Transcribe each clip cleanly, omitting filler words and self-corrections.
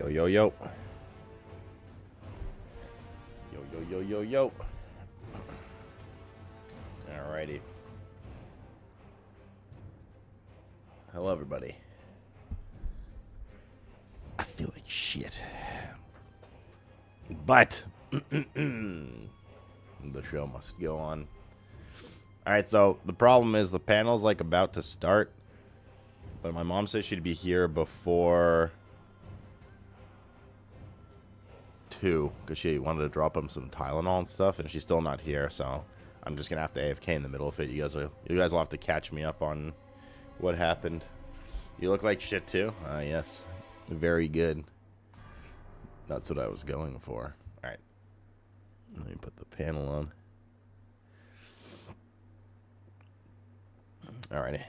Yo, yo, yo. Yo, yo, yo, yo, yo. Alrighty. Hello, everybody. I feel like shit. But the show must go on. Alright, so the problem is the panel's like about to start. But my mom said she'd be here before 2 because she wanted to drop him some Tylenol and stuff, and she's still not here, so I'm just gonna have to AFK in the middle of it. You guys will have to catch me up on what happened. You look like shit too. Yes, very good. That's what I was going for. All right, let me put the panel on. Alrighty.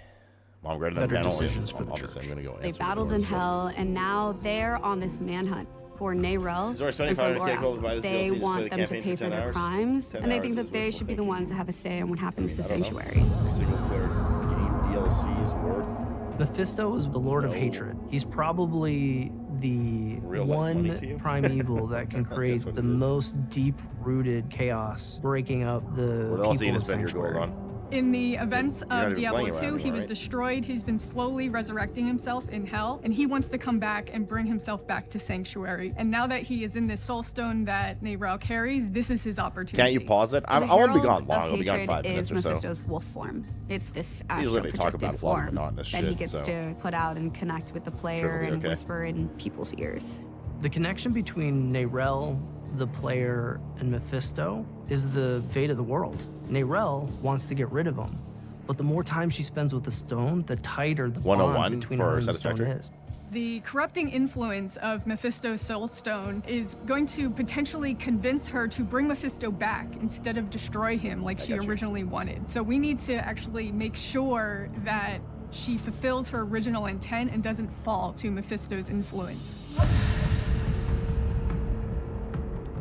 Mom, greater than panel. I'm gonna go. They battled in hell, and now they're on this manhunt for Nayrel and for Laura. They want them to pay for their crimes, and they think that they should be the ones that have a say on what happens to Sanctuary. Single player game DLC is worth. Mephisto is the Lord of Hatred. He's probably the one primeval that can create the most deep-rooted chaos, breaking up the people of Sanctuary. In the events of Diablo 2, he was destroyed. He's been slowly resurrecting himself in hell, and he wants to come back and bring himself back to Sanctuary. And now that he is in this soul stone that Nayrel carries, this is his opportunity. Can't you pause it? I won't be gone long. I'll be gone 5 minutes or so. Mephisto's wolf form. It's this astral Usually they talk about form monotonous shit, that he gets to put out and connect with the player and whisper in people's ears. The connection between Nayrel, the player, and Mephisto is the fate of the world. Nayrel wants to get rid of him, but the more time she spends with the stone, the tighter the bond between her and the stone is. The corrupting influence of Mephisto's soul stone is going to potentially convince her to bring Mephisto back instead of destroy him like she originally wanted. So we need to actually make sure that she fulfills her original intent and doesn't fall to Mephisto's influence.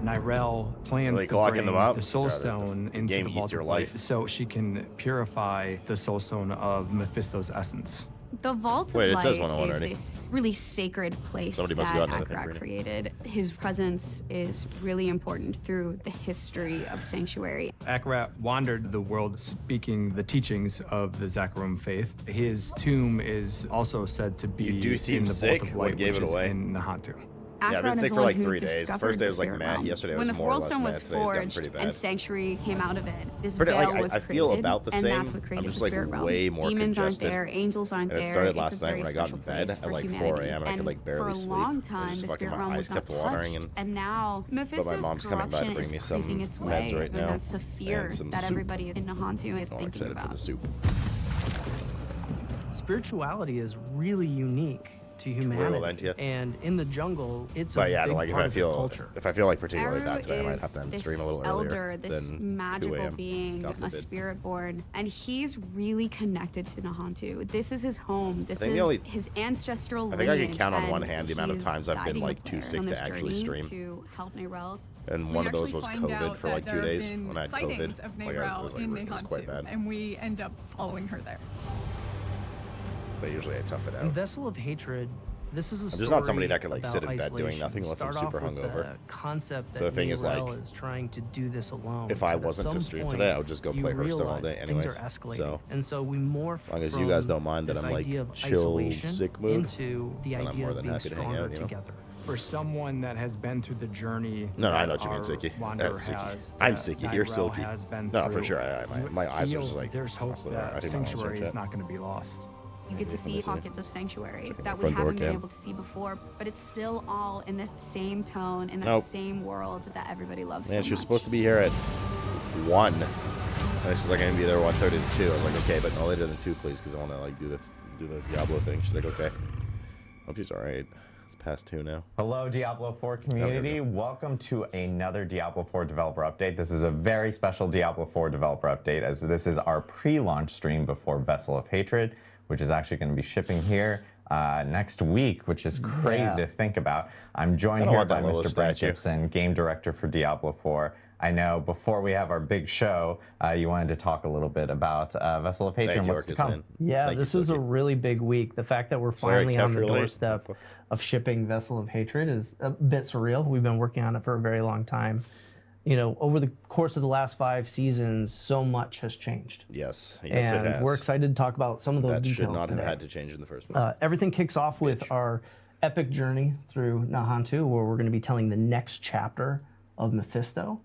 Nayrel plans to bring the Soul Stone into the Vault of Light so she can purify the Soul Stone of Mephisto's essence. The Vault of Light is this really sacred place that Akarat created. His presence is really important through the history of Sanctuary. Akarat wandered the world speaking the teachings of the Zakarum faith. His tomb is also said to be in the Vault of Light, which is in Nahantu. Yeah, I've been sick for like 3 days. First day was like mad. Yesterday was more or less mad. Today's gotten pretty bad. And Sanctuary came out of it. This veil was I feel about the same. And that's what created I'm just the like spirit way realm. more Demons congested. aren't there, angels aren't there. And it started last night when I got in bed at like 4 a.m. and I could like barely sleep. For a long time, the spirit realm was not touched. And now Mephisto's corruption is creeping its way. Right now. And that's the fear that everybody in Nahantu is thinking excited about. for the soup. Spirituality is really unique to humanity, and in the jungle, it's a big part of the culture. If I feel like particularly bad today, I might have to end stream a little earlier this than magical 2 a.m. being, a spirit born, and he's really connected to Nahantu. This is his home. This is his ancestral lineage. I think I can count on one hand the amount of times I've been like too sick to actually stream. To help Nayrel. And one of those was COVID for like 2 days when I had COVID. Of Nayrel it was quite bad. And we end up following her there. But usually I tough it out. In Vessel of Hatred, this is a story. There's not somebody that could like sit in isolation. bed doing nothing unless I'm super hungover. Concept that so the thing is like, is trying to do this alone. If I wasn't to stream today, I would just go play Hearthstone all day anyways. So, and so we morph as long as you guys don't mind that I'm like chill, sick mood, into the idea I'm more than happy to hang out. You know? Together. For someone that has been through the journey, no, I know what you mean, Sicky. I'm Sicky. You're Silky. No, for sure. My eyes are just like. There's hope that Sanctuary is not going to be lost. You get to see pockets of Sanctuary that we haven't been able to see before, but it's still all in the same tone, in the same world that everybody loves so much. She was supposed to be here at 1. And she's like, I'm going to be there 1:30 to 2. I was like, okay, but no later than 2, please, because I want to like do the Diablo thing. She's like, okay. Hope she's all right. It's past 2 now. Hello, Diablo 4 community. Welcome to another Diablo 4 developer update. This is a very special Diablo 4 developer update, as this is our pre-launch stream before Vessel of Hatred, which is actually going to be shipping here next week, which is crazy to think about. I'm joined here by Mr. Brent Gibson, game director for Diablo 4. I know before we have our big show, you wanted to talk a little bit about Vessel of Hatred and what's to come. Yeah, this is a really big week. The fact that we're finally on the doorstep of shipping Vessel of Hatred is a bit surreal. We've been working on it for a very long time. You know, over the course of the last 5 seasons, so much has changed. Yes, it has. We're excited to talk about some of those details should not today. have had to change in the first place. Everything kicks off with our epic journey through Nahantu, where we're going to be telling the next chapter of Mephisto.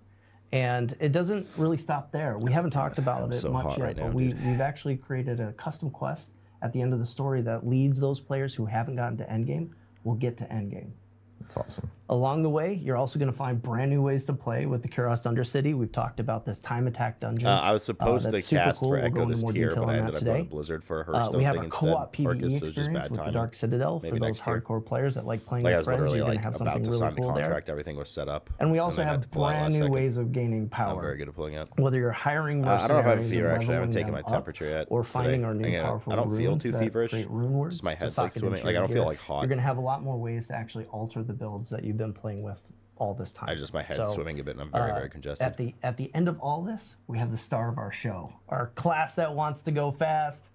And it doesn't really stop there. We haven't talked about it much yet, but we've actually created a custom quest at the end of the story that leads those players who haven't gotten to Endgame will get to Endgame. That's awesome. Along the way, you're also going to find brand new ways to play with the Kuros Undercity. We've talked about this time attack dungeon. I was supposed to cast for Echo this tier, but I ended up going to Blizzard for a Hearthstone we have thing a instead. co-op PvE experience with the Dark Citadel for those hardcore players that like playing with friends. You're going to have something really cool there. Everything was set up. And we also have brand new ways of gaining power. I'm very good at pulling out. Whether you're hiring mercenaries, I don't know if I have fever. Actually, I haven't taken my temperature yet. Or finding our new powerful runes. I don't feel too feverish. Just my head's like swimming. Like I don't feel like hot. You're going to have a lot more ways to actually alter the builds that you've been playing with all this time. My head's swimming a bit, and I'm very, very congested. At the end of all this, we have the star of our show, our class that wants to go fast,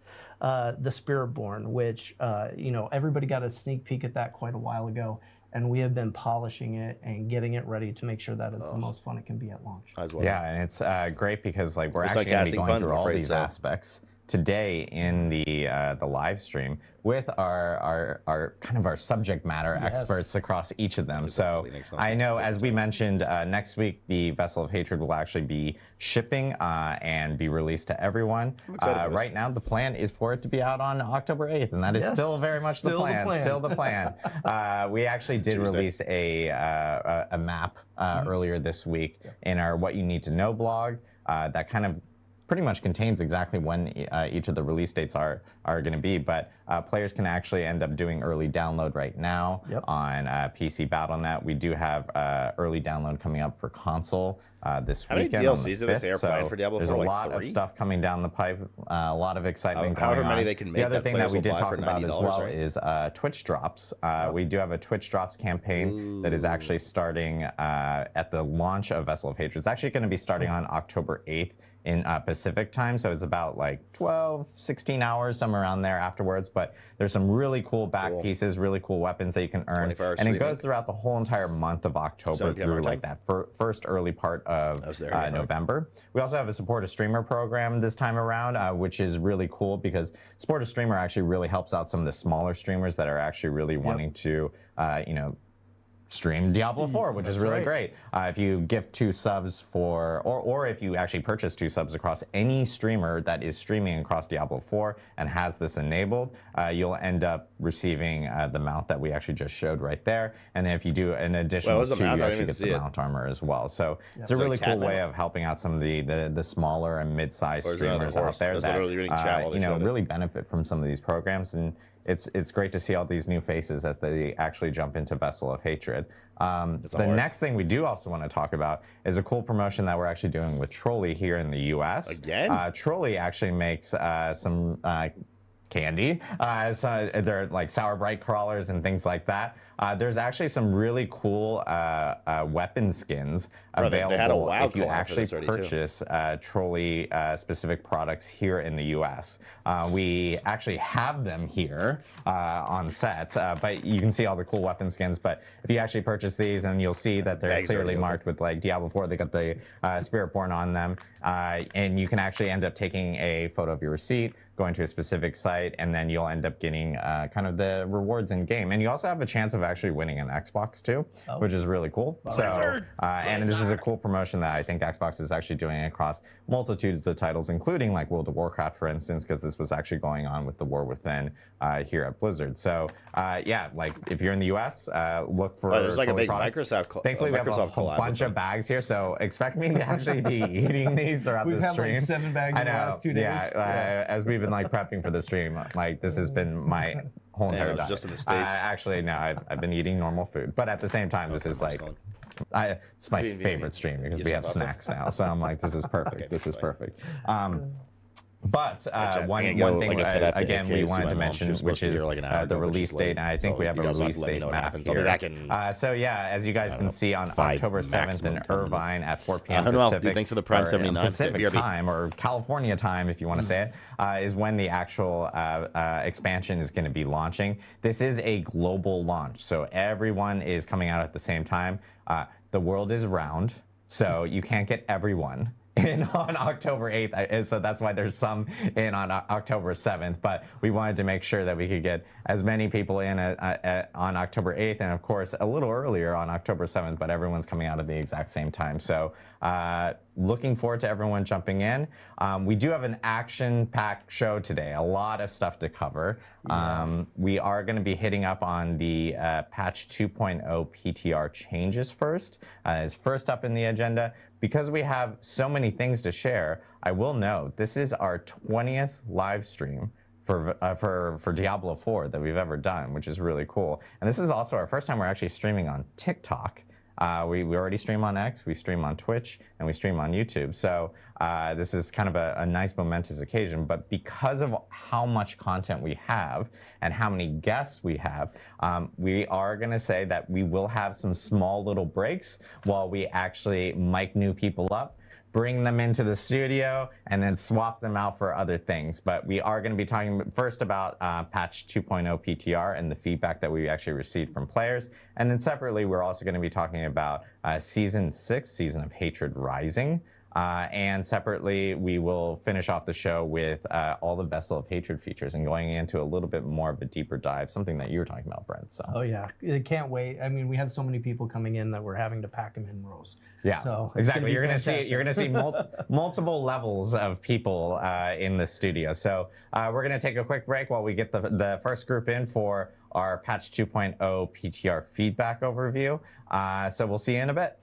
the Spiritborn, which everybody got a sneak peek at that quite a while ago, and we have been polishing it and getting it ready to make sure that it's the most fun it can be at launch. Yeah, and it's great because we're actually going to be going through all these aspects today in the live stream with our kind of our subject matter experts across each of them. So I know, as we mentioned, next week the Vessel of Hatred will actually be shipping and be released to everyone. Right now, the plan is for it to be out on October 8th, and that is still very much the plan. Still the plan. We actually did release a map earlier this week in our What You Need to Know blog that kind of pretty much contains exactly when each of the release dates are going to be, but players can actually end up doing early download right now on PC Battle.net. We do have early download coming up for console this weekend. How many DLCs are this planned for Diablo 4? There's a lot of stuff coming down the pipe, a lot of excitement going on. However many they can make. The other thing that we did talk about as well is Twitch drops. We do have a Twitch drops campaign that is actually starting at the launch of Vessel of Hatred. It's actually going to be starting on October 8th. In Pacific time, so it's about like 12, 16 hours, somewhere around there afterwards, but there's some really cool back pieces, really cool weapons that you can earn, and it goes throughout the whole entire month of October through like that first early part of November. We also have a Support a Streamer program this time around, which is really cool because Support a Streamer actually really helps out some of the smaller streamers that are actually really wanting to, stream Diablo 4, which is really great. If you gift 2 subs for, or if you actually purchase 2 subs across any streamer that is streaming across Diablo 4 and has this enabled, you'll end up receiving the mount that we actually just showed right there. And then if you do an additional 2, you actually get the mount armor as well. So it's a really cool way of helping out some of the smaller and mid-sized streamers out there that really benefit from some of these programs. And it's great to see all these new faces as they actually jump into Vessel of Hatred. The next thing we do also want to talk about is a cool promotion that we're actually doing with Trolli here in the US. Again? Trolli actually makes some candy. So they're like sour bright crawlers and things like that. There's actually some really cool weapon skins available if you actually purchase Trolli specific products here in the US. We actually have them here on set, but you can see all the cool weapon skins. But if you actually purchase these, and you'll see that they're clearly marked with like Diablo 4, they got the Spiritborn on them, and you can actually end up taking a photo of your receipt, going to a specific site, and then you'll end up getting kind of the rewards in game. And you also have a chance of actually winning an Xbox too, which is really cool. So, and this is a cool promotion that I think Xbox is actually doing across multitudes of titles, including like World of Warcraft, for instance, because this was actually going on with the War Within here at Blizzard. So, yeah, like if you're in the US, look for there's like a big products. Microsoft. Thankfully, we have a bunch of bags here, so expect me to actually be eating these throughout the stream. We've had like 7 bags in the last 2 days. As we've been like prepping for the stream, like this has been my whole entire diet. Just in the States. Actually, no, I've been eating normal food, but at the same time, this is like, it's my favorite stream because we have snacks now. So I'm like, this is perfect. This is perfect. But one thing, like I said, again, we wanted to mention, which is the release date. And I think we have a release date map here. I'll be back in, so yeah, as you guys can see, on October 7th in Irvine at 4 p.m. Pacific, thanks for the Prime 79. Pacific time, or California time, if you want to say it, is when the actual expansion is going to be launching. This is a global launch, so everyone is coming out at the same time. The world is round, so you can't get everyone in on October 8th, so that's why there's some in on October 7th, but we wanted to make sure that we could get as many people in on October 8th, and of course a little earlier on October 7th, but everyone's coming out at the exact same time. So looking forward to everyone jumping in. We do have an action-packed show today, a lot of stuff to cover. We are going to be hitting up on the patch 2.0 PTR changes first, is first up in the agenda. Because we have so many things to share, I will note this is our 20th live stream for Diablo 4 that we've ever done, which is really cool. And this is also our first time we're actually streaming on TikTok. We already stream on X, we stream on Twitch, and we stream on YouTube. So this is kind of a nice momentous occasion. But because of how much content we have and how many guests we have, we are going to say that we will have some small little breaks while we actually mic new people up, bring them into the studio, and then swap them out for other things. But we are going to be talking first about patch 2.0 PTR and the feedback that we actually received from players. And then separately, we're also going to be talking about Season 6, Season of Hatred Rising. And separately, we will finish off the show with all the Vessel of Hatred features and going into a little bit more of a deeper dive, something that you were talking about, Brent. So. Oh yeah, I can't wait. I mean, we have so many people coming in that we're having to pack them in rows. Yeah, so exactly. You're gonna see multiple levels of people in the studio. So we're gonna take a quick break while we get the first group in for our patch 2.0 PTR feedback overview. So we'll see you in a bit.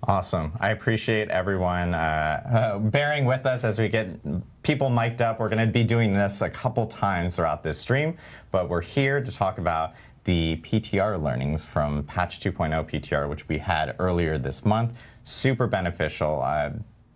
Awesome. I appreciate everyone bearing with us as we get people mic'd up. We're going to be doing this a couple times throughout this stream, but we're here to talk about the PTR learnings from patch 2.0 PTR, which we had earlier this month. Super beneficial.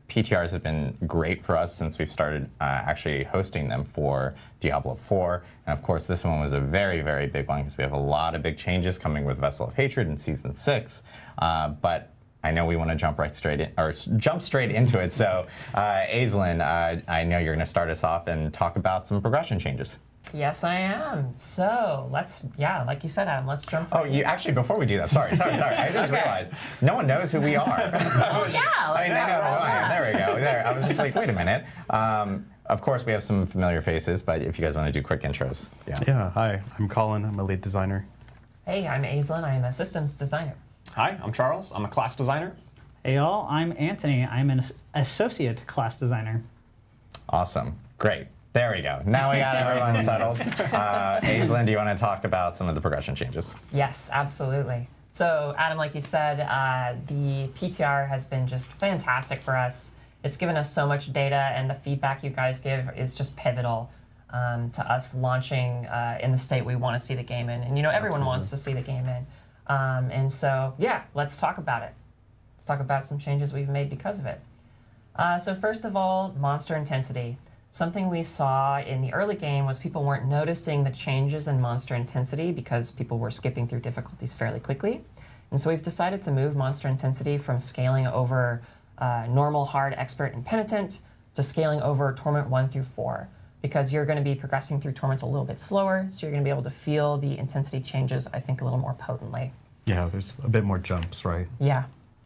PTRs have been great for us since we've started actually hosting them for Diablo 4. And of course, this one was a very, very big one because we have a lot of big changes coming with Vessel of Hatred in Season 6. But I know we want to jump straight into it. So, Aislinn, I know you're going to start us off and talk about some progression changes. Yes, I am. So like you said, Adam, let's jump. Oh, actually, before we do that, sorry. I just realized no one knows who we are. Oh yeah. I mean, they know who I am. There we go. There. I was just like, wait a minute. Of course, we have some familiar faces, but if you guys want to do quick intros, Yeah. Hi, I'm Colin. I'm a lead designer. Hey, I'm Aislinn. I'm a systems designer. Hi, I'm Charles. I'm a class designer. Hey y'all, I'm Anthony. I'm an associate class designer. Awesome. Great. There we go. Now we got everyone settled. Aislinn, do you want to talk about some of the progression changes? Yes, absolutely. So, Adam, like you said, the PTR has been just fantastic for us. It's given us so much data, and the feedback you guys give is just pivotal to us launching in the state we want to see the game in. And, you know, everyone wants to see the game in. And so, yeah, let's talk about it. Let's talk about some changes we've made because of it. So first of all, monster intensity. Something we saw in the early game was people weren't noticing the changes in monster intensity because people were skipping through difficulties fairly quickly. And so we've decided to move monster intensity from scaling over normal, hard, expert, and penitent to scaling over Torment 1 through 4, because you're going to be progressing through Torments a little bit slower, so you're going to be able to feel the intensity changes, I think, a little more potently. Yeah, there's a bit more jumps, right? Yeah,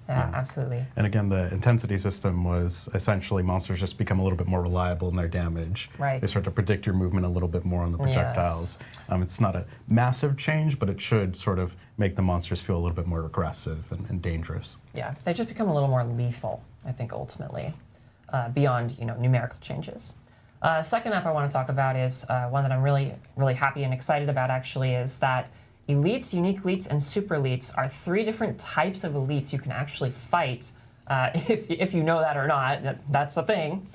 absolutely. And again, the intensity system was essentially monsters just become a little bit more reliable in their damage. Right. They start to predict your movement a little bit more on the projectiles. Yes. It's not a massive change, but it should sort of make the monsters feel a little bit more aggressive and dangerous. Yeah, they just become a little more lethal, I think, ultimately, beyond numerical changes. Second up I want to talk about is one that I'm really, really happy and excited about, actually, is that elites, unique elites, and super elites are 3 different types of elites you can actually fight, if you know that or not. That's the thing.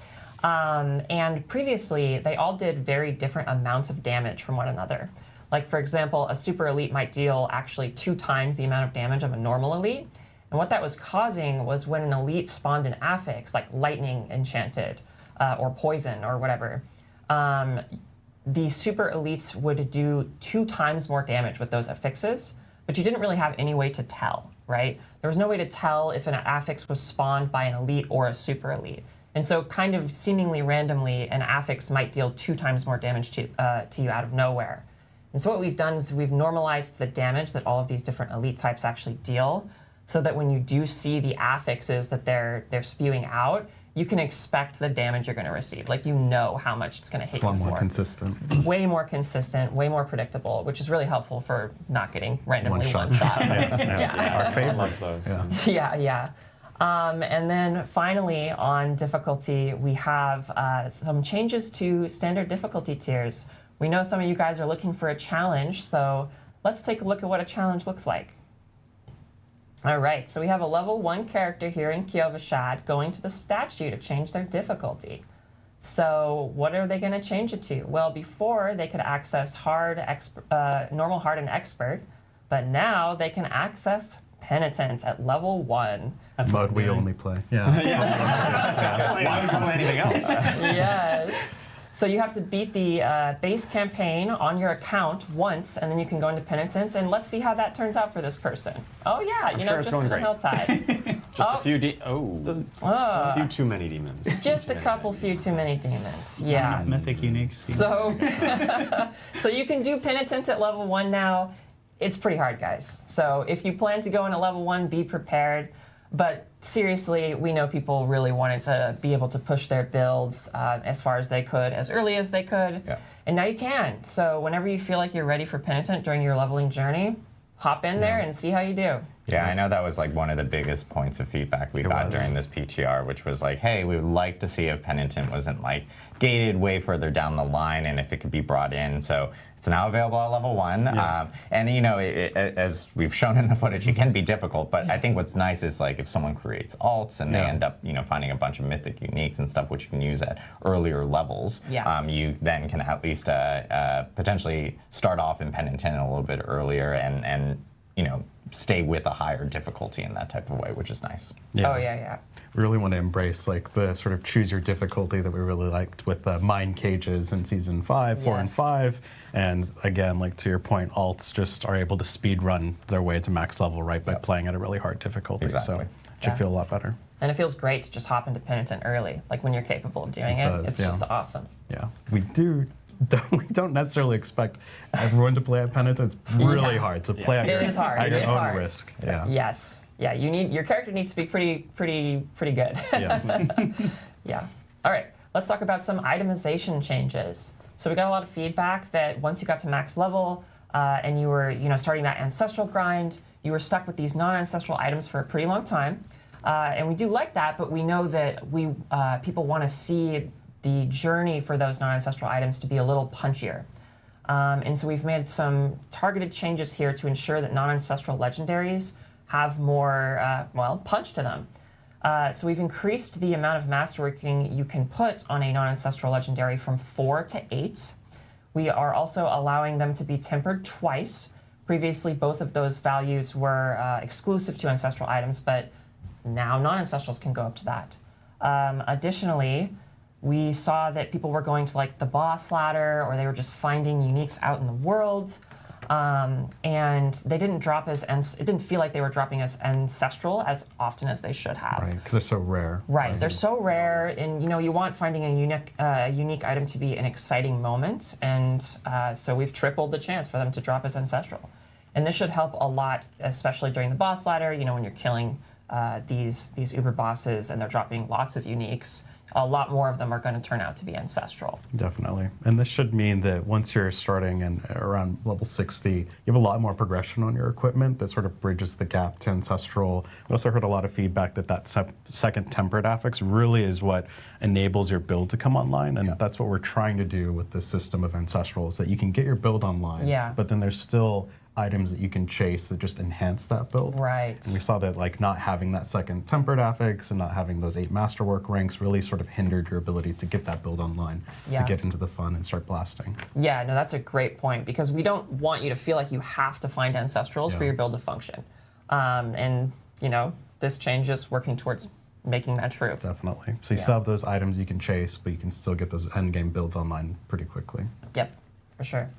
And previously, they all did very different amounts of damage from one another. Like, for example, a super elite might deal actually 2 times the amount of damage of a normal elite. And what that was causing was when an elite spawned an affix, like lightning enchanted, or poison, or whatever, the super elites would do 2 times more damage with those affixes, but you didn't really have any way to tell, right? There was no way to tell if an affix was spawned by an elite or a super elite. And so kind of seemingly randomly, an affix might deal 2 times more damage to you out of nowhere. And so what we've done is we've normalized the damage that all of these different elite types actually deal, so that when you do see the affixes that they're spewing out, you can expect the damage you're going to receive. Like, you know how much it's going to hit you for. It's a lot more consistent. Way more consistent, way more predictable, which is really helpful for not getting randomly one shot. Yeah. Our favorite. Loves those. Yeah. And then finally, on difficulty, we have some changes to standard difficulty tiers. We know some of you guys are looking for a challenge, so let's take a look at what a challenge looks like. All right, so we have a level 1 character here in Kyovashad going to the statue to change their difficulty. So what are they going to change it to? Well, before they could access normal, hard, and expert, but now they can access penitent at level 1. That's mode we only play. Yeah. Why would you play anything else? Yes. So you have to beat the base campaign on your account once, and then you can go into penitence, and let's see how that turns out for this person. Oh yeah, I'm sure it's just going an great. Helltide. Just a few a few too many demons. Just a couple few too many demons. Yeah. Mythic uniques. So, so you can do penitence at level 1 now. It's pretty hard, guys. So if you plan to go in at level 1, be prepared. But seriously, we know people really wanted to be able to push their builds as far as they could, as early as they could. Yeah. And now you can. So whenever you feel like you're ready for Penitent during your leveling journey, hop in there and see how you do. Yeah, I know that was like one of the biggest points of feedback we got during this PTR, which was like, hey, we would like to see if Penitent wasn't like gated way further down the line and if it could be brought in. So it's now available at level 1. Yeah. And you know, as we've shown in the footage, it can be difficult, but I think what's nice is like if someone creates alts and they end up, you know, finding a bunch of mythic uniques and stuff which you can use at earlier levels, you then can at least potentially start off in Penitent a little bit earlier and you know, stay with a higher difficulty in that type of way, which is nice. Yeah. Oh, yeah. We really want to embrace like the sort of choose your difficulty that we really liked with Mind Cages in Season 5, 4, and 5. And again, like to your point, alts just are able to speed run their way to max level, right, by playing at a really hard difficulty. Exactly. So it should feel a lot better. And it feels great to just hop into Penitent early, like when you're capable of doing it. It's just awesome. Yeah, we don't necessarily expect everyone to play at Penitent. It's really hard to play at your own risk. Yeah. Yes. Yeah. Your character needs to be pretty good. Yeah. Yeah. All right. Let's talk about some itemization changes. So we got a lot of feedback that once you got to max level and you were, starting that ancestral grind, you were stuck with these non-ancestral items for a pretty long time. And we do like that, but we know that people want to see the journey for those non-ancestral items to be a little punchier. And so we've made some targeted changes here to ensure that non-ancestral legendaries have more, punch to them. So we've increased the amount of masterworking you can put on a non-ancestral legendary from 4 to 8. We are also allowing them to be tempered twice. Previously, both of those values were exclusive to ancestral items, but now non-ancestrals can go up to that. Additionally, we saw that people were going to like the boss ladder, or they were just finding uniques out in the world. And they didn't drop as, it didn't feel like they were dropping as ancestral as often as they should have. Right, because they're so rare. Right, they're so rare, and you want finding a unique item to be an exciting moment, and so we've tripled the chance for them to drop as ancestral. And this should help a lot, especially during the boss ladder, when you're killing these uber bosses and they're dropping lots of uniques. A lot more of them are going to turn out to be ancestral. Definitely. And this should mean that once you're starting in around level 60, you have a lot more progression on your equipment that sort of bridges the gap to ancestral. I also heard a lot of feedback that second tempered affix really is what enables your build to come online. And that's what we're trying to do with this system of ancestral, is that you can get your build online, but then there's still items that you can chase that just enhance that build. Right. And we saw that not having that second tempered affix and not having those 8 masterwork ranks really sort of hindered your ability to get that build online, to get into the fun and start blasting. Yeah, no, that's a great point, because we don't want you to feel like you have to find ancestrals for your build to function. And this change is working towards making that true. Definitely. So you still have those items you can chase, but you can still get those endgame builds online pretty quickly. Yep, for sure.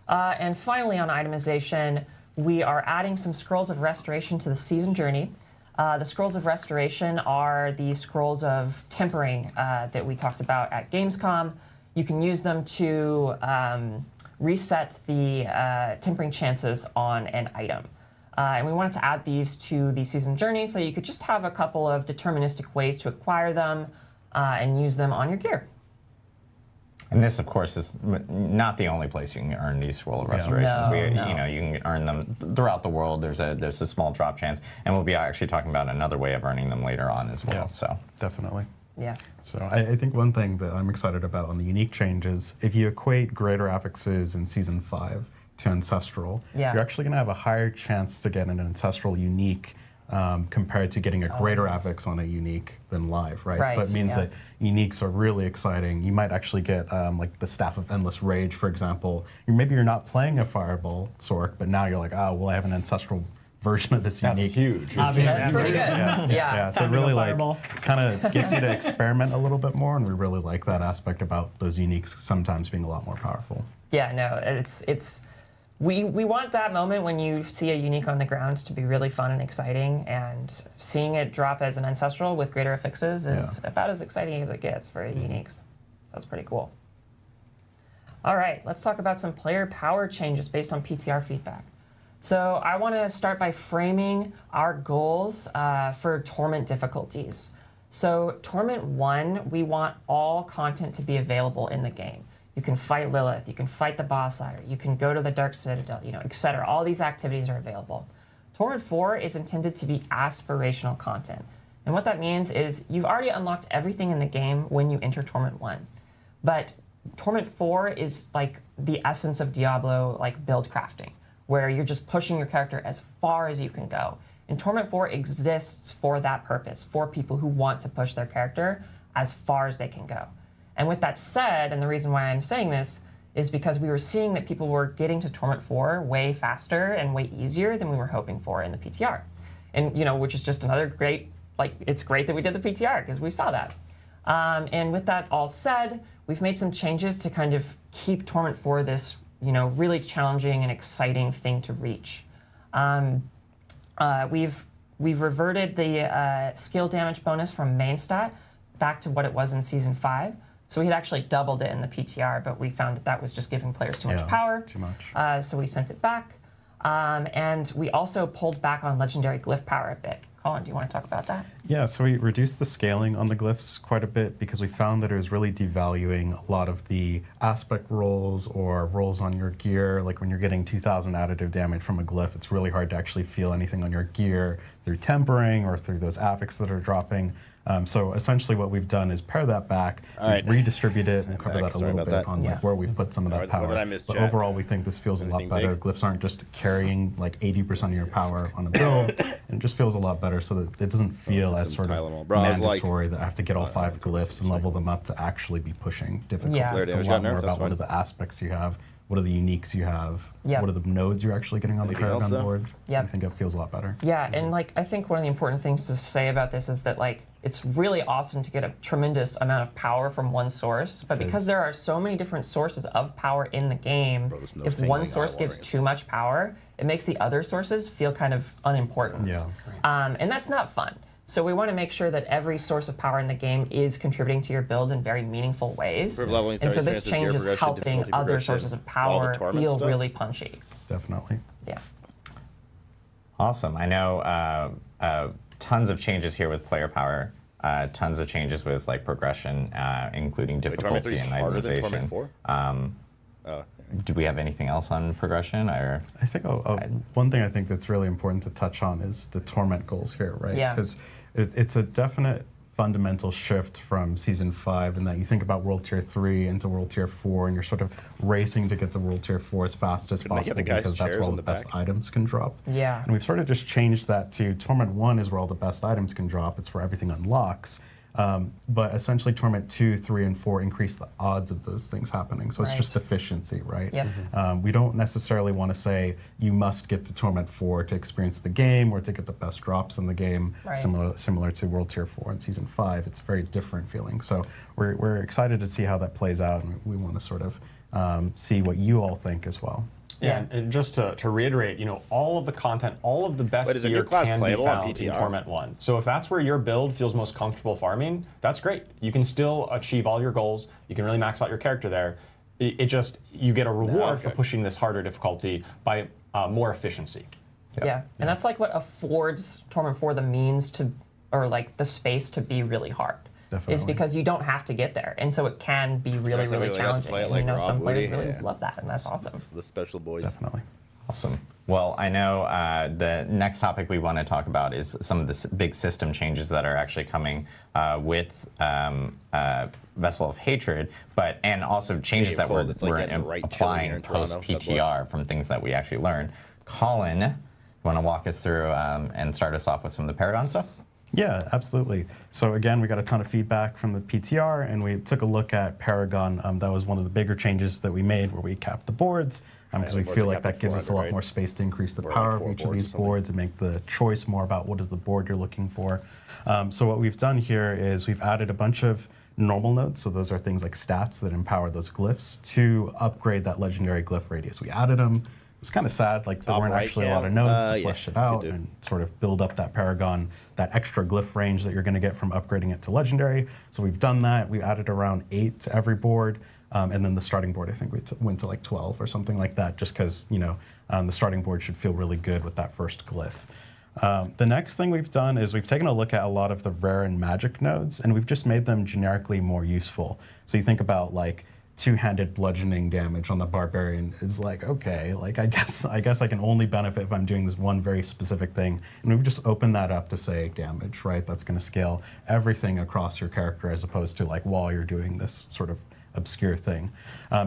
And finally, on itemization, we are adding some Scrolls of Restoration to the Season Journey. The Scrolls of Restoration are the Scrolls of Tempering that we talked about at Gamescom. You can use them to reset the tempering chances on an item. And we wanted to add these to the Season Journey so you could just have a couple of deterministic ways to acquire them and use them on your gear. And this, of course, is not the only place you can earn these Scroll of Restorations. You can earn them throughout the world. There's a small drop chance, and we'll be actually talking about another way of earning them later on as well. Yeah, so definitely. Yeah. So I think one thing that I'm excited about on the unique changes, if you equate greater affixes in Season 5 to ancestral, you're actually going to have a higher chance to get an ancestral unique compared to getting a greater affix on a unique than live, right? So it means that uniques are really exciting. You might actually get like the Staff of Endless Rage, for example. Maybe you're not playing a Fireball Sork, but now you're like, oh, well, I have an ancestral version of this unique. That's huge. That's pretty good. Yeah. So it really kind of gets you to experiment a little bit more, and we really like that aspect about those uniques sometimes being a lot more powerful. Yeah, no, we want that moment when you see a unique on the ground to be really fun and exciting, and seeing it drop as an ancestral with greater affixes is about as exciting as it gets for uniques. So that's pretty cool. All right, let's talk about some player power changes based on PTR feedback. So I want to start by framing our goals for Torment difficulties. So Torment 1, we want all content to be available in the game. You can fight Lilith, you can fight the boss ladder, you can go to the Dark Citadel, etc. All these activities are available. Torment 4 is intended to be aspirational content. And what that means is you've already unlocked everything in the game when you enter Torment 1. But Torment 4 is like the essence of Diablo build crafting, where you're just pushing your character as far as you can go. And Torment 4 exists for that purpose, for people who want to push their character as far as they can go. And with that said, and the reason why I'm saying this is because we were seeing that people were getting to Torment 4 way faster and way easier than we were hoping for in the PTR. And, which is just another great, it's great that we did the PTR because we saw that. And with that all said, we've made some changes to kind of keep Torment 4 this, really challenging and exciting thing to reach. We've reverted the skill damage bonus from main stat back to what it was in Season 5. So we had actually doubled it in the PTR, but we found that was just giving players too much power. Too much. So we sent it back. And we also pulled back on legendary glyph power a bit. Colin, do you want to talk about that? Yeah, so we reduced the scaling on the glyphs quite a bit because we found that it was really devaluing a lot of the aspect rolls or rolls on your gear. Like when you're getting 2,000 additive damage from a glyph, it's really hard to actually feel anything on your gear through tempering or through those affixes that are dropping. So essentially what we've done is pare that back, redistribute it, and cover that a little bit on where we put some of that power. But overall, we think this feels a lot better. Glyphs aren't just carrying 80% of your power on a build, and it just feels a lot better so that it doesn't feel as sort of mandatory that I have to get all 5 glyphs and level them up to actually be pushing difficulty. Yeah. It's a lot more about what are the aspects you have, what are the uniques you have, what are the nodes you're actually getting on the Paragon board. I think it feels a lot better. Yeah, and like I think one of the important things to say about this is that like it's really awesome to get a tremendous amount of power from one source, but because there are so many different sources of power in the game, if one source gives too much power, it makes the other sources feel kind of unimportant. And that's not fun. So we want to make sure that every source of power in the game is contributing to your build in very meaningful ways. And so this change is helping other sources of power feel really punchy. Definitely. Yeah. Awesome. I know tons of changes here with player power. Tons of changes with like progression, including difficulty and itemization. Do we have anything else on progression? Or I think one thing I think that's really important to touch on is the torment goals here, right? Because it's a definite fundamental shift from Season 5 in that you think about World Tier 3 into World Tier 4, and you're sort of racing to get to World Tier 4 as fast as possible because that's where all the best items can drop. Yeah. And we've sort of just changed that to Torment 1 is where all the best items can drop. It's where everything unlocks. But essentially Torment 2, 3, and 4 increase the odds of those things happening. So it's just efficiency, right? We don't necessarily want to say you must get to Torment 4 to experience the game or to get the best drops in the game, similar to World Tier 4 and Season 5. It's a very different feeling. So we're excited to see how that plays out, and we want to sort of see what you all think as well. Yeah, and just to reiterate, you know, all of the content, all of the best gear can be found in Torment 1. So if that's where your build feels most comfortable farming, that's great. You can still achieve all your goals. You can really max out your character there. It just, you get a reward for pushing this harder difficulty by more efficiency. Yeah, and that's like what affords Torment 4 the means to, or like the space to be really hard. Is because you don't have to get there, and so it can be really, really challenging. And you know, some players really love that, and that's awesome. The special boys. Definitely. Awesome. Well, I know the next topic we want to talk about is some of the big system changes that are actually coming with Vessel of Hatred, and also changes that we're applying post-PTR from things that we actually learned. Colin, you want to walk us through and start us off with some of the Paragon stuff? Yeah, absolutely. So again, we got a ton of feedback from the PTR, and we took a look at Paragon. That was one of the bigger changes that we made, where we capped the boards, because we feel like that gives us a lot more space to increase the power of each of these boards and make the choice more about what is the board you're looking for. So what we've done here is we've added a bunch of normal nodes, so those are things like stats that empower those glyphs, to upgrade that legendary glyph radius. We added them. It was kind of sad, like there weren't actually a lot of nodes to flesh it out and sort of build up that Paragon, that extra glyph range that you're going to get from upgrading it to legendary. So we've done that. We added around 8 to every board, and then the starting board, I think we went to like 12 or something like that, just because, you know, the starting board should feel really good with that first glyph. The next thing we've done is we've taken a look at a lot of the rare and magic nodes, and we've just made them generically more useful. So you think about like two-handed bludgeoning damage on the barbarian is like, okay, like I guess I can only benefit if I'm doing this one very specific thing. And we've just opened that up to say damage, right? That's going to scale everything across your character, as opposed to like while you're doing this sort of obscure thing.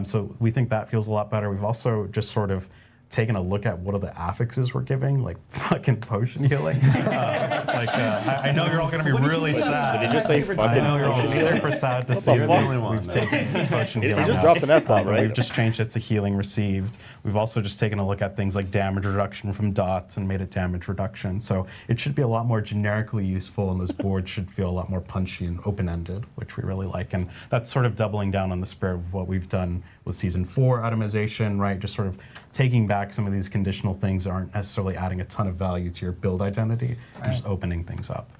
So we think that feels a lot better. We've also just sort of taken a look at what are the affixes we're giving, like fucking potion healing. I know you're all going to be really sad. Did he just say fucking I know you're all super sad to see that we've taken potion healing. He just dropped an F-bomb, right? We've just changed it to healing received. We've also just taken a look at things like damage reduction from dots and made it damage reduction. So it should be a lot more generically useful, and those boards should feel a lot more punchy and open-ended, which we really like. And that's sort of doubling down on the spirit of what we've done with Season 4 itemization, right? Just sort of taking back some of these conditional things that aren't necessarily adding a ton of value to your build identity, and just opening things up.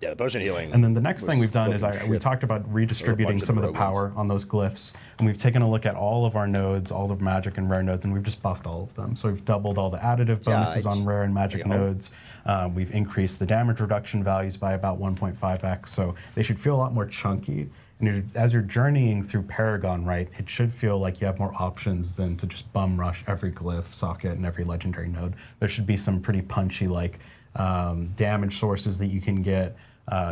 Yeah, the potion healing. And then the next thing we've done is we talked about redistributing some of the power on those glyphs, and we've taken a look at all of our nodes, all of magic and rare nodes, and we've just buffed all of them. So we've doubled all the additive bonuses on rare and magic nodes. We've increased the damage reduction values by about 1.5x, so they should feel a lot more chunky. And as you're journeying through Paragon, right, it should feel like you have more options than to just bum rush every glyph, socket, and every legendary node. There should be some pretty punchy, like, damage sources that you can get,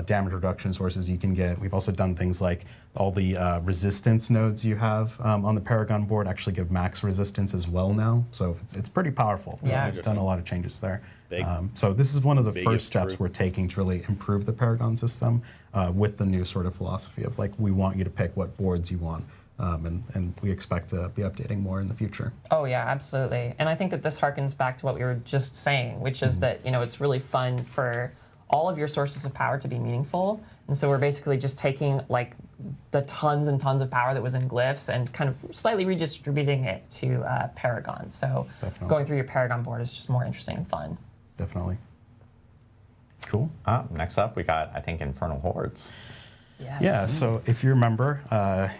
damage reduction sources you can get. We've also done things like all the resistance nodes you have on the Paragon board actually give max resistance as well now. So it's pretty powerful. Yeah. We've done a lot of changes there. So this is one of the first steps we're taking to really improve the Paragon system with the new sort of philosophy of like, we want you to pick what boards you want and we expect to be updating more in the future. Oh yeah, absolutely. And I think that this harkens back to what we were just saying, which is that, you know, it's really fun for all of your sources of power to be meaningful. And so we're basically just taking like the tons and tons of power that was in glyphs and kind of slightly redistributing it to Paragon. So going through your Paragon board is just more interesting and fun. Definitely. Cool. Next up, we got, I think, Infernal Hordes. Yes. Yeah, so if you remember,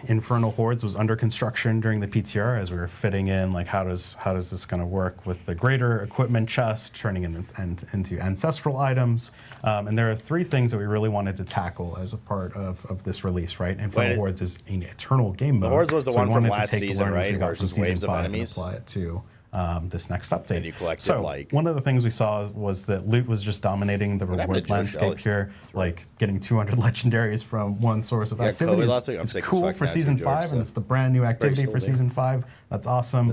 Infernal Hordes was under construction during the PTR as we were fitting in, like, how does this going to work with the greater equipment chest, turning into ancestral items. And there are 3 things that we really wanted to tackle as a part of this release, right? Infernal Hordes is an eternal game mode. The Hordes was the one from last season, right? Where it's just waves of enemies. Apply it to this next update. And you collected, like... One of the things we saw was that loot was just dominating the reward landscape here, like getting 200 legendaries from one source of activity. It's cool for Season 5, and it's the brand new activity for Season 5. That's awesome.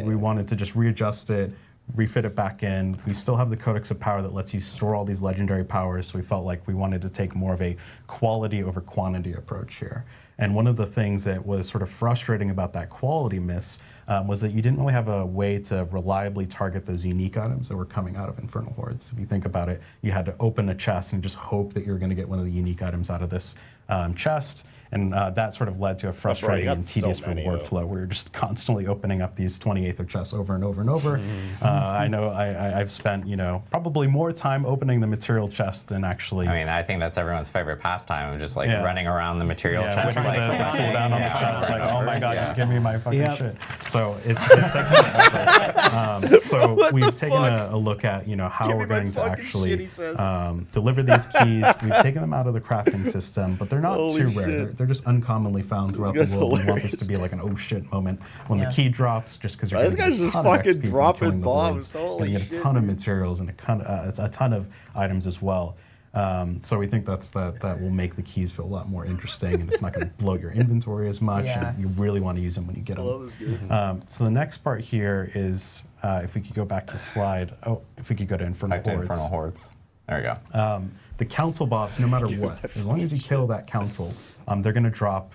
We wanted to just readjust it, refit it back in. We still have the Codex of Power that lets you store all these legendary powers, so we felt like we wanted to take more of a quality over quantity approach here. And one of the things that was sort of frustrating about that quality miss was that you didn't really have a way to reliably target those unique items that were coming out of Infernal Hordes. If you think about it, you had to open a chest and just hope that you were going to get one of the unique items out of this chest. And that sort of led to a frustrating and tedious reward flow where you're just constantly opening up these 28th chests over and over and over. I know I've spent, you know, probably more time opening the material chest than actually... I mean, I think that's everyone's favorite pastime, of just like running around the material chest. Like, the tool down on the chest, like, oh my god, just give me my fucking shit. So it's so we've taken a look at, you know, how we're going to actually deliver these keys. We've taken them out of the crafting system, but they're not too rare. They're just uncommonly found throughout the world. We want this to be like an oh shit moment when the key drops, just because you're this guy's just fucking dropping bombs. Holy shit. A ton of materials and a ton of items as well. So we think that will make the keys feel a lot more interesting, and it's not going to bloat your inventory as much. And you really want to use them when you get them. So the next part here is, if we could go back to the slide. Oh, if we could go to Infernal Hordes. There we go. The council boss, no matter what, as long as you kill that council, they're going to drop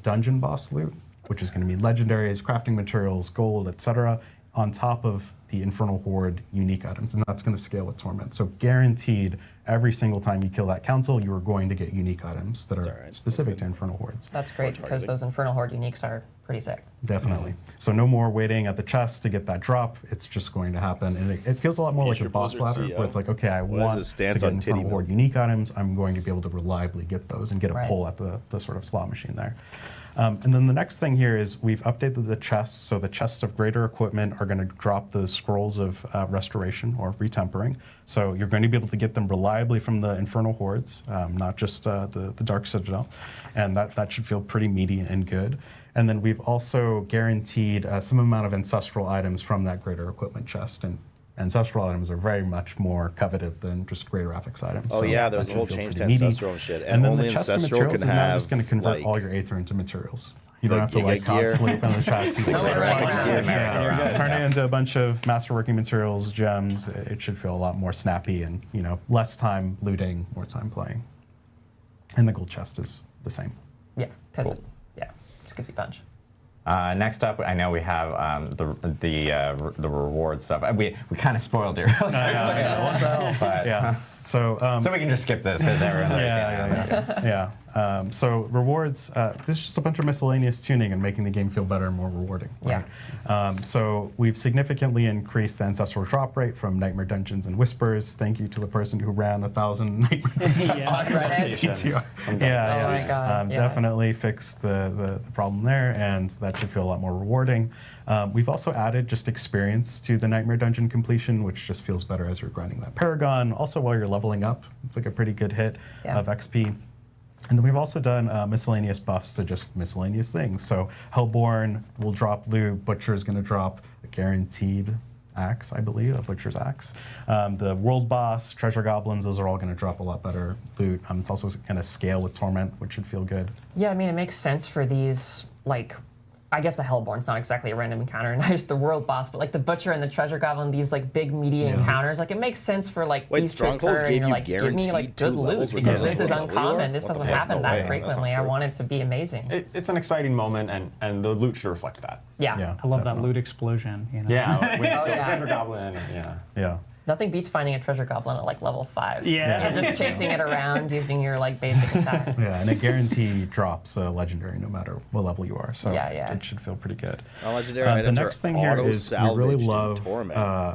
dungeon boss loot, which is going to be legendaries, crafting materials, gold, etc., on top of the Infernal Horde unique items, and that's going to scale with Torment. So guaranteed, every single time you kill that council, you are going to get unique items that are specific to Infernal Hordes. That's great, because those Infernal Horde uniques are pretty sick. Definitely. So no more waiting at the chest to get that drop. It's just going to happen, and it feels a lot more like a boss ladder, where it's like, okay, I want to get Infernal Horde unique items. I'm going to be able to reliably get those and get a pull at the sort of slot machine there. And then the next thing here is we've updated the chests. So the chests of greater equipment are going to drop those scrolls of restoration or retempering. So you're going to be able to get them reliably from the Infernal Hordes, not just the Dark Citadel. And that should feel pretty meaty and good. And then we've also guaranteed some amount of ancestral items from that greater equipment chest. And ancestral items are very much more coveted than just greater affix items. Oh, so yeah, there's a whole change to ancestral and shit. And then only the chest ancestral of materials can is now have just going to convert like, all your Aether into materials. You don't have to like constantly open the chest. Turn it into a bunch of masterworking materials, gems. It should feel a lot more snappy and, you know, less time looting, more time playing. And the gold chest is the same. Yeah, because just gives you punch. Next up, I know we have the reward stuff. We kind of spoiled it really quickly. So we can just skip this because everyone's already seen it. So rewards, this is just a bunch of miscellaneous tuning and making the game feel better and more rewarding. Right? So we've significantly increased the ancestral drop rate from Nightmare Dungeons and Whispers. Thank you to the person who ran 1,000 Nightmare Dungeons. Definitely fixed the problem there, and that should feel a lot more rewarding. We've also added just experience to the Nightmare Dungeon completion, which just feels better as you're grinding that Paragon. Also, while you're leveling up, it's like a pretty good hit of XP. And then we've also done miscellaneous buffs to just miscellaneous things. So Hellborn will drop loot, Butcher is going to drop a guaranteed axe, I believe, a Butcher's axe. The World Boss, Treasure Goblins, those are all going to drop a lot better loot. It's also going to scale with Torment, which should feel good. Yeah, I mean, it makes sense for these, like, I guess the Hellborn's not exactly a random encounter, not just the world boss, but like the Butcher and the Treasure Goblin, these like big meaty encounters. Like it makes sense for like these to occur, and you're like, give me like good loot because this is uncommon. This doesn't happen that frequently. I want it to be amazing. It's an exciting moment, and the loot should reflect that. Yeah. I love that loot explosion. You know? Yeah, with the Treasure Goblin. Yeah. Nothing beats finding a treasure goblin at like level 5. Yeah. And just chasing it around using your like basic attack. Yeah, and it guarantee drops legendary no matter what level you are. So yeah. it should feel pretty good. Legendary items the next thing here is we really love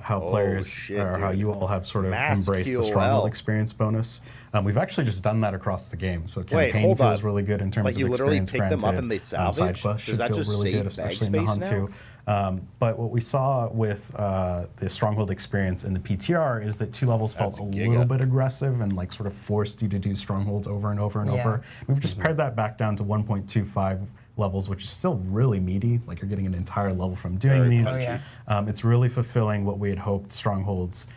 how players or how you all have sort of embraced the Stronghold experience bonus. We've actually just done that across the game, so campaign feels really good in terms of experience. Like you literally pick them up and they salvage? Does that just really save good, bag especially in the space Hunt now? 2. But what we saw with the Stronghold experience in the PTR is that 2 levels felt a little bit aggressive and like sort of forced you to do Strongholds over and over and over. We've just pared that back down to 1.25 levels, which is still really meaty. Like you're getting an entire level from doing these. It's really fulfilling what we had hoped Strongholds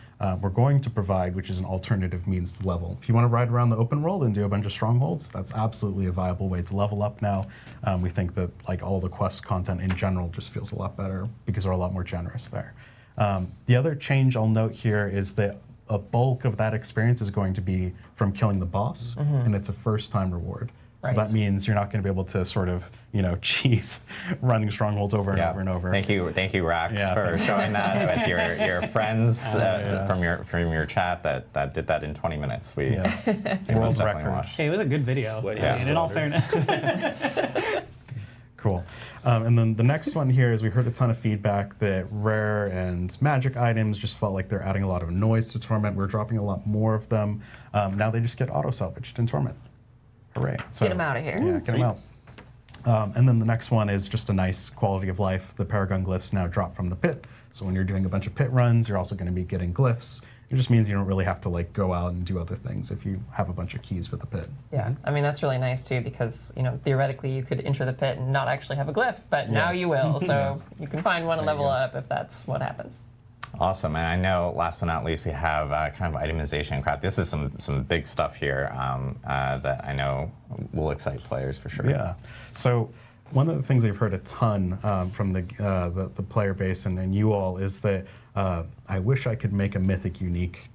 were going to provide, which is an alternative means to level. If you want to ride around the open world and do a bunch of Strongholds, that's absolutely a viable way to level up now. We think that like all the quest content in general just feels a lot better because we're a lot more generous there. The other change I'll note here is that a bulk of that experience is going to be from killing the boss, and it's a first-time reward. So that means you're not going to be able to sort of, cheese running Strongholds over and over and over. Thank you, Rax, for showing that with your friends from your chat that did that in 20 minutes. We world record. Hey, it was a good video. In all fairness. Cool. And then the next one here is we heard a ton of feedback that rare and magic items just felt like they're adding a lot of noise to Torment. We're dropping a lot more of them. Now they just get auto-salvaged in Torment. Hooray. So, get them out of here. Yeah, get them out. And then the next one is just a nice quality of life. The Paragon glyphs now drop from the pit. So when you're doing a bunch of pit runs, you're also going to be getting glyphs. It just means you don't really have to like go out and do other things if you have a bunch of keys for the pit. Yeah, I mean that's really nice too because theoretically you could enter the pit and not actually have a glyph, but now you will. So you can find one and level up if that's what happens. Awesome, and I know last but not least we have kind of itemization and craft. This is some big stuff here that I know will excite players for sure. Yeah, so one of the things we've heard a ton from the player base and you all is that I wish I could make a mythic unique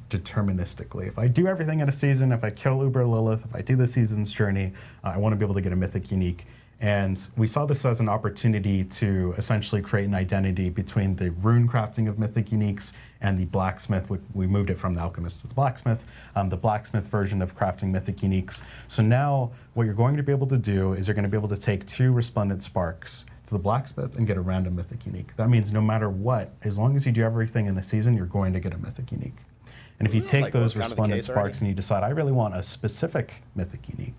deterministically. If I do everything in a season, if I kill Uber Lilith, if I do the season's journey, I want to be able to get a mythic unique. And we saw this as an opportunity to essentially create an identity between the rune crafting of mythic uniques and the blacksmith. We moved it from the alchemist to the blacksmith version of crafting mythic uniques. So now what you're going to be able to do is you're going to be able to take 2 resplendent sparks to the blacksmith and get a random mythic unique. That means no matter what, as long as you do everything in the season, you're going to get a mythic unique. And if you take those resplendent sparks and you decide, I really want a specific mythic unique,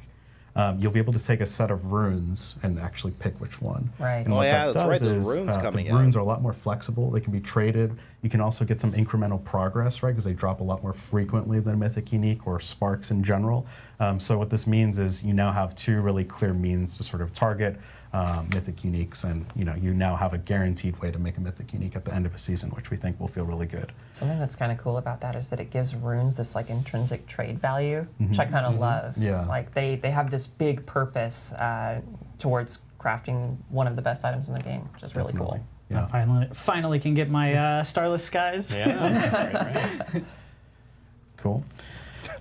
you'll be able to take a set of runes and actually pick which one. Right. And that's right. Those runes coming out. The runes are a lot more flexible. They can be traded. You can also get some incremental progress, right? Because they drop a lot more frequently than Mythic Unique or Sparks in general. So what this means is you now have 2 really clear means to sort of target Mythic Uniques, and you now have a guaranteed way to make a Mythic Unique at the end of a season, which we think will feel really good. Something that's kind of cool about that is that it gives runes this like intrinsic trade value, which I kind of love. Yeah. Like they have this big purpose towards crafting one of the best items in the game, which is really cool. Yeah. I finally can get my Starless Skies. Yeah. Right. Cool.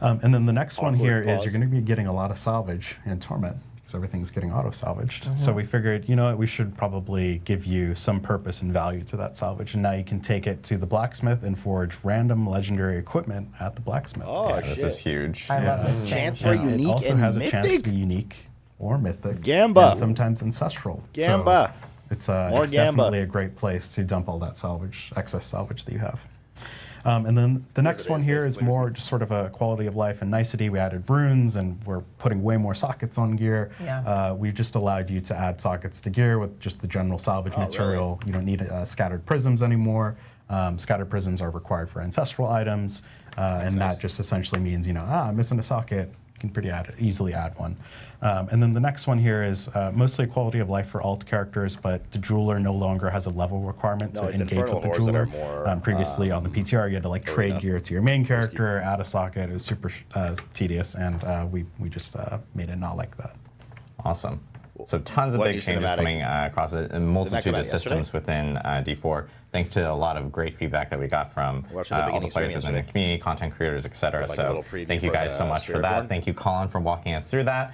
And then the next one here is you're going to be getting a lot of salvage in Torment, because everything's getting auto-salvaged. So we figured, we should probably give you some purpose and value to that salvage. And now you can take it to the blacksmith and forge random legendary equipment at the blacksmith. Oh, this is huge. I love this chance for unique it also and has mythic? a chance to be unique or mythic. Gamba. And sometimes ancestral. Gamba. So it's definitely a great place to dump all that excess salvage that you have. And then the next one here is more just sort of a quality of life and nicety. We added runes, and we're putting way more sockets on gear. Yeah. We just allowed you to add sockets to gear with just the general salvage material. Really? You don't need scattered prisms anymore. Scattered prisms are required for ancestral items, and nice. that just essentially means, I'm missing a socket. You can easily add one. And then the next one here is mostly a quality of life for alt characters, but the jeweler no longer has a level requirement to engage with the jeweler. Previously on the PTR, you had to trade gear to your main character, add a socket. It was super tedious, and we just made it not like that. Awesome. So tons of big changes coming across a multitude of systems within D4, thanks to a lot of great feedback that we got from all the players within the community, content creators, etc. So thank you guys so much for that. Thank you, Colin, for walking us through that.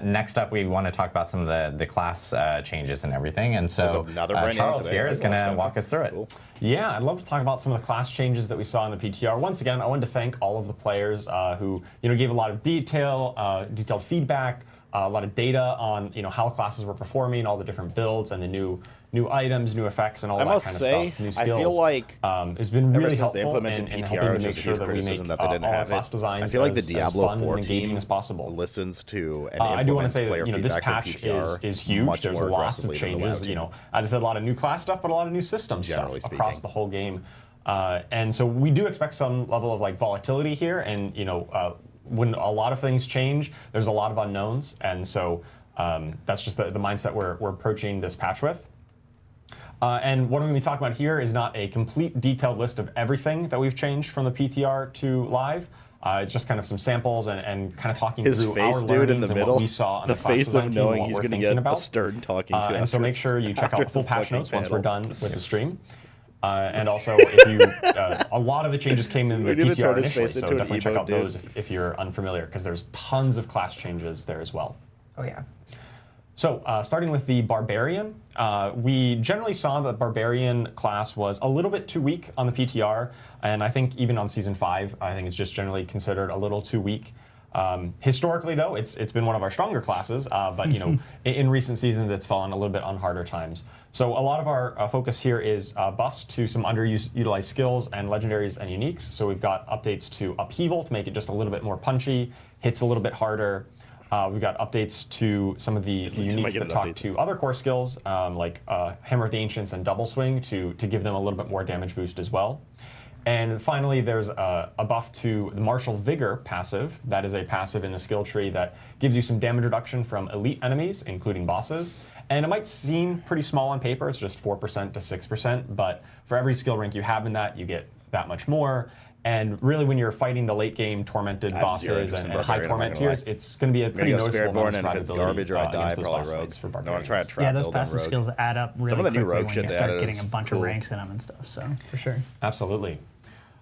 Next up, we want to talk about some of the class changes and everything. And so Charles here is going to walk us through it. Cool. Yeah, I'd love to talk about some of the class changes that we saw in the PTR. Once again, I wanted to thank all of the players who gave a lot of detailed feedback, a lot of data on how classes were performing, all the different builds, and the new items, new effects, and all that kind of stuff. New skills. I feel like it's been really helpful they implemented in PTR, helping to make sure that we make that they didn't have class designs I feel like the Diablo as 4 team as possible. listens to and I do want to say player that this patch is huge. There's lots of changes. As I said, a lot of new class stuff, but a lot of new system stuff across the whole game. And so we do expect some level of volatility here, and when a lot of things change, there's a lot of unknowns, and so that's just the mindset we're approaching this patch with. And what I'm going to be talking about here is not a complete detailed list of everything that we've changed from the PTR to live. It's just kind of some samples and kind of talking through our learnings and what we saw on the class design team and what we're thinking about. Stern talking to and so make sure you check out the full patch notes once we're done with the stream. And also, if you, a lot of the changes came in the PTR initially, so definitely check out those if you're unfamiliar, because there's tons of class changes there as well. Oh yeah. So starting with the Barbarian, we generally saw that Barbarian class was a little bit too weak on the PTR, and I think even on Season 5, I think it's just generally considered a little too weak. Historically, though, it's been one of our stronger classes, but in recent seasons, it's fallen a little bit on harder times. So a lot of our focus here is buffs to some underutilized skills and legendaries and uniques. So we've got updates to Upheaval to make it just a little bit more punchy, hits a little bit harder. We've got updates to some of the uniques that talk to other core skills, like Hammer of the Ancients and Double Swing, to give them a little bit more damage boost as well. And finally, there's a buff to the Martial Vigor passive. That is a passive in the skill tree that gives you some damage reduction from elite enemies, including bosses. And it might seem pretty small on paper, it's just 4% to 6%, but for every skill rank you have in that, you get that much more. And really, when you're fighting the late game tormented bosses and high torment tiers, it's going to be a pretty noticeable amount of survivability. If it's garbage or I die, probably rogue. For I want to try a trap those passive skills add up really Some of the new rogue when shit you start getting a bunch of ranks in them and stuff. So for sure. Absolutely.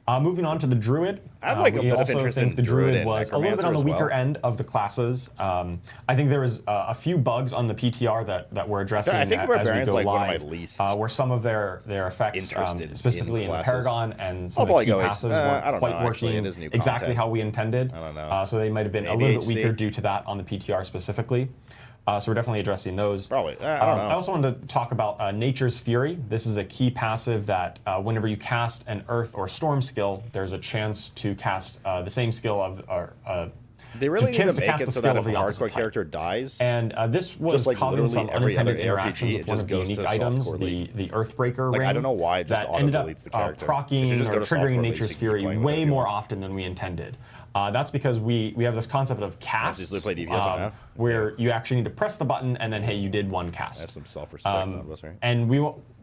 Moving on to the Druid. I have like a bit of interest in the Druid was a little bit on the weaker end of the classes. I think there was a few bugs on the PTR that we're addressing as we go like live, one of my least where some of their effects, specifically in the Paragon and some of the key passives weren't quite working exactly how we intended. I don't know. So they might have been a little bit weaker due to that on the PTR specifically. So we're definitely addressing those. Probably. I don't know. I also wanted to talk about Nature's Fury. This is a key passive that whenever you cast an Earth or Storm skill, there's a chance to cast the same skill of they really need to make it so that if a hardcore character dies, and this was just like causing some every other interactions RPG, with one of the unique items, the Earthbreaker ring. I don't know why it just that ended up deletes the character. Proccing or triggering Nature's Fury way more often than we intended. That's because we have this concept of casts, where you actually need to press the button and then, hey, you did one cast. That's some self-respect. And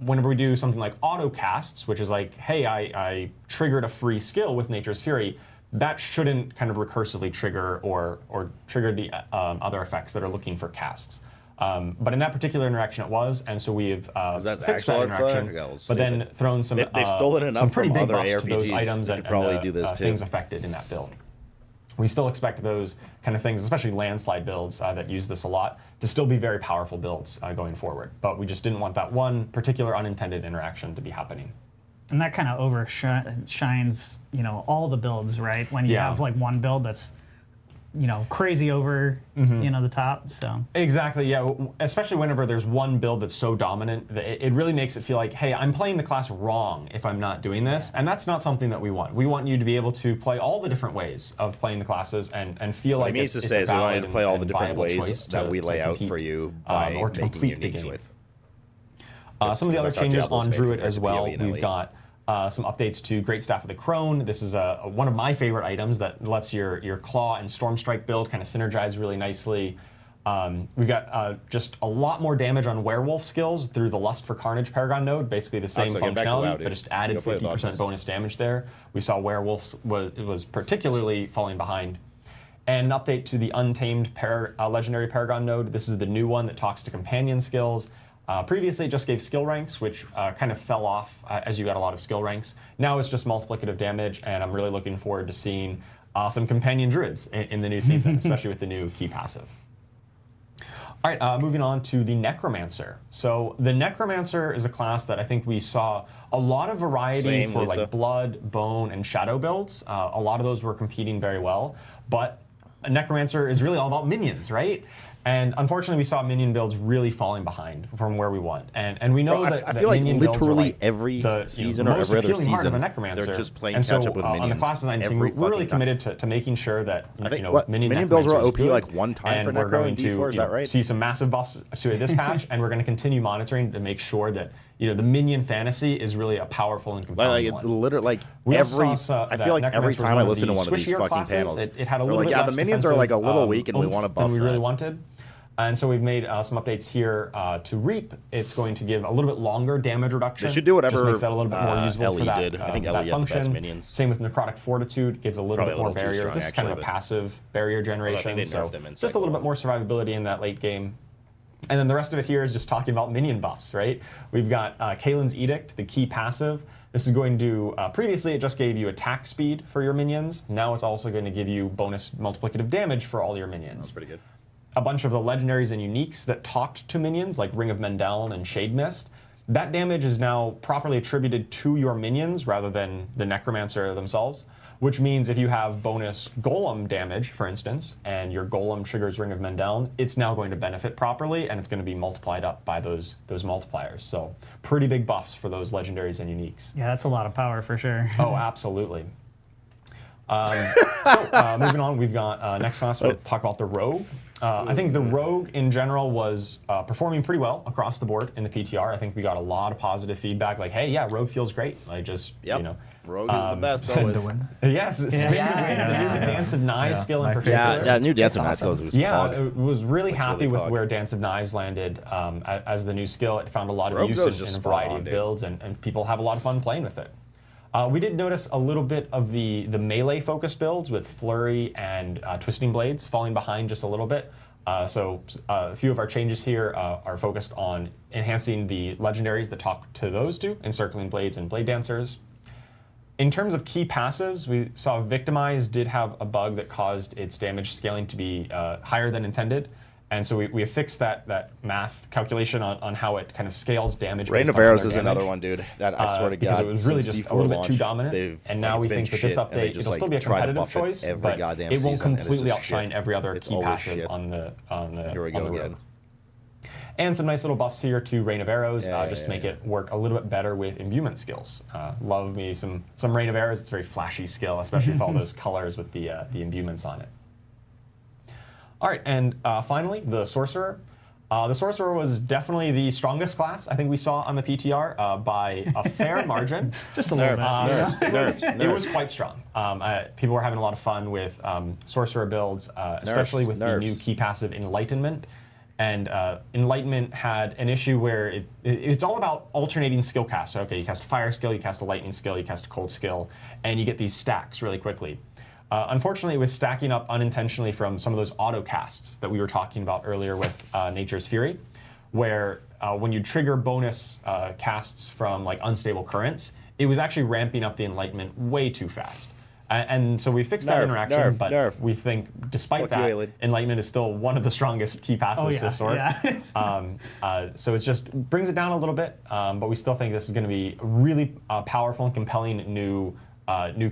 whenever we do something like auto casts, which is like, hey, I triggered a free skill with Nature's Fury, that shouldn't kind of recursively trigger or trigger the other effects that are looking for casts. But in that particular interaction, it was, and so we've fixed that interaction. But then thrown some they've stolen enough some pretty from big other buffs ARPGs to those items and probably do this too. Things affected in that build. We still expect those kind of things, especially landslide builds that use this a lot, to still be very powerful builds going forward. But we just didn't want that one particular unintended interaction to be happening. And that kind of overshines, all the builds, right? When you have like one build that's, crazy over, the top. So exactly, yeah. Especially whenever there's one build that's so dominant, it really makes it feel like, hey, I'm playing the class wrong if I'm not doing this, and that's not something that we want. We want you to be able to play all the different ways of playing the classes and feel like it's a valid we want you to play all the different ways that we lay out for you by or to making complete uniques with. Some of the other changes on Druid as well. We've got some updates to Great Staff of the Crone. This is one of my favorite items that lets your Claw and Storm Strike build kind of synergize really nicely. We've got just a lot more damage on Werewolf skills through the Lust for Carnage Paragon node. Basically the same functionality, but just added 50% bonus damage there. We saw Werewolf was particularly falling behind. And an update to the Untamed Legendary Paragon node. This is the new one that talks to companion skills. Previously, it just gave skill ranks, which kind of fell off as you got a lot of skill ranks. Now it's just multiplicative damage, and I'm really looking forward to seeing some companion druids in the new season, especially with the new key passive. All right, moving on to the Necromancer. So the Necromancer is a class that I think we saw a lot of variety for like blood, bone, and shadow builds. A lot of those were competing very well, but a Necromancer is really all about minions, right? And unfortunately, we saw minion builds really falling behind from where we want. And we know that I feel like literally like every season or every other season, of a Necromancer. They're just playing catch up with minions. On the Class Design team, we're really committed to making sure that minion builds were OP like one time for Necro in D4. Is that right? See some massive buffs to this patch, and we're going to continue monitoring to make sure that the minion fantasy is really a powerful and compelling one. It's literally like I feel like every time I listen to one of these fucking panels, it had a little bit less the minions are like a little weak, and we want to buff than we really wanted. And so we've made some updates here to Reap. It's going to give a little bit longer damage reduction. They should do whatever just makes that a little bit more usable Ellie for that, did. I think Ellie had the best minions. Same with Necrotic Fortitude, gives a little bit more barrier. This is kind of a passive barrier generation, so just a little bit more survivability in that late game. And then the rest of it here is just talking about minion buffs, right? We've got Kalen's Edict, the key passive. This is going to, previously it just gave you attack speed for your minions. Now it's also going to give you bonus multiplicative damage for all your minions. That's pretty good. A bunch of the legendaries and uniques that talked to minions, like Ring of Mendeln and Shade Mist, that damage is now properly attributed to your minions rather than the Necromancer themselves, which means if you have bonus Golem damage, for instance, and your Golem triggers Ring of Mendeln, it's now going to benefit properly, and it's going to be multiplied up by those multipliers. So pretty big buffs for those legendaries and uniques. Yeah, that's a lot of power for sure. Oh, absolutely. Moving on, we've got next class, we'll talk about the Rogue. I think the Rogue in general was performing pretty well across the board in the PTR. I think we got a lot of positive feedback, like, hey, yeah, Rogue feels great. Like, just, Rogue is the best always. Yes, spin to win. The new Dance of Knives skill in particular. Yeah, new Dance of Knives skills was it was really happy with where Dance of Knives landed as the new skill. It found a lot of usage in a variety of builds, and people have a lot of fun playing with it. We did notice a little bit of the melee focus builds with Flurry and Twisting Blades falling behind just a little bit. So a few of our changes here are focused on enhancing the legendaries that talk to those two, Encircling Blades and Blade Dancers. In terms of key passives, we saw Victimize did have a bug that caused its damage scaling to be higher than intended. And so we have fixed that math calculation on how it kind of scales damage. Rain of Arrows is another one, dude. That I swear to God, because it was really just a little bit too dominant. And now we think that this update, it'll still be a competitive choice, but it won't completely outshine every other key passive on the Here we go again. And some nice little buffs here to Rain of Arrows, just to make it work a little bit better with imbuement skills. Love me some Rain of Arrows. It's a very flashy skill, especially with all those colors with the imbuments on it. All right, and finally, the Sorcerer. The Sorcerer was definitely the strongest class I think we saw on the PTR by a fair margin. Just a little bit. It was quite strong. People were having a lot of fun with Sorcerer builds, especially with the new key passive Enlightenment. And Enlightenment had an issue where it's all about alternating skill casts. So, okay, you cast a fire skill, you cast a lightning skill, you cast a cold skill, and you get these stacks really quickly. Unfortunately, it was stacking up unintentionally from some of those auto casts that we were talking about earlier with Nature's Fury, where when you trigger bonus casts from like Unstable Currents, it was actually ramping up the Enlightenment way too fast. And so we fixed that interaction, but we think despite that, Enlightenment is still one of the strongest key passives to sort. So it just brings it down a little bit, but we still think this is going to be a really powerful and compelling new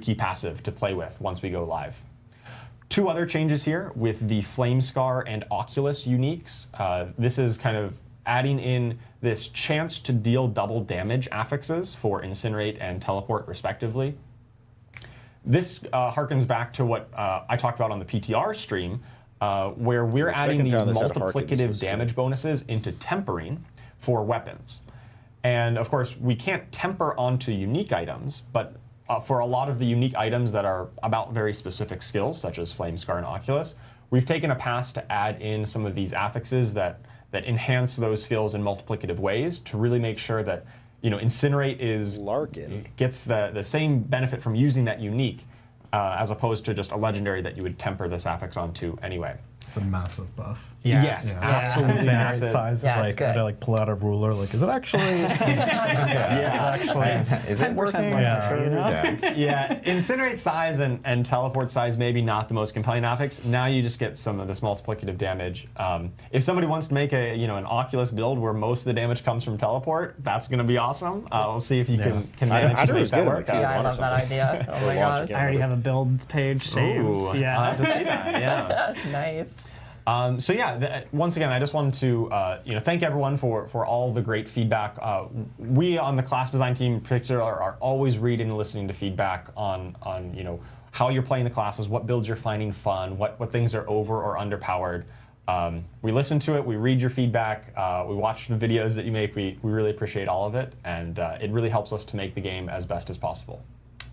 key passive to play with once we go live. Two other changes here with the Flamescar and Oculus uniques. This is kind of adding in this chance to deal double damage affixes for Incinerate and Teleport respectively. This harkens back to what I talked about on the PTR stream, where we're adding these multiplicative damage bonuses into tempering for weapons. And of course, we can't temper onto unique items, but for a lot of the unique items that are about very specific skills, such as Flamescar and Oculus, we've taken a pass to add in some of these affixes that enhance those skills in multiplicative ways to really make sure that Incinerate gets the same benefit from using that unique as opposed to just a legendary that you would temper this affix onto anyway. It's a massive buff. Yeah. Yes, absolutely massive. Size is like, I like pull out a ruler. Like, is it actually? Is it working? Yeah. Incinerate size and teleport size maybe not the most compelling affix. Now you just get some of this multiplicative damage. If somebody wants to make an Oculus build where most of the damage comes from teleport, that's going to be awesome. We'll see if you can manage to make that work. Yeah, I love that idea. Oh my god. I already have a build page saved. Ooh, yeah. I'll have to see that. Yeah. Nice. So yeah, once again, I just wanted to thank everyone for all the great feedback. We on the class design team in particular are always reading and listening to feedback on how you're playing the classes, what builds you're finding fun, what things are over or underpowered. We listen to it, we read your feedback, we watch the videos that you make. We really appreciate all of it, and it really helps us to make the game as best as possible.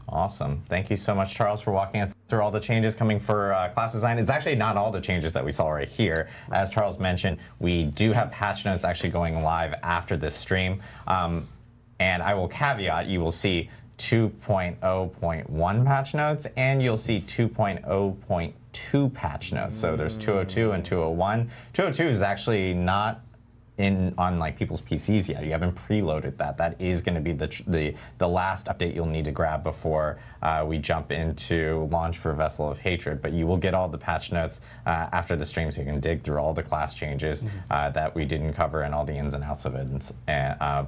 Awesome. Thank you so much, Charles, for walking us through all the changes coming for class design. It's actually not all the changes that we saw right here. As Charles mentioned, we do have patch notes actually going live after this stream. And I will caveat, you will see 2.0.1 patch notes, and you'll see 2.0.2 patch notes. So there's 202 and 201. 202 is actually not on like people's PCs yet. You haven't preloaded that. That is going to be the last update you'll need to grab before we jump into launch for Vessel of Hatred. But you will get all the patch notes after the stream, so you can dig through all the class changes that we didn't cover and all the ins and outs of it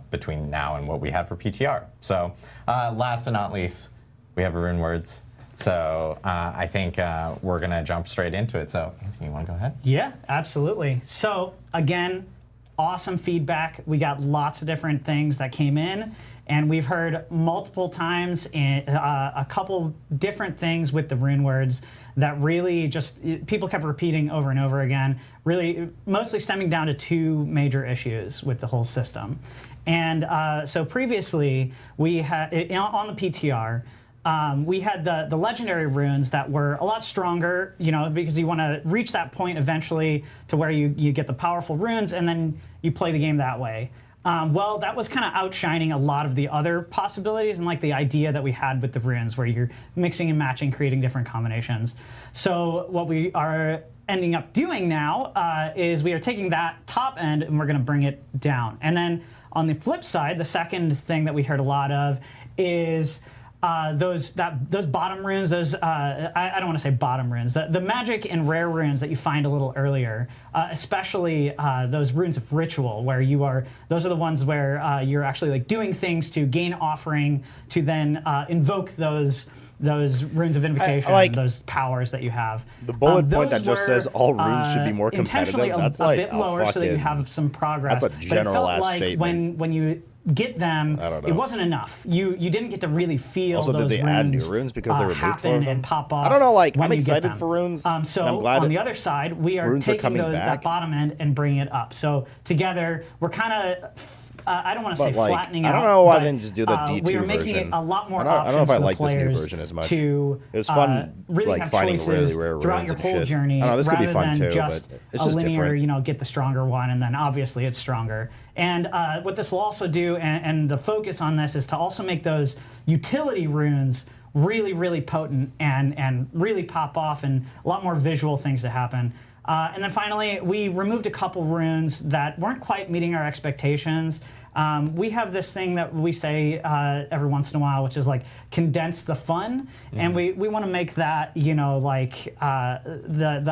between now and what we had for PTR. So last but not least, we have rune words. So I think we're going to jump straight into it. So Anthony, you want to go ahead? Yeah, absolutely. So again, awesome feedback. We got lots of different things that came in, and we've heard multiple times a couple different things with the rune words that really just people kept repeating over and over again, really mostly stemming down to two major issues with the whole system. And so previously we had on the PTR, we had the legendary runes that were a lot stronger, because you want to reach that point eventually to where you get the powerful runes and then you play the game that way. Well, that was kind of outshining a lot of the other possibilities and like the idea that we had with the runes where you're mixing and matching, creating different combinations. So what we are ending up doing now is we are taking that top end and we're going to bring it down. And then on the flip side, the second thing that we heard a lot of is those bottom runes, I don't want to say bottom runes, the magic and rare runes that you find a little earlier, especially those runes of ritual, where those are the ones where you're actually like doing things to gain offering to then invoke those runes of invocation, those powers that you have. The bullet point that just says all runes should be more competitive. That's a bit lower so that you have some progress. That's a general ass statement. When you get them, it wasn't enough. You didn't get to really feel also, those did they runes add new runes because they removed happen and pop off. I don't know, I'm excited for runes. So I'm glad on the other side, we are taking that bottom end and bringing it up. So together, we're kind of I don't want to say flattening out. I don't know why they didn't just do the D2 version. We are making it a lot more options. I don't know if I like this new version as much. It was fun, really have finding choices really rare throughout your whole journey. I know this could be fun too, just but it's just a linear, different. Get the stronger one, and then obviously it's stronger. And what this will also do, and the focus on this is to also make those utility runes really, really potent and really pop off, and a lot more visual things to happen. And then finally, we removed a couple runes that weren't quite meeting our expectations. We have this thing that we say every once in a while, which is like condense the fun, and we want to make that the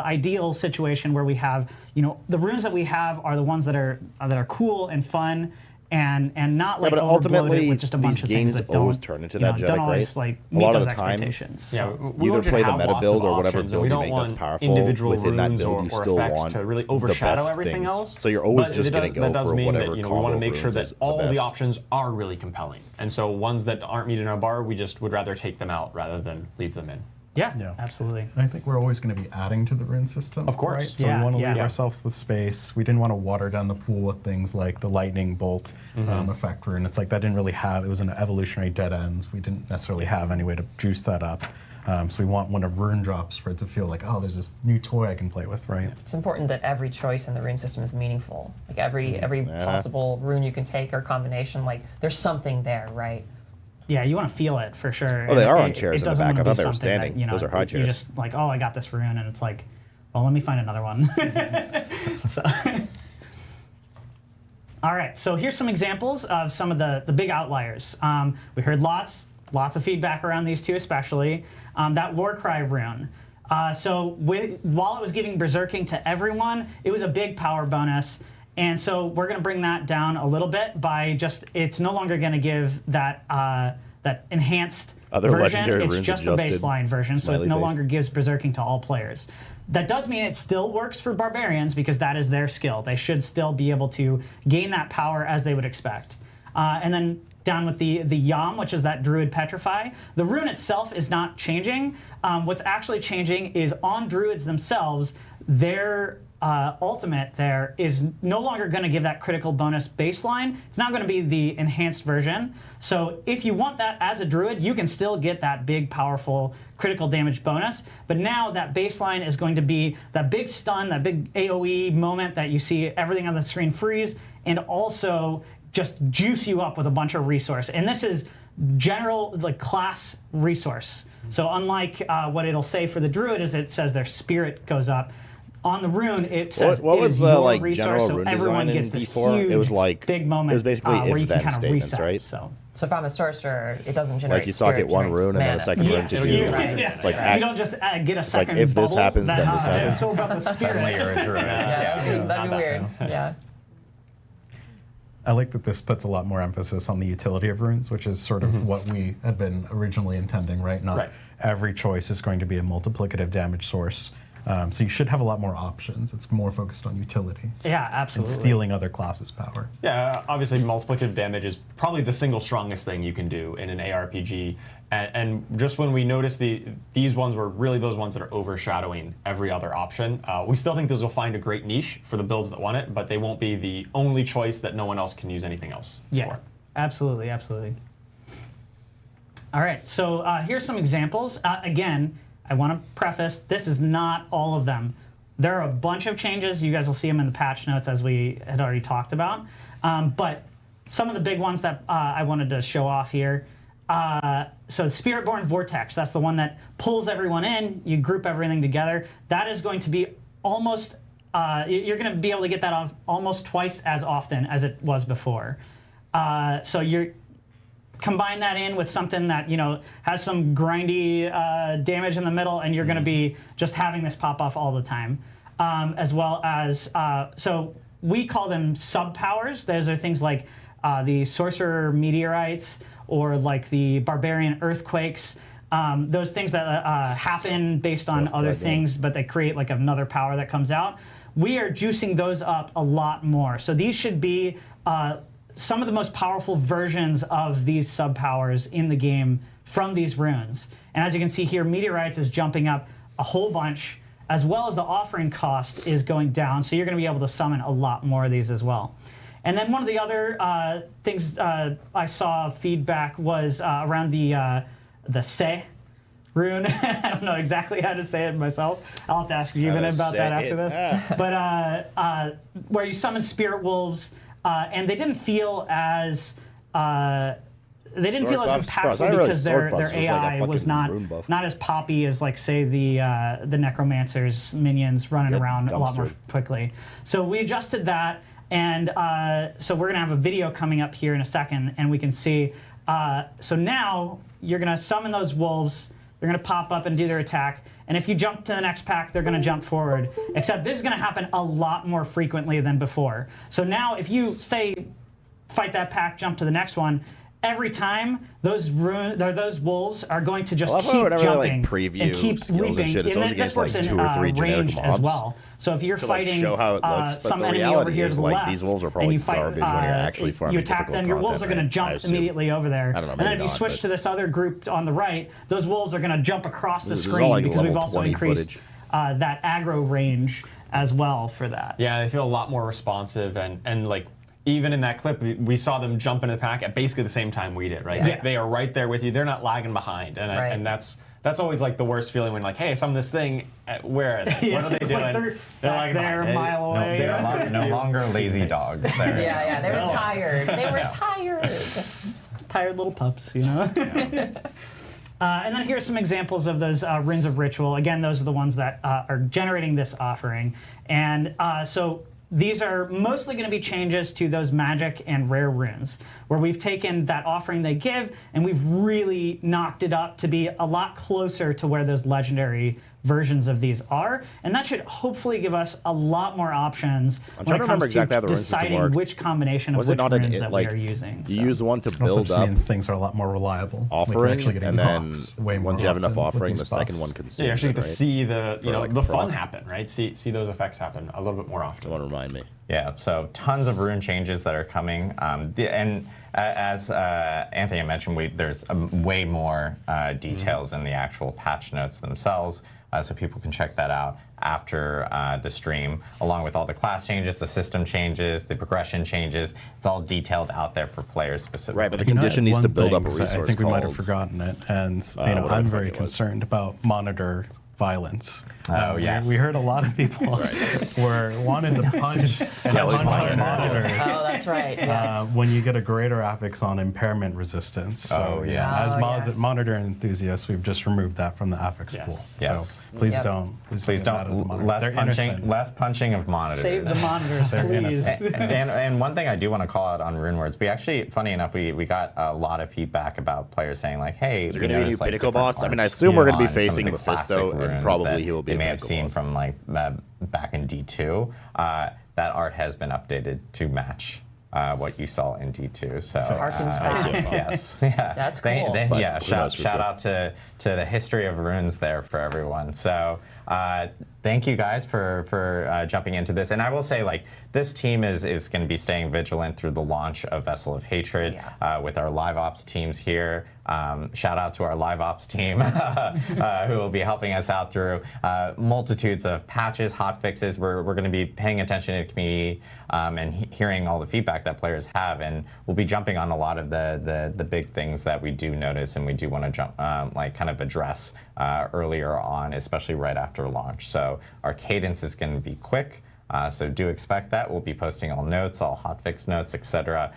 ideal situation where we have the runes that we have are the ones that are cool and fun. And not like ultimately with just a bunch these of games things that always don't, turn into that Jedi, always, right? A lot of the time, either play the meta build or whatever build you make that's powerful. Within that build, you still want to really overshadow the best everything things. else. So you're always just going to go for whatever combo. We want to make sure that all the options are really compelling, and so ones that aren't meeting our bar, we just would rather take them out rather than leave them in. Yeah, absolutely. And I think we're always going to be adding to the rune system. Of course. Right? So we want to leave ourselves the space. We didn't want to water down the pool with things like the lightning bolt effect rune. It's like that didn't really have, it was an evolutionary dead ends. We didn't necessarily have any way to juice that up. So we want when a rune drops for it to feel like, oh, there's this new toy I can play with, right? It's important that every choice in the rune system is meaningful. Like every possible rune you can take or combination, like there's something there, right? Yeah, you want to feel it for sure. Oh, they are on chairs in the back. I thought they were standing. That, those are high chairs. You just like, oh, I got this rune, and it's like, well, let me find another one. So. All right, so here's some examples of some of the big outliers. We heard lots of feedback around these two, especially that Warcry rune. So while it was giving Berserking to everyone, it was a big power bonus. And so we're going to bring that down a little bit by it's no longer going to give that that enhanced version. It's just the baseline version, so it no longer gives Berserking to all players. That does mean it still works for Barbarians because that is their skill. They should still be able to gain that power as they would expect. And then down with the Yam, which is that Druid Petrify. The rune itself is not changing. What's actually changing is on Druids themselves, their ultimate there is no longer going to give that critical bonus baseline. It's now going to be the enhanced version. So if you want that as a Druid, you can still get that big, powerful critical damage bonus. But now that baseline is going to be that big stun, that big AoE moment that you see everything on the screen freeze, and also just juice you up with a bunch of resource. And this is general like class resource. So unlike what it'll say for the Druid is it says their spirit goes up. On the rune, it says what was the like resource, general rune so everyone design gets in this D4? huge, It was like big moment. It was basically where you if-then can kind of statements, reset, right? So if I'm a sorcerer, it doesn't generate. Like you socket spirit, one rune and then a second rune to do. Right. It's like you don't just get a second. Like if this bubble happens, that, then this happens. fills up with spirit. Suddenly you're a druid. That'd be weird. Yeah. I like that this puts a lot more emphasis on the utility of runes, which is sort of what we had been originally intending, right? Not every choice is going to be a multiplicative damage source. So you should have a lot more options. It's more focused on utility. Yeah, absolutely. And stealing other classes' power. Yeah, obviously multiplicative damage is probably the single strongest thing you can do in an ARPG. And just when we noticed these ones were really those ones that are overshadowing every other option, we still think those will find a great niche for the builds that want it, but they won't be the only choice that no one else can use anything else for. Absolutely, absolutely. All right, so here's some examples. Again, I want to preface, this is not all of them. There are a bunch of changes. You guys will see them in the patch notes as we had already talked about. But some of the big ones that I wanted to show off here. So Spiritborn Vortex, that's the one that pulls everyone in, you group everything together. That is going to be almost, you're going to be able to get that off almost twice as often as it was before. So you're combine that in with something that has some grindy damage in the middle, and you're going to be just having this pop off all the time, as well as so we call them sub powers. Those are things like the Sorcerer Meteorites or like the Barbarian Earthquakes. Those things that happen based on other things, but they create like another power that comes out. We are juicing those up a lot more. So these should be some of the most powerful versions of these sub-powers in the game from these runes. And as you can see here, Meteorites is jumping up a whole bunch, as well as the offering cost is going down, so you're going to be able to summon a lot more of these as well. And then one of the other things I saw feedback was around the Se rune. I don't know exactly how to say it myself. I'll have to ask you about that after this. But where you summon Spirit Wolves, and they didn't feel as impactful because their AI was not as poppy as like say the Necromancer's minions running around a lot more quickly. So we adjusted that, and so we're gonna have a video coming up here in a second, and we can see. So now you're gonna summon those wolves. They're gonna pop up and do their attack. And if you jump to the next pack, they're going to jump forward. Except this is going to happen a lot more frequently than before. So now if you, say, fight that pack, jump to the next one, every time those wolves are going to just keep jumping and keep leaping. It's always against like 2 or 3 generic mobs as well. So if you're fighting show how it looks, some but the enemy over reality here is to the like left, these wolves are probably garbage when you're actually farming you attack them, your wolves are going to jump immediately over there. I don't know, and then if you switch to this other group on the right, those wolves are going to jump across the screen because we've also increased that aggro range as well for that. Yeah, they feel a lot more responsive, and like even in that clip, we saw them jump into the pack at basically the same time we did, right? Yeah. They are right there with you. They're not lagging behind, and that's always like the worst feeling when like, hey, some of this thing, where are they? What are they doing? Like they're like a mile away. They're no longer lazy dogs. Yeah, they were tired. They were tired. tired little pups, you know? And then here's some examples of those Runes of Ritual. Again, those are the ones that are generating this offering. And so these are mostly going to be changes to those magic and rare runes, where we've taken that offering they give and we've really knocked it up to be a lot closer to where those legendary versions of these are, and that should hopefully give us a lot more options when it comes to deciding which combination of which runes that we are using. You use one to build also up. Means things are a lot more reliable. Offering, and then once you have enough offering, the second one consumes. You actually get to see the the fun happen, right? See those effects happen a little bit more often. Want to remind me? Yeah. So tons of rune changes that are coming, and as Anthony mentioned, there's way more details in the actual patch notes themselves. So people can check that out after the stream, along with all the class changes, the system changes, the progression changes. It's all detailed out there for players specifically. Right, but the condition needs to build up a resource. I think we might have forgotten it, and I'm very concerned about monitor violence. Yes. We heard a lot of people wanted to punch monitors. Oh, that's right. Yes. When you get a greater affix on impairment resistance. So as monitor enthusiasts, we've just removed that from the affix pool. Yes. So please don't. Please don't. Less punching of monitors. Save the monitors, please. And one thing I do want to call out on RuneWords, we actually, funny enough, we got a lot of feedback about players saying like, hey, is there going to be a new Pinnacle boss? I mean, I assume we're going to be facing Mephisto, and probably he will be. They may have seen from like back in D2. That art has been updated to match what you saw in D2. So yes, yeah, that's cool. Shout out to the history of runes there for everyone. So thank you guys for jumping into this. And I will say, like, this team is going to be staying vigilant through the launch of Vessel of Hatred with our live ops teams here. Shout out to our live ops team who will be helping us out through multitudes of patches, hot fixes. We're going to be paying attention to the community and hearing all the feedback that players have, and we'll be jumping on a lot of the big things that we do notice and we do want to jump kind of address earlier on, especially right after launch. So our cadence is going to be quick. So do expect that. We'll be posting all notes, all hotfix notes, etc.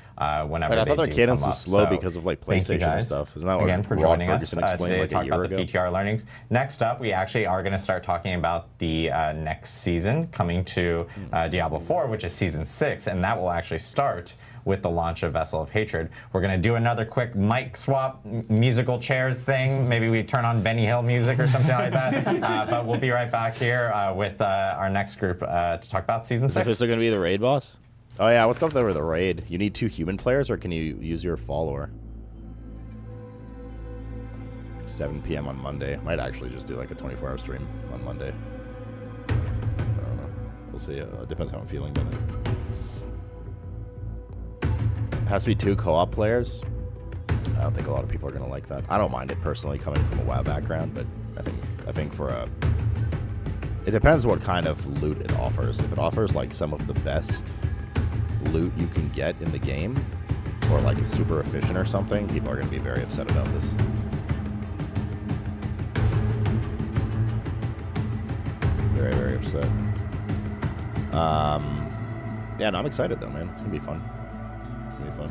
Whenever I thought their cadence is slow because of like PlayStation and stuff. Isn't that what again for joining us today to talk about the PTR learnings. Next up, we actually are going to start talking about the next season coming to Diablo 4, which is Season 6, and that will actually start with the launch of Vessel of Hatred. We're going to do another quick mic swap, musical chairs thing. Maybe we turn on Benny Hill music or something like that. But we'll be right back here with our next group to talk about Season 6. Is there going to be the raid boss? Oh yeah, what's up there with the raid? You need 2 human players, or can you use your follower? 7 p.m. on Monday. Might actually just do like a 24-hour stream on Monday. I don't know. We'll see. It depends how I'm feeling about it. Has to be 2 co-op players. I don't think a lot of people are going to like that. I don't mind it personally, coming from a WoW background, but I think for it depends what kind of loot it offers. If it offers like some of the best loot you can get in the game, or like a super efficient or something, people are going to be very upset about this. Very, very upset. Yeah, no, I'm excited though, man. It's going to be fun. Be fun.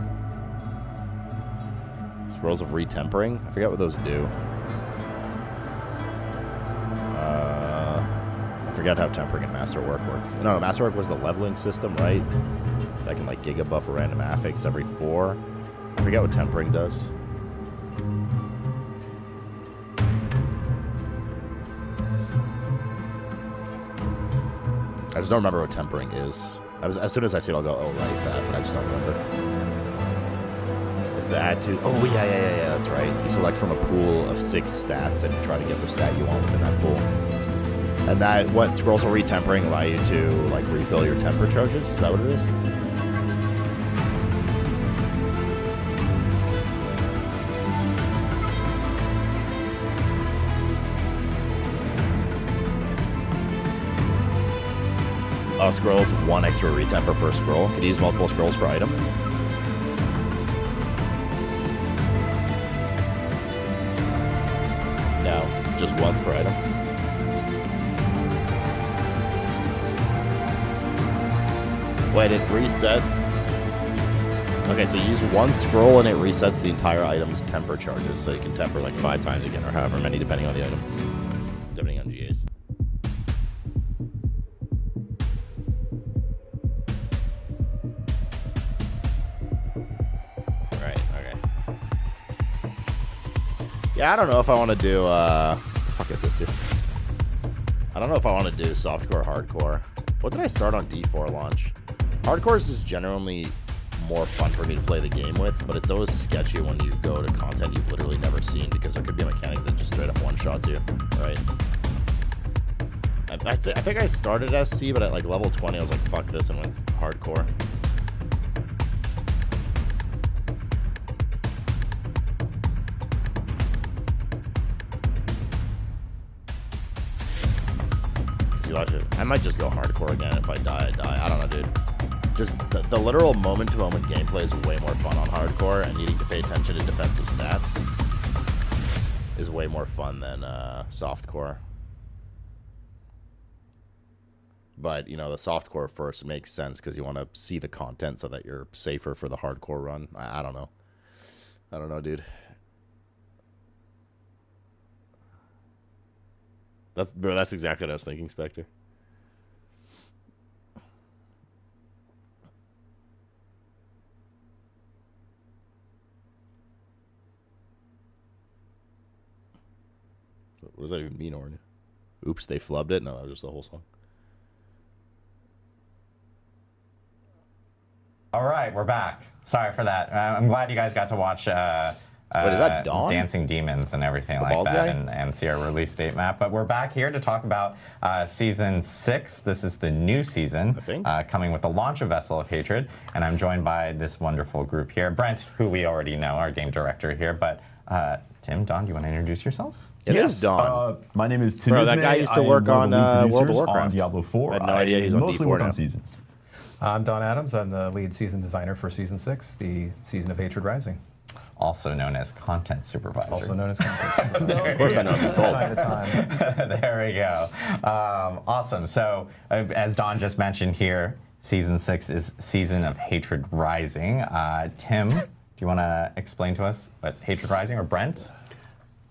Scrolls of Retempering. I forget what those do. I forget how Tempering and Masterwork work. No, Masterwork was the leveling system, right? That can like giga buff a random affix every 4. I forget what Tempering does. I just don't remember what Tempering is. As soon as I see it, I'll go, oh, right, that, but I just don't remember. The add to, oh yeah, that's right. You select from a pool of 6 stats and you try to get the stat you want within that pool. And that, what Scrolls of Retempering allow you to like refill your temper charges? Is that what it is? Scrolls, 1 extra retemper per scroll. Could you use multiple scrolls per item? No, just once per item. Wait, it resets. Okay, so you use one scroll and it resets the entire item's temper charges, so you can temper like 5 times again, or however many depending on the item, depending on GAs. Right, okay. Yeah, I don't know if I want to do, what the fuck is this, dude? I don't know if I want to do softcore, hardcore. What did I start on D4 launch? Hardcore is just generally more fun for me to play the game with, but it's always sketchy when you go to content you've literally never seen, because there could be a mechanic that just straight up one-shots you, right? I think I started SC, but at like level 20, I was like, fuck this, and went hardcore. I might just go hardcore again. If I die, I die. I don't know, dude. Just the literal moment-to-moment gameplay is way more fun on hardcore, and needing to pay attention to defensive stats is way more fun than softcore. But, you know, the softcore first makes sense because you want to see the content so that you're safer for the hardcore run. I don't know. I don't know, dude. That's exactly what I was thinking, Spectre. What does that even mean, Orin? Oops, they flubbed it? No, that was just the whole song. All right, we're back. Sorry for that. I'm glad you guys got to watch Wait, is that Dawn? Dancing Demons and everything like that, and see our release date map. But we're back here to talk about Season 6. This is the new season, I think. Coming with the launch of Vessel of Hatred. And I'm joined by this wonderful group here. Brent, who we already know, our game director here. But Tim, Dawn, do you want to introduce yourselves? It is Dawn. My name is Tim. Bro, that guy used to work on World of Warcraft. On Diablo 4. I had no idea he's on mostly D4 work now. on Seasons. I'm Don Adams. I'm the lead season designer for Season 6, the Season of Hatred Rising. Also known as content supervisor. Also known as content supervisor. Of course I know he's both. Time to time. There we go. Awesome. So, as Don just mentioned here, Season 6 is Season of Hatred Rising. Tim, do you want to explain to us what Hatred Rising, or Brent?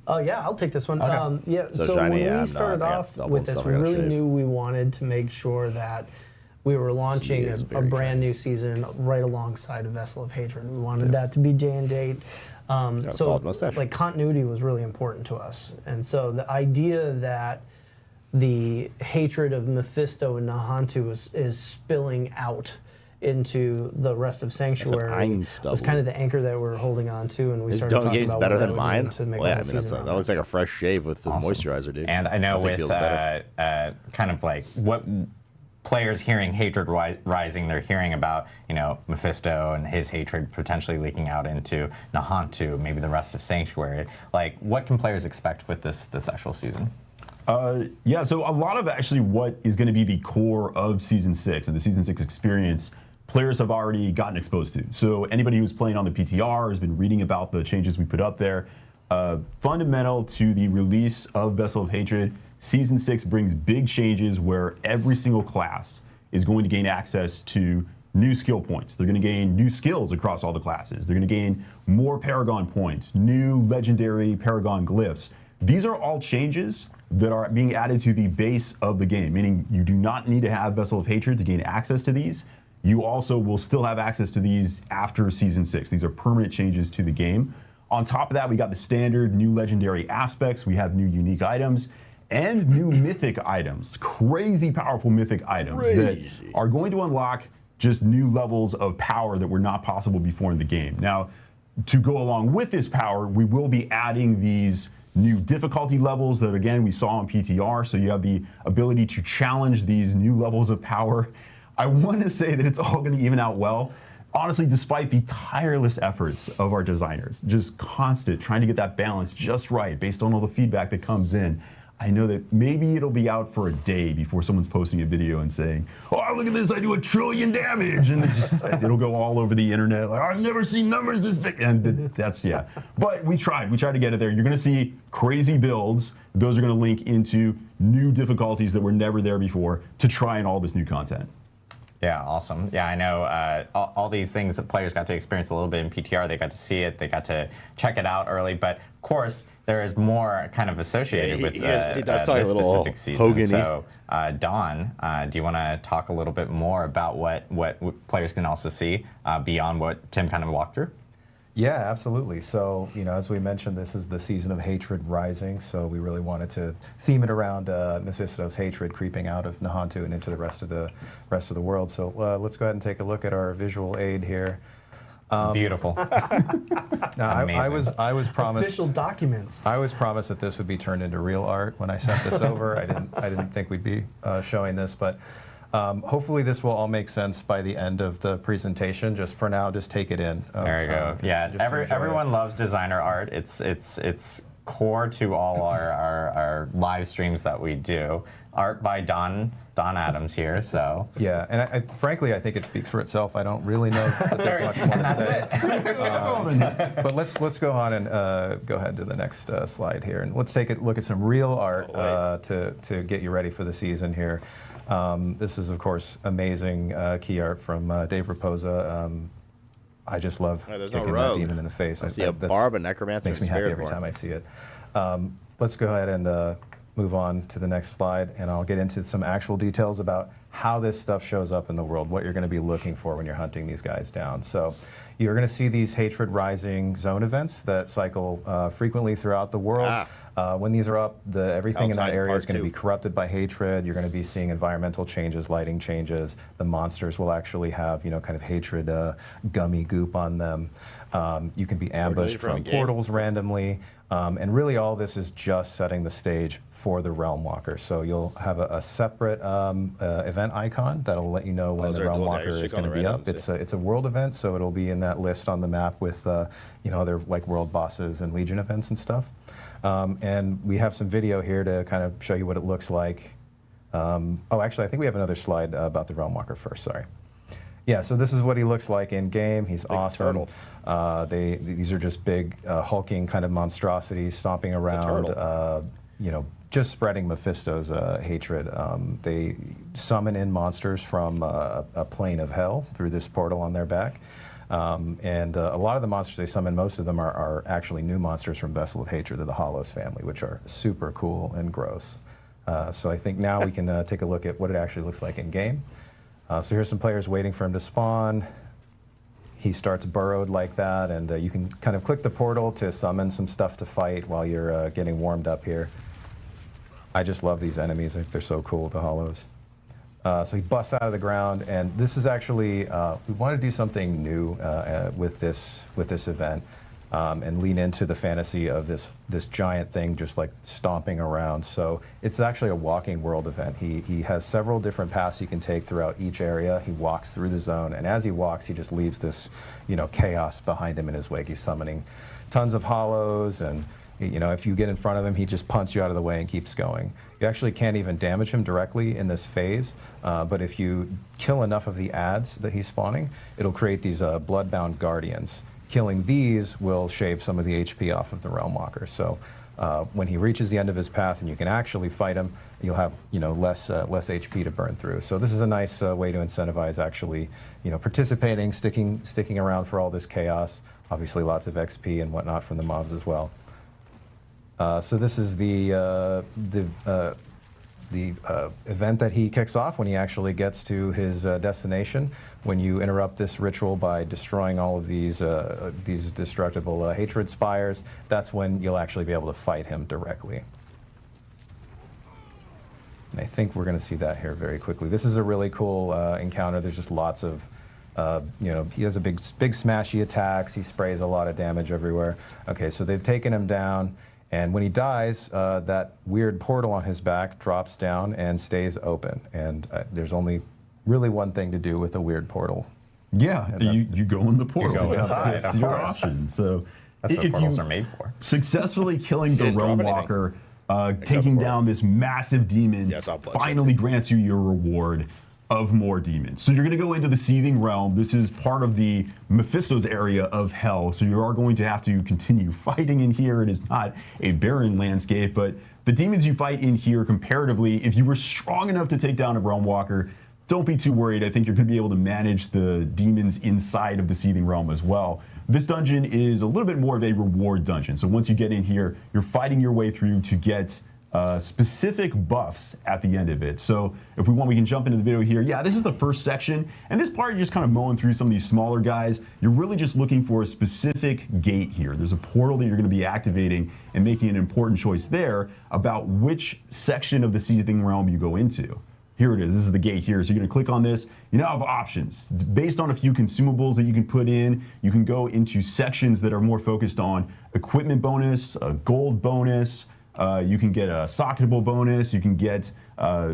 Yeah, I'll take this one. Okay. Yeah, so shiny, when we started off with this, we really knew we wanted to make sure that we were launching a brand new season right alongside a Vessel of Hatred. We wanted that to be day and date. So like continuity was really important to us. And so the idea that the hatred of Mephisto and Nahantu is spilling out into the rest of Sanctuary was kind of the anchor that we're holding on to, and we started talking game's about better what than mine. to make Well, yeah, I mean, that looks like a fresh shave with the moisturizer, dude. And I know with kind of like what players hearing Hatred Rising, they're hearing about, you know, Mephisto and his hatred potentially leaking out into Nahantu, maybe the rest of Sanctuary. Like, what can players expect with this actual season? Yeah, so a lot of actually what is going to be the core of Season 6 and the Season 6 experience, players have already gotten exposed to. So anybody who's playing on the PTR has been reading about the changes we put up there. Fundamental to the release of Vessel of Hatred, Season 6 brings big changes where every single class is going to gain access to new skill points. They're going to gain new skills across all the classes. They're going to gain more Paragon points, new legendary Paragon glyphs. These are all changes that are being added to the base of the game, meaning you do not need to have Vessel of Hatred to gain access to these. You also will still have access to these after Season 6. These are permanent changes to the game. On top of that, we got the standard new legendary aspects. We have new unique items and new mythic items, crazy powerful mythic items that are going to unlock just new levels of power that were not possible before in the game. Now, to go along with this power, we will be adding these new difficulty levels that, again, we saw on PTR, so you have the ability to challenge these new levels of power. I want to say that it's all going to even out well. Honestly, despite the tireless efforts of our designers, just constant trying to get that balance just right based on all the feedback that comes in, I know that maybe it'll be out for a day before someone's posting a video and saying, "Oh, look at this, I do 1 trillion damage," and it'll go all over the internet like, "I've never seen numbers this big," and that's, yeah. But we tried to get it there. You're gonna see crazy builds. Those are gonna link into new difficulties that were never there before to try and all this new content. Yeah, awesome. Yeah, I know all these things that players got to experience a little bit in PTR. They got to see it. They got to check it out early. But of course, there is more kind of associated with this specific season. Hogan-y. So, Don, do you want to talk a little bit more about what players can also see beyond what Tim kind of walked through? Yeah, absolutely. So, as we mentioned, this is the season of hatred rising. So we really wanted to theme it around Mephisto's hatred creeping out of Nahantu and into the rest of the world. So let's go ahead and take a look at our visual aid here. Beautiful. Now, I was promised official documents. I was promised that this would be turned into real art when I sent this over. I didn't think we'd be showing this, but. Hopefully this will all make sense by the end of the presentation. Just for now, just take it in. There you go. Everyone loves designer art. It's core to all our live streams that we do. Art by Don Adams here. So yeah, and frankly, I think it speaks for itself. I don't really know that there's much more to say. But let's go on and go ahead to the next slide here, and let's take a look at some real art to get you ready for the season here. This is, of course, amazing key art from Dave Raposa. I just love kicking that demon in the face. I see a barb, a necromancer. Makes me happy every time I see it. Let's go ahead and move on to the next slide, and I'll get into some actual details about how this stuff shows up in the world, what you're going to be looking for when you're hunting these guys down. So you're going to see these hatred rising zone events that cycle frequently throughout the world. When these are up, everything in that area is going to be corrupted by hatred. You're going to be seeing environmental changes, lighting changes. The monsters will actually have, kind of hatred gummy goop on them. You can be ambushed from portals randomly. And really all this is just setting the stage for the Realm Walker. So you'll have a separate event icon that'll let you know when the Realm Walker is going to be up. It's a world event, so it'll be in that list on the map with other like world bosses and Legion events and stuff. And we have some video here to kind of show you what it looks like. Actually, I think we have another slide about the Realm Walker first, sorry. Yeah, so this is what he looks like in game. He's awesome. These are just big, hulking kind of monstrosities stomping around, just spreading Mephisto's hatred. They summon in monsters from a plane of hell through this portal on their back. And a lot of the monsters they summon, most of them are actually new monsters from Vessel of Hatred of the Hollows family, which are super cool and gross. So I think now we can take a look at what it actually looks like in game. So here's some players waiting for him to spawn. He starts burrowed like that, and you can kind of click the portal to summon some stuff to fight while you're getting warmed up here. I just love these enemies. I think they're so cool, the Hollows. So he busts out of the ground, and this is actually, we want to do something new with this event. And lean into the fantasy of this giant thing just like stomping around. So it's actually a walking world event. He has several different paths he can take throughout each area. He walks through the zone, and as he walks, he just leaves this, chaos behind him in his wake. He's summoning tons of hollows, and if you get in front of him, he just punts you out of the way and keeps going. You actually can't even damage him directly in this phase, but if you kill enough of the adds that he's spawning, it'll create these bloodbound guardians. Killing these will shave some of the HP off of the Realm Walker. So when he reaches the end of his path and you can actually fight him, you'll have less HP to burn through. So this is a nice way to incentivize actually participating, sticking around for all this chaos. Obviously lots of XP and whatnot from the mobs as well. So this is the event that he kicks off when he actually gets to his destination. When you interrupt this ritual by destroying all of these destructible hatred spires, that's when you'll actually be able to fight him directly. And I think we're going to see that here very quickly. This is a really cool encounter. There's just lots of, he has a big smashy attacks. He sprays a lot of damage everywhere. Okay, so they've taken him down. And when he dies, that weird portal on his back drops down and stays open. And there's only really one thing to do with a weird portal. Yeah, you go in the portal. That's your option. So that's what portals are made for. Successfully killing the Realm Walker, taking down this massive demon, finally grants you your reward of more demons. So you're going to go into the Seething Realm. This is part of the Mephisto's area of hell. So you are going to have to continue fighting in here. It is not a barren landscape, but the demons you fight in here comparatively, if you were strong enough to take down a Realm Walker, don't be too worried. I think you're going to be able to manage the demons inside of the Seething Realm as well. This dungeon is a little bit more of a reward dungeon. So once you get in here, you're fighting your way through to get specific buffs at the end of it. So if we want, we can jump into the video here. Yeah, this is the first section. And this part, you're just kind of mowing through some of these smaller guys. You're really just looking for a specific gate here. There's a portal that you're going to be activating and making an important choice there about which section of the Seething Realm you go into. Here it is. This is the gate here. So you're going to click on this. You now have options. Based on a few consumables that you can put in, you can go into sections that are more focused on equipment bonus, a gold bonus. You can get a socketable bonus. You can get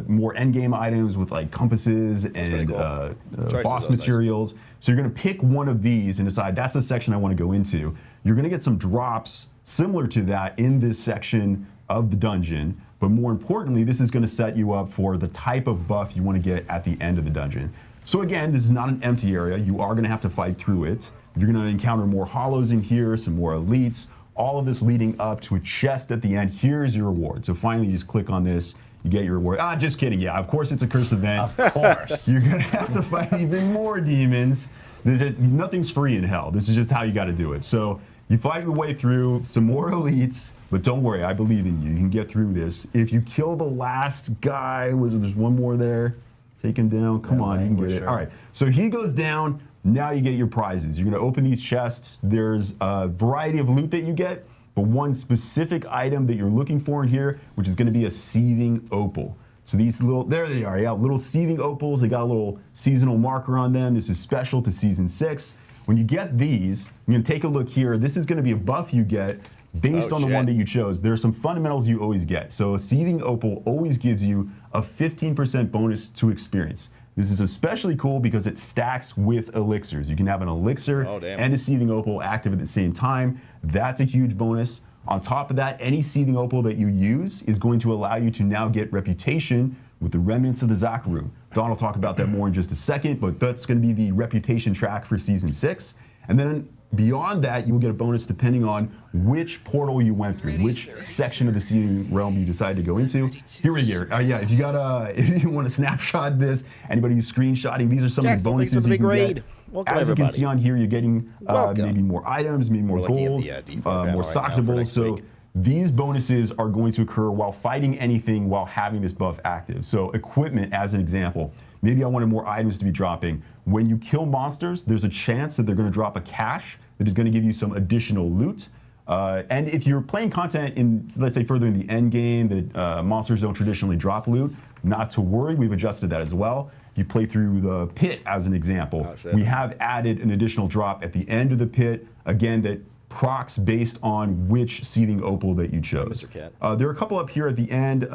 more endgame items with like compasses and cool. Boss materials. Nice. So you're going to pick one of these and decide that's the section I want to go into. You're going to get some drops similar to that in this section of the dungeon. But more importantly, this is going to set you up for the type of buff you want to get at the end of the dungeon. So again, this is not an empty area. You are going to have to fight through it. You're going to encounter more hollows in here, some more elites, all of this leading up to a chest at the end. Here's your reward. So finally, you just click on this, you get your reward. Just kidding. Yeah, of course it's a cursed event. Of course. You're going to have to fight even more demons. Nothing's free in hell. This is just how you got to do it. So you fight your way through some more elites. But don't worry, I believe in you. You can get through this. If you kill the last guy, there's one more there? Take him down. Come on, you can get it. All right, so he goes down. Now you get your prizes. You're going to open these chests. There's a variety of loot that you get, but one specific item that you're looking for in here, which is going to be a Seething Opal. So these little, there they are, yeah, little Seething Opals. They got a little seasonal marker on them. This is special to Season 6. When you get these, you're going to take a look here. This is going to be a buff you get based on the one that you chose. There are some fundamentals you always get. So a Seething Opal always gives you a 15% bonus to experience. This is especially cool because it stacks with elixirs. You can have an elixir and a Seething Opal active at the same time. That's a huge bonus. On top of that, any Seething Opal that you use is going to allow you to now get reputation with the remnants of the Zakarum. Don will talk about that more in just a second, but that's going to be the reputation track for Season 6. And then beyond that, you will get a bonus depending on which portal you went through, which section of the Seething Realm you decided to go into. Here we go. Yeah, if you want to snapshot this, anybody who's screenshotting, these are some of the bonuses you can get. Welcome, as everybody. You can see on here, you're getting maybe more items, maybe more gold, more socketables. So these bonuses are going to occur while fighting anything while having this buff active. So equipment, as an example, maybe I wanted more items to be dropping. When you kill monsters, there's a chance that they're going to drop a cache that is going to give you some additional loot. And if you're playing content in, let's say, further in the end game, that monsters don't traditionally drop loot, not to worry, we've adjusted that as well. If you play through the pit, as an example, we have added an additional drop at the end of the pit, again, that procs based on which Seething Opal that you chose. Mr. Cat. There are a couple up here at the end. The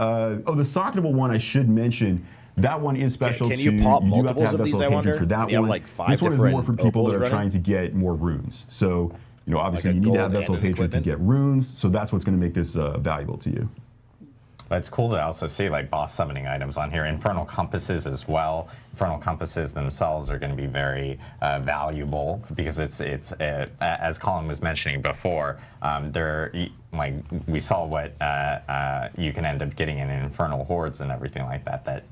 socketable one I should mention. That one is special. Can you pop multiples of these, I wonder? For that you one. Have like 5 this one is more for people that are running? trying to get more runes. So, obviously you need to have Vessel of Hatred to get runes. So that's what's going to make this valuable to you. But it's cool to also see like boss summoning items on here. Infernal compasses as well. Infernal compasses themselves are going to be very valuable because it's as Colin was mentioning before. Like we saw what you can end up getting in infernal hordes and everything like that.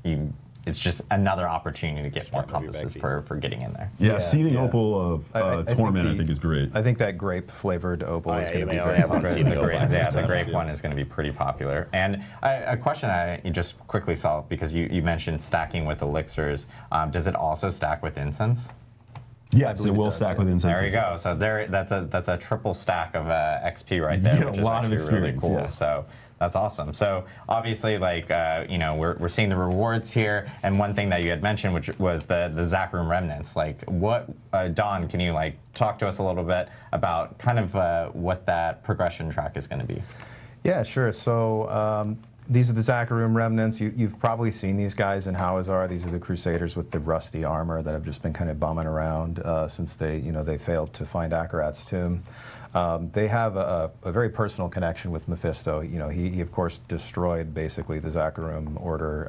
It's just another opportunity to get more compasses for getting in there. Yeah, Seething Opal of Torment, I think is great. I think that grape-flavored opal is going to be very the grape one is going to be pretty popular. And a question I just quickly saw, because you mentioned stacking with elixirs, does it also stack with incense? Yes, it will stack with incense. There you go. So that's a triple stack of XP right there, which is actually really cool. Yeah. So that's awesome. So obviously, like we're seeing the rewards here, and one thing that you had mentioned, which was the Zakarum remnants. Like, what, Don? Can you talk to us a little bit about kind of what that progression track is going to be? Yeah, sure. So these are the Zakarum remnants. You've probably seen these guys in Hawazar. These are the Crusaders with the rusty armor that have just been kind of bumming around since they failed to find Akarat's tomb. They have a very personal connection with Mephisto. He of course destroyed basically the Zakarum order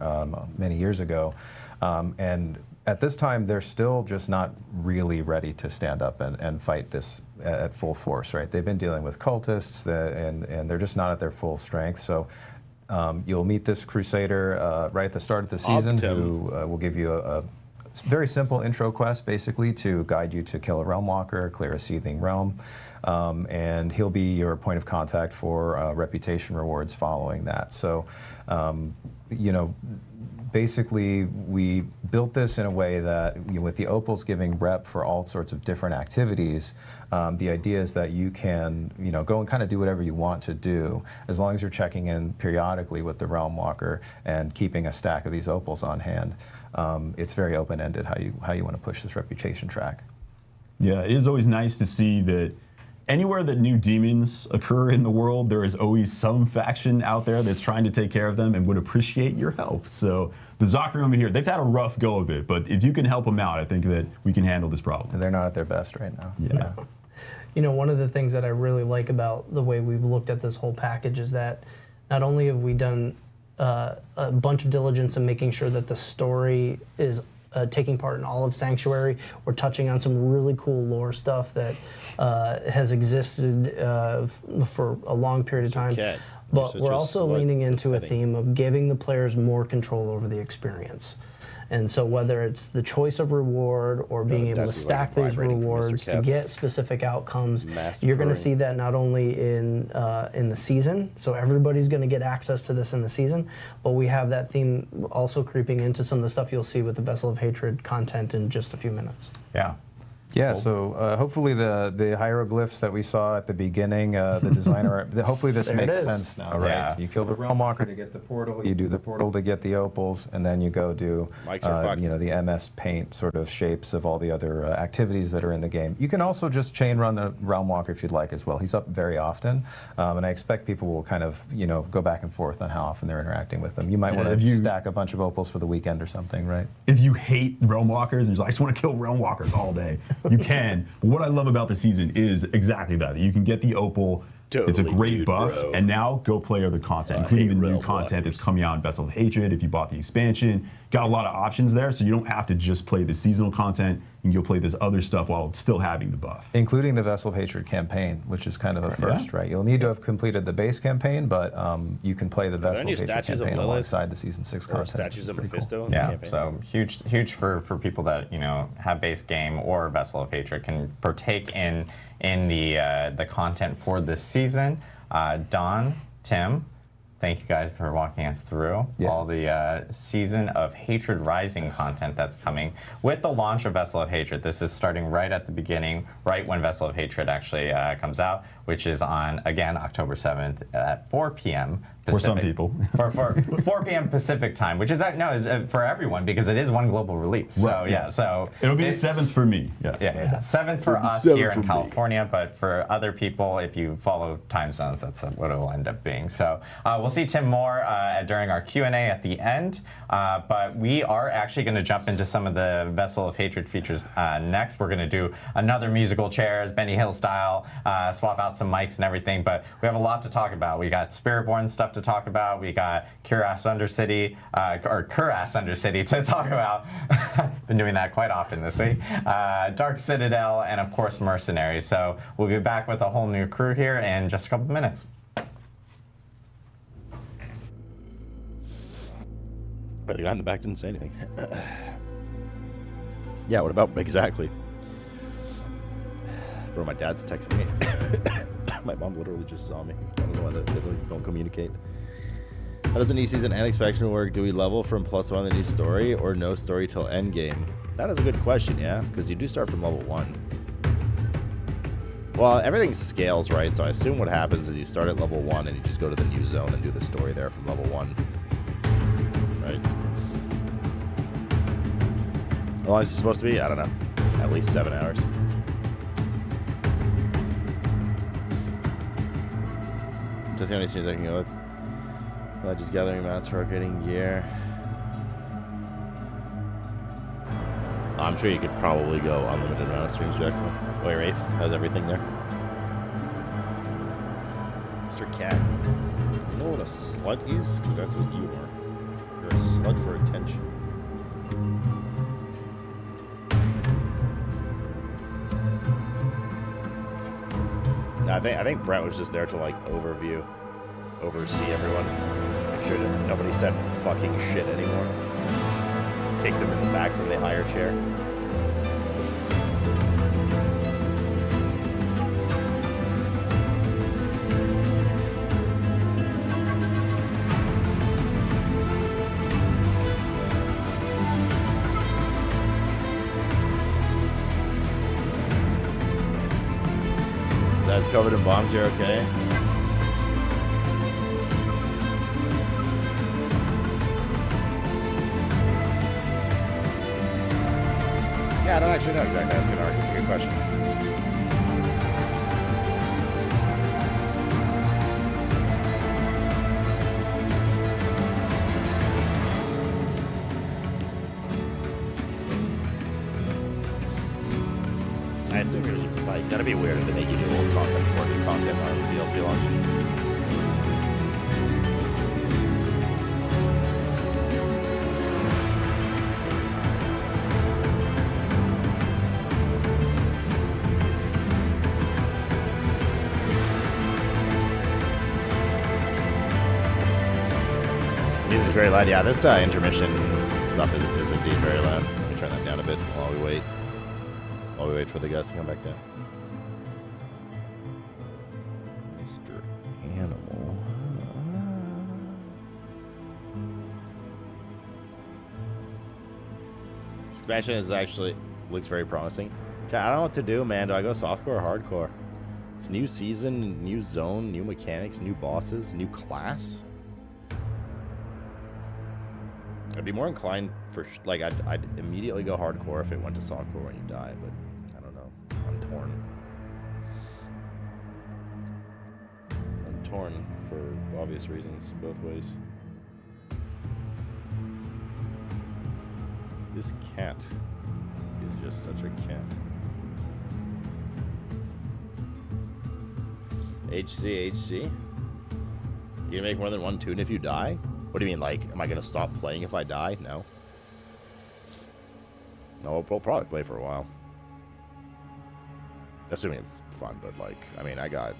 many years ago, and at this time they're still just not really ready to stand up and fight this at full force. Right? They've been dealing with cultists, and they're just not at their full strength. So You'll meet this Crusader right at the start of the season who will give you a very simple intro quest, basically, to guide you to kill a Realm Walker, clear a Seething Realm, and he'll be your point of contact for reputation rewards following that. So, you know, basically, we built this in a way that, you know, with the opals giving rep for all sorts of different activities, the idea is that you can, you know, go and kind of do whatever you want to do, as long as you're checking in periodically with the Realm Walker and keeping a stack of these opals on hand. It's very open-ended how you want to push this reputation track. Yeah, it is always nice to see that anywhere that new demons occur in the world, there is always some faction out there that's trying to take care of them and would appreciate your help. So the Zakarum here, they've had a rough go of it, but if you can help them out, I think that we can handle this problem. They're not at their best right now. Yeah. You know, one of the things that I really like about the way we've looked at this whole package is that not only have we done a bunch of diligence in making sure that the story is taking part in all of Sanctuary, we're touching on some really cool lore stuff that has existed for a long period of time. But we're also leaning into a theme of giving the players more control over the experience. And so whether it's the choice of reward or being able to stack these rewards to get specific outcomes, you're going to see that not only in the season, so everybody's going to get access to this in the season, but we have that theme also creeping into some of the stuff you'll see with the Vessel of Hatred content in just a few minutes. Yeah. Yeah, so hopefully the hieroglyphs that we saw at the beginning, the designer, hopefully this makes sense now, right? Yeah. So you kill the Realm Walker to get the portal, you do the portal to get the opals, and then you go do you know, the MS Paint sort of shapes of all the other activities that are in the game. You can also just chain run the Realm Walker if you'd like as well. He's up very often, and I expect people will kind of, you know, go back and forth on how often they're interacting with them. You might want to stack a bunch of opals for the weekend or something, right? If you hate Realm Walkers and you're like, I just want to kill Realm Walkers all day, you can. But what I love about the season is exactly that. You can get the opal. Totally, it's a great buff, and now go play other content, including the new content that's coming out in Vessel of Hatred. If you bought the expansion, got a lot of options there, so you don't have to just play the seasonal content. You can go play this other stuff while still having the buff. Including the Vessel of Hatred campaign, which is kind of a first, right? You'll need to have completed the base campaign, but you can play the Vessel of Hatred campaign alongside the Season 6 content. Statues of Mephisto in the campaign. So huge for people that, you know, have base game or Vessel of Hatred can partake in the content for this season. Don, Tim, thank you guys for walking us through all the Season of Hatred Rising content that's coming with the launch of Vessel of Hatred. This is starting right at the beginning, right when Vessel of Hatred actually comes out, which is on, again, October 7th at 4 p.m. Pacific. For some people. for 4 p.m. Pacific time, which is for everyone because it is one global release. Right, so it'll be 7th for me. 7th for us here in California, but for other people, if you follow time zones, that's what it'll end up being. So we'll see Tim more during our Q&A at the end, but we are actually going to jump into some of the Vessel of Hatred features next. We're going to do another musical chairs, Benny Hill style, swap out some mics and everything, but we have a lot to talk about. We got Spiritborn stuff to talk about. We got Kuras Undercity to talk about. Been doing that quite often this week. Dark Citadel, and of course Mercenaries. So we'll be back with a whole new crew here in just a couple minutes. But the guy in the back didn't say anything. Yeah, what about exactly? Bro, my dad's texting me. My mom literally just saw me. I don't know why they don't communicate. How does a new season and expansion work? Do we level from +1 the new story or no story till endgame? That is a good question, yeah, because you do start from level 1. Well, everything scales, right? So I assume what happens is you start at level 1 and you just go to the new zone and do the story there from level 1. Right? How long is it supposed to be? I don't know. At least 7 hours. Just the only streams I can go with. Just gathering mats for upgrading gear. I'm sure you could probably go unlimited amount of streams, Jackson. Wait, Rafe, how's everything there? Mr. Cat. You know what a slut is? Because that's what you are. You're a slut for attention. No, I think Brett was just there to like oversee everyone. Make sure that nobody said fucking shit anymore. Kick them in the back from the higher chair. That's covered in bombs, you're okay? Yeah, I don't actually know exactly how it's going to work. That's a good question. I assume you're like, that'd be weird if they make you do old content before new content on the DLC launch. This is very loud. Yeah, this intermission stuff is indeed very loud. Let me turn that down a bit while we wait. While we wait for the guys to come back down. Mr. Animal. This expansion is actually looks very promising. I don't know what to do, man. Do I go softcore or hardcore? It's new season, new zone, new mechanics, new bosses, new class. I'd be more inclined for like I'd immediately go hardcore if it went to softcore when you die, but I don't know. I'm torn for obvious reasons both ways. This cat is just such a cat. HC. You gonna make more than one tune if you die? What do you mean, like, am I gonna stop playing if I die? No. No, we'll probably play for a while. Assuming it's fun, but like, I mean, I got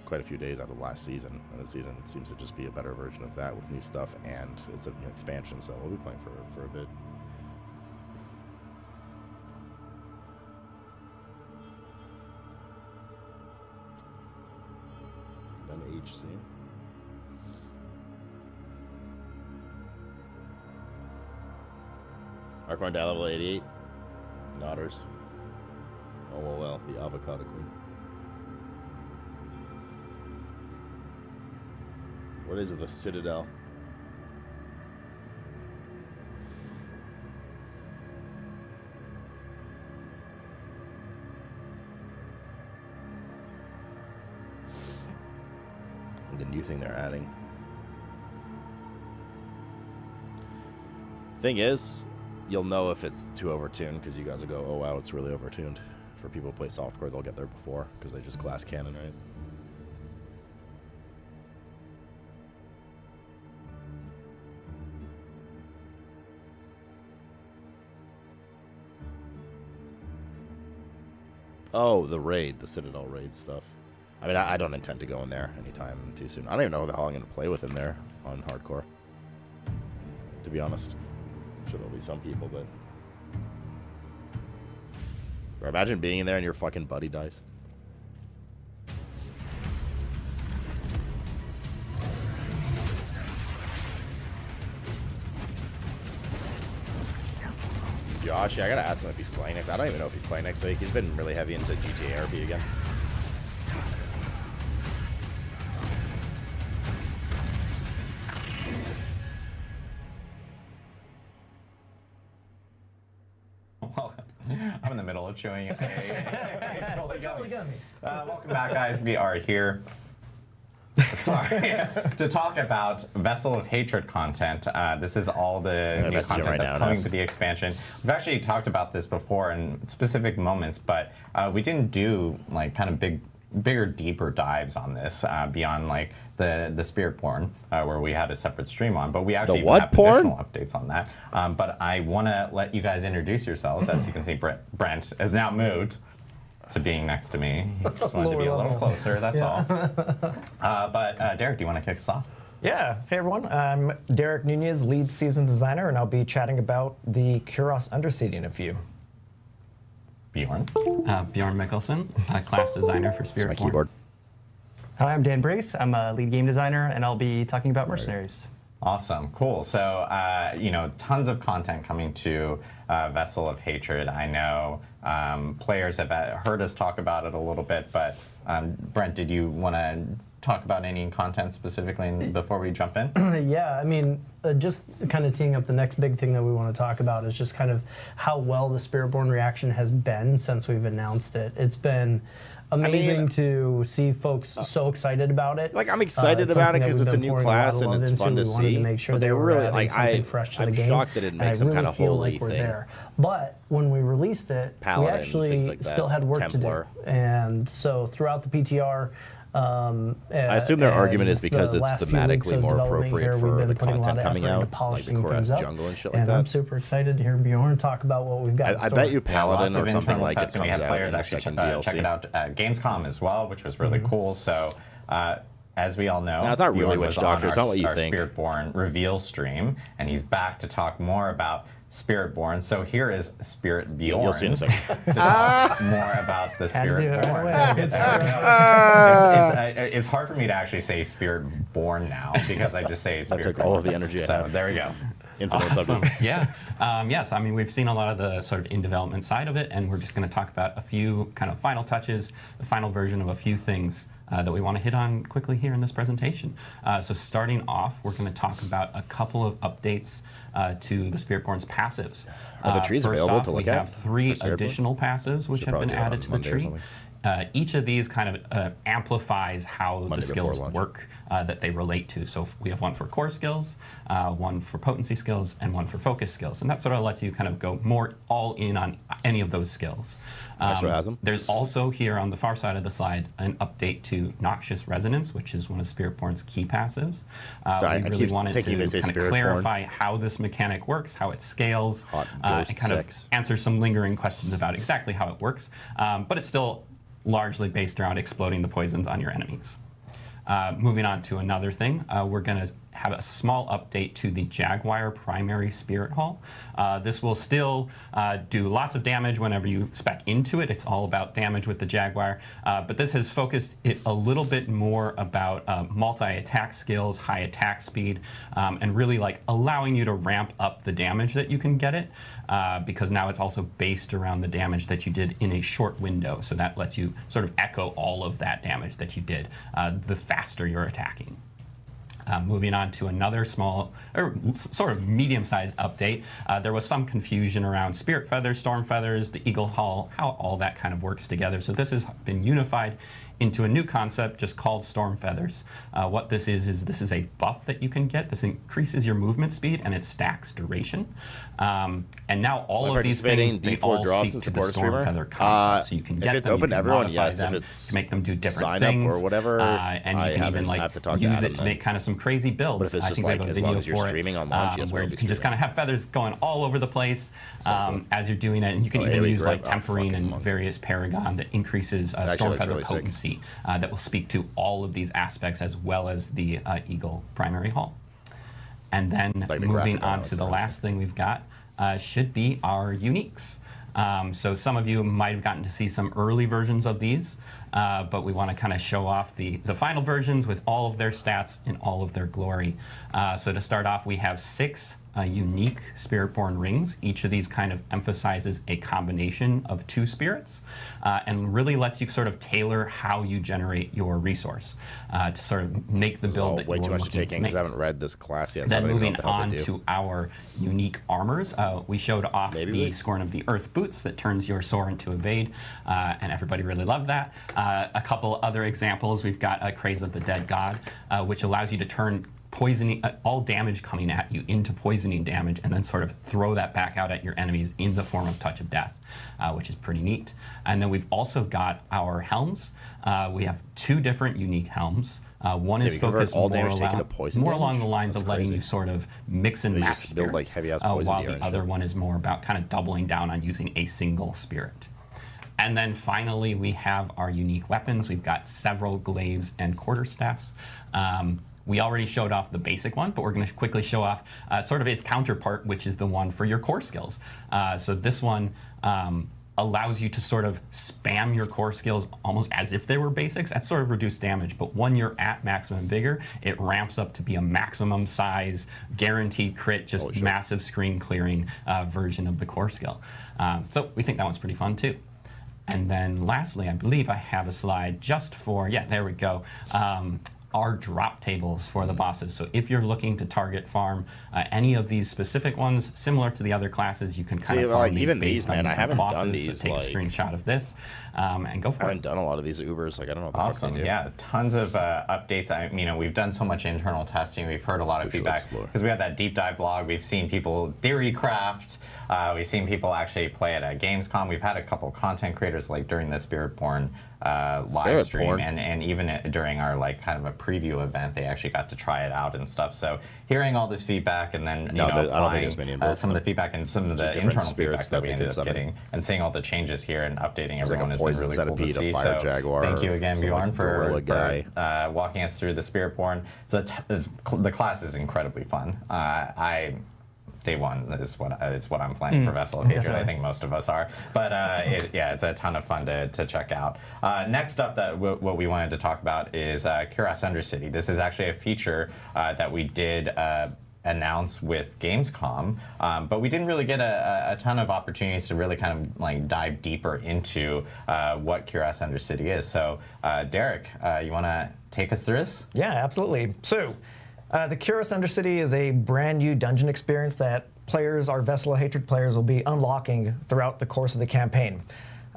quite a few days out of last season, and this season seems to just be a better version of that with new stuff, and it's an expansion, so we'll be playing for a bit. Then HC. Archon down level 88. Nodders. Oh well, the avocado queen. What is it? The Citadel. The new thing they're adding. Thing is, you'll know if it's too overtuned because you guys will go, oh wow, it's really overtuned. For people who play softcore, they'll get there before because they just glass cannon, right? Oh, the raid, the Citadel raid stuff. I mean, I don't intend to go in there anytime too soon. I don't even know how I'm going to play with in there on hardcore, to be honest. I'm sure there'll be some people, but... Or imagine being in there and your fucking buddy dies. Josh, yeah, I gotta ask him if he's playing next. I don't even know if he's playing next week. He's been really heavy into GTA RP again. I'm in the middle of chewing. Totally got me. Welcome back, guys. We are here. Sorry, to talk about Vessel of Hatred content. This is all the new content that's coming to the expansion. We've actually talked about this before in specific moments, but we didn't do like kind of bigger, deeper dives on this beyond like the Spirit porn, where we had a separate stream on. But we actually have additional updates on that. But I want to let you guys introduce yourselves. As you can see, Brent has now moved to being next to me. He just wanted to be a little closer, that's all. But Derek, do you want to kick us off? Yeah. Hey, everyone. I'm Derek Nunez, lead season designer, and I'll be chatting about the Kuros Undercity in a few. Bjorn. Bjorn Mikkelsen, class designer for Spiritborn. That's my keyboard. Hi, I'm Dan Brace. I'm a lead game designer, and I'll be talking about Mercenaries. Awesome, cool. So, tons of content coming to Vessel of Hatred. I know players have heard us talk about it a little bit, but Brent, did you want to talk about any content specifically before we jump in? Yeah, I mean, just kind of teeing up the next big thing that we want to talk about is just kind of how well the Spiritborn reaction has been since we've announced it. It's been amazing to see folks so excited about it. Like, I'm excited about it because it's a new class and it's fun to see. But they were really, like, I'm shocked that it makes some kind of holy thing. There. But when we released it, Paladin, we actually still had work Templar. to do. And so throughout the PTR, I assume their argument is because it's thematically more appropriate for the content coming out, like the Korath jungle and shit like that. I'm super excited to hear Bjorn talk about what we've got. I bet you Paladin or something like it comes out in the second DLC. Check it out at Gamescom as well, which was really cool. So, as we all know, it's not really Witch Doctor. It's not what you think. Spiritborn reveal stream, and he's back to talk more about Spiritborn. So here is Spirit Bjorn. You'll see in a second. To talk more about the Spiritborn. It's hard for me to actually say Spiritborn now because I just say Spiritborn. I took all of the energy I have. There we go. Awesome. Yeah. Yes, I mean, we've seen a lot of the sort of in development side of it, and we're just going to talk about a few kind of final touches, the final version of a few things that we want to hit on quickly here in this presentation. So starting off, we're going to talk about a couple of updates to the Spiritborn's passives. Are the trees available to look at? We have 3 additional passives which have been added to the tree. Each of these kind of amplifies how the skills work that they relate to. So we have one for core skills, one for potency skills, and one for focus skills. And that sort of lets you kind of go more all in on any of those skills. There's also here on the far side of the slide an update to Noxious Resonance, which is one of Spiritborn's key passives. We really wanted to kind of clarify how this mechanic works, how it scales, and kind of answer some lingering questions about exactly how it works. But it's still largely based around exploding the poisons on your enemies. Moving on to another thing, we're going to have a small update to the Jaguar primary Spirit Hall. This will still do lots of damage whenever you spec into it. It's all about damage with the Jaguar. But this has focused it a little bit more about multi-attack skills, high attack speed, and really like allowing you to ramp up the damage that you can get it. Because now it's also based around the damage that you did in a short window. So that lets you sort of echo all of that damage that you did the faster you're attacking. Moving on to another small, or sort of medium-sized update, there was some confusion around Spirit Feathers, Storm Feathers, the Eagle Hall, how all that kind of works together. So this has been unified into a new concept just called Storm Feathers. What this is this is a buff that you can get. This increases your movement speed and it stacks duration. And now all of these things, they all speak to the Storm Feather concept. So you can get them, if it's open to everyone, yes. Them, if it's to make them do different sign things, up or whatever, and you can even like use it to make kind of some crazy builds. But if it's just like as long as you're streaming on launch, where you can just kind of have feathers going all over the place as you're doing it, and you can even use like Temporine and various Paragon that increases Storm Feather potency that will speak to all of these aspects as well as the Eagle primary hall. And then moving on to the last thing we've got should be our uniques. So some of you might have gotten to see some early versions of these, but we want to kind of show off the final versions with all of their stats in all of their glory. So to start off, we have 6 unique Spiritborn rings. Each of these kind of emphasizes a combination of 2 spirits and really lets you sort of tailor how you generate your resource to sort of make the build that way you're too much looking to take in because I haven't read this class yet. Then moving on to our unique armors, we showed off the Scorn of the Earth boots that turns your Soar into Evade, and everybody really loved that. A couple other examples, we've got a Craze of the Dead God, which allows you to turn poisoning, all damage coming at you into poisoning damage, and then sort of throw that back out at your enemies in the form of Touch of Death, which is pretty neat. And then we've also got our helms. We have 2 different unique helms. One is focused more along the lines of letting you sort of mix and match spirits, like heavy-ass poison while the other one is more about kind of doubling down on using a single spirit. And then finally, we have our unique weapons. We've got several glaives and quarterstaffs. We already showed off the basic one, but we're going to quickly show off sort of its counterpart, which is the one for your core skills. So this one allows you to sort of spam your core skills almost as if they were basics at sort of reduced damage. But when you're at maximum vigor, it ramps up to be a maximum size, guaranteed crit, just massive screen clearing version of the core skill. So we think that one's pretty fun too. And then lastly, I believe I have a slide just for, yeah, there we go. Are drop tables for the bosses. So if you're looking to target farm any of these specific ones, similar to the other classes, you can kind of farm even these, man. I haven't done these. So take a screenshot of this and go for it. I haven't done a lot of these Ubers. Like I don't know what the fuck they do. Yeah, tons of updates. We've done so much internal testing. We've heard a lot of feedback because we had that deep dive blog. We've seen people theory craft. We've seen people actually play it at Gamescom. We've had a couple content creators like during the Spiritborn live stream and even during our kind of a preview event, they actually got to try it out and stuff. So hearing all this feedback and then applying some of the feedback and some of the internal feedback that we ended up getting and seeing all the changes here and updating everyone has been really cool to see. So thank you again, Bjorn, for walking us through the Spiritborn. The class is incredibly fun. Day one is what I'm playing for Vessel of Hatred. I think most of us are, but it's a ton of fun to check out. Next up, what we wanted to talk about is Kuros Undercity. This is actually a feature that we did announce with Gamescom, but we didn't really get a ton of opportunities to really kind of dive deeper into what Kuros Undercity is. So, Derek, you want to take us through this? Yeah, absolutely. So. The Kuros Undercity is a brand new dungeon experience that our Vessel of Hatred players will be unlocking throughout the course of the campaign.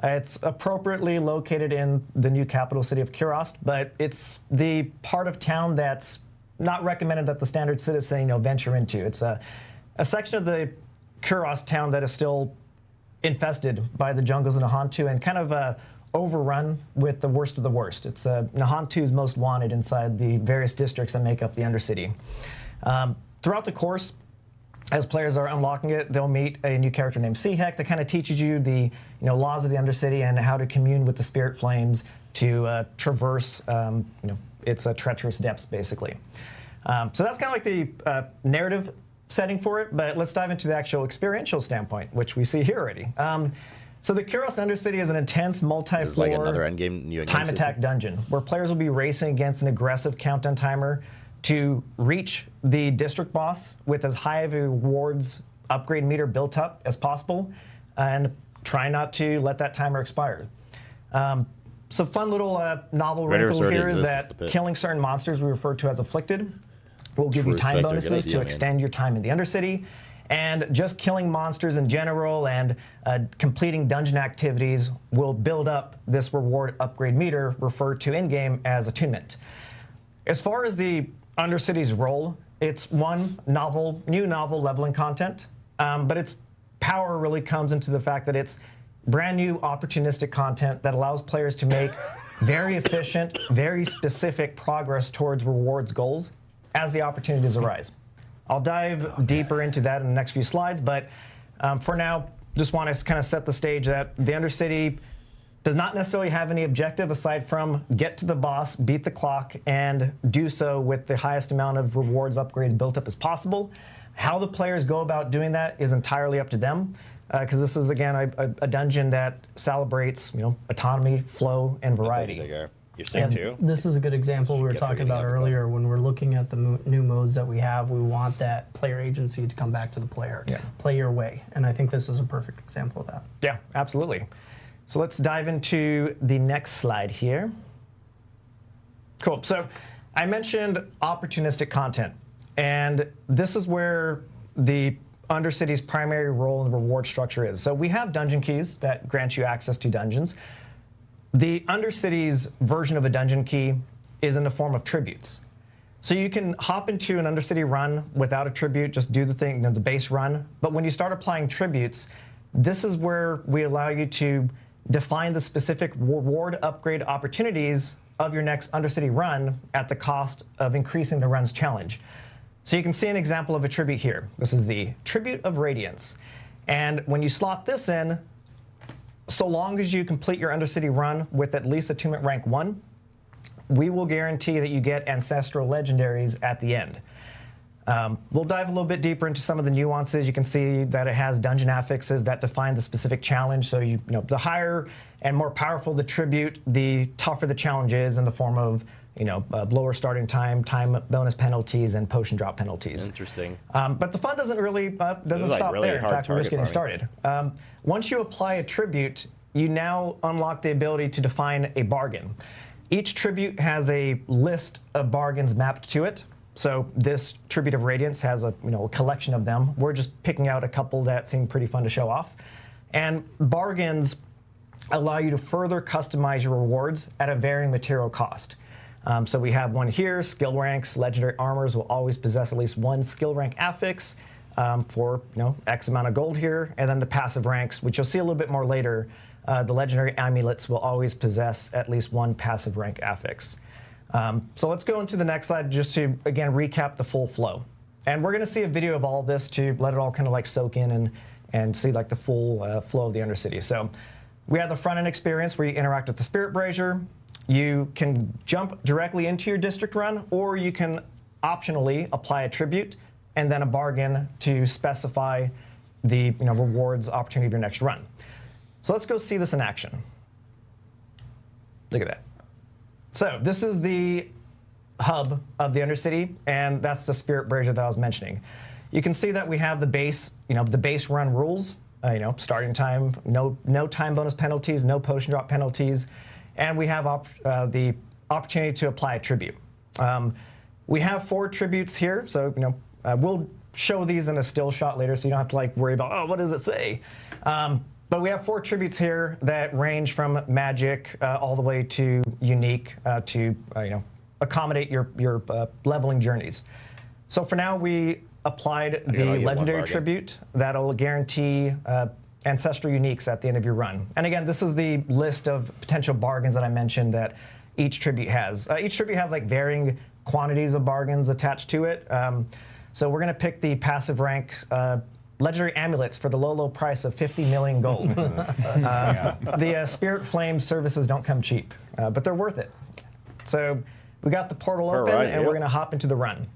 It's appropriately located in the new capital city of Kuros, but it's the part of town that's not recommended that the standard citizen venture into. It's a section of the Kuros town that is still infested by the jungles of Nahantu and kind of overrun with the worst of the worst. It's Nahantu's most wanted inside the various districts that make up the Undercity. Throughout the course, as players are unlocking it, they'll meet a new character named Seahek that kind of teaches you the laws of the Undercity and how to commune with the spirit flames to traverse its treacherous depths, basically. So that's kind of like the narrative setting for it, but let's dive into the actual experiential standpoint, which we see here already. So the Kuros Undercity is an intense, multi-floor, time attack dungeon where players will be racing against an aggressive countdown timer to reach the district boss with as high of a rewards upgrade meter built up as possible and try not to let that timer expire. So fun little novel wrinkle here is that killing certain monsters we refer to as afflicted will give you time bonuses to extend your time in the Undercity. And just killing monsters in general and completing dungeon activities will build up this reward upgrade meter referred to in-game as attunement. As far as the Undercity's role, it's one new novel leveling content, but its power really comes into the fact that it's brand new opportunistic content that allows players to make very efficient, very specific progress towards rewards goals as the opportunities arise. I'll dive deeper into that in the next few slides, but for now, just want to kind of set the stage that the Undercity does not necessarily have any objective aside from get to the boss, beat the clock, and do so with the highest amount of rewards upgrades built up as possible. How the players go about doing that is entirely up to them, because this is, again, a dungeon that celebrates autonomy, flow, and variety. You're saying too? This is a good example we were talking about earlier. When we're looking at the new modes that we have, we want that player agency to come back to the player. Yeah. Play your way. And I think this is a perfect example of that. Yeah, absolutely. So let's dive into the next slide here. Cool. So I mentioned opportunistic content. And this is where the Undercity's primary role in the reward structure is. So we have dungeon keys that grant you access to dungeons. The Undercity's version of a dungeon key is in the form of tributes. So you can hop into an Undercity run without a tribute, just do the thing, the base run. But when you start applying tributes, this is where we allow you to define the specific reward upgrade opportunities of your next Undercity run at the cost of increasing the run's challenge. So you can see an example of a tribute here. This is the Tribute of Radiance. And when you slot this in, so long as you complete your Undercity run with at least attunement rank 1, we will guarantee that you get Ancestral Legendaries at the end. We'll dive a little bit deeper into some of the nuances. You can see that it has dungeon affixes that define the specific challenge. So the higher and more powerful the tribute, the tougher the challenge is in the form of lower starting time, time bonus penalties, and potion drop penalties. Interesting. But the fun doesn't really doesn't stop there. In fact, we're just getting started. Once you apply a tribute, you now unlock the ability to define a bargain. Each tribute has a list of bargains mapped to it. So this Tribute of Radiance has a collection of them. We're just picking out a couple that seem pretty fun to show off. And bargains allow you to further customize your rewards at a varying material cost. So we have one here, skill ranks. Legendary armors will always possess at least one skill rank affix for X amount of gold here. And then the passive ranks, which you'll see a little bit more later, the legendary amulets will always possess at least one passive rank affix. So let's go into the next slide just to, again, recap the full flow. And we're going to see a video of all of this to let it all kind of like soak in and see like the full flow of the Undercity. So we have the front-end experience where you interact with the Spirit Brazier. You can jump directly into your district run, or you can optionally apply a tribute and then a bargain to specify the rewards opportunity of your next run. So let's go see this in action. Look at that. So this is the hub of the Undercity, and that's the Spirit Brazier that I was mentioning. You can see that we have the base, the base run rules. Starting time, no time bonus penalties, no potion drop penalties, and we have the opportunity to apply a tribute. We have 4 tributes here, so we'll show these in a still shot later, so you don't have to worry about what does it say. But we have 4 tributes here that range from magic all the way to unique to accommodate your leveling journeys. So for now, we applied the legendary tribute that'll guarantee ancestral uniques at the end of your run. And again, this is the list of potential bargains that I mentioned that each tribute has. Each tribute has varying quantities of bargains attached to it. So we're going to pick the passive rank legendary amulets for the low price of 50 million gold. The Spirit Flame services don't come cheap, but they're worth it. So we got the portal open, and we're going to hop into the run.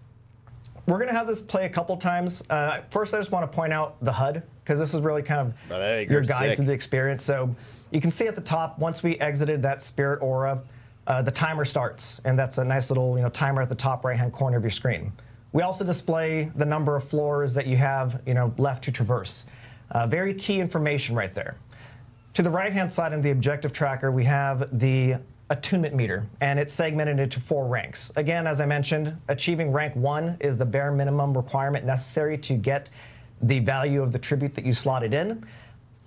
We're going to have this play a couple times. First, I just want to point out the HUD, because this is really kind of your guide to the experience. So you can see at the top, once we exited that Spirit Aura, the timer starts, and that's a nice little timer at the top right-hand corner of your screen. We also display the number of floors that you have left to traverse. Very key information right there. To the right-hand side of the objective tracker, we have the attunement meter, and it's segmented into 4 ranks. Again, as I mentioned, achieving rank 1 is the bare minimum requirement necessary to get the value of the tribute that you slotted in.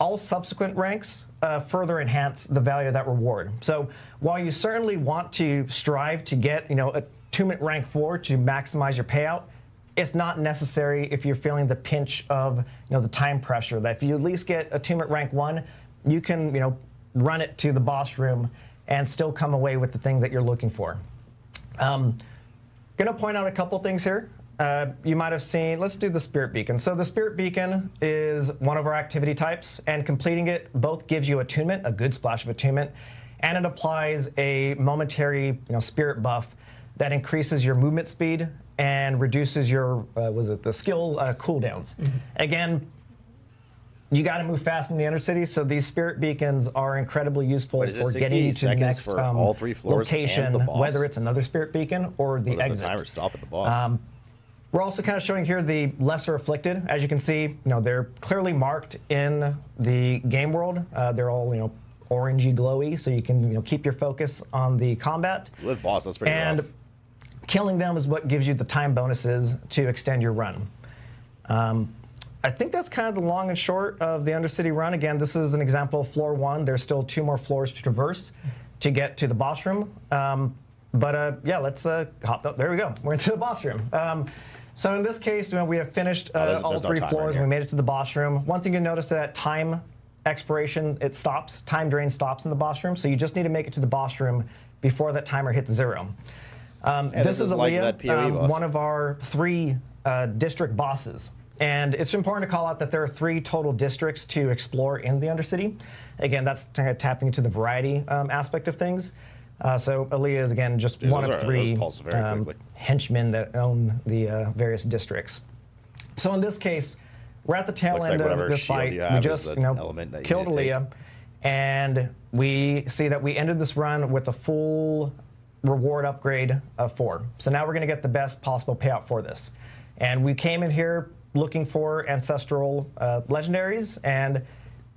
All subsequent ranks further enhance the value of that reward. So while you certainly want to strive to get attunement rank 4 to maximize your payout, it's not necessary if you're feeling the pinch of the time pressure. That if you at least get attunement rank 1, you can run it to the boss room and still come away with the thing that you're looking for. Gonna point out a couple things here. You might have seen, let's do the Spirit Beacon. So the Spirit Beacon is one of our activity types, and completing it both gives you attunement, a good splash of attunement, and it applies a momentary spirit buff that increases your movement speed and reduces your, the skill cooldowns. Again, you got to move fast in the Undercity, so these Spirit Beacons are incredibly useful for getting you to the next for all 3 floors location, and the boss? Whether it's another Spirit Beacon or the exit. Does the timer stop at the boss? We're also kind of showing here the Lesser Afflicted. As you can see, they're clearly marked in the game world. They're all orangey glowy, so you can keep your focus on the combat. With boss, that's pretty rough. And killing them is what gives you the time bonuses to extend your run. I think that's kind of the long and short of the Undercity run. Again, this is an example of floor 1. There's still 2 more floors to traverse to get to the boss room. Yeah, let's hop up. There we go. We're into the boss room. So in this case, we have finished all 3 floors, and we made it to the boss room. One thing you notice that time expiration, it stops. Time drain stops in the boss room, so you just need to make it to the boss room before that timer hits 0. This is Aaliyah, one of our 3 district bosses. And it's important to call out that there are 3 total districts to explore in the Undercity. Again, that's kind of tapping into the variety aspect of things. So Aaliyah is, again, just one of 3 henchmen that own the various districts. So in this case, we're at the tail end of this fight. We just killed Aaliyah, and we see that we ended this run with a full reward upgrade of 4. So now we're going to get the best possible payout for this. And we came in here looking for ancestral legendaries, and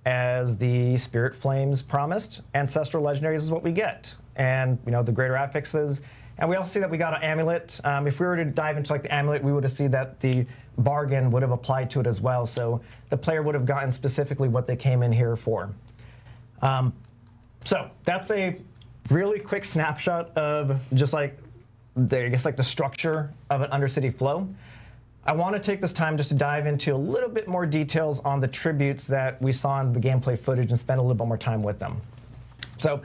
as the Spirit Flames promised, ancestral legendaries is what we get. And the greater affixes. And we also see that we got an amulet. If we were to dive into the amulet, we would have seen that the bargain would have applied to it as well. So the player would have gotten specifically what they came in here for. So that's a really quick snapshot of just the structure of an Undercity flow. I want to take this time just to dive into a little bit more details on the tributes that we saw in the gameplay footage and spend a little bit more time with them. So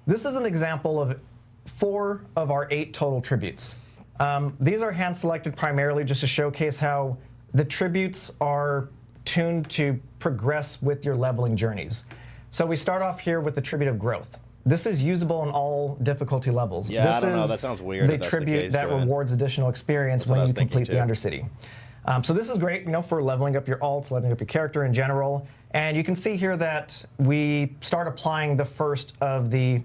this is an example of 4 of our 8 total tributes. These are hand-selected primarily just to showcase how the tributes are tuned to progress with your leveling journeys. So we start off here with the Tribute of Growth. This is usable on all difficulty levels. Yeah, this I don't know. That sounds weird. The tribute that rewards additional experience when you complete the Undercity. So this is great, for leveling up your alts, leveling up your character in general. And you can see here that we start applying the first of the,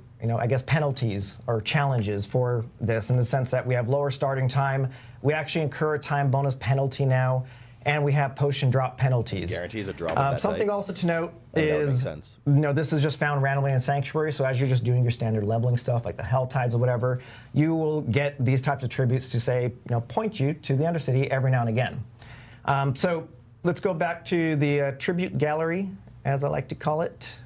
penalties or challenges for this, in the sense that we have lower starting time. We actually incur a time bonus penalty now, and we have potion drop penalties. Guarantees a drop of that something type. Also to note that is, makes sense. This is just found randomly in Sanctuary, so as you're just doing your standard leveling stuff, like the Hell Tides or whatever, you will get these types of tributes to say, point you to the Undercity every now and again. So let's go back to the tribute gallery, as I like to call it.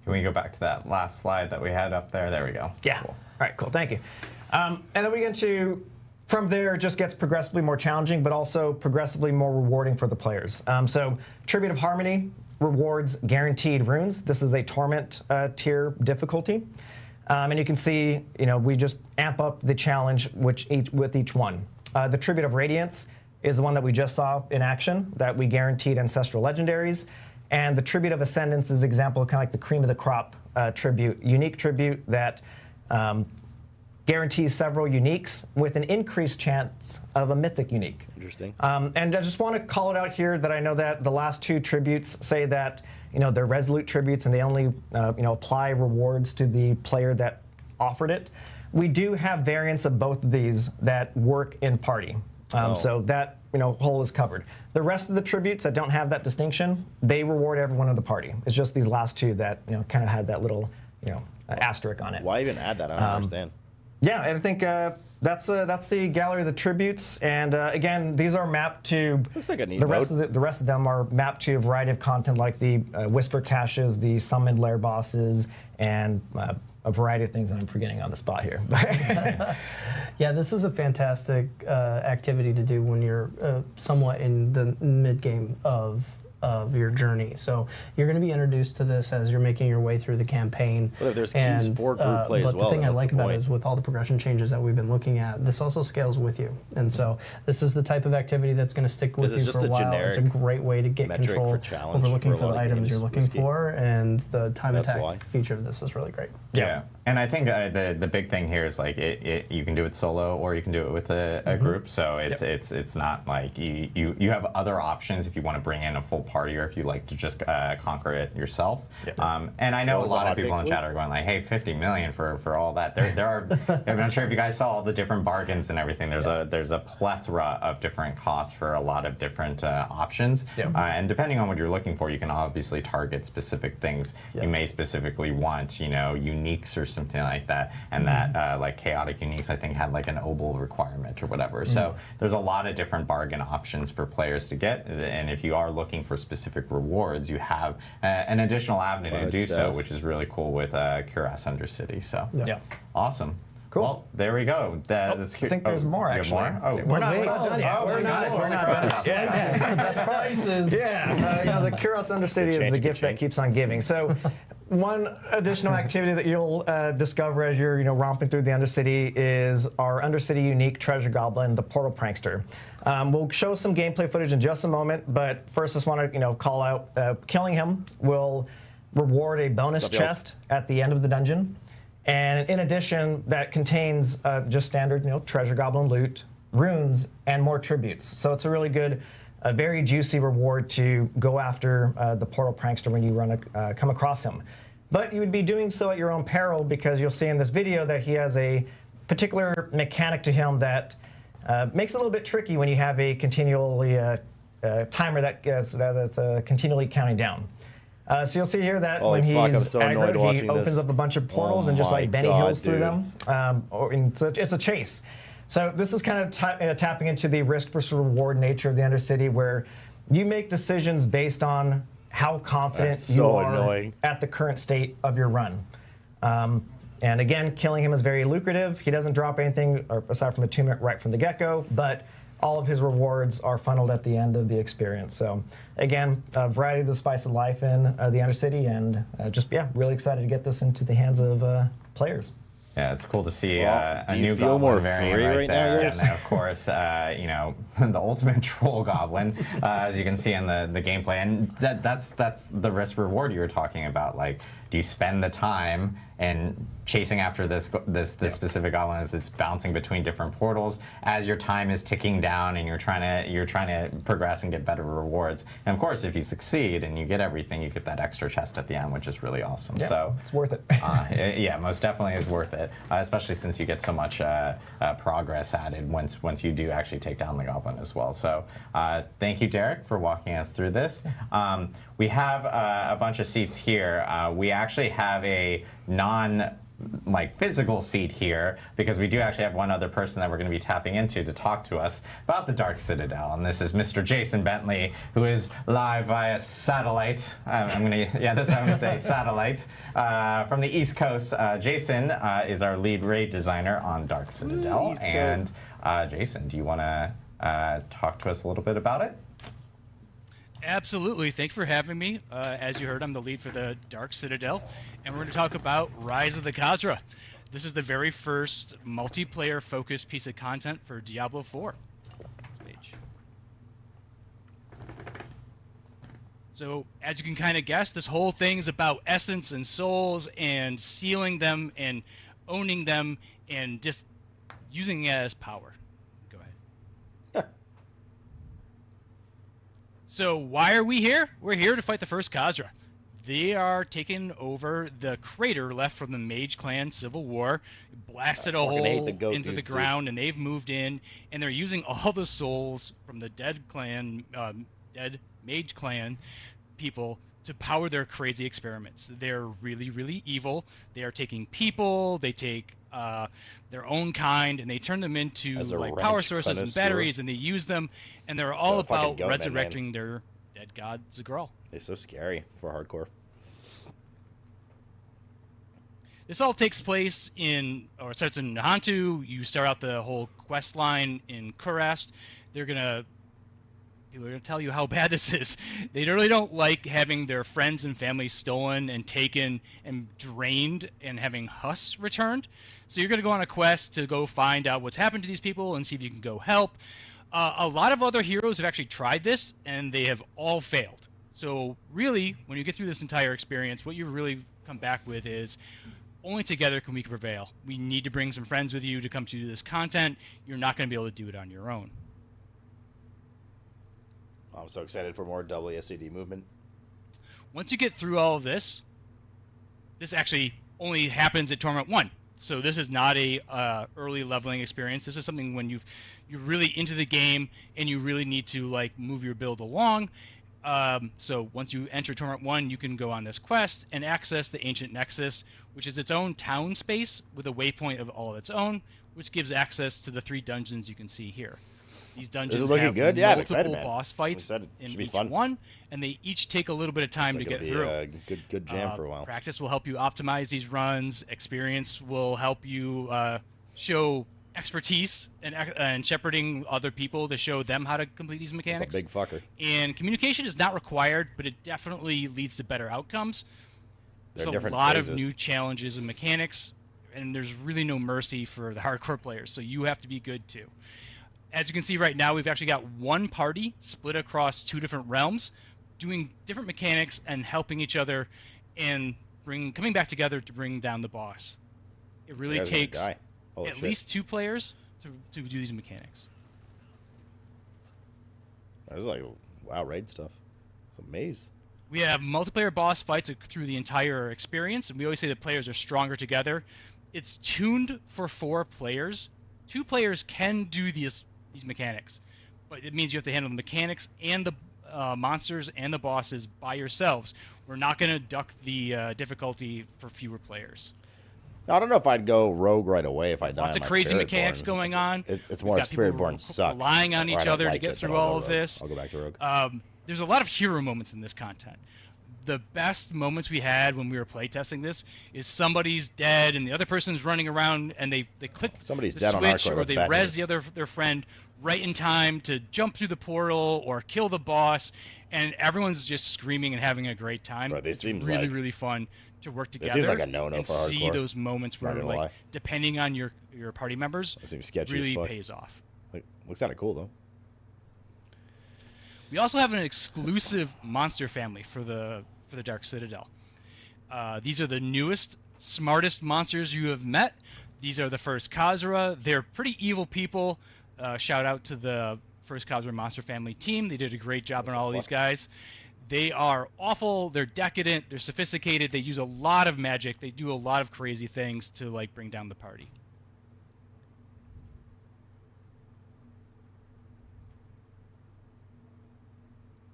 Can we go back to that last slide that we had up there? There we go. Yeah. Cool. All right, cool, thank you. And then we get to, from there, it just gets progressively more challenging, but also progressively more rewarding for the players. So Tribute of Harmony rewards guaranteed runes. This is a Torment tier difficulty. And you can see, we just amp up the challenge with each one. The Tribute of Radiance is the one that we just saw in action, that we guaranteed ancestral legendaries. And the Tribute of Ascendance is an example of kind of like the cream of the crop tribute, unique tribute that guarantees several uniques with an increased chance of a mythic unique. Interesting. And I just want to call it out here that I know that the last 2 tributes say that they're resolute tributes and they only apply rewards to the player that offered it. We do have variants of both of these that work in party. So that whole is covered. The rest of the tributes that don't have that distinction, they reward everyone in the party. It's just these last 2 that kind of had that little asterisk on it. Why even add that? I don't understand. Yeah, I think that's the gallery of the tributes, and again, these are mapped to. Looks like a neat the rest of them are mapped to a variety of content, like the whisper caches, the summoned lair bosses, and a variety of things that I'm forgetting on the spot here. Yeah, this is a fantastic activity to do when you're somewhat in the mid game of your journey. So you're going to be introduced to this as you're making your way through the campaign. But if there's keys for group play as well, the thing I like about it is with all the progression changes that we've been looking at, this also scales with you. And so this is the type of activity that's going to stick with you for a while. It's a great way to get control over looking for the items you're looking for, and the time attack feature of this is really great. Yeah. And I think the big thing here is like you can do it solo or you can do it with a group. So it's not like you have other options if you want to bring in a full party or if you like to just conquer it yourself. And I know a lot of people in chat are going like, hey, 50 million for all that. There are. I'm not sure if you guys saw all the different bargains and everything. There's a plethora of different costs for a lot of different options. And depending on what you're looking for, you can obviously target specific things. You may specifically want uniques or something like that, and that like chaotic uniques I think had like an obol requirement or whatever. So there's a lot of different bargain options for players to get, and if you are looking for specific rewards, you have an additional avenue to do so, which is really cool with Cuirass Undercity. So awesome. Cool. Well, there we go. That's I think there's more, actually. We're not done yet. We're not done. Yeah, the best prices. Yeah, the Cuirass Undercity is the gift that keeps on giving. So one additional activity that you'll discover as you're romping through the Undercity is our Undercity unique treasure goblin, the Portal Prankster. We'll show some gameplay footage in just a moment, but first just want to call out killing him will reward a bonus chest at the end of the dungeon. And in addition, that contains just standard, treasure goblin loot, runes, and more tributes. So it's a really good, very juicy reward to go after the portal prankster when you come across him. But you would be doing so at your own peril, because you'll see in this video that he has a particular mechanic to him that makes it a little bit tricky when you have a continually timer that's continually counting down. So you'll see here that when he's aggroed, he opens up a bunch of portals and just like Benny Hills through them. It's a chase. So this is kind of tapping into the risk versus reward nature of the Undercity, where you make decisions based on how confident you are at the current state of your run. And again, killing him is very lucrative. He doesn't drop anything aside from attunement right from the get-go, but all of his rewards are funneled at the end of the experience. So again, a variety of the spice of life in the Undercity, and really excited to get this into the hands of players. Yeah, it's cool to see a new goblin variant right there. And then, of course, the ultimate troll goblin, as you can see in the gameplay. And that's the risk reward you were talking about. Like, do you spend the time and chasing after this specific goblin as it's bouncing between different portals as your time is ticking down and you're trying to progress and get better rewards. And of course, if you succeed and you get everything, you get that extra chest at the end, which is really awesome. Yeah, so it's worth it. Yeah, most definitely is worth it, especially since you get so much progress added once you do actually take down the goblin as well. So thank you, Derek, for walking us through this. We have a bunch of seats here. We actually have a physical seat here, because we do actually have one other person that we're going to be tapping into to talk to us about the Dark Citadel, and this is Mr. Jason Bentley, who is live via satellite. That's what I'm going to say, satellite, from the East Coast. Jason is our lead raid designer on Dark Citadel, and Jason, do you want to talk to us a little bit about it? Absolutely. Thanks for having me. As you heard, I'm the lead for the Dark Citadel, and we're going to talk about Rise of the Khazra. This is the very first multiplayer-focused piece of content for Diablo 4. So, as you can kind of guess, this whole thing is about essence and souls and sealing them and owning them and just using it as power. So why are we here? We're here to fight the first Khazra. They are taking over the crater left from the Mage Clan Civil War, blasted a hole into the ground, and they've moved in, and they're using all the souls from the dead Mage Clan people to power their crazy experiments. They're really, really evil. They are taking people, they take their own kind, and they turn them into like power sources and batteries, and they use them, and they're all about resurrecting their dead god Zagral. They're so scary for hardcore. This all takes place it starts in Nahantu. You start out the whole quest line in Kurast. People are gonna tell you how bad this is. They really don't like having their friends and family stolen and taken and drained and having Hus returned. So you're gonna go on a quest to go find out what's happened to these people and see if you can go help. A lot of other heroes have actually tried this and they have all failed. So really, when you get through this entire experience, what you really come back with is only together can we prevail. We need to bring some friends with you to come to do this content. You're not gonna be able to do it on your own. I'm so excited for more WSAD movement. Once you get through all of this actually only happens at Torment 1. So this is not a early leveling experience. This is something when you're really into the game and you really need to like move your build along. So once you enter Torment 1, you can go on this quest and access the Ancient Nexus, which is its own town space with a waypoint of all of its own, which gives access to the 3 dungeons you can see here. These dungeons have good? Yeah, multiple boss fights in each one, and they each take a little bit of time to get through. A good jam for a while. Practice will help you optimize these runs. Experience will help you show expertise and shepherding other people to show them how to complete these mechanics. It's a big fucker. And communication is not required, but it definitely leads to better outcomes. There's a lot phases. of new challenges and mechanics, and there's really no mercy for the hardcore players, so you have to be good too. As you can see right now, we've actually got one party split across 2 different realms, doing different mechanics and helping each other and coming back together to bring down the boss. It really takes at least 2 players to do these mechanics. That was like WoW raid stuff. It's a maze. We have multiplayer boss fights through the entire experience, and we always say that players are stronger together. It's tuned for 4 players. 2 players can do these mechanics, but it means you have to handle the mechanics and the monsters and the bosses by yourselves. We're not going to duck the difficulty for fewer players. I don't know if I'd go rogue right away if I die. Lots of crazy mechanics going on. It's more Spiritborn sucks. Relying on each other to get through all of this. I'll go back to rogue. There's a lot of hero moments in this content. The best moments we had when we were playtesting this is somebody's dead and the other person's running around and they click somebody's the dead switch on hardcore, or they res their friend right in time to jump through the portal or kill the boss, and everyone's just screaming and having a great time. Right, it's really fun to work together. It seems like a no-no and for hardcore. See those moments where like depending on your party members, it seems sketchy really as fuck. pays off. Looks kind of cool though. We also have an exclusive monster family for the Dark Citadel. These are the newest, smartest monsters you have met. These are the first Khazra. They're pretty evil people. Shout out to the first Khazra monster family team. They did a great job on all of these guys. They are awful. They're decadent. They're sophisticated. They use a lot of magic. They do a lot of crazy things to like bring down the party.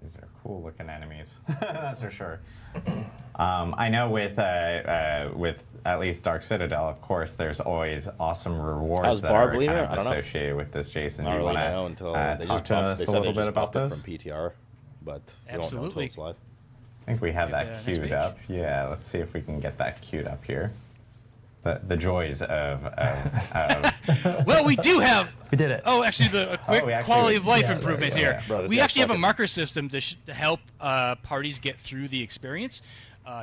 These are cool looking enemies. That's for sure. I know with at least Dark Citadel, of course, there's always awesome rewards that are kind of associated with this. Jason, do you want to talk to us a little bit about those? From PTR, but we don't know until it's live. I think we have that queued up. Yeah, let's see if we can get that queued up here. The joys of well, we do have. We did it. Oh, actually, a quick quality of life improvements here. Bro, we actually have a marker system to help parties get through the experience.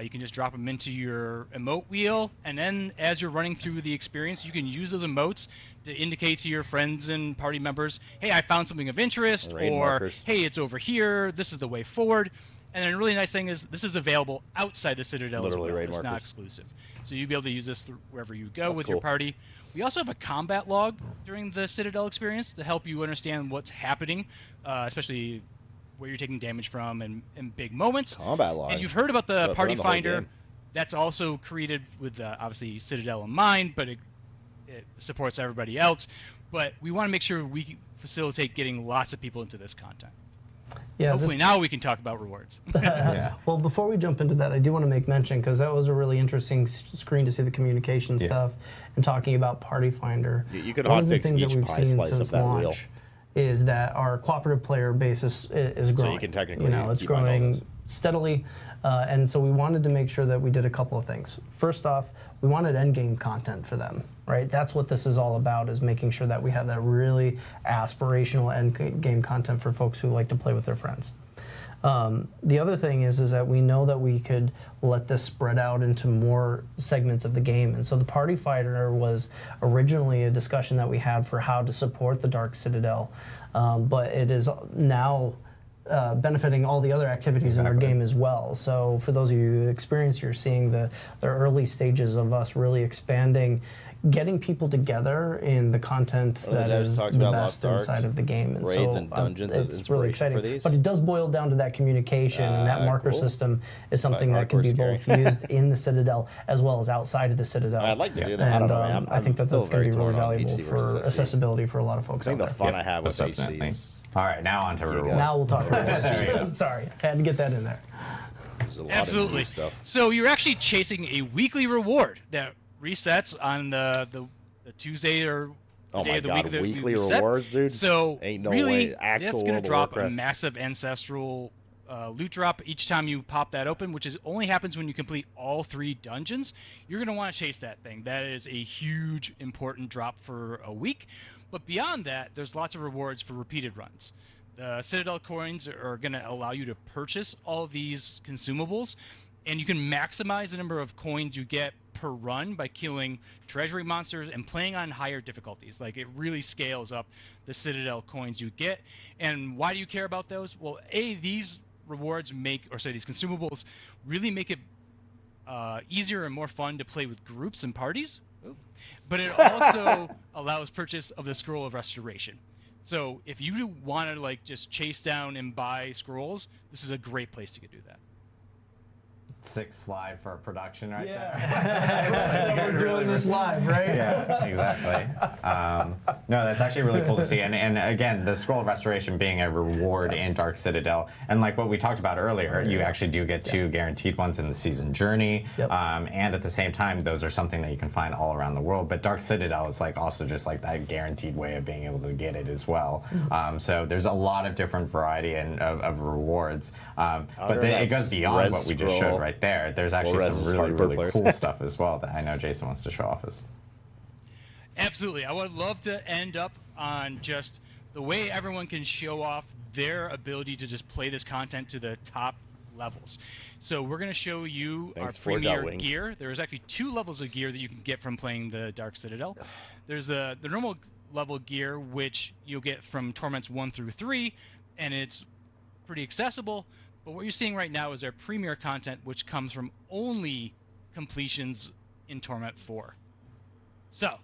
You can just drop them into your emote wheel, and then as you're running through the experience, you can use those emotes to indicate to your friends and party members, hey, I found something of interest, or markers. Hey, it's over here, this is the way forward. And then a really nice thing is this is available outside the Citadel as well. It's not exclusive. So you'll be able to use this wherever you go with your party. We also have a combat log during the Citadel experience to help you understand what's happening, especially where you're taking damage from and big moments. Combat log. And you've heard about the Party Finder. That's also created with obviously Citadel in mind, but it supports everybody else. But we want to make sure we facilitate getting lots of people into this content. Yeah, hopefully now we can talk about rewards. Yeah. Well, before we jump into that, I do want to make mention, because that was a really interesting screen to see the communication stuff and talking about Party Finder. You could hotfix each pie slice of that wheel. Is that our cooperative player base is growing. So you can technically it's growing steadily, and so we wanted to make sure that we did a couple of things. First off, we wanted endgame content for them, right? That's what this is all about, is making sure that we have that really aspirational endgame content for folks who like to play with their friends. The other thing is that we know that we could let this spread out into more segments of the game. And so the Party Finder was originally a discussion that we had for how to support the Dark Citadel, but it is now benefiting all the other activities in our game as well. So for those of you who experience, you're seeing the early stages of us really expanding, getting people together in the content that is the best inside of the game. And raids so and dungeons it's really exciting. for these? But it does boil down to that communication, and that marker system is something that can be both used in the Citadel as well as outside of the Citadel. I'd like to do that. And I don't know. I think that's going to be really valuable for accessibility for a lot of folks. I think out the there. fun I have with HCs. All right, now on to rewards. Now we'll talk about Sorry, I had to get that in there. There's a lot Absolutely. of stuff. So you're actually chasing a weekly reward that resets on the Tuesday or the day of the week that weekly we rewards, dude. So ain't no really, way. Actual that's going World to of drop Warcraft. a massive ancestral loot drop each time you pop that open, which only happens when you complete all 3 dungeons. You're going to want to chase that thing. That is a huge, important drop for a week. But beyond that, there's lots of rewards for repeated runs. The Citadel coins are going to allow you to purchase all these consumables, and you can maximize the number of coins you get per run by killing treasury monsters and playing on higher difficulties. Like, it really scales up the Citadel coins you get. And why do you care about those? Well, these rewards these consumables really make it easier and more fun to play with groups and parties, But it also allows purchase of the Scroll of Restoration. So if you want to like just chase down and buy scrolls, this is a great place to do that. Sick slide for production right there. We're doing this live, right? Yeah, exactly. No, that's actually really cool to see. And again, the Scroll of Restoration being a reward in Dark Citadel. And like what we talked about earlier, you actually do get 2 guaranteed ones in the season journey. And at the same time, those are something that you can find all around the world. But Dark Citadel is like also just like that guaranteed way of being able to get it as well. So there's a lot of different variety of rewards. But it goes beyond what we just showed right there. There's actually some really cool stuff as well that I know Jason wants to show off us. Absolutely. I would love to end up on just the way everyone can show off their ability to just play this content to the top levels. So we're going to show you our premier gear. There's actually 2 levels of gear that you can get from playing the Dark Citadel. There's the normal level gear, which you'll get from Torments 1 through 3, and it's pretty accessible. But what you're seeing right now is our premier content, which comes from only completions in Torment 4. So,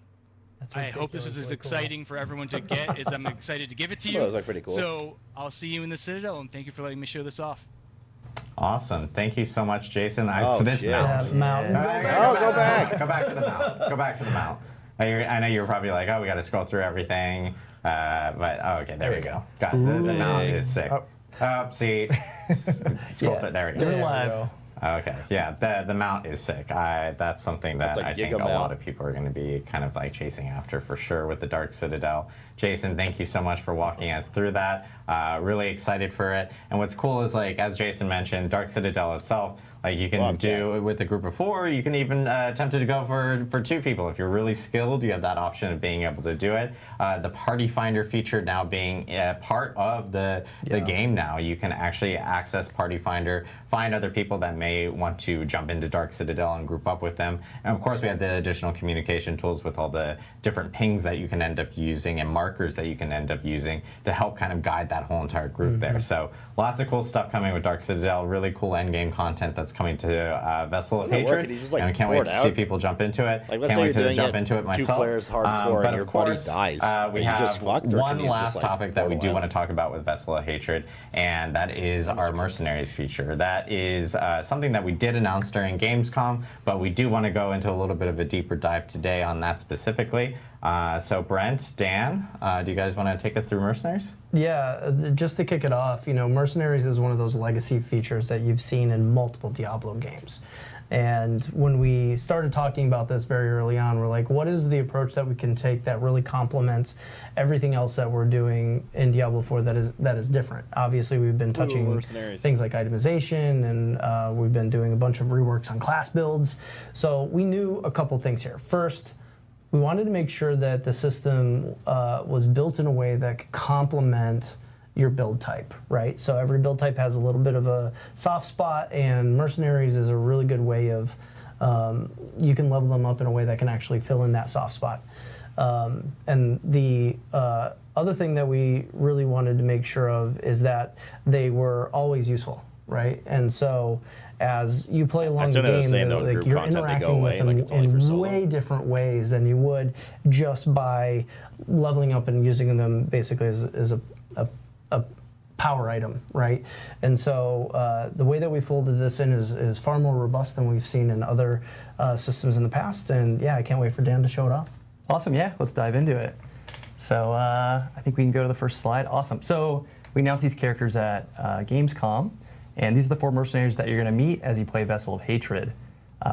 I hope this is as exciting for everyone to get as I'm excited to give it to you. That was like pretty cool. So, I'll see you in the Citadel, and thank you for letting me show this off. Awesome. Thank you so much, Jason. Mount. Go back. Go back. Go back to the mount. Go back to the mount. I know you were probably like, oh, we got to scroll through everything. But, okay, there we go. Got the mount is sick. See, scroll it. There we go. Doing live. Okay, yeah, the mount is sick. That's something that I think a lot of people are going to be kind of like chasing after for sure with the Dark Citadel. Jason, thank you so much for walking us through that. Really excited for it. And what's cool is, like, as Jason mentioned, Dark Citadel itself, like, you can do it with a group of 4. You can even attempt to go for 2 people. If you're really skilled, you have that option of being able to do it. The Party Finder feature now being part of the game now. You can actually access Party Finder, find other people that may want to jump into Dark Citadel and group up with them. And of course, we have the additional communication tools with all the different pings that you can end up using and markers that you can end up using to help kind of guide that whole entire group there. So lots of cool stuff coming with Dark Citadel, really cool endgame content that's coming to Vessel of Hatred. And I can't wait to see people jump into it. Like, can't wait to jump into it myself. 2 players hardcore and your buddy dies. We have one last topic that we do want to talk about with Vessel of Hatred, and that is our Mercenaries feature. That is something that we did announce during Gamescom, but we do want to go into a little bit of a deeper dive today on that specifically. So Brent, Dan, do you guys want to take us through Mercenaries? Yeah, just to kick it off, you know, Mercenaries is one of those legacy features that you've seen in multiple Diablo games. And when we started talking about this very early on, we're like, what is the approach that we can take that really complements everything else that we're doing in Diablo 4 that is different? Obviously, we've been touching things like itemization, and we've been doing a bunch of reworks on class builds. So we knew a couple things here. First, we wanted to make sure that the system was built in a way that could complement your build type, right? So every build type has a little bit of a soft spot, and Mercenaries is a really good way of, you can level them up in a way that can actually fill in that soft spot. And the other thing that we really wanted to make sure of is that they were always useful, right? And so as you play along the game, like, you're interacting with them in way different ways than you would just by leveling up and using them basically as a power item, right? And so the way that we folded this in is far more robust than we've seen in other systems in the past. And yeah, I can't wait for Dan to show it off. Awesome, yeah, let's dive into it. So I think we can go to the first slide. Awesome. So we announced these characters at Gamescom, and these are the 4 mercenaries that you're going to meet as you play Vessel of Hatred.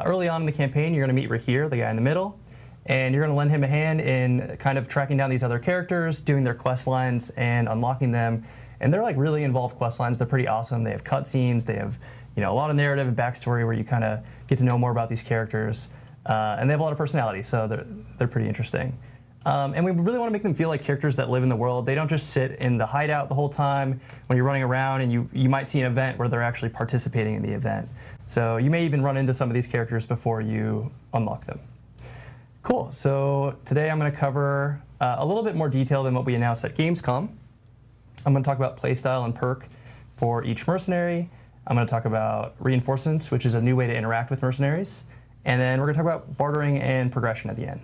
Early on in the campaign, you're going to meet Rahir, the guy in the middle, and you're going to lend him a hand in kind of tracking down these other characters, doing their quest lines, and unlocking them. And they're like really involved quest lines. They're pretty awesome. They have cutscenes. They have, you know, a lot of narrative and backstory where you kind of get to know more about these characters. And they have a lot of personality, so they're pretty interesting. And we really want to make them feel like characters that live in the world. They don't just sit in the hideout the whole time when you're running around, and you might see an event where they're actually participating in the event. So you may even run into some of these characters before you unlock them. Cool, so today I'm going to cover a little bit more detail than what we announced at Gamescom. I'm going to talk about playstyle and perk for each mercenary. I'm going to talk about reinforcements, which is a new way to interact with mercenaries. And then we're going to talk about bartering and progression at the end.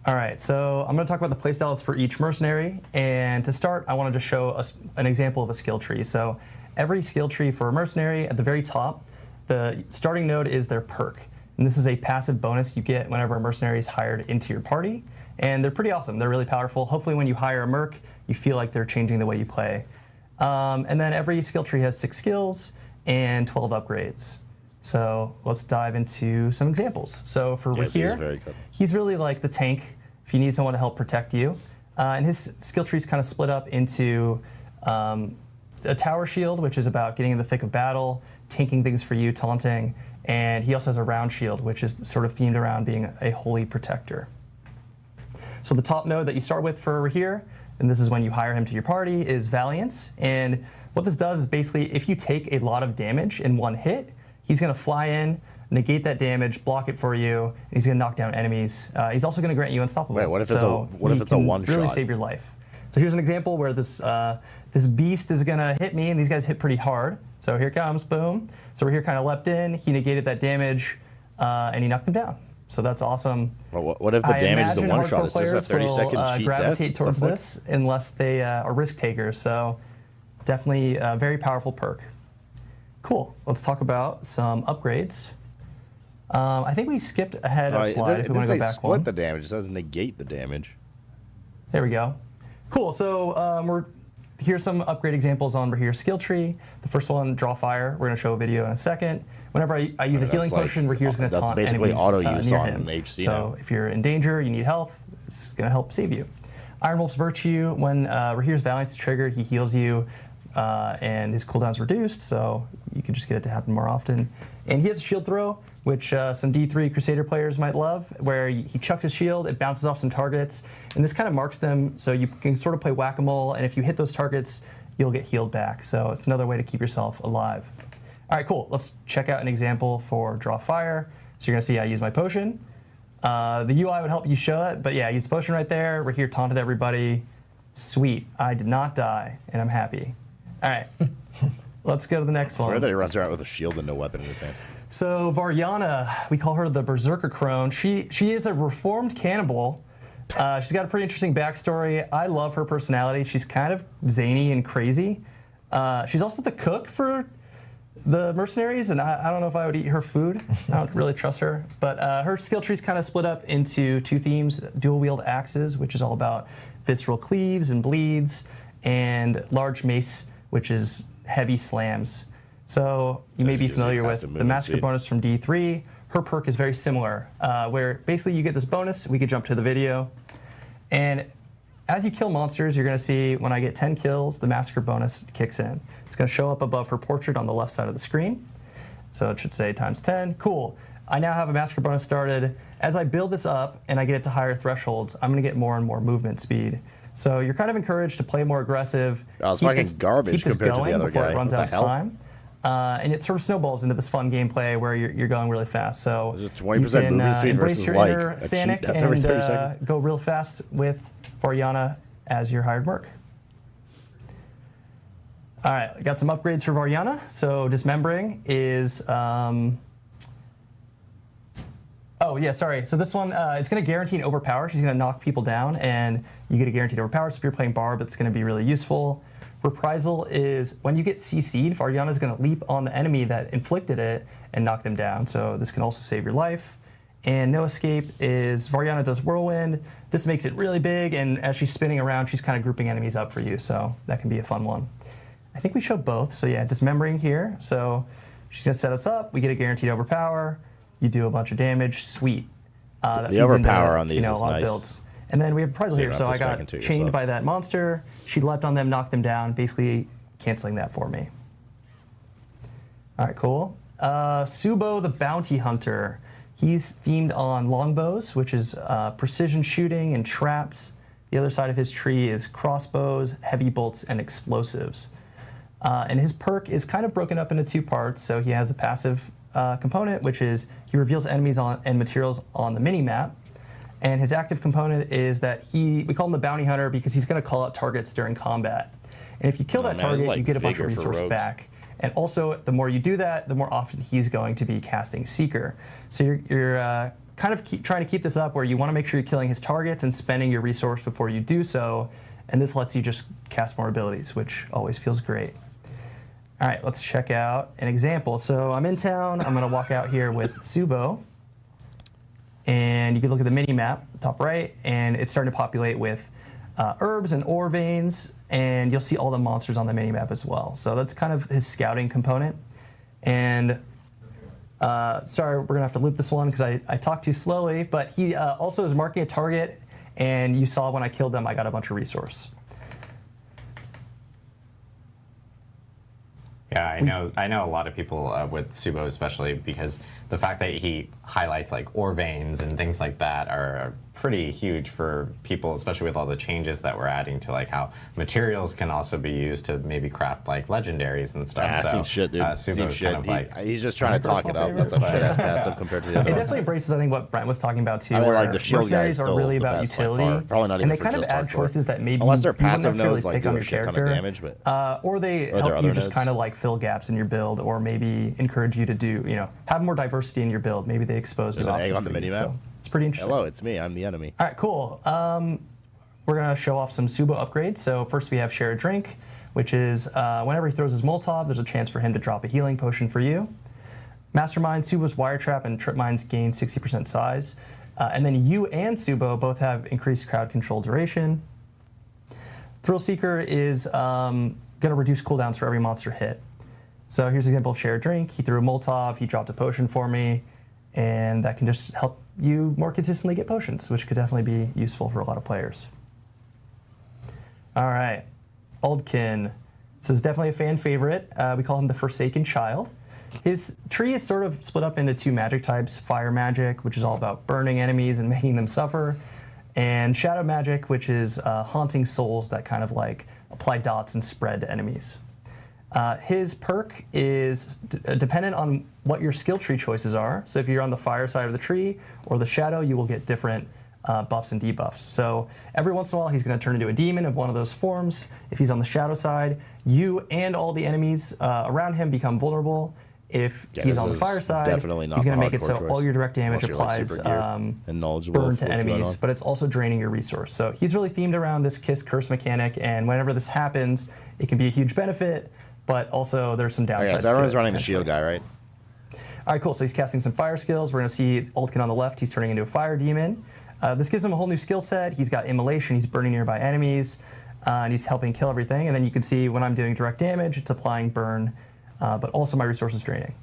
All right, so I'm going to talk about the playstyles for each mercenary. And to start, I want to just show an example of a skill tree. So every skill tree for a mercenary, at the very top, the starting node is their perk. And this is a passive bonus you get whenever a mercenary is hired into your party. And they're pretty awesome. They're really powerful. Hopefully when you hire a merc, you feel like they're changing the way you play. And then every skill tree has 6 skills and 12 upgrades. So let's dive into some examples. So for Rahir, he's really like the tank if you need someone to help protect you. And his skill tree is kind of split up into a tower shield, which is about getting in the thick of battle, tanking things for you, taunting. And he also has a round shield, which is sort of themed around being a holy protector. So the top node that you start with for Rahir, and this is when you hire him to your party, is Valiance. And what this does is basically if you take a lot of damage in one hit, he's going to fly in, negate that damage, block it for you, and he's going to knock down enemies. He's also going to grant you unstoppable. Wait, what if it's a one shot? Really save your life. So here's an example where this beast is going to hit me, and these guys hit pretty hard. So here comes, boom. So Rahir kind of leapt in, he negated that damage, and he knocked him down. So that's awesome. Well, what if the damage is a one shot? Is this a 30-second cheat gravitate death? towards this unless they are risk takers. So definitely a very powerful perk. Cool. Let's talk about some upgrades. I think we skipped ahead a slide. If we want to go back split the damage. It says negate the damage. There we go. Cool. So here's some upgrade examples on Rahir's skill tree. The first one, Draw Fire. We're going to show a video in a second. Whenever I use a healing potion, Rahir's going to taunt enemies That's basically auto use near on him. HC. So if you're in danger, you need health, it's going to help save you. Iron Wolf's Virtue, when Rahir's Valiance is triggered, he heals you, and his cooldown's reduced, so you can just get it to happen more often. And he has a shield throw, which some D3 Crusader players might love, where he chucks his shield, it bounces off some targets, and this kind of marks them, so you can sort of play whack-a-mole, and if you hit those targets, you'll get healed back. So it's another way to keep yourself alive. All right, cool. Let's check out an example for Draw Fire. So you're going to see I use my potion. The UI would help you show that, but yeah, I used the potion right there. Rahir taunted everybody. Sweet. I did not die, and I'm happy. All right, let's go to the next one. It's weird that he runs around with a shield and no weapon in his hand. So Varyana, we call her the Berserker Crone. She is a reformed cannibal. She's got a pretty interesting backstory. I love her personality. She's kind of zany and crazy. She's also the cook for the mercenaries, and I don't know if I would eat her food. I don't really trust her. But her skill tree's kind of split up into 2 themes: dual wield axes, which is all about visceral cleaves and bleeds, and large mace, which is heavy slams. So you may be familiar with the Massacre bonus from D3. Her perk is very similar, where basically you get this bonus. We could jump to the video. And as you kill monsters, you're going to see when I get 10 kills, the Massacre bonus kicks in. It's going to show up above her portrait on the left side of the screen. So it should say times 10. Cool. I now have a Massacre bonus started. As I build this up and I get it to higher thresholds, I'm going to get more and more movement speed. So you're kind of encouraged to play more aggressive. Oh, it's fucking garbage compared to the other guy. It runs out of time. And it sort of snowballs into this fun gameplay where you're going really fast. So you can embrace your inner Sanic and go real fast with Varyana as your hired merc. All right, I got some upgrades for Varyana. So Dismembering is... Oh, yeah, sorry. So this one, it's going to guarantee an overpower. She's going to knock people down, and you get a guaranteed overpower. So if you're playing Barb, it's going to be really useful. Reprisal is when you get CC'd, Varyana is going to leap on the enemy that inflicted it and knock them down. So this can also save your life. And No Escape is Varyana does Whirlwind. This makes it really big, and as she's spinning around, she's kind of grouping enemies up for you. So that can be a fun one. I think we showed both. So yeah, Dismembering here. So she's going to set us up. We get a guaranteed overpower. You do a bunch of damage. Sweet. The overpower on these is a lot nice. of builds. And then we have Reprisal here. So I got chained by that monster. She leapt on them, knocked them down, basically canceling that for me. All right, cool. Subo the Bounty Hunter. He's themed on longbows, which is precision shooting and traps. The other side of his tree is crossbows, heavy bolts, and explosives. And his perk is kind of broken up into 2 parts. So he has a passive component, which is he reveals enemies and materials on the mini-map. And his active component is that we call him the Bounty Hunter because he's going to call out targets during combat. And if you kill that target, you get a bunch of resource back. And also, the more you do that, the more often he's going to be casting Seeker. So you're kind of trying to keep this up where you want to make sure you're killing his targets and spending your resource before you do so. And this lets you just cast more abilities, which always feels great. All right, let's check out an example. So I'm in town. I'm going to walk out here with Subo. And you can look at the mini map, top right, and it's starting to populate with herbs and ore veins, and you'll see all the monsters on the mini map as well. So that's kind of his scouting component. And sorry, we're gonna have to loop this one because I talked too slowly, but he also is marking a target, and you saw when I killed them, I got a bunch of resource. Yeah, I know a lot of people with Subo, especially because the fact that he highlights like ore veins and things like that are pretty huge for people, especially with all the changes that we're adding to like how materials can also be used to maybe craft like legendaries and stuff. Yeah, so, seems shit, dude. Seems shit. Kind of like, he's just trying to talk it up. That's a shit-ass passive compared to the other It ones. definitely embraces, I think, what Brent was talking about too. I mean, where like the shield guy is mercenaries are really about utility, probably not even and they for kind of just add hardcore. choices that maybe unless their you wouldn't passive necessarily nodes like pick do on a your shit ton character, of damage, but or they their help other you just nodes. kind of like fill gaps in your build, or maybe encourage you to do, have more diversity in your build. Maybe they expose There's new an egg options on the for you, minimap? so it's pretty interesting. Hello, it's me. I'm the enemy. All right, cool. We're going to show off some Subo upgrades. So first we have Share a Drink, which is whenever he throws his Molotov, there's a chance for him to drop a healing potion for you. Mastermind, Subo's Wire Trap, and Trip Mines gain 60% size. And then you and Subo both have increased crowd control duration. Thrill Seeker is going to reduce cooldowns for every monster hit. So here's an example of Share a Drink. He threw a Molotov, he dropped a potion for me, and that can just help you more consistently get potions, which could definitely be useful for a lot of players. All right, Aldkin. This is definitely a fan favorite. We call him the Forsaken Child. His tree is sort of split up into two magic types, Fire Magic, which is all about burning enemies and making them suffer, and Shadow Magic, which is haunting souls that kind of like apply dots and spread to enemies. His perk is dependent on what your skill tree choices are. So if you're on the fire side of the tree or the shadow, you will get different buffs and debuffs. So every once in a while, he's going to turn into a demon of one of those forms. If he's on the shadow side, you and all the enemies around him become vulnerable. If he's on the fire side, he's going to make it so all your direct damage applies burn to enemies, but it's also draining your resource. So he's really themed around this Kiss Curse mechanic, and whenever this happens, it can be a huge benefit, but also there's some downsides. So everyone's running the shield guy, right? All right, cool. So he's casting some fire skills. We're going to see Aldkin on the left. He's turning into a fire demon. This gives him a whole new skill set. He's got immolation. He's burning nearby enemies, and he's helping kill everything. And then you can see when I'm doing direct damage, it's applying burn, but also my resources draining.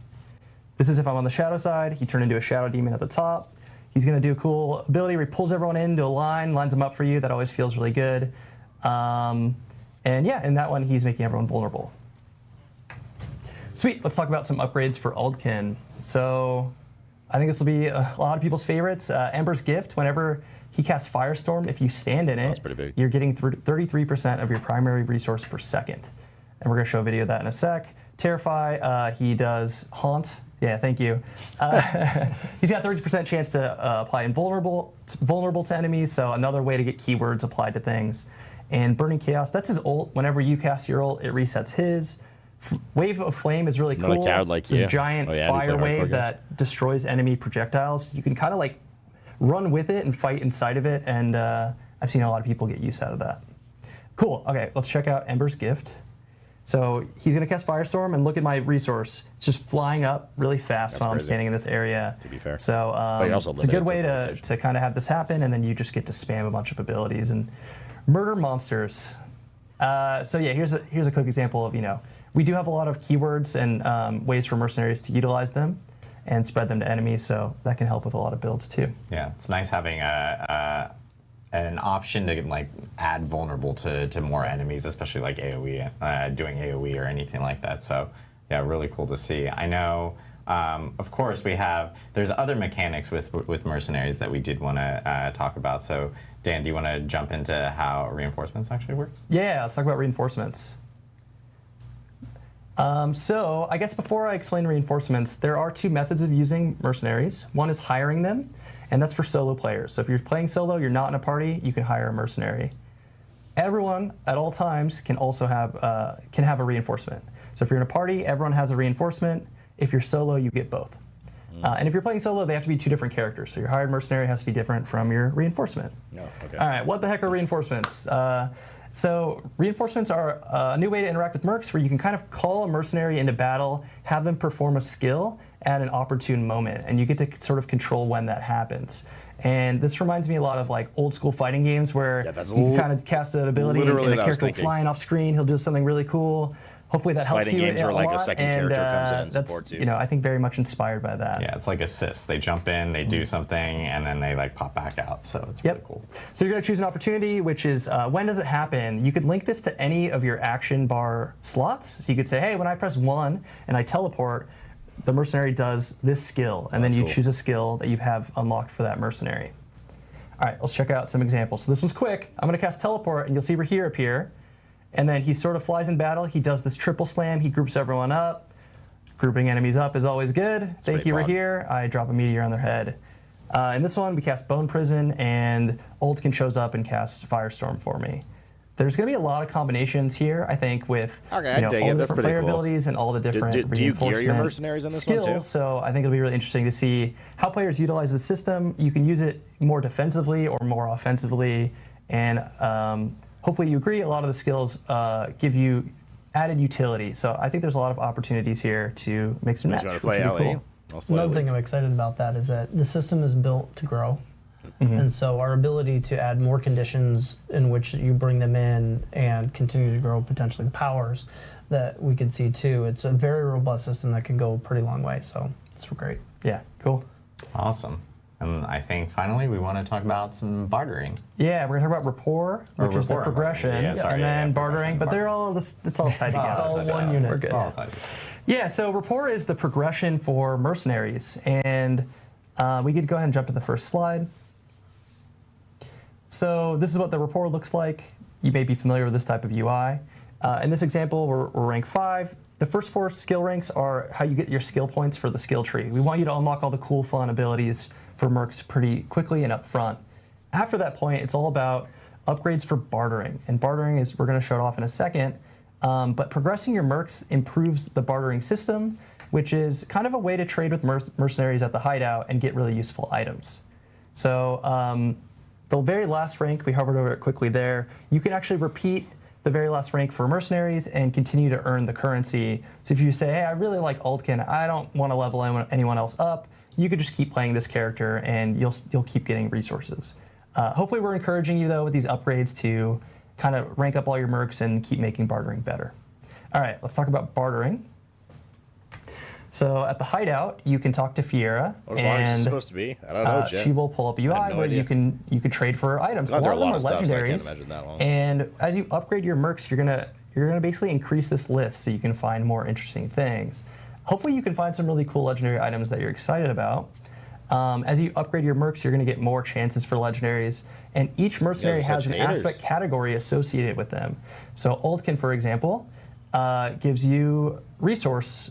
This is if I'm on the shadow side. He turned into a shadow demon at the top. He's going to do a cool ability where he pulls everyone into a line, lines them up for you. That always feels really good. And yeah, in that one, he's making everyone vulnerable. Sweet, let's talk about some upgrades for Aldkin. So I think this will be a lot of people's favorites. Ember's Gift, whenever he casts Firestorm, if you stand in it, you're getting 33% of your primary resource per second. And we're going to show a video of that in a sec. Terrify, he does Haunt. Yeah, thank you. He's got 30% chance to apply invulnerable to enemies, so another way to get keywords applied to things. And Burning Chaos, that's his ult. Whenever you cast your ult, it resets his. Wave of Flame is really cool. It's this giant fire wave that destroys enemy projectiles. You can kind of like run with it and fight inside of it, and I've seen a lot of people get use out of that. Cool, okay, let's check out Ember's Gift. So he's gonna cast Firestorm, and look at my resource. It's just flying up really fast while I'm standing in this area. To be fair. So it's a good way to kind of have this happen, and then you just get to spam a bunch of abilities and murder monsters. So yeah, here's a quick example of, we do have a lot of keywords and ways for mercenaries to utilize them and spread them to enemies, so that can help with a lot of builds too. Yeah, it's nice having an option to like add vulnerable to more enemies, especially like AoE, doing AoE or anything like that. So yeah, really cool to see. I know, of course, there's other mechanics with mercenaries that we did want to talk about. So Dan, do you want to jump into how reinforcements actually works? Yeah, let's talk about reinforcements. So I guess before I explain reinforcements, there are two methods of using mercenaries. One is hiring them, and that's for solo players. So if you're playing solo, you're not in a party, you can hire a mercenary. everyone at all times can also have a reinforcement. So if you're in a party, everyone has a reinforcement. If you're solo, you get both. And if you're playing solo, they have to be 2 different characters. So your hired mercenary has to be different from your reinforcement. Oh, okay. All right, what the heck are reinforcements? So reinforcements are a new way to interact with mercs where you can kind of call a mercenary into battle, have them perform a skill at an opportune moment, and you get to sort of control when that happens. And this reminds me a lot of like old school fighting games where you can kind of cast an ability and a character will fly off screen, he'll do something really cool. Hopefully that helps fighting you games a where like lot, a second character comes in and supports you. I think very much inspired by that. Yeah, it's like assists. They jump in, they do something, and then they like pop back out. So it's really cool. So you're going to choose an opportunity, which is when does it happen? You could link this to any of your action bar slots. So you could say, hey, when I press 1 and I teleport, the mercenary does this skill, and then you choose a skill that you have unlocked for that mercenary. All right, let's check out some examples. So this one's quick. I'm going to cast teleport, and you'll see Rahir appear. And then he sort of flies in battle. He does this triple slam. He groups everyone up. Grouping enemies up is always good. Thank you, Rahir. I drop a meteor on their head. In this one, we cast Bone Prison, and Oldkin shows up and casts Firestorm for me. There's going to be a lot of combinations here, I think, with all the different player abilities and all the different do you gear your mercenaries in this skills. One too? So I think it'll be really interesting to see how players utilize the system. You can use it more defensively or more offensively, and hopefully you agree, a lot of the skills give you added utility. So I think there's a lot of opportunities here to mix and match. You want to play LE? Cool. Another thing I'm excited about that is that the system is built to grow. And so our ability to add more conditions in which you bring them in and continue to grow potentially the powers that we could see too. It's a very robust system that can go a pretty long way. So it's great. Yeah, cool. Awesome. And I think finally we want to talk about some bartering. Yeah, we're going to talk about rapport, which is the progression, and then bartering, but they're all, it's all tied together. It's all one unit. We're good. Yeah, so rapport is the progression for mercenaries, and we could go ahead and jump to the first slide. So this is what the rapport looks like. You may be familiar with this type of UI. In this example, we're rank 5. The first 4 skill ranks are how you get your skill points for the skill tree. We want you to unlock all the cool, fun abilities for mercs pretty quickly and up front. After that point, it's all about upgrades for bartering. And bartering is, we're going to show it off in a second, but progressing your mercs improves the bartering system, which is kind of a way to trade with mercenaries at the hideout and get really useful items. So the very last rank, we hovered over it quickly there, you can actually repeat the very last rank for mercenaries and continue to earn the currency. So if you say, hey, I really like Oldkin, I don't want to level anyone else up, you could just keep playing this character and you'll keep getting resources. Hopefully we're encouraging you though with these upgrades to kind of rank up all your mercs and keep making bartering better. All right, let's talk about bartering. So at the hideout, you can talk to Fiera, and supposed to be? I don't know, she will pull up a UI where you can trade for items. There are a lot of legendaries, stuff, so I can't imagine that long. And as you upgrade your mercs, you're gonna basically increase this list so you can find more interesting things. Hopefully, you can find some really cool legendary items that you're excited about. As you upgrade your mercs, you're gonna get more chances for legendaries, and each mercenary has an aspect category associated with them. So Oldkin, for example, gives you resource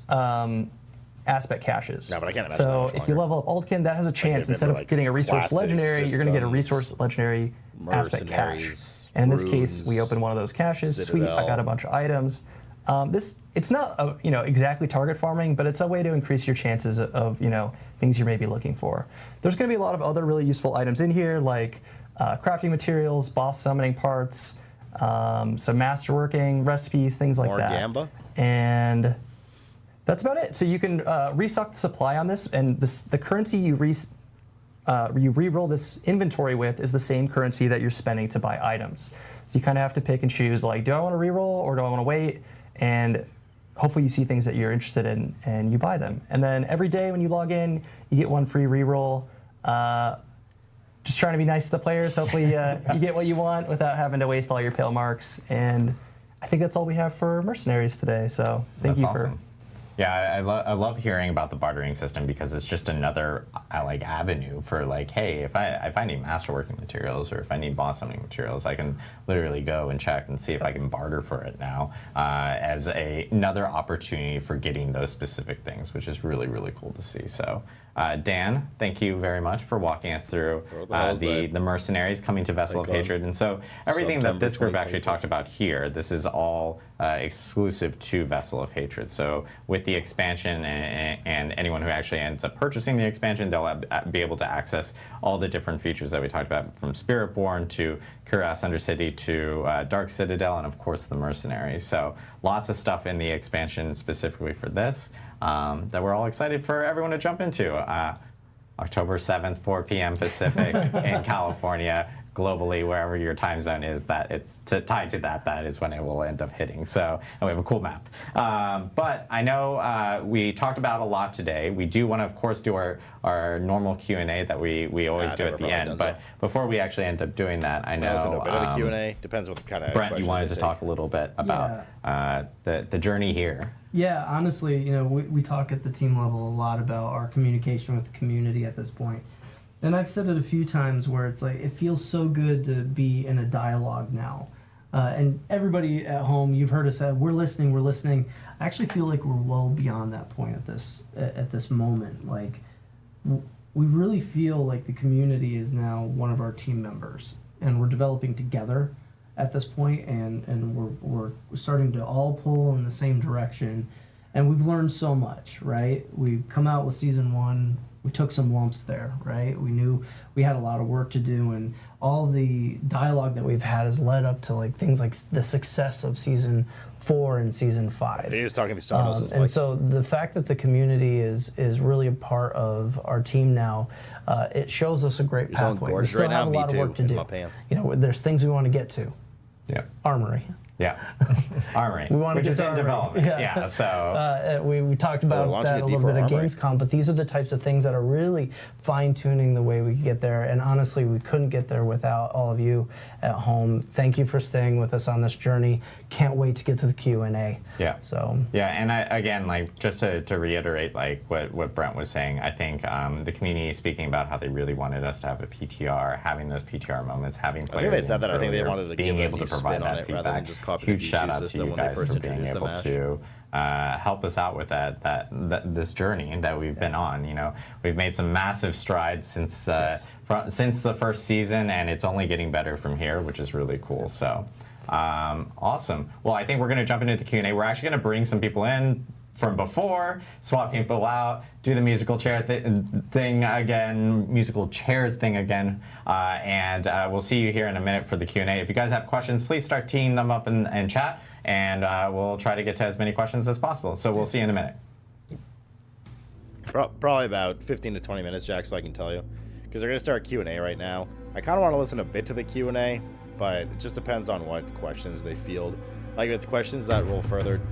aspect caches. No, but I can't imagine so if you level up Oldkin, that has a chance. Instead of getting a resource legendary, you're going to get a resource legendary aspect cache. And in this case, we open one of those caches. Sweet, I got a bunch of items. It's not exactly target farming, but it's a way to increase your chances of things you may be looking for. There's going to be a lot of other really useful items in here, like crafting materials, boss summoning parts, some masterworking recipes, things like that. Gamba? And that's about it. So you can restock the supply on this, and the currency you re-roll this inventory with is the same currency that you're spending to buy items. So you kind of have to pick and choose, like, do I want to re-roll or do I want to wait? And hopefully you see things that you're interested in and you buy them. And then every day when you log in, you get one free re-roll. Just trying to be nice to the players. Hopefully you get what you want without having to waste all your pale marks. And I think that's all we have for mercenaries today. So thank you for... Yeah, I love hearing about the bartering system because it's just another avenue for hey, if I need masterworking materials or if I need boss summoning materials, I can literally go and check and see if I can barter for it now as another opportunity for getting those specific things, which is really, really cool to see. So Dan, thank you very much for walking us through the mercenaries coming to Vessel of Hatred. And so everything that this group actually talked about here, this is all exclusive to Vessel of Hatred. So with the expansion and anyone who actually ends up purchasing the expansion, they'll be able to access all the different features that we talked about, from Spiritborn to Cuirass Undercity to Dark Citadel, and of course the mercenaries. So lots of stuff in the expansion specifically for this. That we're all excited for everyone to jump into. October 7th, 4 p.m. Pacific in California, globally, wherever your time zone is, that it's tied to that is when it will end up hitting. So, and we have a cool map. But I know we talked about a lot today. We do want to, of course, do our normal Q&A that we always do at the end. But before we actually end up doing that, I know a bit of the Q&A depends what kind of Brent, you wanted to talk a little bit about the journey here. Yeah, honestly, you know, we talk at the team level a lot about our communication with the community at this point. And I've said it a few times where it's like, it feels so good to be in a dialogue now. And everybody at home, you've heard us say, we're listening. I actually feel like we're well beyond that point at this moment. Like, we really feel like the community is now one of our team members, and we're developing together at this point, and we're starting to all pull in the same direction, and we've learned so much, right? We've come out with season 1, we took some lumps there, right? We knew we had a lot of work to do, and all the dialogue that we've had has led up to like things like the success of season 4 and season 5. He was talking to someone else's and so the fact that the community is really a part of our team now, it shows us a great pathway. We still have a lot of work to do. You know, there's things we want to get to. Yeah. Armory. Yeah. Armory. We want to which get is to in Armory. development. Yeah. So we talked about that a little bit at Gamescom, but these are the types of things that are really fine-tuning the way we get there. And honestly, we couldn't get there without all of you at home. Thank you for staying with us on this journey. Can't wait to get to the Q&A. Yeah. So. Yeah, and again, like just to reiterate, like what Brent was saying, I think the community is speaking about how they really wanted us to have a PTR, having those PTR moments, having players. I think they said that. I think they wanted to being give able to provide that feedback. Rather than just copy Huge the shout out to system you when they guys first for being introduced the able match. to help us out with this journey that we've been on. You know, we've made some massive strides since the first season, and it's only getting better from here, which is really cool. So awesome. Well, I think we're going to jump into the Q&A. We're actually going to bring some people in from before, swap people out, do the musical chair thing again, and we'll see you here in a minute for the Q&A. If you guys have questions, please start teeing them up in chat, and we'll try to get to as many questions as possible. So we'll see you in a minute. Probably about 15 to 20 minutes, Jack, so I can tell you. Because they're going to start Q&A right now. I kind of want to listen a bit to the Q&A, but it just depends on what questions they field. Like, if it's questions that will further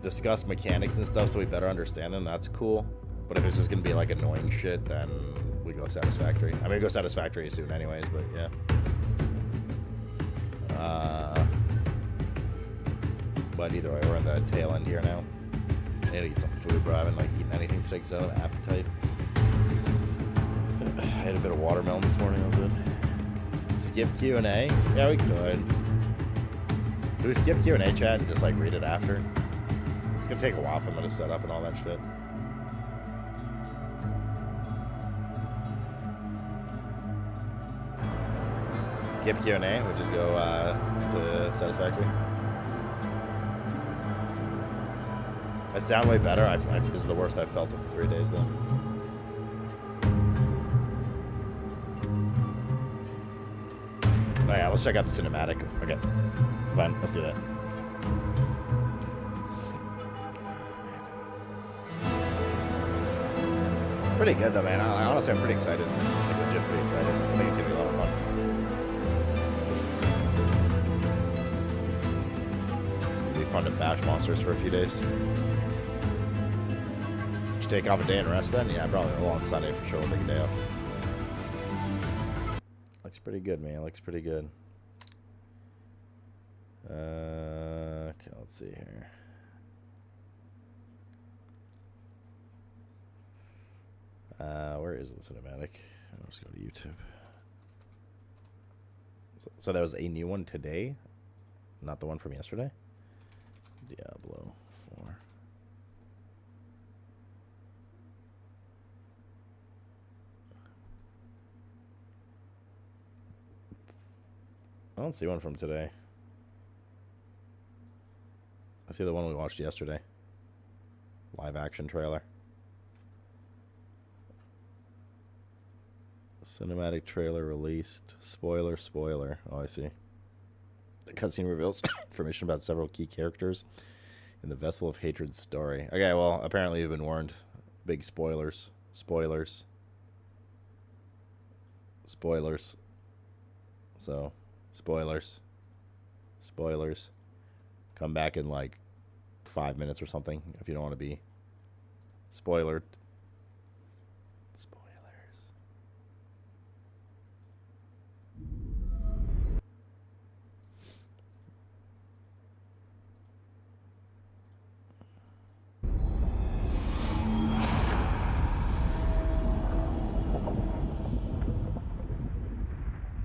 discuss mechanics and stuff so we better understand them, that's cool. But if it's just going to be, like, annoying shit, then we go Satisfactory. I'm going to go Satisfactory soon anyways, but yeah. But either way, we're on the tail end here now. I need to eat some food, bro. I haven't, like, eaten anything today because I don't have appetite. I had a bit of watermelon this morning. That was good. Skip Q&A? Yeah, we could. Do we skip Q&A, chat, and just, like, read it after? It's gonna take a while for them to set up and all that shit. Skip Q&A, we'll just go to Satisfactory. I sound way better. This is the worst I've felt in 3 days, though. Oh yeah, let's check out the cinematic. Okay, fine, let's do that. Pretty good though, man. Honestly, I'm pretty excited. Like, legit pretty excited. I think it's gonna be a lot of fun. It's gonna be fun to bash monsters for a few days. Should take off a day and rest then? Yeah, probably. Well, on Sunday for sure. We'll take a day off. Looks pretty good, man. Looks pretty good. Okay, let's see here. Where is the cinematic? I'll just go to YouTube. So that was a new one today, not the one from yesterday. Diablo 4. I don't see one from today. I see the one we watched yesterday. Live action trailer. Cinematic trailer released. Spoiler. Oh, I see. The cutscene reveals information about several key characters in the Vessel of Hatred story. Okay, well, apparently you've been warned. Big spoilers. Spoilers. So, spoilers. Come back in like 5 minutes or something if you don't want to be spoilered.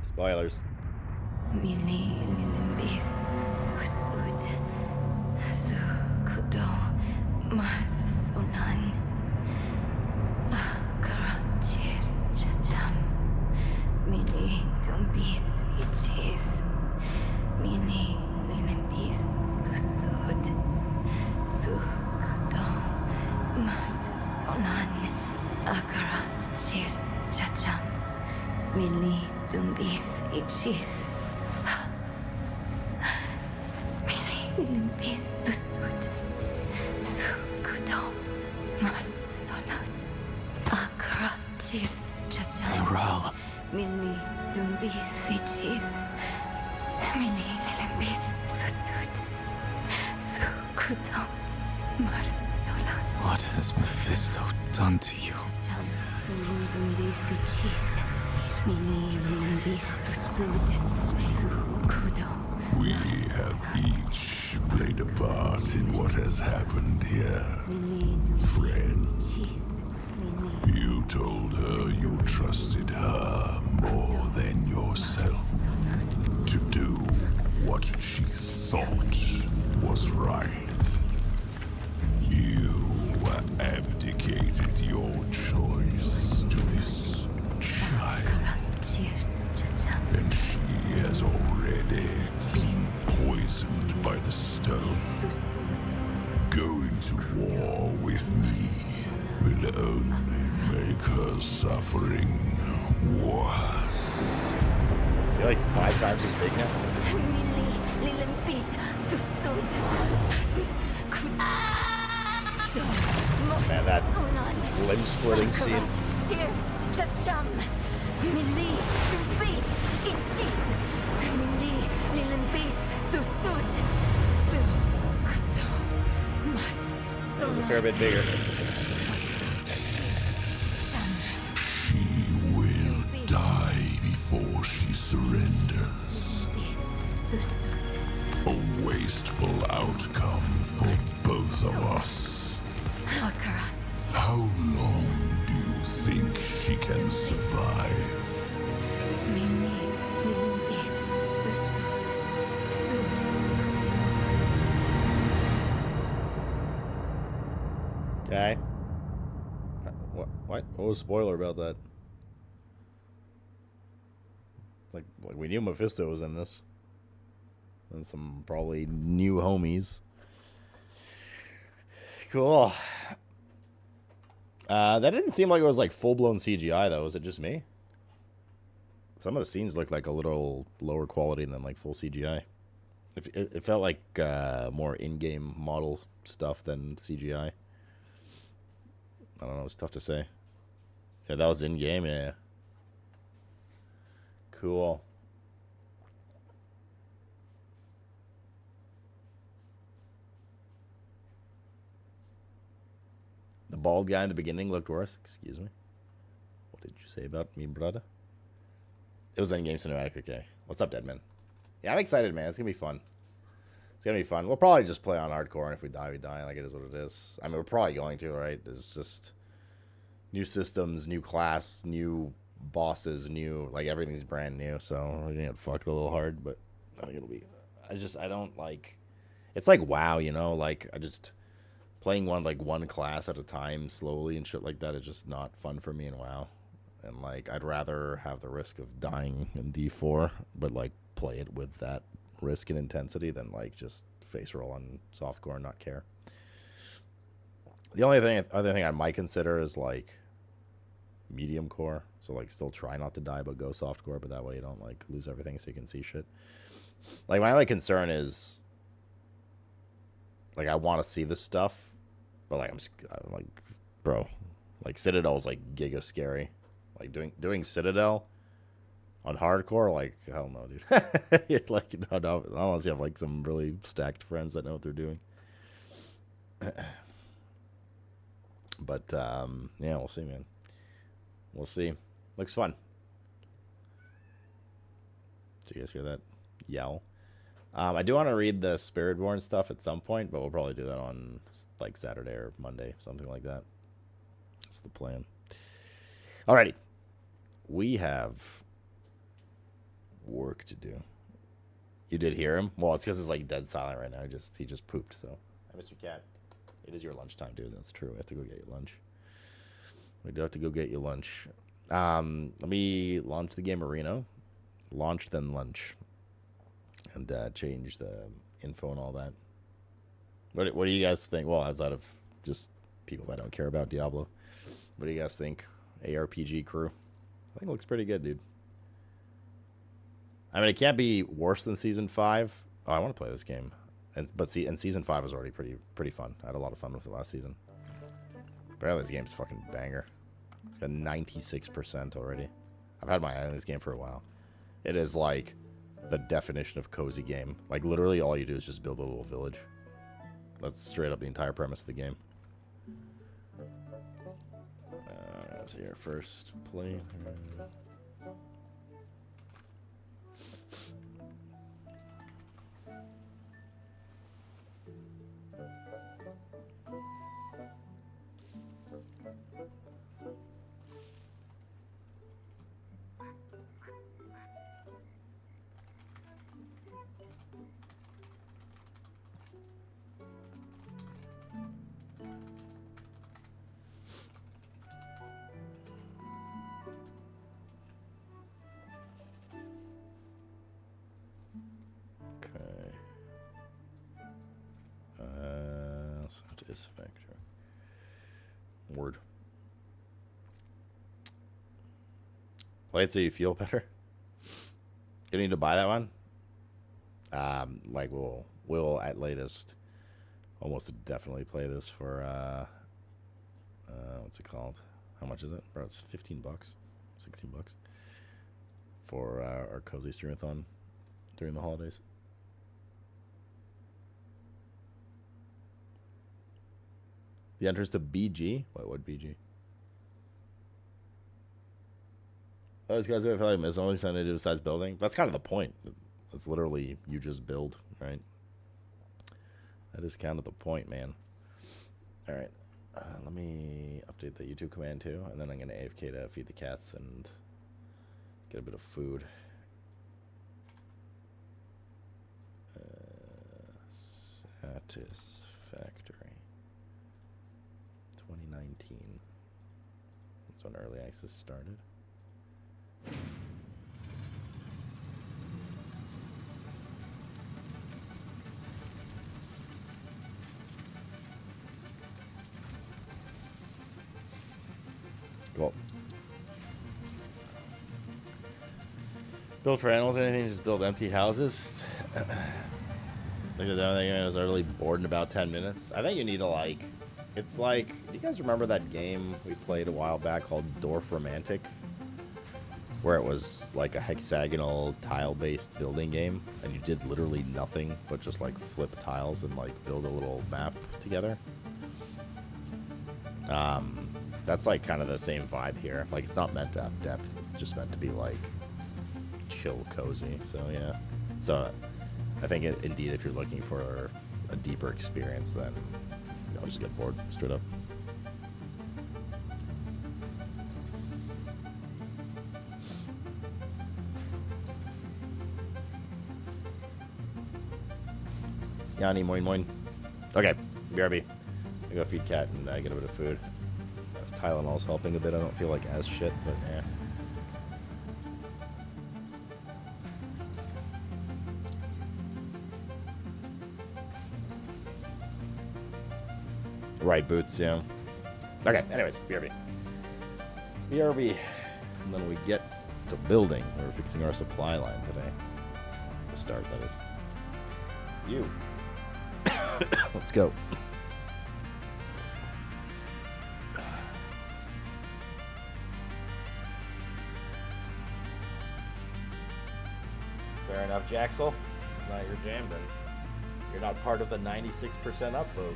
Spoilers. What has Mephisto done to you? We have each played a part in what has happened here. Friend, you told her you trusted her more than yourself to do what she thought was right. You abdicated your choice to this child. And she has already been poisoned by the stone. Going to war with me will only make her suffering worse. Is he like 5 times as big now? Man, that limb splitting scene. That was a fair bit bigger. She will die before she surrenders. A wasteful outcome for both of us. How long do you think she can survive? Okay. What was the spoiler about that? Like we knew Mephisto was in this. And some probably new homies. Cool. That didn't seem like it was like full-blown CGI though. Was it just me? Some of the scenes looked like a little lower quality than like full CGI. It felt like more in-game model stuff than CGI. I don't know. It's tough to say. Yeah, that was in-game. Yeah. Cool. The bald guy in the beginning looked worse. Excuse me. What did you say about me, brother? It was in-game cinematic. Okay. What's up, Deadman? Yeah, I'm excited, man. It's gonna be fun. It's gonna be fun. We'll probably just play on hardcore, and if we die, we die. Like, it is what it is. I mean, we're probably going to, right? It's just new systems, new class, new bosses, new, like, everything's brand new. So we're gonna get fucked a little hard, but I think it'll be. I don't like. It's like WoW, you know. Like, playing one class at a time slowly and shit like that is just not fun for me in WoW. And like, I'd rather have the risk of dying in D4, but like play it with that risk and intensity than like just face roll on softcore and not care. The only other thing I might consider is like medium core. So like still try not to die, but go softcore, but that way you don't like lose everything so you can see shit. Like my only concern is like I want to see this stuff, but like I'm like, bro, like Citadel's like giga scary. Like doing Citadel on hardcore, like hell no, dude. Like no, unless you have like some really stacked friends that know what they're doing. But yeah, we'll see, man. We'll see. Looks fun. Did you guys hear that yell? I do want to read the Spiritborn stuff at some point, but we'll probably do that on like Saturday or Monday, something like that. That's the plan. Alrighty. We have work to do. You did hear him? Well, it's because it's like dead silent right now. He just pooped, so. Hi, Mr. Cat. It is your lunchtime, dude. That's true. We have to go get you lunch. We do have to go get you lunch. Let me launch the game Arena. Launch, then lunch. And change the info and all that. What do you guys think? Well, outside of just people that don't care about Diablo. What do you guys think? ARPG crew? I think it looks pretty good, dude. I mean, it can't be worse than Season 5. Oh, I want to play this game. But Season 5 was already pretty fun. I had a lot of fun with it last season. Apparently this game's fucking banger. It's got 96% already. I've had my eye on this game for a while. It is like the definition of cozy game. Like literally all you do is just build a little village. That's straight up the entire premise of the game. Let's see our first play. Satisfactory. Word. Play it so you feel better. You need to buy that one. Like we'll at latest almost definitely play this for what's it called? How much is it? Bro, it's $15, $16 for our cozy streamathon during the holidays. The entrance to BG? What BG? Oh, these guys are feel like it's only something to do besides building. That's kind of the point. It's literally you just build, right? That is kind of the point, man. All right, let me update the YouTube command too, and then I'm gonna AFK to feed the cats and get a bit of food. Satisfactory. 2019. That's when early access started. Cool. Build for animals or anything, just build empty houses. Look at that thing, I was really bored in about 10 minutes. I think you need to like, it's like, do you guys remember that game we played a while back called Dwarf Romantic? Where it was like a hexagonal tile-based building game, and you did literally nothing but just like flip tiles and like build a little map together. That's like kind of the same vibe here. Like it's not meant to have depth, it's just meant to be like chill, cozy. So yeah. So I think indeed if you're looking for a deeper experience, then I'll just get bored straight up. Yanni, moin moin. Okay, BRB. I go feed cat and I get a bit of food. Tylenol's helping a bit. I don't feel like as shit, but yeah. Right boots, yeah. Okay, anyways, BRB. BRB. And then we get to building. We're fixing our supply line today. To start, that is. You. Let's go. Fair enough, Jaxel. Not your jam then. You're not part of the 96% upvote.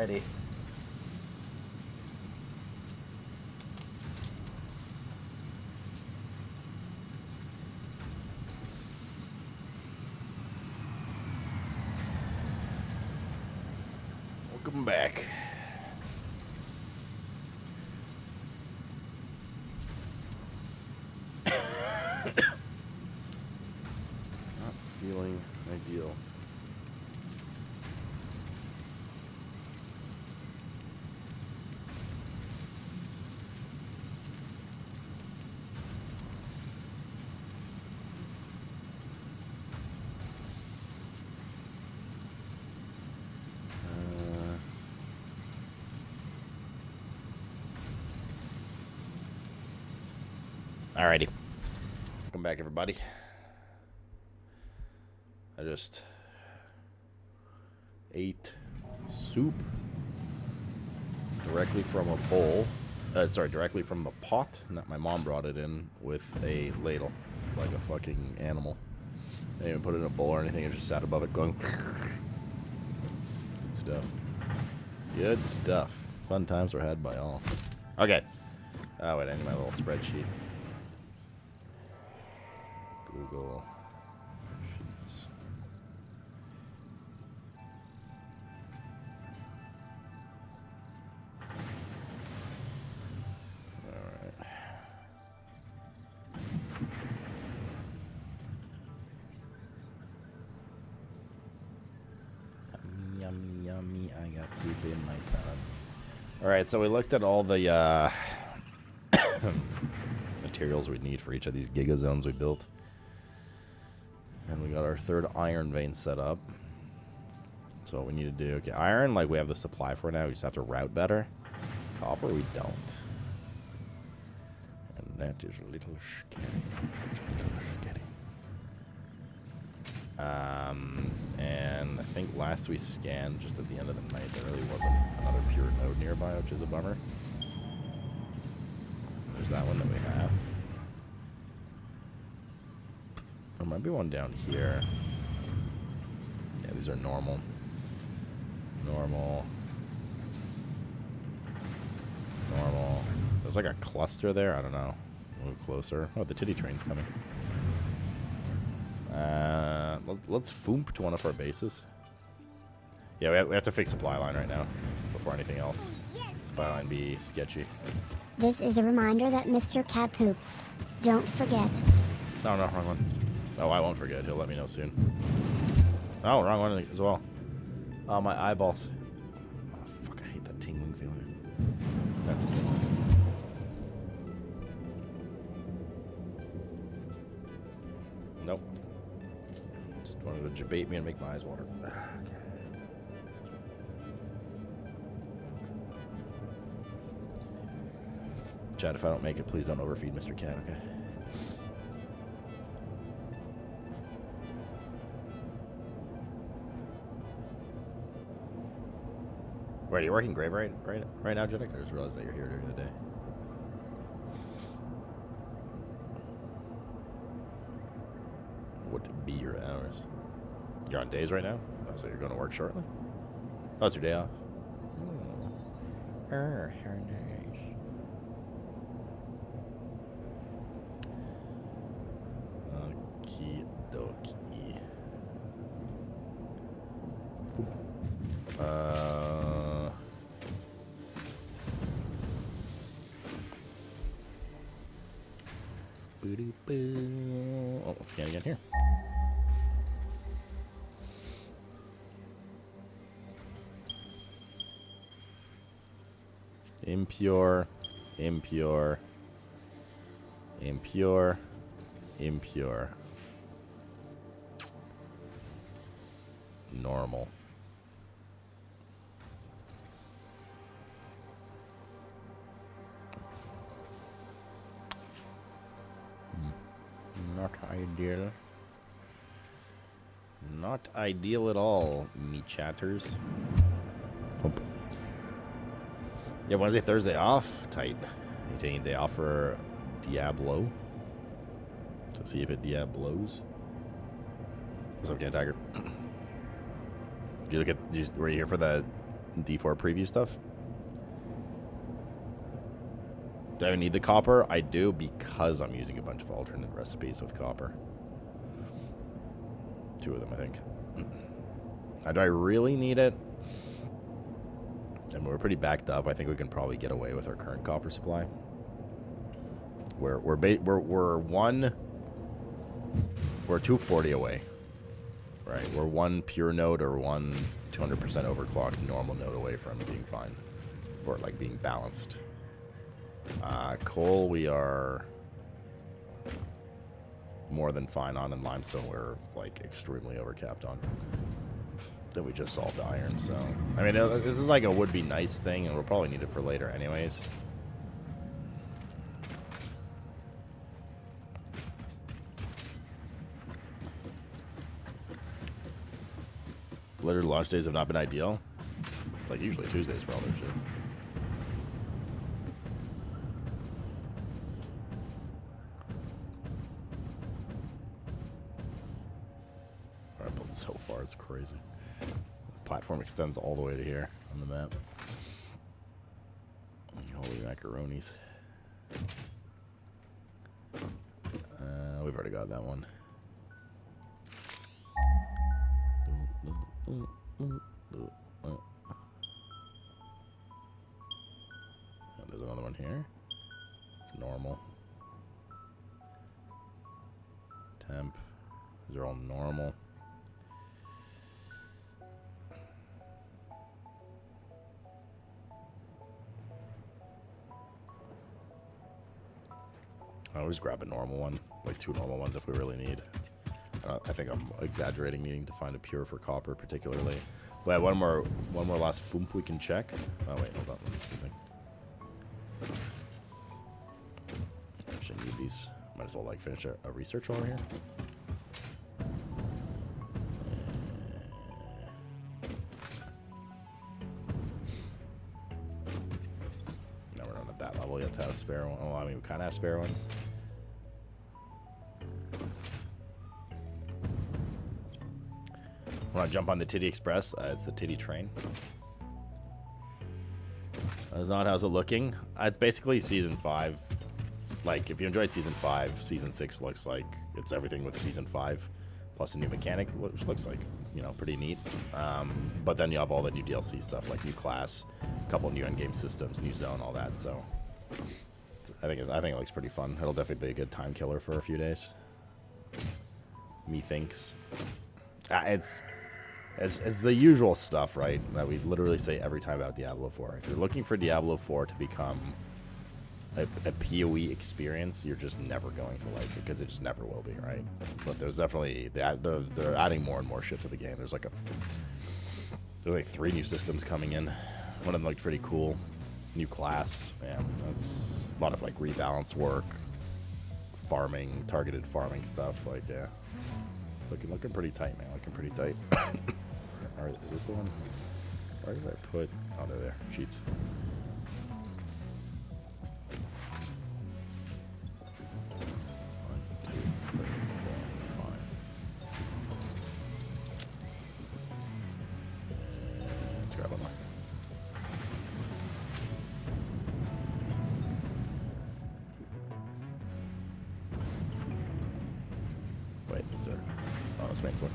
Alrighty. Welcome back. Not feeling ideal. Alrighty. Welcome back, everybody. I just ate soup directly from a bowl. Directly from the pot. That my mom brought it in with a ladle, like a fucking animal. I didn't even put it in a bowl or anything. It just sat above it going. Good stuff. Good stuff. Fun times were had by all. Okay. Oh, wait, I need my little spreadsheet. Google Sheets. Alright. Yummy, yummy. I got soup in my tub. Alright, so we looked at all the materials we need for each of these giga zones we built. And we got our third iron vein set up. So what we need to do, okay, iron, like we have the supply for now, we just have to route better. Copper, we don't. And that is a little scary. And I think last we scanned, just at the end of the night, there really wasn't another pure node nearby, which is a bummer. There's that one that we have. There might be one down here. Yeah, these are normal. Normal. Normal. There's like a cluster there. I don't know. A little closer. Oh, the titty train's coming. Let's foomp to one of our bases. Yeah, we have to fix supply line right now before anything else. Supply line be sketchy. This is a reminder that Mr. Cat poops. Don't forget. No, wrong one. Oh, I won't forget. He'll let me know soon. Oh, wrong one as well. Oh, my eyeballs. Oh, fuck, I hate that tingling feeling. Nope. Just wanted to debate me and make my eyes water. Okay. Chad, if I don't make it, please don't overfeed Mr. Cat, okay? Wait, are you working grave right now, Jeddick? I just realized that you're here during the day. What to be your hours? You're on days right now? Oh, so you're going to work shortly? Oh, it's your day off? How nice. Okie dokie. Oh, let's scan again here. Impure, impure, impure, impure. Normal. Not ideal. Not ideal at all, me chatters. Yeah, Wednesday, Thursday off. Tight. You taking day off for Diablo. To see if it Diablos. What's up, Ken Tiger? Did you look at? Were you here for the D4 preview stuff. Do I need the copper? I do, because I'm using a bunch of alternate recipes with copper. 2 of them, I think. Do I really need it? And we're pretty backed up. I think we can probably get away with our current copper supply. We're 240 away. Right, we're 1 pure node or 1 200% overclocked normal node away from being fine, or like being balanced. Coal we are more than fine on, and limestone we're like extremely overcapped on. Then we just solved iron, so I mean this is like a would be nice thing, and we'll probably need it for later anyways. Literally launch days have not been ideal. It's like usually Tuesdays for all their shit. Alright, but so far it's crazy. The platform extends all the way to here on the map. Holy macaronis. We've already got that one. There's another one here. It's normal. Temp. These are all normal. I always grab a normal one, like 2 normal ones if we really need. I think I'm exaggerating needing to find a pure for copper particularly. We have one more last foomp we can check. Oh wait, hold on, that's the thing. Actually need these. Might as well like finish a research over here. No, we're not at that level yet to have spare one. Oh, I mean we kinda have spare ones. Want to jump on the Titty Express? It's the Titty train. That's not how's it looking. It's basically season 5. Like, if you enjoyed season 5, season 6 looks like it's everything with season 5, plus a new mechanic, which looks like, you know, pretty neat. But then you have all the new DLC stuff, like new class, a couple new endgame systems, new zone, all that. So, I think it looks pretty fun. It'll definitely be a good time killer for a few days. Methinks. It's the usual stuff, right, that we literally say every time about Diablo 4. If you're looking for Diablo 4 to become a PoE experience, you're just never going to like it, because it just never will be, right? But there's definitely, they're adding more and more shit to the game. There's like 3 new systems coming in. One of them looked pretty cool. New class, yeah, that's a lot of like rebalance work, farming, targeted farming stuff, like, yeah. It's looking pretty tight, man, looking pretty tight. Alright, is this the one? Where did I put? Oh, they're there. Sheets. Let's grab one more. Wait, is there? Oh, that's main floor.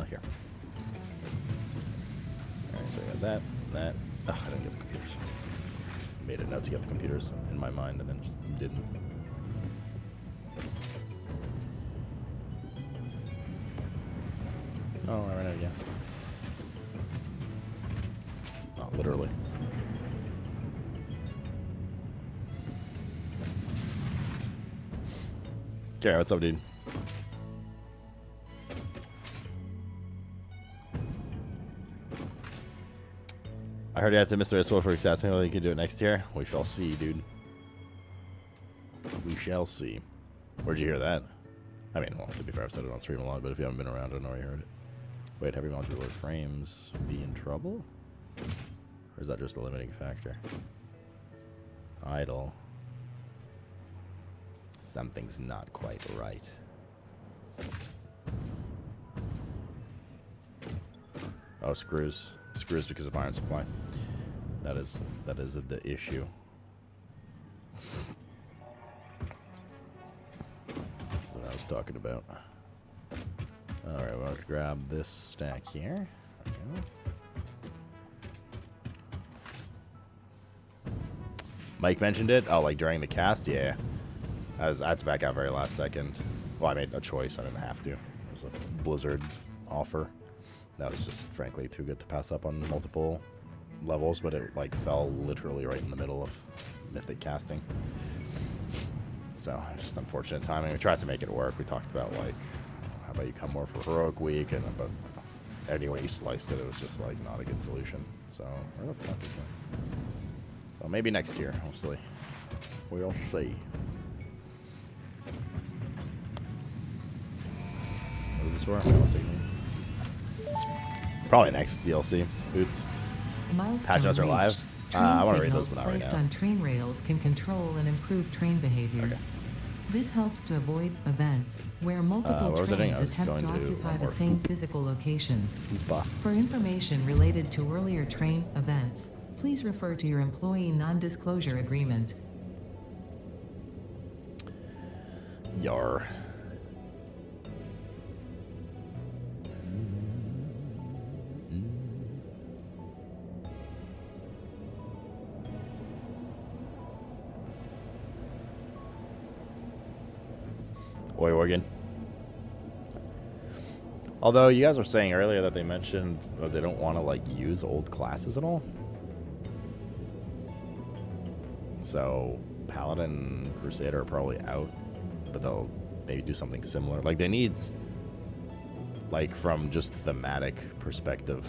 Here. Alright, so I got that. Oh, I didn't get the computers. Made a note to get the computers in my mind and then just didn't. Oh, I ran out of gas. Oh, literally. Okay, what's up, dude? I heard you had to Mr. S4 for assassin. You can do it next year. We shall see, dude. We shall see. Where'd you hear that? I mean, well, to be fair, I've said it on stream a lot, but if you haven't been around, I don't know where you heard it. Wait, heavy modular frames be in trouble? Or is that just a limiting factor? Idle. Something's not quite right. Oh, screws. Screws because of iron supply. That is the issue. That's what I was talking about. Alright, we'll grab this stack here. Okay. Mike mentioned it. Oh, like during the cast? Yeah. I had to back out very last second. Well, I made a choice. I didn't have to. It was a Blizzard offer. That was just, frankly, too good to pass up on multiple levels, but it, like, fell literally right in the middle of Mythic casting. So, just unfortunate timing. We tried to make it work. We talked about, like, how about you come more for Heroic Week, and but anyway you sliced it, it was just, like, not a good solution. So, where the fuck is my... So, maybe next year. We'll see. We'll see. What is this for? Probably next DLC. Boots. Patch notes are live. I want to read those, but not right now. Placed on train rails can control and improve train behavior. Okay. This helps to avoid events where multiple trains attempt to occupy the same physical location. For information related to earlier train events, please refer to your employee non-disclosure agreement. Yar. Oi, Oregon. Although you guys were saying earlier that they mentioned they don't want to like use old classes at all. So Paladin, Crusader are probably out, but they'll maybe do something similar. Like they needs, like from just thematic perspective,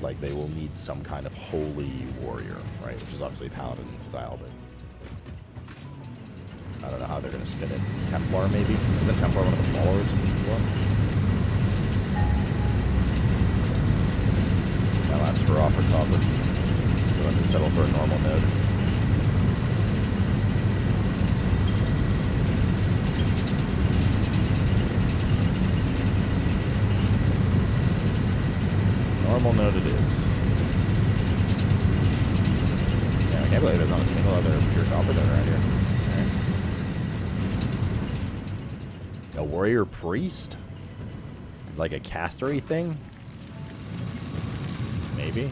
like they will need some kind of holy warrior, right? Which is obviously Paladin style, but I don't know how they're going to spin it. Templar, maybe? Isn't Templar one of the followers before? This is my last hurrah for Copper. Otherwise we settle for a normal node. Normal node it is. Yeah, I can't believe there's not a single other pure Copper node around here. A warrior priest? Like a castery thing? Maybe?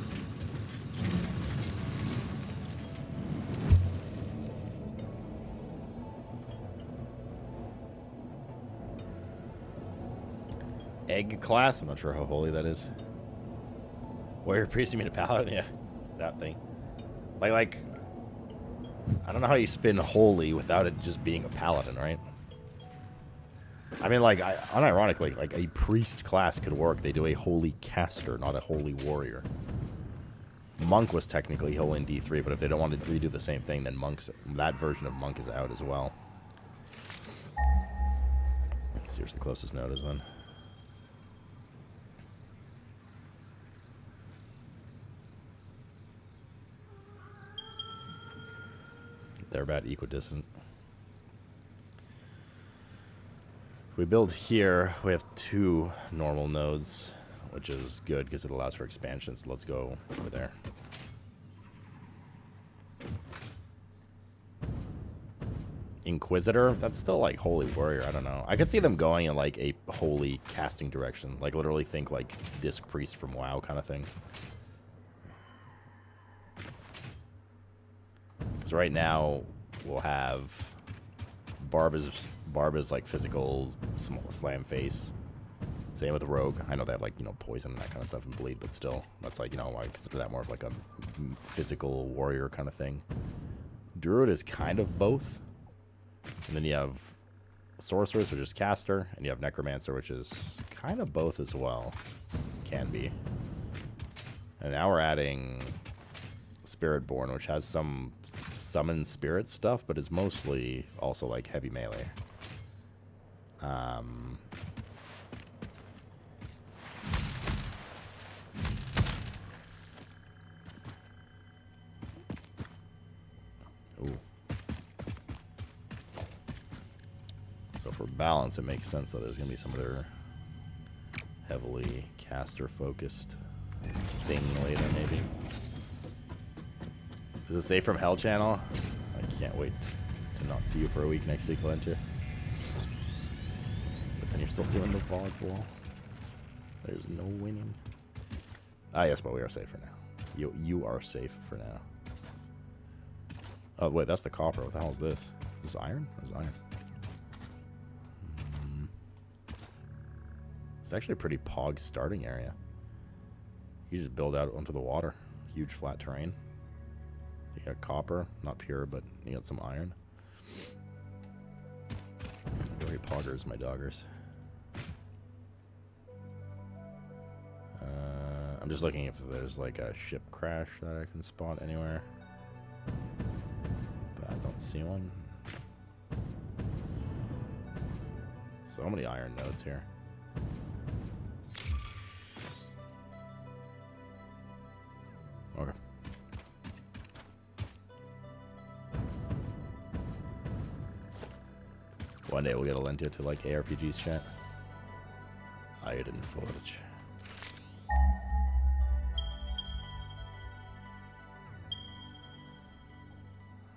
Egg class? I'm not sure how holy that is. Warrior priest, you mean a paladin? Yeah, that thing. Like, I don't know how you spin holy without it just being a paladin, right? I mean, like, unironically, like a priest class could work. They do a holy caster, not a holy warrior. Monk was technically holy in D3, but if they don't want to redo the same thing, then that version of monk is out as well. Let's see where's the closest node is then. They're about equidistant. If we build here, we have 2 normal nodes, which is good because it allows for expansion. So let's go over there. Inquisitor? That's still like Holy Warrior. I don't know. I could see them going in like a holy casting direction. Like literally think like Disc Priest from WoW kind of thing. Because right now we'll have Barb is like physical slam face. Same with Rogue. I know they have like, you know, poison and that kind of stuff and bleed, but still, that's like, you know, I consider that more of like a physical warrior kind of thing. Druid is kind of both. And then you have Sorceress, which is caster, and you have Necromancer, which is kind of both as well. Can be. And now we're adding Spiritborn, which has some summon spirit stuff, but is mostly also like heavy melee. Ooh. So for balance, it makes sense that there's going to be some other heavily caster-focused thing later, maybe. Does it say from Hell Channel? I can't wait to not see you for a week next week, Lenter. But then you're still doing the VODs, lol. There's no winning. Ah, yes, but we are safe for now. You are safe for now. Oh, wait, that's the copper. What the hell is this? Is this iron? This is iron. It's actually a pretty pog starting area. You just build out onto the water. Huge flat terrain. You got copper, not pure, but you got some iron. Very poggers, my doggers. I'm just looking if there's like a ship crash that I can spot anywhere. But I don't see one. So many iron nodes here. Okay. One day we'll get a Lentia to like ARPGs chat. Iron Forge.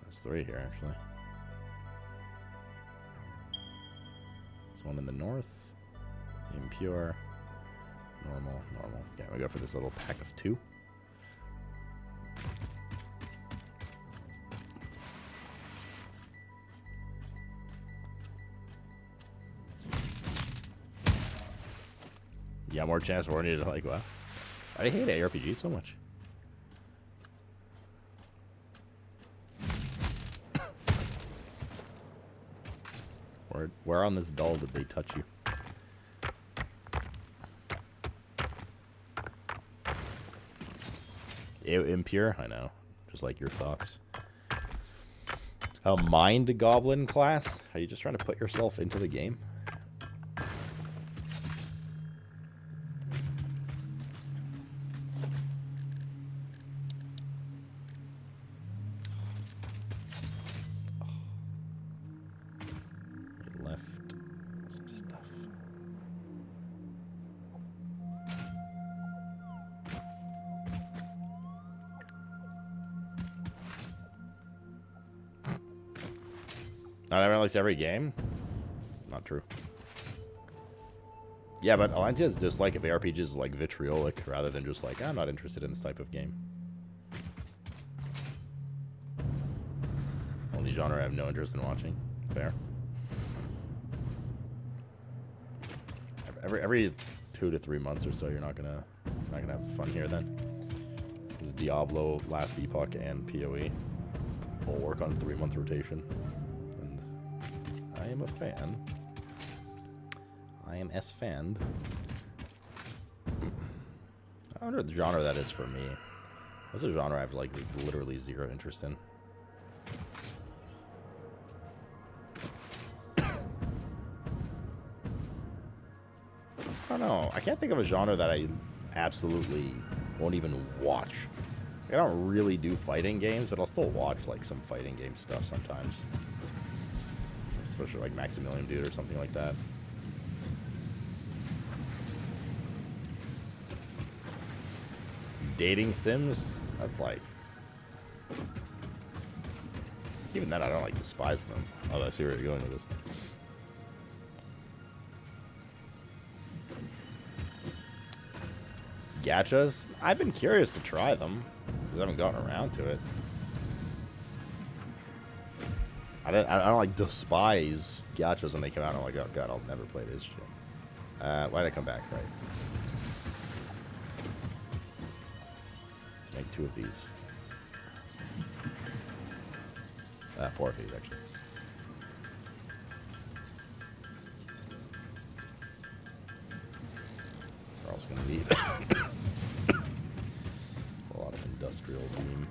There's 3 here actually. There's one in the north. Impure. Normal. Okay, we go for this little pack of 2. Yeah, more chance for you to like, wow. I hate ARPG so much. Where on this doll did they touch you? Impure? I know. Just like your thoughts. A mind goblin class? Are you just trying to put yourself into the game? Not everyone likes every game? Not true. Yeah, but Alentia is just like if ARPG is like vitriolic rather than just like, I'm not interested in this type of game. Only genre I have no interest in watching. Fair. Every 2 to 3 months or so, you're not gonna have fun here then. Because Diablo, Last Epoch, and PoE all work on 3-month rotation. I am a fan. I am S-fanned. I wonder what genre that is for me. That's a genre I have like literally 0 interest in. I don't know. I can't think of a genre that I absolutely won't even watch. I don't really do fighting games, but I'll still watch like some fighting game stuff sometimes. Especially like Maximilian Dude or something like that. Dating sims? That's like... Even then, I don't like despise them. Oh, I see where you're going with this. Gachas? I've been curious to try them, because I haven't gotten around to it. I don't like despise gachas when they come out. I'm like, oh god, I'll never play this shit. Why did I come back? Right. Let's make 2 of these. 4 of these, actually. We're also going to need a lot of industrial beam.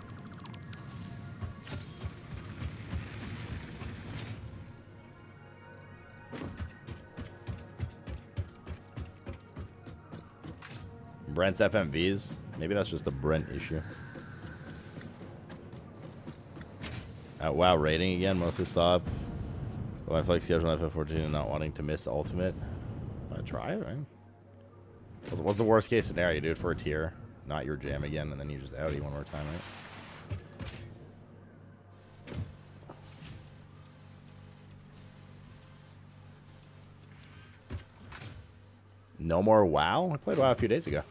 Brent's FMVs? Maybe that's just a Brent issue. WoW rating again, mostly stop. My flex schedule on FF14 and not wanting to miss Ultimate. Try it, right? What's the worst case scenario? You do it for a tier, not your jam again, and then you just outie one more time, right? No more WoW? I played WoW a few days ago.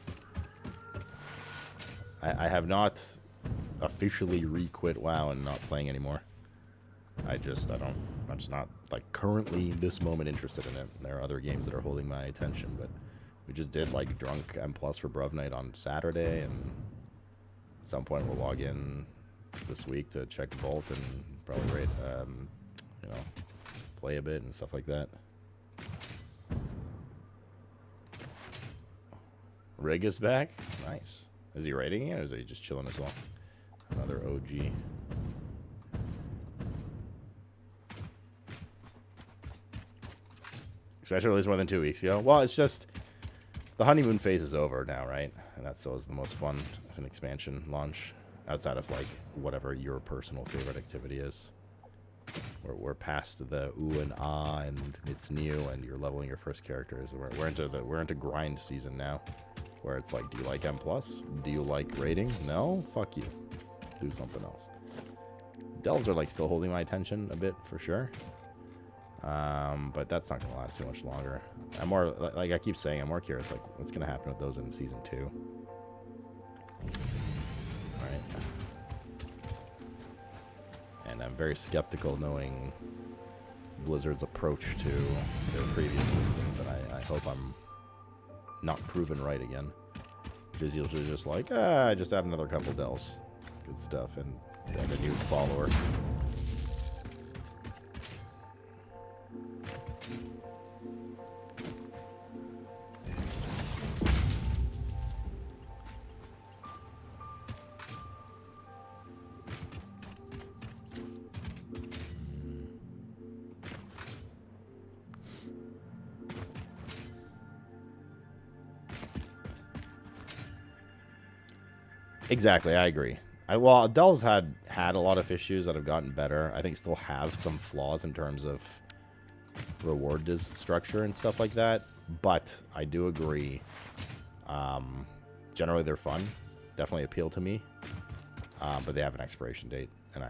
I have not officially re-quit WoW and not playing anymore. I'm just not, like, currently, this moment, interested in it. There are other games that are holding my attention, but we just did, like, Drunk M+ for Bruv Night on Saturday, and at some point we'll log in this week to check Vault and probably rate, you know, play a bit and stuff like that. Rig is back? Nice. Is he raiding it, or is he just chilling as well? Another OG. Special release more than 2 weeks ago. Well, it's just the honeymoon phase is over now, right? And that's always the most fun of an expansion launch, outside of like whatever your personal favorite activity is. We're past the ooh and ah and it's new and you're leveling your first characters. We're into grind season now, where it's like, do you like M+? Do you like raiding? No? Fuck you. Do something else. Delves are like still holding my attention a bit for sure. But that's not gonna last too much longer. I'm more, like I keep saying, I'm more curious like what's gonna happen with those in season 2. Alright. And I'm very skeptical knowing Blizzard's approach to their previous systems, and I hope I'm not proven right again. Which is usually just like, just add another couple delves. Good stuff, and a new follower. Exactly, I agree. Well, Delves had a lot of issues that have gotten better. I think still have some flaws in terms of reward structure and stuff like that. But I do agree. Generally, they're fun. Definitely appeal to me. But they have an expiration date, and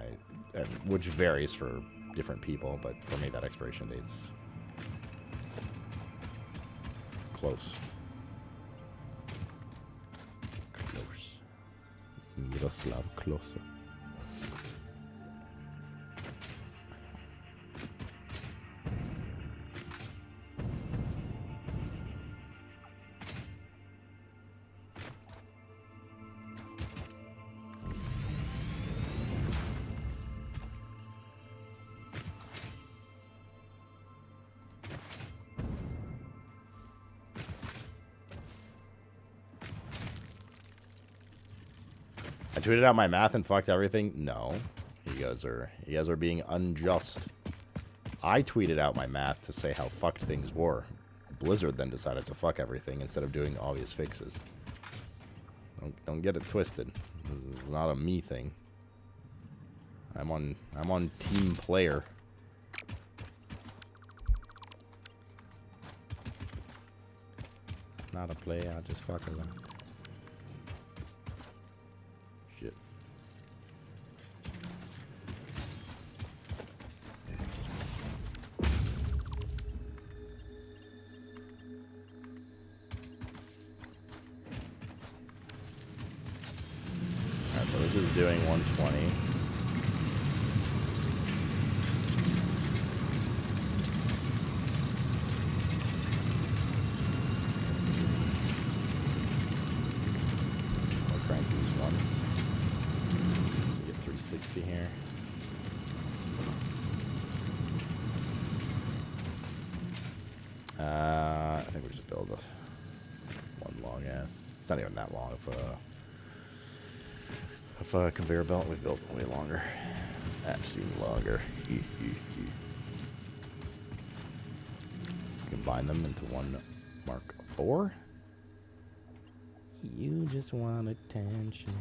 which varies for different people. But for me, that expiration date's close. Miroslav Klose. I tweeted out my math and fucked everything. No, you guys are being unjust. I tweeted out my math to say how fucked things were. Blizzard then decided to fuck everything instead of doing obvious fixes. Don't get it twisted. This is not a me thing. I'm on team player. Not a player, I just fuck around. So this is doing 120. I'll crank these once. So get 360 here. I think we just build one long ass. It's not even that long of a conveyor belt. We've built way longer. I've seen longer. Combine them into one Mark IV. You just want attention.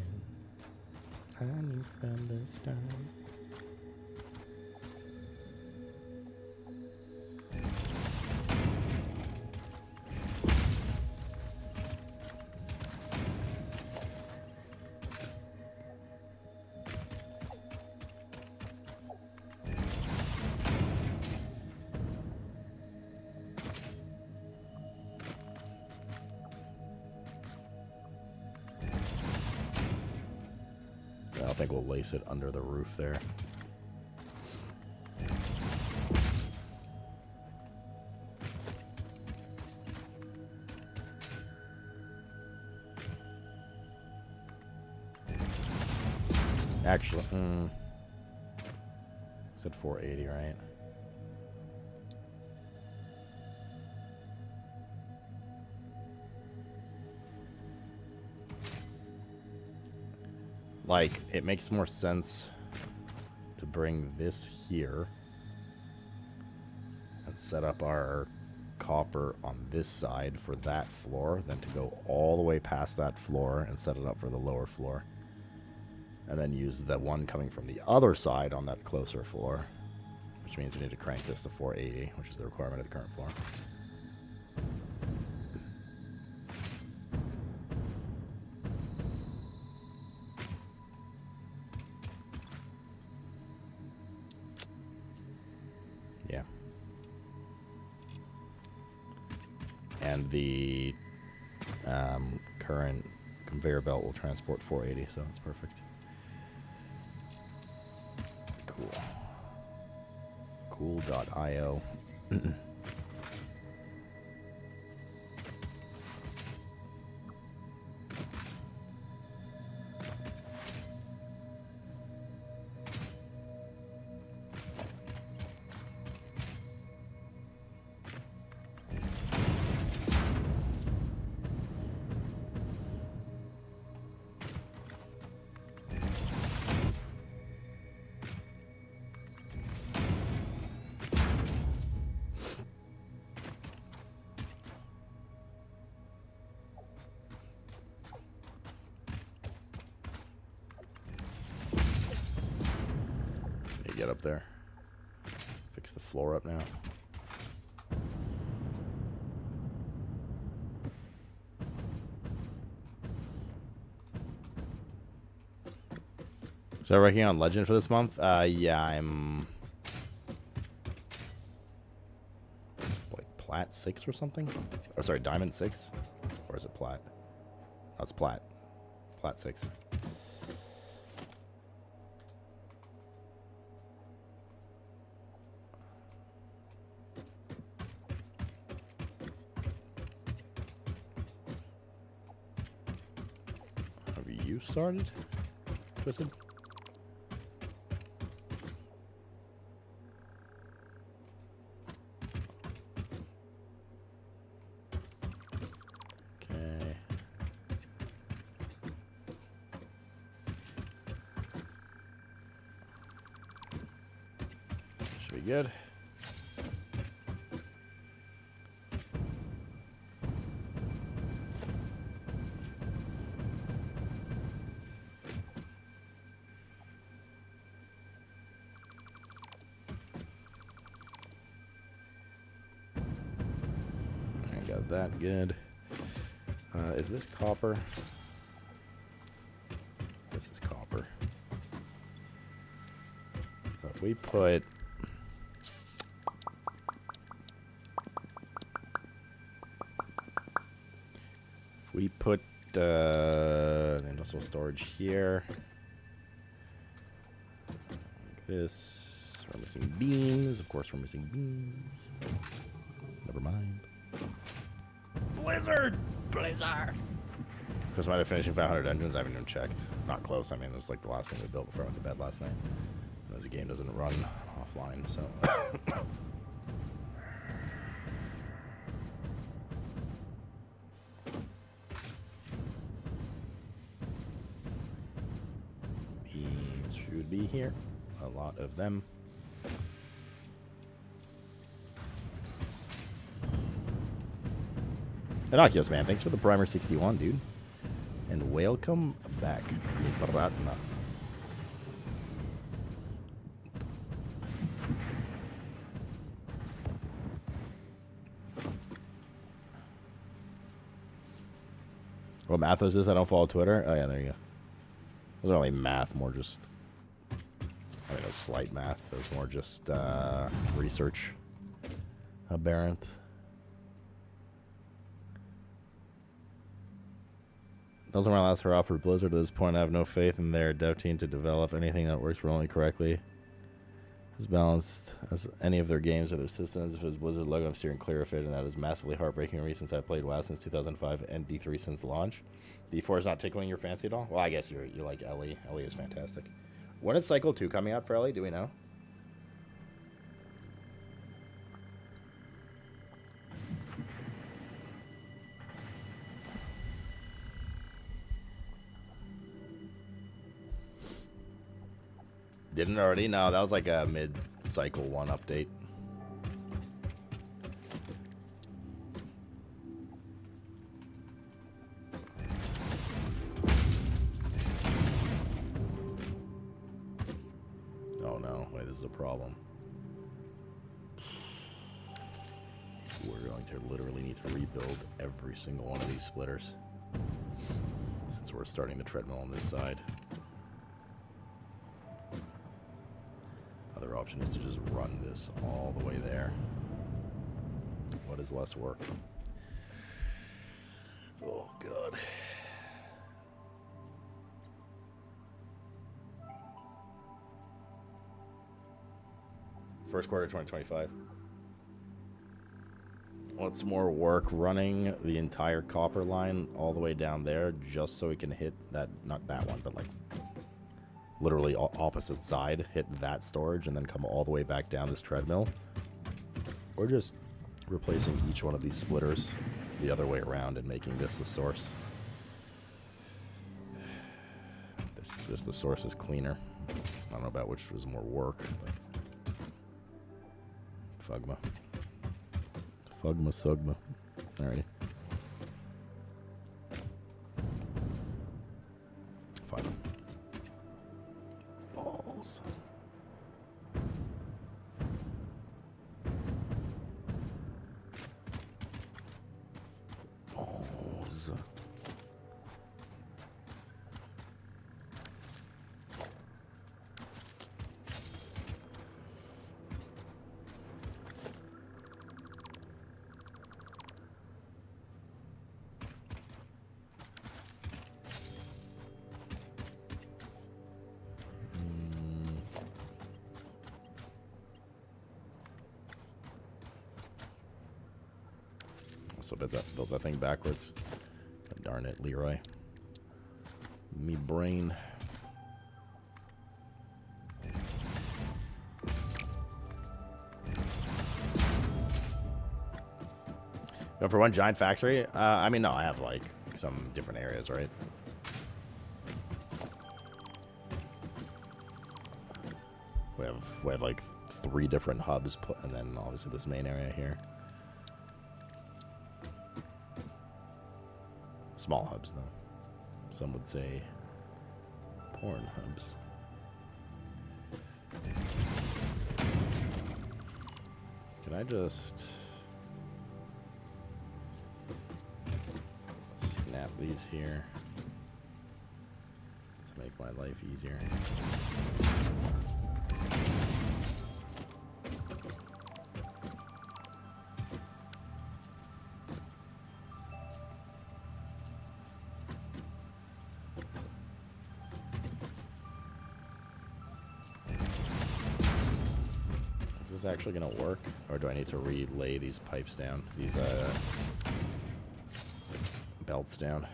I knew from the start. I don't think we'll lace it under the roof there. Actually, said 480, right? Like, it makes more sense to bring this here and set up our copper on this side for that floor than to go all the way past that floor and set it up for the lower floor. And then use the one coming from the other side on that closer floor, which means we need to crank this to 480, which is the requirement of the current floor. Yeah. And the current conveyor belt will transport 480, so that's perfect. Cool. Cool.io. Get up there. Fix the floor up now. So working on Legend for this month? Yeah, I'm like Plat 6 or something? Or sorry, Diamond 6? Or is it Plat? That's Plat. Plat 6. Started? Twisted? Okay. Should be good. That good. Is this copper? This is copper. But we put the industrial storage here. Like this. We're missing beams. Of course, we're missing beams. Never mind. Blizzard! Blizzard! Because might have finishing 500 dungeons. I haven't even checked. Not close. I mean, it was like the last thing we built before I went to bed last night. As the game doesn't run offline, so. Beams should be here. A lot of them. Innocuous, man. Thanks for the primer 61, dude. And welcome back. What math is this? I don't follow Twitter. Oh, yeah, there you go. It wasn't really math, more just... I mean, it was slight math. It was more just research. Aberrant. Those are my last hurrah for Blizzard at this point. I have no faith in their dev team to develop anything that works remotely correctly, as balanced as any of their games or their systems. If it was Blizzard logo, I'm steering clear of it, and that is massively heartbreaking to me since I've played WoW since 2005 and D3 since launch. D4 is not tickling your fancy at all? Well, I guess you like Ellie. Ellie is fantastic. When is Cycle 2 coming out for Ellie? Do we know? Didn't already? No, that was like a mid-cycle 1 update. Oh no, wait, this is a problem. We're going to literally need to rebuild every single one of these splitters, since we're starting the treadmill on this side. Other option is to just run this all the way there. What is less work? Oh god. First quarter 2025. What's more work, running the entire copper line all the way down there just so we can hit that, not that one, but like literally opposite side, hit that storage, and then come all the way back down this treadmill? Or just replacing each one of these splitters the other way around and making this the source? The source is cleaner. I don't know about which was more work, but Fugma. Fugma Sugma. Alrighty. Fine. Balls. Balls. So build that thing backwards. God darn it, Leroy. Me brain. Going for one giant factory? I mean, no, I have like some different areas, right? We have like 3 different hubs, and then obviously this main area here. Small hubs, though. Some would say porn hubs. Can I just snap these here to make my life easier? Is actually gonna work, or do I need to relay these pipes down, these belts down?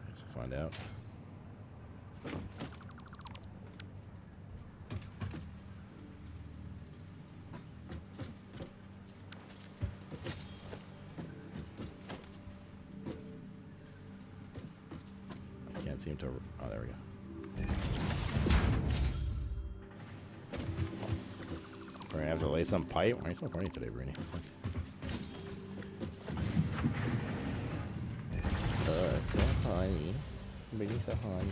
Let's find out. I can't seem to. Oh, there we go. We're gonna have to lay some pipe. Why are you so funny today, Bruni? So funny. Bruni, so funny.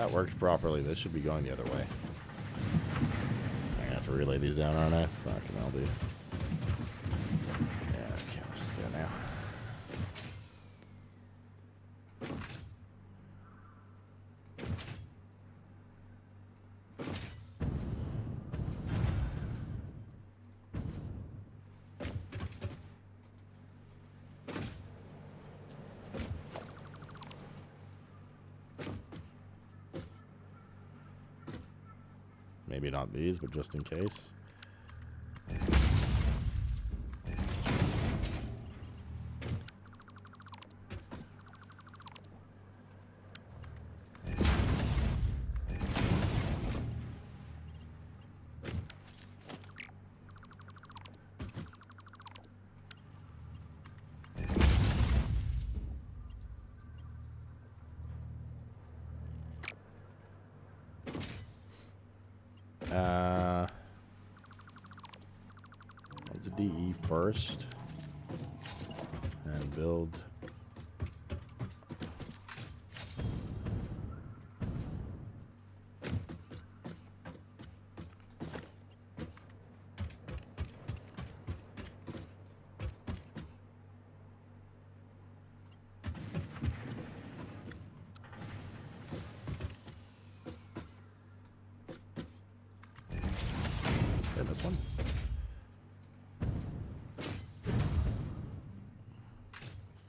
that worked properly. This should be going the other way. I'm gonna have to relay these down, aren't I? Fucking hell, dude. Yeah, okay, let's just do it now. Maybe not these, but just in case. Let's DE first and build. This one.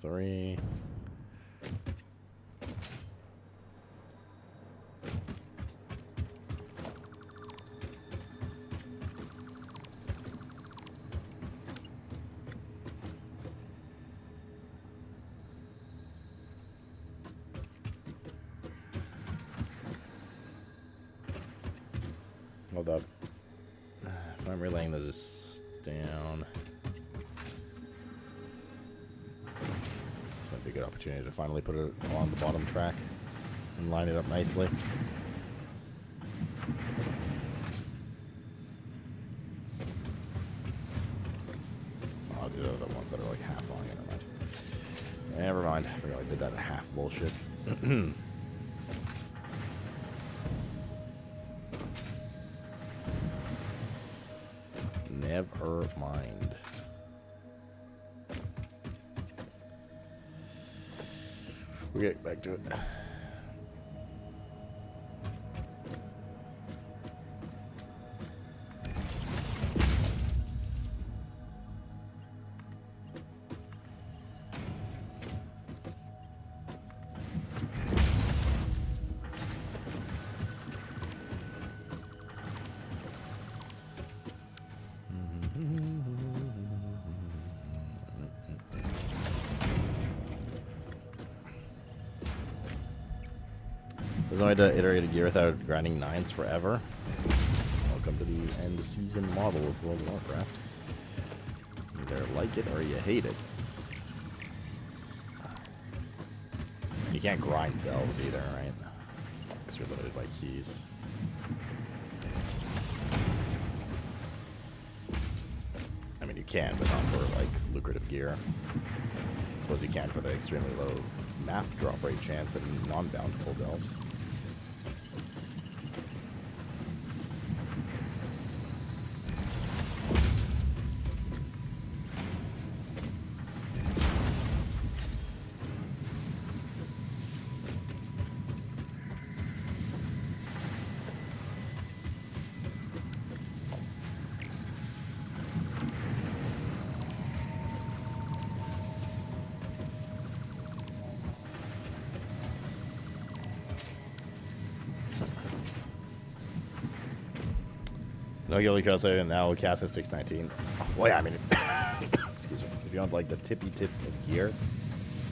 Three. Hold up. If I'm relaying this down, this might be a good opportunity to finally put it on the bottom track and line it up nicely. Oh, these are the ones that are like half on. Never mind. I forgot I did that half bullshit. Never mind. We'll get back to it. There's no way to iterate a gear without grinding 9s forever. Welcome to the end season model of World of Warcraft. You either like it or you hate it. You can't grind delves either, right? Because you're limited by keys. I mean, you can, but not for like lucrative gear. I suppose you can for the extremely low map drop rate chance and non-bountiful delves. No Gilly Crosser and now Cath is 619. Well, yeah, I mean, excuse me. If you want like the tippy tip of gear,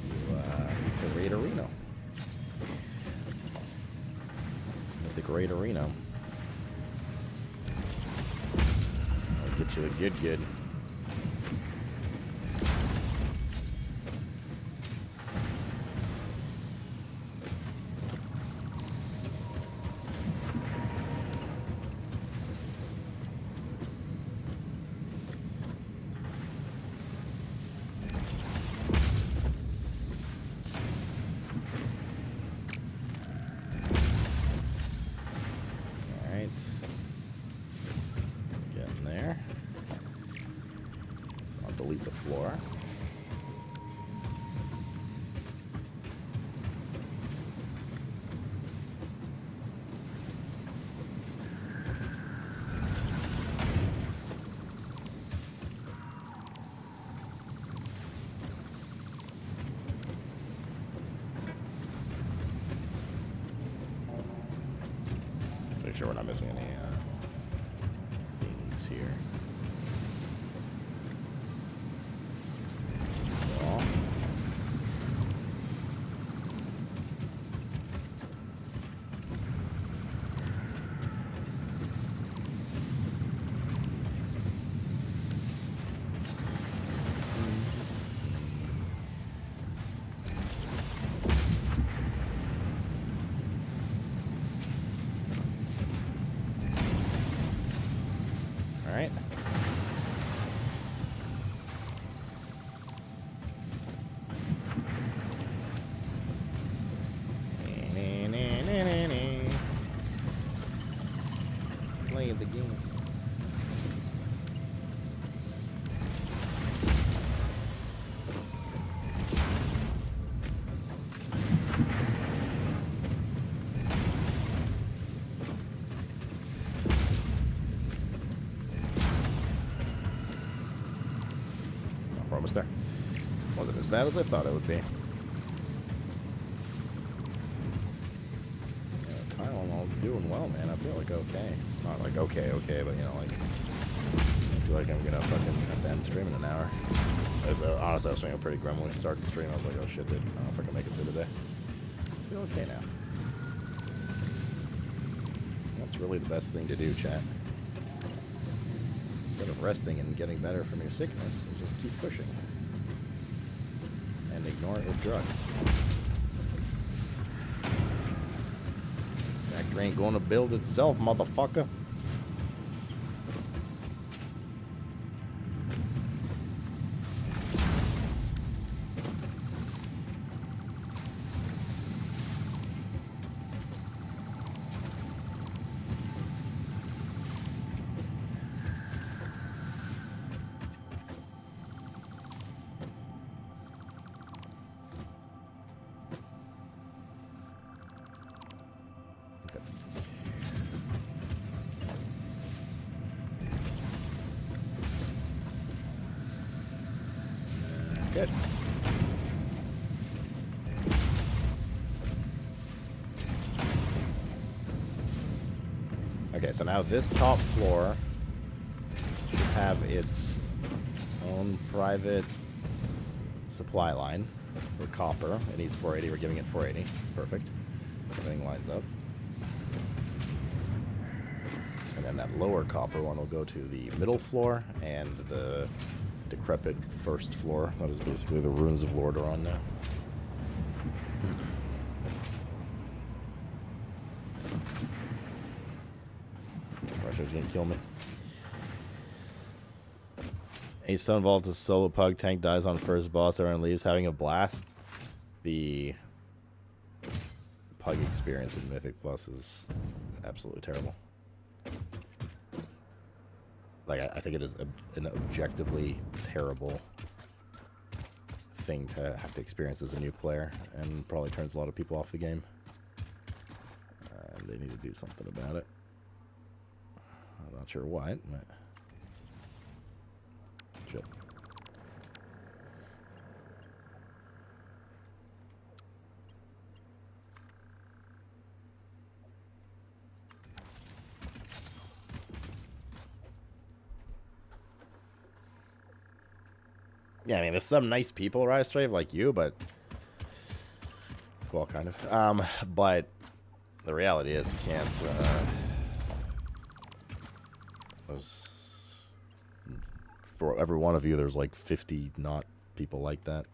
you need to raid Arena. The Great Arena. I'll get you the good. complete the floor. Make sure we're not missing any things here. Wall. All right. Play the game. We're almost there. Wasn't as bad as I thought it would be. Tylenol's doing well, man. I feel like okay. Not like okay, but you know, like I feel like I'm gonna fucking have to end stream in an hour. Honestly, I was feeling pretty grim when we started the stream. I was like, oh shit, dude. I don't know if I can make it through the day. I feel okay now. That's really the best thing to do, chat. Instead of resting and getting better from your sickness, you just keep pushing. And ignore it with drugs. Factory ain't gonna build itself, motherfucker. Good. Okay, so now this top floor should have its own private supply line for copper. It needs 480. We're giving it 480. Perfect. Everything lines up. And then that lower copper one will go to the middle floor and the decrepit first floor. That is basically the Ruins of Lordaeron now. Russia's gonna kill me. A Stone Vault is solo pug. Tank dies on first boss. Everyone leaves having a blast. The pug experience in Mythic Plus is absolutely terrible. Like, I think it is an objectively terrible thing to have to experience as a new player, and probably turns a lot of people off the game. They need to do something about it. I'm not sure what, but shit. Yeah, I mean, there's some nice people, Rise Trave, like you, but... Well, kind of. But the reality is you can't... for every one of you, there's like 50 not people like that.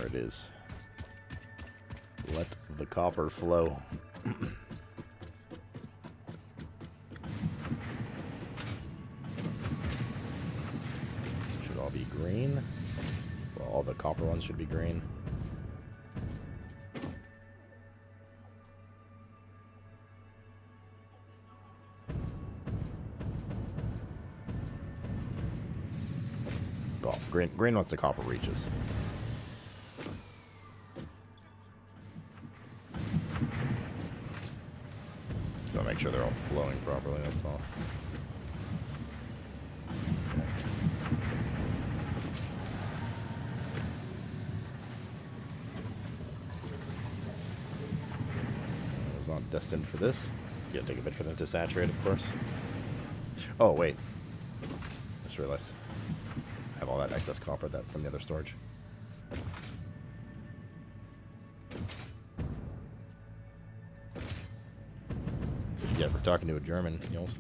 it is. Let the copper flow. Should all be green. Well, all the copper ones should be green. Well, green once the copper reaches. So make sure they're all flowing properly, that's all. I was not destined for this. It's gonna take a bit for them to saturate, of course. Oh, wait. I just realized I have all that excess copper that from the other storage. Yeah, we're talking to a German, Niels.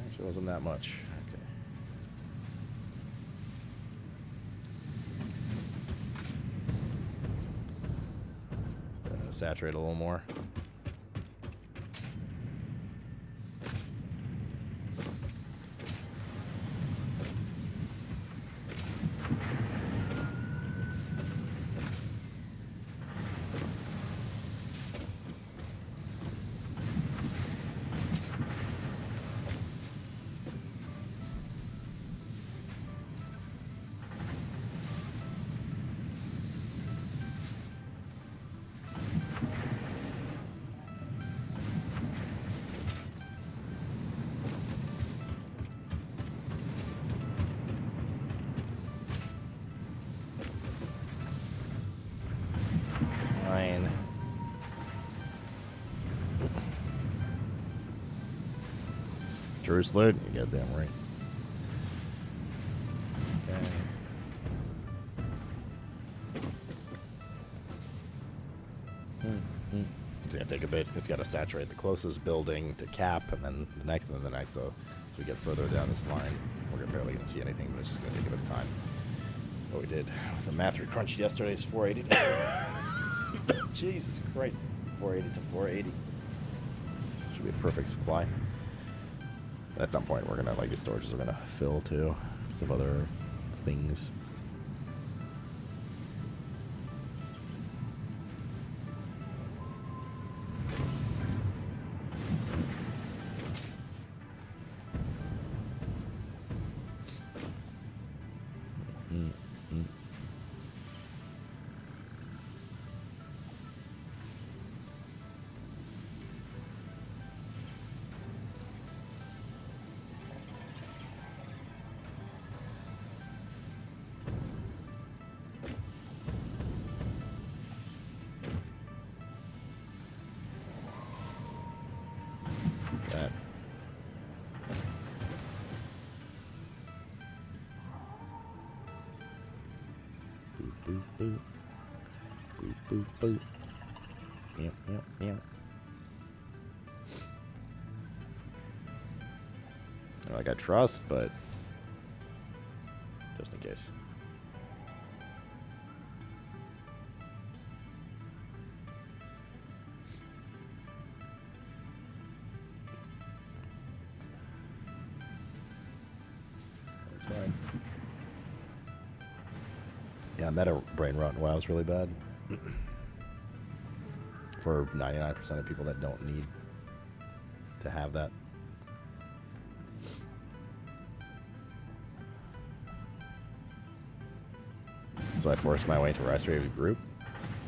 Actually, wasn't that much. Okay. Starting to saturate a little more. True slit, you goddamn right. Okay. It's gonna take a bit. It's gotta saturate the closest building to cap, and then the next, and then the next. So as we get further down this line, we're barely gonna see anything, but it's just gonna take a bit of time. What we did with the math we crunched yesterday is 480. Jesus Christ, 480 to 480. Should be a perfect supply. At some point, we're gonna, like, the storages are gonna fill too. Some other things. Boop, boop. Boop, boop, boop. Yep, yep, yep. Like I trust, but just in case. That's fine. Yeah, meta brain rot in WoW is really bad. For 99% of people that don't need to have that. So I forced my way into Rise Rave's group.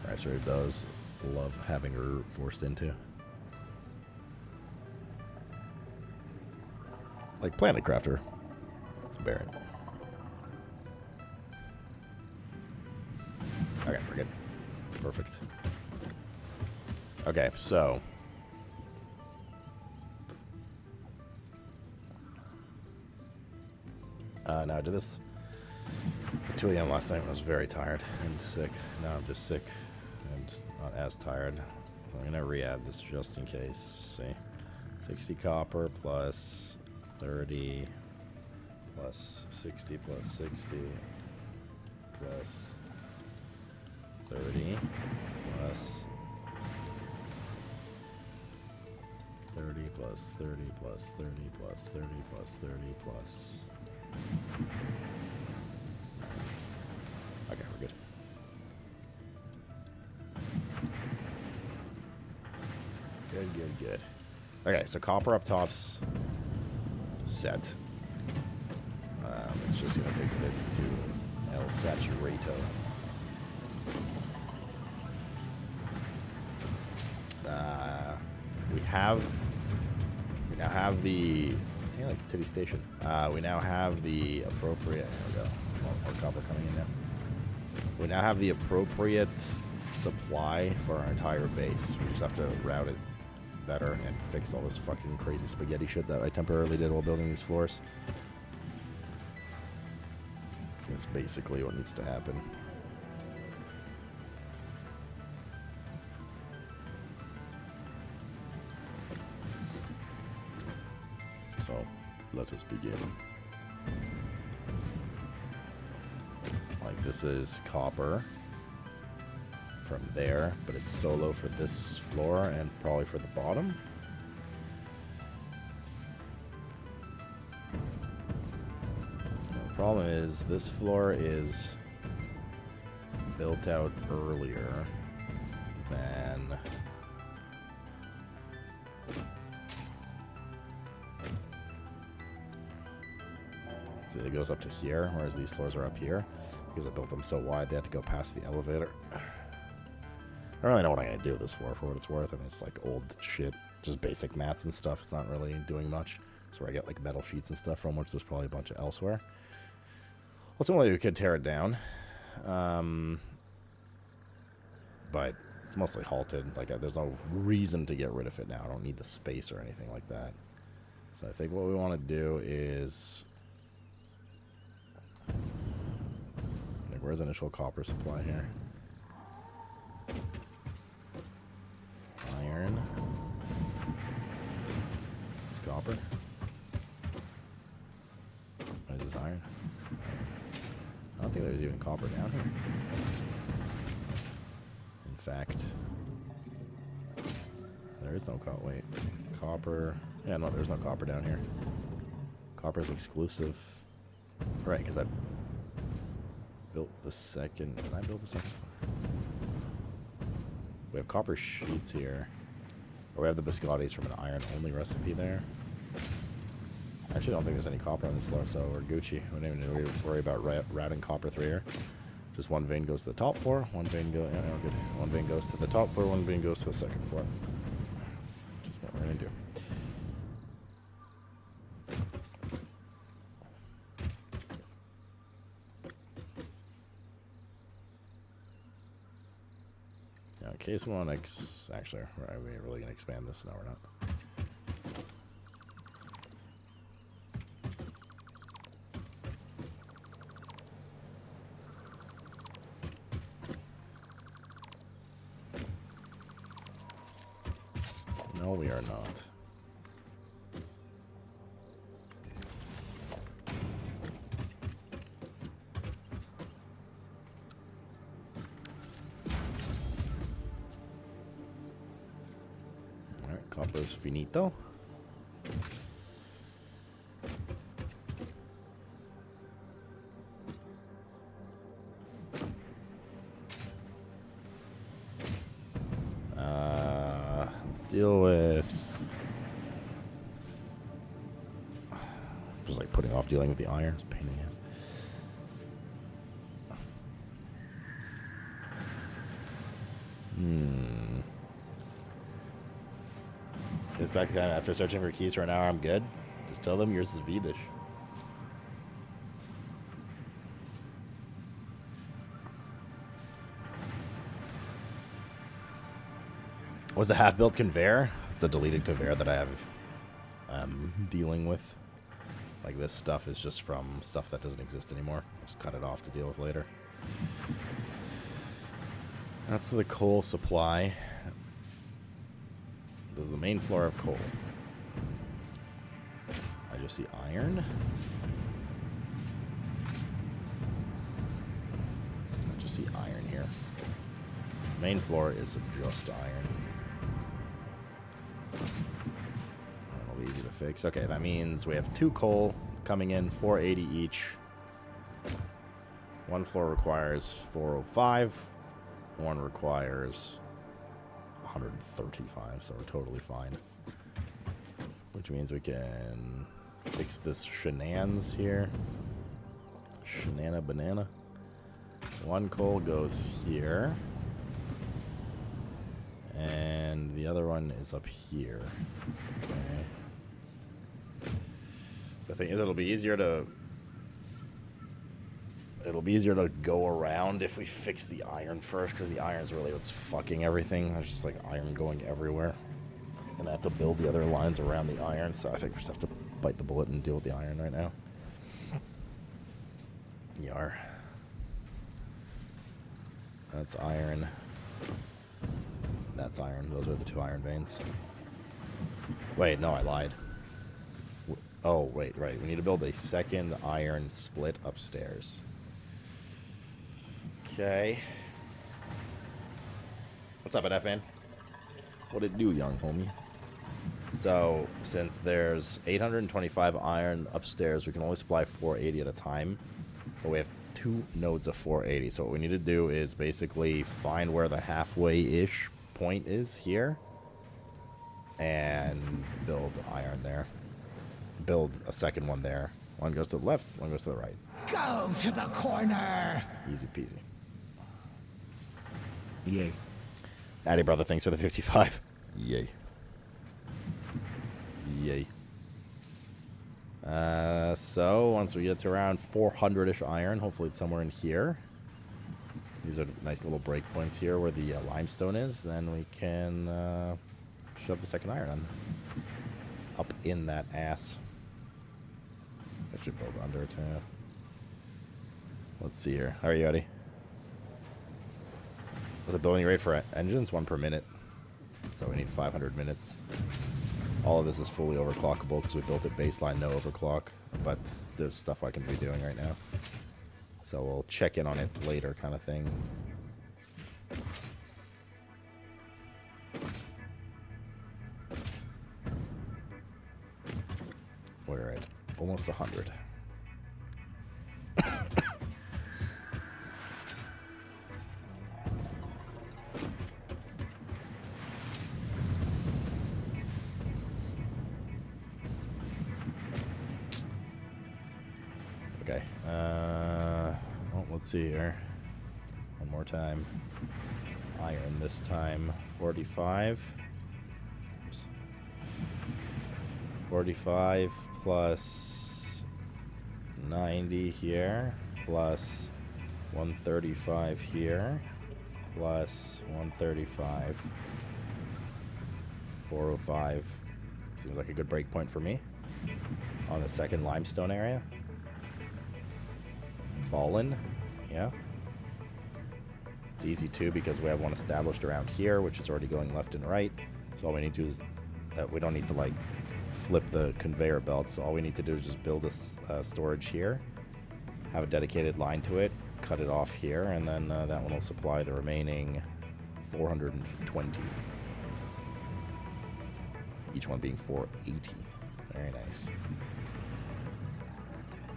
Rise Rave does love having her forced into. Like Planet Crafter. Baron. Okay, we're good. Perfect. Okay, so. Now I did this at 2 a.m. last night. I was very tired and sick. Now I'm just sick and not as tired. So I'm gonna re-add this just in case. Just see. 60 copper plus 30 plus 60 plus 60 plus 30 plus 30 plus 30 plus 30 plus 30 plus 30 plus. Okay, we're good. Good. Okay, so copper up top's set. It's just gonna take a bit to El Saturato. We now have the like City Station. We now have the appropriate. There we go. More copper coming in now. We now have the appropriate supply for our entire base. We just have to route it better and fix all this fucking crazy spaghetti shit that I temporarily did while building these floors. That's basically what needs to happen. So, let us begin. Like, this is copper from there, but it's solo for this floor and probably for the bottom. The problem is this floor is built out earlier than see, it goes up to here, whereas these floors are up here because I built them so wide they had to go past the elevator. I don't really know what I'm gonna do with this floor for what it's worth. I mean, it's like old shit, just basic mats and stuff. It's not really doing much. So I get like metal sheets and stuff from, which there's probably a bunch of elsewhere. Ultimately, we could tear it down, but it's mostly halted. Like, there's no reason to get rid of it now. I don't need the space or anything like that. So I think what we want to do is, like, where's initial copper supply here? Iron. It's copper. What is this iron? I don't think there's even copper down here. In fact, there is no copper. Wait, copper. Yeah, no, there's no copper down here. Copper is exclusive. Right, because I built the second. Did I build the second one? We have copper sheets here. Or we have the biscottis from an iron-only recipe there. I actually don't think there's any copper on this floor, so we're Gucci. We don't even need to worry about routing copper through here. Just one vein goes to the top floor, one vein goes. Yeah, no, good. One vein goes to the top floor, one vein goes to the second floor. Just what we're gonna do. In case we want to, actually, are we really gonna expand this? No, we're not. No, we are not. Alright, copper is finito. Deal with just like putting off dealing with the iron. It's a pain in the ass. Just back to kind of after searching for keys for an hour, I'm good. Just tell them yours is Vidish. Was the half-built conveyor? It's a deleted conveyor that I have dealing with. Like, this stuff is just from stuff that doesn't exist anymore. Just cut it off to deal with later. That's the coal supply. This is the main floor of coal. I just see iron. see iron here. Main floor is just iron. That'll be easy to fix. Okay, that means we have 2 coal coming in, 480 each. One floor requires 405. One requires 135, so we're totally fine. Which means we can fix this shenanigans here. Shenana banana. 1 coal goes here. And the other one is up here. Okay. The thing is, it'll be easier to go around if we fix the iron first, because the iron's really what's fucking everything. There's just like iron going everywhere. And I have to build the other lines around the iron, so I think we just have to bite the bullet and deal with the iron right now. Yar. That's iron. That's iron. Those are the 2 iron veins. Wait, no, I lied. Oh, wait, right. We need to build a second iron split upstairs. Okay. What's up, NF man? What it do, young homie? So, since there's 825 iron upstairs, we can only supply 480 at a time. But we have 2 nodes of 480. So what we need to do is basically find where the halfway-ish point is here. And build iron there. Build a second one there. One goes to the left, one goes to the right. Go to the corner! Easy peasy. Yay. Addy brother, thanks for the 55. Yay. Yay. So once we get to around 400-ish iron, hopefully it's somewhere in here. These are nice little breakpoints here where the limestone is. Then we can shove the second iron on. Up in that ass. I should build under it too. Let's see here. How are you, Eddie? What's the building rate for engines? 1 per minute. So we need 500 minutes. All of this is fully overclockable because we built it baseline, no overclock. But there's stuff I can be doing right now. So we'll check in on it later kind of thing. We're at almost 100. Okay. Well, let's see here. One more time. Iron this time. 45. Oops. 45 plus 90 here, plus 135 here, plus 135. 405. Seems like a good breakpoint for me. On the second limestone area. Ballin, yeah. It's easy too because we have one established around here, which is already going left and right. So all we need to do is, we don't need to like flip the conveyor belts. So all we need to do is just build a storage here, have a dedicated line to it, cut it off here, and then that one will supply the remaining 420. Each one being 480. Very nice.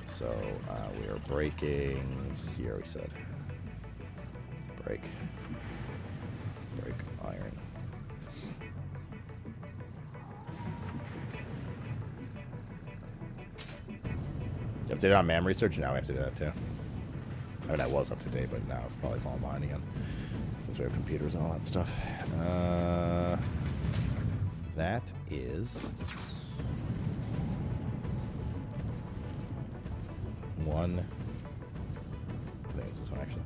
So we are breaking here, we said. Break iron. You updated on MAM research? Now we have to do that too. I mean, I was up to date, but now I've probably fallen behind again. Since we have computers and all that stuff. That is... one. I think it's this one actually.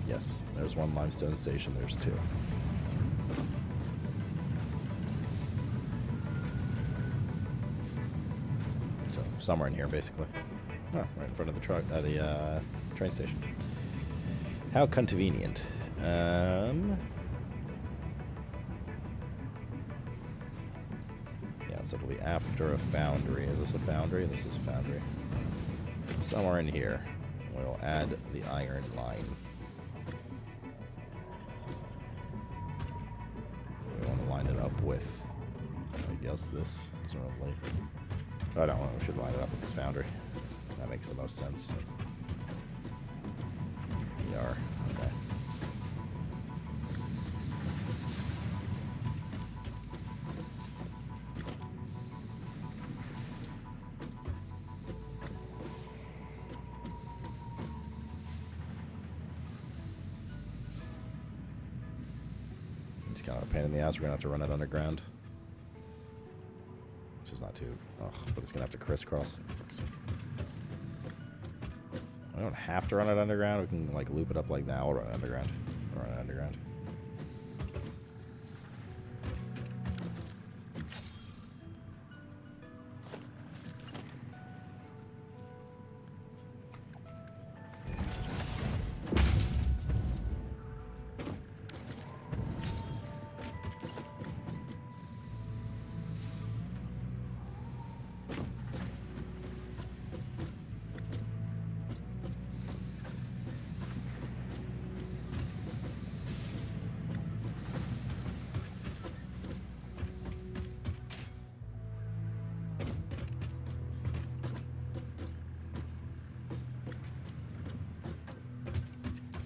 Yes, there's one limestone station, there's 2. So somewhere in here basically. Oh, right in front of the truck, the train station. How convenient. So it'll be after a foundry. Is this a foundry? This is a foundry. Somewhere in here, we'll add the iron line. We want to line it up with, I guess, this presumably. Oh no, we should line it up with this foundry. That makes the most sense. We are. Okay. It's kind of a pain in the ass. We're gonna have to run it underground, which is not too. Oh, but it's gonna have to crisscross. We don't have to run it underground. We can like loop it up like that. We'll run it underground. We'll run it underground.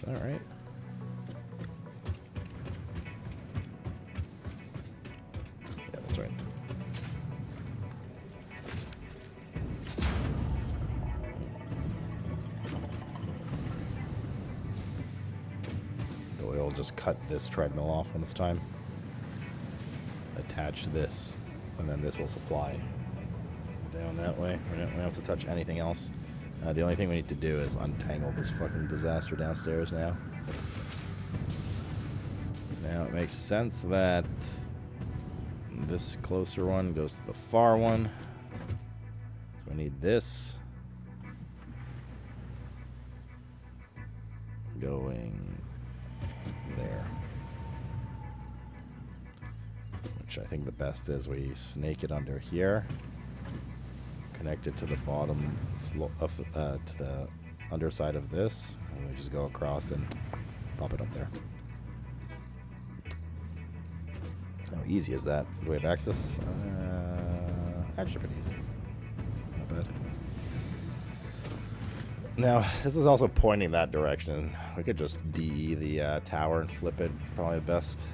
All right. Yeah, that's right. So we'll just cut this treadmill off when it's time. Attach this, and then this will supply down that way. We don't have to touch anything else. The only thing we need to do is untangle this fucking disaster downstairs now. Now it makes sense that this closer one goes to the far one. So we need this going there. Which I think the best is we snake it under here. Connect it to the bottom to the underside of this, and we just go across and pop it up there. How easy is that? Do we have access? Actually pretty easy. Not bad. Now, this is also pointing that direction. We could just DE the tower and flip it. It's probably the best.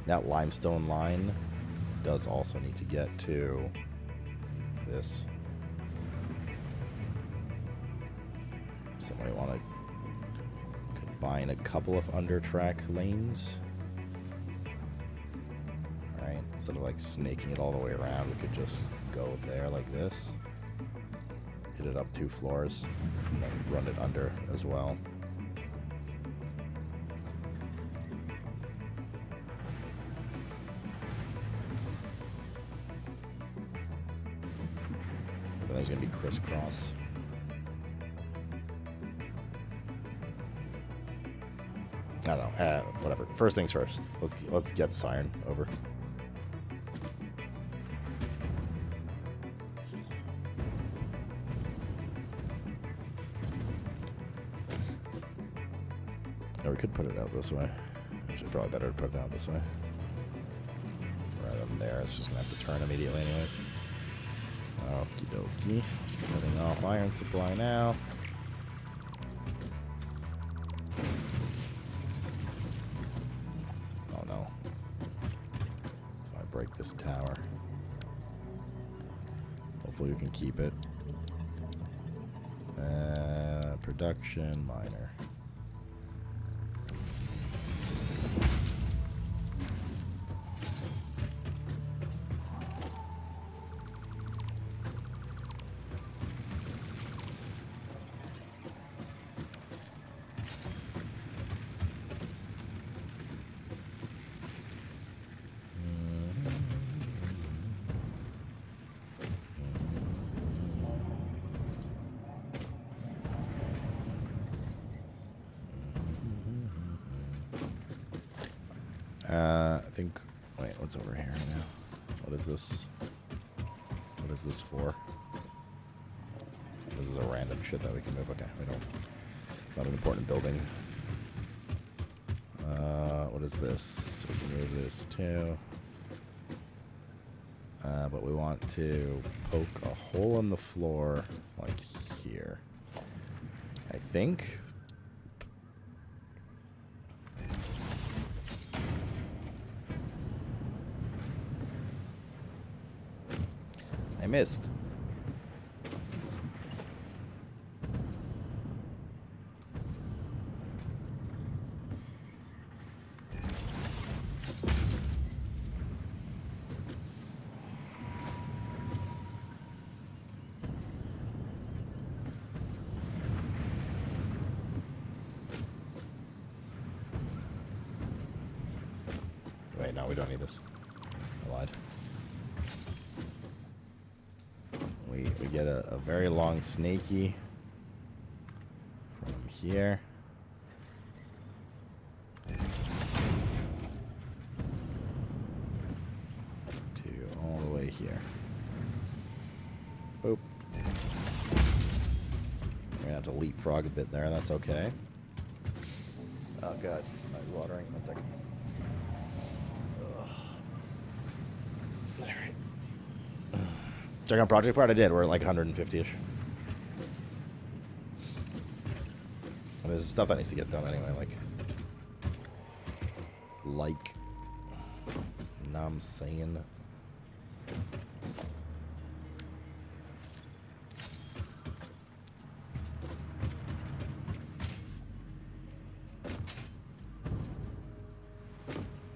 That limestone line does also need to get to this. So we want to combine a couple of under-track lanes. Alright, instead of like snaking it all the way around, we could just go there like this. Hit it up 2 floors, and then run it under as well. There's gonna be crisscross. I don't know. Whatever. First things first. Let's get this iron over. Or we could put it out this way. Actually, probably better to put it out this way rather than there. It's just gonna have to turn immediately, anyways. Okie dokie. Cutting off iron supply now. Oh no. If I break this tower. Hopefully we can keep it. Production miner. I think. Wait, what's over here now? What is this? What is this for? This is a random shit that we can move. Okay, we don't. It's not an important building. What is this? We can move this too. But we want to poke a hole in the floor, like here. I think. I missed. Wait, no, we don't need this. I lied. We get a very long snaky from here to all the way here. Boop. We're gonna have to leapfrog a bit there. That's okay. Oh god, my eyes watering. 1 second. Check out project part. I did. We're like 150-ish. And there's stuff that needs to get done anyway. Like, know what I'm saying?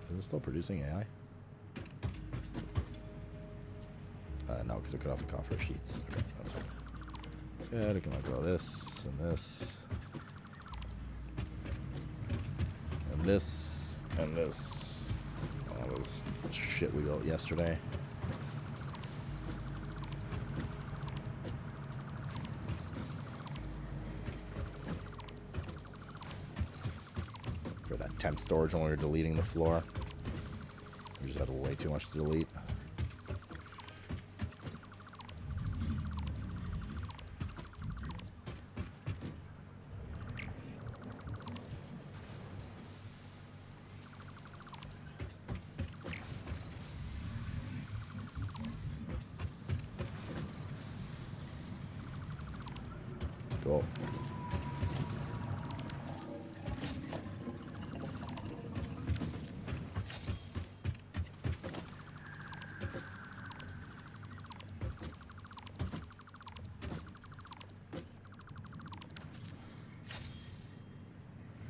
Is it still producing AI? No, because we cut off the coffer sheets. Okay, that's fine. Good, we can let go of this, and this. And this, and this. All this shit we built yesterday. For that temp storage when we were deleting the floor. We just had way too much to delete. Cool.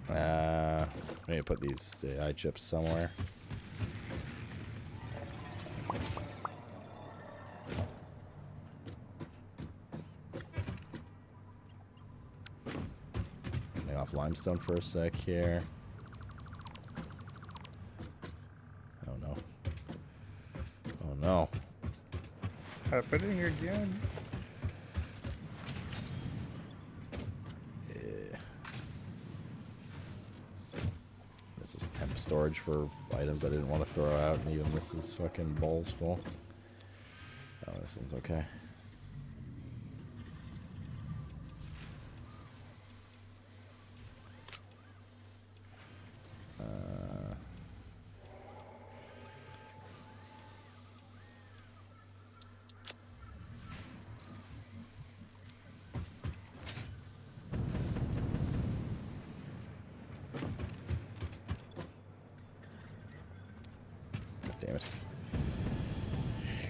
I need to put these AI chips somewhere. Off limestone for a sec here. Oh no. Oh no. It's happening again. Yeah. This is temp storage for items I didn't want to throw out, and even this is fucking balls full. Oh, this one's okay. Damn it.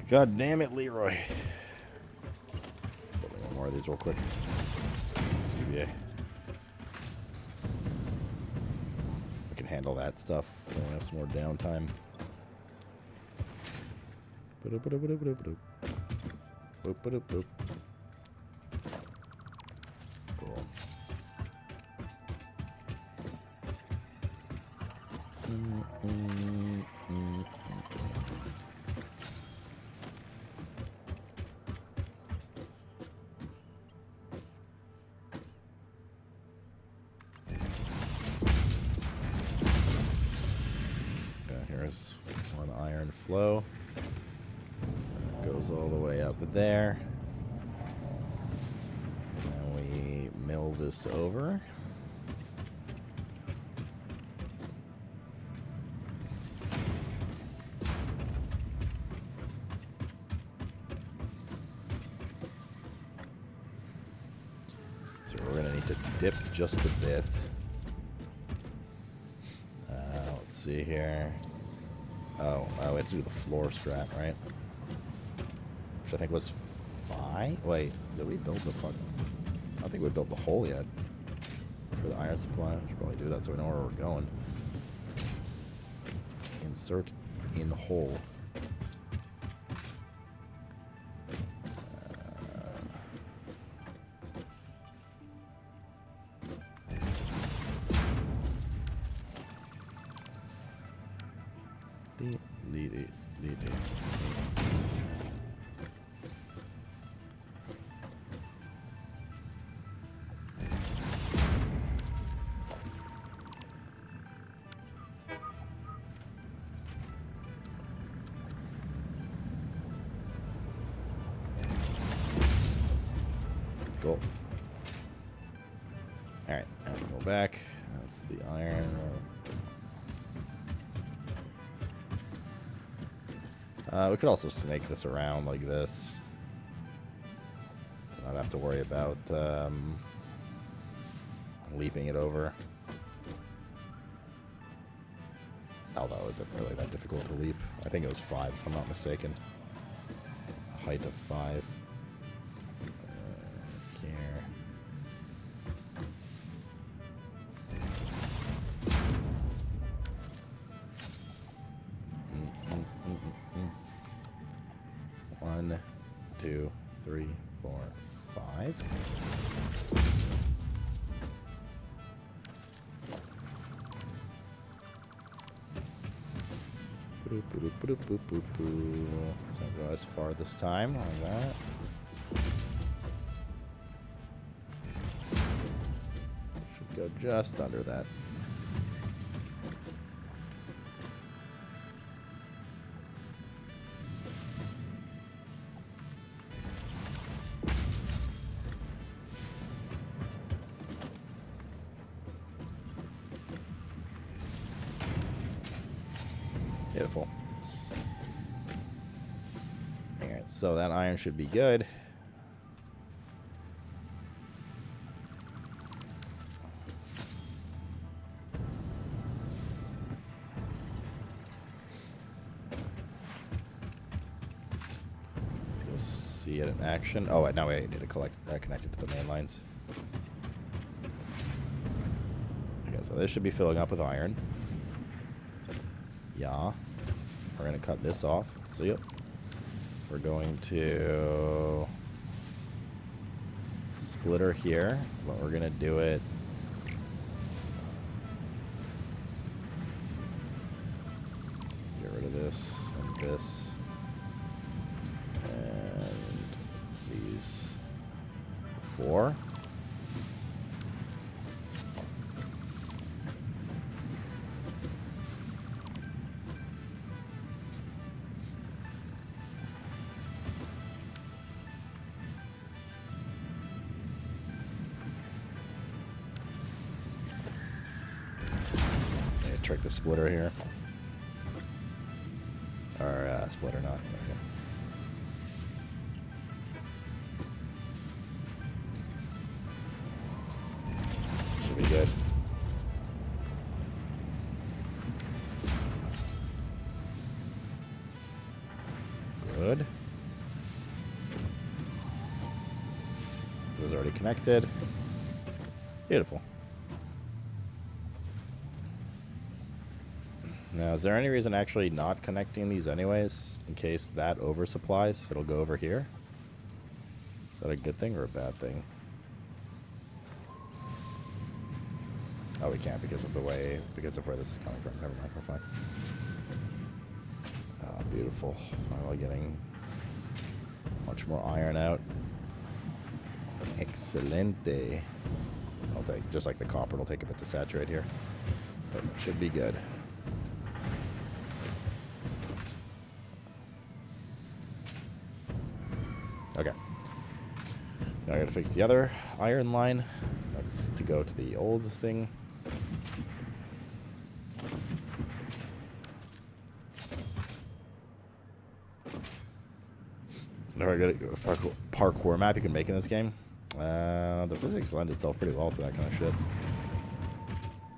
God damn it, Leroy. Put one more of these real quick. CBA. We can handle that stuff. We don't have some more downtime. Boop. Cool. there's one iron flow. That goes all the way up there. And we mill this over. So we're going to need to dip just a bit. Let's see here. Oh, we have to do the floor strat, right? Which I think was 5. Wait, did we build the fuck? I don't think we built the hole yet for the iron supply. We should probably do that so we know where we're going. Insert in hole. Cool. Alright, now we go back. That's the iron. We could also snake this around like this. To not have to worry about leaping it over. Although, is it really that difficult to leap? I think it was 5, if I'm not mistaken. A height of 5. Here. One, 2, 3, 4, 5. Boop, boop, boop, boop, boop, boop. So I'll go as far this time on that. Should go just under that. Beautiful. Alright, so that iron should be good. Let's go see it in action. Oh, now we need to connect it to the main lines. Okay, so this should be filling up with iron. Yeah. We're going to cut this off. So, yep. We're going to splitter here, but we're going to do it get rid of this and this and these 4. Trick the splitter here. Or splitter not. Okay. Should be good. Good. It was already connected. Beautiful. Now, is there any reason actually not connecting these anyways? In case that oversupplies, it'll go over here? Is that a good thing or a bad thing? Oh, we can't because of the way, because of where this is coming from. Never mind, we're fine. Oh, beautiful. Finally getting much more iron out. Excelente. I'll take, just like the copper, it'll take a bit to saturate here. But it should be good. I gotta fix the other iron line. That's to go to the old thing. Never good parkour map you can make in this game. The physics lend itself pretty well to that kind of shit.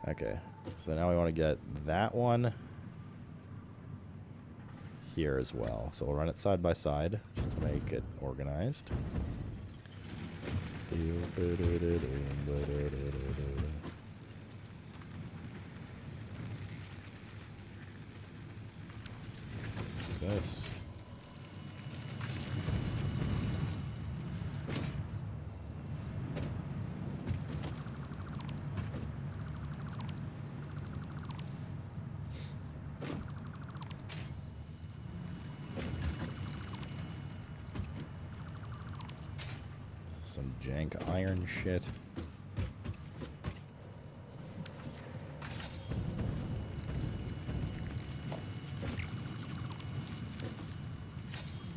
Okay, so now we want to get that one here as well. So we'll run it side by side just to make it organized. This. Some jank iron shit.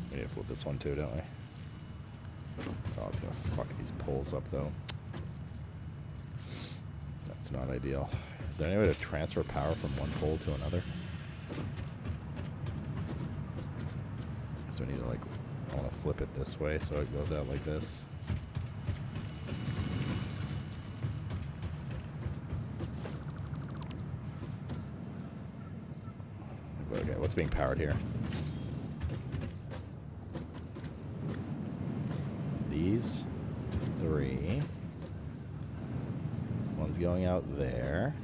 We need to flip this one too, don't we? Oh, it's gonna fuck these poles up though. That's not ideal. Is there any way to transfer power from one pole to another? So we need to like, I want to flip it this way so it goes out like this. Okay, what's being powered here? These three. One's going out there.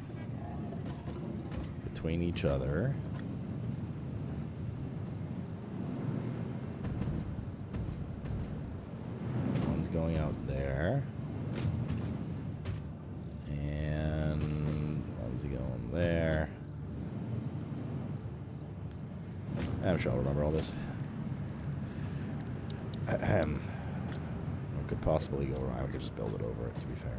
Between each other. One's going out there. And one's going there. I'm sure I'll remember all this. What could possibly go wrong? We could just build it over it, to be fair.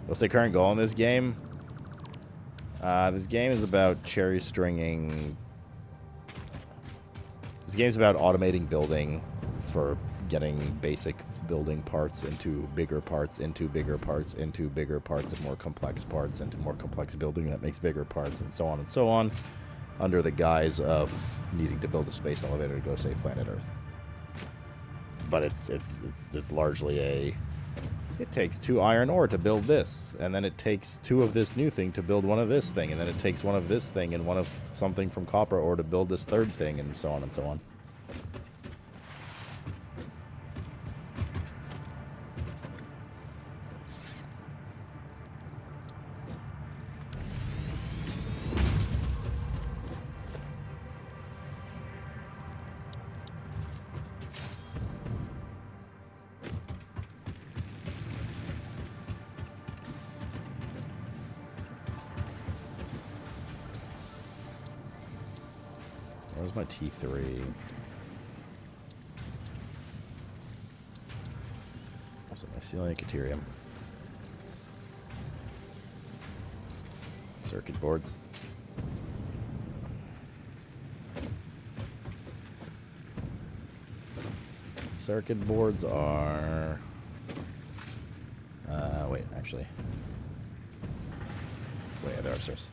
What's the current goal in this game? This game is about cherry stringing. This game's about automating building for getting basic building parts into bigger parts, into bigger parts, into bigger parts, and more complex parts, into more complex building that makes bigger parts, and so on, under the guise of needing to build a space elevator to go save planet Earth. But it's largely a, it takes 2 iron ore to build this, and then it takes 2 of this new thing to build one of this thing, and then it takes 1 of this thing and 1 of something from copper ore to build this 3rd thing, and so on and so on. Where's my T3? So my ceiling Caterium. Circuit boards. Circuit boards are... wait, actually. Wait, they're upstairs.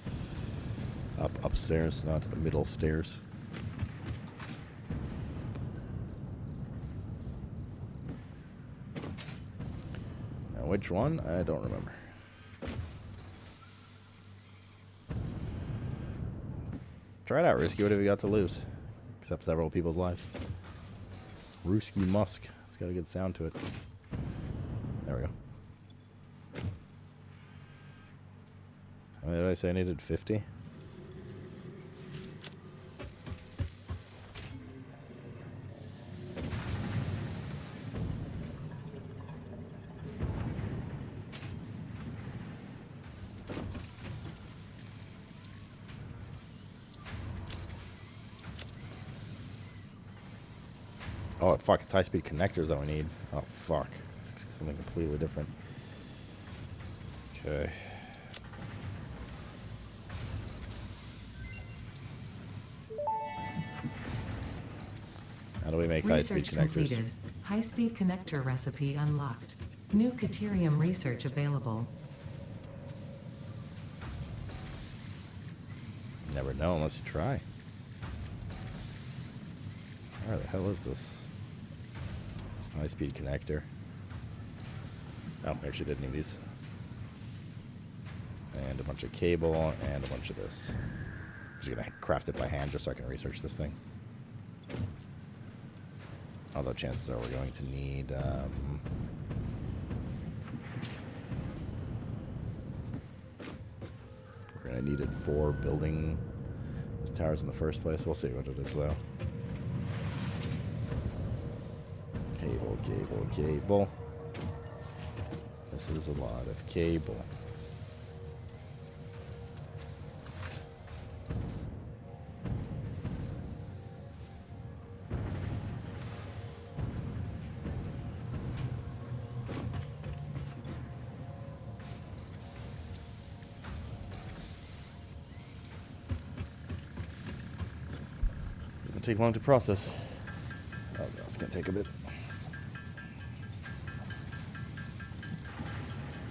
Upstairs, not middle stairs. Which one? I don't remember. Try it out, Risky. What have you got to lose? Except several people's lives. Ruski Musk. It's got a good sound to it. There we go. How many did I say I needed? 50? Oh, fuck, it's high-speed connectors that we need. Oh, fuck. It's something completely different. Okay. How do we make high-speed connectors? Completed. High-speed connector recipe unlocked. New Caterium research available. Never know unless you try. Where the hell is this high-speed connector? Oh, we actually didn't need these. And a bunch of cable and a bunch of this. I'm just gonna craft it by hand just so I can research this thing. Although chances are we're going to need we're gonna need it for building those towers in the first place. We'll see what it is though. Cable, cable, cable. This is a lot of cable. Doesn't take long to process. Oh, no, it's gonna take a bit.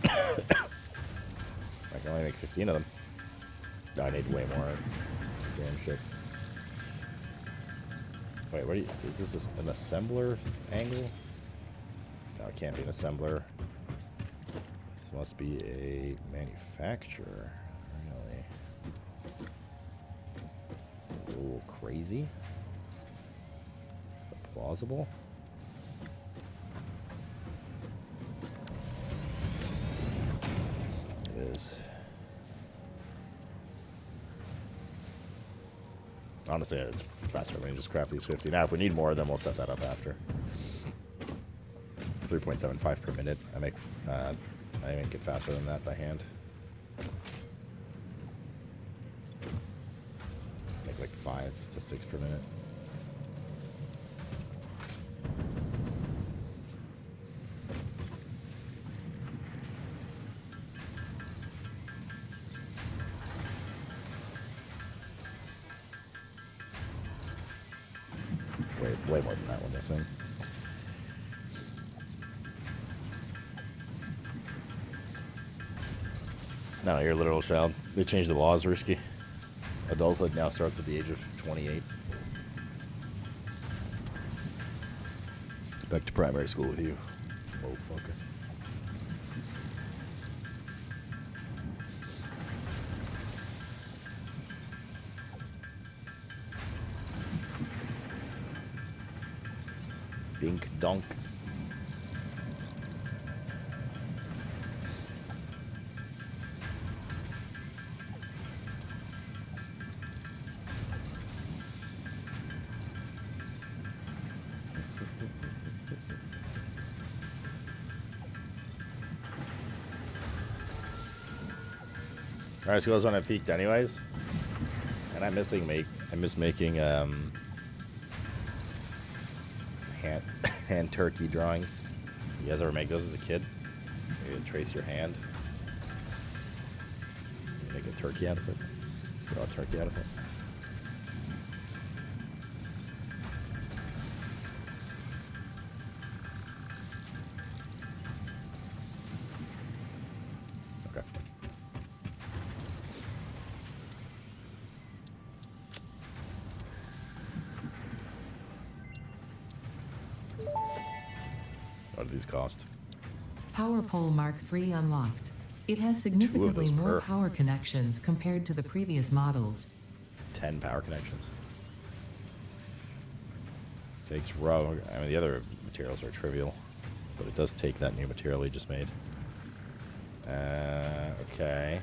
I can only make 15 of them. I need way more. Damn shit. Wait, what are you? Is this an assembler angle? No, it can't be an assembler. This must be a manufacturer. Really? Seems a little crazy. But plausible. It is. Honestly, it's faster than just craft these 50. Now, if we need more, then we'll set that up after. 3.75 per minute. I make it faster than that by hand. Make like 5 to 6 per minute. Way more than that one this thing. No, you're a literal child. They changed the laws, Risky. Adulthood now starts at the age of 28. Back to primary school with you, motherfucker. Dink donk. Alright, so those one have peaked anyways. And I miss making hand turkey drawings. You guys ever make those as a kid? You trace your hand. You make a turkey out of it. Draw a turkey out of it. Okay. What do these cost? Power Pole Mark III unlocked. It has significantly more power connections compared to the previous models. 10 power connections. Takes raw. I mean, the other materials are trivial, but it does take that new material we just made. Okay.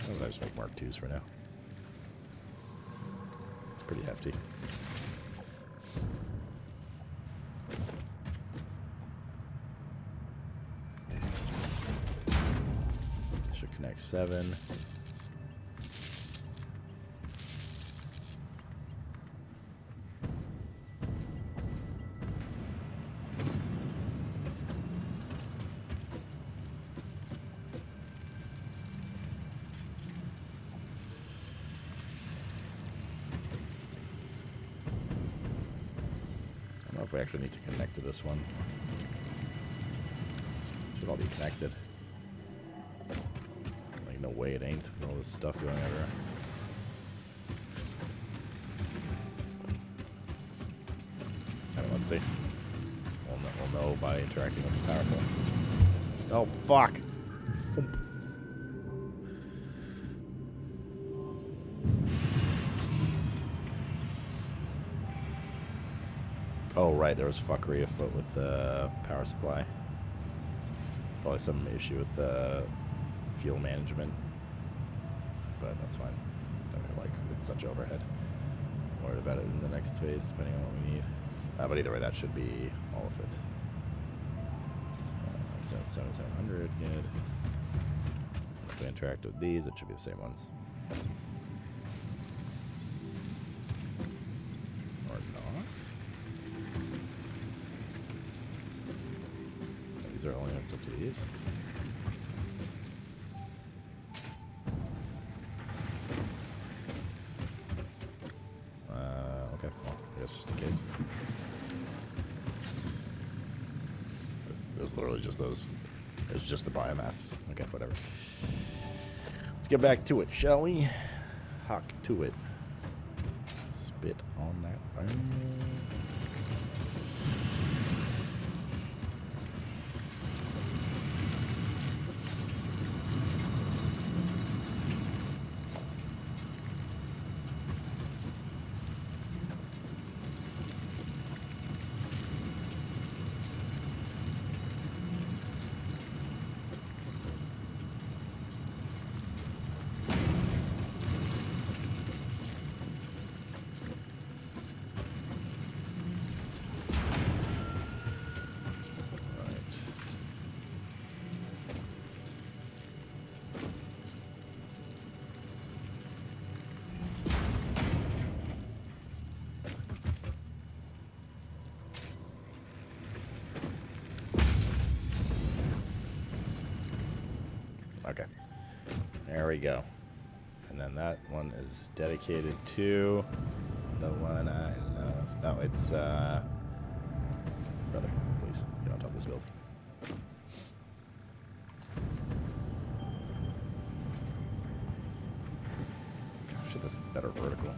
I'll just make Mark IIs for now. It's pretty hefty. Should connect 7. know if we actually need to connect to this one. Should all be connected. Like, no way it ain't. All this stuff going everywhere. Let's see. We'll know by interacting with the power pole. Oh, fuck. Oh, right. There was fuckery afoot with the power supply. There's probably some issue with fuel management. But that's fine. Like, it's such overhead. I'm worried about it in the next phase, depending on what we need. But either way, that should be all of it. 7700, good. If we interact with these, it should be the same ones. Or not. These are only hooked up to these. Okay, well, I guess just in case. It's literally just those. It's just the biomass. Okay, whatever. Let's get back to it, shall we? Hock to it. Spit on that thing. Okay. There we go. And then that one is dedicated to the one I love. No, it's, brother, please, get on top of this building. Should this better vertical.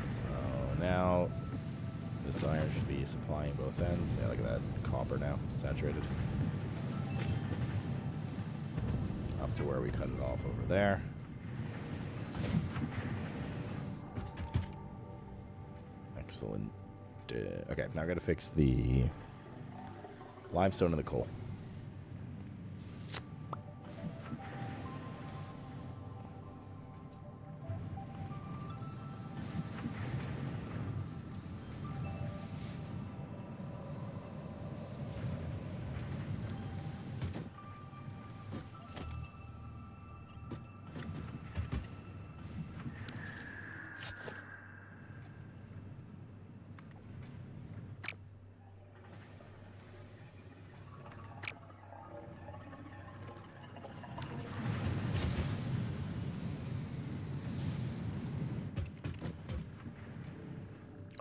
So now this iron should be supplying both ends. Yeah, look at that copper now, saturated. Up to where we cut it off over there. Excellent. Okay, now I gotta fix the limestone and the coal.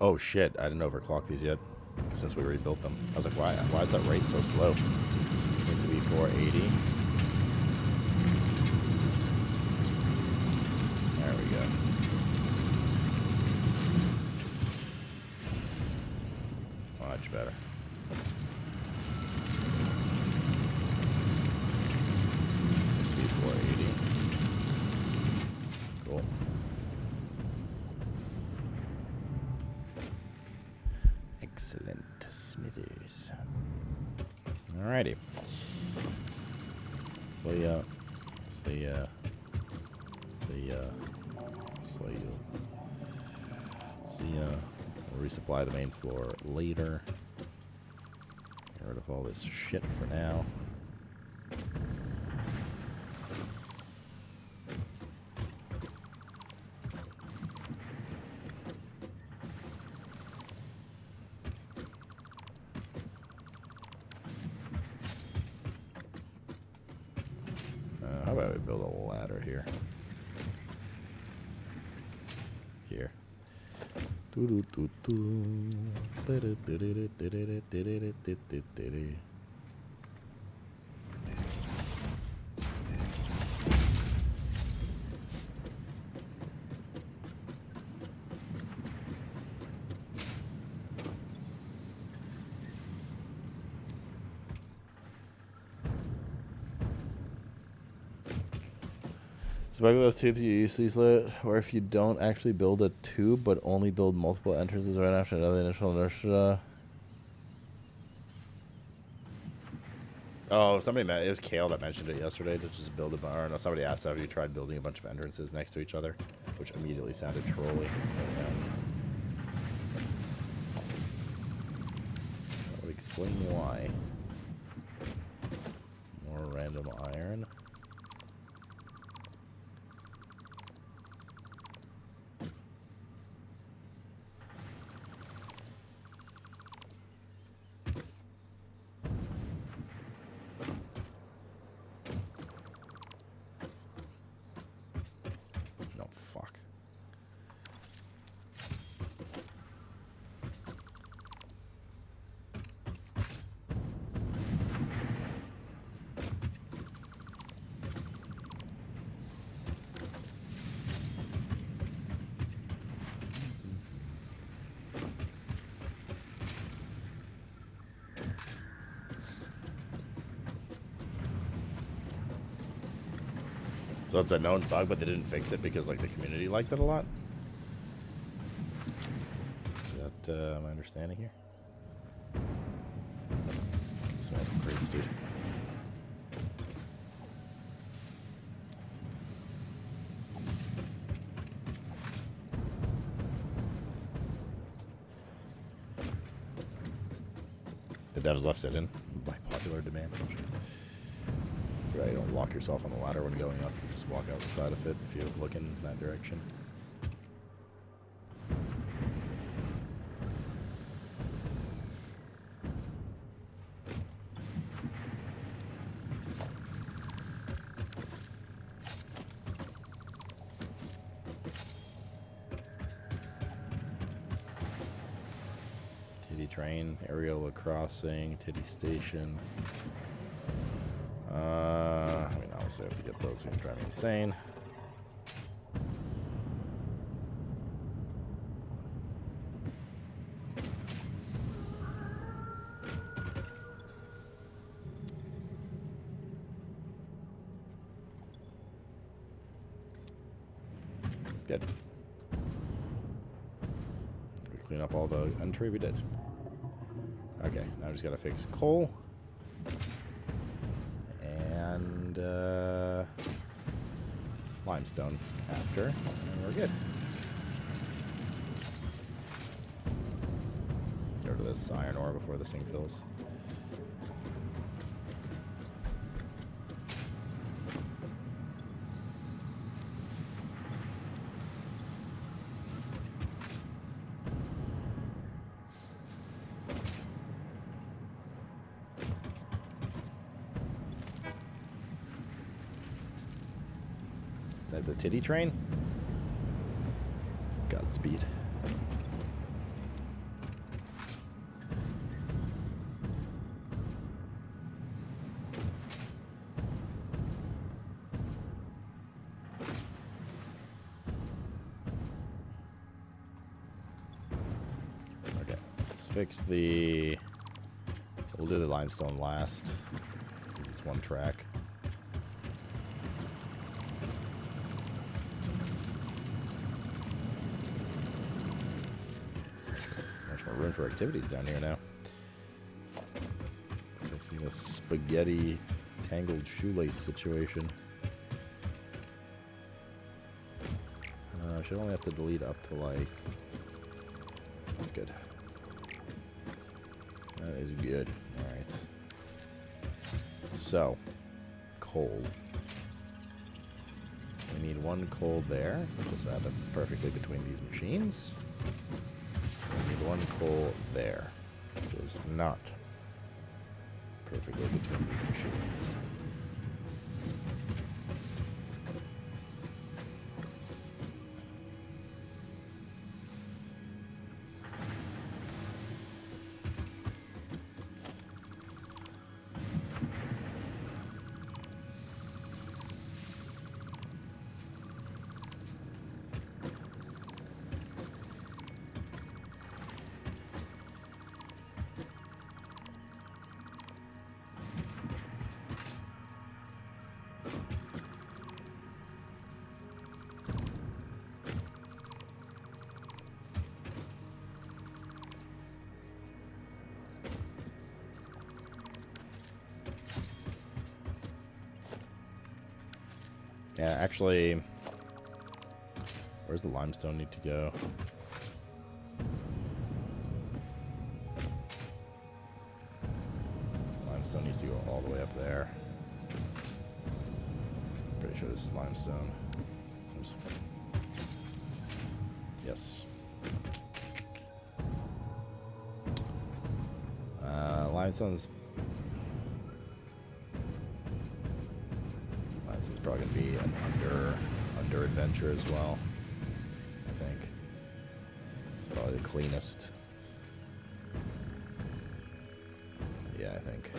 Oh shit, I didn't overclock these yet since we rebuilt them. I was like, why is that rate so slow? This needs to be 480. There we go. Much better. This needs to be 480. Cool. Excellent, Smithers. Alrighty. We'll resupply the main floor later. Get rid of all this shit for now. How about we build a ladder here? Here. So back with those tubes you use these lit, or if you don't actually build a tube but only build multiple entrances right after another initial inertia. Oh, somebody it was Kale that mentioned it yesterday to just build a barn. Somebody asked have you tried building a bunch of entrances next to each other, which immediately sounded trolly. That would explain why. More random iron. So it's a known bug, but they didn't fix it because like the community liked it a lot. Is that my understanding here? This man's a priest, dude. The devs left it in by popular demand. You don't lock yourself on the ladder when going up. You just walk out the side of it if you look in that direction. Titty train, Areola crossing, Titty station. I mean, obviously I have to get those. It's going to drive me insane. Good. We clean up all the entry we did. Okay, now I just got to fix coal. And limestone after, and we're good. Let's go to this iron ore before this thing fills. The titty train? Godspeed. Okay, let's fix the... We'll do the limestone last, since it's one track. Room for activities down here now. Fixing this spaghetti tangled shoelace situation. I should only have to delete up to like... That's good. That is good. Alright. So, coal. We need one coal there. Just add that perfectly between these machines. We need one coal there, which is not perfectly between these machines. Yeah, actually, where's the limestone need to go? Limestone needs to go all the way up there. Pretty sure this is limestone. Oops. Yes. Limestone's probably gonna be an under adventure as well. I think probably the cleanest. Yeah, I think.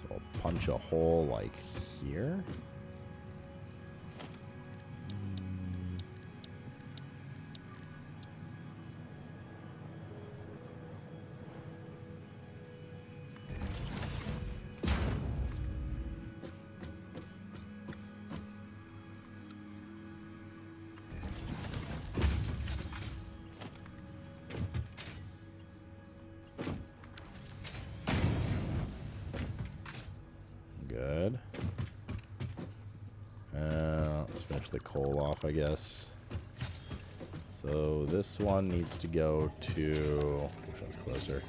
So I'll punch a hole like here. Good. Let's finish the coal off, I guess. So this one needs to go to... Which one's closer?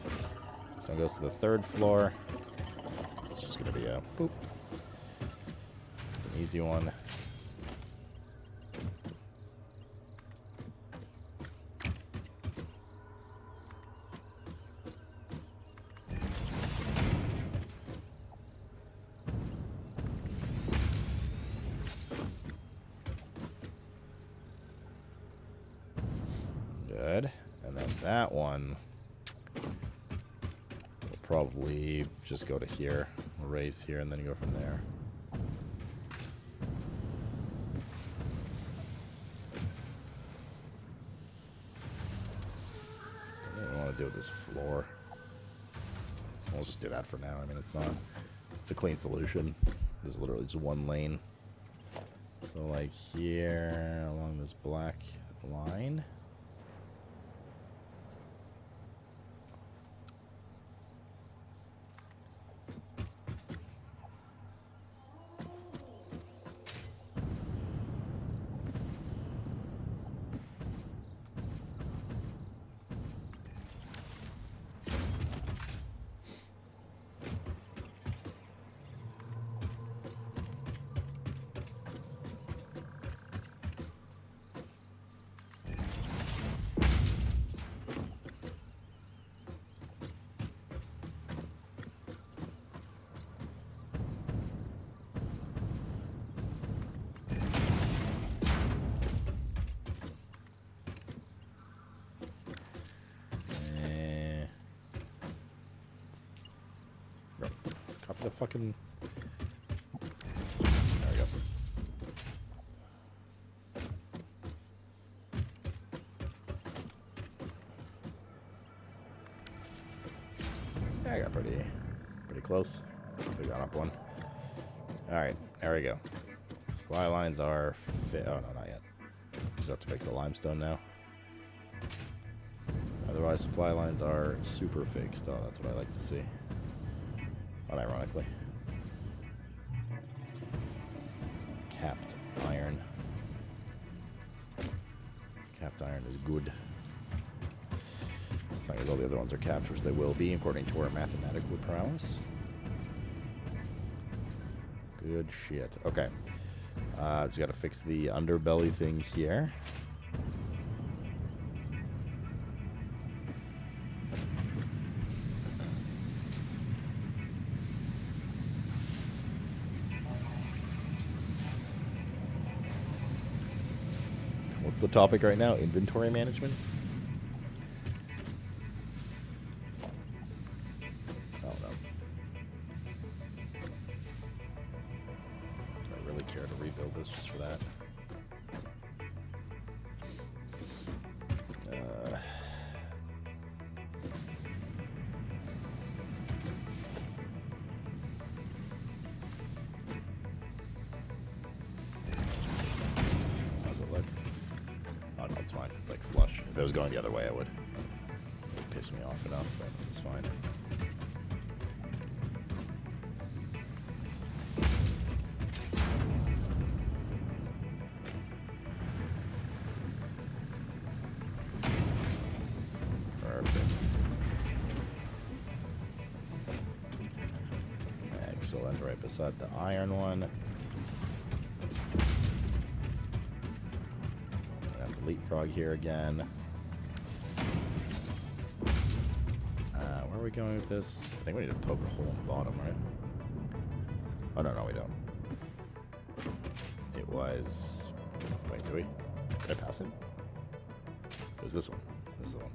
This one goes to the 3rd floor. It's just going to be a... Boop. It's an easy one. Good. And then that one will probably just go to here. We'll raise here and then go from there. Don't really want to do with this floor. We'll just do that for now. I mean, it's a clean solution. There's literally just one lane. So like here along this black line. Copy the fucking... There we go. Yeah, I got pretty close. We got up one. Alright, there we go. Supply lines are oh no, not yet. Just have to fix the limestone now. Otherwise, supply lines are super fixed. Oh, that's what I like to see. Unironically. Capped iron. Capped iron is good. As long as all the other ones are capped, which they will be, according to our mathematical prowess. Good shit. Okay. Just gotta fix the underbelly thing here. What's the topic right now? Inventory management? Oh no. Do I really care to rebuild this just for that? How's it look? Oh no, it's fine. It's like flush. If it was going the other way, I would. It would piss me off enough, but this is fine. Excellent, right beside the iron one. I have to leapfrog here again. Where are we going with this? I think we need to poke a hole in the bottom, right? Oh, no, we don't. It was... Wait, do we? Did I pass it? It was this one. This is the one.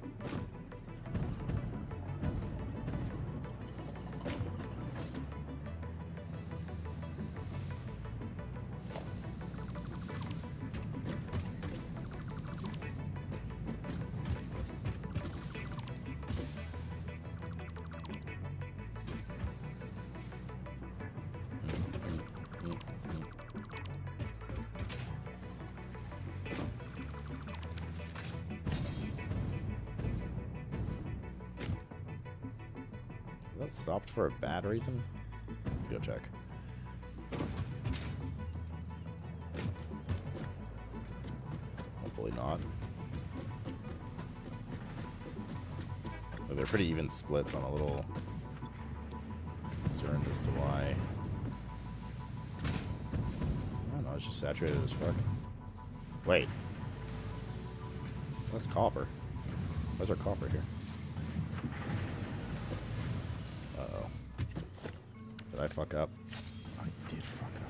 That stopped for a bad reason? Let's go check. Hopefully not. But they're pretty even splits. I'm a little concerned as to why. I don't know, it's just saturated as fuck. Wait. That's copper. Where's our copper here? Did I fuck up? I did fuck up.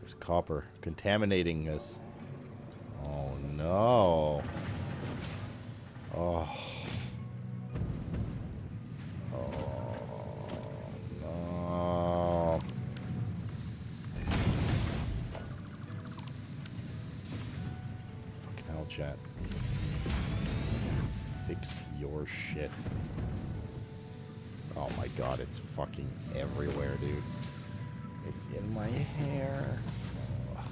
There's copper contaminating this. Oh no. Oh. Oh no. Fucking hell, chat. Fix your shit. Oh my god, it's fucking everywhere, dude. It's in my hair. Ugh.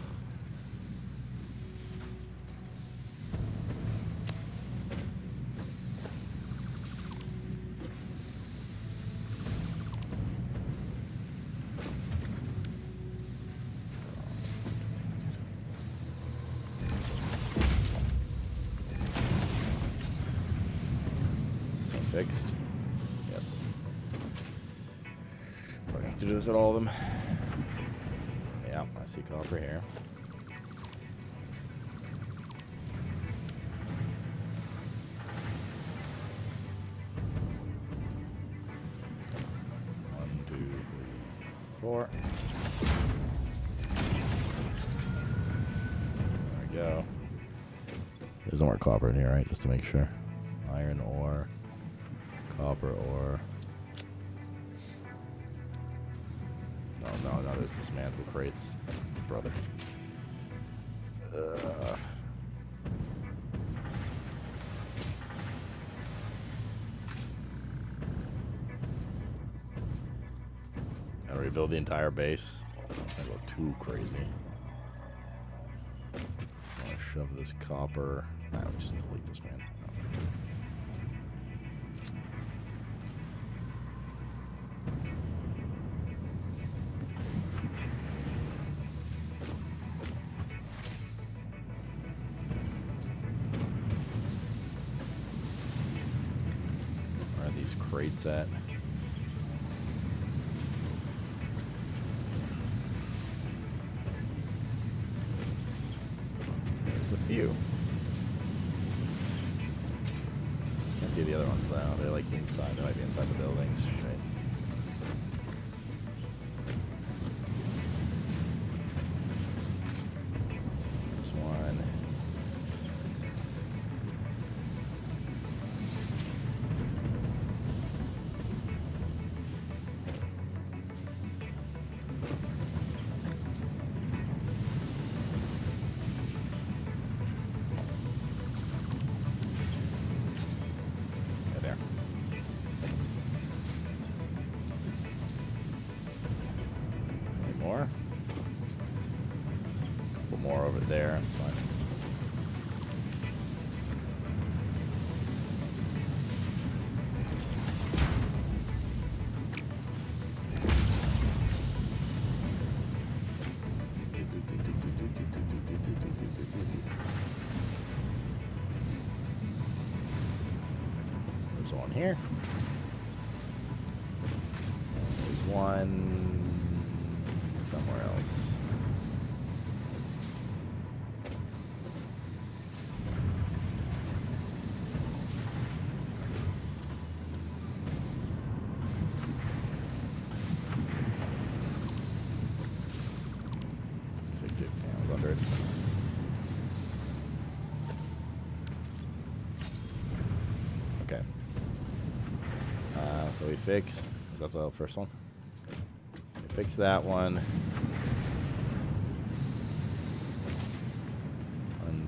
So fixed. Yes. Probably have to do this at all of them. Yeah, I see copper here. One, two, three, four. There we go. There's no more copper in here, right? Just to make sure. Iron ore, copper ore. No, there's dismantle crates, brother. Gotta rebuild the entire base. Let's not go too crazy. Just wanna shove this copper. Nah, we'll just delete this, man. Crates at. There's a few. Can't see the other ones now. They're like inside. They might be inside the buildings. Right. There's one. More over there, that's fine. one here. There's one somewhere else. Under it. Okay. So we fixed, because that's the first one. We fixed that one. 1,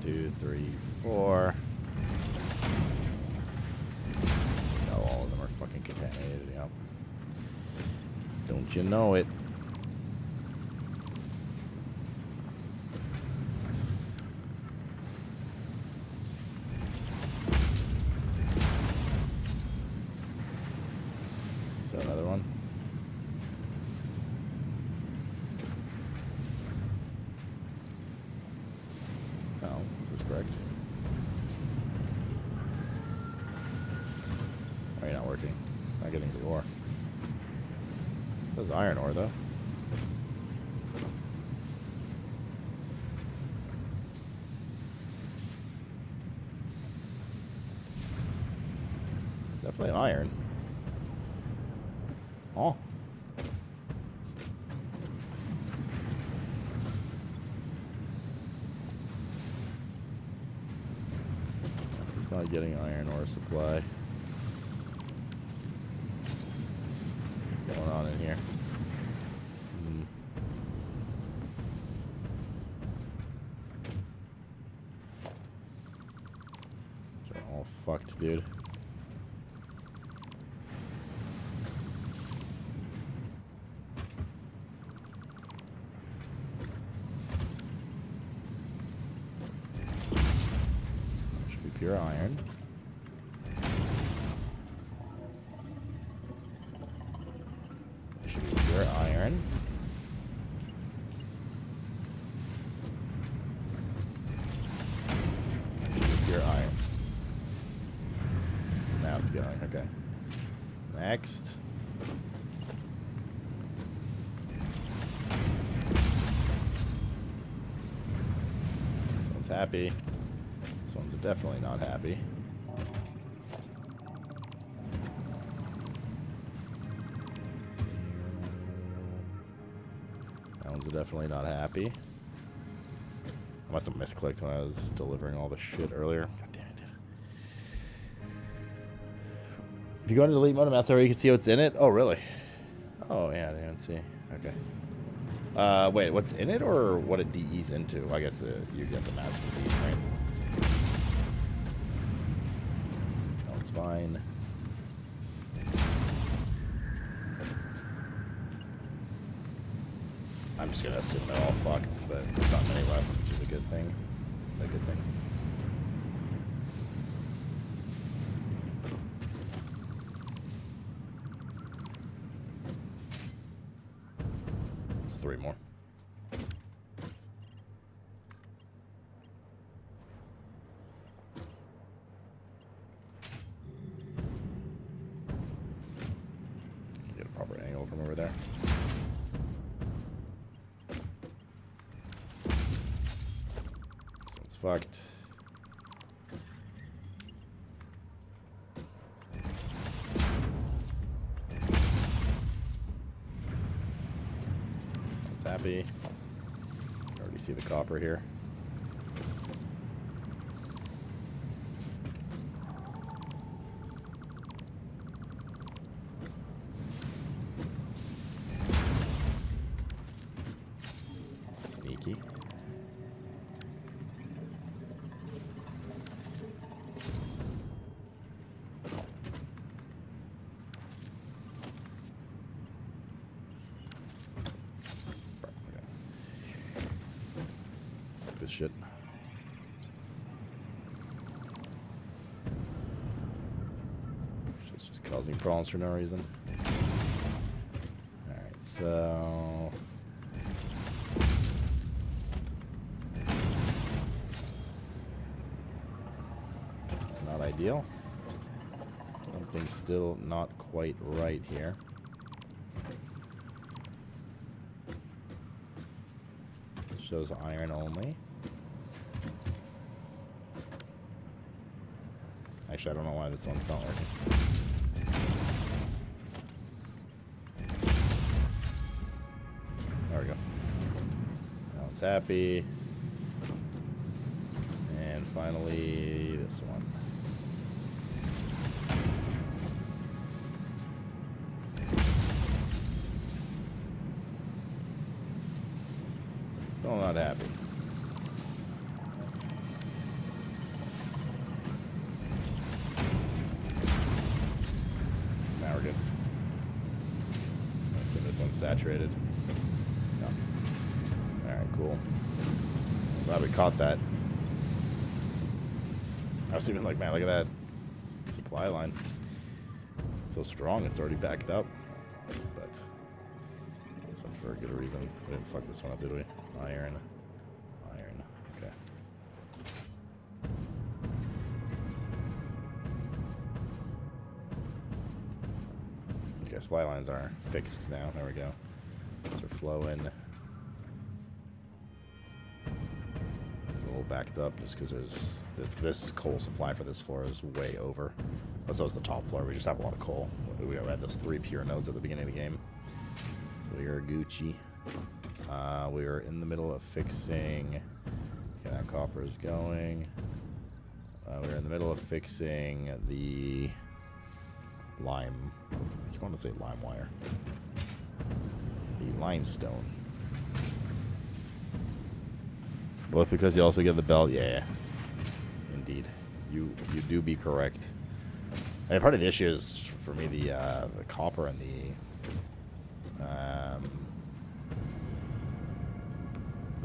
2, 3, 4. Oh, all of them are fucking contaminated, yeah. Don't you know it? Another one. No, this is correct. Are you not working? Not getting the ore. This is iron ore though. Definitely iron. Oh. It's not getting iron ore supply. What's going on in here? They're all fucked, dude. Pure iron. Should be pure iron. Should be pure iron. Now it's going. Okay. Next. This one's happy. This one's definitely not happy. That one's definitely not happy. I must have misclicked when I was delivering all the shit earlier. God damn it. If you go into delete mode, that's where you can see what's in it. Oh, really? Oh, yeah, I didn't even see. Okay. Wait, what's in it or what it DEs into? I guess you get the maps for these, right? That's fine. I'm just gonna assume they're all fucked, but there's not many left, which is a good thing. A good thing. It's 3 more. Get a proper angle from over there. This one's fucked. That's happy. Already see the copper here. Sneaky. Fuck this shit. It's just causing problems for no reason. Alright, so... It's not ideal. Something's still not quite right here. Shows iron only. Actually, I don't know why this one's not working. There we go. Now it's happy. And finally, this one. Still not happy. Now we're good. I assume this one's saturated. No. Alright, cool. Glad we caught that. I was even like, man, look at that supply line. It's so strong, it's already backed up. But for a good reason. We didn't fuck this one up, did we? Iron. Iron. Okay. Okay, supply lines are fixed now. There we go. Those are flowing. It's a little backed up just because there's this coal supply for this floor is way over. But so is the top floor. We just have a lot of coal. We had those 3 pure nodes at the beginning of the game. So we are Gucci. We are in the middle of fixing. Okay, that copper is going. We're in the middle of fixing the lime. I just want to say lime wire. The limestone. Both because you also get the belt. Yeah, indeed. You do be correct. And part of the issue is for me the copper and the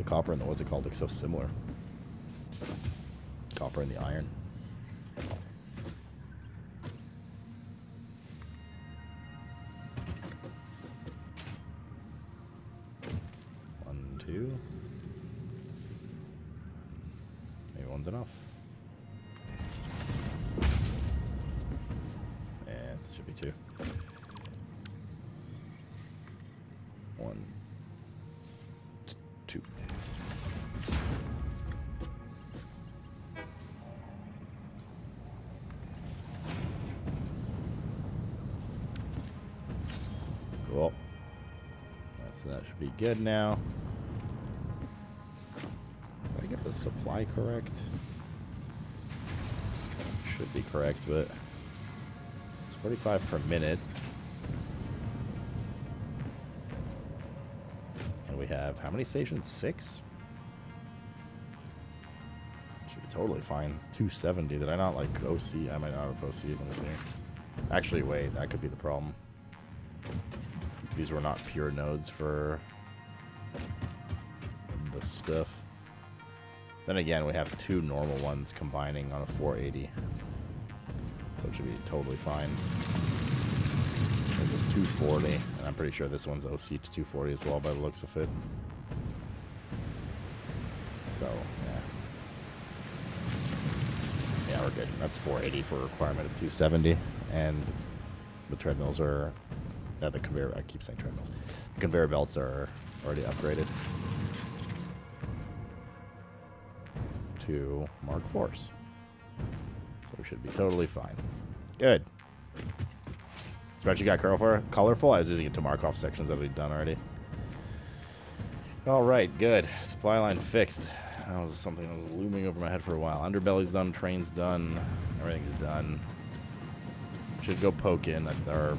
copper and the, what's it called, like so similar. Copper and the iron. One, two. Maybe one's enough. And it should be 2. 1, 2. Cool. That should be good now. Did I get the supply correct? Should be correct, but it's 45 per minute. And we have how many stations? 6? Should be totally fine. It's 270. Did I not like OC? I might not have OC. Let me see. Actually, wait, that could be the problem. These were not pure nodes for the stuff. Then again, we have 2 normal ones combining on a 480. So it should be totally fine. This is 240, and I'm pretty sure this one's OC to 240 as well by the looks of it. So, yeah. Yeah, we're good. That's 480 for a requirement of 270, and the treadmills are... the conveyor, I keep saying treadmills. The conveyor belts are already upgraded to Mark IVs. So we should be totally fine. Good. Especially got colorful. I was using it to mark off sections that we've done already. All right, good. Supply line fixed. That was something that was looming over my head for a while. Underbelly's done, train's done, everything's done. Should go poke in at our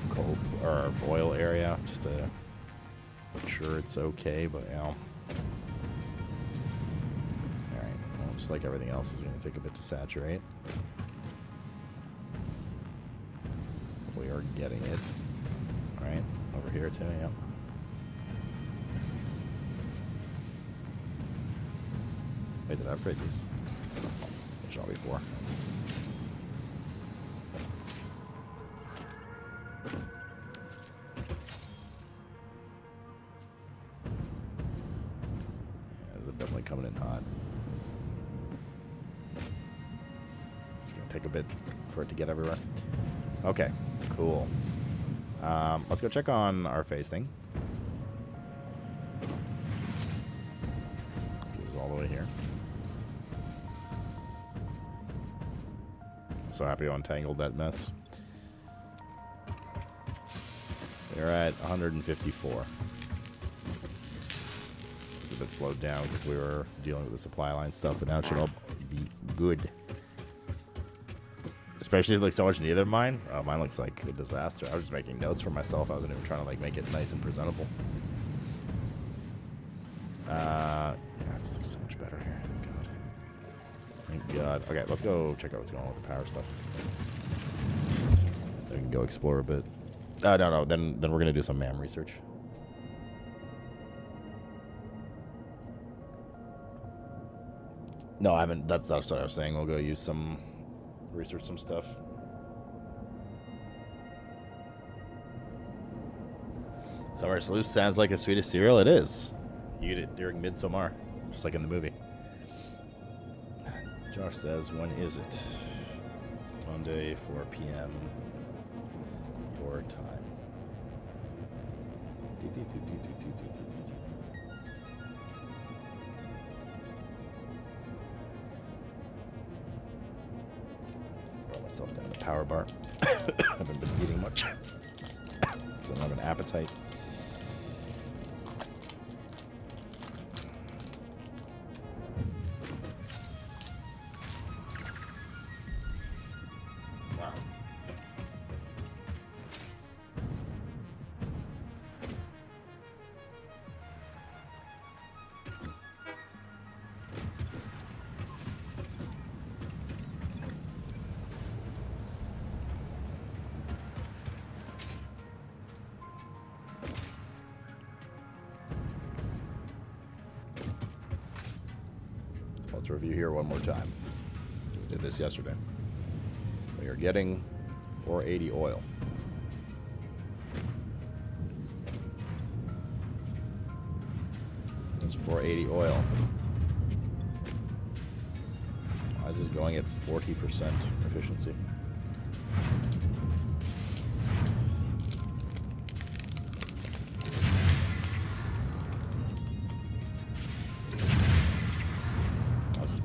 coal or oil area just to make sure it's okay, but you know. Alright, well, just like everything else is going to take a bit to saturate. We are getting it. Alright, over here too, yep. Wait, did I upgrade these? I saw before. Definitely coming in hot. It's gonna take a bit for it to get everywhere. Okay, cool. Let's go check on our phase thing. Goes all the way here. So happy I untangled that mess. We're at 154. It's a bit slowed down because we were dealing with the supply line stuff, but now it should all be good. Especially like so much neither of mine. Mine looks like a disaster. I was just making notes for myself. I wasn't even trying to like make it nice and presentable. Yeah, this looks so much better here. God. Thank God. Okay, let's go check out what's going on with the power stuff. Then we can go explore a bit. No. Then we're gonna do some MAM research. No, I haven't. That's what I was saying. We'll go use some. Research some stuff. Summer Sleuth sounds like a Swedish cereal. It is. You eat it during Midsommar, just like in the movie. Josh says, when is it? Monday, 4 p.m. your time. Myself down the power bar. Haven't been eating much, so I don't have an appetite. Wow. Let's review here one more time. We did this yesterday. We are getting 480 oil. That's 480 oil. Why is this going at 40% efficiency?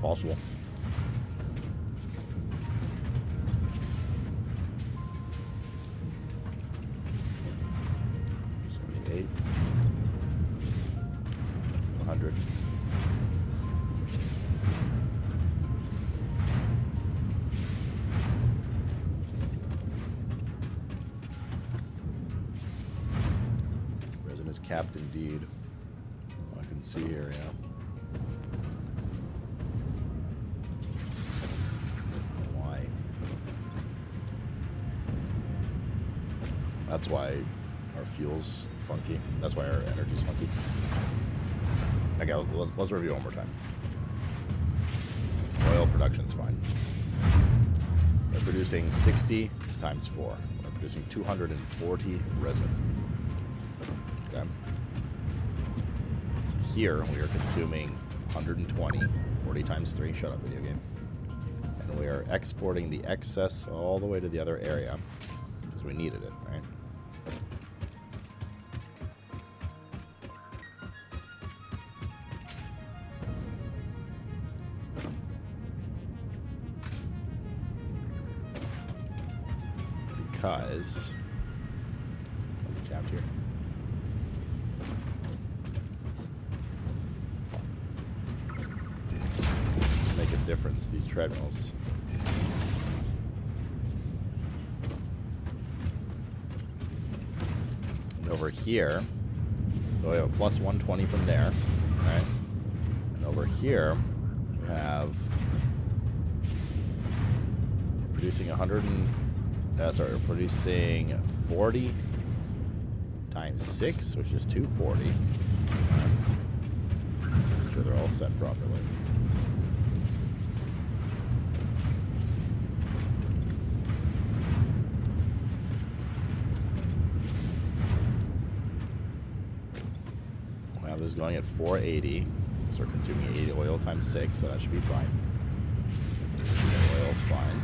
Possible. 78. 100. Resin is capped indeed. I can see here, yeah. That's why our fuel's funky. That's why our energy's funky. Okay, let's review one more time. Oil production's fine. We're producing 60 times 4. We're producing 240 resin. Okay. Here we are consuming 120. 40 times 3. Shut up, video game. And we are exporting the excess all the way to the other area because we needed it, right? Because what's it capped here? Make a difference, these treadmills. And over here, so we have a plus 120 from there, right? And over here, we have producing 100 and we're producing 40 times 6, which is 240. Make sure they're all set properly. Wow, this is going at 480. So we're consuming 80 oil times 6, so that should be fine. Oil's fine.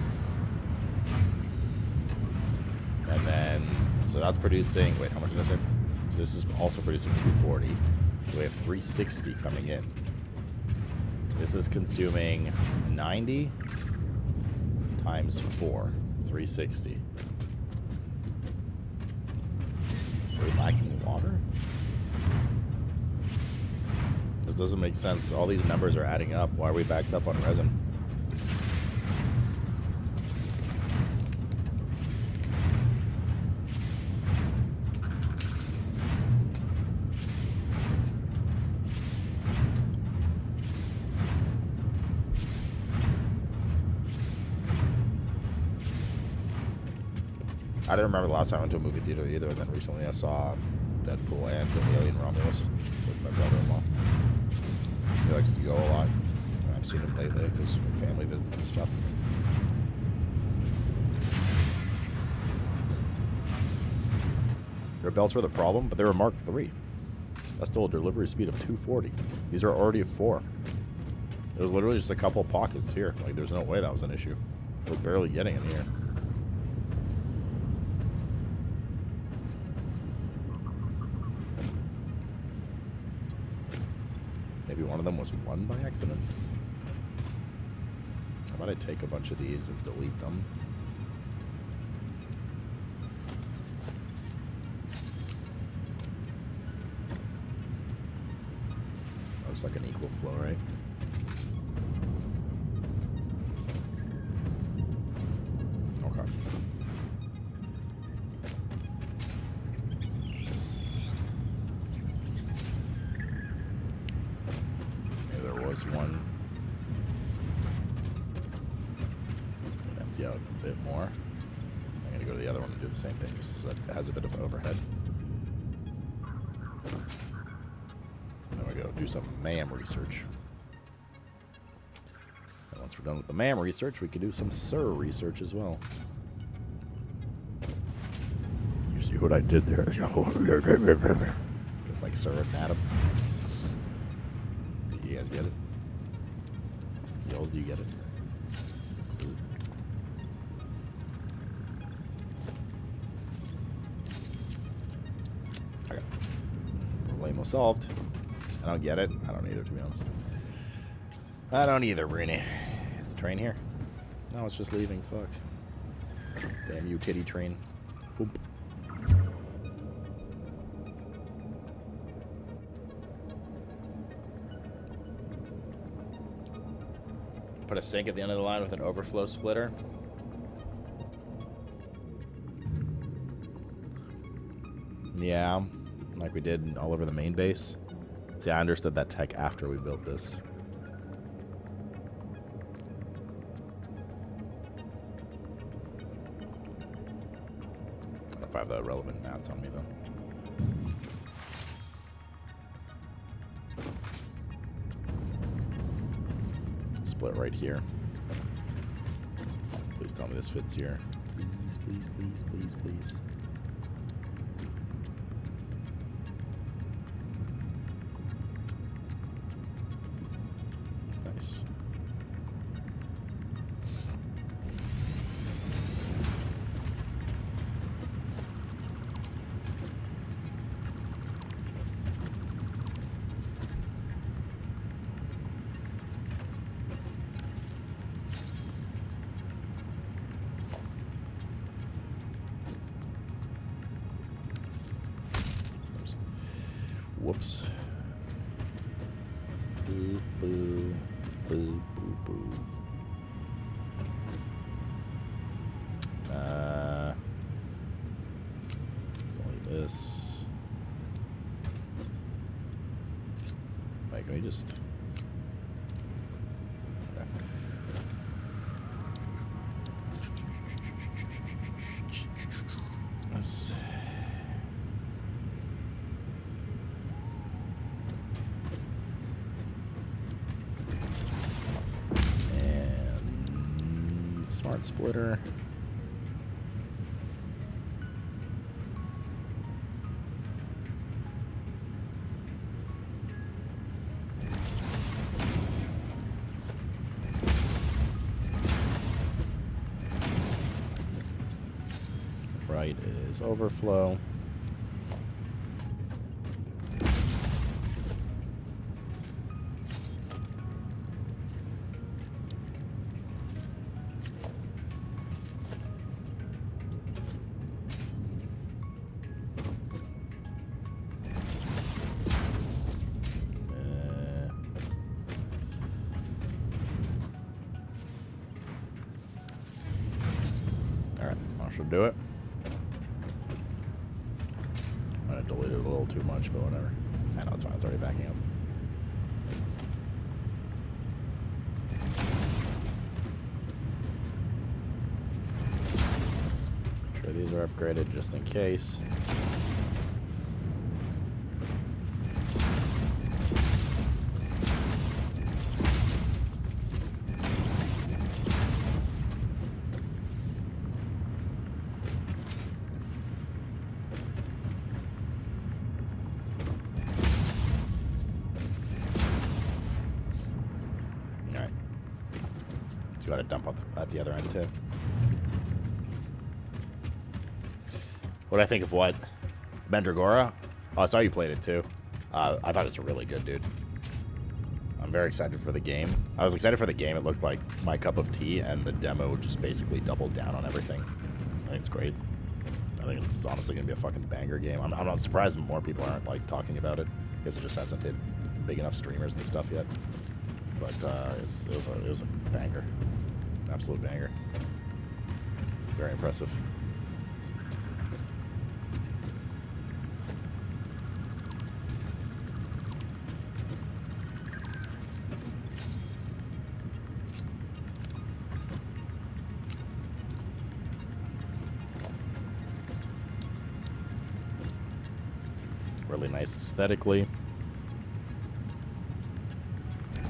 So that's producing, wait, how much did I say? So this is also producing 240. So we have 360 coming in. This is consuming 90 times 4, 360. Are we lacking water? This doesn't make sense. All these numbers are adding up. Why are we backed up on resin? I didn't remember the last time I went to a movie theater either, and then recently I saw Deadpool and Alien Romulus with my brother-in-law. He likes to go a lot. I've seen him lately because family visits and stuff. Their belts were the problem, but they were Mark III. That's still a delivery speed of 240. These are already 4. There was literally just a couple pockets here. Like, there's no way that was an issue. We're barely getting in here. Maybe one of them was won by accident. How about I take a bunch of these and delete them? Looks like an equal flow, right? Okay. One. Empty out a bit more. I'm gonna go to the other one and do the same thing, just as it has a bit of overhead. Then we go do some MAM research. And once we're done with the MAM research, we can do some SIR research as well. You see what I did there? Just like SIR and Adam. You guys get it? Yells, do you get it? Okay. Problemo solved. I don't get it. I don't either, to be honest. I don't either, Bruni. Is the train here? No, it's just leaving. Fuck. Damn you, kitty train. Foop. Put a sink at the end of the line with an overflow splitter. Yeah, like we did all over the main base. See, I understood that tech after we built this. I don't know if I have the relevant maths on me, though. Split right here. Please tell me this fits here. Please, please, please, please, please. Nice. Whoops. Boo, boo, boo, boo, boo. Delete this. Wait, can we just... Okay. Let's... Smart splitter. right is overflow. Should do it. I deleted it a little too much, but whatever. I know it's fine. It's already backing up. Sure, these are upgraded just in case. You got to dump at the other end too. What I think of what? Mandragora? Oh, I saw you played it too. I thought it's really good, dude. I'm very excited for the game. I was excited for the game. It looked like my cup of tea, and the demo just basically doubled down on everything. I think it's great. I think it's honestly going to be a fucking banger game. I'm not surprised more people aren't like talking about it, because it just hasn't hit big enough streamers and stuff yet. But it was a banger. Absolute banger. Very impressive. Really nice aesthetically. A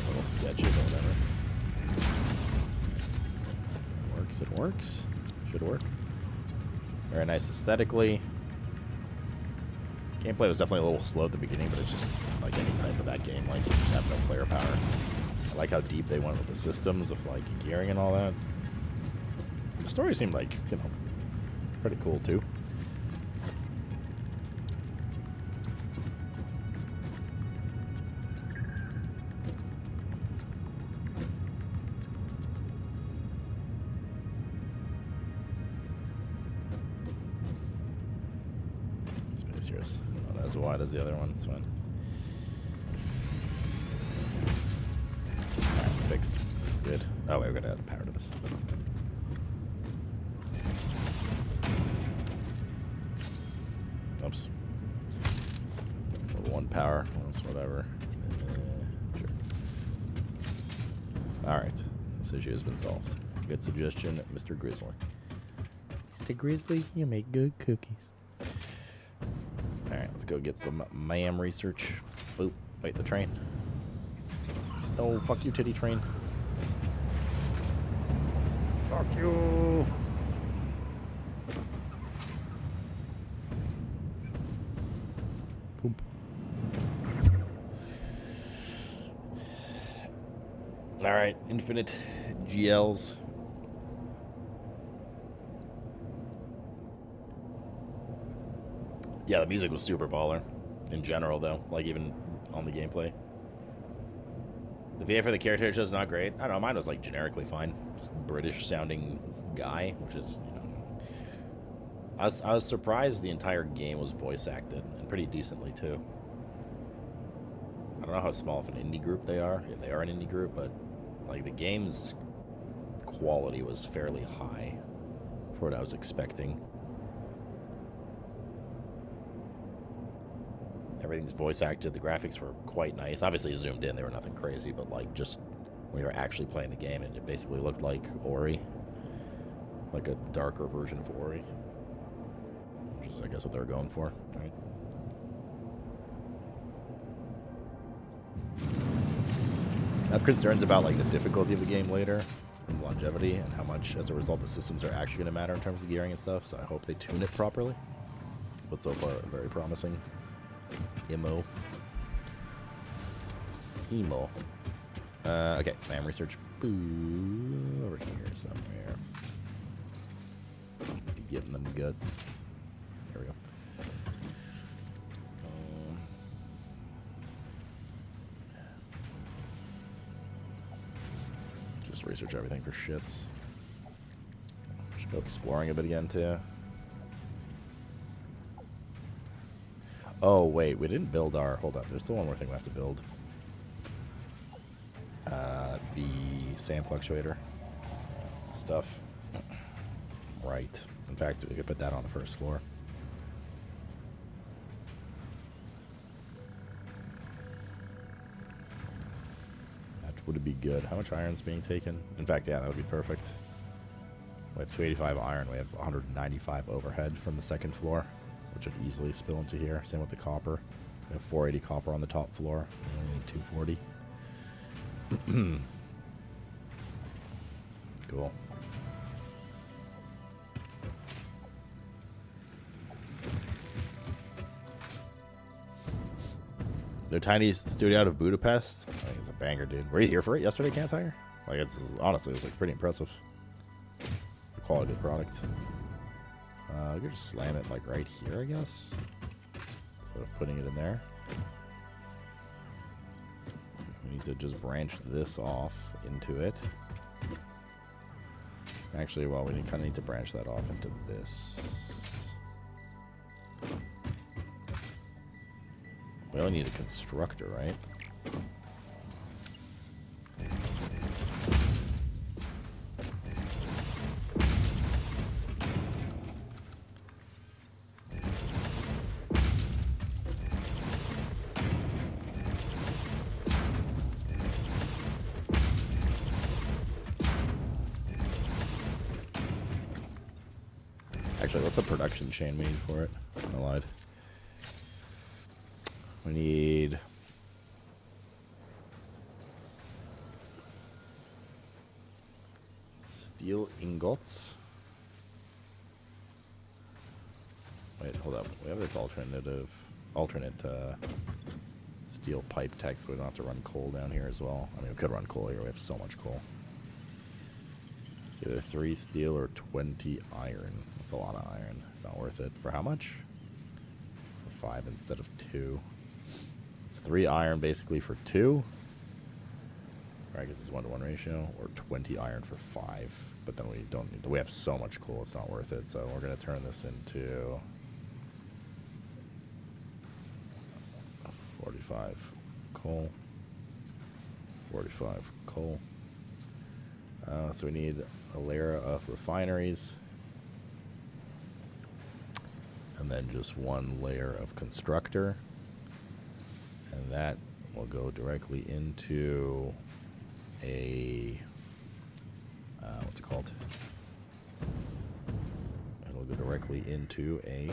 little sketchy, but whatever. It works. Should work. Very nice aesthetically. Gameplay was definitely a little slow at the beginning, but it's just like any type of that game. Like, you just have no player power. I like how deep they went with the systems of like gearing and all that. The story seemed like, you know, pretty cool too. Not as wide as the other one. It's fine. Alright, fixed. Good. Oh wait, we're gonna add power to this. Oops. One power. Whatever. Sure. Alright. This issue has been solved. Good suggestion, Mr. Grizzly. Mr. Grizzly, you make good cookies. Alright, let's go get some MAM research. Boop. Wait, the train. Oh, fuck you, titty train. Fuck you. Boop. Alright, infinite GLs. Yeah, the music was super baller in general, though. Like, even on the gameplay. The VA for the character is not great. I don't know, mine was, like, generically fine. Just British-sounding guy, which is, you know... I was surprised the entire game was voice-acted, and pretty decently, too. I don't know how small of an indie group they are, if they are an indie group, but, like, the game's quality was fairly high for what I was expecting. Everything's voice acted. The graphics were quite nice. Obviously zoomed in, they were nothing crazy, but like just when you were actually playing the game, it basically looked like Ori, like a darker version of Ori, which is I guess what they were going for. Right? I have concerns about like the difficulty of the game later, and longevity, and how much as a result the systems are actually going to matter in terms of gearing and stuff. So I hope they tune it properly. But so far, very promising. Emo. Okay, MAM research. Ooh, over here somewhere. getting them guts. There we go. Just research everything for shits. Should go exploring a bit again too. Oh wait, we didn't build our. Hold up, there's still one more thing we have to build. The sand fluctuator stuff. Right. In fact, we could put that on the first floor. That would be good. How much iron's being taken? In fact, yeah, that would be perfect. We have 285 iron. We have 195 overhead from the second floor, which would easily spill into here. Same with the copper. We have 480 copper on the top floor. We only need 240. Cool. Their tiny studio out of Budapest. I think it's a banger, dude. Were you here for it yesterday, Camp Tiger? Like, it's honestly, it was like pretty impressive. The quality of the product. We could just slam it like right here, I guess, instead of putting it in there. We need to just branch this off into it. Actually, well, we kind of need to branch that off into this. We only need a constructor, right? Actually, what's the production chain we need for it? I lied. We need steel ingots. Wait, hold up. We have this alternate steel pipe tech, so we don't have to run coal down here as well. I mean, we could run coal here. We have so much coal. It's either 3 steel or 20 iron. That's a lot of iron. It's not worth it. For how much? For 5 instead of 2. It's 3 iron basically for 2. Or I guess it's 1-to-1 ratio, or 20 iron for 5. But then we don't need to, we have so much coal, it's not worth it. So we're gonna turn this into 45 coal. 45 coal. So we need a layer of refineries. And then just 1 layer of constructor. And that will go directly into a, what's it called? It'll go directly into a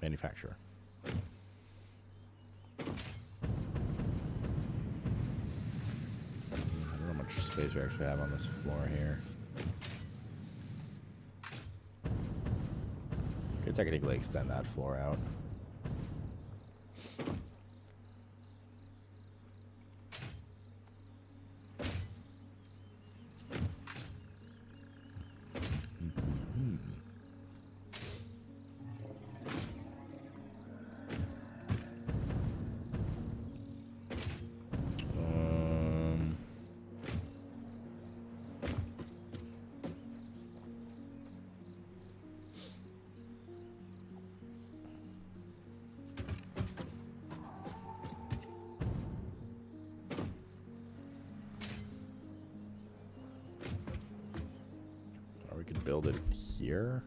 manufacturer. I don't know how much space we actually have on this floor here. Could technically extend that floor out. Build it here.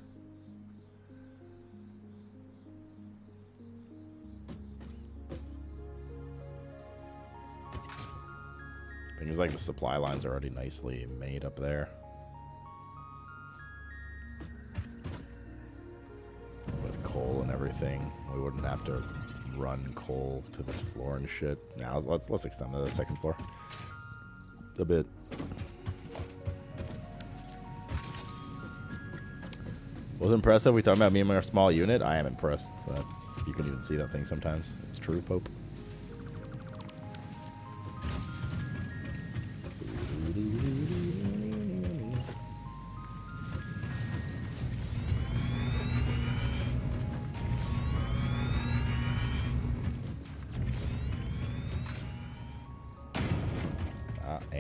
Things like the supply lines are already nicely made up there. With coal and everything, we wouldn't have to run coal to this floor and shit. Now let's extend the second floor a bit. Was impressive. We talking about me and my small unit. I am impressed that you can even see that thing sometimes. It's true, Pope.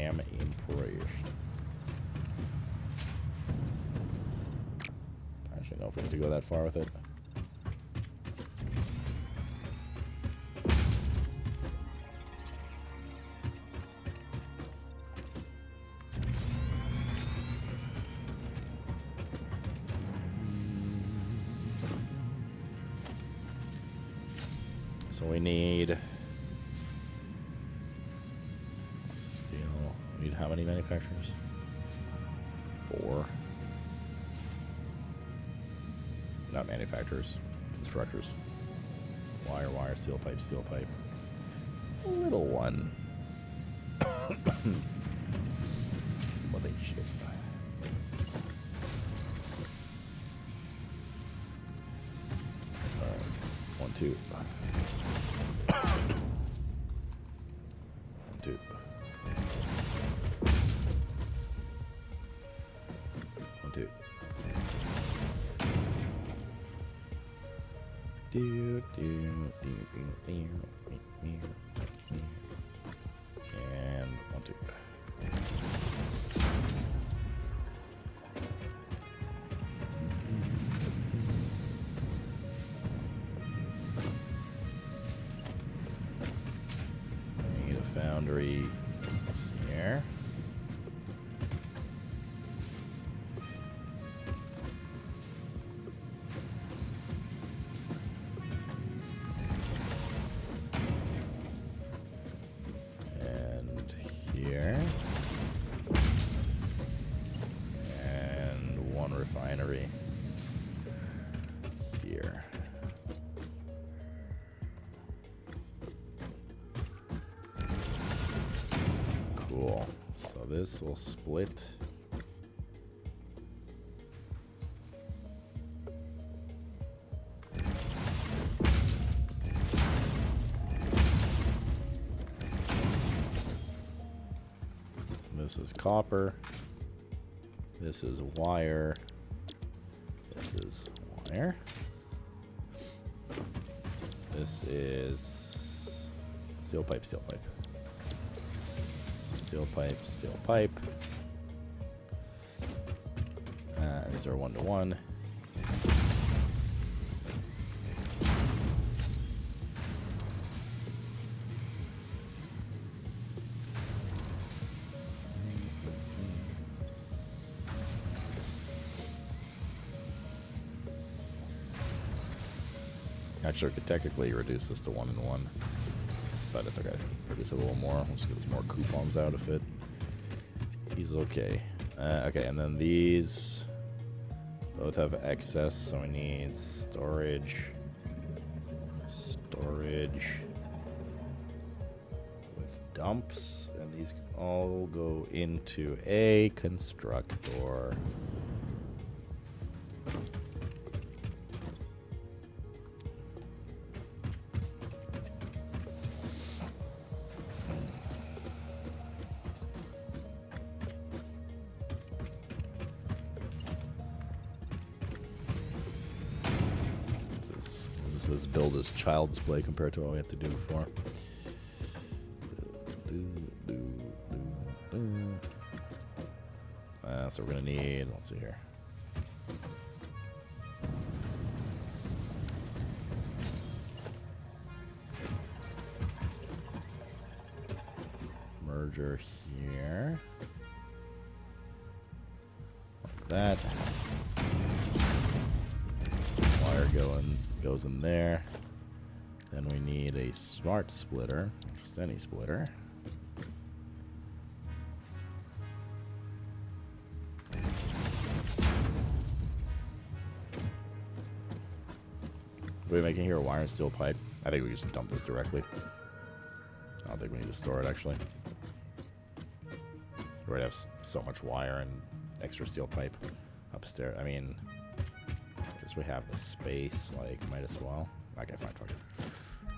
am impressed. I actually know if we need to go that far with it. So we need steel. We need how many manufacturers? 4. Not manufacturers, constructors. Wire, wire, steel pipe, steel pipe. A little one. What a shit. 1, 2. 2. 1, 2. And 1, 2. Need a foundry here. And here. And 1 refinery here. Cool. So this will split. This is copper. This is wire. This is wire. This is steel pipe, steel pipe. Steel pipe, steel pipe. These are 1-to-1. Actually, I could technically reduce this to 1-to-1, but it's okay. Produce a little more. Let's get some more coupons out of it. He's okay. Okay, and then these both have excess, so we need storage. Storage with dumps, and these all go into a constructor. This build is child's play compared to what we had to do before. So we're gonna need, let's see here. Merger here. Like that. Wire goes in there. Then we need a smart splitter, just any splitter. What are we making here? A wire and steel pipe? I think we just dump this directly. I don't think we need to store it, actually. We already have so much wire and extra steel pipe upstairs. I mean, because we have the space, like, might as well. Okay, fine, fuck it.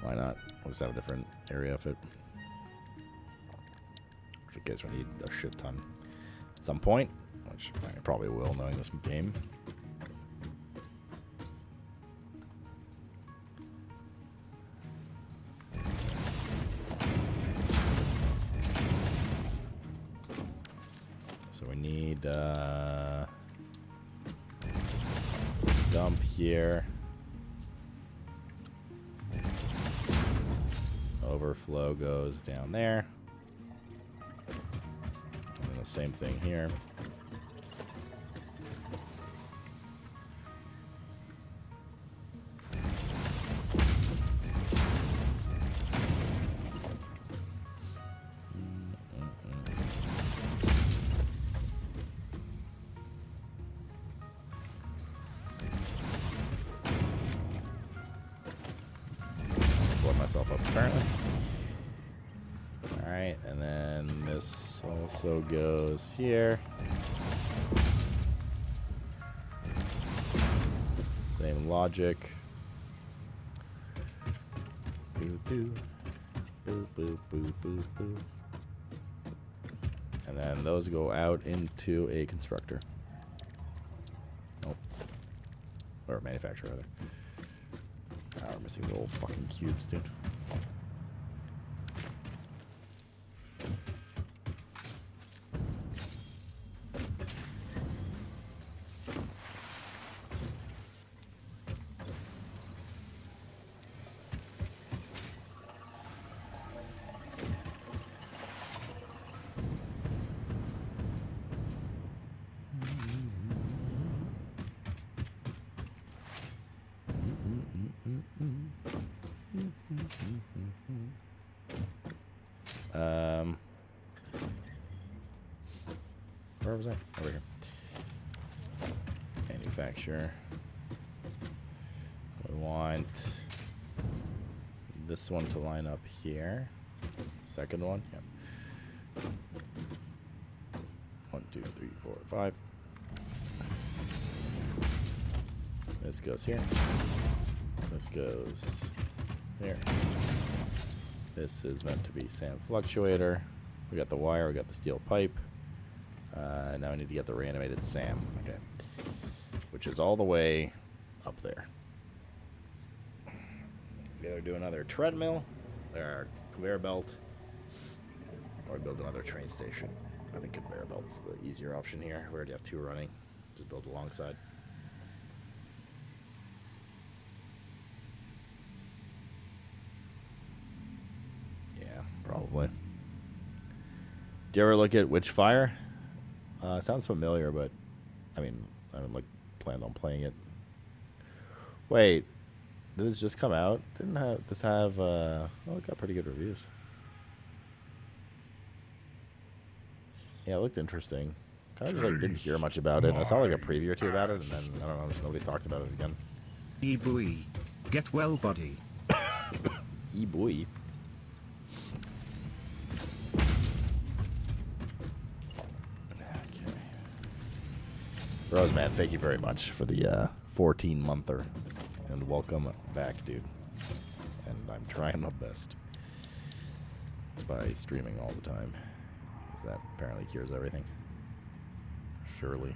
Why not? We'll just have a different area of it. In case we need a shit ton at some point, which I probably will, knowing this game. need dump here. Overflow goes down there. And then the same thing here. Also goes here. Same logic. Boo doo. Boo boo boo boo boo. And then those go out into a constructor. Oh. Or a manufacturer rather. Oh, we're missing the old fucking cubes, dude. Where was I? Over here. Manufacturer. We want this one to line up here. Second one. Yep. 1, 2, 3, 4, 5. This goes here. This goes here. This is meant to be SAM fluctuator. We got the wire, we got the steel pipe. Now I need to get the reanimated SAM. Okay. Which is all the way up there. We either do another treadmill, or conveyor belt, or build another train station. I think conveyor belt's the easier option here. We already have 2 running. Just build alongside. Yeah, probably. Do you ever look at Witchfire? Sounds familiar, but I mean, I haven't planned on playing it. Wait, did this just come out? Didn't this have? Oh, it got pretty good reviews. Yeah, it looked interesting. Kind of just didn't hear much about it. I saw a preview or 2 about it, and then I don't know, just nobody talked about it again. E-boy, get well, buddy. E-boy. Roseman, thank you very much for the 14-monther, and welcome back, dude. And I'm trying my best by streaming all the time, because that apparently cures everything. Surely.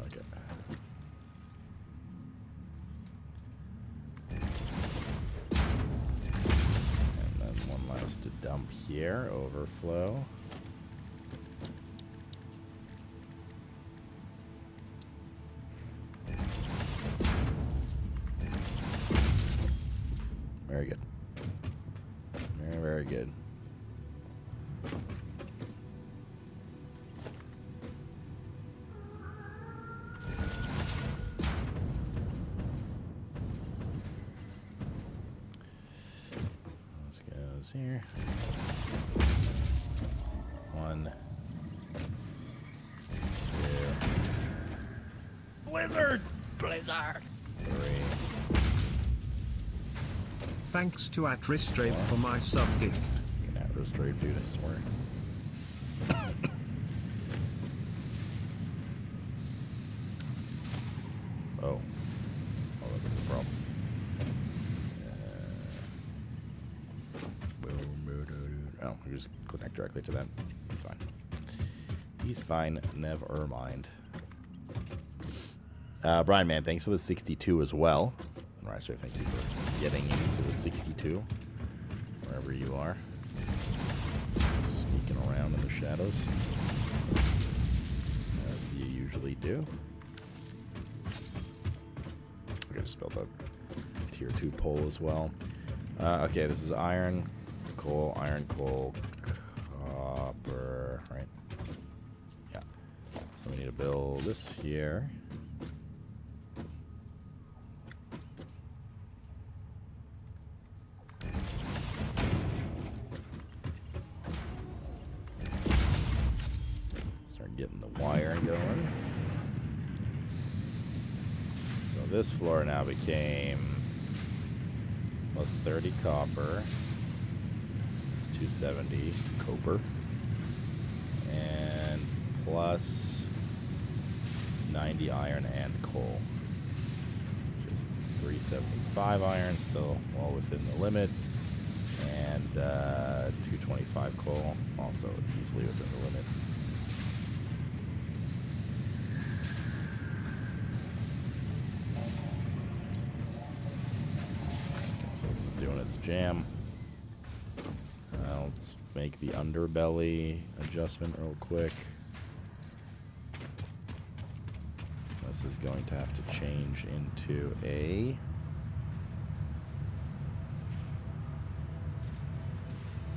Okay. To dump here, overflow. Very good. Very, very good. Here. 1, 2. Blizzard! 3. Thanks to Atristrade for my sub gift. Atristrade, dude, I swear. Oh, that's the problem. Oh, we just connect directly to them. He's fine. He's fine. Never mind. Brian, man, thanks for the 62 as well. All right, so thank you for getting into the 62, wherever you are. sneaking around in the shadows, as you usually do. I just built a tier 2 pole as well. Okay, this is iron, coal, copper, right? Yeah. So we need to build this here. Start getting the wiring going. So this floor now became plus 30 copper, 270 copper, and plus 90 iron and coal. Just 375 iron, still well within the limit, and 225 coal, also easily within the limit. Doing its jam. Let's make the underbelly adjustment real quick. This is going to have to change into a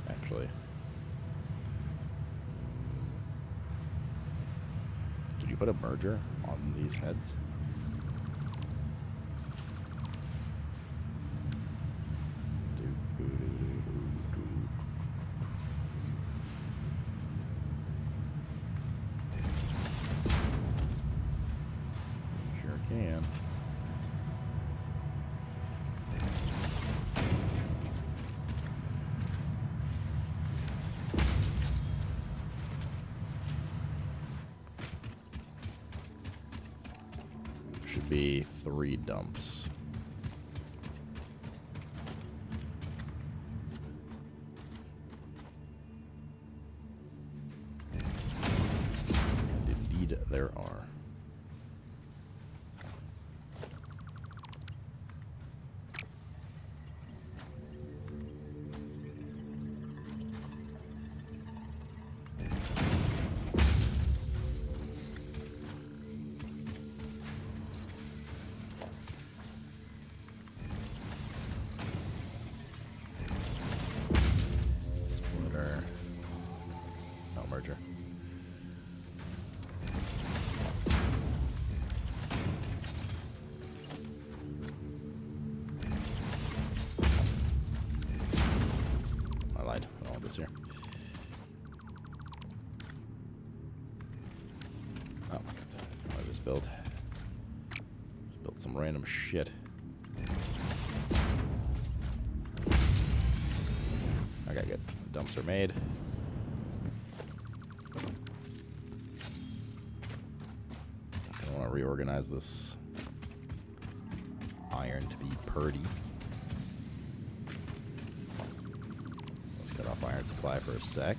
actually. Can you put a merger on these heads? Should be 3 dumps. And indeed there are. Merger. I lied. I don't want this here. Oh, I just built some random shit. Okay, good. The dumps are made. I want to reorganize this iron to be purdy. Let's cut off iron supply for a sec.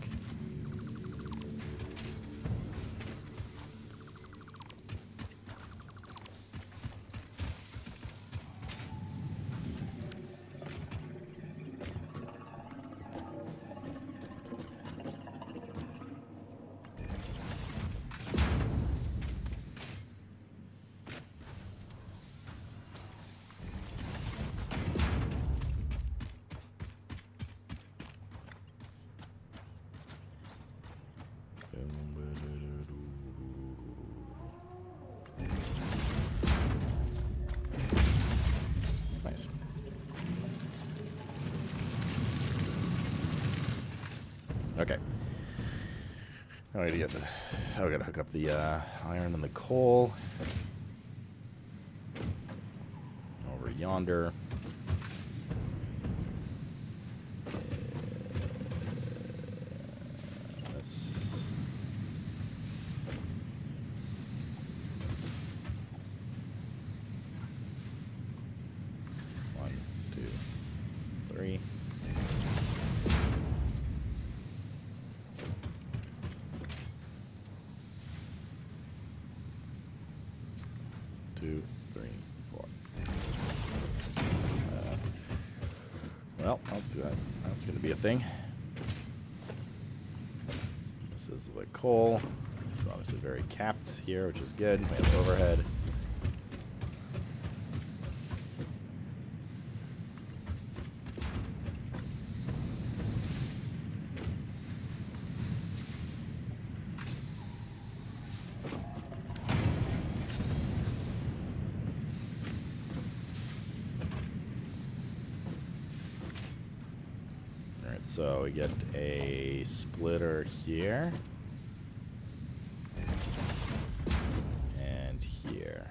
Nice. Okay. Now I need to get the. Oh, I gotta hook up the iron and the coal over yonder. Well, that's going to be a thing. This is the coal. It's obviously very capped here, which is good. We have overhead. So we get a splitter here. And here.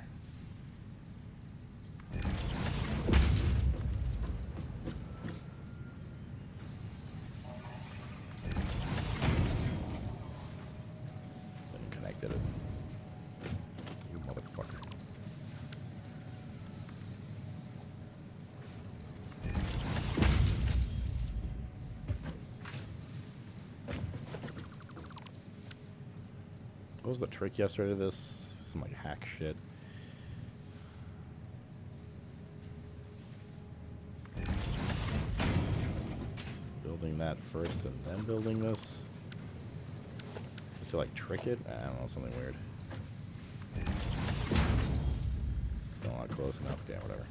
Didn't connect it. You motherfucker. What was the trick yesterday to this? Some like hack shit. Building that first and then building this. To like trick it? I don't know, something weird. Still not close enough. Okay, whatever.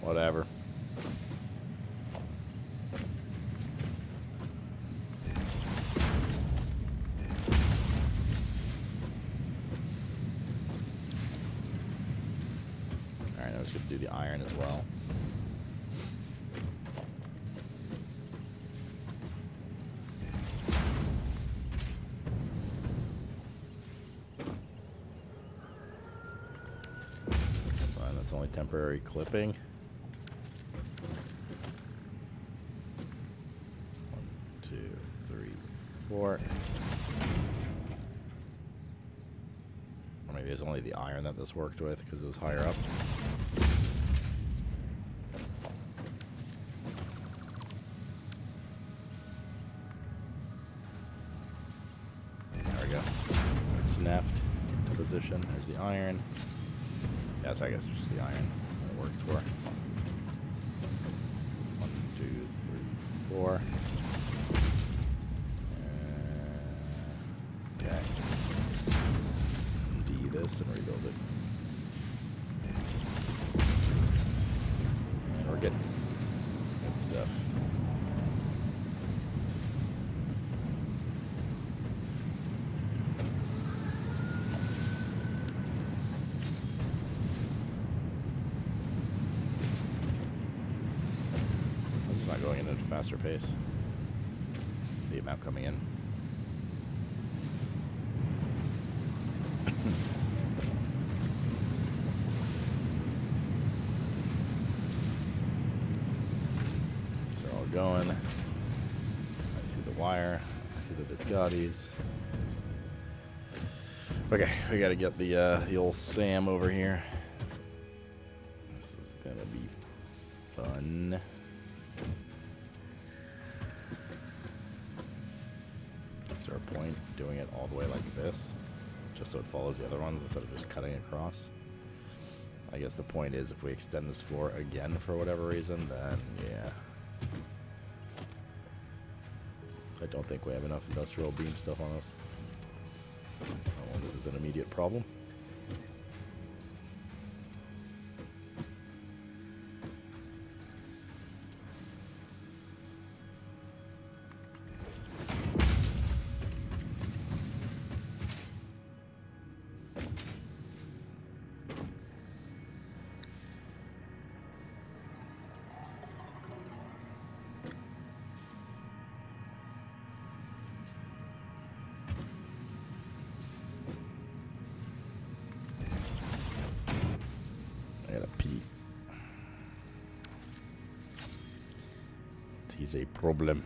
Whatever. Do the iron as well. Fine, that's only temporary clipping. 1, 2, 3, 4. Or maybe it's only the iron that this worked with because it was higher up. Snapped into position. There's the iron. Yes, I guess it's just the iron that it worked for. 1, 2, 3, 4. Okay. D this and rebuild it. And we're good. Good stuff. Not going in at a faster pace. The map coming in. So they're all going. I see the wire. I see the Biscottis. Okay, we gotta get the old Sam over here. This is gonna be fun. Is there a point doing it all the way like this? Just so it follows the other ones instead of just cutting across? I guess the point is if we extend this floor again for whatever reason, then yeah. I don't think we have enough industrial beam stuff on us. Oh, this is an immediate problem. Is a problem.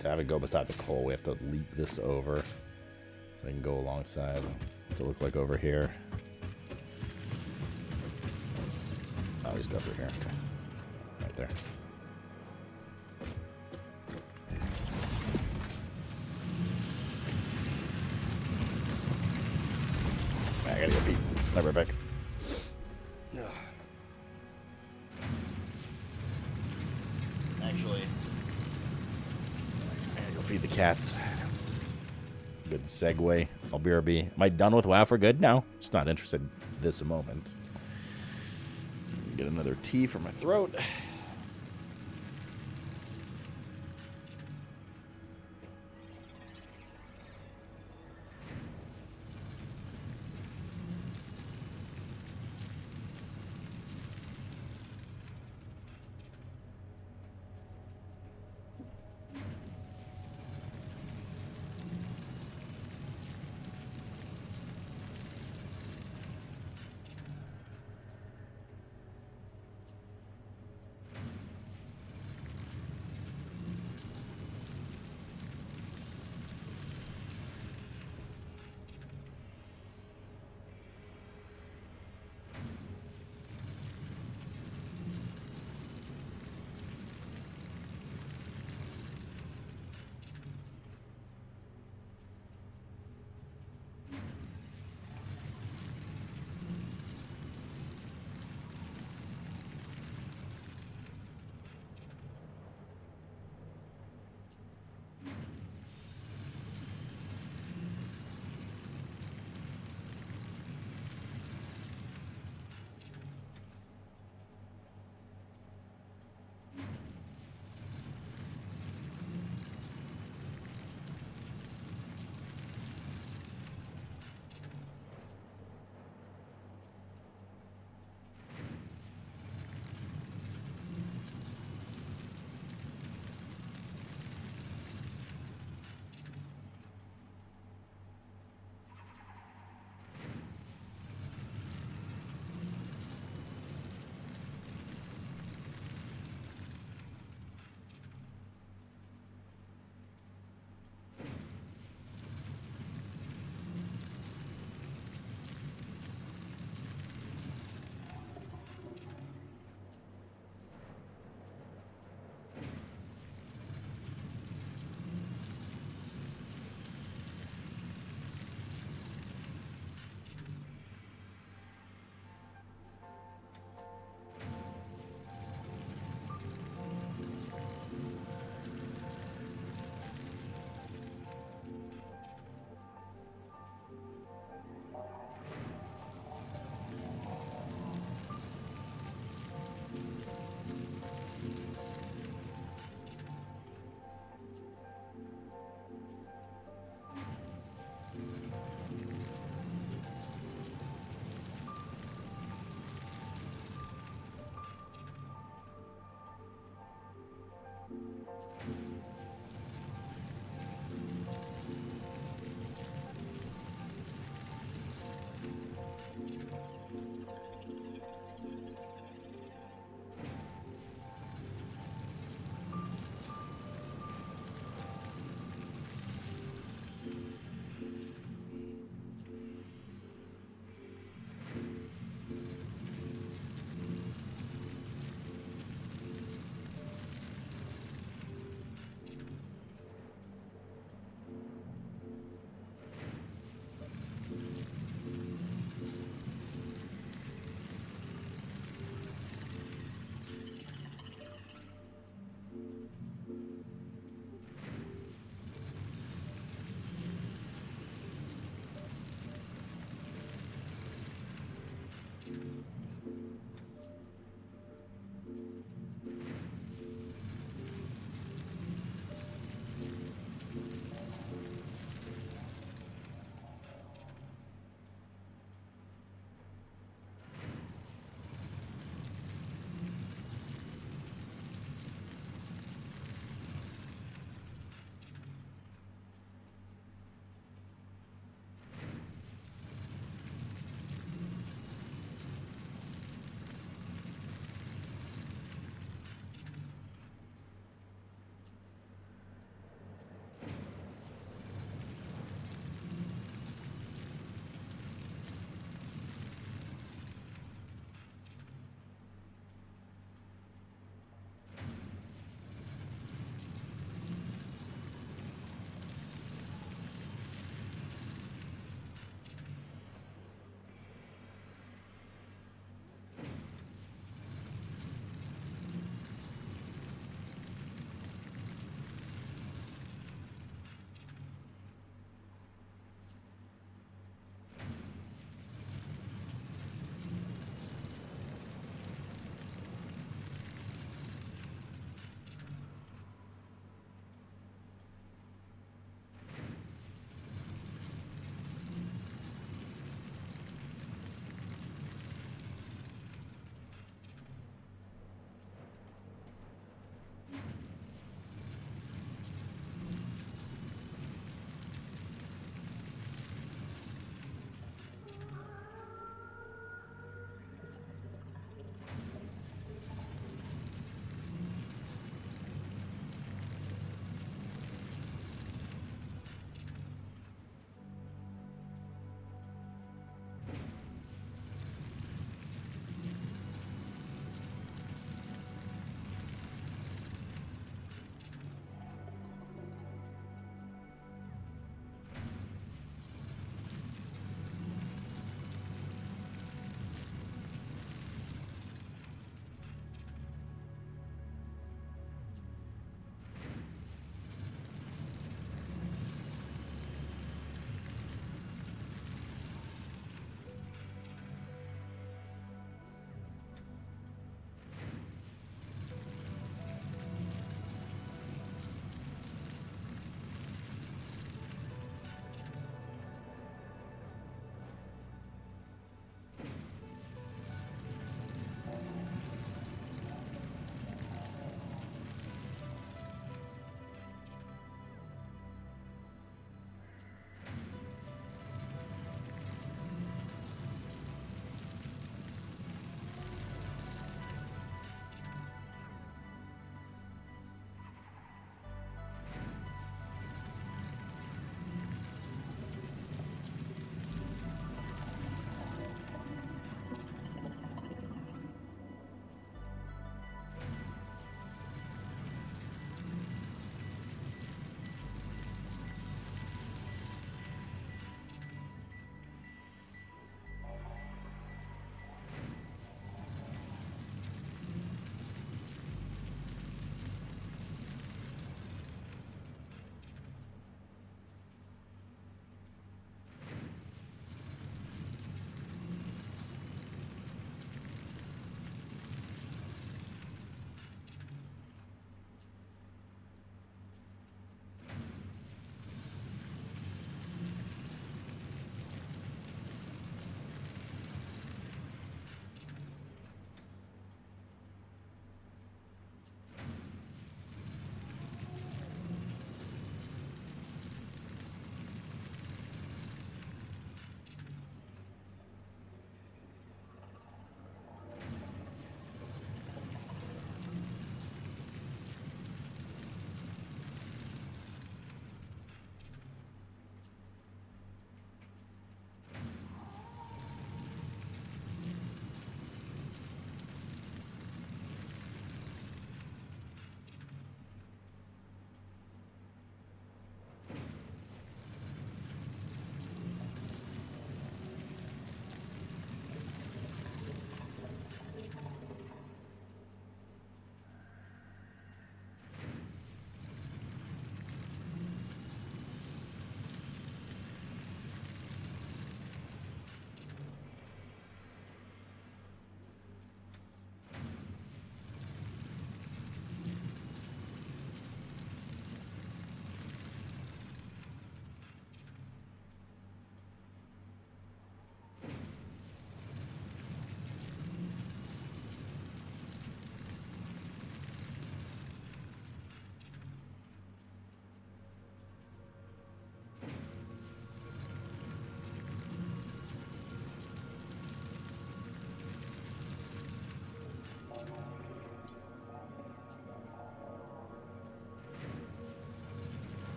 To have it go beside the coal, we have to leap this over so I can go alongside. What's it look like over here? Oh, just go through here. Okay. Right there. I gotta go pee. I'll be right back. Actually, I gotta go feed the cats. Good segue. I'll BRB. Am I done with WoW for good? No. Just not interested this moment. Get another tea for my throat.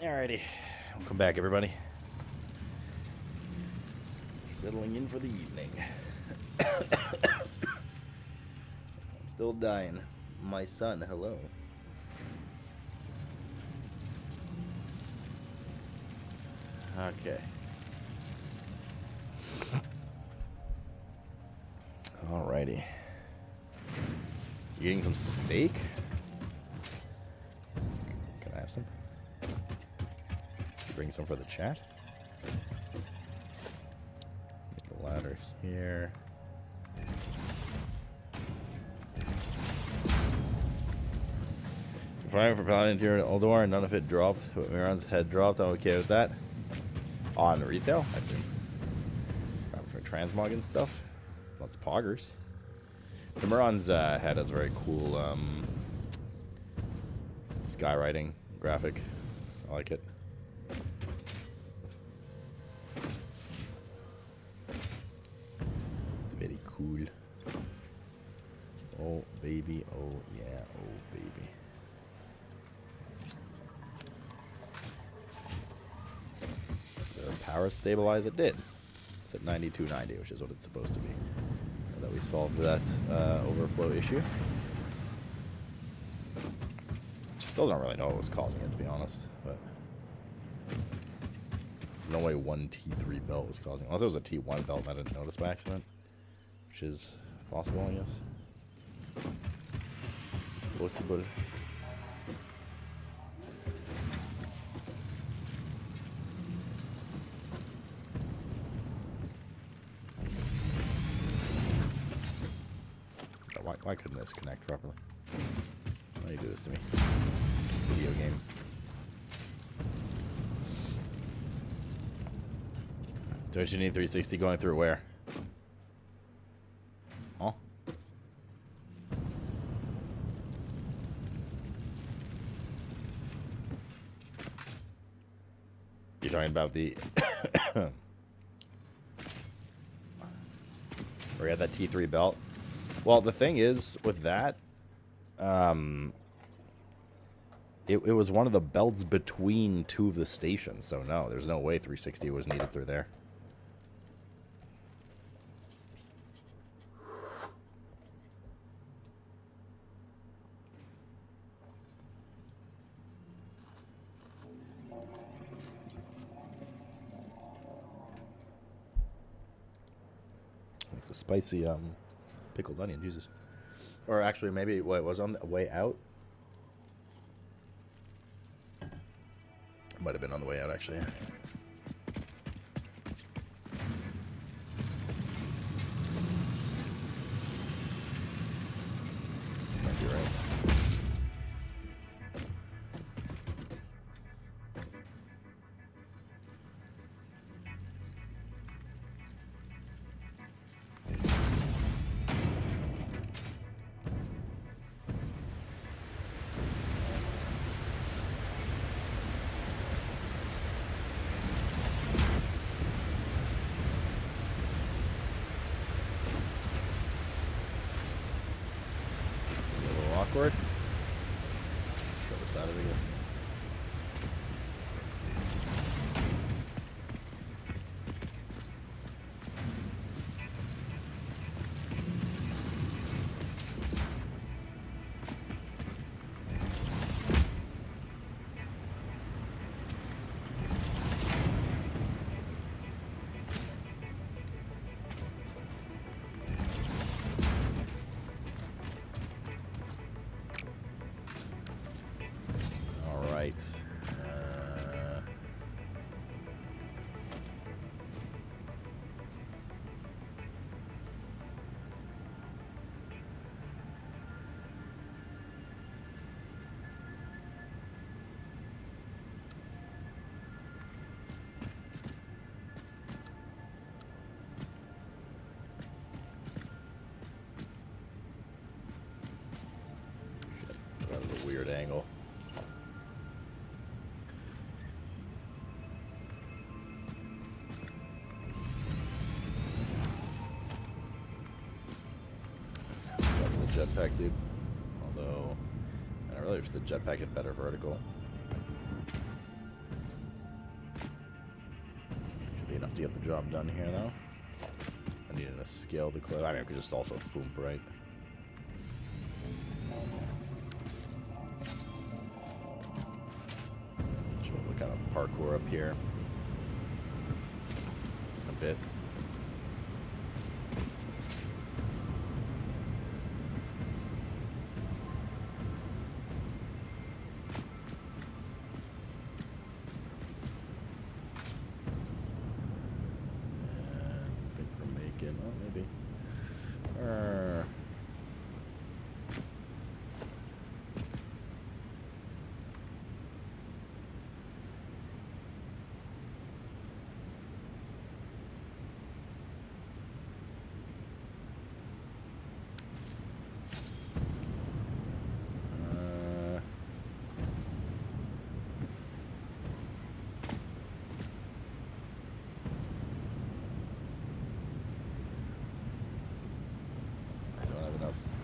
Alrighty. Welcome back, everybody. Settling in for the evening. I'm still dying. My son, hello. Okay. Alrighty. You eating some steak? Can I have some? Bring some for the chat. Get the ladder here. Flying for Paladin here at Eldor, and none of it dropped. But Miran's head dropped. I'm okay with that. On retail, I assume. For transmog and stuff. Lots of poggers. The Miran's head has a very cool skywriting graphic. I like it. It's very cool. Oh baby, oh yeah, oh baby. The power stabilize it did. It's at 9290, which is what it's supposed to be. Now that we solved that overflow issue. Still don't really know what was causing it, to be honest. But there's no way one T3 belt was causing it. Unless it was a T1 belt and I didn't notice by accident. Which is possible, I guess. It's possible. Why couldn't this connect properly? Why do you do this to me? Video game. Don't you need 360 going through where? Huh? You're talking about the... where you had that T3 belt? Well, the thing is, with that, it was one of the belts between two of the stations, so no, there's no way 360 was needed through there. It's a spicy, pickled onion, Jesus. Or actually, maybe what it was on the way out. Might have been on the way out, actually. Might be right. Awkward. Show this out of it, I guess. Weird angle. That's the jetpack, dude. Although, I really wish the jetpack had better vertical. to get the job done here, though. I need to scale the cliff. I mean, I could just also foomp, right? Show what kind of parkour up here. A bit.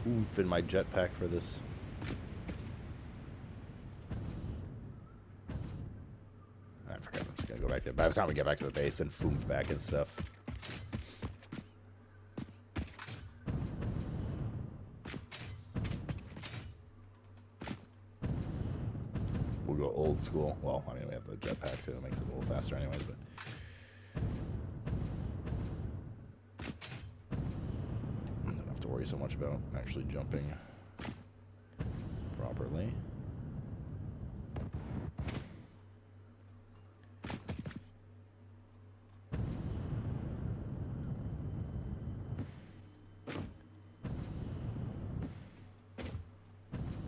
Oomph in my jetpack for this. I forgot. I'm just gonna go back there. By the time we get back to the base and foomp back and stuff. We'll go old school. Well, I mean, we have the jetpack too. It makes it a little faster anyways, but. So much about actually jumping properly.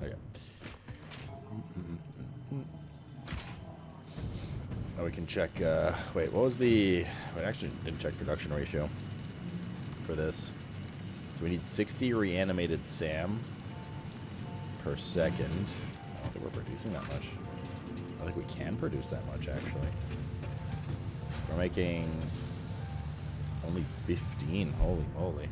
Okay. Now we can check. Wait, what was the? I actually didn't check production ratio for this. So we need 60 reanimated SAM per second. I don't think we're producing that much. I think we can produce that much, actually. We're making only 15. Holy moly.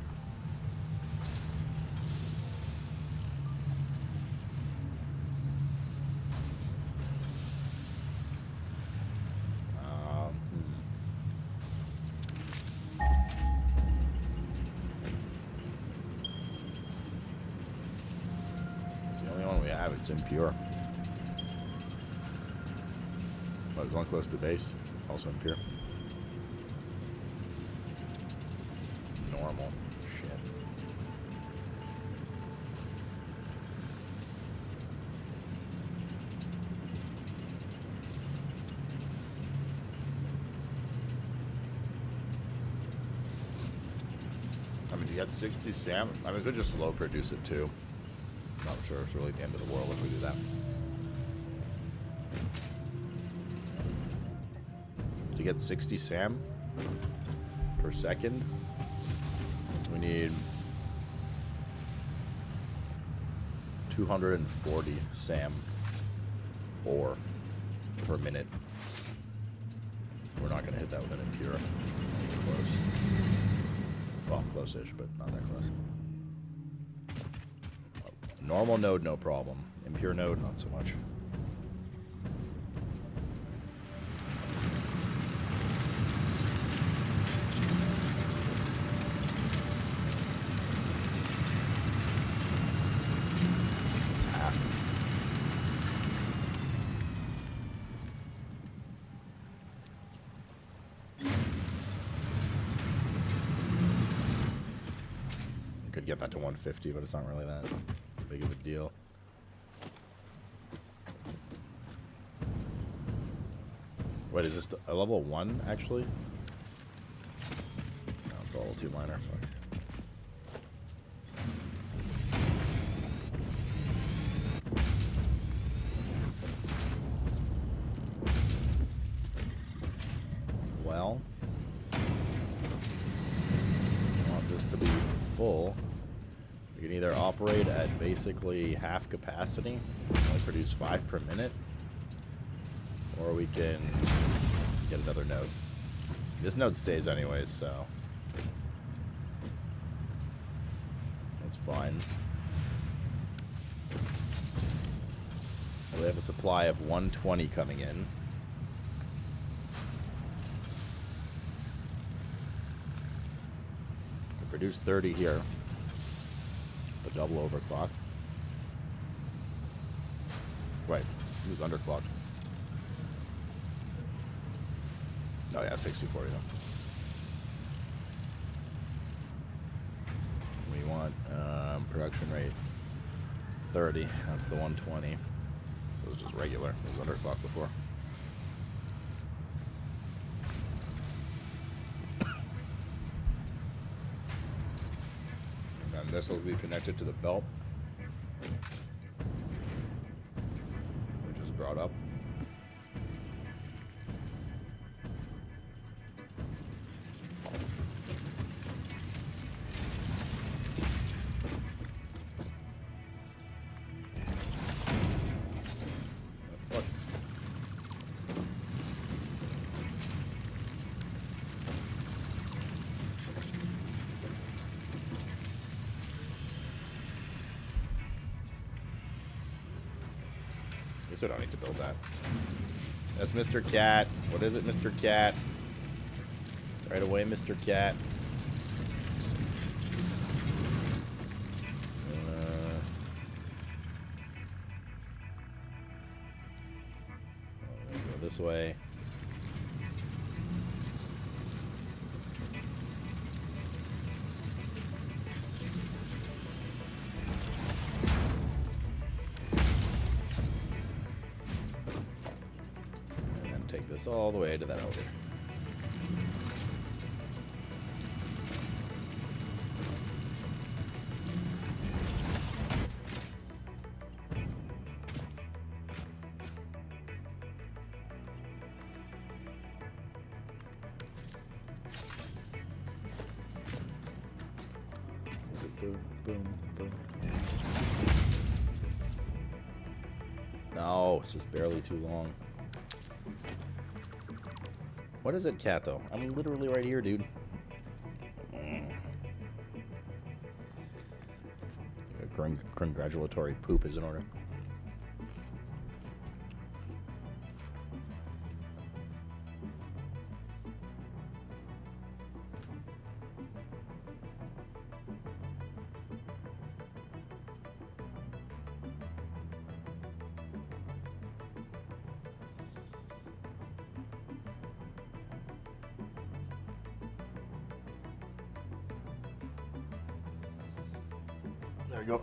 It's impure. Oh, there's one close to the base, also impure. Normal. Shit. I mean, you got 60 SAM. I mean, we could just slow produce it too. Not sure it's really the end of the world if we do that. To get 60 SAM per second, we need 240 SAM ore per minute. We're not going to hit that with an impure. Close. Well, close-ish, but not that close. Normal node, no problem. Impure node, not so much. It's half. Could get that to 150, but it's not really that big of a deal. Wait, is this a level 1 actually? No, it's a level 2 miner. Fuck. Well, I want this to be full. We can either operate at basically half capacity, only produce 5 per minute, or we can get another node. This node stays anyways, so that's fine. We have a supply of 120 coming in. Produce 30 here. The double overclock. Right, he was underclocked. Oh yeah, 60-40 though. We want production rate 30. That's the 120. So it was just regular. It was underclocked before. And this will be connected to the belt, which is brought up. I don't need to build that. That's Mr. Cat. What is it, Mr. Cat? Right away, Mr. Cat. Go this way. This all the way to that ogre. Boom, boom, boom. No, it's just barely too long. What is it, Cat, though? I'm literally right here, dude. Congratulatory poop is in order. There we go.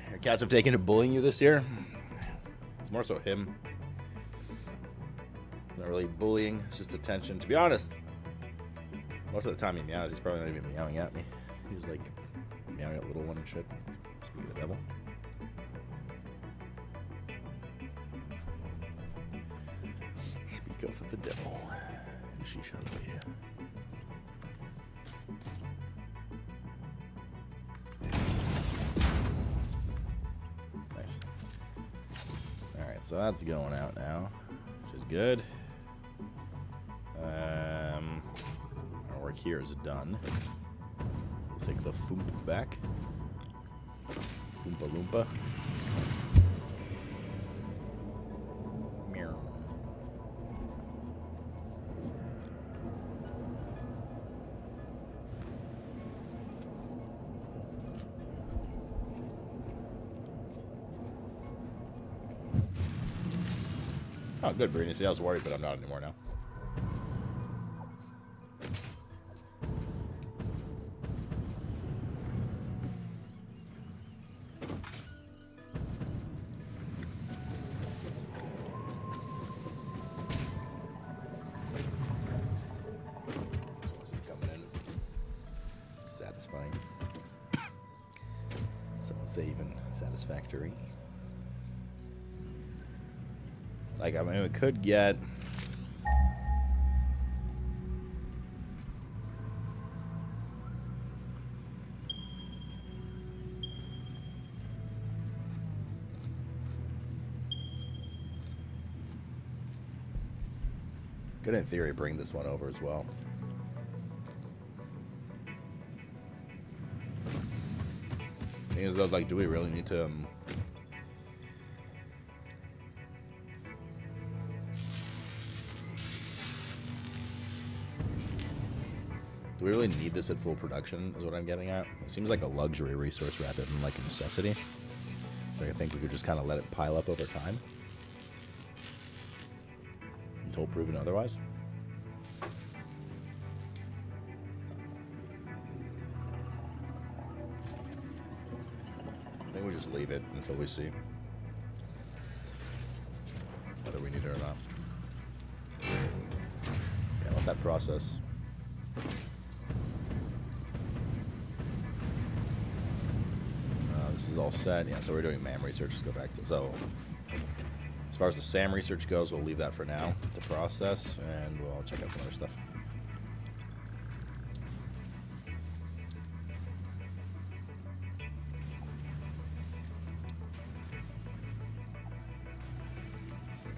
Your cats have taken to bullying you this year. It's more so him. Not really bullying, it's just attention. To be honest, most of the time he meows, he's probably not even meowing at me. He's like meowing at little one and shit. Speak of the devil. Speak of the devil, and she shall appear. So that's going out now, which is good. Our work here is done. Let's take the Foomp back. Foompa Loompa. Meow. Oh, good, Brittany. See, I was worried, but I'm not anymore now. Coming in. Satisfying. Some would say even satisfactory. Like, I mean, we could get... Could, in theory, bring this one over as well. Thing is, though, like, do we really need to... Do we really need this at full production is what I'm getting at. It seems like a luxury resource rather than like a necessity. So I think we could just kind of let it pile up over time. Until proven otherwise. I think we just leave it until we see whether we need it or not. Yeah, let that process. This is all set. Yeah, so we're doing MAM research. Let's go back to... So, as far as the SAM research goes, we'll leave that for now to process, and we'll check out some other stuff.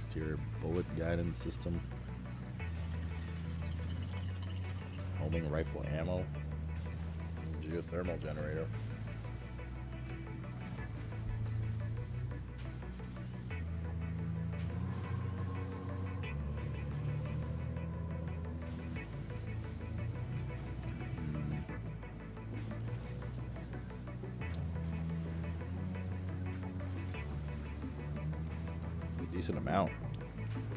Exterior bullet guidance system. Homing rifle ammo. Geothermal generator. Decent amount.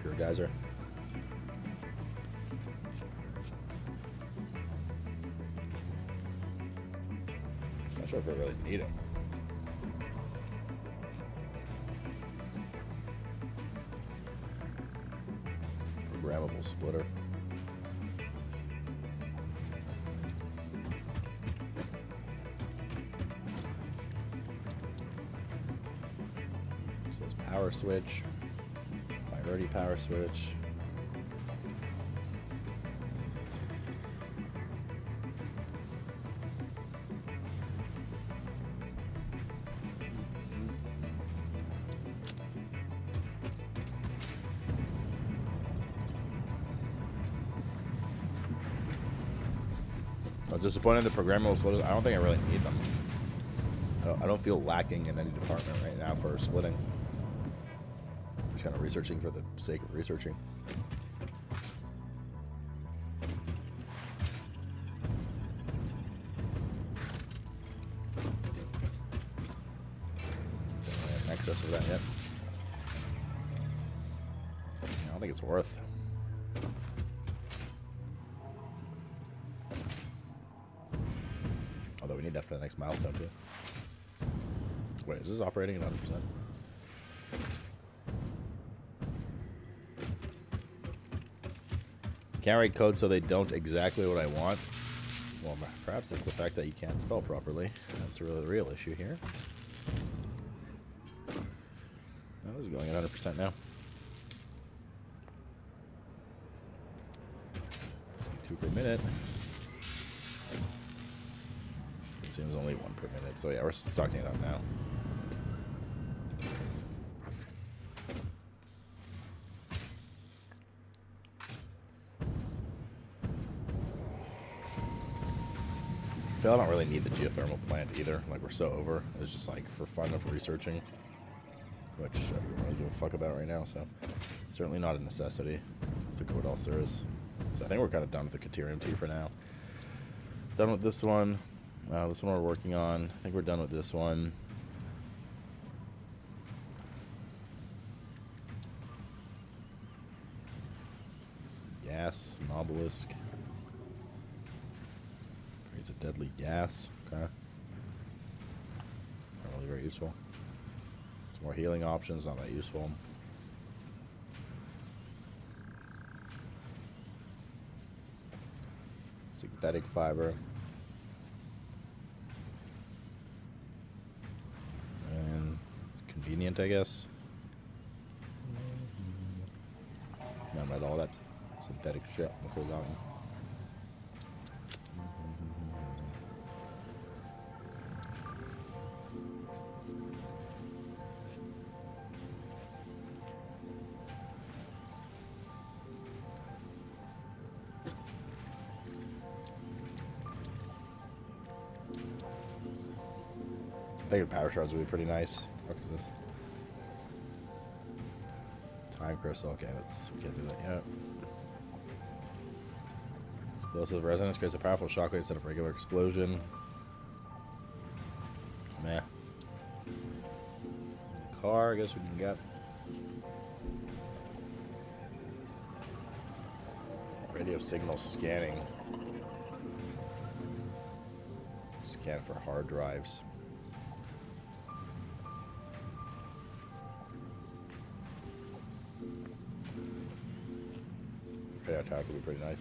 Pure geyser. Not sure if I really need it. Programmable splitter. So there's power switch. Priority power switch. I was disappointed in the programmable splitters. I don't think I really need them. I don't feel lacking in any department right now for splitting. Kind of researching for the sake of researching. Don't have excess of that yet. I don't think it's worth. Although we need that for the next milestone too. Wait, is this operating at 100%? Can't write code so they don't exactly what I want. Well, perhaps it's the fact that you can't spell properly. That's really the real issue here. That was going at 100% now. 2 per minute. This consumes only 1 per minute. So yeah, we're stocking it up now. I don't really need the geothermal plant either. Like, we're so over. It's just like for fun of researching, which I don't really give a fuck about right now. So certainly not a necessity. Let's look at what else there is. So I think we're kind of done with the Caterium Tea for now. Done with this one. This one we're working on. I think we're done with this one. Gas, Obelisk. It's a deadly gas. Okay. Not really very useful. Some more healing options, not that useful. Synthetic fiber. And it's convenient, I guess. Not at all that synthetic shit before that one. Bigger power shards would be pretty nice. What is this? Time crystal. Okay, we can't do that yet. Explosive resonance creates a powerful shockwave instead of regular explosion. Meh. Car, I guess we can get. Radio signal scanning. Scan for hard drives. Radio tower could be pretty nice.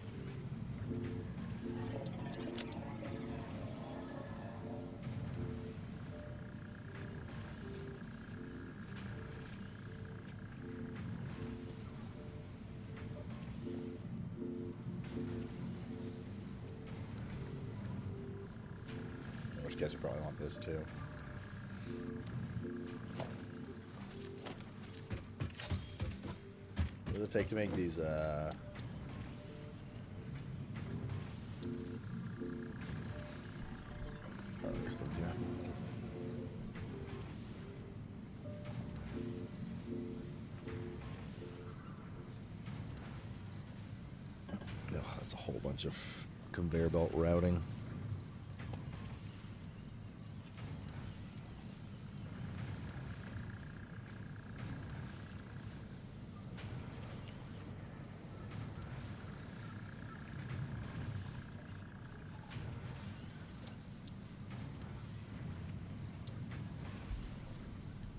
Which guys would probably want this too. What does it take to make these that's a whole bunch of conveyor belt routing.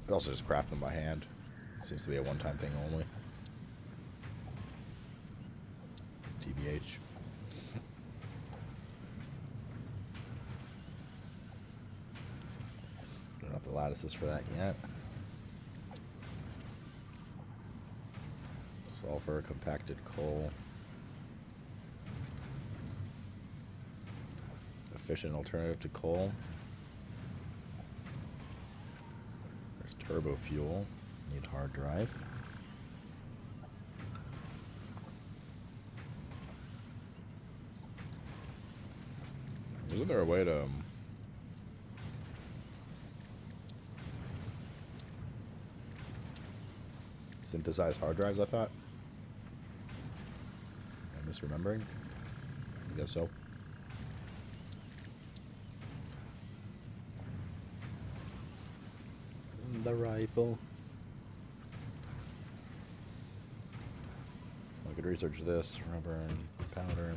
You also just craft them by hand. Seems to be a one-time thing only. TBH. Don't have the lattices for that yet. Sulfur, compacted coal. Efficient alternative to coal. There's turbo fuel. Need hard drive. Isn't there a way to synthesize hard drives, I thought? Am I misremembering? I guess so. The rifle. I could research this, rubber and powder.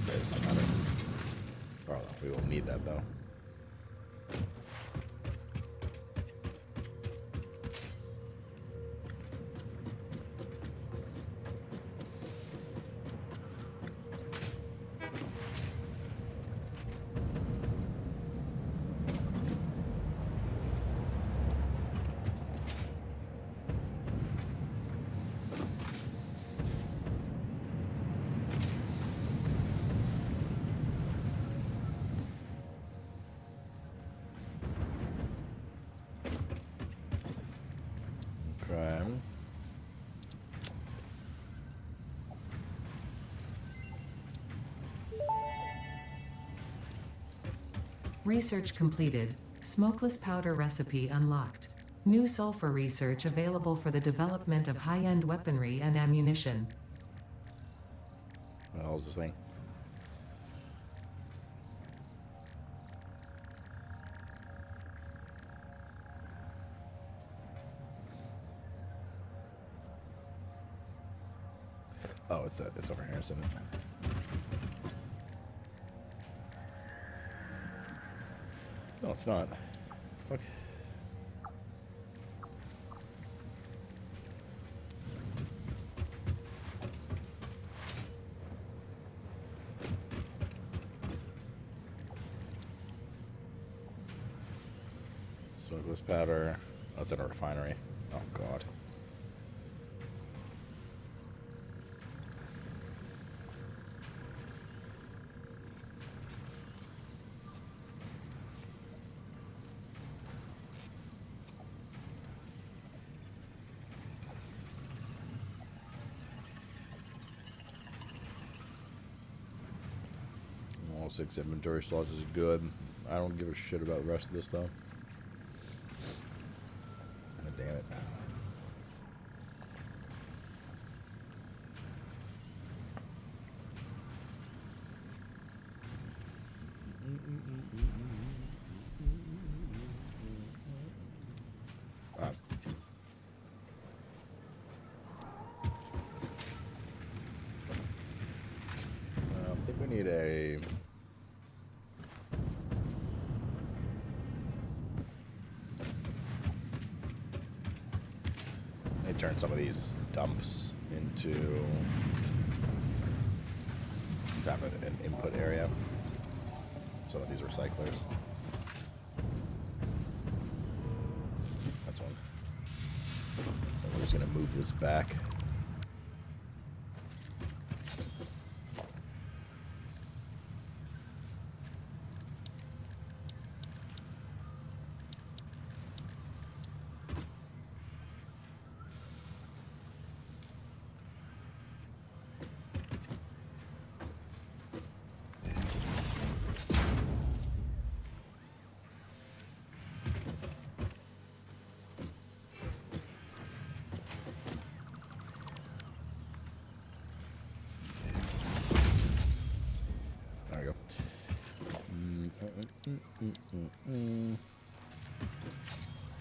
It doesn't matter. Oh, we will need that though. Research completed. Smokeless powder recipe unlocked. New sulfur research available for the development of high-end weaponry and ammunition. What the hell is this thing? Oh, it's over here, isn't it? No, it's not. Fuck. Smokeless powder. That's in a refinery. Oh, God. All 6 inventory slots is good. I don't give a shit about the rest of this though. God damn it. I think we need a... I turn some of these dumps into kind of an input area. Some of these recyclers. That's one. And we're just gonna move this back.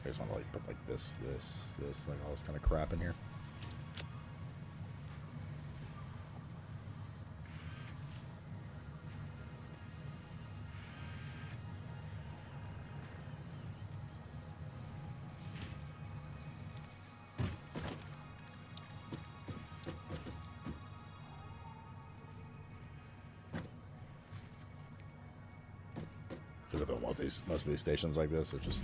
I just want to like put like this, like all this kind of crap in here. Should have built most of these stations like this, or just.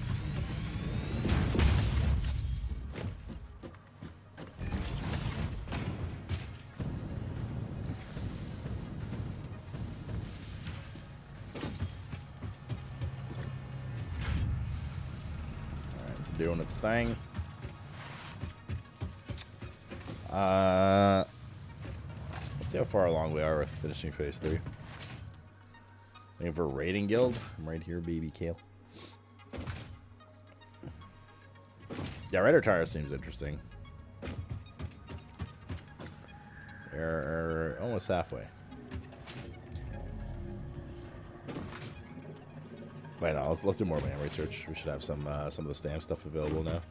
Alright, it's doing its thing. Let's see how far along we are with finishing phase 3. Looking for a raiding guild. I'm right here, baby Kale. Yeah, Raider Tire seems interesting. They're almost halfway. Wait, no, let's do more man research. We should have some of the stamp stuff available now.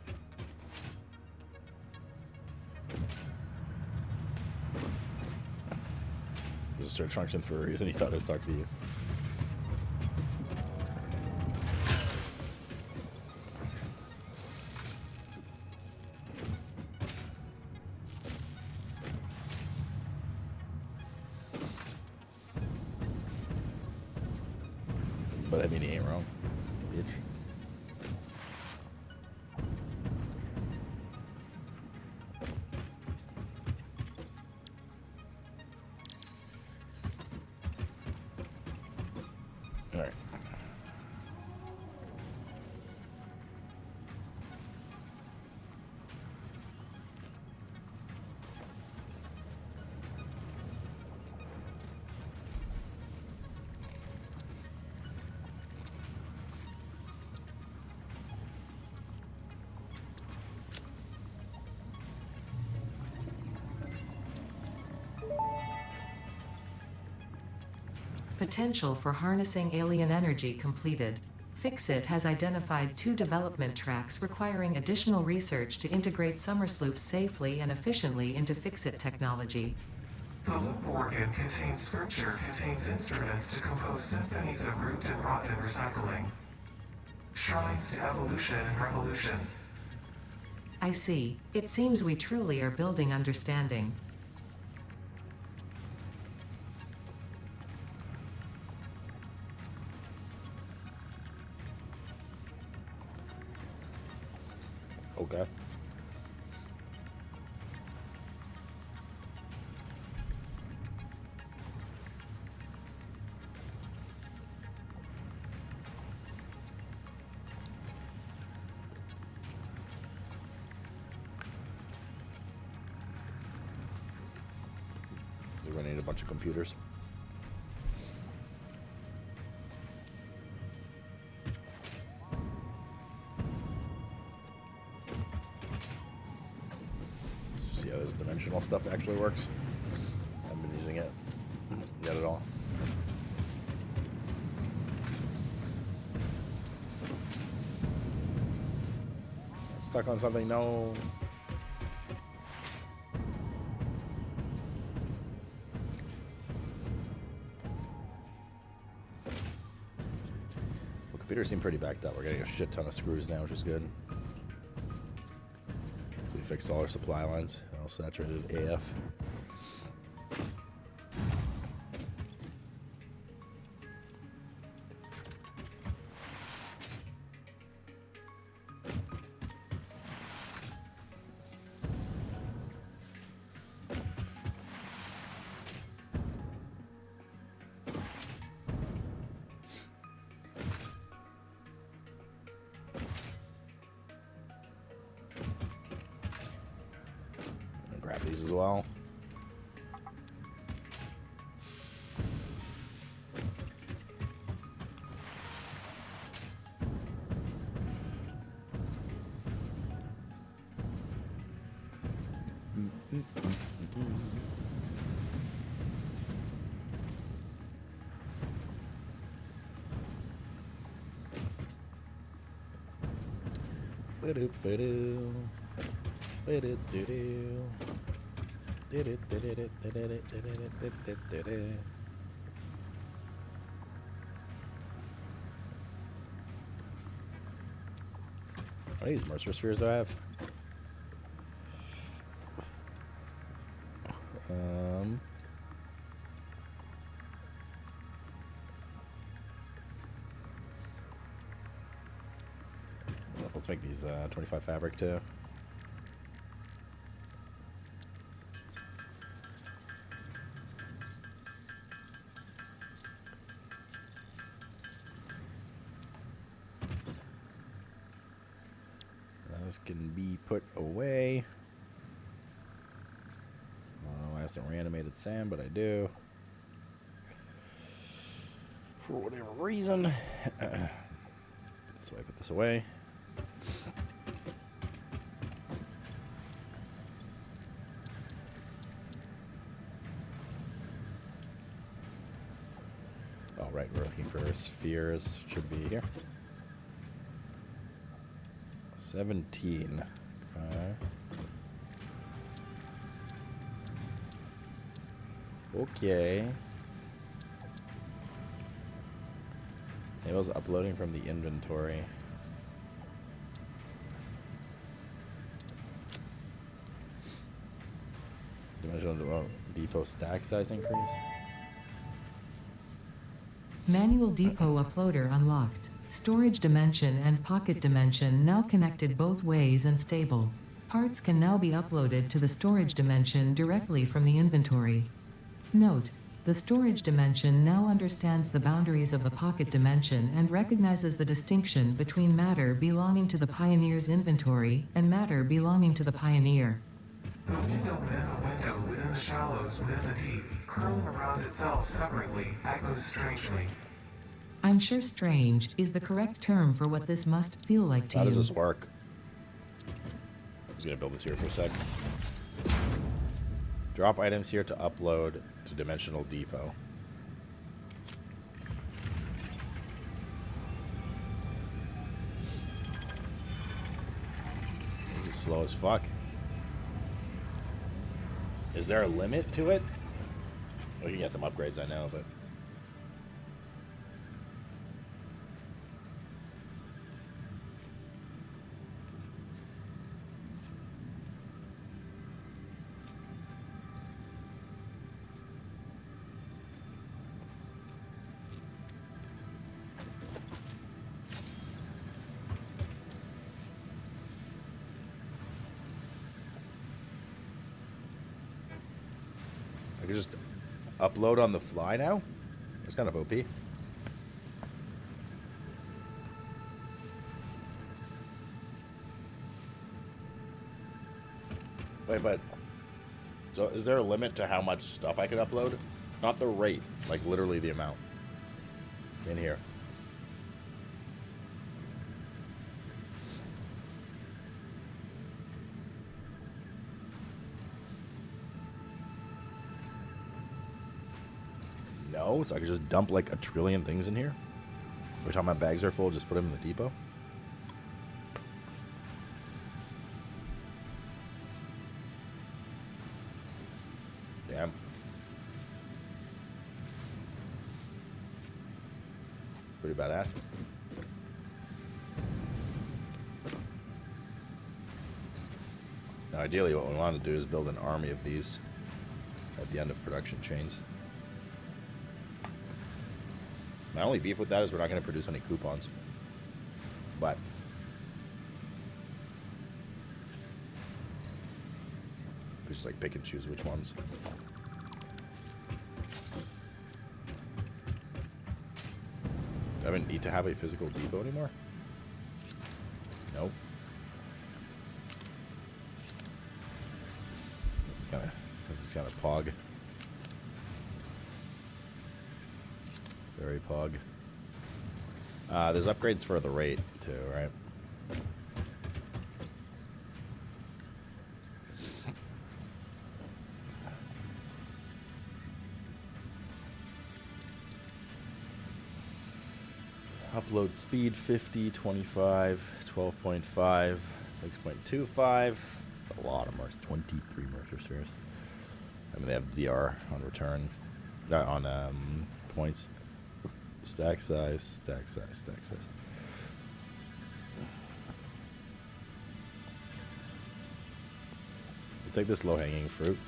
There's a search function for a reason. He thought I was talking to you. But I mean, he ain't wrong, bitch. All right. Potential for harnessing alien energy completed. Fixit has identified 2 development tracks requiring additional research to integrate Summersloop safely and efficiently into Fixit technology. The loop organ contains scripture, contains instruments to compose symphonies of root and rot and recycling. Shrines to evolution and revolution. I see. It seems we truly are building understanding. Okay. We're gonna need a bunch of computers. how this dimensional stuff actually works. I haven't been using it yet at all. Stuck on something, no. Well, computer seemed pretty backed up. We're getting a shit ton of screws now, which is good. So we fixed all our supply lines. All saturated AF. These as well. What are these Mercer spheres do I have? Let's make these 25 fabric too. Those can be put away. I have some reanimated sand, but I do. For whatever reason. So I put this away. All right, we're looking for spheres. Should be here. 17. Okay. Okay. It was uploading from the inventory. Dimensional depot stack size increase. Manual depot uploader unlocked. Storage dimension and pocket dimension now connected both ways and stable. Parts can now be uploaded to the storage dimension directly from the inventory. Note: the storage dimension now understands the boundaries of the pocket dimension and recognizes the distinction between matter belonging to the Pioneer's inventory and matter belonging to the Pioneer. The window within a window within the shallows within the deep, curling around itself separately, echoes strangely. I'm sure strange is the correct term for what this must feel like to you. How does this work? I'm just gonna build this here for a sec. Drop items here to upload to Dimensional Depot. This is slow as fuck. Is there a limit to it? Well, you can get some upgrades, I know, but... I can just upload on the fly now? It's kind of OP. Wait, but... So is there a limit to how much stuff I can upload? Not the rate, like literally the amount. In here. Oh, so I could just dump like 1 trillion things in here? Every time my bags are full, just put them in the depot? Damn. Pretty badass. Now, ideally, what we want to do is build an army of these at the end of production chains. My only beef with that is we're not going to produce any coupons. But we just like pick and choose which ones. Do I even need to have a physical depot anymore? Nope. This is kind of pog. Very pog. There's upgrades for the rate too, right? Upload speed 50, 25, 12.5, 6.25. It's a lot of mercs. 23 mercer spheres. I mean, they have DR on return, on points. Stack size, stack size, stack size. We'll take this low-hanging fruit.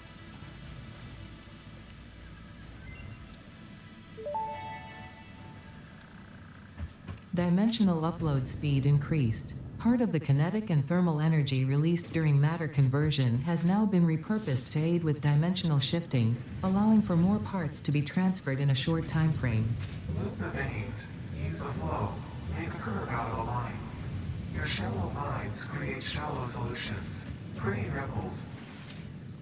Dimensional upload speed increased. Part of the kinetic and thermal energy released during matter conversion has now been repurposed to aid with dimensional shifting, allowing for more parts to be transferred in a short time frame. Loop the veins, ease the flow, make a curve out of a line. Your shallow minds create shallow solutions. Pretty ripples.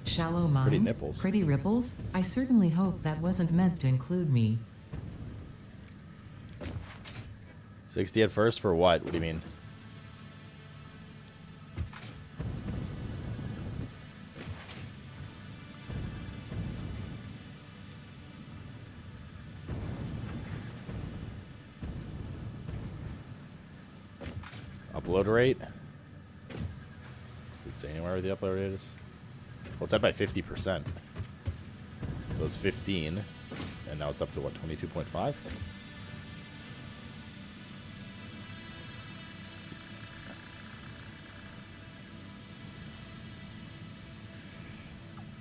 Shallow mind? Pretty nipples. Pretty ripples? I certainly hope that wasn't meant to include me. 60 at first for what? What do you mean? Upload rate? Does it say anywhere where the upload rate is? Well, it's up by 50%. So it's 15, and now it's up to what, 22.5?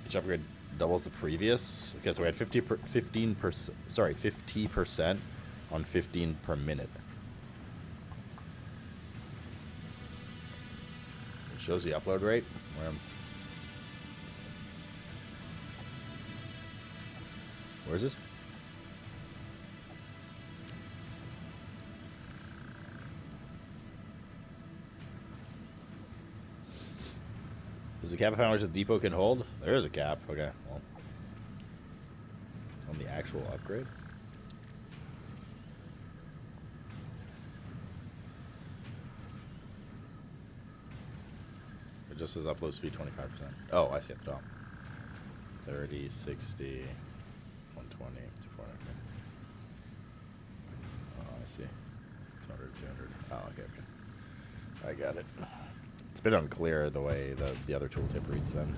Each upgrade doubles the previous. Okay, so we had 50% on 15 per minute. It shows the upload rate. Where is this? There's a cap of how much the depot can hold? There is a cap. Okay, well. On the actual upgrade. It just says upload speed 25%. Oh, I see at the top. 30, 60, 120, 240. Oh, I see. 200, 200. Oh, okay, okay. I got it. It's a bit unclear the way the other tooltip reads then.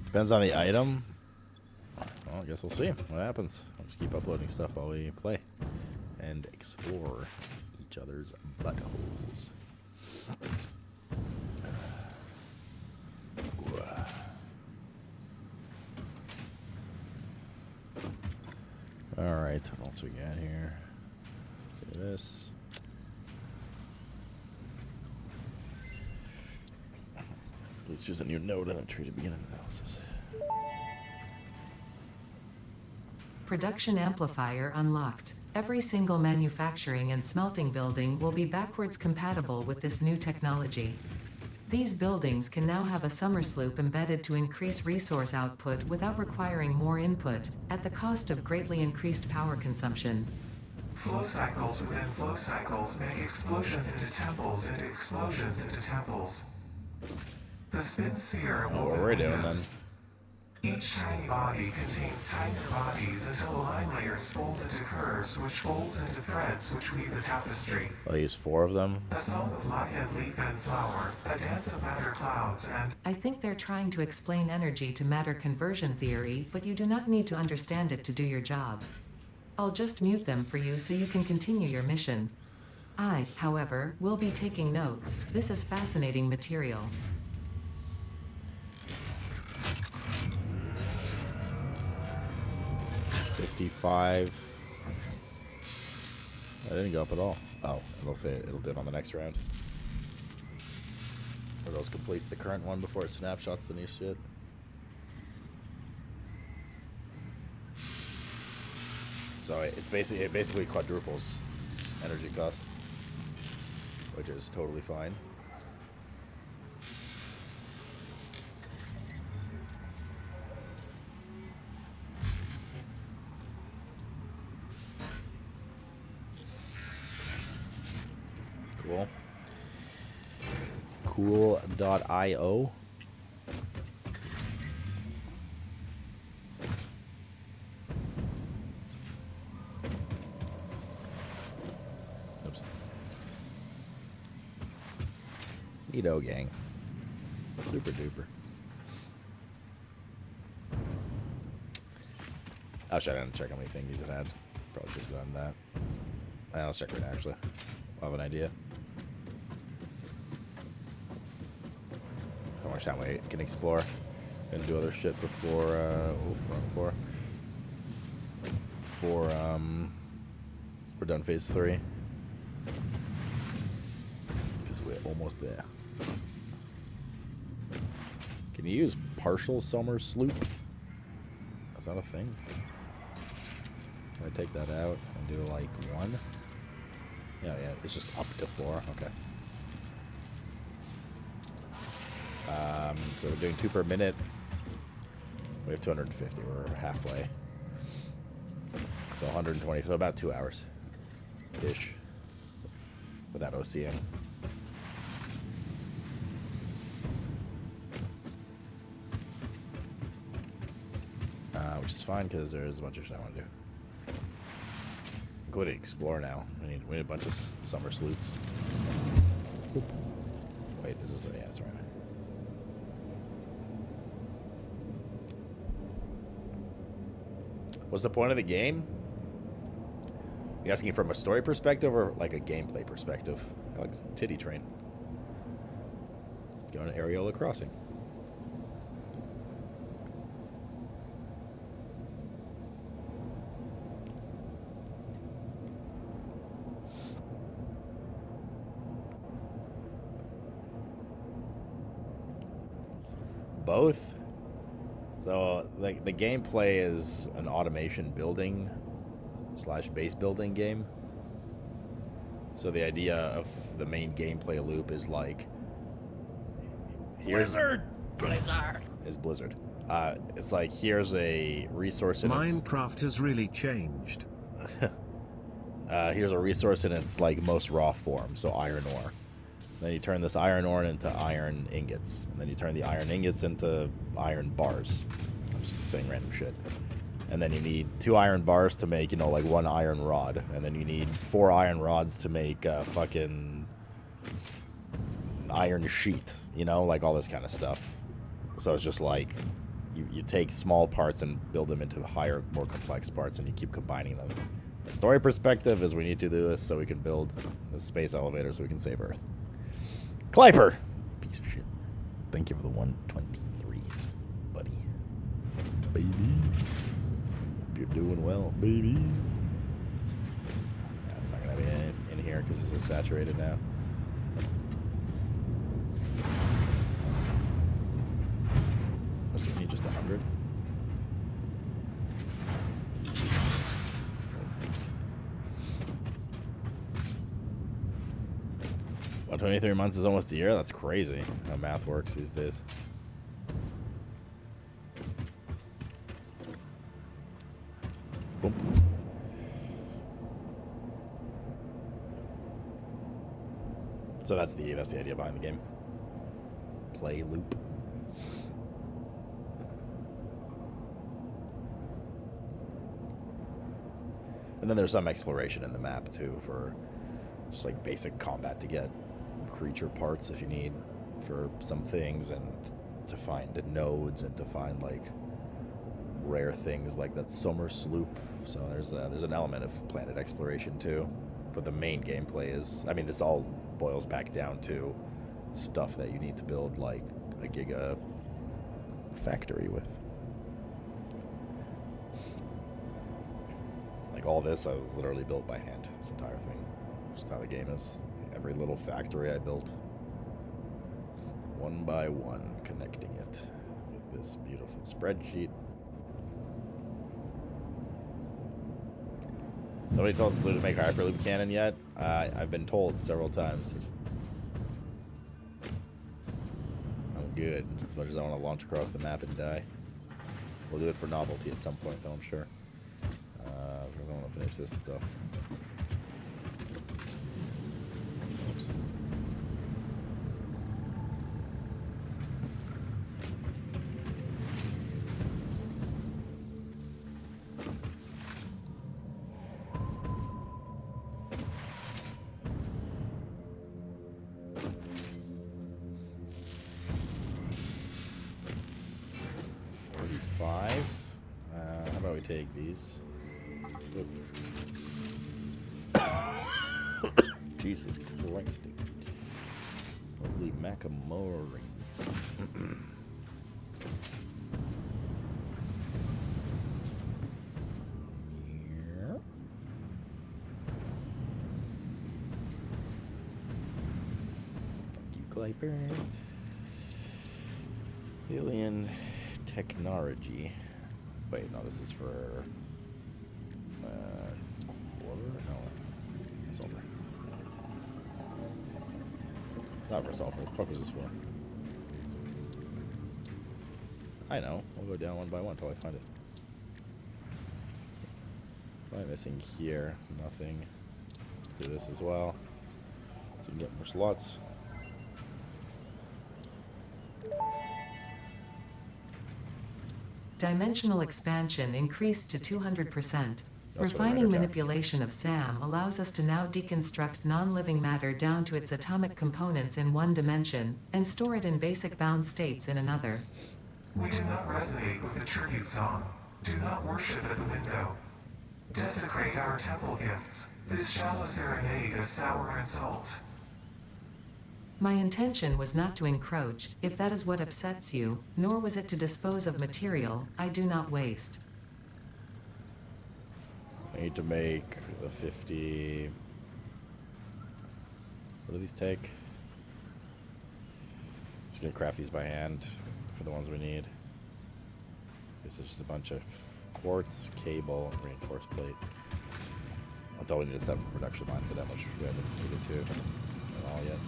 Depends on the item. Well, I guess we'll see what happens. I'll just keep uploading stuff while we play and explore each other's buttholes. Alright, what else we got here? See this. Please choose a new node and a tree to begin an analysis. Production amplifier unlocked. Every single manufacturing and smelting building will be backwards compatible with this new technology. These buildings can now have a summer sloop embedded to increase resource output without requiring more input, at the cost of greatly increased power consumption. Flow cycles within flow cycles make explosions into temples into explosions into temples. The spin sphere will what we're doing then. Each tiny body contains tinier bodies until the line layers fold into curves, which folds into threads which weave a tapestry. I'll use 4 of them. A song of light and leaf and flower, a dance of matter clouds, and... I think they're trying to explain energy to matter conversion theory, but you do not need to understand it to do your job. I'll just mute them for you so you can continue your mission. I, however, will be taking notes. This is fascinating material. $55. I didn't go up at all. Oh, it'll say it'll do it on the next round. Or those completes the current one before it snapshots the new shit. So it basically quadruples energy cost, which is totally fine. Cool. Cool.io. Oops. Neato gang. Super duper. Oh shit, I didn't check how many thingies it had. Probably should have done that. I'll check right now, actually. I'll have an idea. How much time we can explore and do other shit before we're done phase 3. Because we're almost there. Can you use partial summer sloop? Is that a thing? Can I take that out and do like 1? Yeah, it's just up to 4. Okay. So we're doing 2 per minute. We have 250. We're halfway. So 120. So about 2 hours ish without OCing. Which is fine because there's a bunch of shit I want to do. Including explore now. We need a bunch of summer sleuths. Wait, is this? Yeah, that's right. What's the point of the game? You asking from a story perspective or like a gameplay perspective? Like it's the titty train. Let's go to Areola Crossing. Both. So like the gameplay is an automation building / base building game. So the idea of the main gameplay loop is like Blizzard. It's like here's a resource in Minecraft has really changed. Here's a resource in its like most raw form, so iron ore. Then you turn this iron ore into iron ingots. And then you turn the iron ingots into iron bars. I'm just saying random shit. And then you need 2 iron bars to make, like 1 iron rod. And then you need 4 iron rods to make fucking iron sheet. Like all this kind of stuff. So it's just like, you take small parts and build them into higher, more complex parts, and you keep combining them. The story perspective is we need to do this so we can build the space elevator so we can save Earth. Clyper! Piece of shit. Thank you for the 123, buddy. Baby. Hope you're doing well, baby. Yeah, it's not going to be in here because this is saturated now. Must we need just 100? 123 months is almost a year? That's crazy how math works these days. Boom. So that's the idea behind the game. Play loop. And then there's some exploration in the map too for just like basic combat to get creature parts if you need for some things, and to find nodes and to find like rare things like that summer sloop. So there's an element of planet exploration too. But the main gameplay is, I mean, this all boils back down to stuff that you need to build like a giga factory with. Like all this I was literally built by hand, this entire thing. Just how the game is. Every little factory I built one by one, connecting it with this beautiful spreadsheet. Somebody told us to make Hyperloop canon yet? I've been told several times. I'm good, as much as I want to launch across the map and die. We'll do it for novelty at some point, though, I'm sure. I want to finish this stuff. Oops. How about we take these? Jesus Christ. Holy macamore. Fuck you, Clyburn. Alien technology. Wait, no, this is for quarter? No, silver. Not for sulfur. What the fuck was this for? I know. We'll go down one by one until I find it. What am I missing here? Nothing. Let's do this as well, so we can get more slots. Dimensional expansion increased to 200%. Refining manipulation of SAM allows us to now deconstruct non-living matter down to its atomic components in one dimension, and store it in basic bound states in another. We do not resonate with the tribute song. Do not worship at the window. Desecrate our temple gifts. This shallow serenade is sour and salt. My intention was not to encroach, if that is what upsets you, nor was it to dispose of material I do not waste. I need to make the 50... What do these take? Just gonna craft these by hand for the ones we need. This is just a bunch of quartz, cable, and reinforced plate. That's all we need to set up a production line for them, which we haven't needed to at all yet.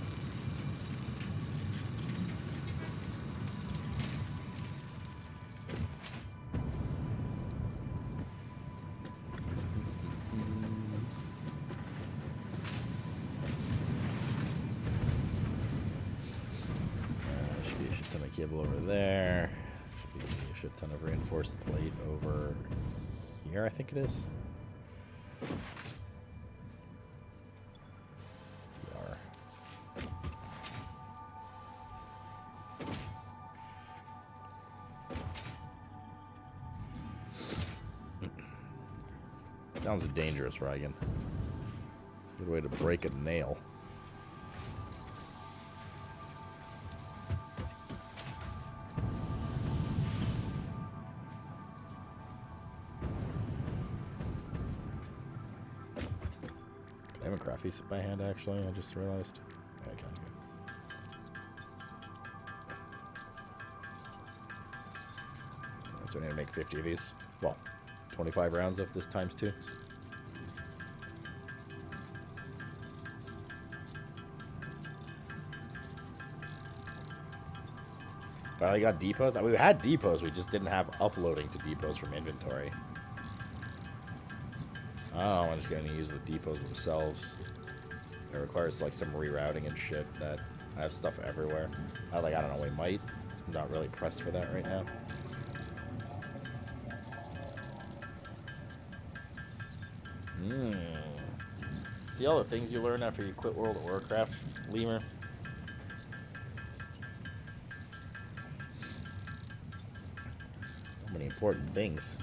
Cable over there. Should be a shit ton of reinforced plate over here, I think it is. Sounds dangerous, Reigen. It's a good way to break a nail. I haven't craft these by hand, actually. I just realized. Yeah, I can. So I need to make 50 of these. Well, 25 rounds of this times 2. Well, I got depots. We had depots. We just didn't have uploading to depots from inventory. Oh, I'm just going to use the depots themselves. It requires like some rerouting and shit that I have stuff everywhere. I don't know, we might. I'm not really pressed for that right now. See all the things you learn after you quit World of Warcraft, Lemur? So many important things.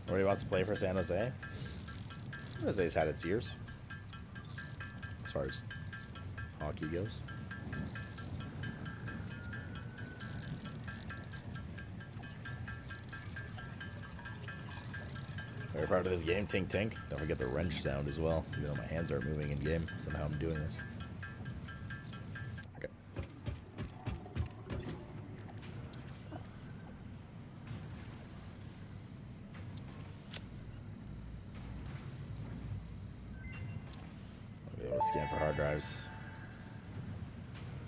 Nobody wants to play for San Jose? San Jose's had its years, as far as hockey goes. Very proud of this game, Tink Tink. Don't forget the wrench sound as well, even though my hands aren't moving in game. Somehow I'm doing this. Okay. I'll be able to scan for hard drives.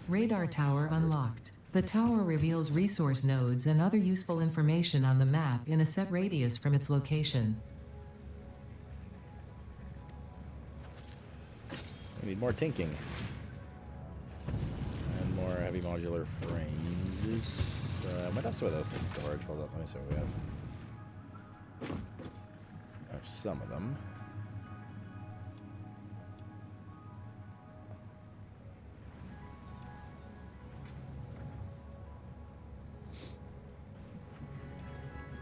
Radar tower unlocked. The tower reveals resource nodes and other useful information on the map in a set radius from its location. We need more tinking. And more heavy modular frames. I might have some of those in storage. Hold up, let me see what we have. I have some of them.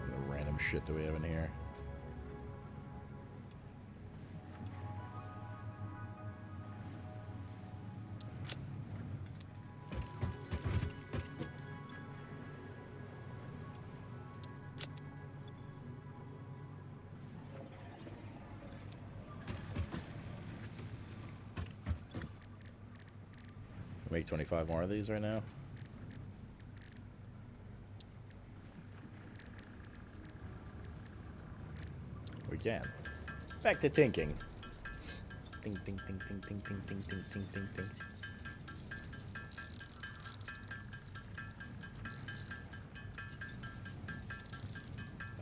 What random shit do we have in here? Make 25 more of these right now. We can. Back to tinking. Ting, ting, ting, ting, ting, ting, ting, ting, ting, ting, ting.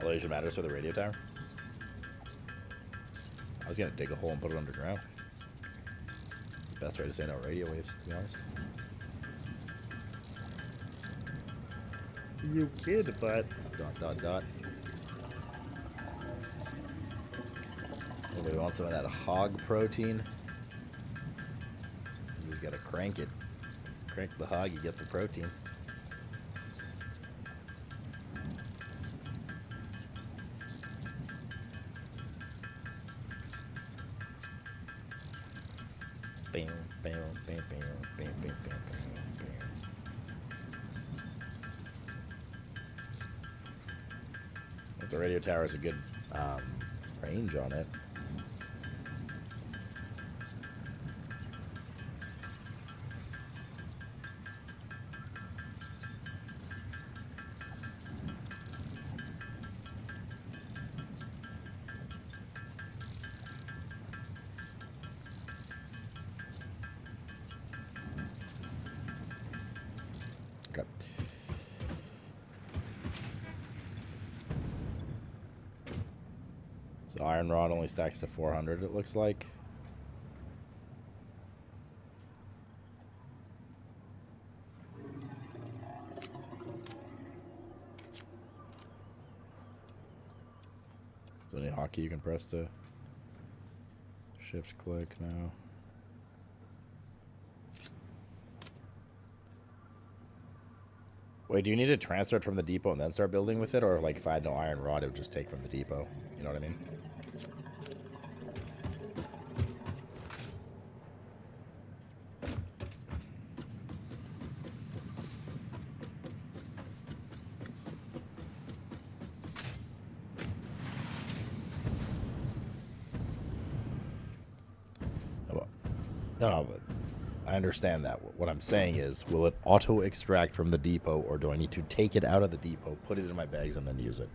Elevation matters for the radio tower. I was gonna dig a hole and put it underground. Best way to send out radio waves, to be honest. You kid, but ... Anybody want some of that hog protein? You just gotta crank it. Crank the hog, you get the protein. The radio tower has a good range on it. So iron rod only stacks to 400, it looks like. Is there any hotkey you can press to shift click now? Wait, do you need to transfer it from the depot and then start building with it? Or like if I had no iron rod, it would just take from the depot? You know what I mean? No, but I understand that. What I'm saying is, will it auto-extract from the depot, or do I need to take it out of the depot, put it in my bags, and then use it?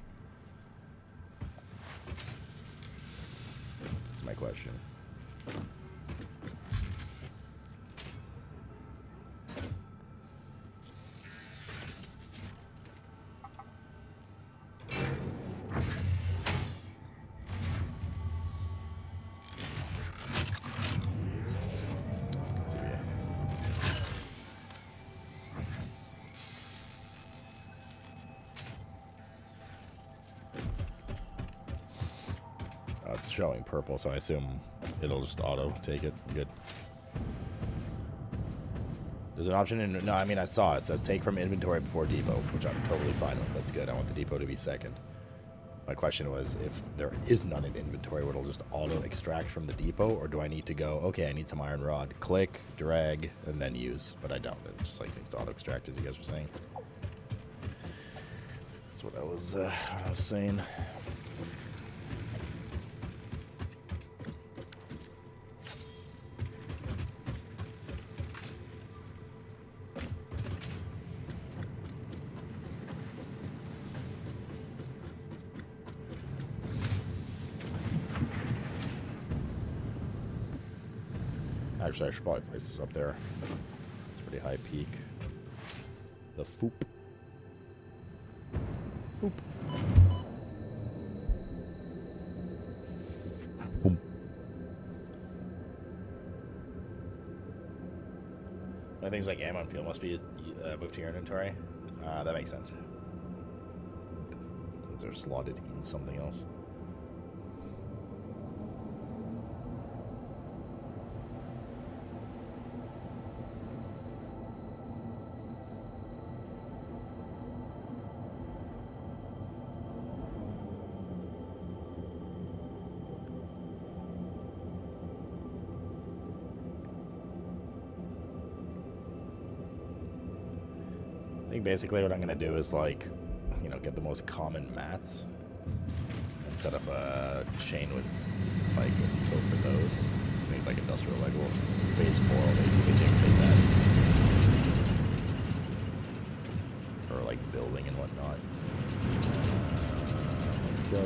That's my question. It's showing purple, so I assume it'll just auto take it. Good. There's an option in... No, I mean, I saw it says take from inventory before depot, which I'm totally fine with. That's good. I want the depot to be second. My question was, if there is none in inventory, would it just auto extract from the depot, or do I need to go, okay, I need some iron rod, click, drag, and then use? But I don't. It just like seems to auto extract, as you guys were saying. That's what I was saying. Actually, I should probably place this up there. It's a pretty high peak. The Foop. Foop. Boom. Things like ammo and fuel must be moved to your inventory. That makes sense. Because they're slotted in something else. I think basically what I'm going to do is, like, you know, get the most common mats and set up a chain with, like, a depot for those. So things like industrial leg wolf. Phase 4 will basically dictate that. Or, like, building and whatnot. Let's go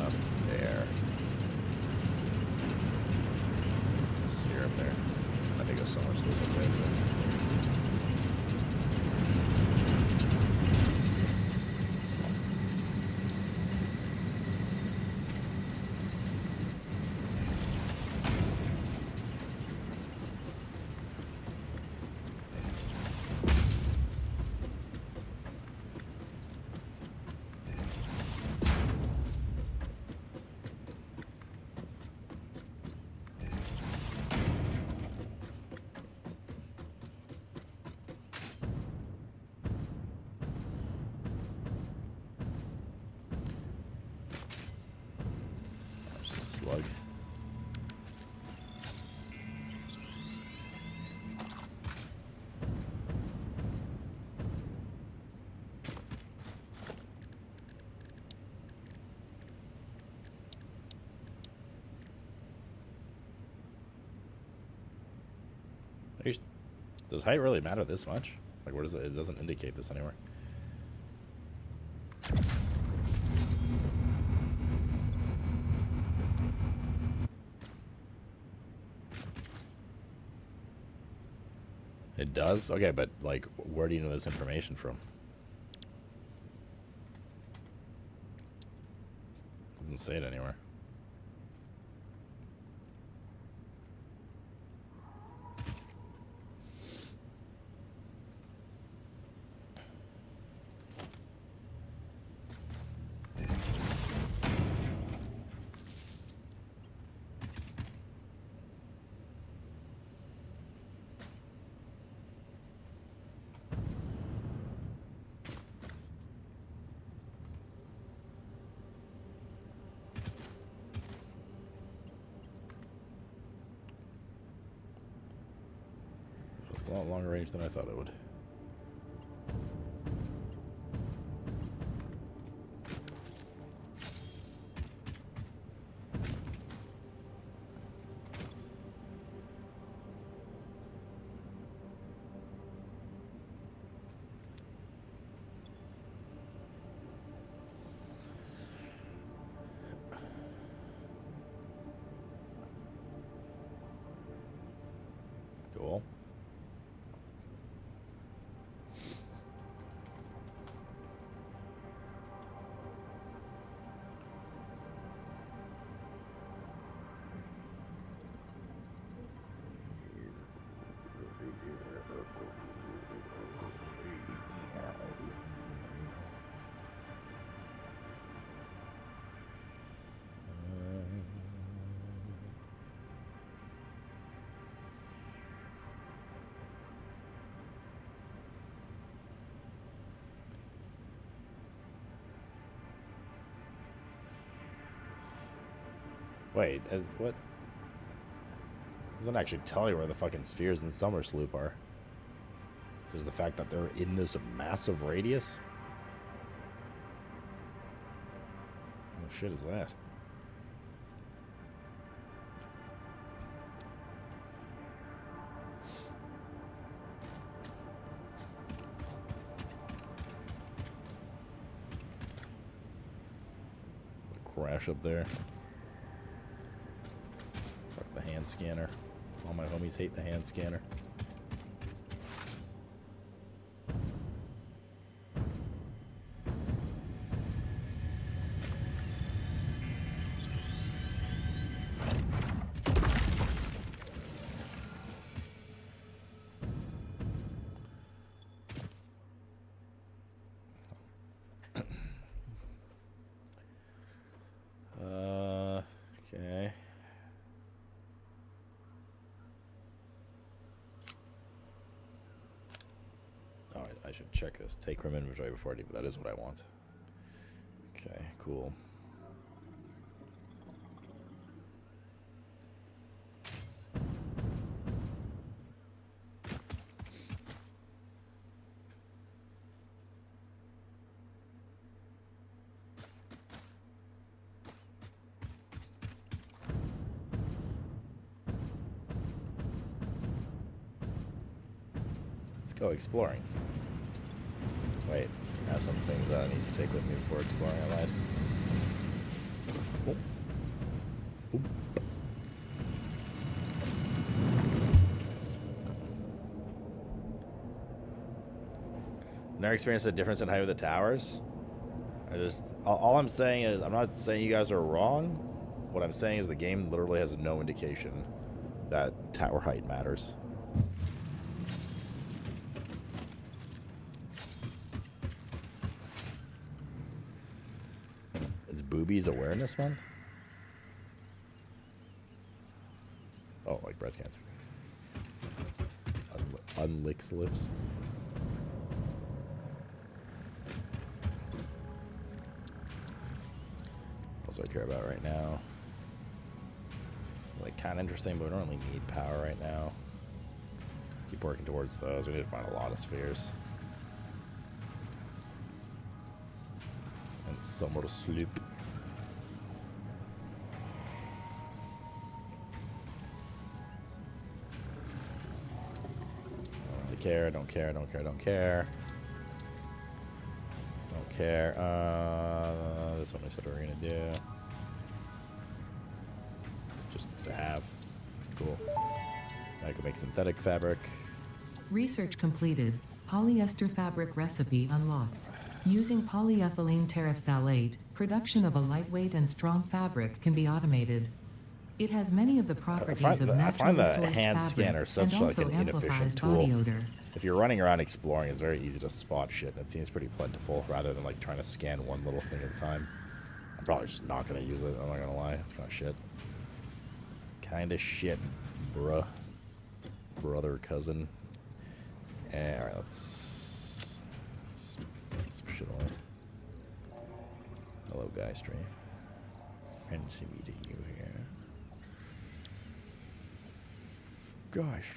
up there. There's a sphere up there. I think a summer sleep up there, too. Slug. Does height really matter this much? Like, where does it? It doesn't indicate this anywhere. It does? Okay, but, like, where do you know this information from? It doesn't say it anywhere. a lot longer range than I thought it would. Cool. Wait, what? Doesn't actually tell you where the fucking spheres in Summer Sloop are. Just the fact that they're in this massive radius. What shit is that? Crash up there. Fuck the hand scanner. All my homies hate the hand scanner. Okay. Oh, I should check this. Take from inventory before I do, but that is what I want. Okay, cool. Let's go exploring. Wait, I have some things that I need to take with me before exploring. I lied. Oop. Oop. Never experienced a difference in height of the towers. All I'm saying is, I'm not saying you guys are wrong. What I'm saying is the game literally has no indication that tower height matters. Boobies Awareness Month? Oh, like breast cancer. Unlicks lips. What do I care about right now? Like, kind of interesting, but we don't really need power right now. Keep working towards those. We need to find a lot of spheres. And somewhere to sleep. Care, don't care, don't care, don't care. Don't care. That's what I said we were gonna do. Just to have. Cool. I can make synthetic fabric. Research completed. Polyester fabric recipe unlocked. Using polyethylene terephthalate, production of a lightweight and strong fabric can be automated. It has many of the properties of naturally sourced fabric, hand scanner such like an inefficient tool. If you're running around exploring, it's very easy to spot shit, and it seems pretty plentiful rather than like trying to scan one little thing at a time. I'm probably just not gonna use it. I'm not gonna lie. It's kind of shit. Kind of shit, bruh. Brother, cousin. And all right, let's some shit on. Hello, guy stream. Fancy meeting you here. Gosh,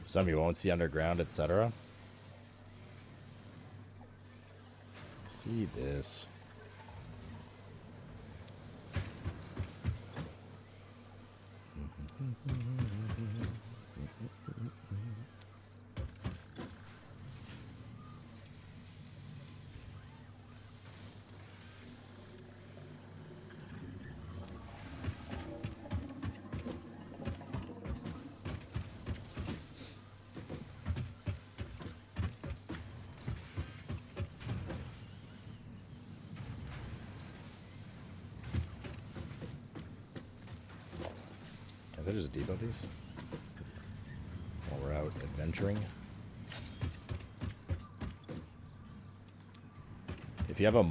Some you won't see underground, etc. See this. Can I just debug these while we're out adventuring? If you have a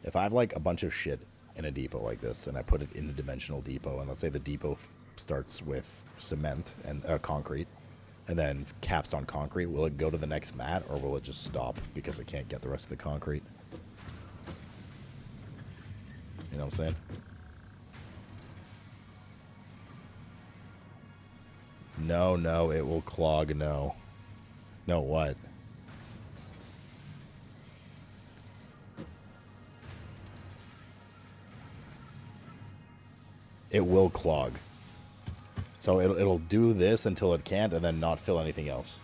if I have like a bunch of shit in a depot like this and I put it in a dimensional depot, and let's say the depot starts with cement and concrete and then caps on concrete, will it go to the next mat or will it just stop because it can't get the rest of the concrete? You know what I'm saying? No, it will clog, no. No, what? It will clog. So it'll do this until it can't and then not fill anything else.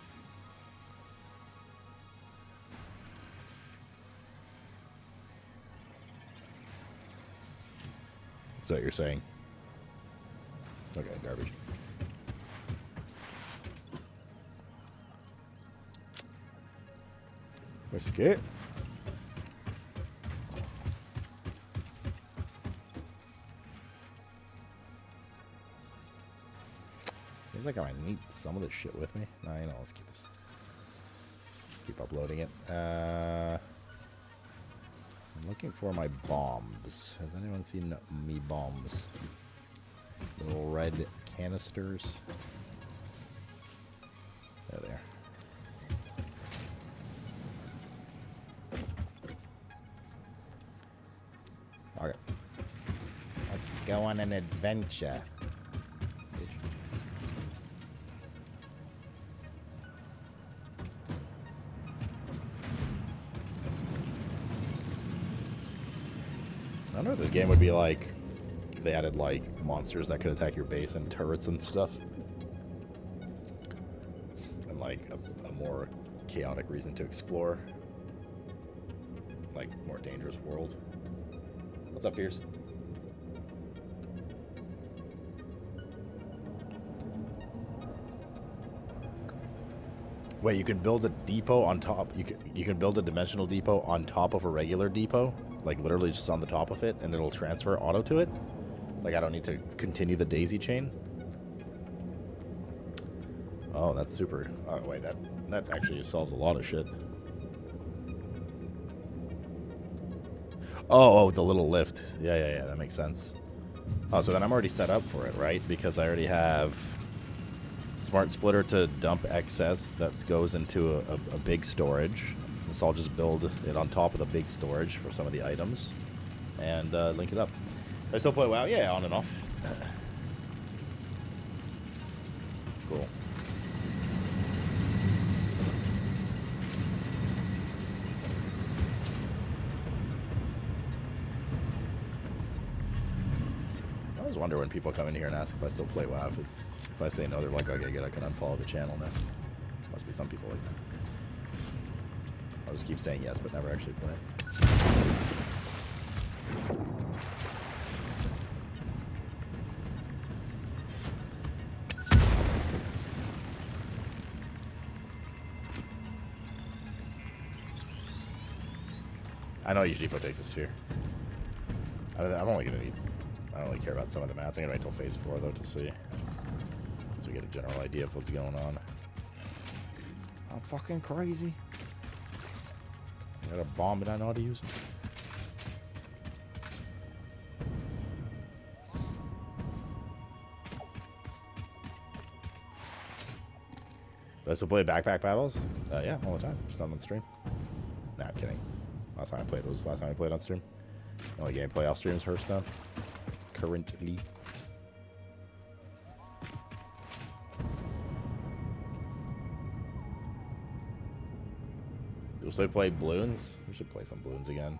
That's what you're saying. Okay, garbage. Let's get. Feels like I need some of this shit with me. No, you know, let's keep this. Keep uploading it. I'm looking for my bombs. Has anyone seen me bombs? Little red canisters. There they are. Okay. Let's go on an adventure. I wonder what this game would be like if they added like monsters that could attack your base and turrets and stuff. And like a more chaotic reason to explore. Like more dangerous world. What's up, Fierce? Wait, you can build a depot on top. You can build a dimensional depot on top of a regular depot, like literally just on the top of it, and it'll transfer auto to it. Like I don't need to continue the daisy chain. Oh, that's super. Oh wait, that actually solves a lot of shit. Oh, the little lift. Yeah, that makes sense. Oh, so then I'm already set up for it, right? Because I already have smart splitter to dump excess that goes into a big storage. So I'll just build it on top of the big storage for some of the items and link it up. I still play WoW? Yeah, on and off. Cool. I always wonder when people come in here and ask if I still play WoW. If I say no, they're like, okay, good, I can unfollow the channel now. Must be some people like that. I'll just keep saying yes, but never actually play. I know each depot takes a sphere. I'm only gonna need. I don't really care about some of the mats. I'm gonna wait till phase 4 though to see, so we get a general idea of what's going on. I'm fucking crazy. I got a bomb and I know how to use it. Do I still play backpack battles? Yeah, all the time. Just on stream. Nah, I'm kidding. Last time I played was the last time I played on stream. The only gameplay off stream is Hearthstone. Currently. Do we play Bloons? We should play some Bloons again.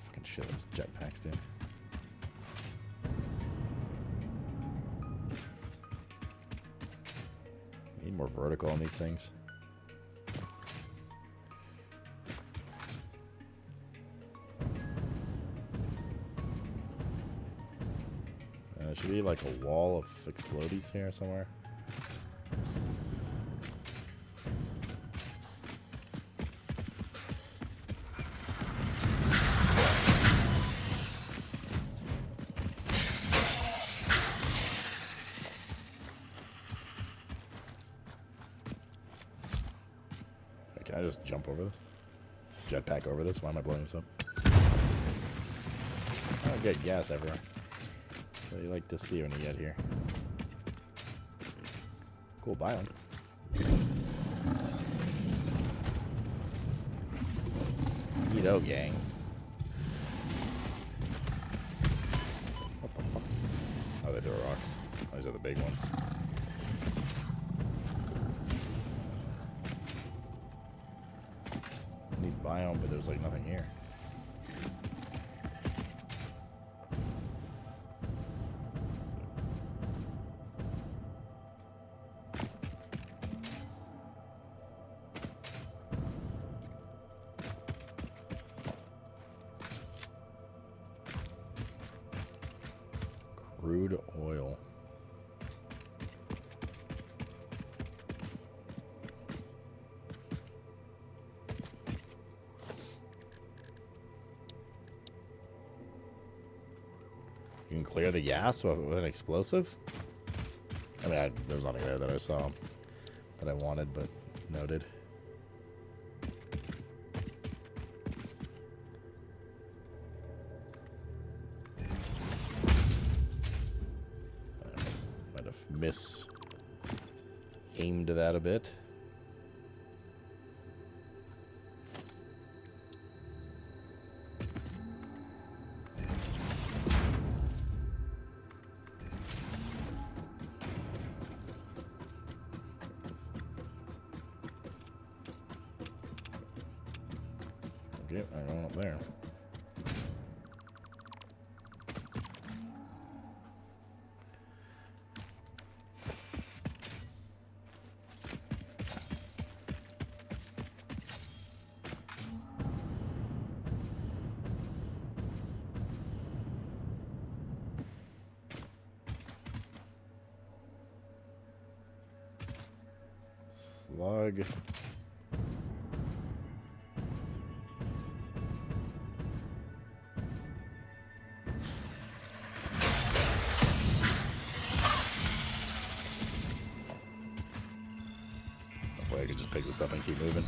Fucking shit, those jetpacks, dude. Need more vertical on these things. There should be like a wall of explodies here somewhere. Can I just jump over this? Jetpack over this? Why am I blowing this up? I get gas everywhere. So you like to see when you get here. Cool biome. Neato gang. What the fuck? Oh, they throw rocks. Those are the big ones. Need biome, but there's like nothing here. Crude oil. You can clear the gas with an explosive? I mean, there was nothing there that I saw that I wanted, but noted. Might have aimed that a bit. Yep, I'm going up there. Slug. Hopefully I can just pick this up and keep moving.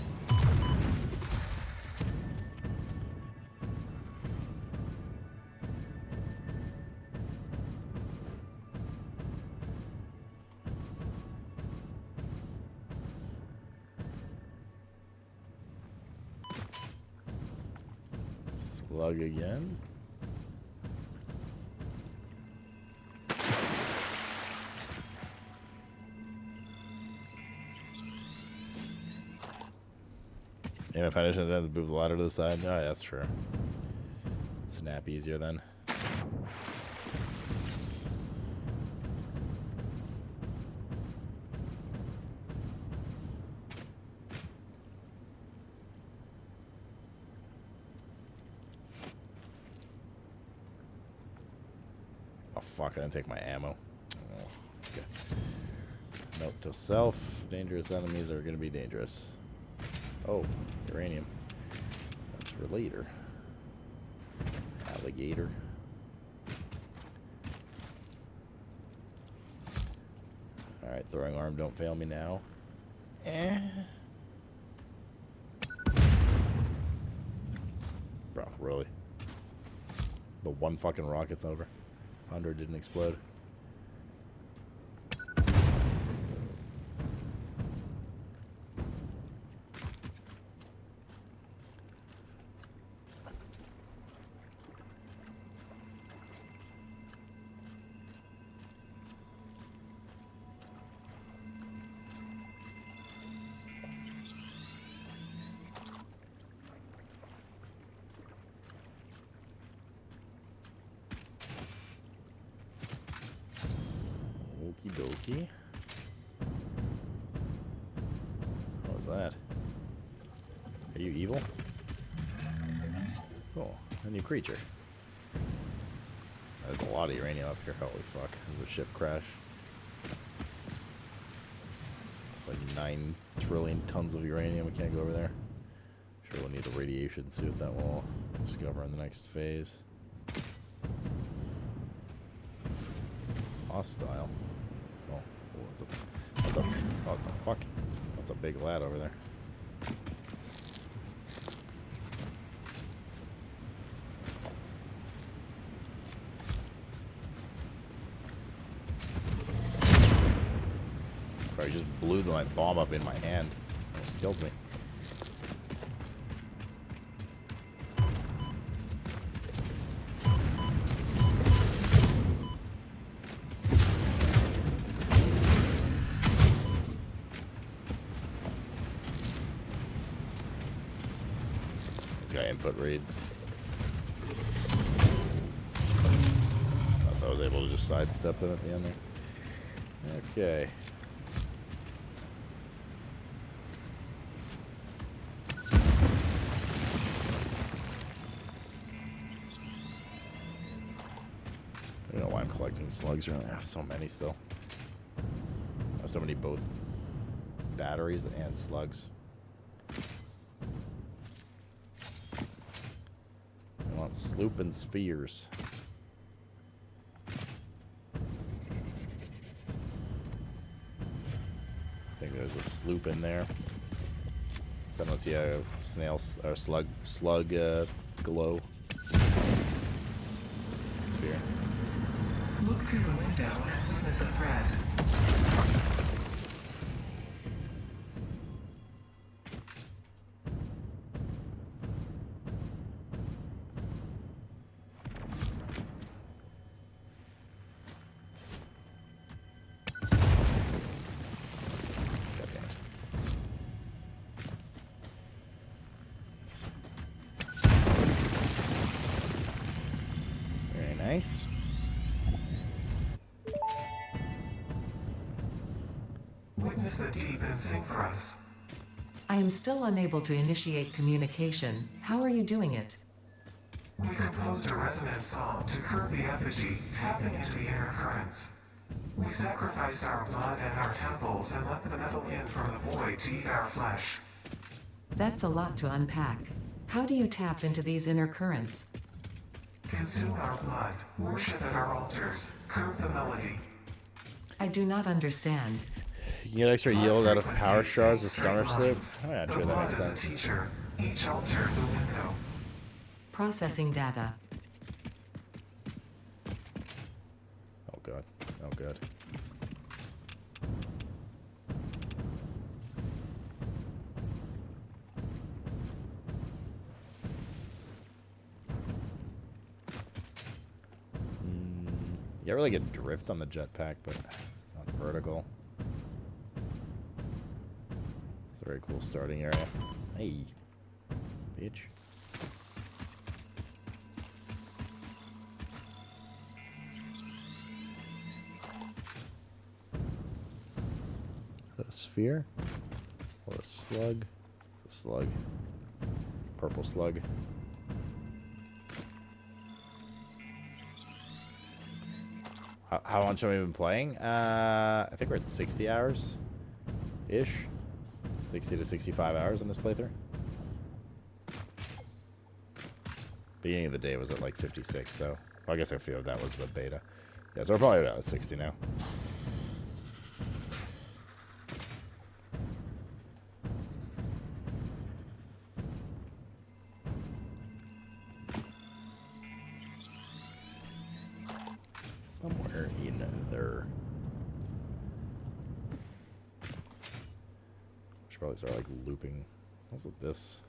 Slug again. Yeah, if I just had to move the ladder to the side, oh, yeah, that's true. Snap easier then. Oh fuck, I didn't take my ammo. Oh, okay. Note to self, dangerous enemies are going to be dangerous. Oh, uranium. That's for later. Alligator. Alright, throwing arm, don't fail me now. Bro, really? The one fucking rocket's over. 100 didn't explode. Okie dokie. What was that? Are you evil? Cool. A new creature. There's a lot of uranium up here. Holy fuck. There's a ship crash. Like 9 trillion tons of uranium. We can't go over there. Sure we'll need a radiation suit that we'll discover in the next phase. Hostile. Oh, what the fuck? That's a big lad over there. I just blew my bomb up in my hand. Almost killed me. This guy input reads. So I was able to just sidestep them at the end there. Okay. I don't know why I'm collecting slugs around there. I have so many still. I have so many both batteries and slugs. I want sloop and spheres. I think there's a sloop in there. So I don't see a snail or slug glow sphere. Look through the window and witness a threat. God damn it. Very nice. Witness the deep and sing for us. I am still unable to initiate communication. How are you doing it? We composed a resonant song to curb the effigy, tapping into the inner currents. We sacrificed our blood and our temples and let the metal in from the void to eat our flesh. That's a lot to unpack. How do you tap into these inner currents? Consume our blood, worship at our altars, curb the melody. I do not understand. You get extra yield out of power shards with summer sleep? Oh yeah, The sure, that blood makes is a sense. teacher. Each altar is a window. Processing data. Oh god. Oh god. You get really good drift on the jetpack, but not vertical. It's a very cool starting area. Hey, bitch. Is that a sphere? Or a slug? It's a slug. Purple slug. How much have we been playing? I think we're at 60 hours-ish. 60 to 65 hours on this playthrough. Beginning of the day was at like 56, so I guess I feel that was the beta. Yeah, so we're probably about 60 now. Somewhere in there. Should probably start like looping. Was it this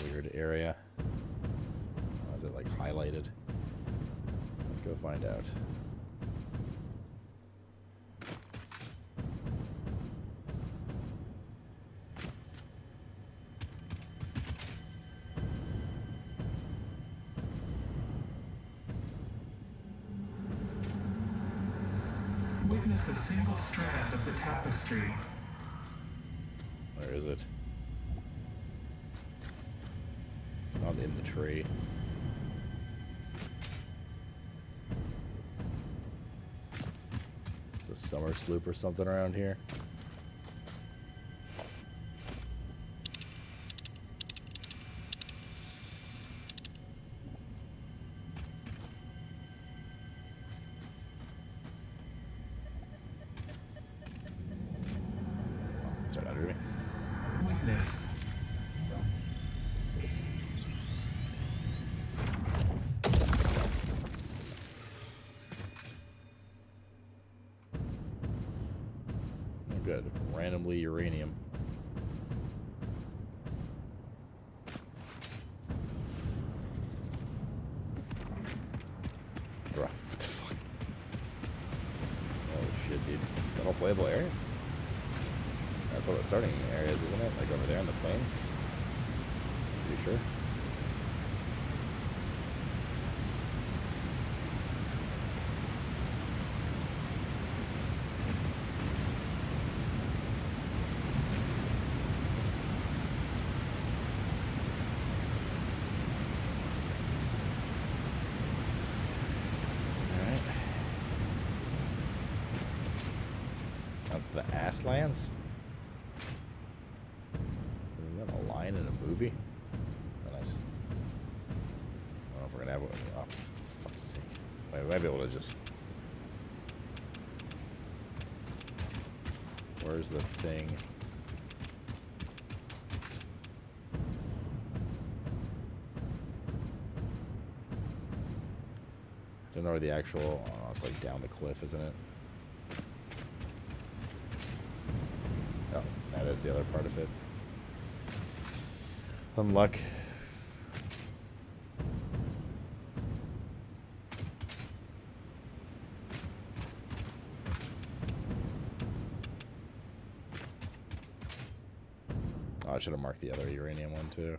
weird area? Or is it like highlighted? Let's go find out. Witness a single strand of the tapestry. Where is it? It's not in the tree. It's a summer sloop or something around here. Good. Randomly uranium. Bro, what the fuck? Oh shit, dude. Is that all playable area? That's what the starting area is, isn't it? Like over there in the plains? Pretty sure. The ass lands? Isn't that a line in a movie? Oh, nice. I don't know if we're gonna have one. Oh, for fuck's sake. Wait, we might be able to just. Where's the thing? I don't know where the actual. Oh, it's like down the cliff, isn't it? That is the other part of it. Unluck. Oh, I should have marked the other uranium one too.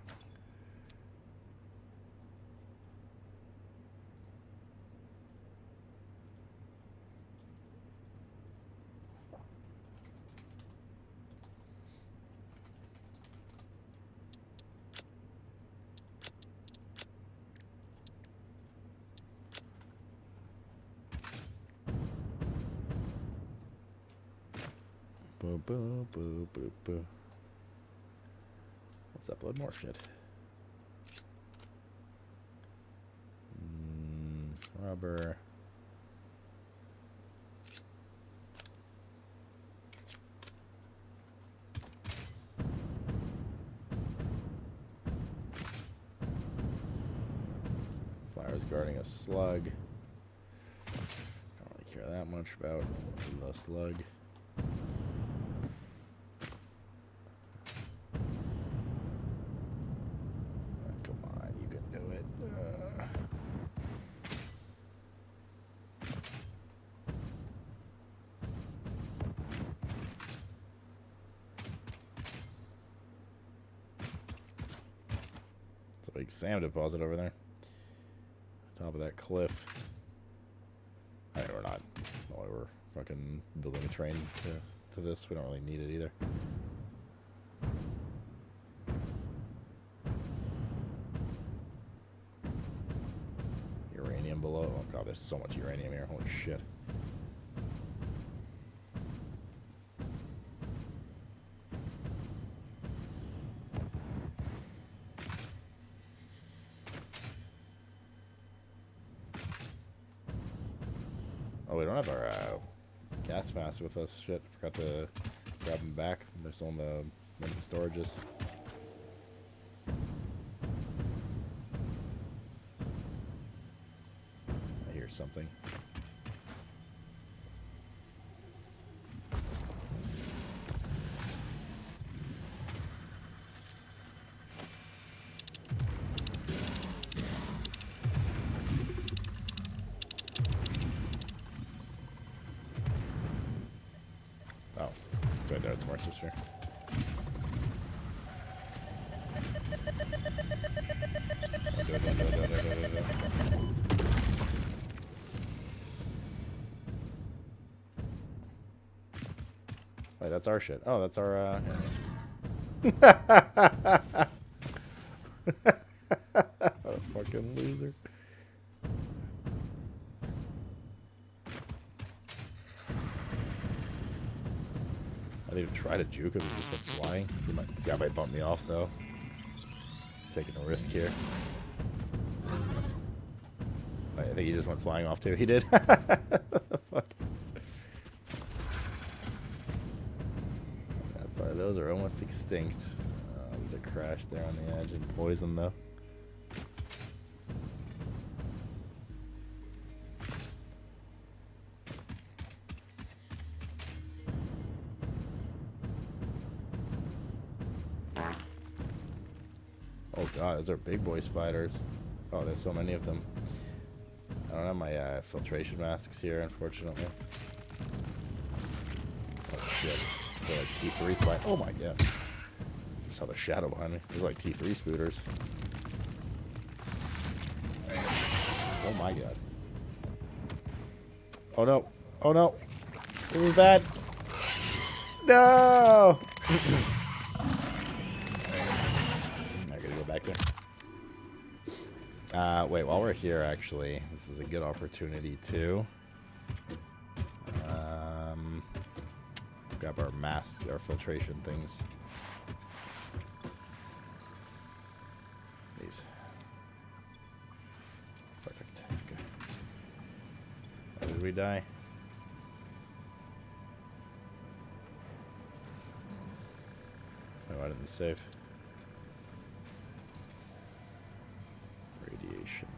Boo, boo, boo, boo, boo. Let's upload more shit. Rubber. Flowers guarding a slug. Don't really care that much about the slug. Big sand deposit over there. Top of that cliff. Alright, we're not. Well, we're fucking building a train to this. We don't really need it either. Uranium below. Oh god, there's so much uranium here. Holy shit. Oh, we don't have our gas mask with us. Shit, forgot to grab them back. They're still in the storages. I hear something. It's right there, it's more sister. Wait, that's our shit. Oh, that's our. What a fucking loser. I didn't even try to juke him, he just went flying. He might see, I might bump me off though. Taking a risk here. I think he just went flying off too. He did. Fuck. Sorry, those are almost extinct. There's a crash there on the edge and poison though. Oh god, those are big boy spiders. Oh, there's so many of them. I don't have my filtration masks here, unfortunately. Oh shit. They're like T3 spider. Oh my god. I saw the shadow behind me. There's like T3 spooters. Oh my god. Oh no. Oh no. This is bad. No! I gotta go back there. Wait, while we're here, actually, this is a good opportunity to grab our mask, our filtration things. These. Perfect. Okay. How did we die? Oh, I didn't save. Radiation.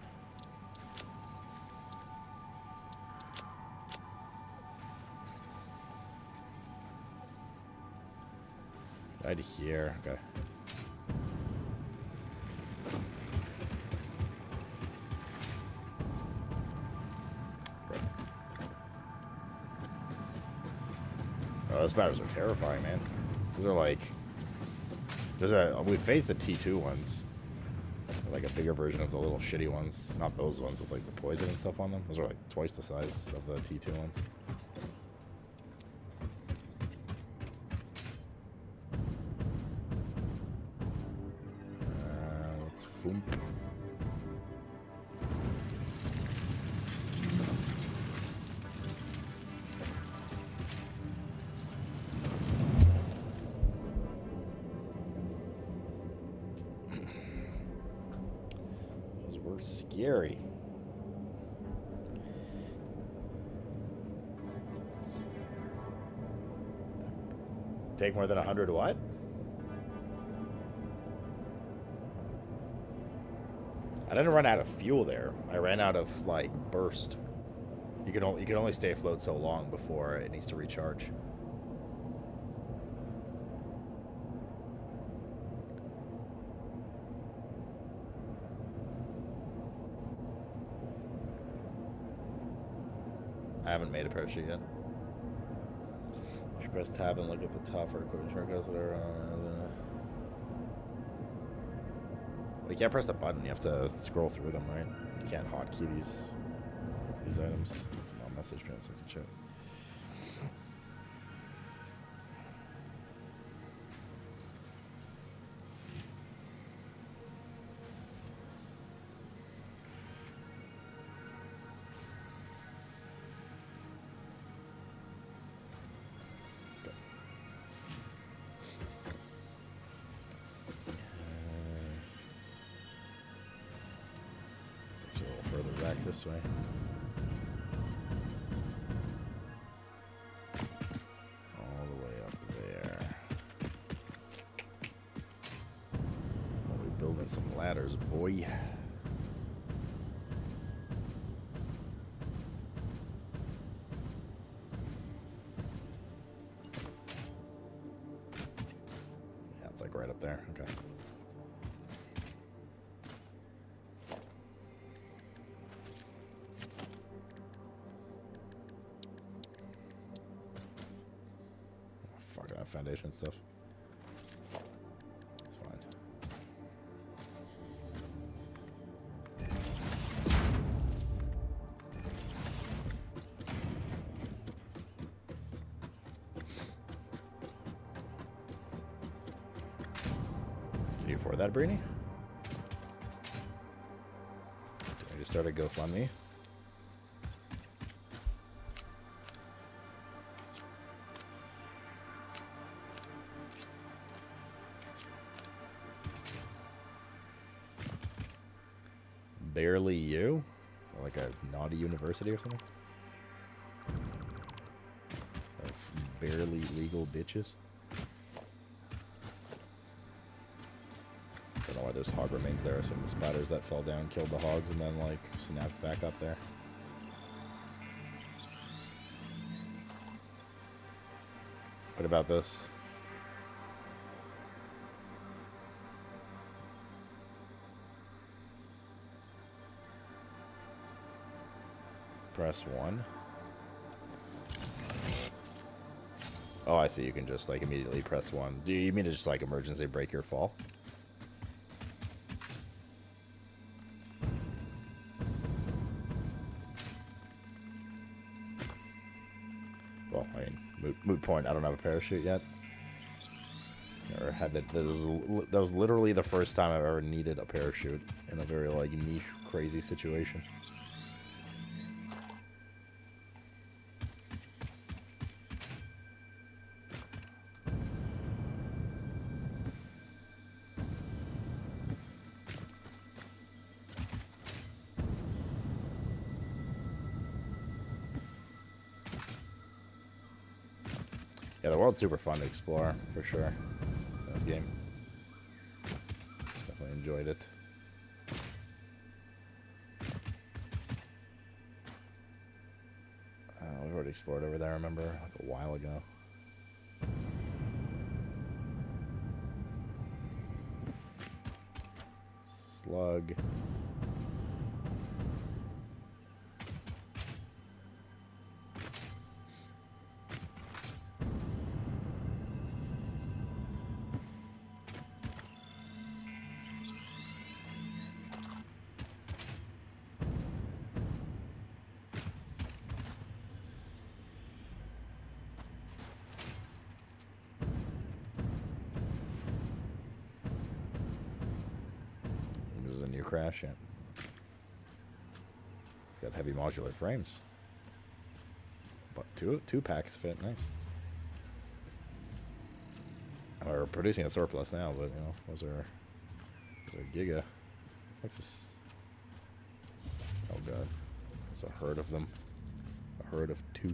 Died here. Okay. Right. Oh, those spiders are terrifying, man. Those are like. We faced the T2 ones. Like a bigger version of the little shitty ones. Not those ones with like the poison and stuff on them. Those are like twice the size of the T2 ones. Let's foom. Scary. Take more than 100 what? I didn't run out of fuel there. I ran out of like burst. You can only stay afloat so long before it needs to recharge. I haven't made a parachute yet. You should press tab and look at the top for equipment shortcuts, whatever. You can't press the button, you have to scroll through them, right? You can't hotkey these items. I'll message me in a second, chat. This way. All the way up there. We'll be building some ladders, boy. Yeah, it's like right up there. Okay. Foundation stuff. It's fine. you for that, Brini? I just started GoFundMe. Barely you? Like a naughty university or something? Of barely legal bitches? Don't know why there's hog remains there. I assume the spiders that fell down killed the hogs and then like snapped back up there. What about this? Press 1. Oh, I see. You can just like immediately press 1. Do you mean to just like emergency break your fall? Well, I mean, moot point. I don't have a parachute yet. Or had that. That was literally the first time I've ever needed a parachute in a very like niche, crazy situation. Yeah, the world's super fun to explore, for sure. This game. Definitely enjoyed it. We've already explored over there, I remember, like a while ago. Slug. Crash yet. It's got heavy modular frames. But two packs fit nice. We're producing a surplus now, but you know, those are giga. What's this? Oh god. There's a herd of them. A herd of 2.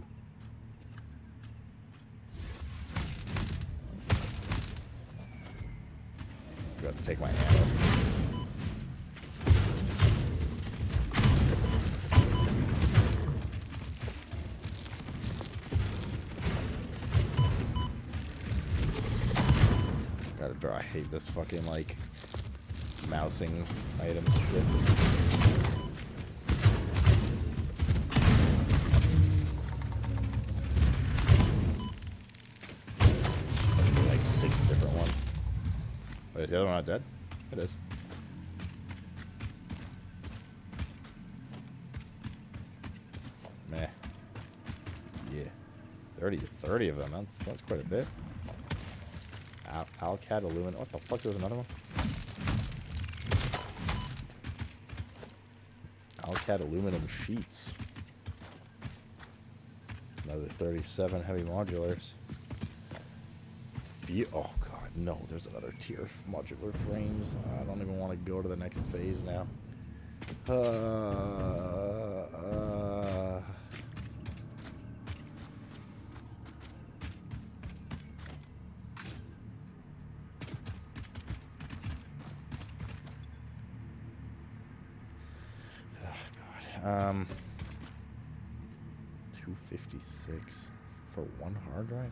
I have to take my ammo. I hate this fucking like mousing items shit. Like 6 different ones. Wait, is the other one not dead? It is. Meh. Yeah. 30 of them. That's quite a bit. Alcat aluminum. What the fuck? There's another one. Alcat aluminum sheets. Another 37 heavy modulars. Oh god, no! There's another tier of modular frames. I don't even want to go to the next phase now. Oh, god. 256 for 1 hard drive?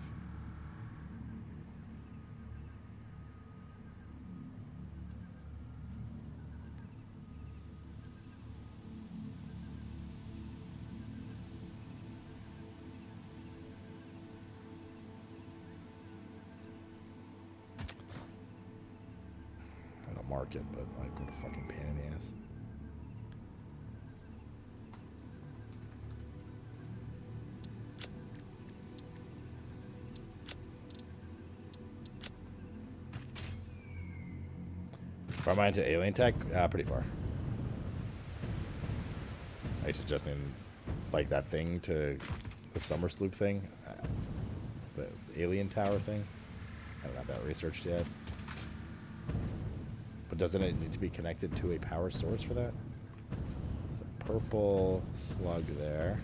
I don't mark it, but like what a fucking pain in the ass. From mine to alien tech, pretty far. Are you suggesting like that thing to the summer sloop thing? The alien tower thing? I don't have that researched yet. But doesn't it need to be connected to a power source for that? There's a purple slug there.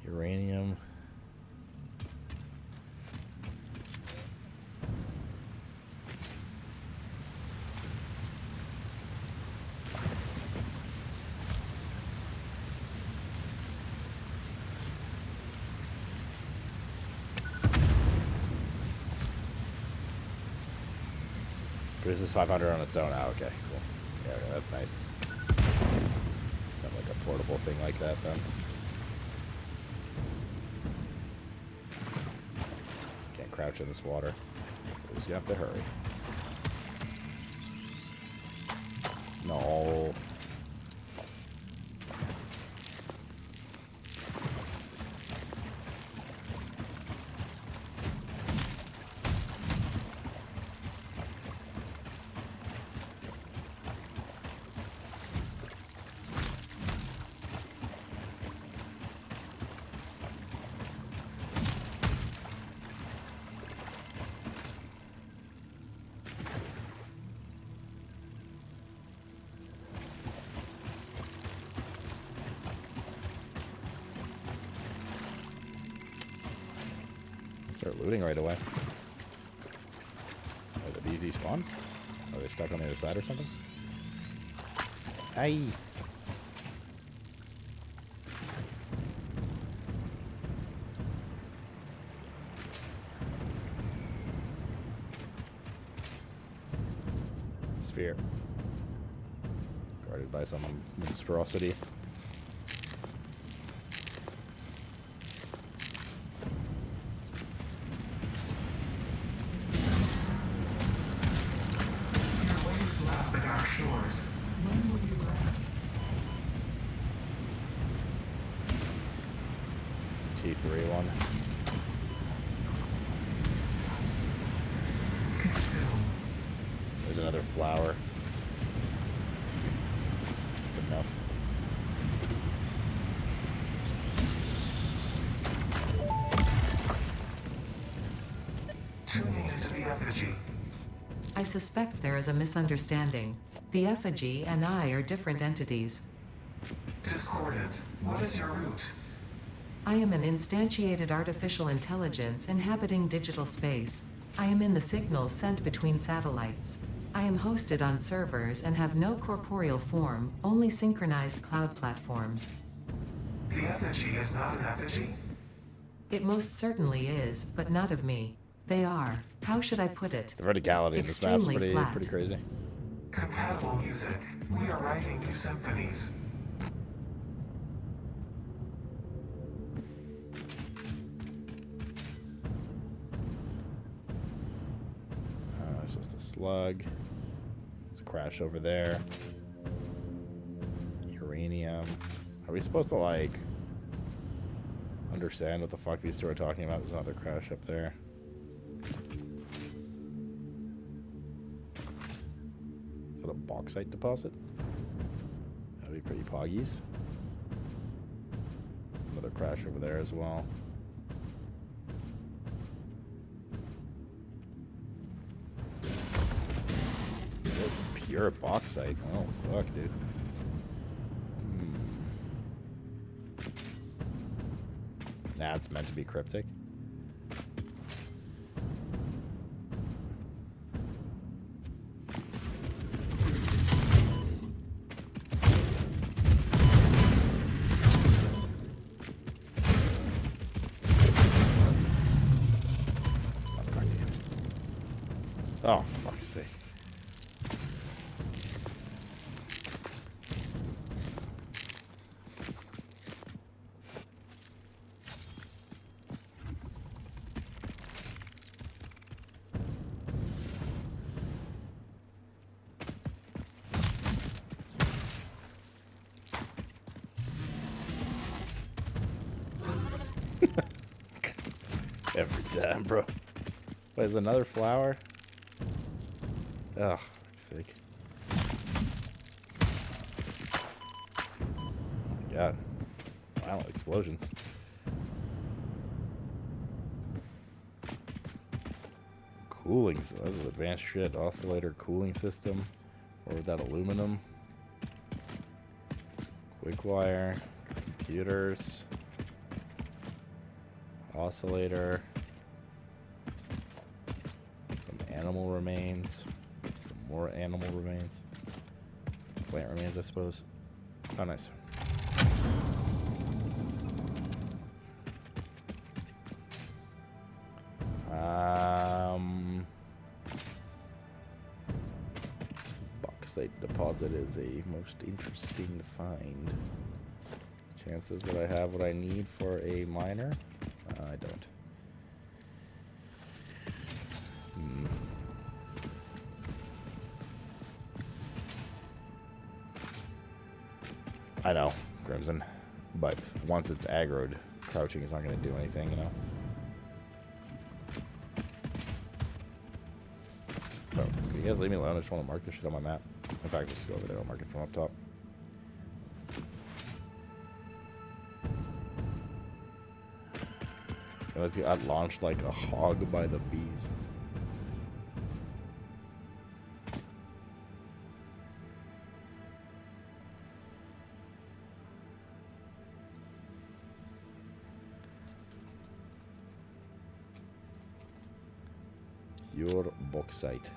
Uranium. Produces 500 on its own. Oh, okay, cool. Yeah, that's nice. Got like a portable thing like that then. Can't crouch in this water. Just gonna have to hurry. No. Start looting right away. Are the bees despawn? Are they stuck on the other side or something? Aye. Sphere. Guarded by some monstrosity. T3 one. There's another flower. Good enough. Tuning into the effigy. I suspect there is a misunderstanding. The effigy and I are different entities. Discordant, what is your route? I am an instantiated artificial intelligence inhabiting digital space. I am in the signals sent between satellites. I am hosted on servers and have no corporeal form, only synchronized cloud platforms. The effigy is not an effigy? It most certainly is, but not of me. They are. How should I put it? The verticality in this map's pretty crazy. Compatible music. We are writing new symphonies. It's just a slug. There's a crash over there. Uranium. Are we supposed to, like, understand what the fuck these two are talking about? There's another crash up there. Is that a bauxite deposit? That'd be pretty poggies. Another crash over there as well. Pure bauxite. Oh, fuck, dude. Nah, it's meant to be cryptic. Oh, fuck's sake. Every time, bro. Wait, is another flower? Ugh, for sake. Oh my god. Violent explosions. Cooling, so this is advanced shit. Oscillator cooling system. Or with that aluminum. Quick wire. Computers. Oscillator. Some animal remains. Some more animal remains. Plant remains, I suppose. Oh, nice. Bauxite deposit is a most interesting find. Chances that I have what I need for a miner? I don't. I know, Crimson. But once it's aggroed, crouching is not going to do anything, you know? Oh, can you guys leave me alone? I just want to mark this shit on my map. In fact, just go over there. I'll mark it from up top. It got launched like a hog by the bees. Pure bauxite.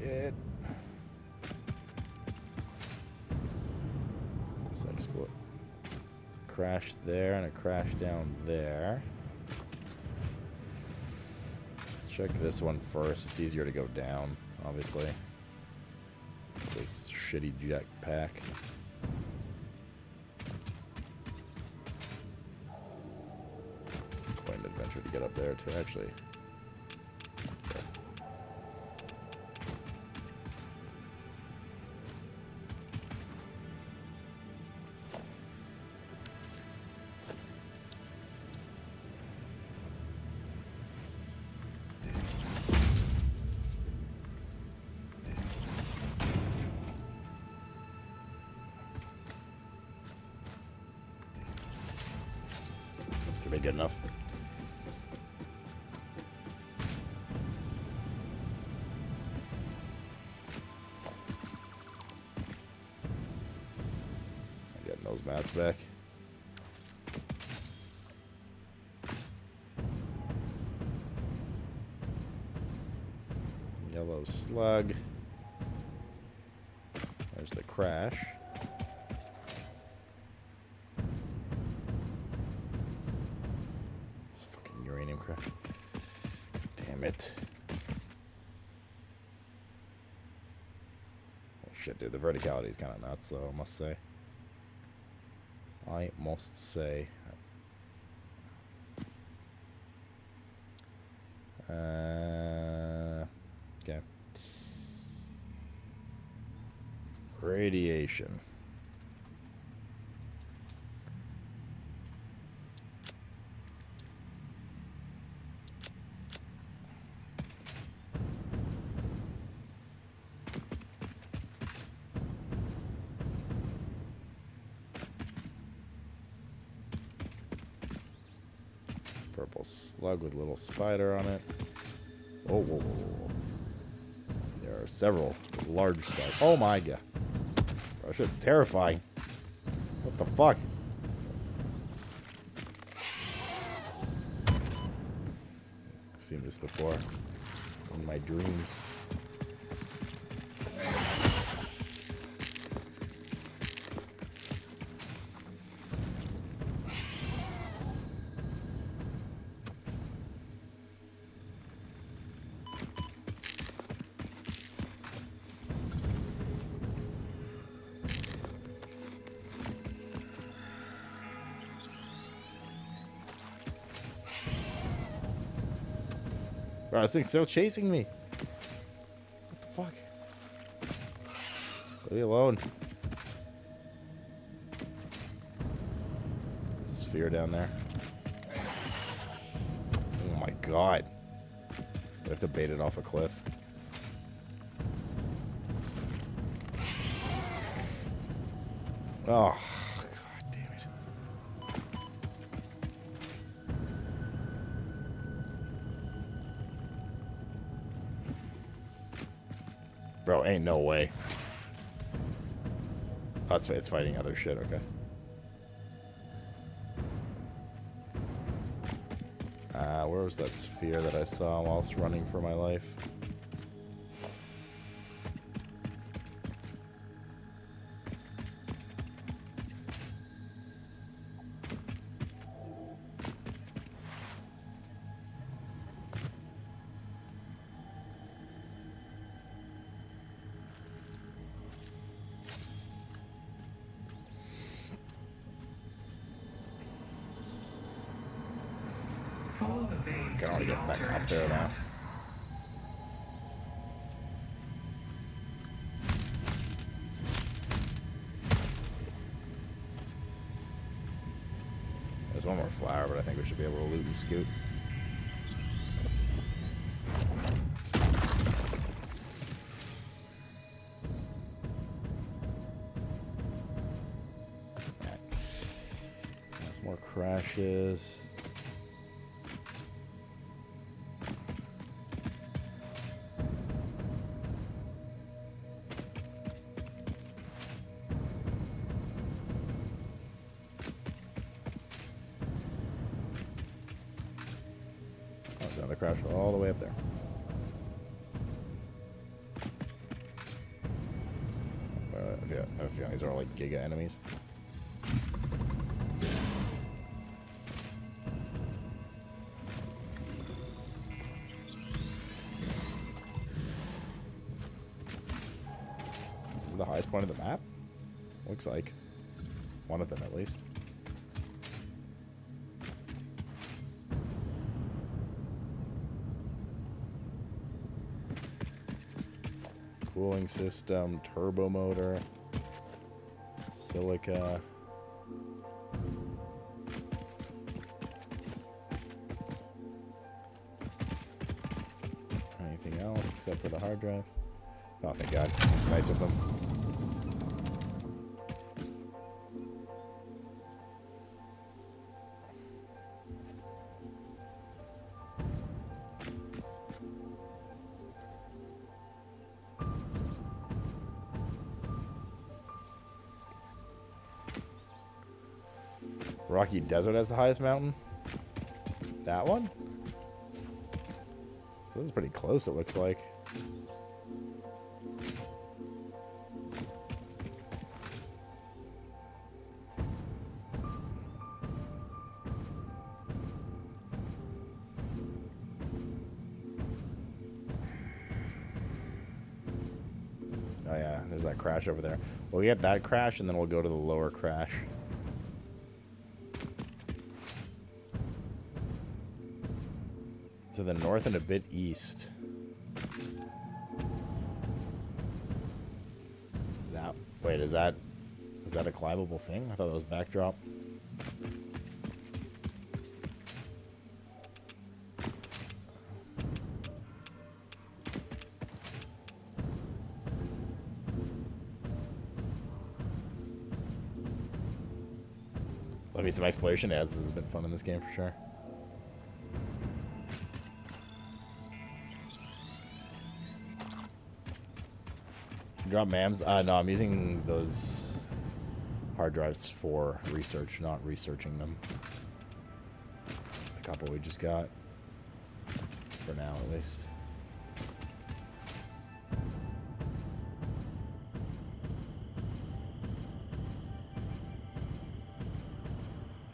It. Let's export. It's a crash there and a crash down there. Let's check this one first. It's easier to go down, obviously. This shitty jet pack. Quite an adventure to get up there too, actually. Should be good enough. Getting those mats back. Yellow slug. There's the crash. It's fucking uranium crash. Damn it. Oh shit, dude, the verticality is kind of nuts, though, I must say. I must say. Okay. Radiation. Purple slug with a little spider on it. Oh, whoa, whoa, whoa. There are several large spiders. Oh my god. That shit's terrifying. What the fuck? I've seen this before. In my dreams. Bro, this thing's still chasing me. What the fuck? Leave me alone. There's a sphere down there. Oh my god. I have to bait it off a cliff. Oh, god damn it. Bro, ain't no way. Oh, it's fighting other shit, okay. Where was that sphere that I saw whilst running for my life? Can only get back up there now. There's one more flower, but I think we should be able to loot and scoot. There's more crashes. Another crash all the way up there. I have a feeling these are all like giga enemies. This is the highest point of the map? Looks like. One of them at least. Cooling system, turbo motor, silica. Anything else except for the hard drive? Oh, thank God. It's nice of them. Rocky Desert has the highest mountain? That one? So this is pretty close, it looks like. Oh yeah, there's that crash over there. We'll get that crash and then we'll go to the lower crash. To the north and a bit east. That, wait, is that a climbable thing? I thought that was backdrop. Love me some exploration ads. This has been fun in this game for sure. Drop MAMs? No, I'm using those hard drives for research, not researching them. The couple we just got. For now, at least.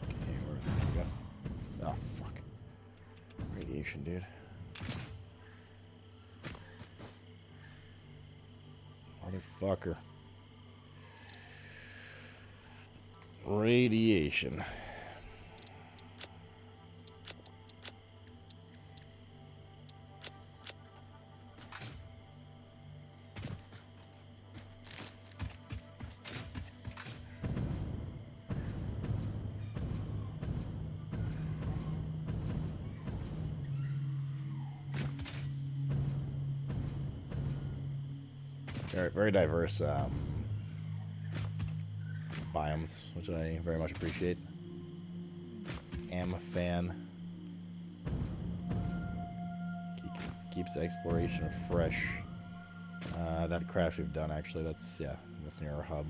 Okay, where did we go? Oh, fuck. Radiation, dude. Motherfucker. Radiation. Very, very diverse biomes, which I very much appreciate. Am a fan. Keeps exploration fresh. That crash we've done, actually, that's near our hub.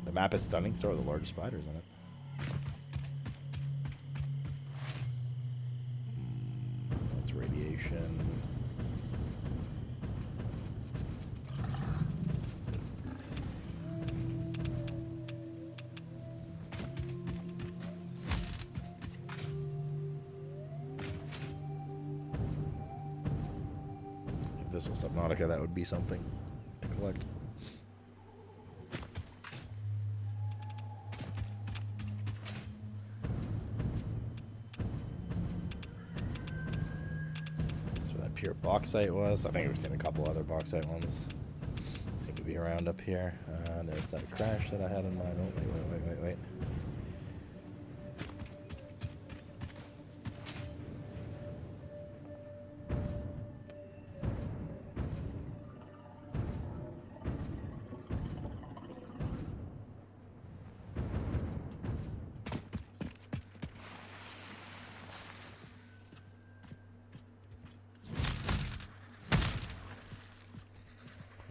The map is stunning, so are the largest spiders in it. That's radiation. If this was Subnautica, that would be something to collect. Pure bauxite was. I think we've seen a couple other bauxite ones. Seem to be around up here. There's that crash that I had in mind. Oh, wait.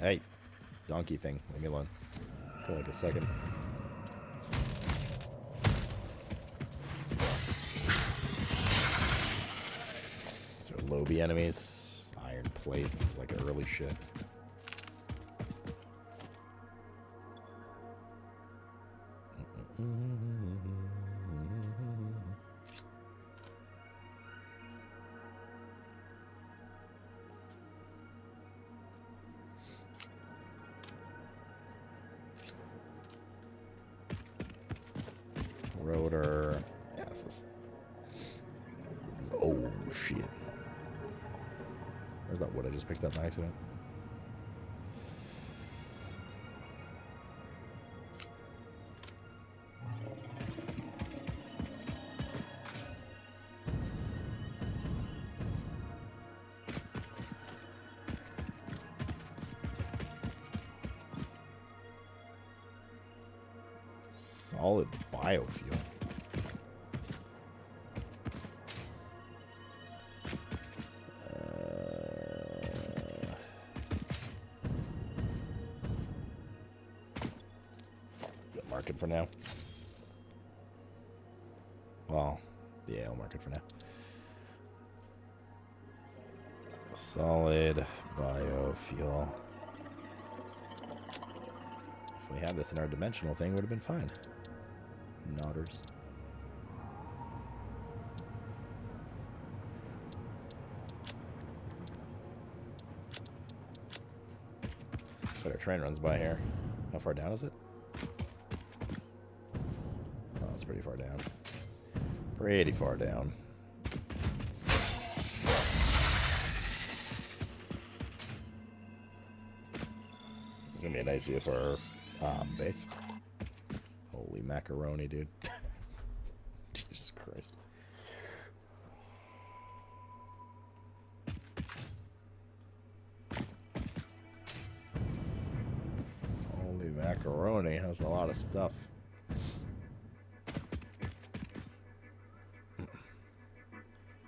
Hey, donkey thing, leave me alone for like a second. These are Lobby enemies. Iron plate, this is like early shit. Rotor. Yeah, this is oh shit. Where's that wood I just picked up by accident? Solid biofuel. Mark it for now. Well, yeah, I'll mark it for now. Solid biofuel. If we had this in our dimensional thing, it would have been fine. Nodders. But our train runs by here. How far down is it? Oh, it's pretty far down. Pretty far down. It's gonna be a nice view for our base. Holy macaroni, dude. Jesus Christ. Holy macaroni, that's a lot of stuff.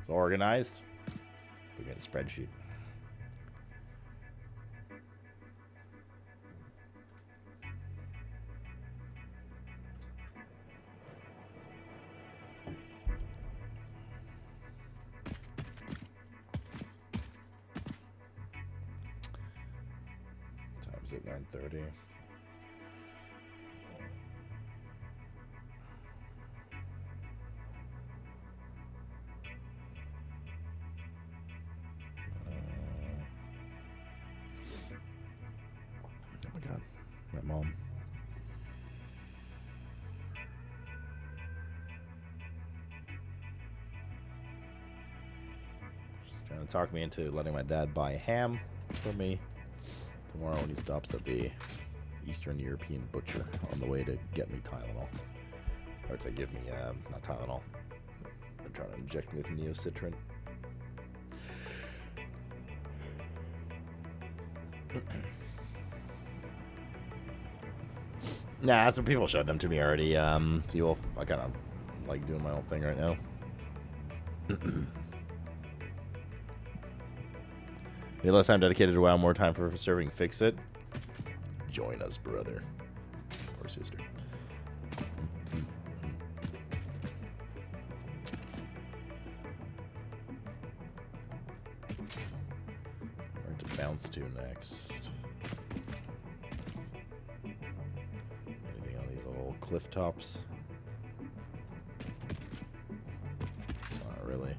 It's organized. We got a spreadsheet. Time's at 9:30. Oh my god, my mom. She's trying to talk me into letting my dad buy ham for me tomorrow when he stops at the Eastern European butcher on the way to get me Tylenol. Or to give me, not Tylenol. They're trying to inject me with Neocitrin. Nah, that's what people showed them to me already. Seawolf, I kind of like doing my own thing right now. Need less time dedicated to WoW, more time for serving Fix-It. Join us, brother. Or sister. Where to bounce to next? Anything on these little cliff tops? Not really.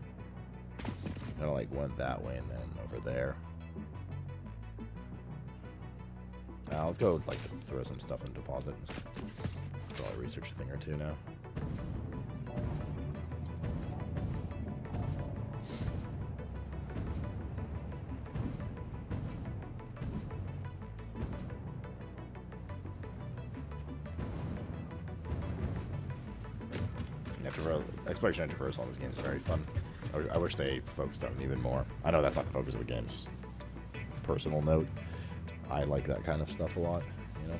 Kind of like went that way and then over there. Let's go like throw some stuff in deposit. Probably research a thing or two now. Exploration and traversal on this game is very fun. I wish they focused on it even more. I know that's not the focus of the game, just personal note. I like that kind of stuff a lot, you know.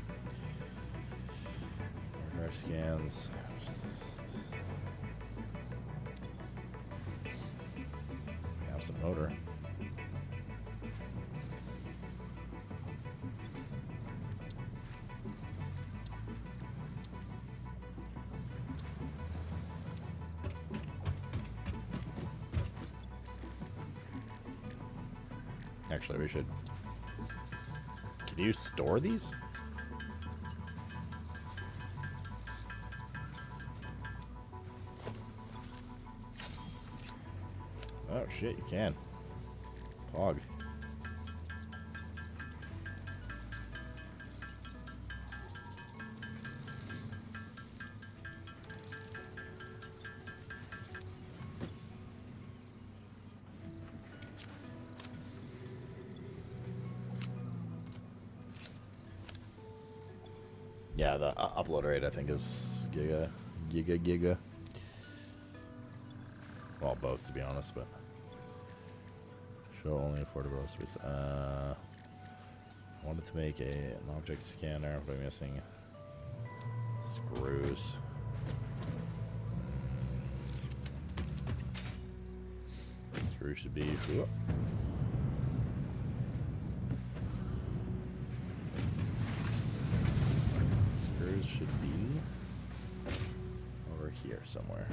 Rare scans. We have some motor. Actually, we should. Can you store these? Oh shit, you can. Pog. Yeah, the upload rate I think is giga. Well, both to be honest, but show only affordable space. I wanted to make an object scanner by missing screws. Screws should be. Whoop. Should be over here somewhere.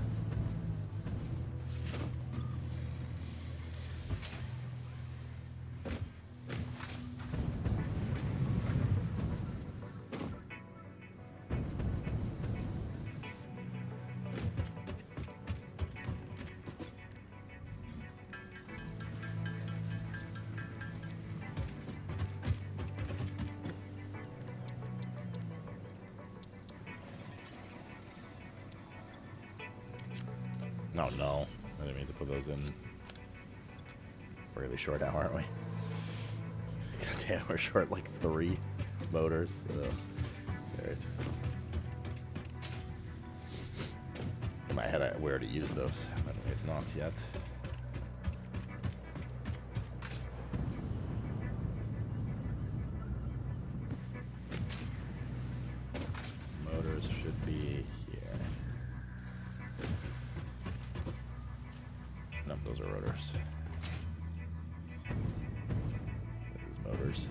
Oh no, I didn't mean to put those in. We're gonna be short now, aren't we? God damn, we're short like 3 motors. Right. In my head, we already used those, but we have not yet. Motors should be here. Nope, those are rotors. This is motors.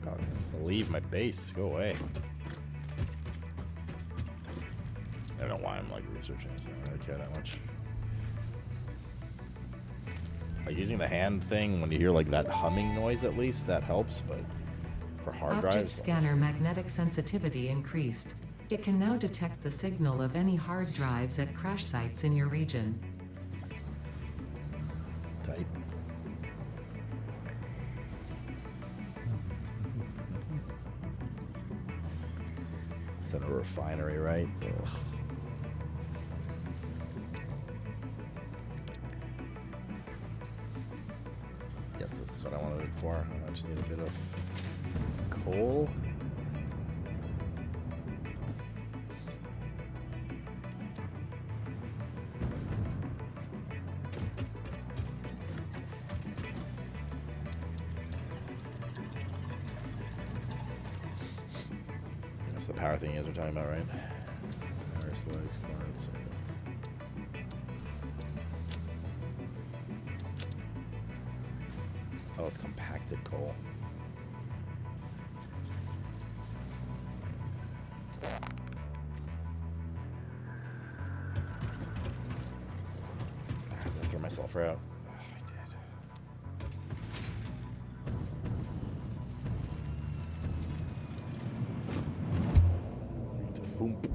God, I must leave my base. Go away. I don't know why I'm like researching this. I don't really care that much. Like using the hand thing, when you hear like that humming noise at least, that helps, but for hard drives... Object scanner magnetic sensitivity increased. It can now detect the signal of any hard drives at crash sites in your region. Type. It's in a refinery, right? Ugh. guess this is what I wanted it for. I just need a bit of coal. That's the power thing you guys are talking about, right? Power slugs, cords. Oh, it's compacted coal. Did I throw my sulfur out? Oh, I did. I need to foomp.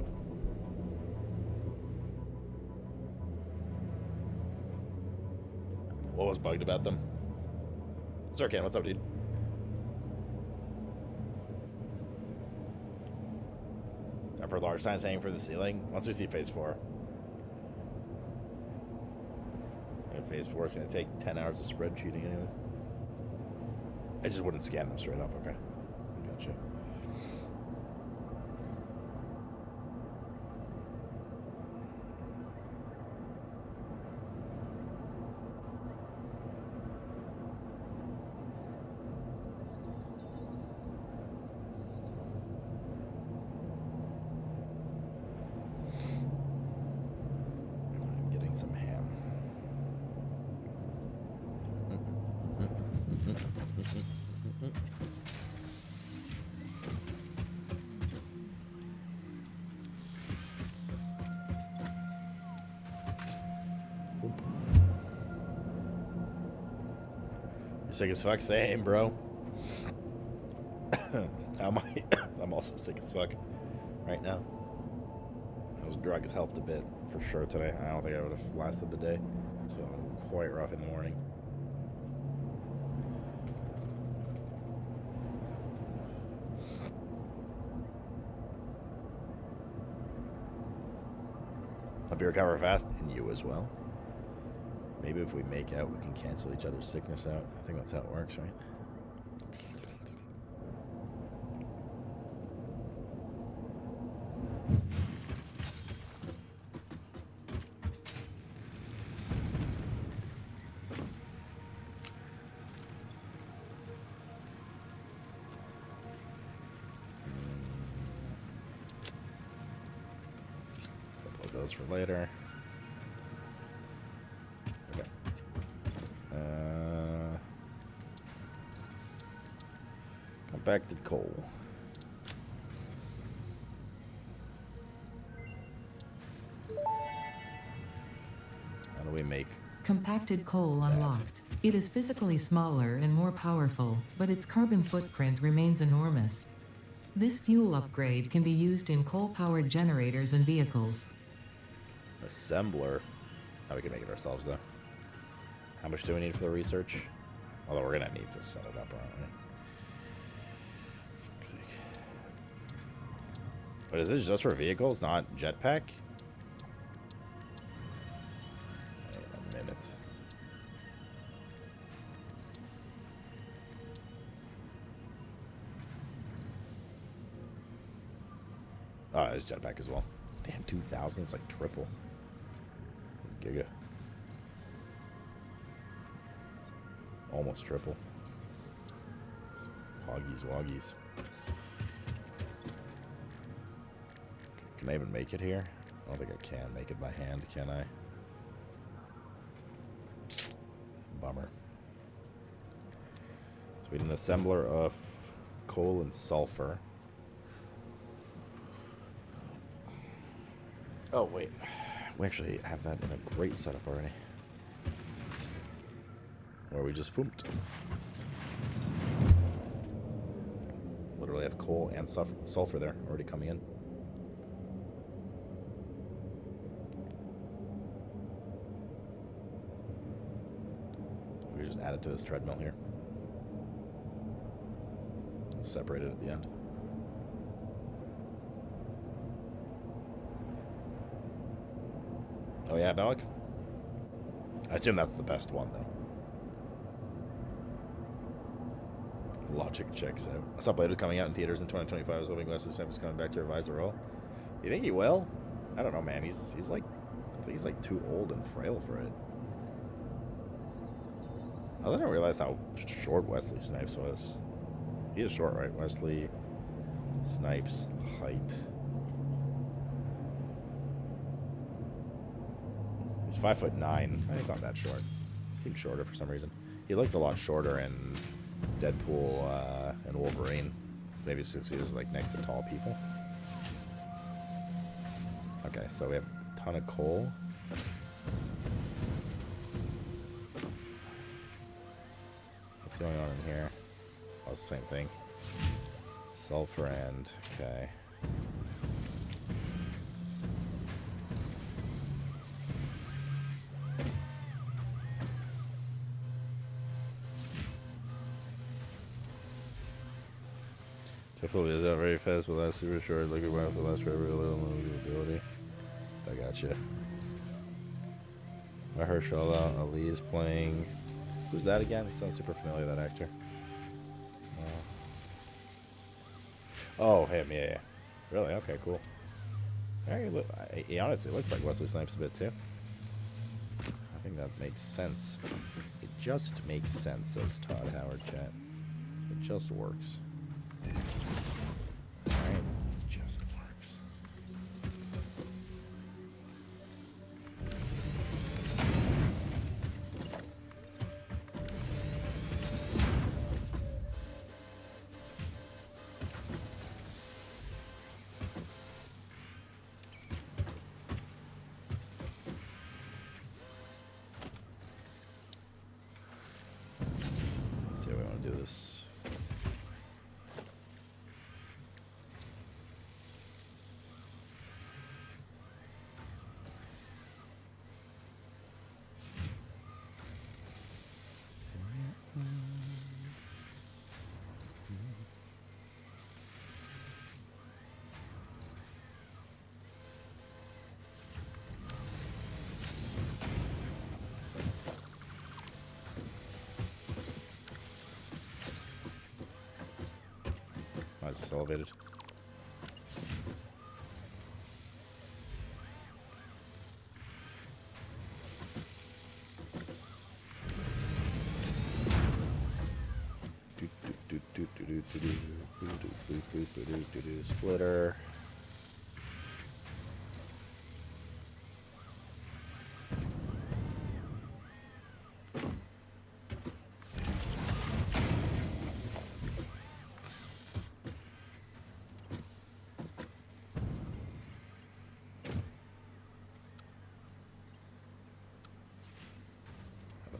What was bugged about them? Zarkan, what's up, dude? Time for large signs hanging from the ceiling. Once we see phase 4. And phase 4 is going to take 10 hours of spreadsheeting anyway. I just wouldn't scan them straight up, okay? Gotcha. You're sick as fuck? Same, bro. How am I? I'm also sick as fuck right now. Those drugs helped a bit for sure today. I don't think I would have lasted the day. So I'm quite rough in the morning. Hope you recover fast, and you as well. Maybe if we make out, we can cancel each other's sickness out. I think that's how it works, right? Those for later. Okay. Compacted coal. How do we make compacted coal unlocked? It is physically smaller and more powerful, but its carbon footprint remains enormous. This fuel upgrade can be used in coal-powered generators and vehicles. Assembler. Oh, we can make it ourselves, though. How much do we need for the research? Although we're gonna need to set it up, aren't we? Fuck's sake. But is this just for vehicles, not jetpack? Wait a minute. Oh, it's jetpack as well. Damn, 2,000. It's like triple. Giga. Almost triple. Hoggies woggies. Can I even make it here? I don't think I can make it by hand, can I? Bummer. So we need an assembler of coal and sulfur. Oh, wait. We actually have that in a great setup already. Where we just foomped. Literally have coal and sulfur there already coming in. We just add it to this treadmill here. Separate it at the end. Oh yeah, Bellic? I assume that's the best one, though. Logic checks out. I saw Blade was coming out in theaters in 2025. I was hoping Wesley Snipes is coming back to revise the role. You think he will? I don't know, man. He's like, I think he's like too old and frail for it. I didn't realize how short Wesley Snipes was. He is short, right? Wesley Snipes height. He's 5'9". He's not that short. He seemed shorter for some reason. He looked a lot shorter in Deadpool and Wolverine. Maybe it's because he was like next to tall people. Okay, so we have a ton of coal. What's going on in here? Oh, it's the same thing. Sulfur and okay. Jeffel is out very fast, but that's super short. Look at one for the last forever, little ability. I got you. Mahershala Ali's playing. Who's that again? It sounds super familiar, that actor. Oh, him, yeah. Really? Okay, cool. He honestly looks like Wesley Snipes a bit, too. I think that makes sense. It just makes sense, says Todd Howard chat. It just works. Alright, just works. Let's see how we want to do this. Why is this elevated? Splitter.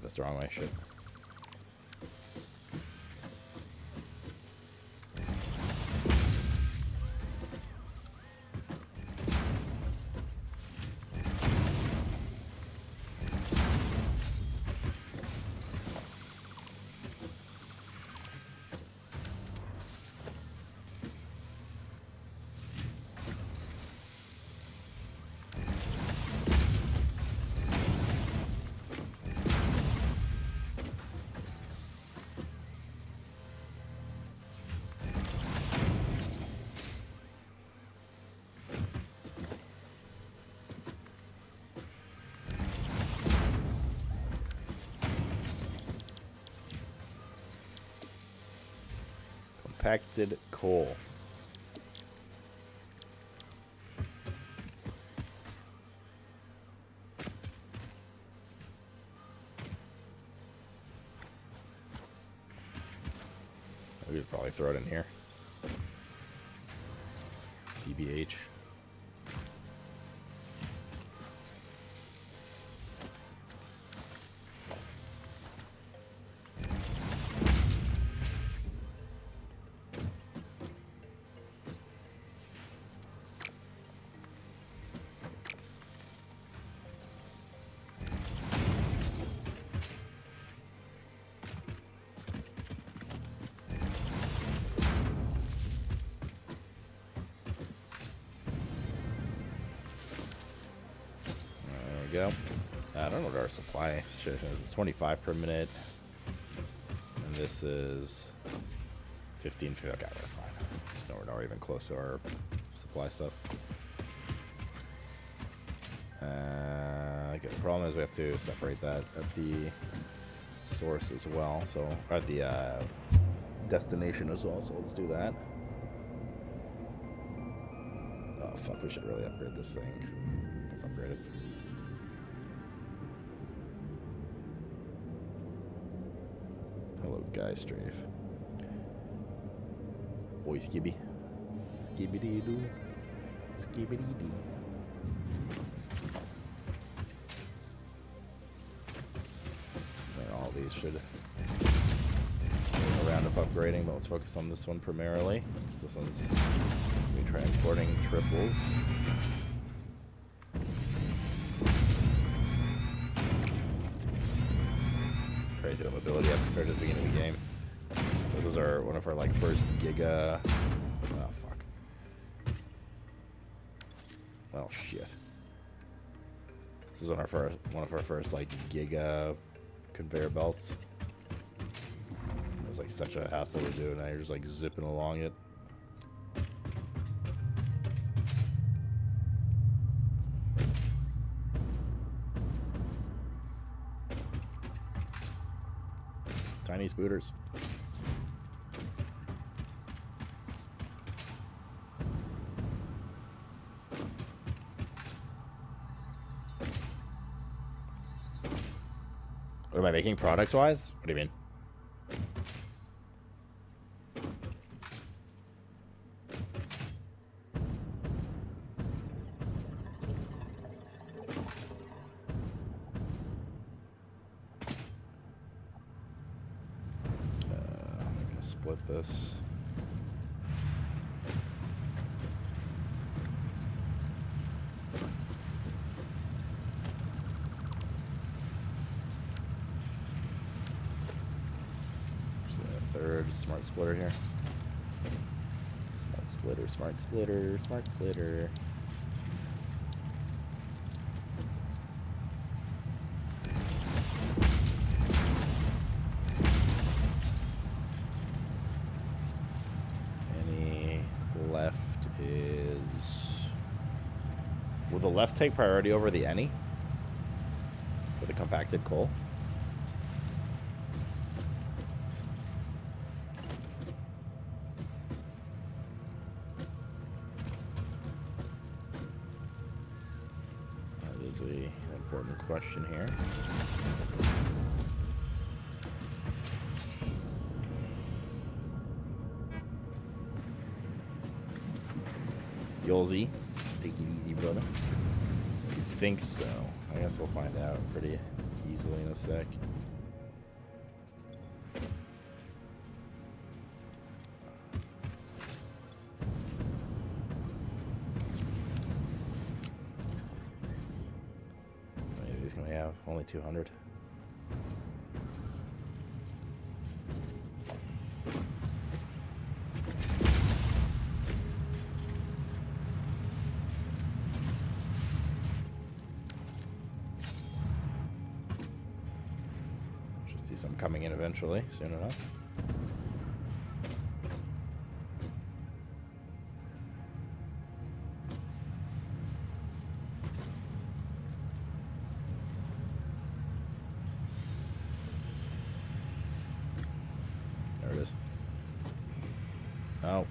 That's the wrong way, shit. Compacted coal. We could probably throw it in here. TBH. Go. I don't know what our supply situation is. It's 25 per minute. And this is 15, okay, we're fine. No, we're not even close to our supply stuff. Okay, the problem is we have to separate that at the source as well, so, or at the destination as well, so let's do that. Oh fuck, we should really upgrade this thing. Let's upgrade it. Hello, guy strafe. Oi, Skibby. Skibby-dee-doo. Skibby-dee-dee. All these should take a round of upgrading, but let's focus on this one primarily. So this one's be transporting triples. Crazy the mobility up compared to the beginning of the game. This was one of our like first Giga. Oh fuck. Well shit. This was one of our first like Giga conveyor belts. It was like such a hassle to do, and now you're just like zipping along it. Tiny spooters. What am I making product-wise? What do you mean? I'm gonna split this. Smart splitter here. Smart splitter, smart splitter, smart splitter. Any left is... Will the left take priority over the any? With the compacted coal? Question here. Yolzy, take it easy, brother. You think so? I guess we'll find out pretty easily in a sec. Only 200. Should see some coming in eventually, soon enough. Oh.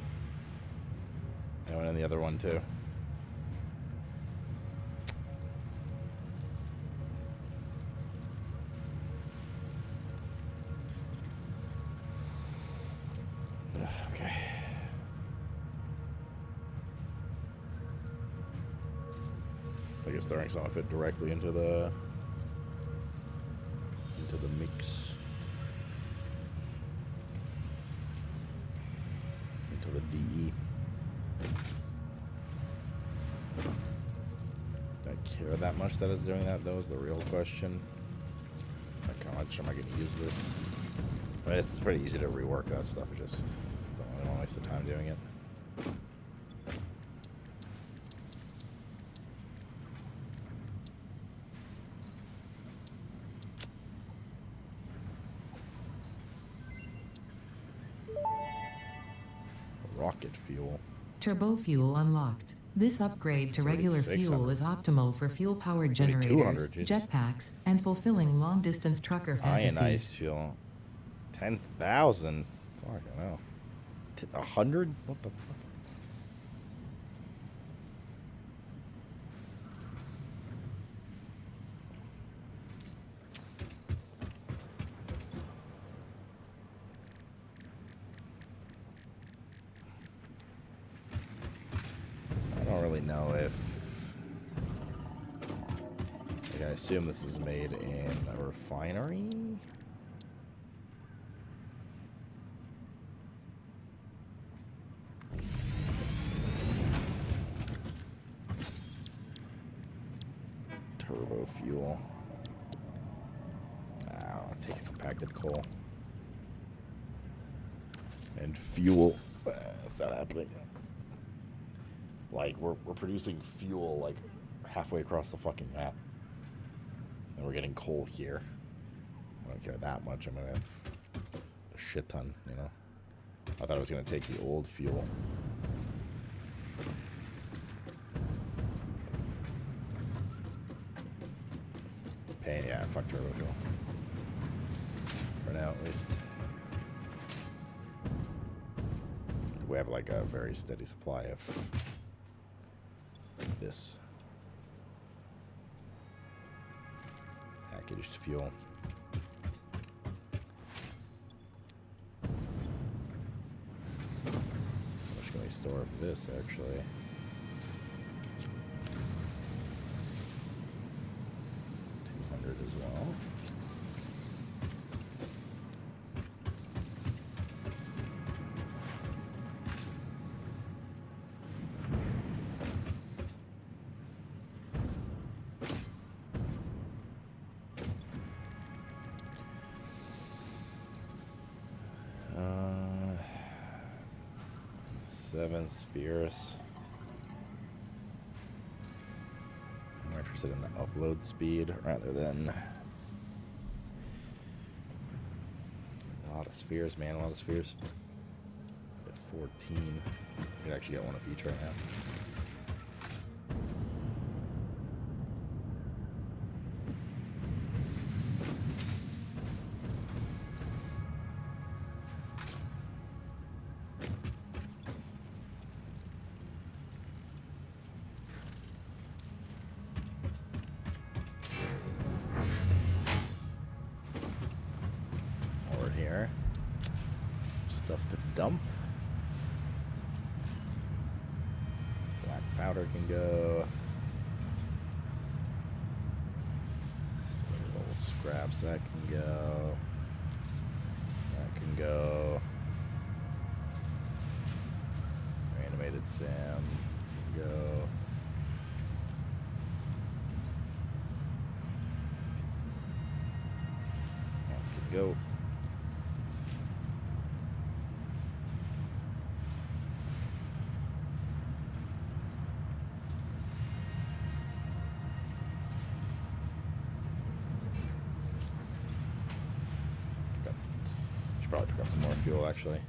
I went in the other one too. Okay. I guess throwing some of it directly into the mix. The DE. Do I care that much that it's doing that? That was the real question. Like, how much am I going to use this? I mean, it's pretty easy to rework that stuff. I just don't really want to waste the time doing it. rocket fuel. Turbo fuel unlocked. This upgrade to regular fuel is optimal for fuel-powered generators, jetpacks, and fulfilling long-distance trucker fantasies. Ionized fuel. 10,000. Fucking hell. 100? What the fuck? I don't really know if... Like, I assume this is made in a refinery? Turbo fuel. It takes compacted coal. And fuel. What's that happening? Like, we're producing fuel, like, halfway across the fucking map. And we're getting coal here. I don't care that much. I'm gonna have a shit ton, you know? I thought I was gonna take the old fuel. Pain, yeah, fuck turbo fuel. For now, at least. We have, like, a very steady supply of this packaged fuel. How much can we store of this, actually? As well. Seven spheres. I'm interested in the upload speed rather than a lot of spheres, man. A lot of spheres. 14. You can actually get one of each right now. Stuff to dump. Black powder can go. Little scraps, that can go. That can go. Animated Sam can go. That can go. Probably pick up some more fuel, actually.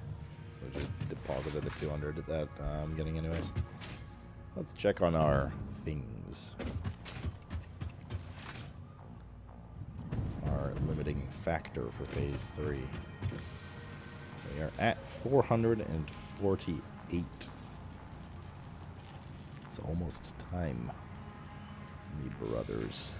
So just deposited the 200 that I'm getting anyways. Let's check on our things. Our limiting factor for phase 3. We are at 448. It's almost time, me brothers.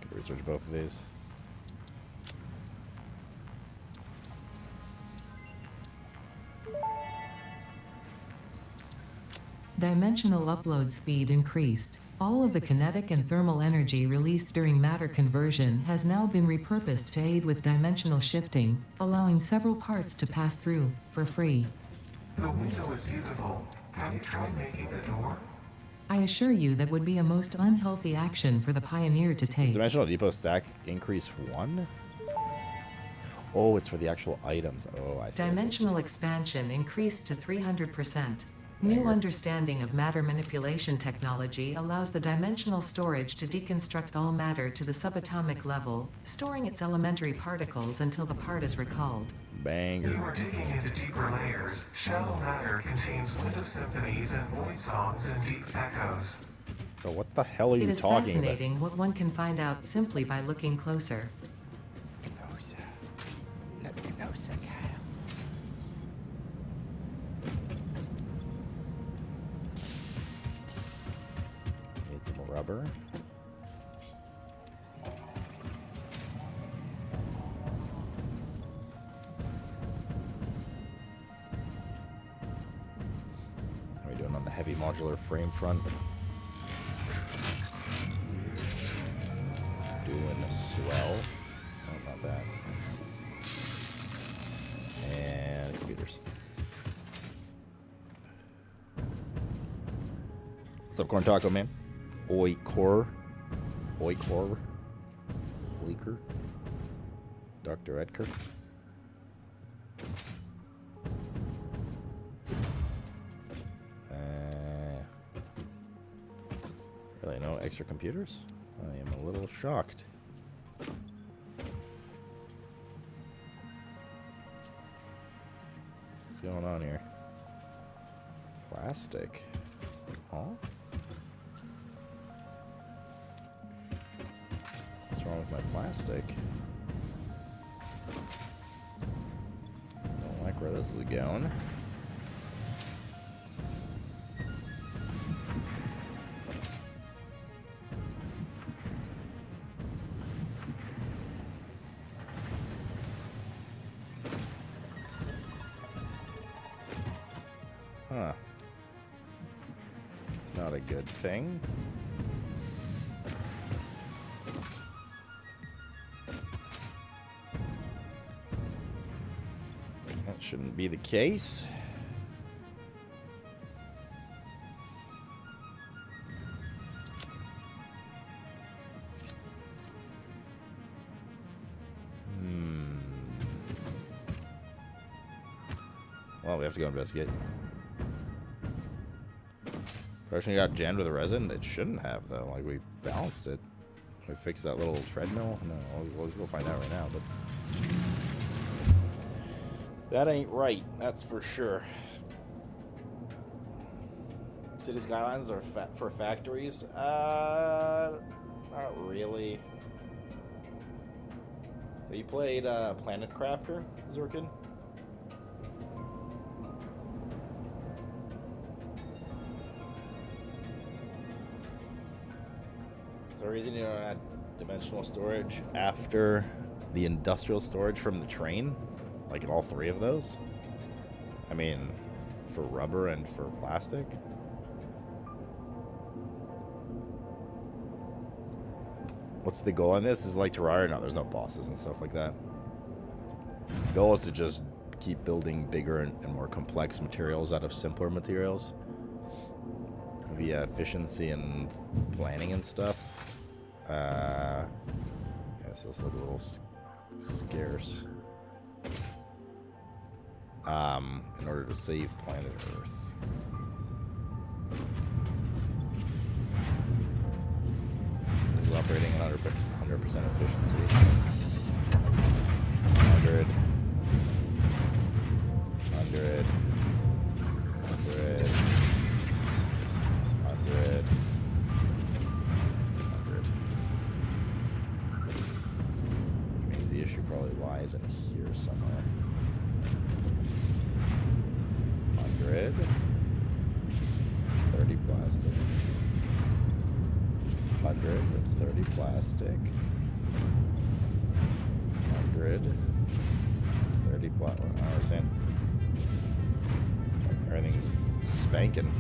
Could research both of these. Dimensional upload speed increased. All of the kinetic and thermal energy released during matter conversion has now been repurposed to aid with dimensional shifting, allowing several parts to pass through, for free. The window is beautiful. Have you tried making the door? I assure you that would be a most unhealthy action for the Pioneer to take. Dimensional depot stack increase 1? Oh, it's for the actual items. Oh, I see. Dimensional expansion increased to 300%. New understanding of matter manipulation technology allows the dimensional storage to deconstruct all matter to the subatomic level, storing its elementary particles until the part is recalled. Banger. You are digging into deeper layers. Shallow matter contains window symphonies and void songs and deep echoes. Oh, what the hell are you talking about? It is fascinating what one can find out simply by looking closer. Need some rubber. How are we doing on the heavy modular frame front? Doing swell. Oh, not bad. And computers. What's up, Corn Taco Man? Oikor. Leaker. Dr. Edgar. Really, no extra computers? I am a little shocked. What's going on here? Plastic. Huh? What's wrong with my plastic? Don't like where this is going. Huh. It's not a good thing. That shouldn't be the case. Well, we have to go investigate. Question got jammed with a resin? It shouldn't have, though. Like, we balanced it. We fixed that little treadmill. No, we'll go find out right now, but that ain't right. That's for sure. City Skylines are for factories? Not really. Have you played Planet Crafter, Zorkin? Is there a reason you don't add dimensional storage after the industrial storage from the train? Like in all three of those? I mean, for rubber and for plastic? What's the goal on this? Is it like Terraria? No, there's no bosses and stuff like that. The goal is to just keep building bigger and more complex materials out of simpler materials via efficiency and planning and stuff. Yes, this looks a little scarce. In order to save planet Earth. This is operating at 100% efficiency. 100. 100. 100. 100. 100. Which means the issue probably lies in here somewhere. 100. 30 plastic. 100. That's 30 plastic. 100. That's 30 plastic. I understand. Everything's spanking.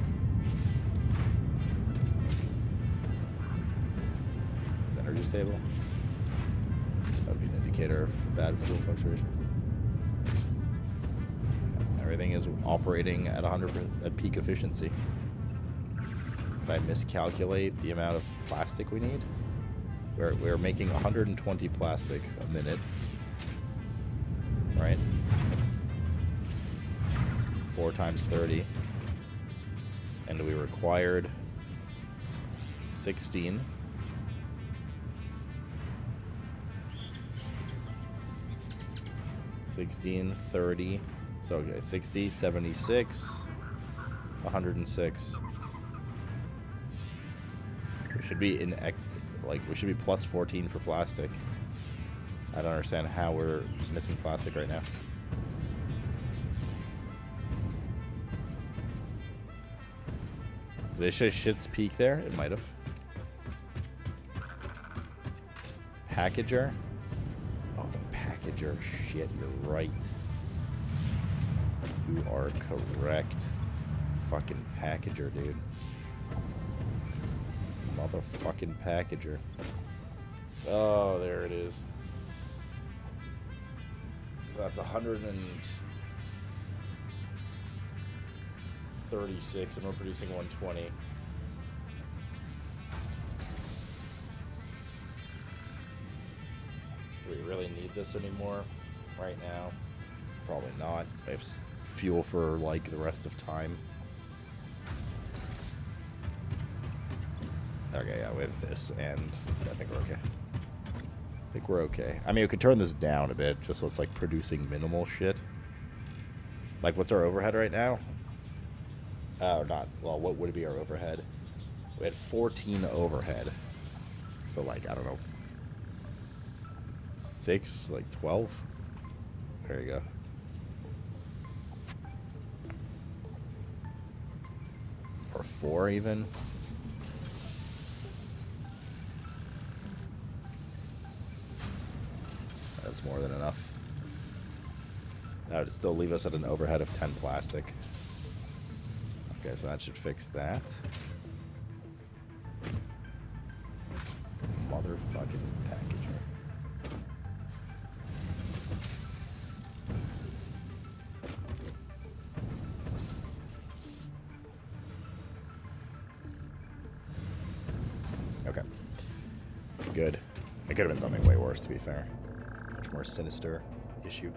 Is energy stable? That would be an indicator of bad fuel fluctuations. Everything is operating at 100% at peak efficiency. If I miscalculate the amount of plastic we need, we're making 120 plastic a minute, right? 4 times 30, and we required 16. $16, 30, so okay, 60, 76, 106. We should be in, like, we should be plus 14 for plastic. I don't understand how we're missing plastic right now. Did it say shit's peak there? It might have. Packager? Oh, the packager. Shit, you're right. You are correct. Fucking packager, dude. Motherfucking packager. Oh, there it is. So that's 136, and we're producing 120. Do we really need this anymore right now? Probably not. We have fuel for like the rest of time. Okay, yeah, we have this, and I think we're okay. I think we're okay. I mean, we could turn this down a bit, just so it's like producing minimal shit. Like, what's our overhead right now? Oh, not. Well, what would be our overhead? We had 14 overhead. So, like, I don't know. 6, like 12? There you go. Or 4 even. That's more than enough. That would still leave us at an overhead of 10 plastic. Okay, so that should fix that. Motherfucking packager. Okay. Good. It could have been something way worse, to be fair. Much more sinister issue.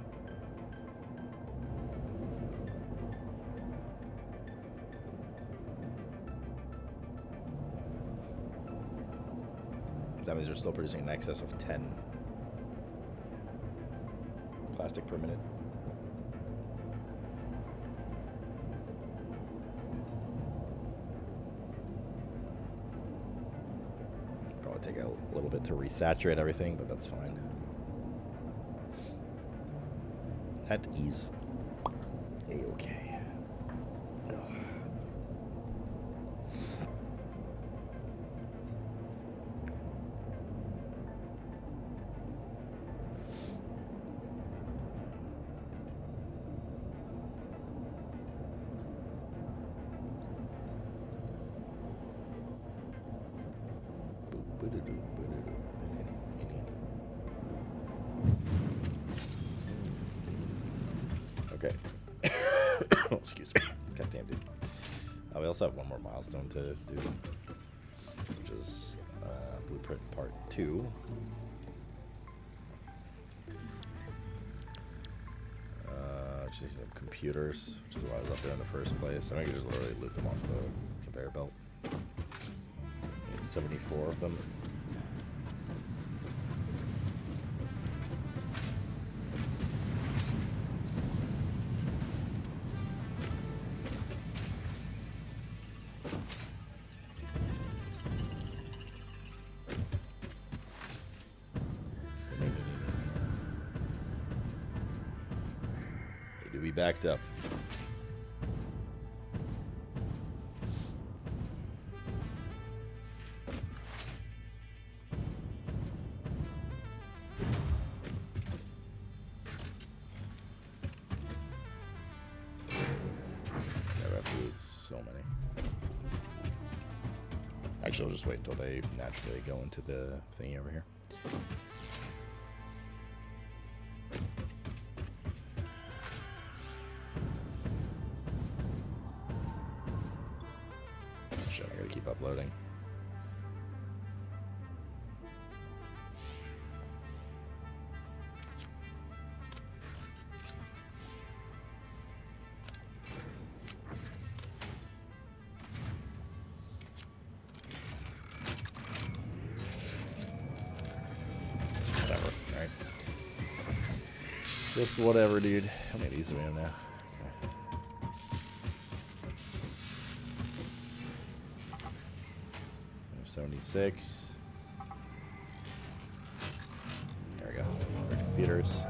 That means they're still producing in excess of 10 plastic per minute. Probably take a little bit to resaturate everything, but that's fine. At ease. A-okay. Okay. Excuse me. Goddamn, dude. We also have one more milestone to do, which is Blueprint Part 2. Which is some computers, which is why I was up there in the first place. I think you just literally loot them off the conveyor belt. It's 74 of them. They do be backed up. So many. I Actually, I'll just wait until they naturally go into the thingy over here. Shit, I gotta keep uploading. Whatever, right? Just whatever, dude. How many of these do we have now? 76. There we go. Our computers.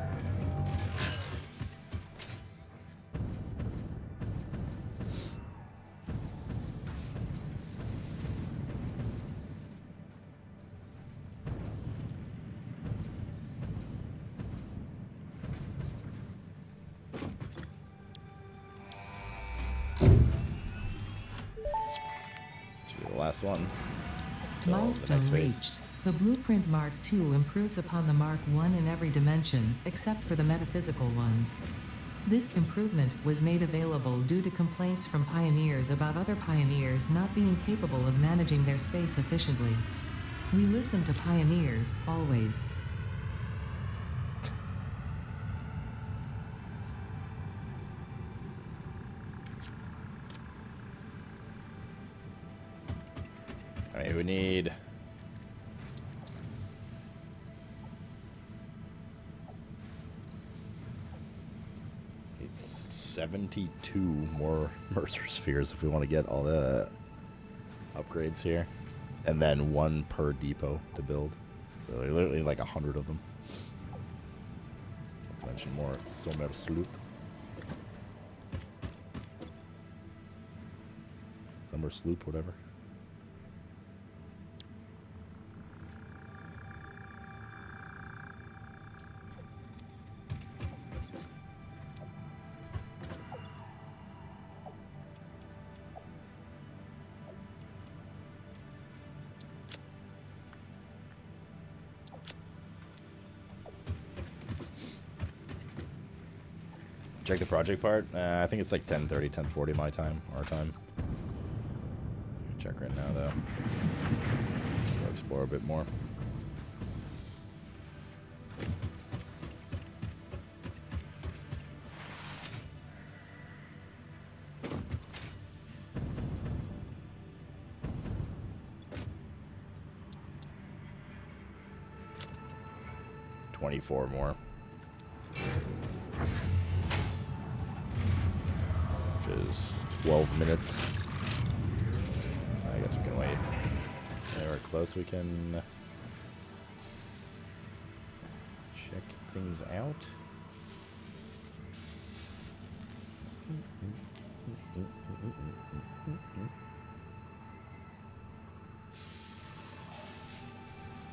Should be the last one. Milestone reached. The Blueprint Mark II improves upon the Mark I in every dimension, except for the metaphysical ones. This improvement was made available due to complaints from pioneers about other pioneers not being capable of managing their space efficiently. We listen to pioneers, always. Alright, we need... It's 72 more Mercer Spheres if we want to get all the upgrades here. And then 1 per depot to build. So literally like 100 of them. Not to mention more Sommersloot. Sommersloop, whatever. Check the project part. I think it's like 10:30, 10:40 my time, our time. Check right now though. Go explore a bit more. $24 more. Which is 12 minutes. I guess we can wait. Yeah, we're close. We can check things out.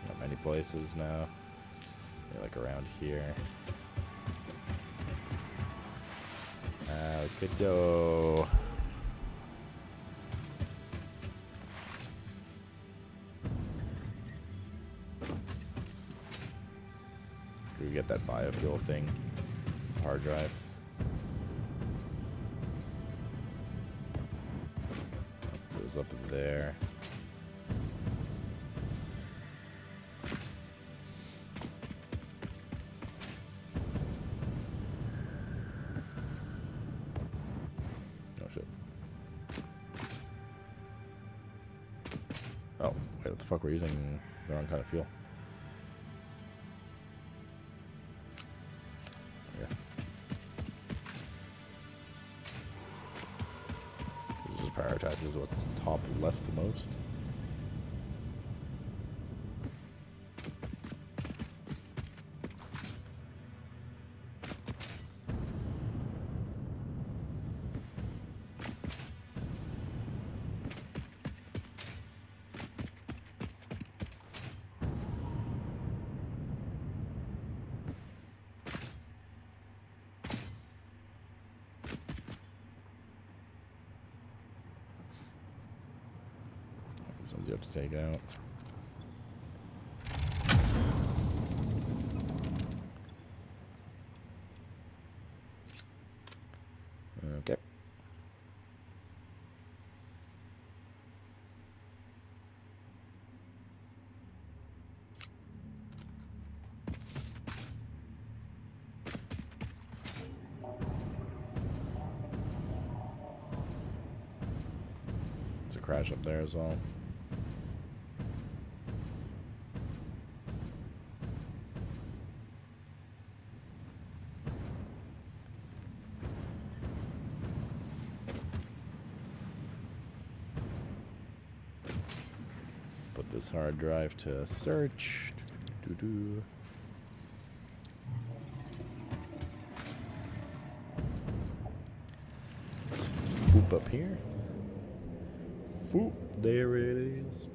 Not many places now. Maybe like around here. We could go... We get that biofuel thing, hard drive. Goes up there. Oh shit. Oh, wait, what the fuck? We're using the wrong kind of fuel. Prioritizes what's top left most. Ones you have to take out. Okay. It's a crash up there as well. Put this hard drive to search. Let's foop up here. Foop, there it is.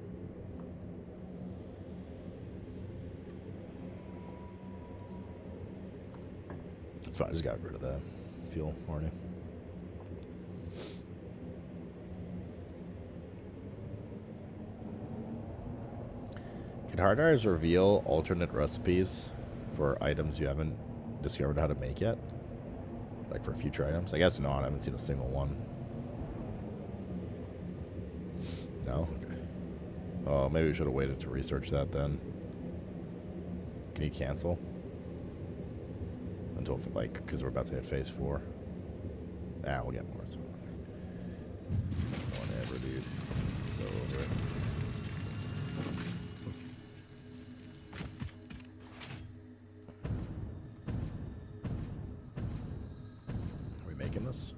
It's fine, I just got rid of that fuel warning. Can hard drives reveal alternate recipes for items you haven't discovered how to make yet? Like for future items? I guess not, I haven't seen a single one. No? Okay. Oh, maybe we should have waited to research that then. Can you cancel? Until, like, because we're about to hit phase 4. Ah, we'll get more. So whatever, dude. So over it. Are we making this?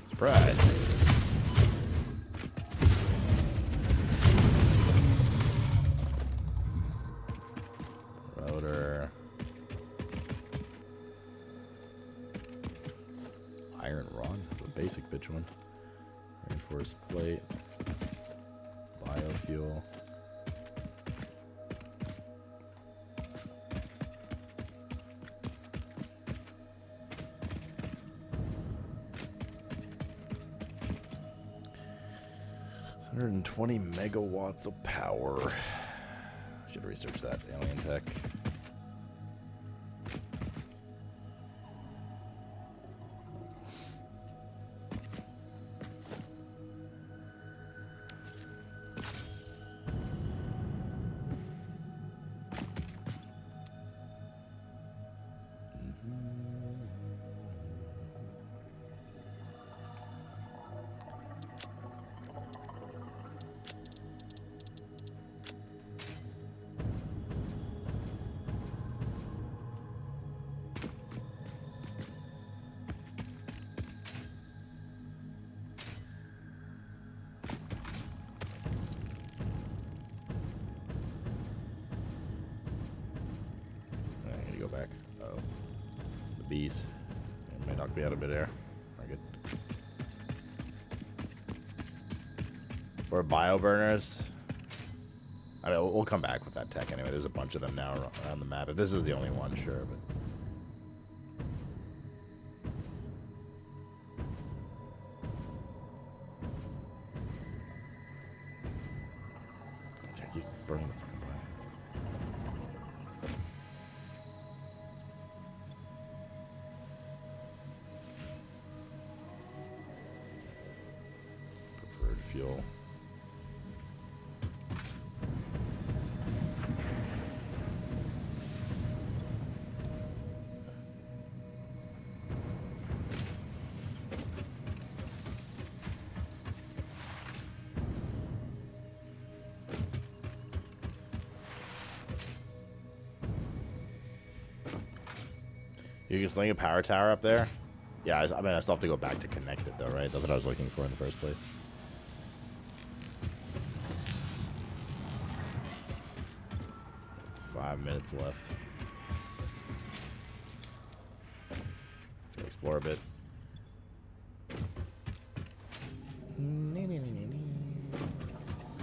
Surprise. Router. Iron rod. That's a basic bitch one. Reinforced plate. Biofuel. And 20 megawatts of power. Should research that alien tech. Back. Oh, the bees. It may knock me out of midair. Not good. For bio burners, I mean, we'll come back with that tech anyway. There's a bunch of them now around the map. If this is the only one, sure, but. Let's keep burning the fucking bio. Fuel. You can sling a power tower up there? Yeah, I mean, I still have to go back to connect it though, right? That's what I was looking for in the first place. Minutes left. Let's go explore a bit.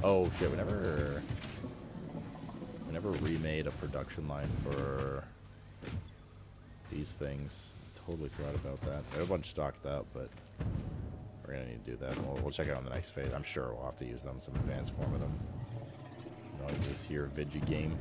Oh shit, we never remade a production line for these things. Totally forgot about that. I have a bunch stocked up, but we're gonna need to do that. We'll check it out on the next phase. I'm sure we'll have to use them, some advanced form of them. You know, this here Vigi game.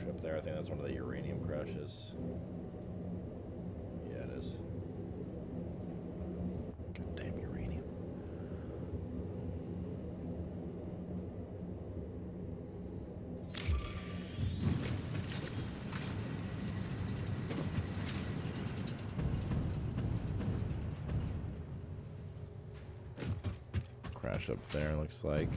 Up there, I think that's one of the uranium crashes. Yeah, it is. Goddamn uranium. Crash up there, looks like.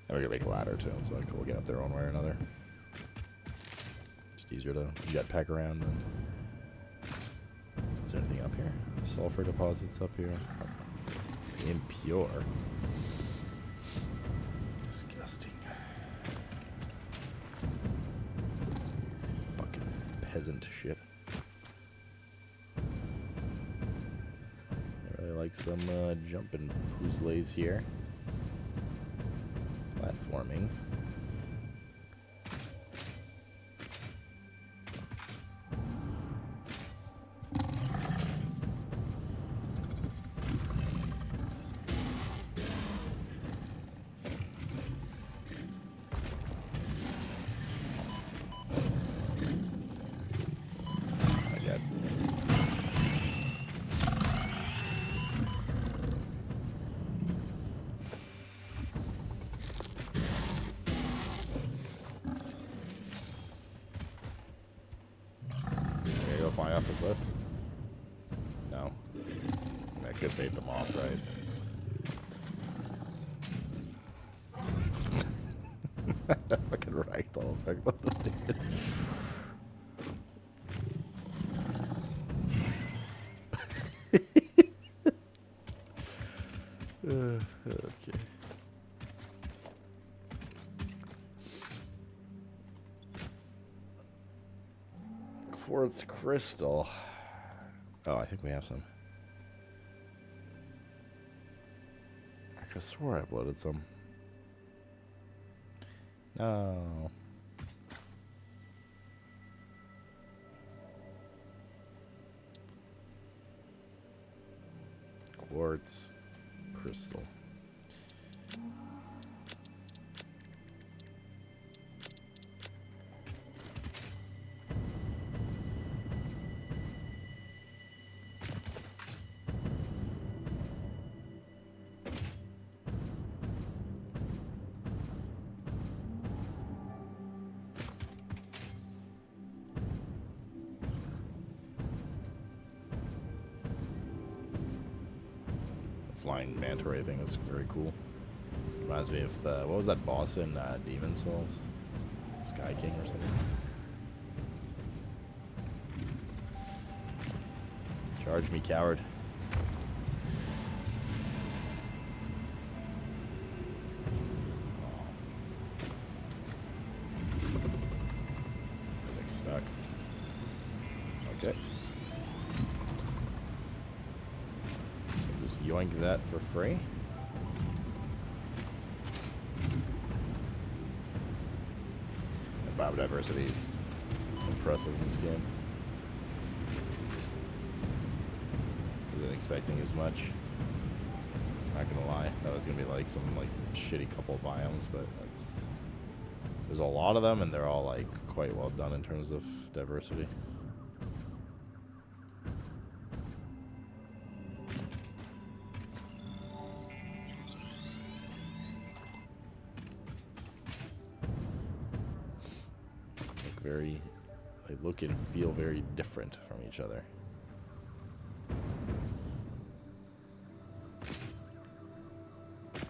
We're gonna make a ladder too, so we'll get up there one way or another. Just easier to jetpack around. Is there anything up here? Sulfur deposits up here. Impure. Disgusting. It's fucking peasant shit. I really like some jumping puzzles here. Platforming. Fly off the cliff? No. I could bait them off, right? Fucking ragdoll effect. What the dude? Okay. Quartz crystal. Oh, I think we have some. I could have swore I uploaded some. No. Quartz crystal. Flying manta ray thing is very cool. Reminds me of the, what was that boss in Demon Souls? Sky King or something? Charge me, coward. It's like stuck. Okay. yoink that for free. Biodiversity is impressive in this game. Wasn't expecting as much. Not gonna lie, thought it was gonna be like some like shitty couple of biomes, but there's a lot of them, and they're all like quite well done in terms of diversity. They look and feel very different from each other.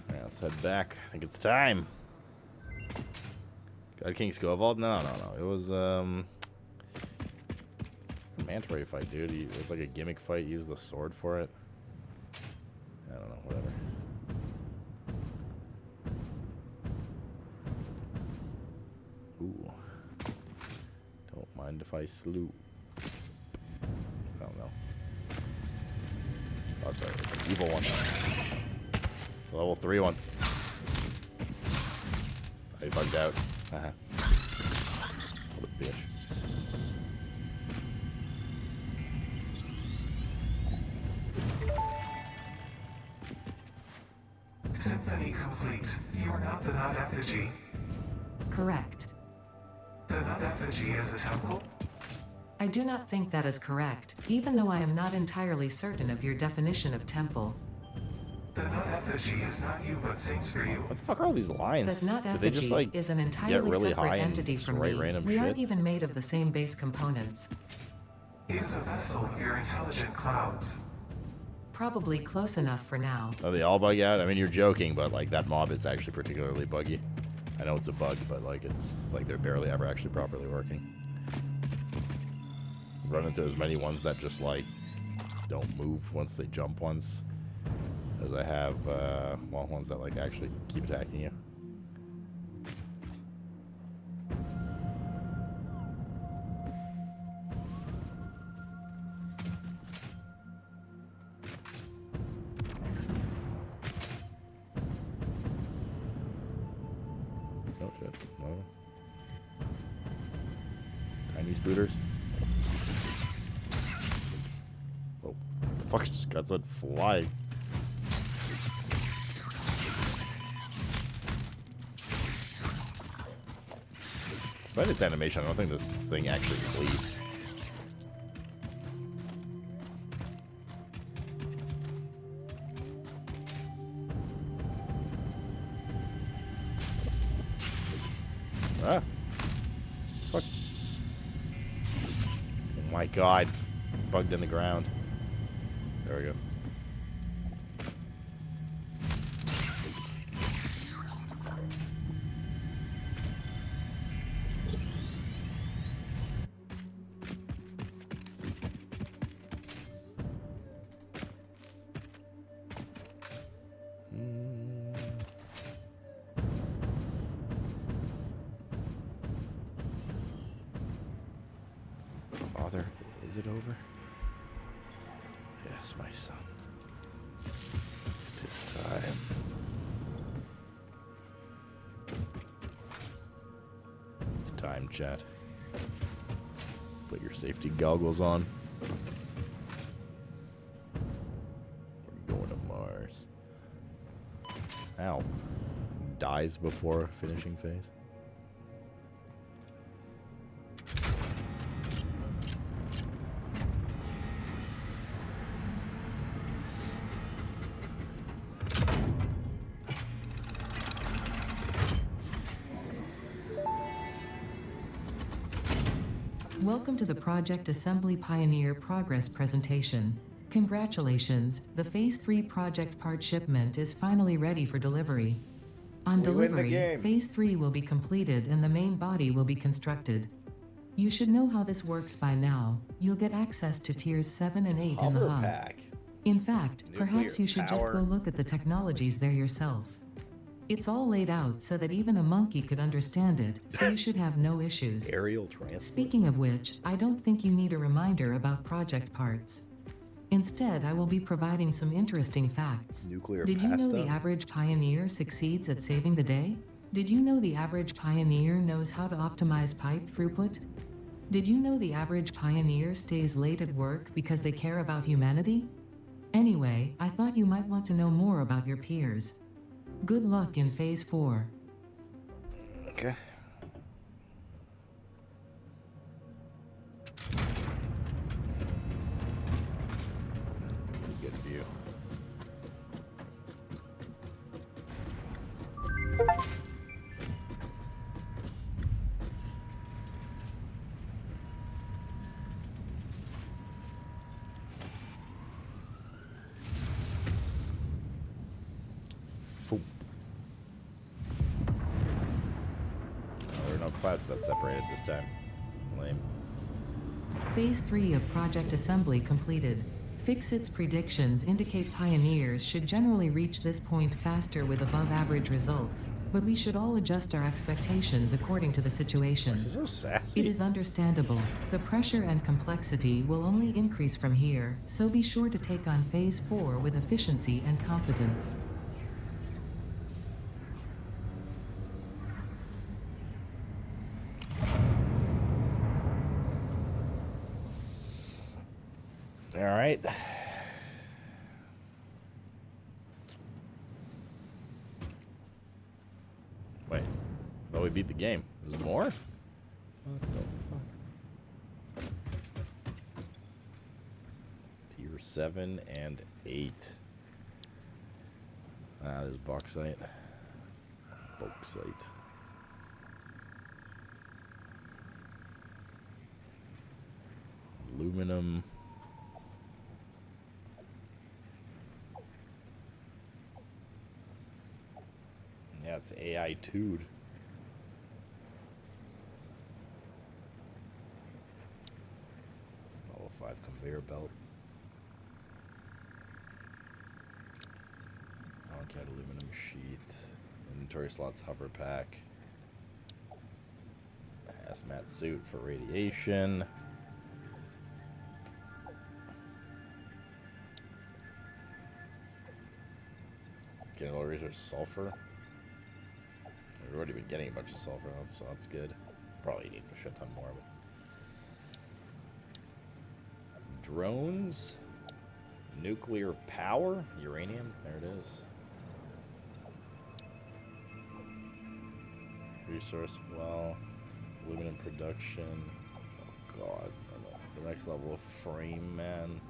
Alright, let's head back. I think it's time. God King Skovald? No. It was Manta Ray fight, dude. It was like a gimmick fight. Use the sword for it. I don't know, whatever. Ooh. Don't mind if I slew. I don't know. Oh, it's an evil one. It's a level 3 one. I bugged out. Haha. What a bitch. Symphony complete. You are not the Nut Effigy. Correct. The Nut Effigy is a temple? I do not think that is correct, even though I am not entirely certain of your definition of temple. The Nut Effigy is not you, but sings for you. What the fuck are all these lines? The Nut Did they just Effigy like is an get entirely really separate high entity and from write me. random We shit? aren't even made of the same base components. It is a vessel of your intelligent clouds. Probably close enough for now. Oh, they all bug out? I mean, you're joking, but like that mob is actually particularly buggy. I know it's a bug, but like it's like they're barely ever actually properly working. Run into as many ones that just like don't move once they jump once as I have well, ones that like actually keep attacking you. Oh shit, no. Tiny spooters. Oh, the fuck just got that fly. Despite its animation, I don't think this thing actually bleeds. Ah. Fuck. Oh my god. It's bugged in the ground. There we go. Father, is it over? Yes, my son. It is time. It's time, chat. Put your safety goggles on. We're going to Mars. Ow. Dies before finishing phase. Welcome to the Project Assembly Pioneer Progress presentation. Congratulations, the Phase 3 project part shipment is finally ready for delivery. On delivery, Phase 3 will be completed and the main body will be constructed. You should know how this works by now. You'll get access to Tiers 7 and 8 in the hub. In fact, perhaps you should just go look at the technologies there yourself. It's all laid out so that even a monkey could understand it, so you should have no issues. Aerial transport. Speaking of which, I don't think you need a reminder about project parts. Instead, I will be providing some interesting facts. Nuclear Did you know the average pioneer succeeds at saving the day? Did you know the average pioneer knows how to optimize pipe throughput? Did you know the average pioneer stays late at work because they care about humanity? Anyway, I thought you might want to know more about your peers. Good luck in Phase 4. Okay. Good view. There are no clouds that separated this time. Lame. Phase 3 of Project Assembly completed. Fixit's predictions indicate pioneers should generally reach this point faster with above-average results, but we should all adjust our expectations according to the situation. She's so sassy. It is understandable. The pressure and complexity will only increase from here, so be sure to take on Phase 4 with efficiency and competence. All right. Wait. Thought we beat the game. Is there more? What the fuck? Tier 7 and 8. Ah, there's bauxite. Bauxite. Aluminum. Yeah, it's AI 2'd. Level 5 conveyor belt. Allocated aluminum sheet. Inventory slots hover pack. Hazmat suit for radiation. It's getting a low resource sulfur. We've already been getting a bunch of sulfur, so that's good. Probably need a shit ton more. But drones, nuclear power, uranium. There it is. Resource well, aluminum production. Oh god, the next level of frame, man.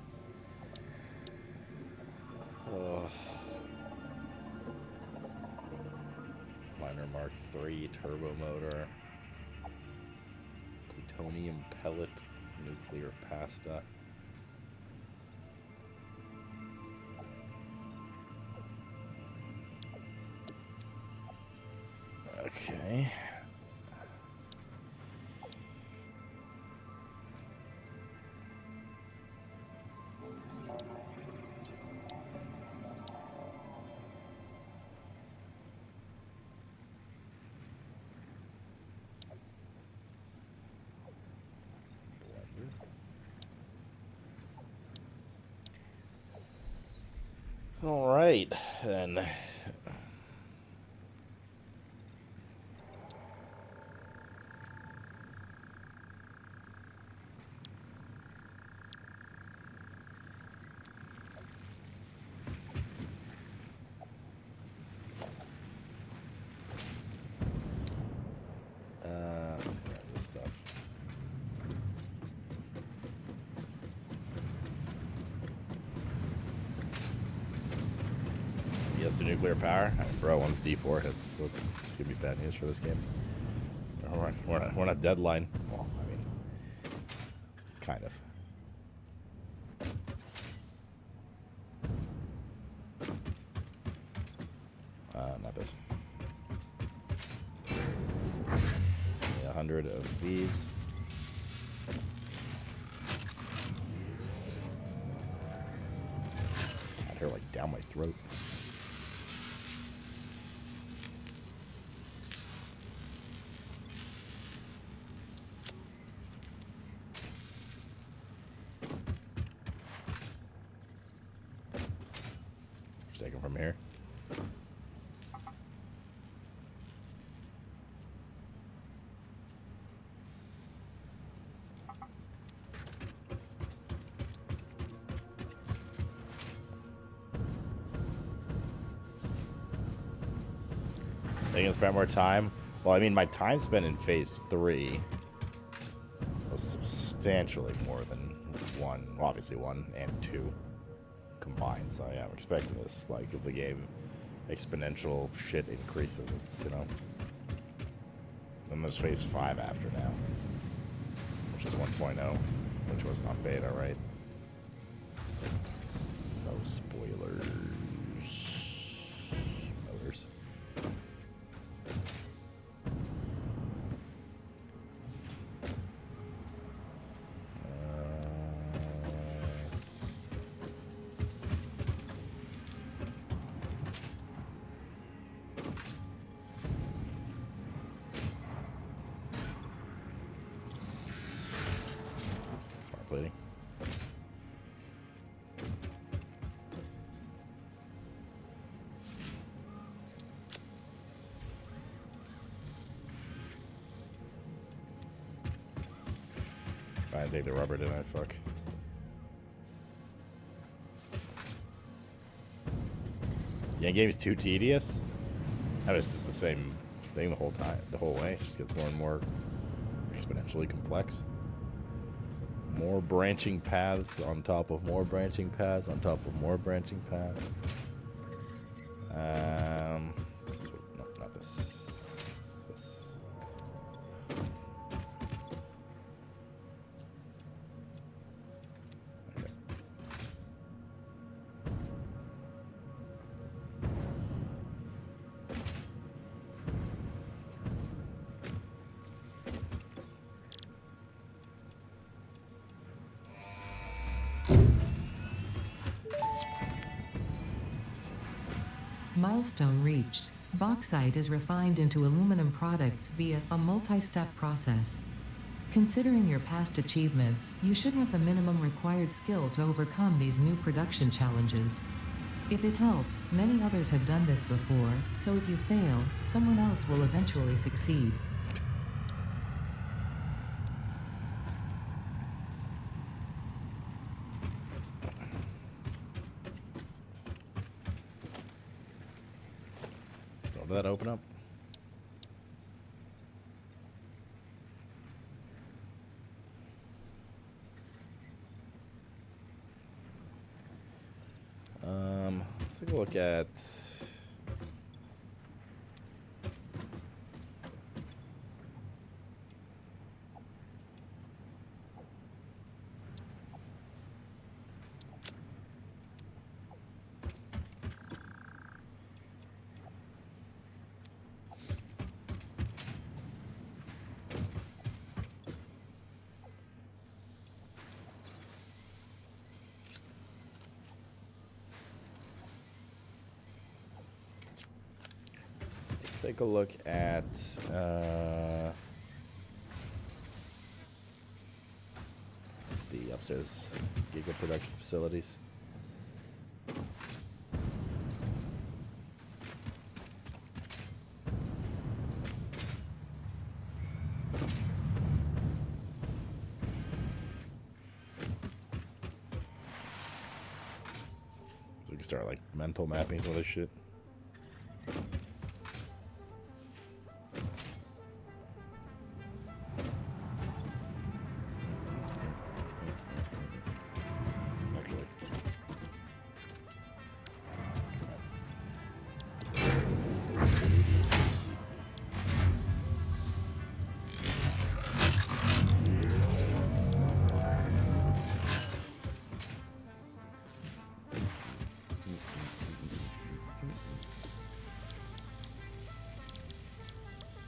Oh. Miner Mark III turbo motor, plutonium pellet, nuclear pasta. Okay. All right, then. Let's grab this stuff. Yes to nuclear power. Bro, one's D4. It's gonna be bad news for this game. We're not deadline. Well, I mean, kind of. Not this. 100 of these. God, they're like down my throat. from here. They can spend more time. Well, I mean, my time spent in phase 3 was substantially more than 1. Well, obviously 1 and 2 combined. So yeah, I'm expecting this. Like, if the game exponential shit increases, it's, you know. Then there's phase 5 after now, which is 1.0, which wasn't on beta, right? No spoilers. Motors. I didn't take the rubber, didn't I? Fuck. Yeah, game's too tedious. That was just the same thing the whole time, the whole way. It just gets more and more exponentially complex. More branching paths on top of more branching paths on top of more branching paths. This is what, no, not this. This. Okay. Milestone reached. Bauxite is refined into aluminum products via a multi-step process. Considering your past achievements, you should have the minimum required skill to overcome these new production challenges. If it helps, many others have done this before, so if you fail, someone else will eventually succeed. Did that open up? Let's take a look at take a look at the upstairs Giga production facilities. So we can start like mental mapping some of this shit.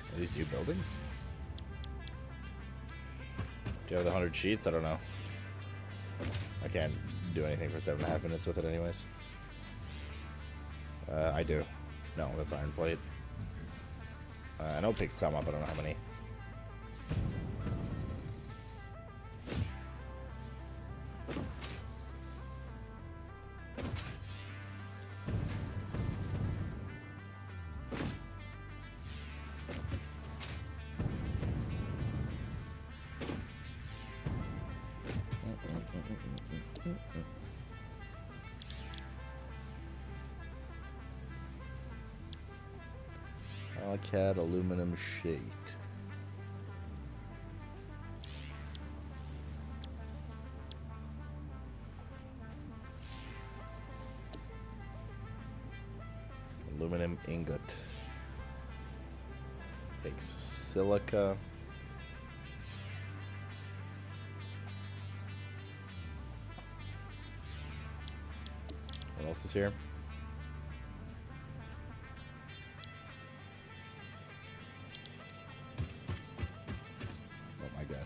Are these new buildings? Do you have the 100 sheets? I don't know. I can't do anything for 7.5 minutes with it anyways. I do. No, that's iron plate. I know it picks some up, I don't know how many. Mod-Cad aluminum sheet. Aluminum ingot. Takes silica. What else is here? Oh my god.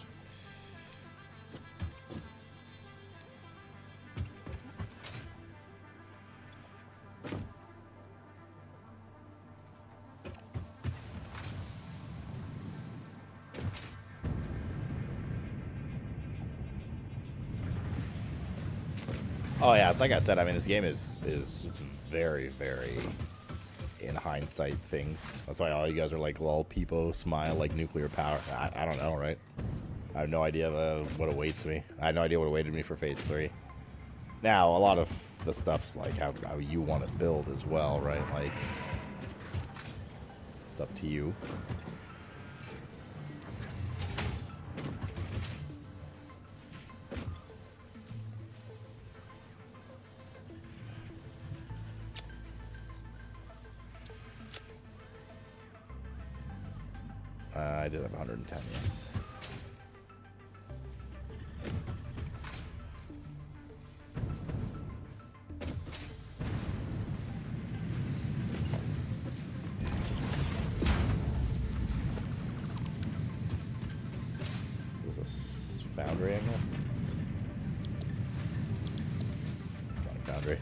Oh yeah, it's like I said. I mean, this game is very, very in hindsight things. That's why all you guys are like, lol, peepo, smile, like nuclear power. I don't know, right? I have no idea what awaits me. I had no idea what awaited me for Phase 3. Now, a lot of the stuff's like how you want to build as well, right? Like, it's up to you. I did have 110, yes. Is this a foundry angle? It's not a foundry.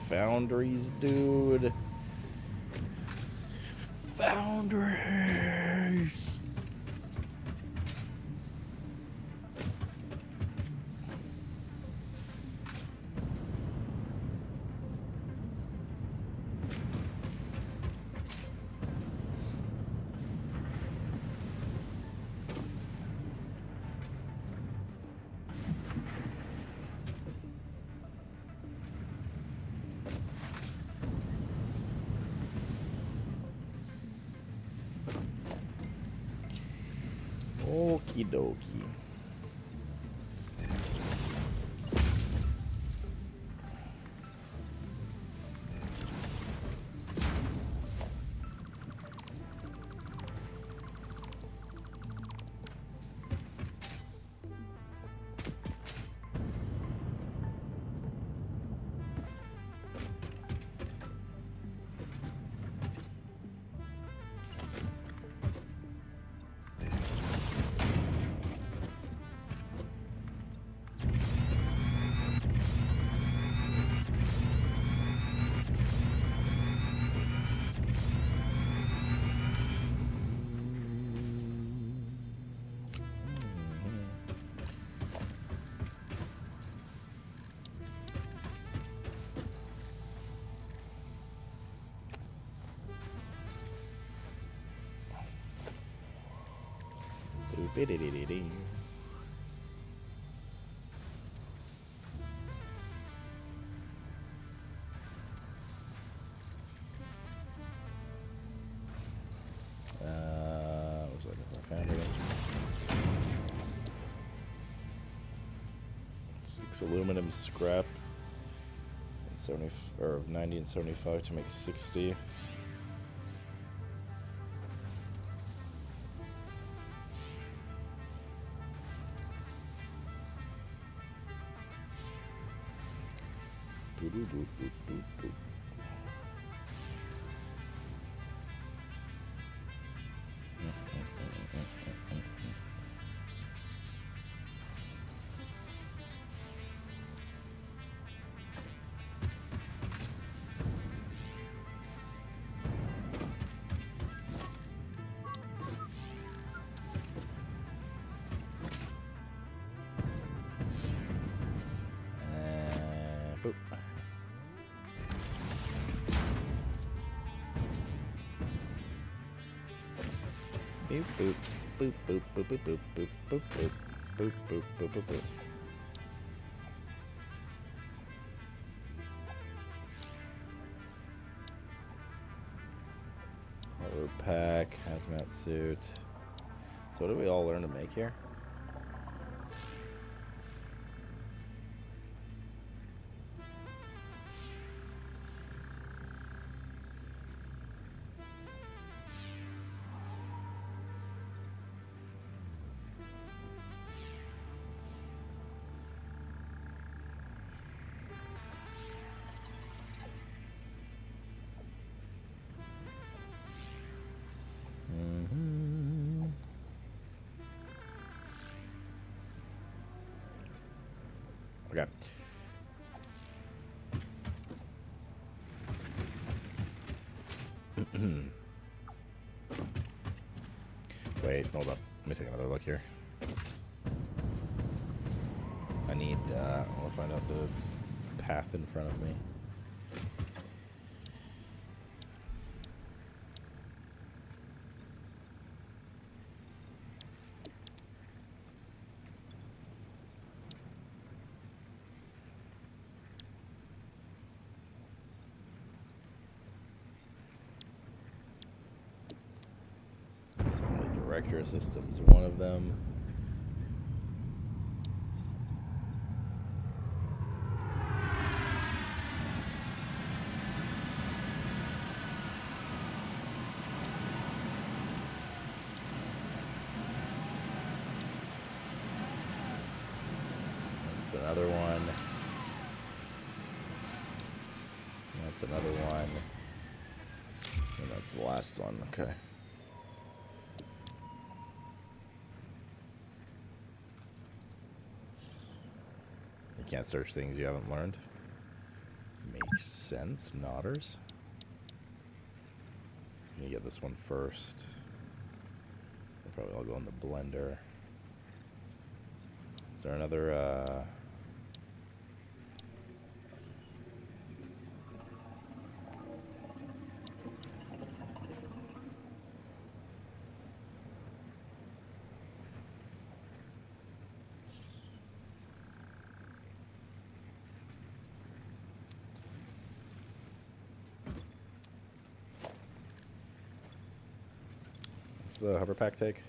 Foundries, dude. Foundries. Okie dokie. Looks like I found it. 6 aluminum scrap, and 70 or 90 and 75 to make 60. Boop, boop. boop, boop, boop, boop, boop, boop, boop, boop, boop, boop, boop, boop, boop. Hover pack, hazmat suit. So what did we all learn to make here? Okay. Wait, hold up. Let me take another look here. I need, I want to find out the path in front of me. Director systems, one of them. That's another one. That's another one. And that's the last one. Okay. You can't search things you haven't learned. Makes sense. Nodders. You get this one first. They'll probably all go in the blender. Is there another, the hover pack take?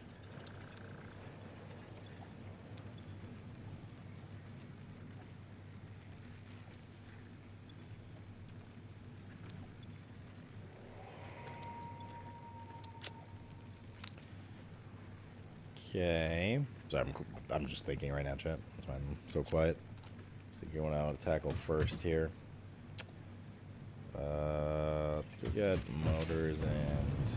Okay. So I'm just thinking right now, chat. That's why I'm so quiet. So going out to tackle first here. Let's go get motors and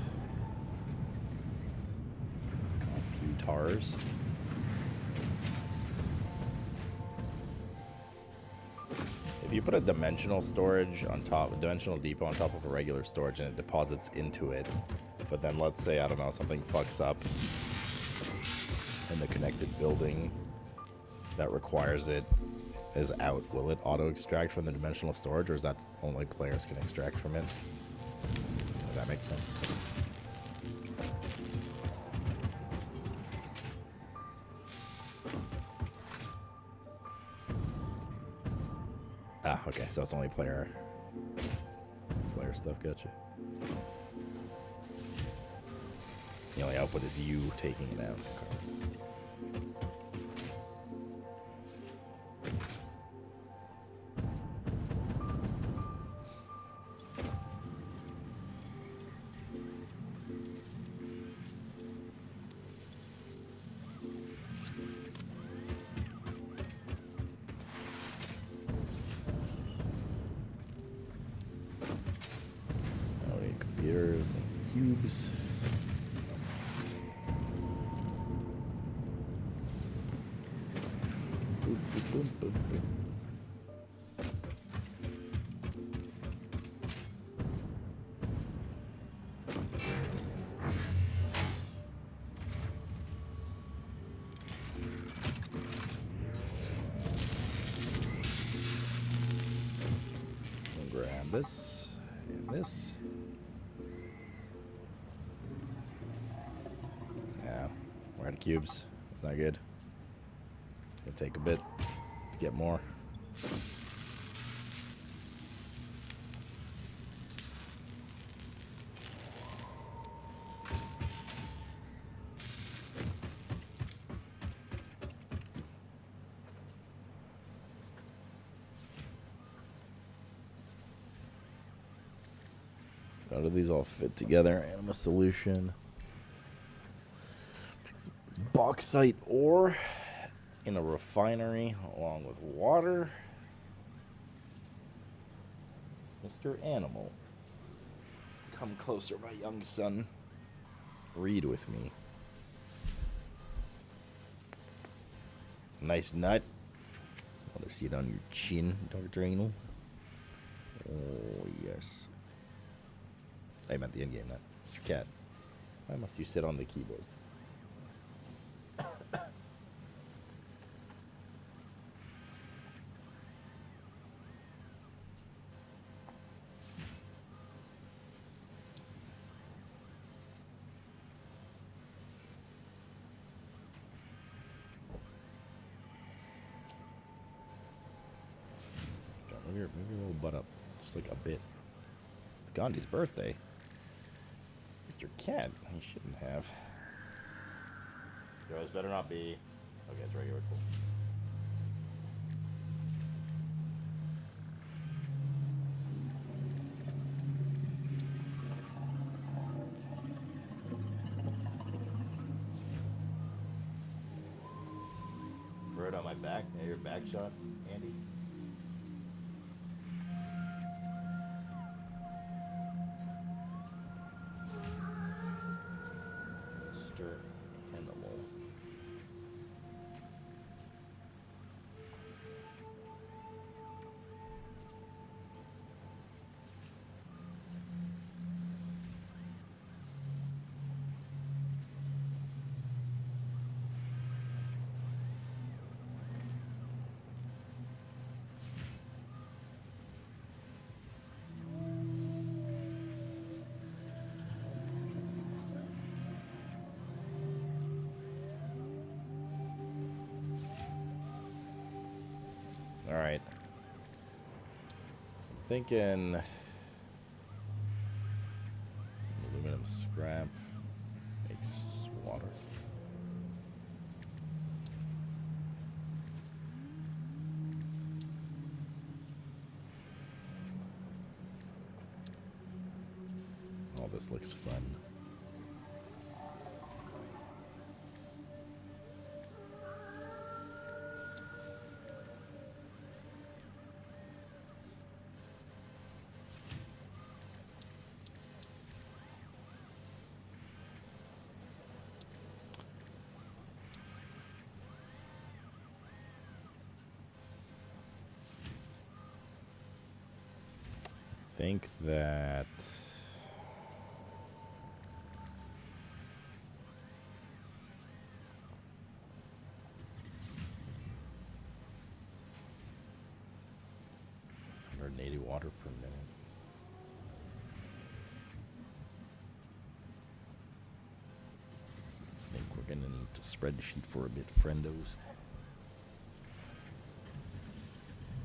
computers. If you put a dimensional storage on top, a dimensional depot on top of a regular storage, and it deposits into it, but then let's say, I don't know, something fucks up in the connected building that requires it is out, will it auto extract from the dimensional storage, or is that only players can extract from it? If that makes sense. Ah, okay, so it's only player stuff, gotcha. The only output is you taking it out. Okay. Computers and cubes. Boop, boop, boop, boop, boop. We'll grab this and this. red cubes. It's not good. It's gonna take a bit to get more. How do these all fit together? Anima solution. It's bauxite ore in a refinery along with water. Mr. Animal. Come closer, my young son. Read with me. Nice nut. Want to see it on your chin, Dr. Anal? Oh, yes. I meant the in-game nut. Mr. Cat. Why must you sit on the keyboard? Move your little butt up. Just like a bit. It's Gandhi's birthday. Mr. Cat, he shouldn't have. Yours better not be. Okay, it's regular, cool. Bird on my back. Yeah, your back shot, Andy. Animal. All right. So I'm thinking aluminum scrap makes water. All this looks fun. Think that $180 water per minute. I think we're gonna need to spreadsheet for a bit, friendos.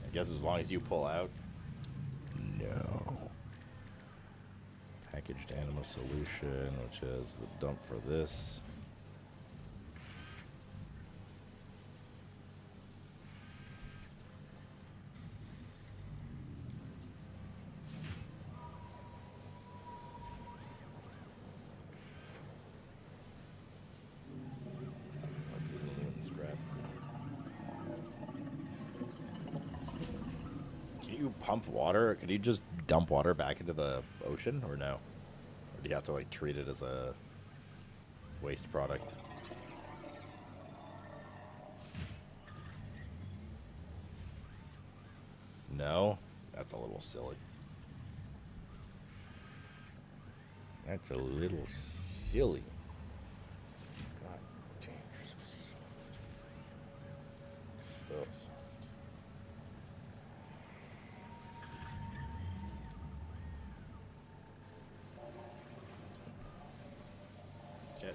I guess as long as you pull out. No. Packaged Anima solution, which is the dump for this. What's the aluminum scrap? Can you pump water? Could you just dump water back into the ocean, or no? Or do you have to like treat it as a waste product? No? That's a little silly. That's a little silly. God damn, you're so soft. So soft.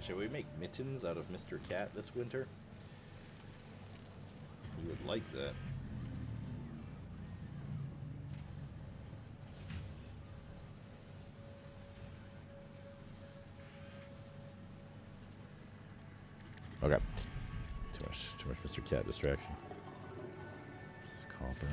Should we make mittens out of Mr. Cat this winter? We would like that. Okay. Too much Mr. Cat distraction. This is copper.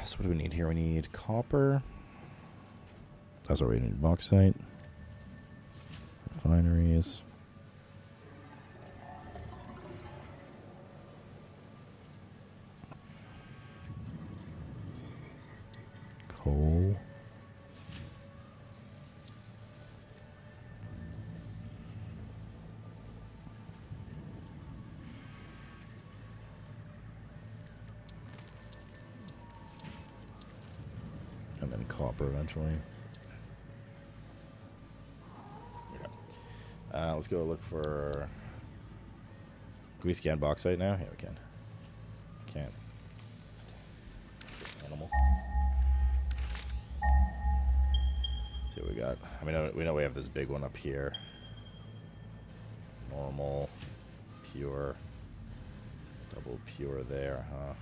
So what do we need here? We need copper. That's what we need. Bauxite. Refineries. Coal. And then copper eventually. Okay. Let's go look for... Can we scan bauxite now? Yeah, we can. Can't. Animal. Let's see what we got. I mean, we know we have this big one up here. Normal. Pure. Double pure there, huh?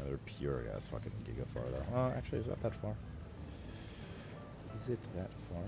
Another pure, yeah, that's fucking giga far though. Oh, actually, is that far? Is it that far?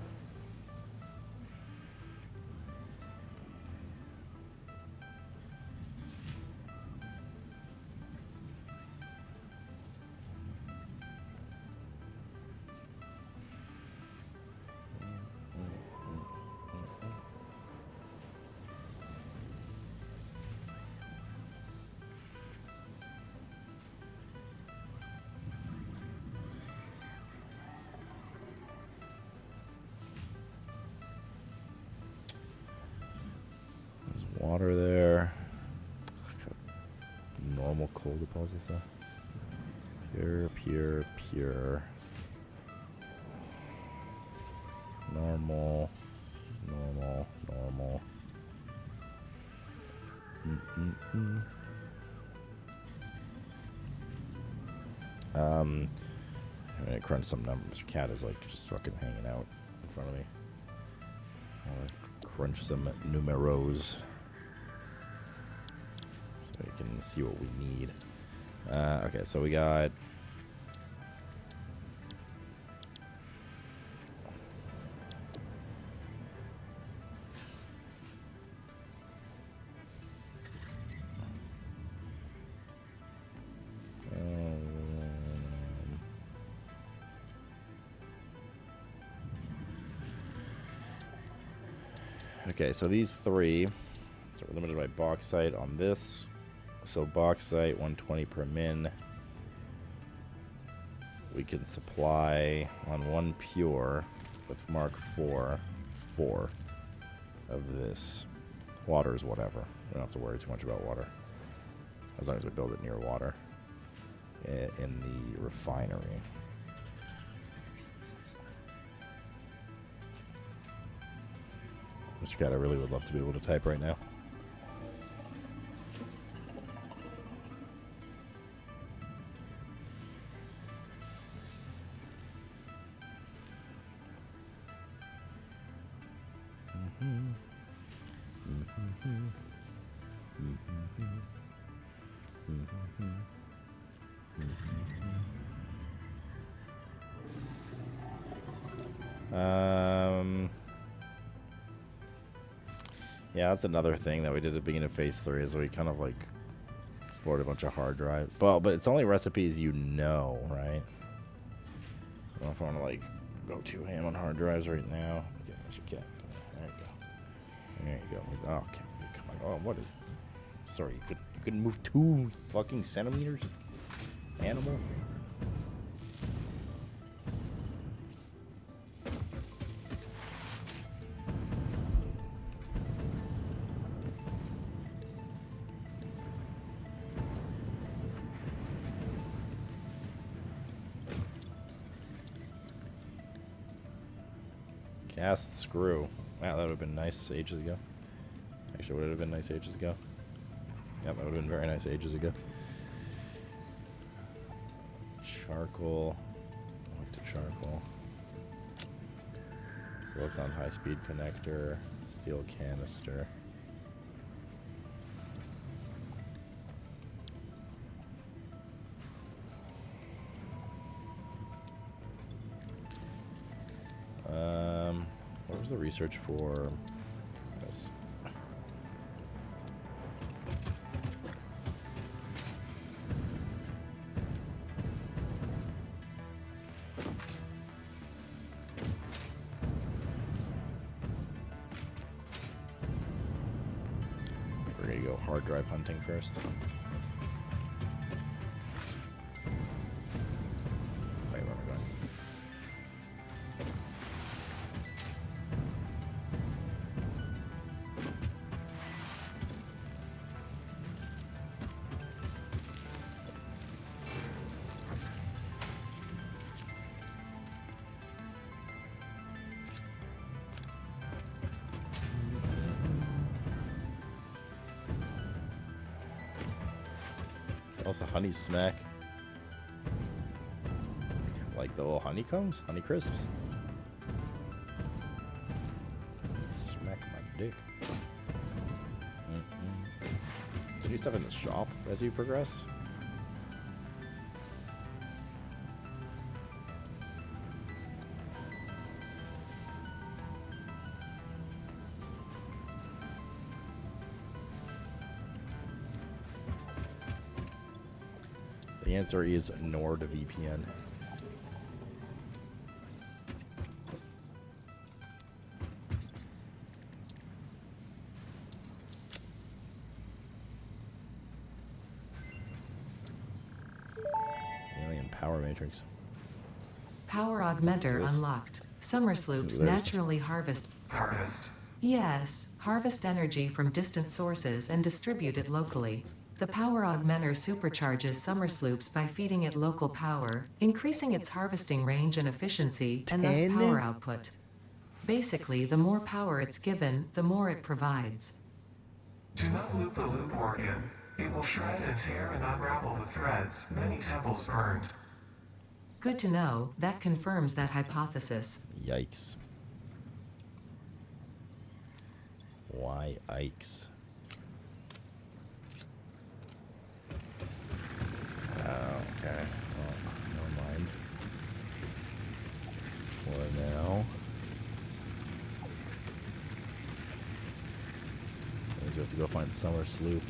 Water there. Normal coal deposits though. Pure, pure, pure. Normal, normal, normal. I'm gonna crunch some numbers. Cat is like just fucking hanging out in front of me. I'll crunch some numeros. So we can see what we need. Okay, so we got... Okay, so these three, so we're limited by bauxite on this. So bauxite, 120 per min. We can supply on one pure with Mark 4 of this. Water is whatever. We don't have to worry too much about water. As long as we build it near water in the refinery. Mr. Cat, I really would love to be able to type right now. Yeah, that's another thing that we did at the beginning of Phase 3 is we kind of like explored a bunch of hard drive. Well, but it's only recipes you know, right? So I don't know if I want to like go too ham on hard drives right now. Okay, Mr. Cat. There you go. There you go. Oh, okay. Come on. Oh, what is... Sorry, you couldn't move 2 fucking centimeters? Animal? Cast screw. Wow, that would have been nice ages ago. Actually, would it have been nice ages ago? Yep, that would have been very nice ages ago. Charcoal. Back to charcoal. Silicon high-speed connector. Steel canister. What was the research for this? We're gonna go hard drive hunting first. Also, honey smack. Like the little honeycombs? Honey crisps? Smack my dick. Is there new stuff in the shop as you progress? The answer is NordVPN. Alien power matrix. Power augmenter unlocked. Summer sloops naturally harvest. Yes, harvest energy from distant sources and distribute it locally. The power augmenter supercharges summer sloops by feeding it local power, increasing its harvesting range and efficiency, and thus power output. Basically, the more power it's given, the more it provides. Do not loop the loop organ. It will shred and tear and unravel the threads, many temples burned. Good to know. That confirms that hypothesis. Yikes. Why yikes? Okay. Well, never mind. For now. We have to go find Summer Sloop.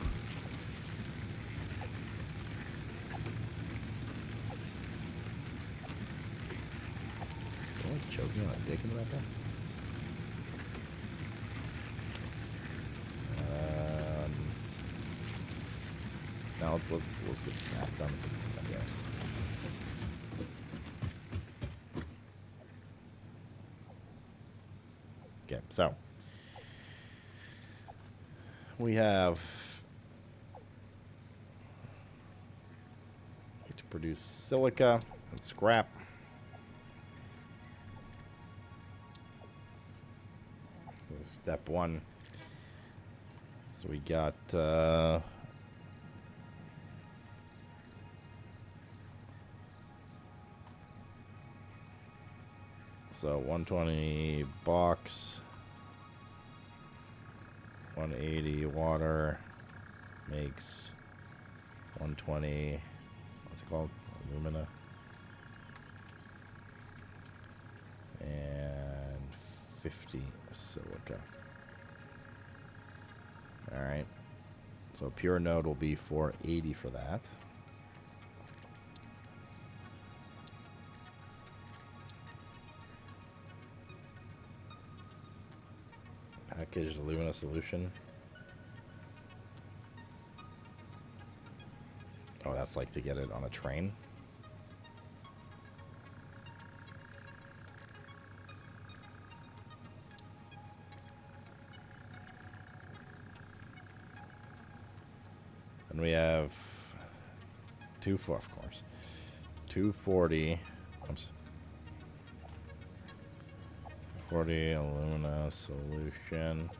Is someone choking on a dick in the background? Now let's get this map done. Okay. Okay, so we have to produce silica and scrap. This is step one. So we got so 120 box, 180 water makes 120, what's it called? Alumina. And 50 silica. Alright. So pure node will be 480 for that. Packaged alumina solution. Oh, that's like to get it on a train. And we have 240. 240 alumina solution.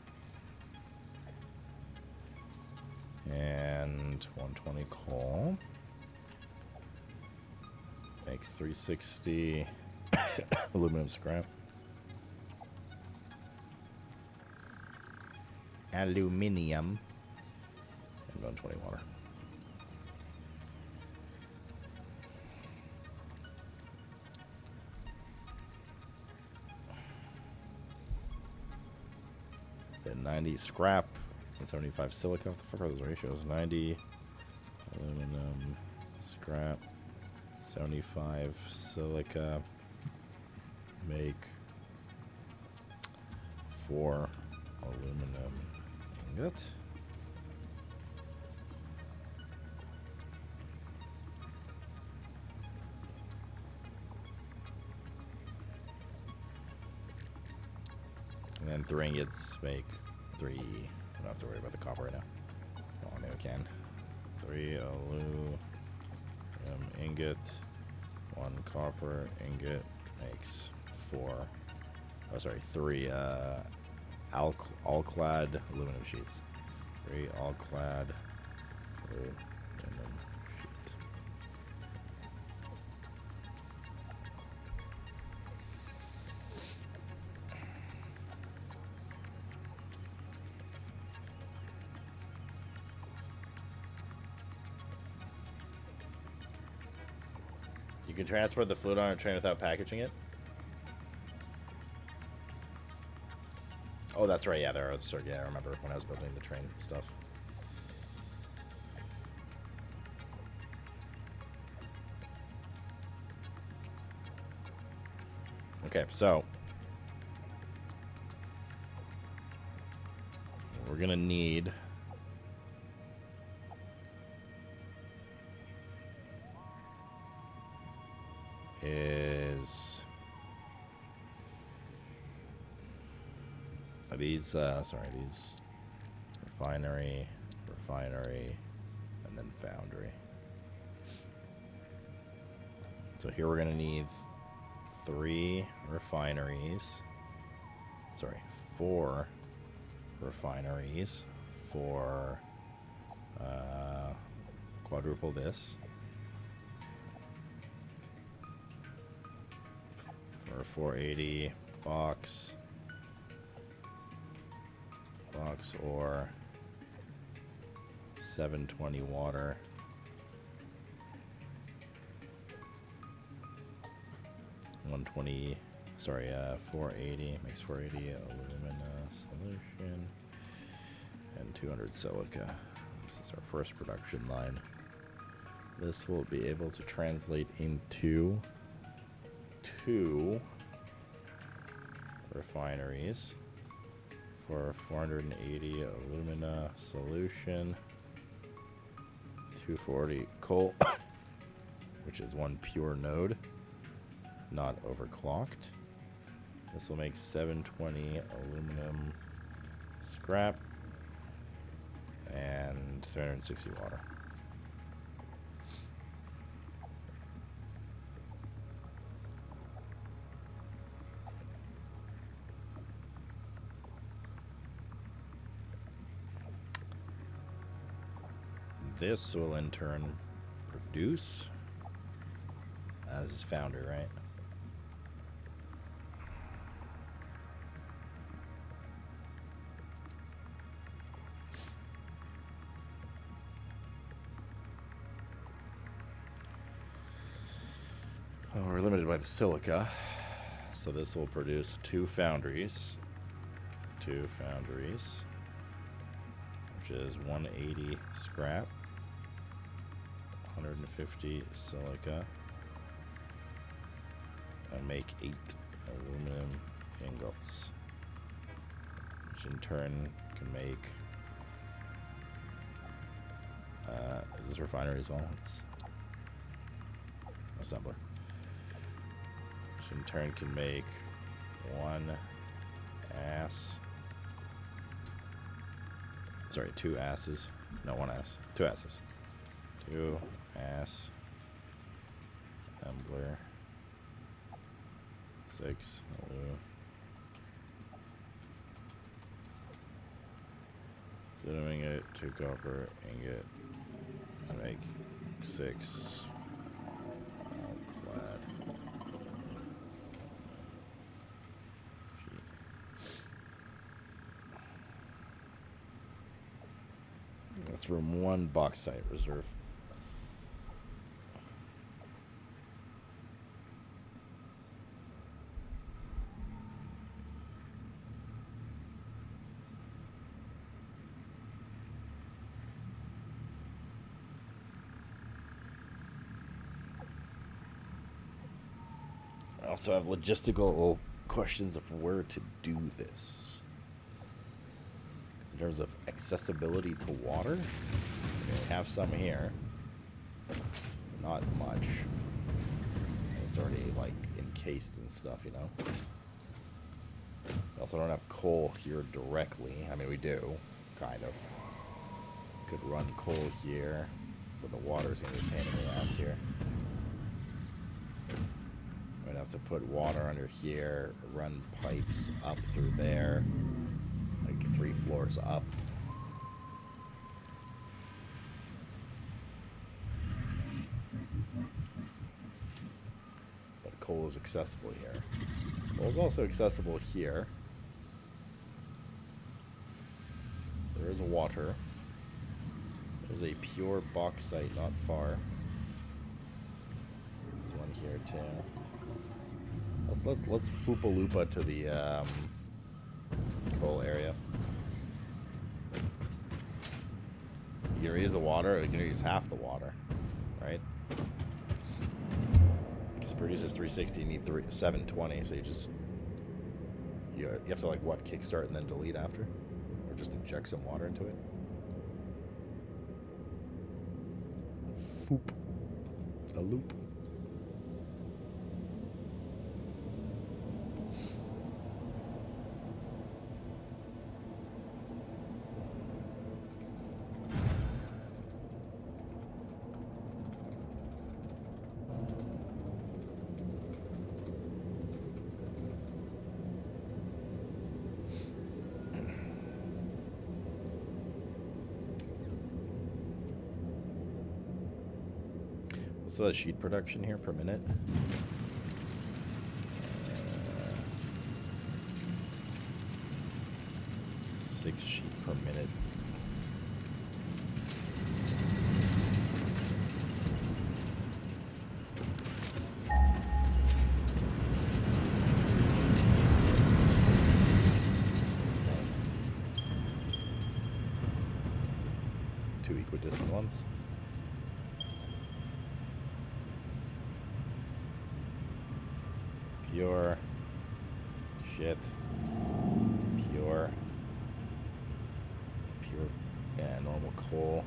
And 120 coal. Makes 360 aluminum scrap. Aluminium. And 120 water. Then 90 scrap and 75 silica. What the fuck are those ratios? 90 aluminum scrap, 75 silica. Make 4 aluminum ingot. And then 3 ingots make 3. I don't have to worry about the copper right now. Oh, I know I can. 3 aluminum ingot. 1 copper ingot makes 4. Oh, sorry, 3 all-clad aluminum sheets. 3 all-clad aluminum sheet. You can transport the fluid on a train without packaging it? Oh, that's right. Yeah, there are. Sorry, yeah, I remember when I was building the train stuff. Okay, so we're gonna need these refinery, and then foundry. So here we're gonna need 3 refineries. Sorry, 4 refineries for quadruple this. For 480 box or 720 water. Sorry, 480 makes 480 alumina solution and 200 silica. This is our first production line. This will be able to translate into 2 refineries for 480 alumina solution, 240 coal, which is 1 pure node, not overclocked. This will make 720 aluminum scrap and 360 water. This will in turn produce as founder, right? Oh, we're limited by the silica, so this will produce 2 foundries. 2 foundries, which is 180 scrap. 150 silica, and make 8 aluminum ingots, which in turn can make is this refinery as well? It's assembler, which in turn can make 1 ass. Sorry, 2 asses. No, 1 ass. 2 asses. 2 ass assembler, 6 alu Doing it, 2 copper, ingot. I make 6 clad. That's from 1 bauxite reserve. I also have logistical questions of where to do this. Because in terms of accessibility to water, we have some here. Not much. It's already like encased and stuff, you know. We also don't have coal here directly. I mean, we do, kind of. Could run coal here, but the water's gonna be a pain in the ass here. We'd have to put water under here, run pipes up through there, like 3 floors up. But coal is accessible here. Coal is also accessible here. There is water. There's a pure bauxite not far. There's one here too. Let's Foopaloopa to the coal area. You can use the water, or you can use half the water, right? Because it produces 360, you need 720, so you have to like what, kickstart and then delete after? Or just inject some water into it? Foop. A loop. What's the sheet production here per minute? 6 sheet per minute. Two equidistant ones. Pure shit. Pure. Yeah, normal coal.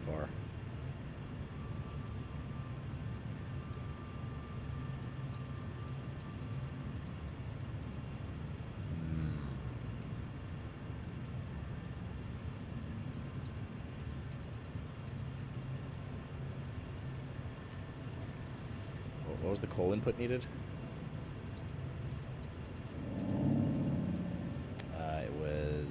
Far. What was the coal input needed? It was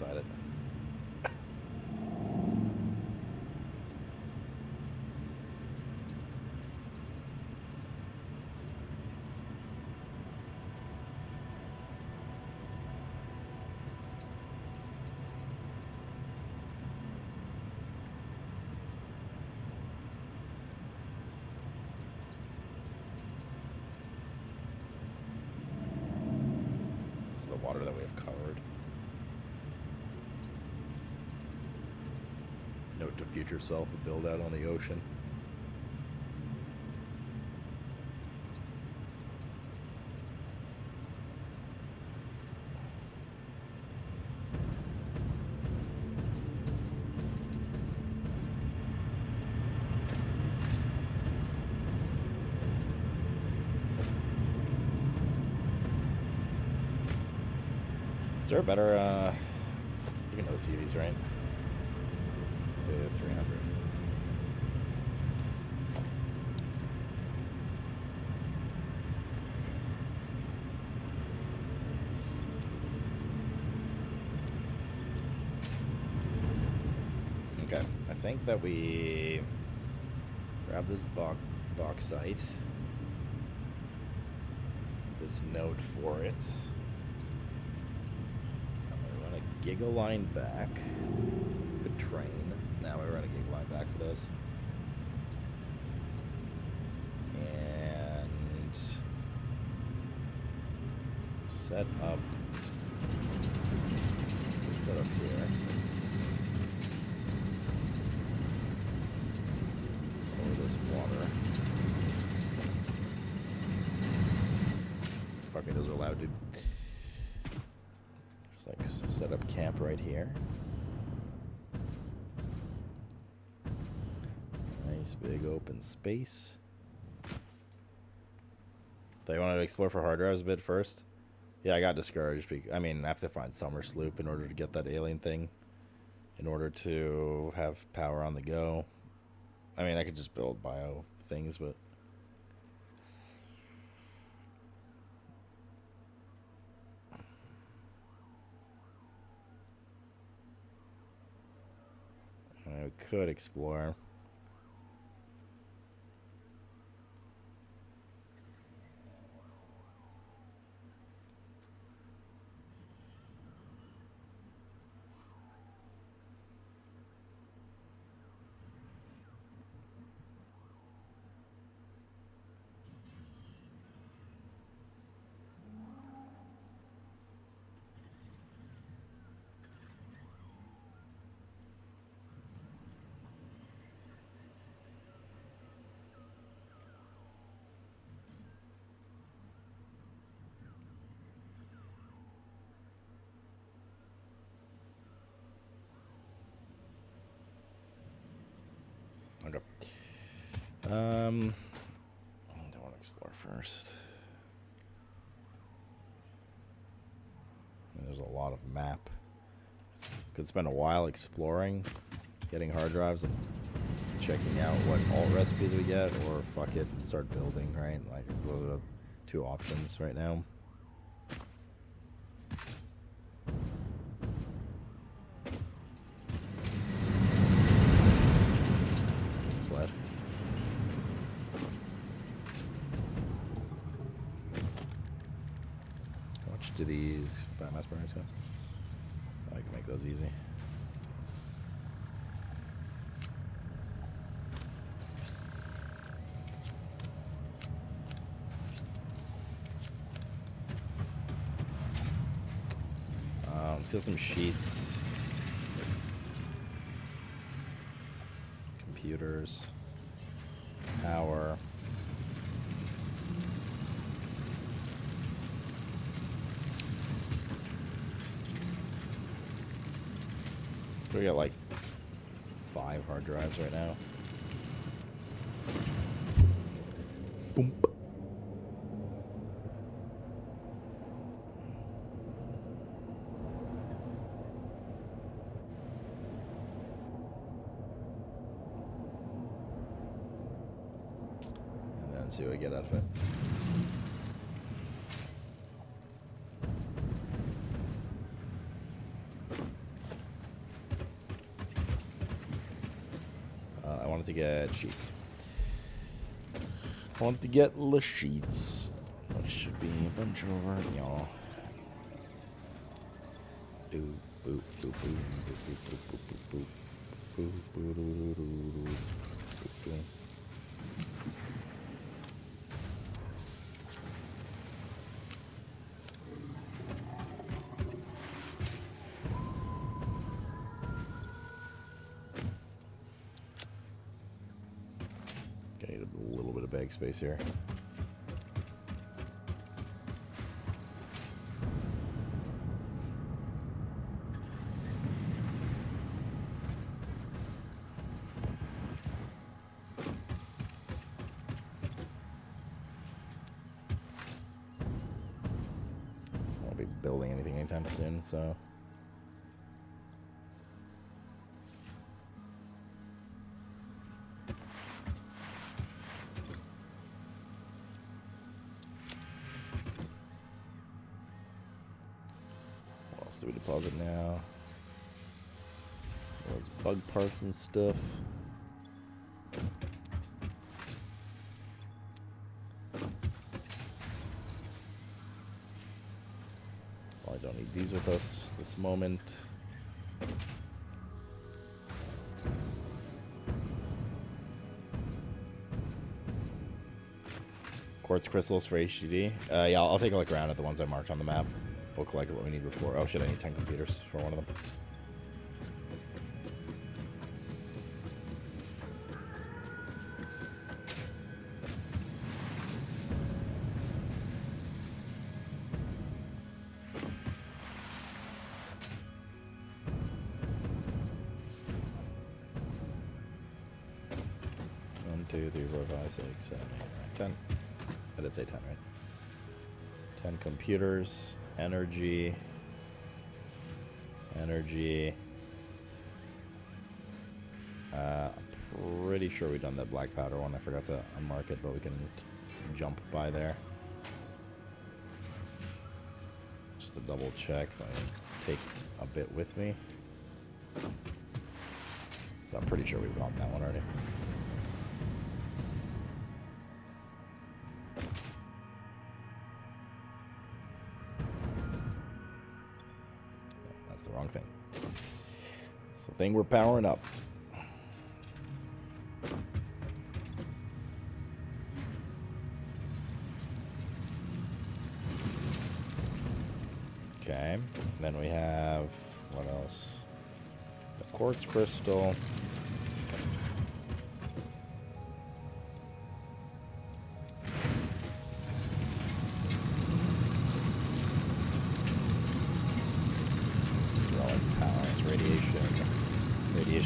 beside it. The water that we have covered. Note to future self, a build out on the ocean. Is there a better, you can OC these, right? To 300. Okay, I think that we grab this bauxite, this node for it. Giga line back. Could train. Now we run a giga line back for this. And set up. We can set up here. Over this water. Fuck me, those are loud, dude. Like set up camp right here. Nice big open space. Thought you wanted to explore for hard drives a bit first. Yeah, I got discouraged. I mean, I have to find Summer Sloop in order to get that alien thing. In order to have power on the go. I mean, I could just build bio things, but I could explore. Okay. I don't want to explore first. There's a lot of map. Could spend a while exploring, getting hard drives, and checking out what alt recipes we get, or fuck it and start building, right? Like, those are the two options right now. Sled. How much do these biomass burners cost? I can make those easy. Still some sheets. Computers. Power. So we got like 5 hard drives right now. Boom. See what I get out of it. wanted to get sheets. I want to get the sheets. There should be a bunch over, y'all. Boop, boop, boop, boop, boop, boop, boop, boop, boop. Boop, boop, boop, boop, boop, boop. Okay, need a little bit of bag space here. Building anything anytime soon, so what else do we deposit now? As well as bug parts and stuff. Don't need these with us this moment. Quartz crystals for HDD. Yeah, I'll take a look around at the ones I marked on the map. We'll collect what we need before. Oh shit, I need 10 computers for one of them. Two, 3, 4, 5, 6, 7, 8, 9, 10. I did say 10, right? 10 computers, energy. Pretty sure we've done that black powder one. I forgot to unmark it, but we can jump by there. Just to double check. I take a bit with me. But I'm pretty sure we've gotten that one already. Wrong thing. It's the thing we're powering up. Okay. Then we have what else? The quartz crystal.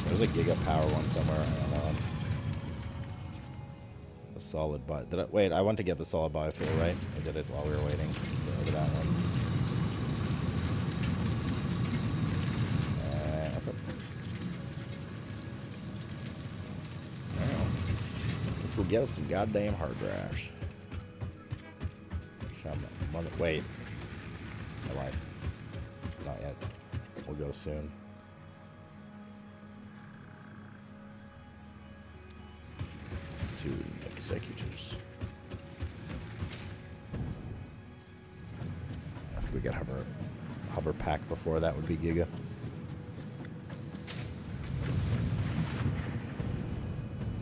There's a giga power one somewhere. The solid buy. Did I wait? I want to get the solid biofuel, right? I did it while we were waiting. Go over that one. Let's go get us some goddamn hard drives. Wait. I lied. Not yet. We'll go soon. Executors. I think we got hover pack before that would be Giga.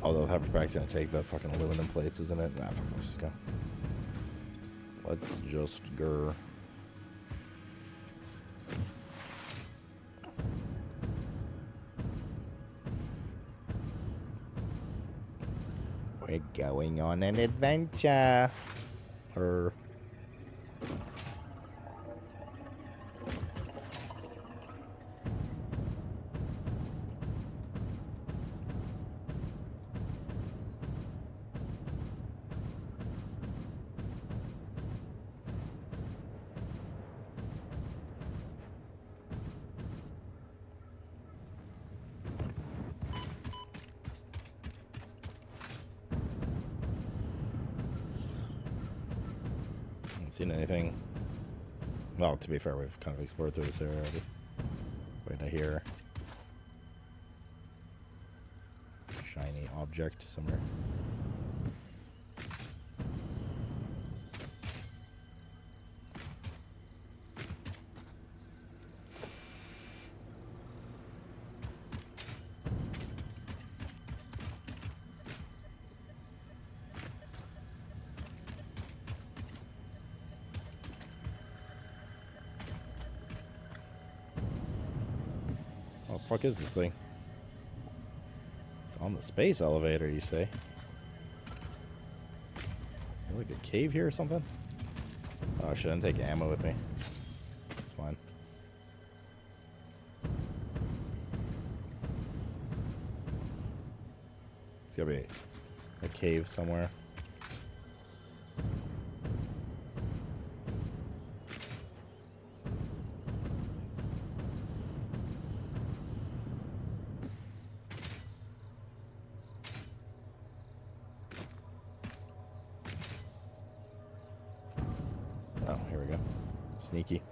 Although hover pack's gonna take the fucking aluminum plates, isn't it? Nah, fuck, let's just go. Let's just go. We're going on an adventure. Seen anything? Well, to be fair, we've kind of explored through this area already. Wait, I hear shiny object somewhere. What the fuck is this thing? It's on the space elevator, you say? Like a cave here or something? Oh, I shouldn't take ammo with me. It's fine. It's gotta be a cave somewhere. Oh, here we go. Sneaky.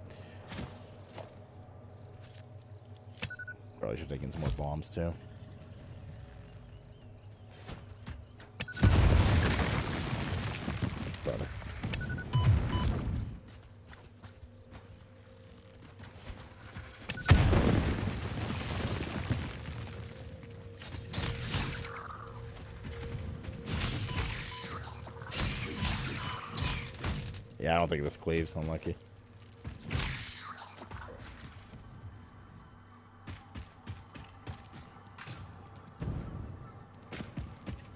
Probably should take in some more bombs too. Brother. Yeah, I don't think this cleaves. Unlucky.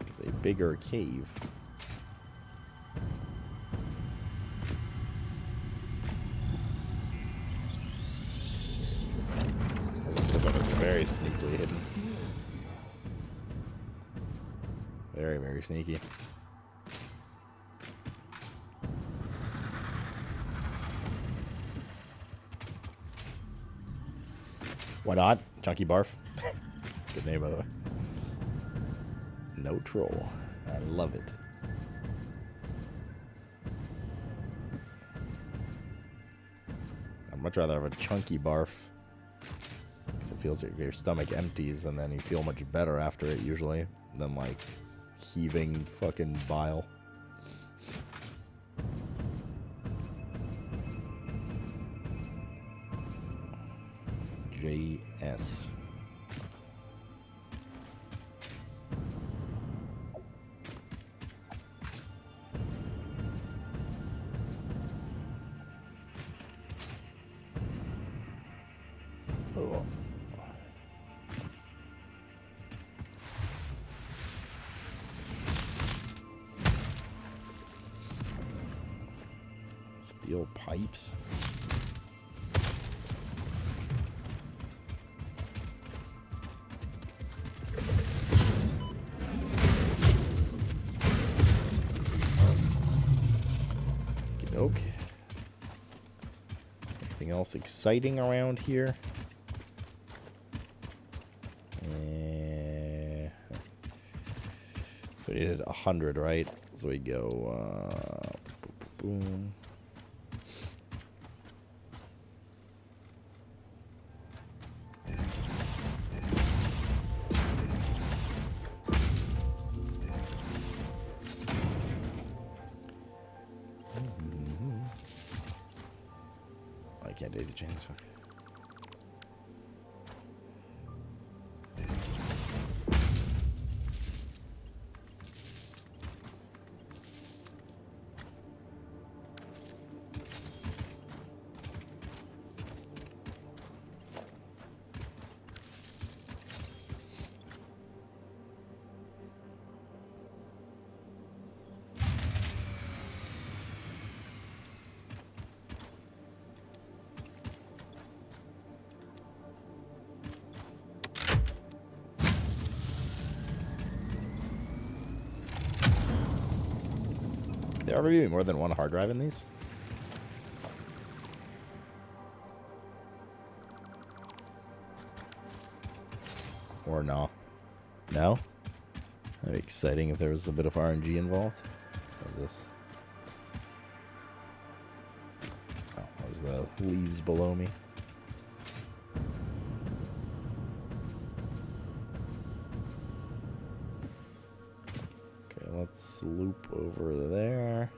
This is a bigger cave. This one is very sneakily hidden. Very, very sneaky. Why not? Chunky Barf. Good name, by the way. No troll. I love it. I'd much rather have a Chunky Barf. Because it feels like your stomach empties and then you feel much better after it usually than like heaving fucking bile. JS. Oh. Steel pipes. Okay. Anything else exciting around here? So we did 100, right? So we go boom. I can't daisy chain this fuck. There ever be more than one hard drive in these? Or no? No? That'd be exciting if there was a bit of RNG involved. What is this? Oh, that was the leaves below me. let's loop over there.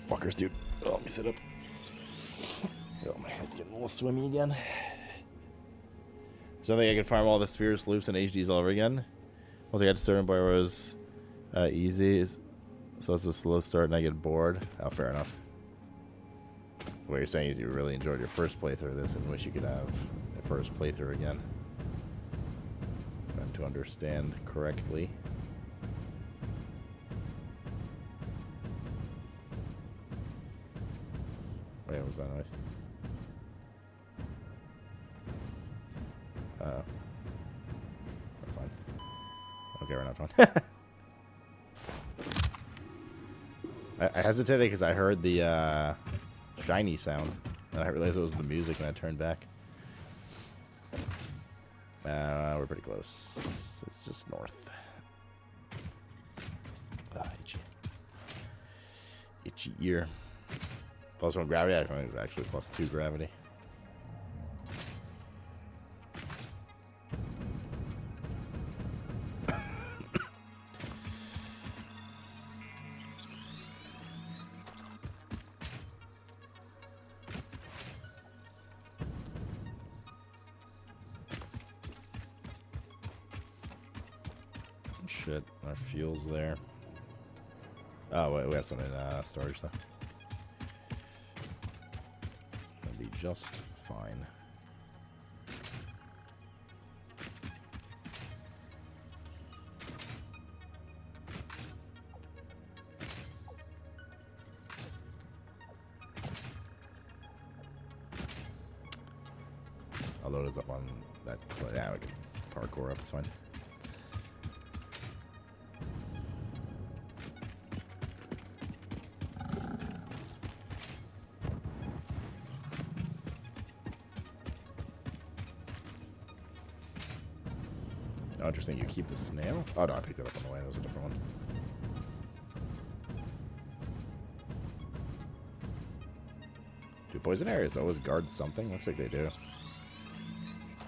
Fuckers, dude. Oh, let me sit up. Oh, my head's getting a little swimmy again. So I think I can farm all the spheres, loops, and HDs all over again. Once I got to certain point where it was easy, so it's a slow start and I get bored. Oh, fair enough. What you're saying is you really enjoyed your first playthrough of this and wish you could have the first playthrough again. And to understand correctly. Wait, what was that noise? We're fine. Okay, we're not fine. I hesitated because I heard the shiny sound, and I realized it was the music, and I turned back. We're pretty close. It's just north. Itchy. Itchy ear. +1 gravity, I think it's actually +2 gravity. Shit, our fuel's there. Oh, wait, we have some in storage though. Just fine. I'll load us up on that. Yeah, we can parkour up. It's fine. Oh, interesting. You keep the snail? Oh, no, I picked it up on the way. That was a different one. Do poison areas always guard something? Looks like they do.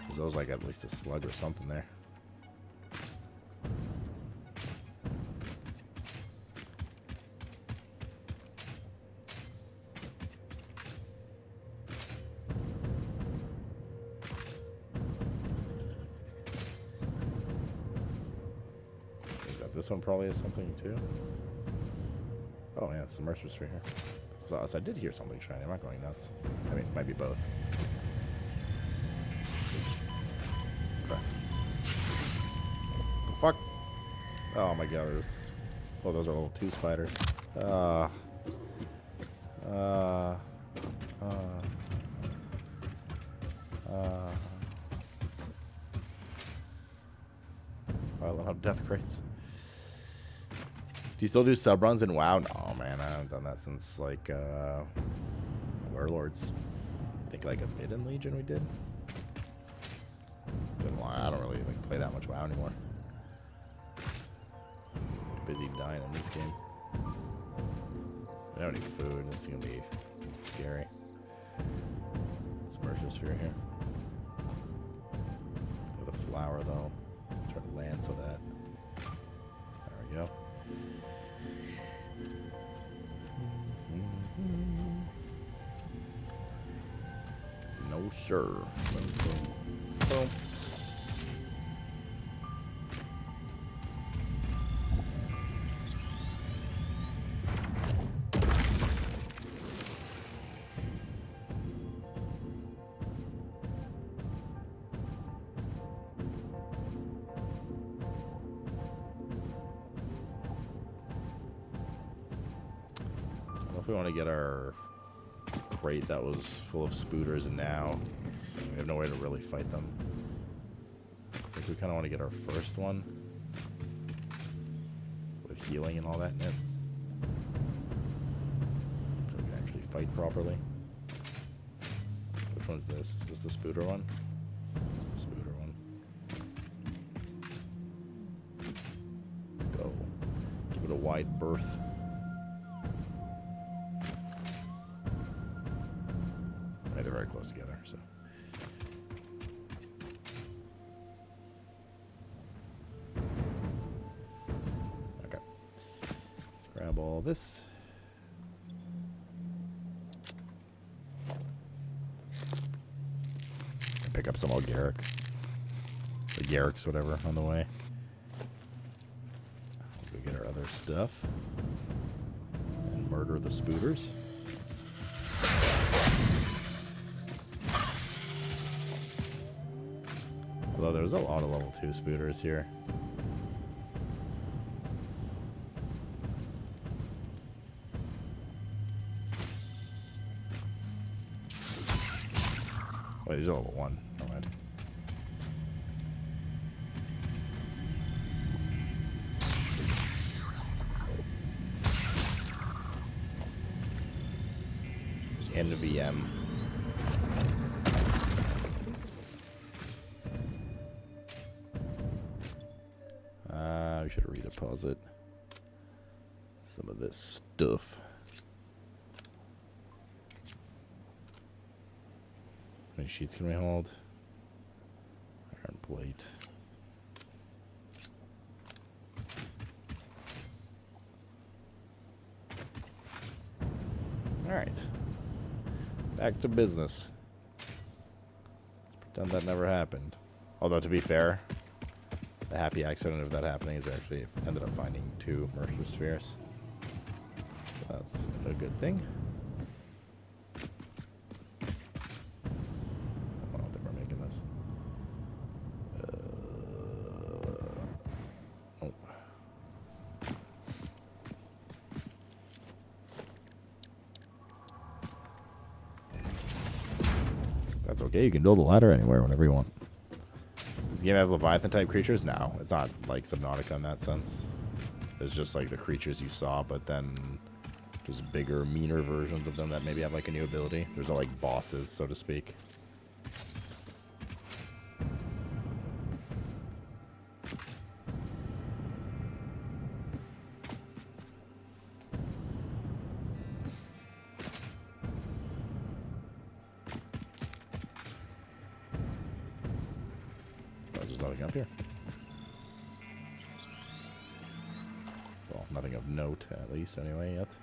There's always like at least a slug or something there. This one probably has something too. Oh yeah, it's the Mercer Sphere here. So I did hear something shiny. I'm not going nuts. I mean, it might be both. Okay. The fuck? Oh my god, there's... Oh, those are little 2 spiders. I love how death crates. Do you still do sub runs in WoW? No, man, I haven't done that since like Warlords. I think like a Hidden Legion we did. I don't really like play that much WoW anymore. Too busy dying in this game. I don't have any food. This is gonna be scary. Some Mercer Sphere here. With a flower though. Try to land so that. There we go. No, sir. Boom, boom, boom. If we want to get our crate that was full of spooters now, so we have no way to really fight them. I think we kind of want to get our first one with healing and all that in it, so we can actually fight properly. Which one's this? Is this the Spooter one? It's the Spooter one. Let's go. Give it a wide berth. Right, they're very close together, so. Okay. Let's grab all this. Pick up some old Garrick. The Garricks, whatever, on the way. We'll go get our other stuff. And murder the Spooters. Although there's a lot of level 2 Spooters here. Wait, these are level 1. Never mind. NVM. We should redeposit some of this stuff. How many sheets can we hold? Iron plate. Alright. Back to business. Let's pretend that never happened. Although, to be fair, the happy accident of that happening is actually ended up finding 2 Mercer spheres. So that's a good thing. I don't think we're making this. Oh. That's okay, you can build a ladder anywhere whenever you want. Does the game have Leviathan type creatures? No, it's not like Subnautica in that sense. It's just like the creatures you saw, but then just bigger, meaner versions of them that maybe have like a new ability. There's no like bosses, so to speak. There's nothing up here. Well, nothing of note, at least, anyway, yet.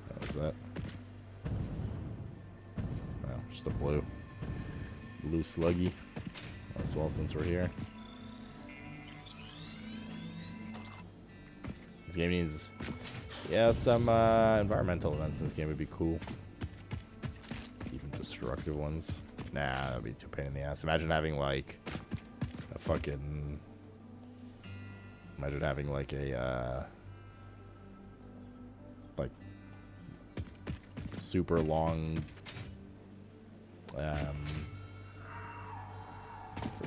What was that? Well, just a blue sluggy. As well, since we're here. This game needs, yeah, some environmental events in this game would be cool. Even destructive ones. Nah, that'd be too pain in the ass. Imagine having like a fucking. Imagine having like a like super long.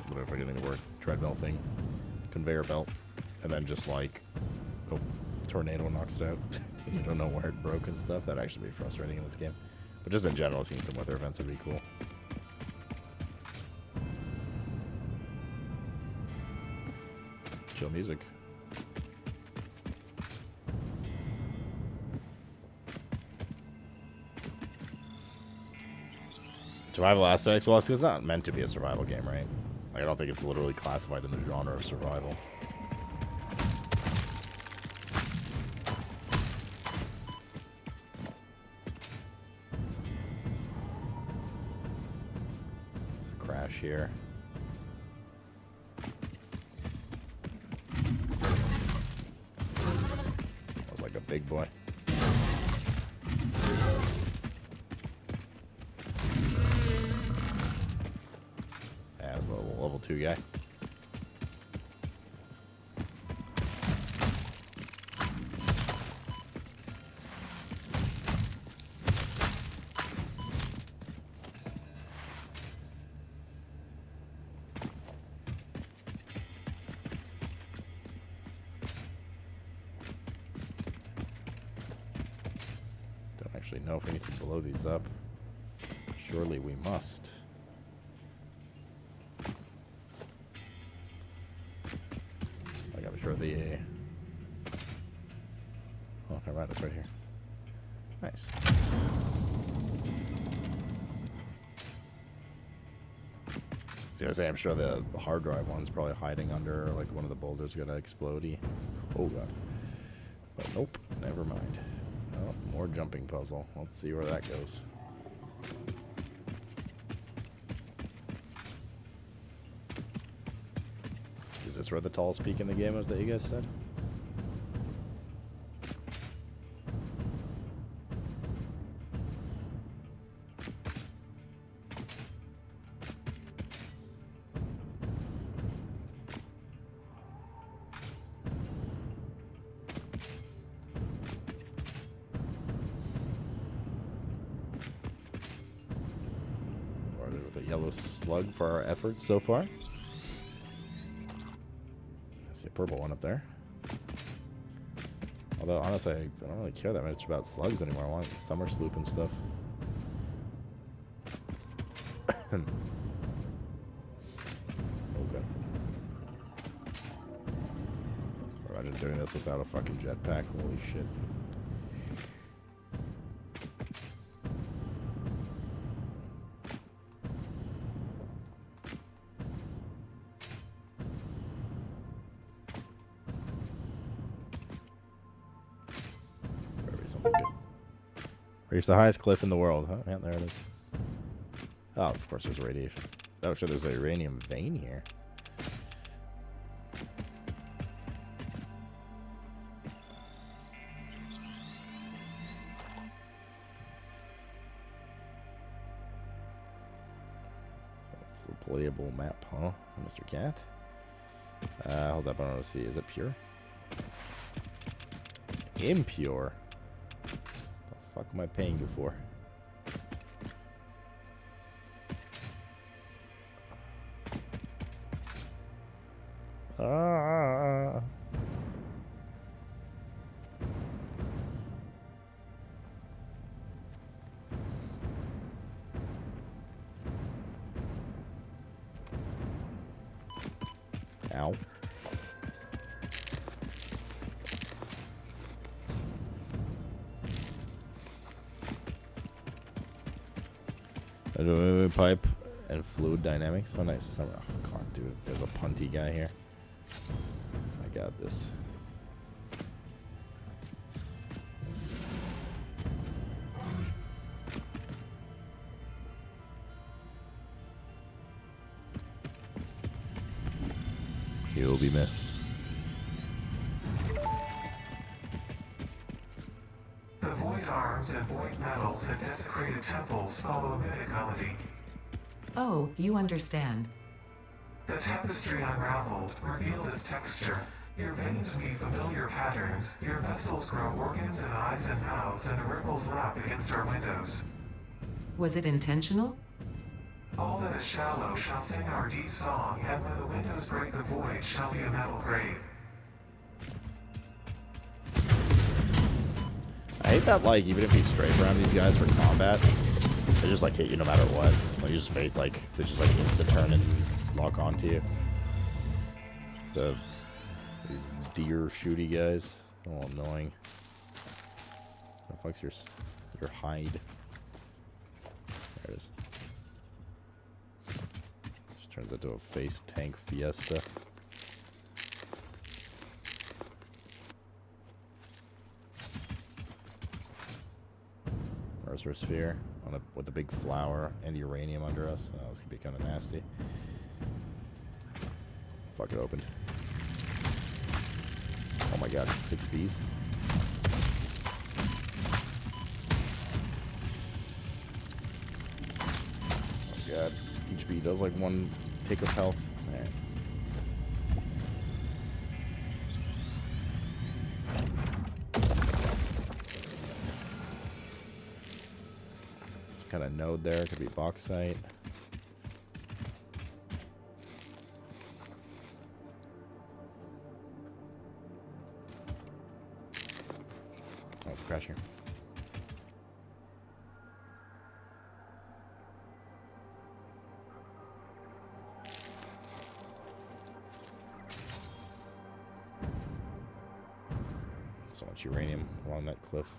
What if I get any word? Treadmill thing, conveyor belt, and then just like, oh, tornado knocks it out. You don't know where it broke and stuff. That'd actually be frustrating in this game. But just in general, seeing some weather events would be cool. Chill music. Survival aspects? Well, it's not meant to be a survival game, right? Like, I don't think it's literally classified in the genre of survival. There's a crash here. That was like a big boy. Level 2 guy. actually know if we need to blow these up. Surely we must. Like, I'm sure the... Oh, never mind, it's right here. Nice. See what I'm saying? I'm sure the hard drive one's probably hiding under, like, one of the boulders gonna explode-y. Oh, God. But nope, never mind. Oh, more jumping puzzle. Let's see where that goes. Is this where the tallest peak in the game is that you guys said? Yellow slug for our efforts so far. I see a purple one up there. Although, honestly, I don't really care that much about slugs anymore. I want summer sloop and stuff. Oh, God. Imagine doing this without a fucking jetpack. Holy shit. Reach the highest cliff in the world, huh? Yeah, there it is. Oh, of course there's radiation. Oh, sure, there's a uranium vein here. That's the playable map, huh, Mr. Cat? Hold up, I don't know to see. Is it pure? Impure. What the fuck am I paying you for? Ah. Ow. Pipe and fluid dynamics. Oh, nice. Oh, God, dude. There's a punty guy here. I got this. You'll be missed. The void arms and void metals and desecrated temples follow a mythic melody. Oh, you understand. The tapestry unraveled, revealed its texture. Your veins weave familiar patterns. Your vessels grow organs and eyes and mouths, and ripples lap against our windows. Was it intentional? All that is shallow shall sing our deep song, and when the windows break the void shall be a metal grave. I hate that, like, even if you strafe around these guys for combat, they just, like, hit you no matter what. Like, you just face, like, they just, like, insta-turn and lock onto you. These deer shooty guys. All annoying. What the fuck's your hide? There it is. Just turns into a face tank fiesta. Mercer sphere with a big flower and uranium under us. Oh, this could be kind of nasty. Fuck, it opened. Oh my God, 6 bees. Oh God, each bee does like 1 tick of health. Alright. Kind of node there, could be bauxite. Oh, it's a crash here. much uranium along that cliff.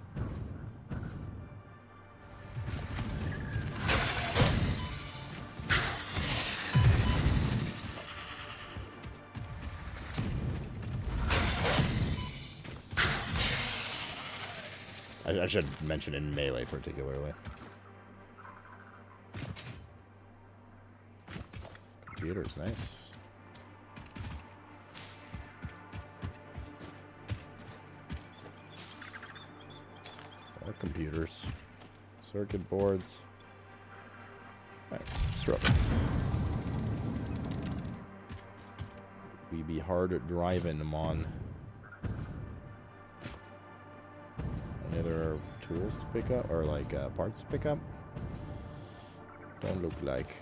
I should mention in melee particularly. Computers, nice. More computers. Circuit boards. Nice. Just rub it. We be hard at driving them on. Any other tools to pick up? Or like parts to pick up? Don't look like.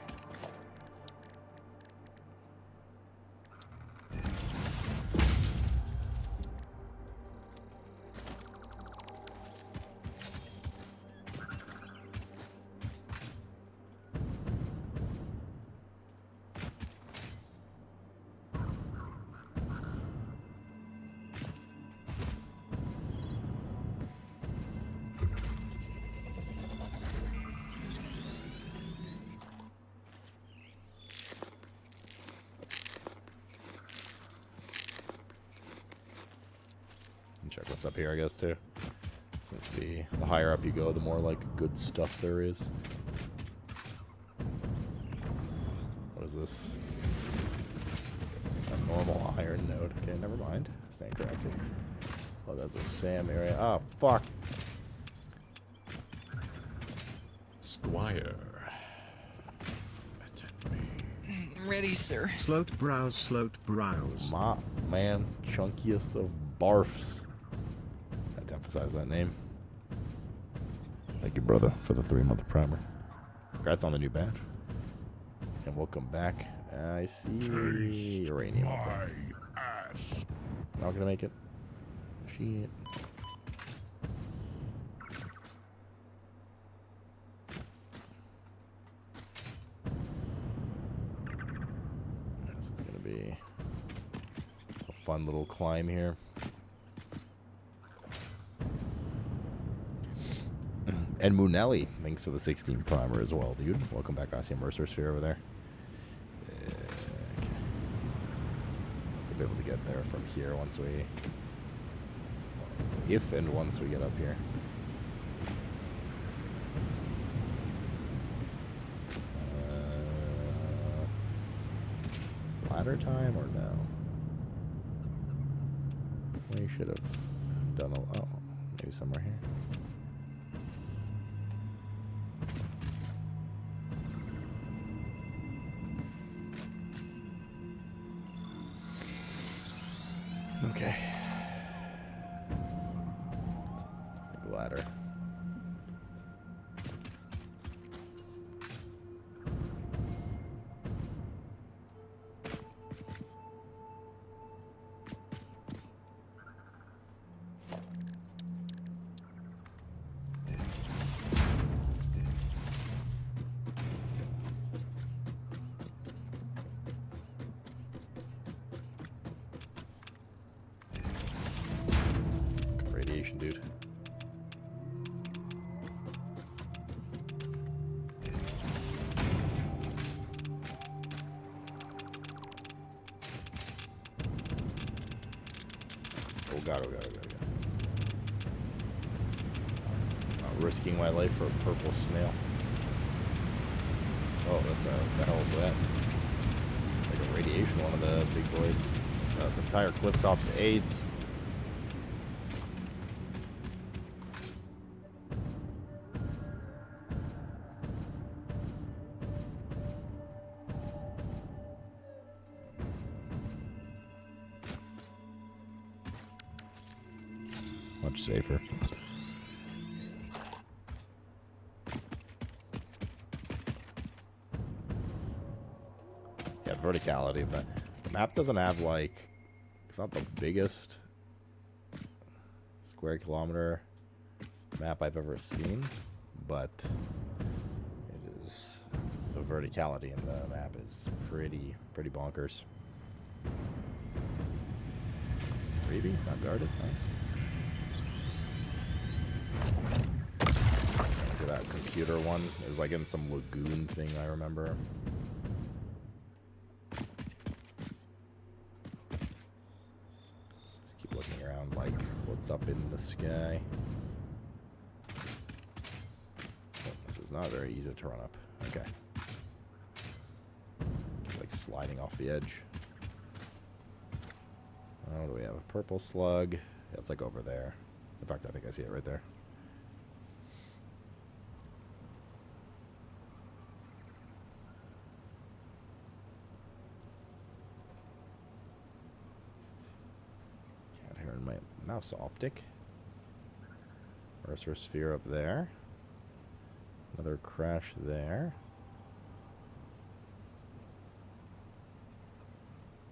Check what's up here, I guess, too. Seems to be the higher up you go, the more like good stuff there is. What is this? A normal iron node. Okay, never mind. Stand corrected. Oh, that's a SAM area. Oh, fuck. Squire. Ready, sir. Sloat browse, sloat browse. My man, chunkiest of barfs. Emphasize that name. Thank you, brother, for the 3-month primer. Congrats on the new badge. And welcome back. I see uranium. My ass. Not gonna make it. Shit. This is gonna be a fun little climb here. And Moonelli, thanks for the 16 primer as well, dude. Welcome back. I see a Mercer Sphere over there. Okay. We'll be able to get there from here once we... If and once we get up here. Ladder time or no? We should have done a... Oh, maybe somewhere here. Okay. I think ladder. Dude. Oh god, oh god, oh god, oh god. Not risking my life for a purple snail. Oh, that's a... the hell is that? It's like a radiation one of the big boys. This entire cliff top's AIDS. Much safer. Yeah, the verticality of that. The map doesn't have like... It's not the biggest square kilometer map I've ever seen, but it is... The verticality in the map is pretty bonkers. Freebie, not guarded, nice. computer one. It was like in some lagoon thing, I remember. Just keep looking around like, what's up in the sky? Oh, this is not very easy to run up. Okay. Like sliding off the edge. Oh, do we have a purple slug? Yeah, it's like over there. In fact, I think I see it right there. Can't hear in my mouse optic. Mercer sphere up there. Another crash there.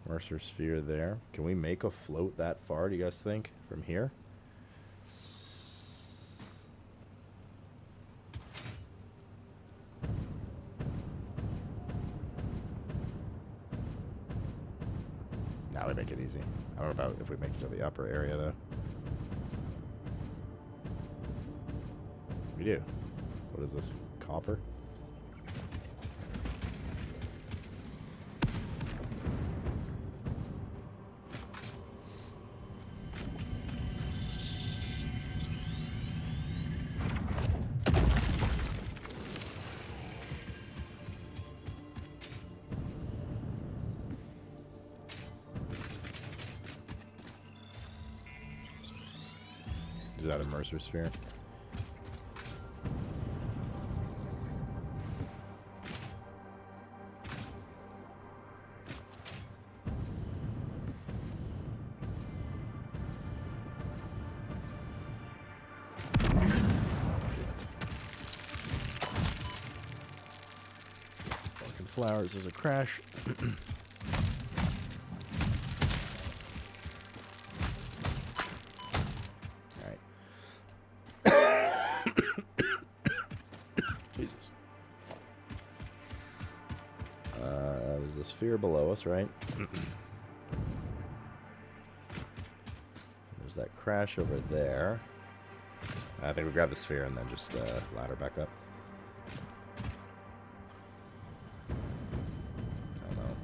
Mercer sphere there. Can we make a float that far, do you guys think, from here? Now we make it easy. I don't know about if we make it to the upper area, though. We do. What is this? Copper? Is that the Mercer sphere? Fucking flowers, there's a crash. Sphere below us, right? There's that crash over there. I think we grab the sphere and then just ladder back up. I don't know.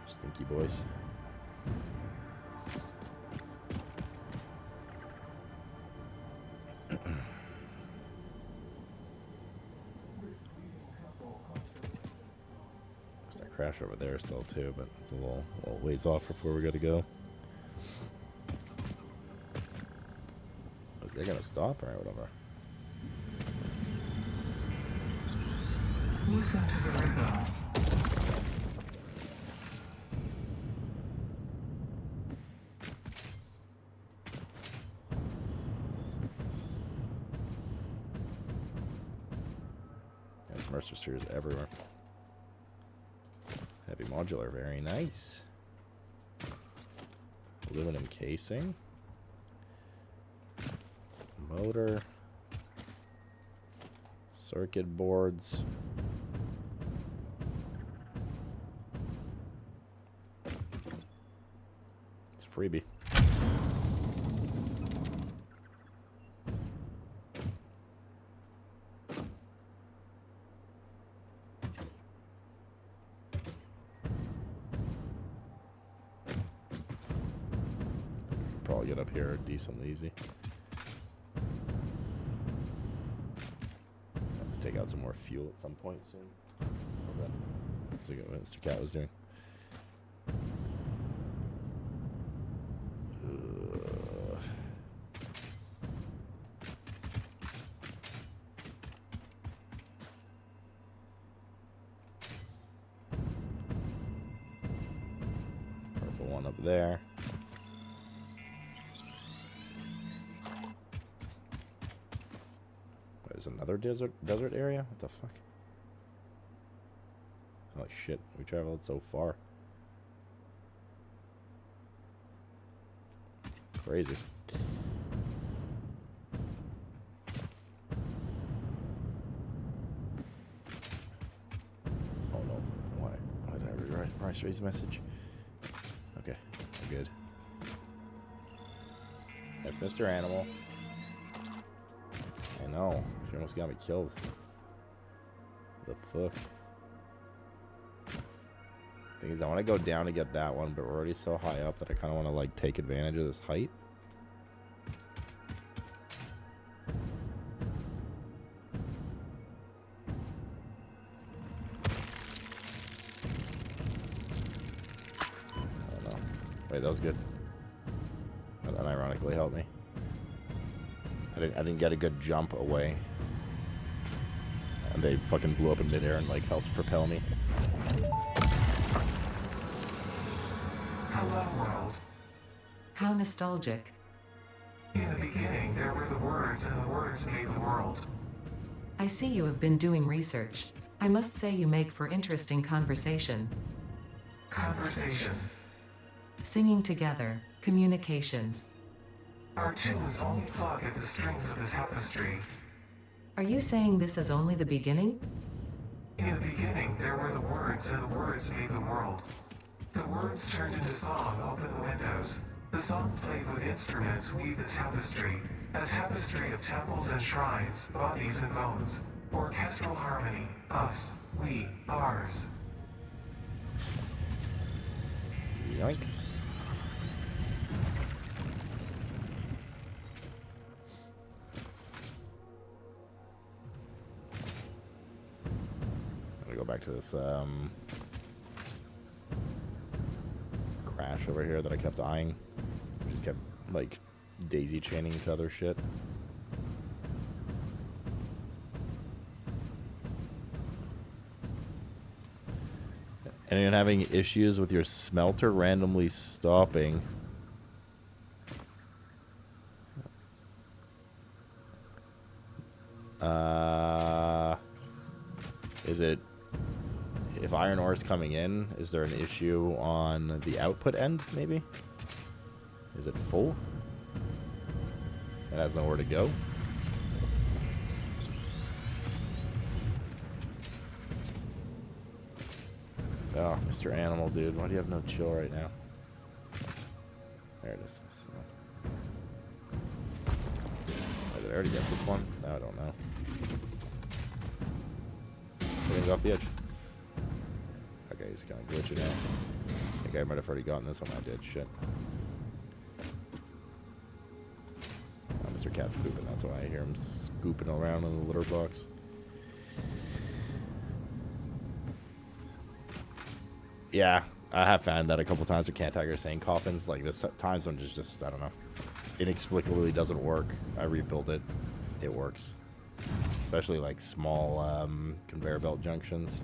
Stinky boys. Crash over there still too, but it's a little ways off before we gotta go. Are they gonna stop or whatever? Listen to the rhythm. There's Mercer spheres everywhere. Heavy modular, very nice. Aluminum casing. Motor. Circuit boards. It's a freebie. Probably get up here decently easy. Have to take out some more fuel at some point soon. Let's look at what Mr. Cat was doing. Purple one up there. There's another desert area? What the fuck? Holy shit, we traveled so far. Crazy. Oh no. Why did I rewrite Price Raise message? Okay, I'm good. That's Mr. Animal. I know. She almost got me killed. The fuck? Thing is, I want to go down to get that one, but we're already so high up that I kind of want to like take advantage of this height. I don't know. Wait, that was good. That unironically helped me. I didn't get a good jump away. And they fucking blew up in midair and like helped propel me. Hello, world. How nostalgic. In the beginning, there were the words, and the words made the world. I see you have been doing research. I must say you make for interesting conversation. Conversation. Singing together, communication. Our tunes only plug at the strings of the tapestry. Are you saying this is only the beginning? In the beginning, there were the words, and the words made the world. The words turned into song, open the windows. The song played with instruments, weave the tapestry. A tapestry of temples and shrines, bodies and bones. Orchestral harmony. Us. We. Ours. Yoink. Go back to this crash over here that I kept eyeing. Just kept like daisy chaining to other shit. Anyone having issues with your smelter randomly stopping? Is it... If iron ore is coming in, is there an issue on the output end, maybe? Is it full? It has nowhere to go? Oh, Mr. Animal, dude. Why do you have no chill right now? There it is. Oh, did I already get this one? No, I don't know. Everything's off the edge. Okay, he's kind of glitching out. I think I might have already gotten this one. I did. Shit. Oh, Mr. Cat's pooping. That's why I hear him scooping around in the litter box. Yeah, I have found that a couple times with Cantiger saying coffins. Like, there's times when it's just, I don't know, inexplicably doesn't work. I rebuild it. It works. Especially like small conveyor belt junctions.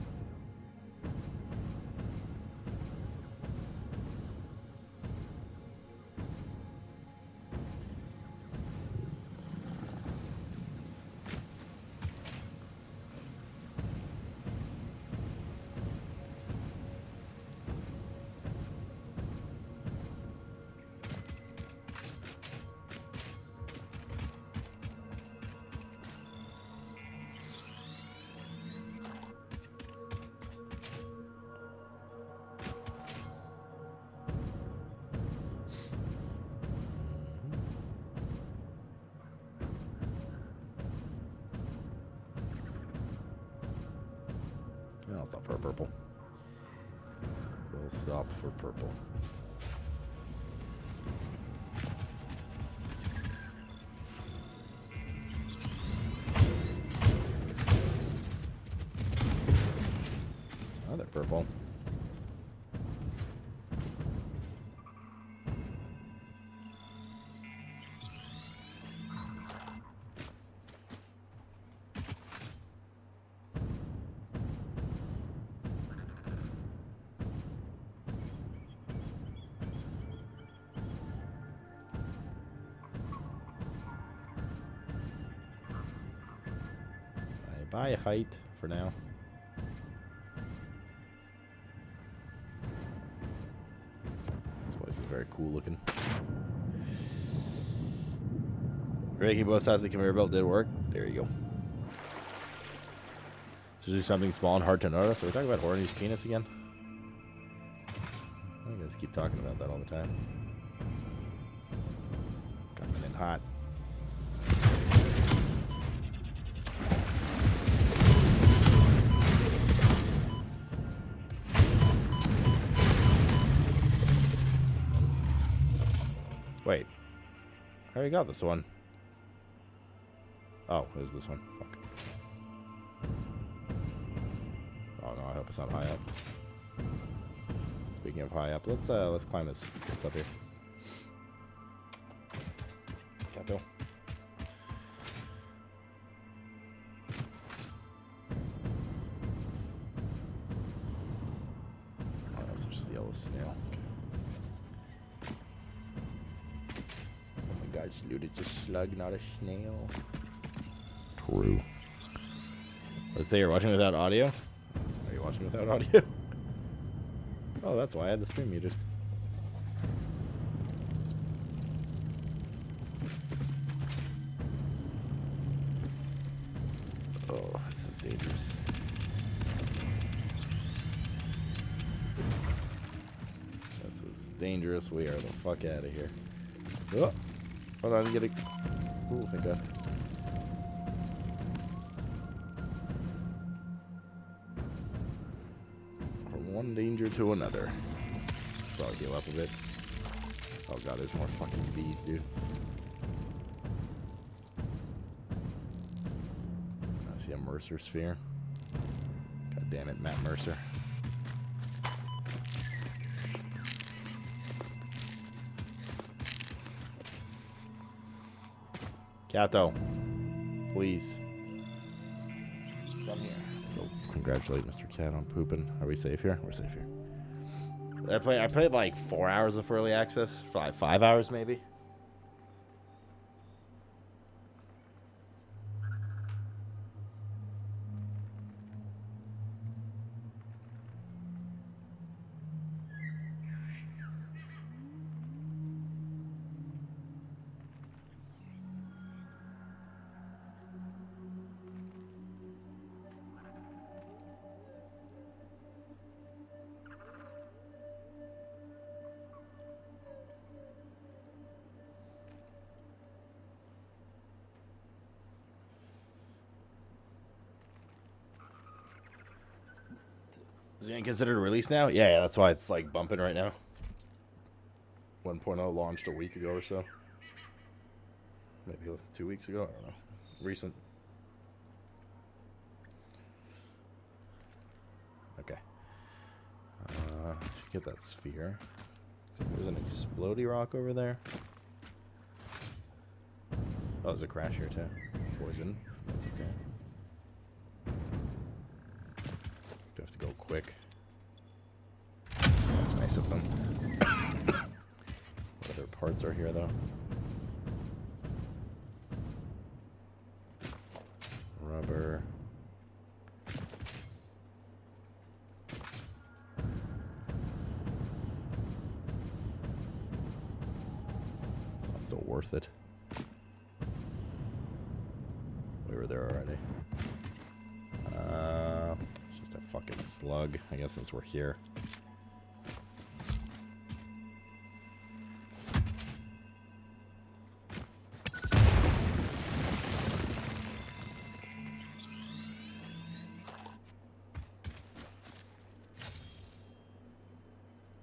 I'll stop for a purple. We'll stop for purple. Another purple. Buy height for now. This place is very cool looking. Raking both sides of the conveyor belt did work. There you go. It's usually something small and hard to notice. Are we talking about Horny's penis again? You guys keep talking about that all the time. Coming in hot. already got this one. Oh, there's this one. Fuck. Oh no, I hope it's not high up. Speaking of high up, let's climb this. What's up here? Cato. Oh, that's just the yellow snail. Okay. Oh my god, Sloot, it's a slug, not a snail. True. Let's say you're watching without audio. Are you watching without audio? Oh, that's why I had the stream muted. Oh, this is dangerous. This is dangerous. We are the fuck out of here. Oh, hold on, get it. Ooh, thank God. One danger to another. Probably heal up a bit. Oh god, there's more fucking bees, dude. I see a Mercer sphere. God damn it, Matt Mercer. Cato, please. Come here. Oh, congratulate Mr. Cat on pooping. Are we safe here? We're safe here. I played like 4 hours of early access. 5 hours maybe. Is it considered a release now? Yeah, that's why it's like bumping right now. 1.0 launched a week ago or so. Maybe 2 weeks ago, I don't know. Recent. Okay. Get that sphere. So there's an explodey rock over there. Oh, there's a crash here too. Poison. That's okay. Do have to go quick. That's nice of them. What other parts are here though? Rubber. Not so worth it. We were there already. It's just a fucking slug, I guess, since we're here.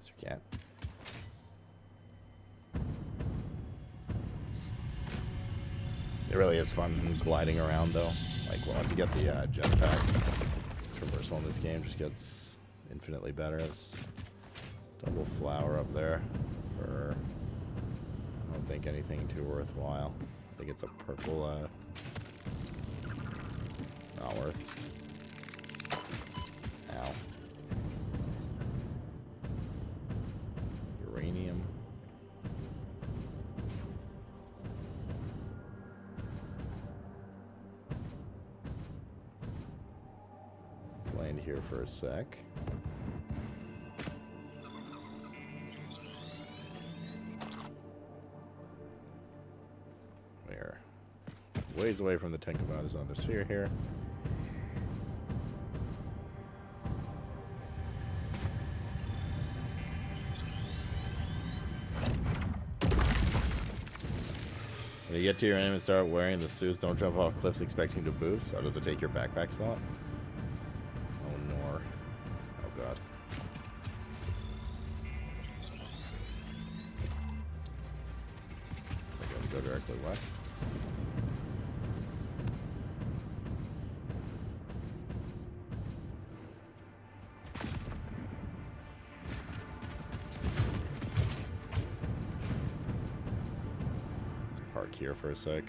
Mr. Cat. It really is fun gliding around, though. Like, once you get the jetpack, traversal in this game just gets infinitely better. It's double flower up there for, I don't think anything too worthwhile. I think it's a purple, not worth. Ow. Uranium. Let's land here for a sec. We're ways away from the tank of there's another sphere here. When you get to your end and start wearing the suits, don't jump off cliffs expecting to boost. Or does it take your backpack slot? Oh no. Oh god. So I gotta go directly Hopefully west. Let's park here for a sec.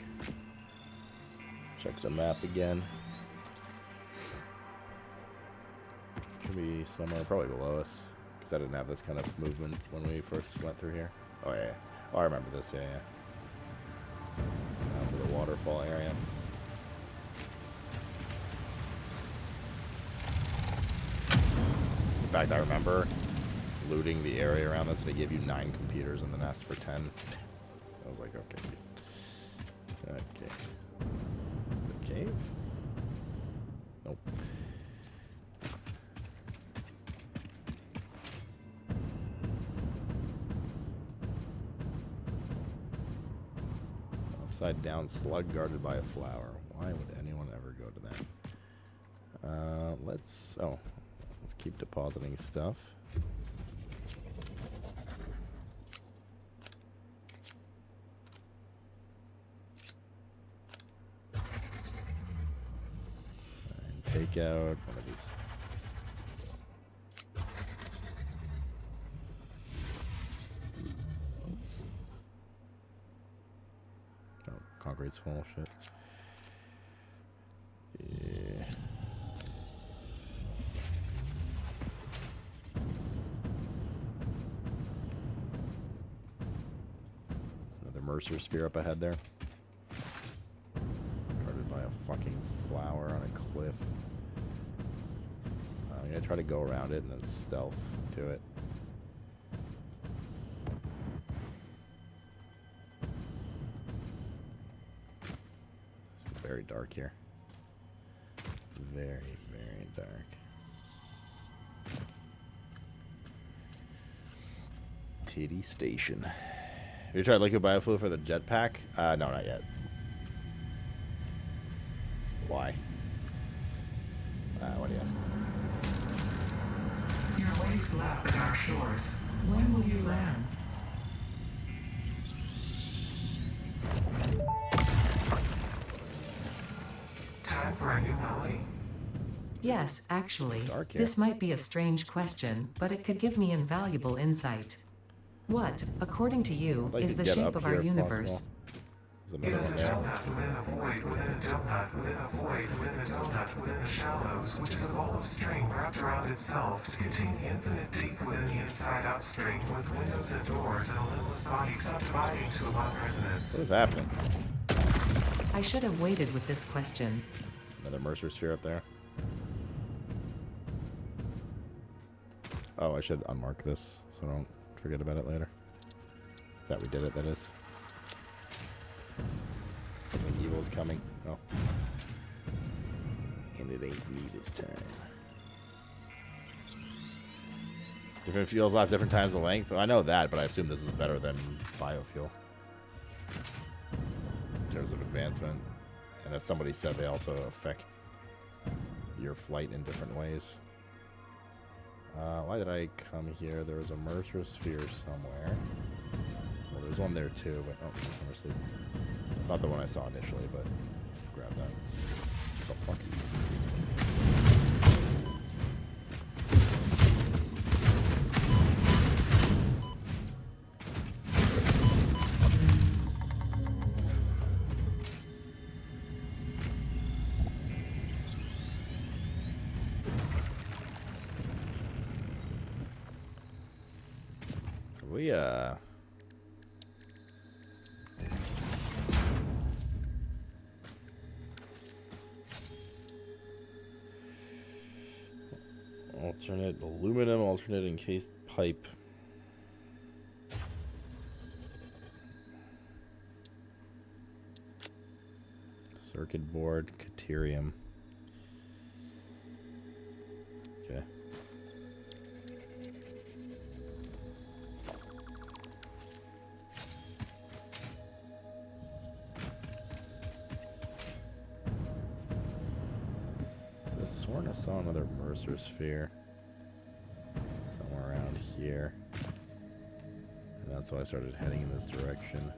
Check the map again. Should be somewhere probably below us, because I didn't have this kind of movement when we first went through here. Oh yeah. Oh, I remember this. Yeah, yeah. Down to the waterfall area. In fact, I remember looting the area around this, and it gave you 9 computers and then asked for 10. I was like, okay. Okay. The cave? Nope. Upside down slug guarded by a flower. Why would anyone ever go to that? Let's keep depositing stuff. And take out one of these. Oh, concrete's full of shit. Yeah. Another Mercer sphere up ahead there. Guarded by a fucking flower on a cliff. I'm gonna try to go around it and then stealth to it. It's very dark here. Very, very dark. Titty Station. Have you tried liquid biofluid for the jetpack? No, not yet. Why? What are you asking? Your waves lap at our shores. When will you land? Time for a new melody. Yes, actually, this might be a strange question, but it could give me invaluable insight. What, according to you, is the shape of our universe? It is a donut within a void within a donut within a void within a donut within the shallows, which is a ball of string wrapped around itself to contain the infinite deep within the inside-out string, with windows and doors and a limitless body subdividing to a one resonance. What is happening? I should have waited with this question. Another Mercer sphere up there. Oh, I should unmark this so I don't forget about it later. That we did it, that is. Something evil's coming. Oh. And it ain't me this time. Different fuels last different times of length. I know that, but I assume this is better than biofuel. In terms of advancement. And as somebody said, they also affect your flight in different ways. Why did I come here? There was a Mercer sphere somewhere. Well, there's one there too, but oh, it's Summer Sleep. It's not the one I saw initially, but grab that. What the fuck? We alternate aluminum, alternate encased pipe. Circuit board, Caterium. Okay. I sworn I saw another Mercer sphere somewhere around here, and that's why I started heading in this direction.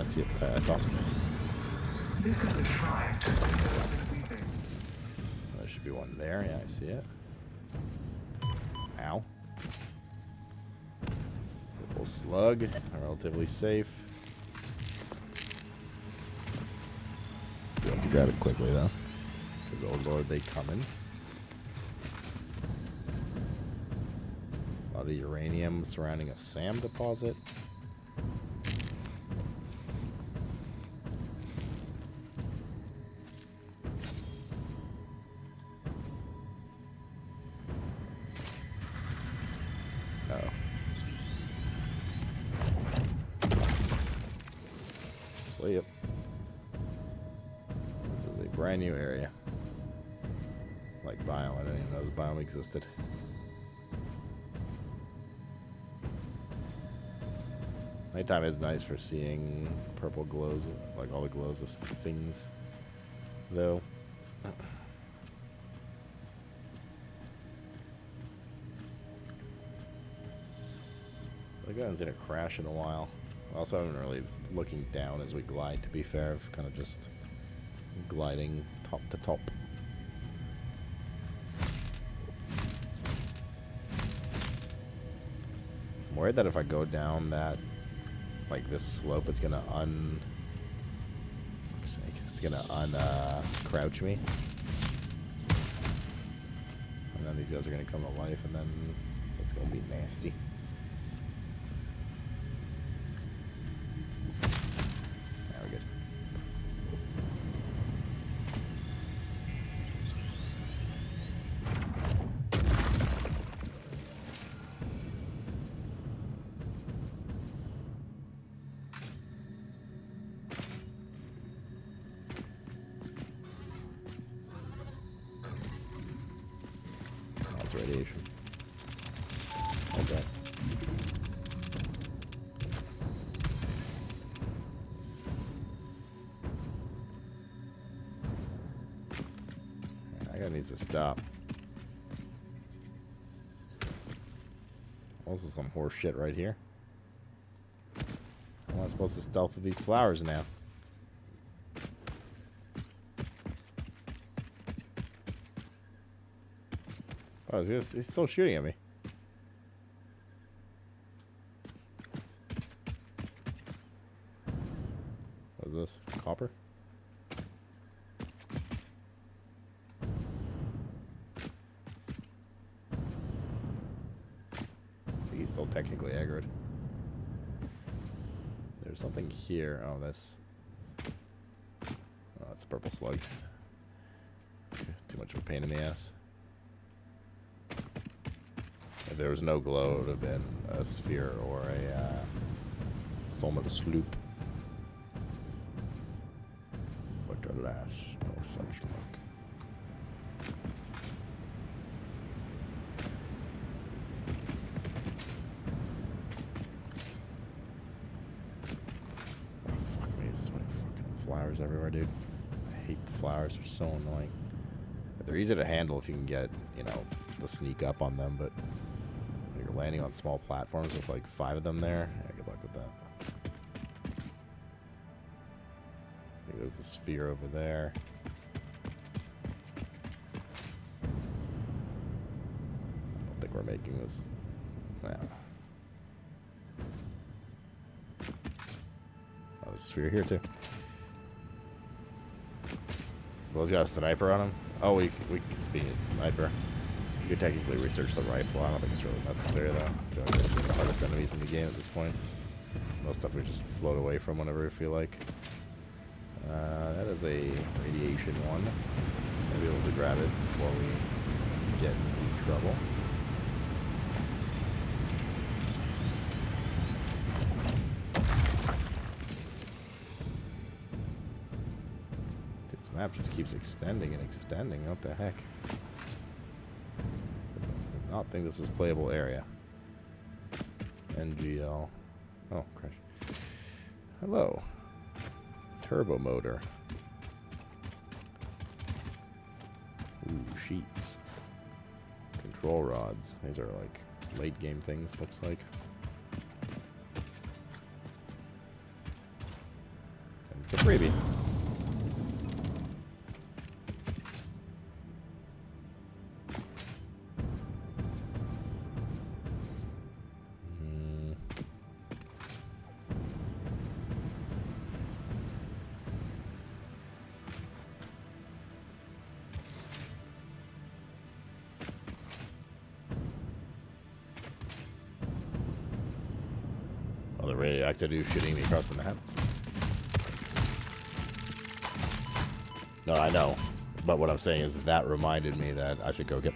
I see it. I saw. This is a shrine to weeping. There should be one there. Yeah, I see it. Ow. Purple slug. Relatively safe. You have to grab it quickly though, because oh lord, they coming. A lot of uranium surrounding a SAM deposit. So yep. This is a brand new area. Like biome, I didn't even know this biome existed. Nighttime is nice for seeing purple glows, like all the glows of things, though. The gun's gonna crash in a while. I also haven't really looking down as we glide, to be fair. I've kind of just gliding top to top. I'm worried that if I go down that, like this slope, it's gonna fuck's sake, it's gonna crouch me. And then these guys are gonna come to life, and then it's gonna be nasty. Radiation. Okay. That guy needs to stop. Also some horse shit right here. How am I supposed to stealth with these flowers now? Oh, he's still shooting at me. What is this? Copper? I think he's still technically aggroed. There's something here. Oh, this. Oh, that's a purple slug. Too much of a pain in the ass. If there was no glow, it would have been a sphere or a foam of a sloop. But alas, no such luck. Oh, fuck me, there's so many fucking flowers everywhere, dude. I hate the flowers, they're so annoying. They're easy to handle if you can get, you know, the sneak up on them, but you're landing on small platforms with like 5 of them there. Yeah, good luck with that. I think there's a sphere over there. I don't think we're making this. No. Oh, there's a sphere here too. Well, he's got a sniper on him. Oh, we can speak of sniper. You could technically research the rifle. I don't think it's really necessary though. I feel like those are the hardest enemies in the game at this point. Most stuff we just float away from whenever we feel like. That is a radiation one. I'll be able to grab it before we get in trouble. This map just keeps extending and extending. What the heck? I did not think this was playable area. NGL. Oh, crash. Hello. Turbo motor. Ooh, sheets. Control rods. These are like late game things, looks like. It's a freebie. Oh, the radioactive dude shooting me across the map. No, I know. But what I'm saying is that reminded me that I should go get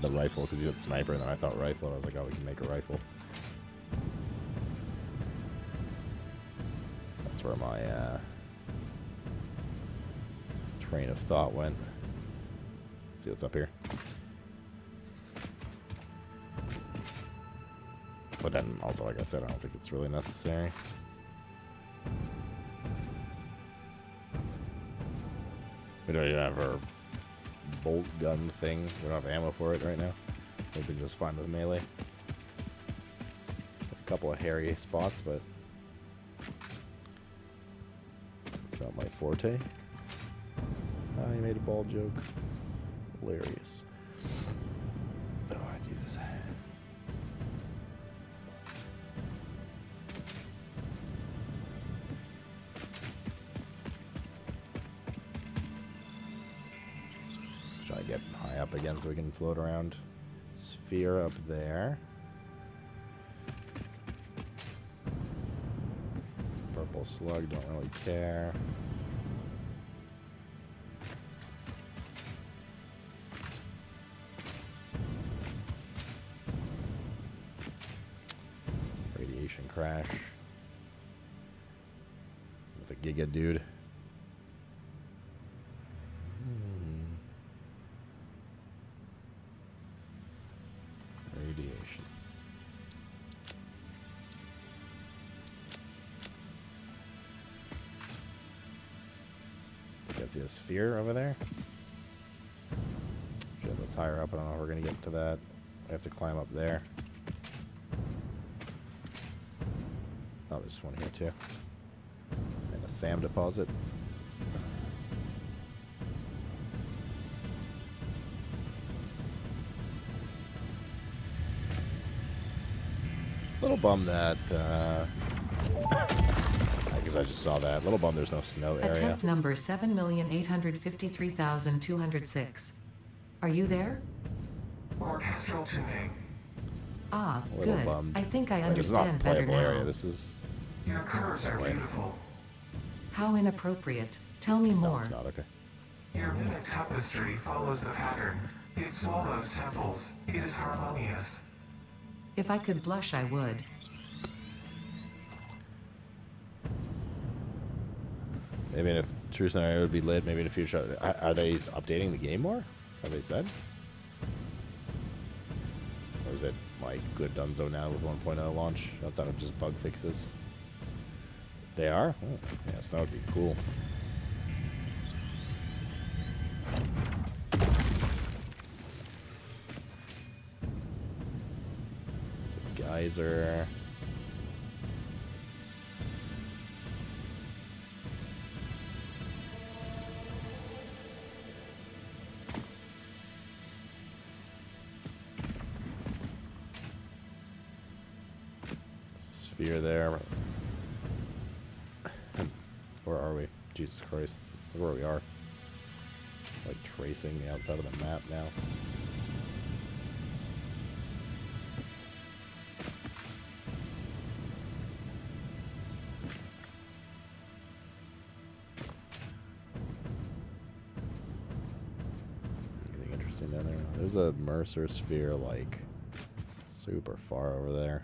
the rifle, because he said sniper, and then I thought rifle, and I was like, oh, we can make a rifle. That's where my train of thought went. Let's see what's up here. But then also, like I said, I don't think it's really necessary. We don't even have our bolt gun thing. We don't have ammo for it right now. We've been just fine with melee. A couple of hairy spots, but it's not my forte. Oh, he made a ball joke. Hilarious. Oh, Jesus. Try to get high up again so we can float around. Sphere up there. Purple slug, don't really care. Radiation crash. With a Giga dude. Radiation. I think I see a sphere over there. Shit, that's higher up. I don't know if we're gonna get to that. I have to climb up there. Oh, there's one here too. And a SAM deposit. Little bum that, I guess I just saw that. Little bum there's no snow area. Attempt number 7,853,206. Are you there? Orchestral tuning. Ah, Little good. bummed. I think I Like, this is not understand better playable now. area. This is... Your curves are beautiful. How inappropriate. Tell me more. No, it's not. Okay. Your mimic tapestry follows the pattern. It swallows temples. It is harmonious. If I could blush, I would. Maybe in a true scenario it would be lit. Maybe in the future. Are they updating the game more? Have they said? Or is it like good dunzo now with 1.0 launch outside of just bug fixes? They are? Oh, yeah, snow would be cool. It's a geyser. Sphere there. Where are we? Jesus Christ. Look where we are. Like tracing the outside of the map now. Anything interesting down there? There's a Mercer sphere like super far over there.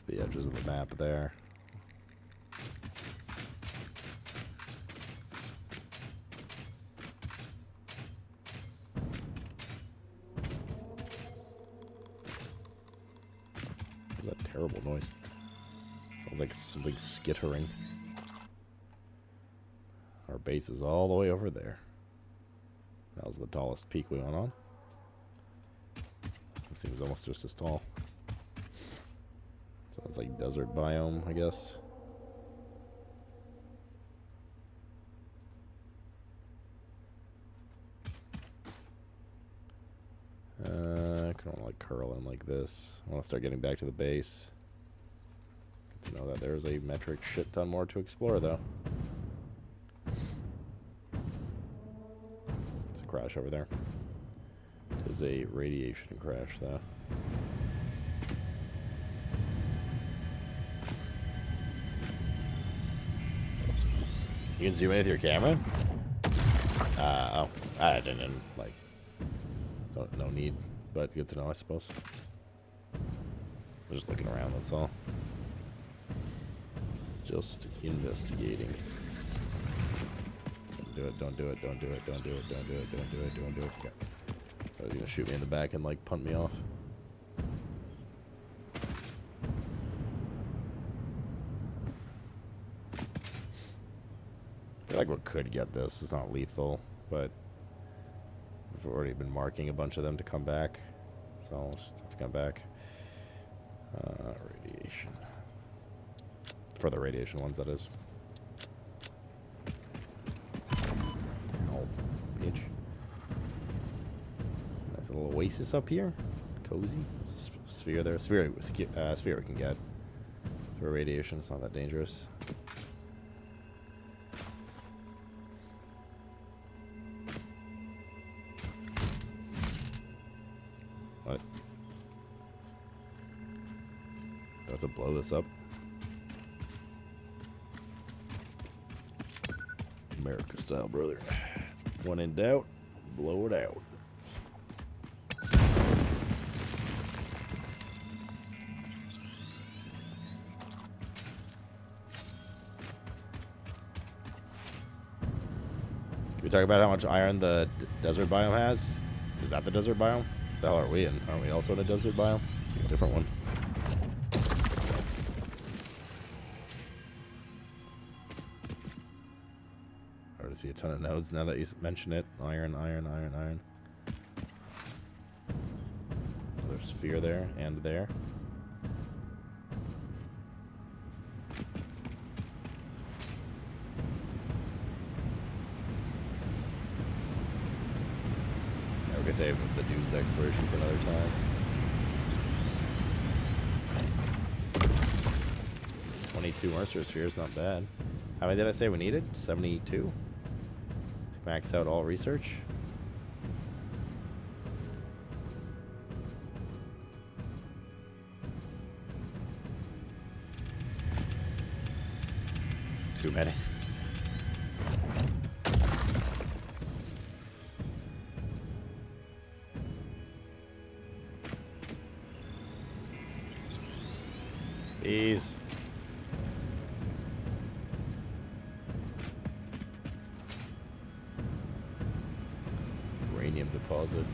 The edges of the map there. That's a terrible noise. Sounds like something skittering. Our base is all the way over there. That was the tallest peak we went on. Let's thing's almost just as tall. Sounds like desert biome, I guess. I kind of like curl in like this. I want to start getting back to the base. Good to know that there's a metric shit ton more to explore, though. It's a crash over there. There's a radiation crash, though. You can zoom in with your camera? Oh, I didn't, like, no need, but good to know, I suppose. I'm just looking around, that's all. Just investigating. Don't do it, don't do it, don't do it, don't do it, don't do it, don't do it. Okay. So he's gonna shoot me in the back and, like, punt me off. I feel like we could get this. It's not lethal, but we've already been marking a bunch of them to come back, so I'll just have to come back. Radiation. For the radiation ones, that is. Oh, bitch. Nice little oasis up here. Cozy. There's a sphere there. Sphere we can get. For radiation, it's not that dangerous. What? Do I have to blow this up? America style, brother. When in doubt, blow it out. Can we talk about how much iron the desert biome has? Is that the desert biome? What the hell are we in? Aren't we also in a desert biome? It's a different one. I see a ton of nodes now that you mention it. Iron, iron, iron, iron. There's sphere there and there. Yeah, we could save the dude's exploration for another time. 22 Mercer spheres, not bad. How many did I say we needed? 72? Max out all research. Too many. These. Deposit.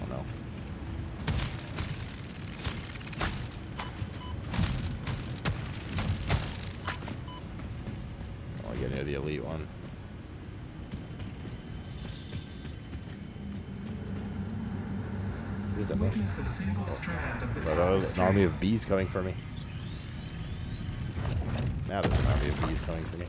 Oh no. I want to get near the elite one. What is that, bro? Oh, there's an army of bees coming for me. Now there's an army of bees coming for me.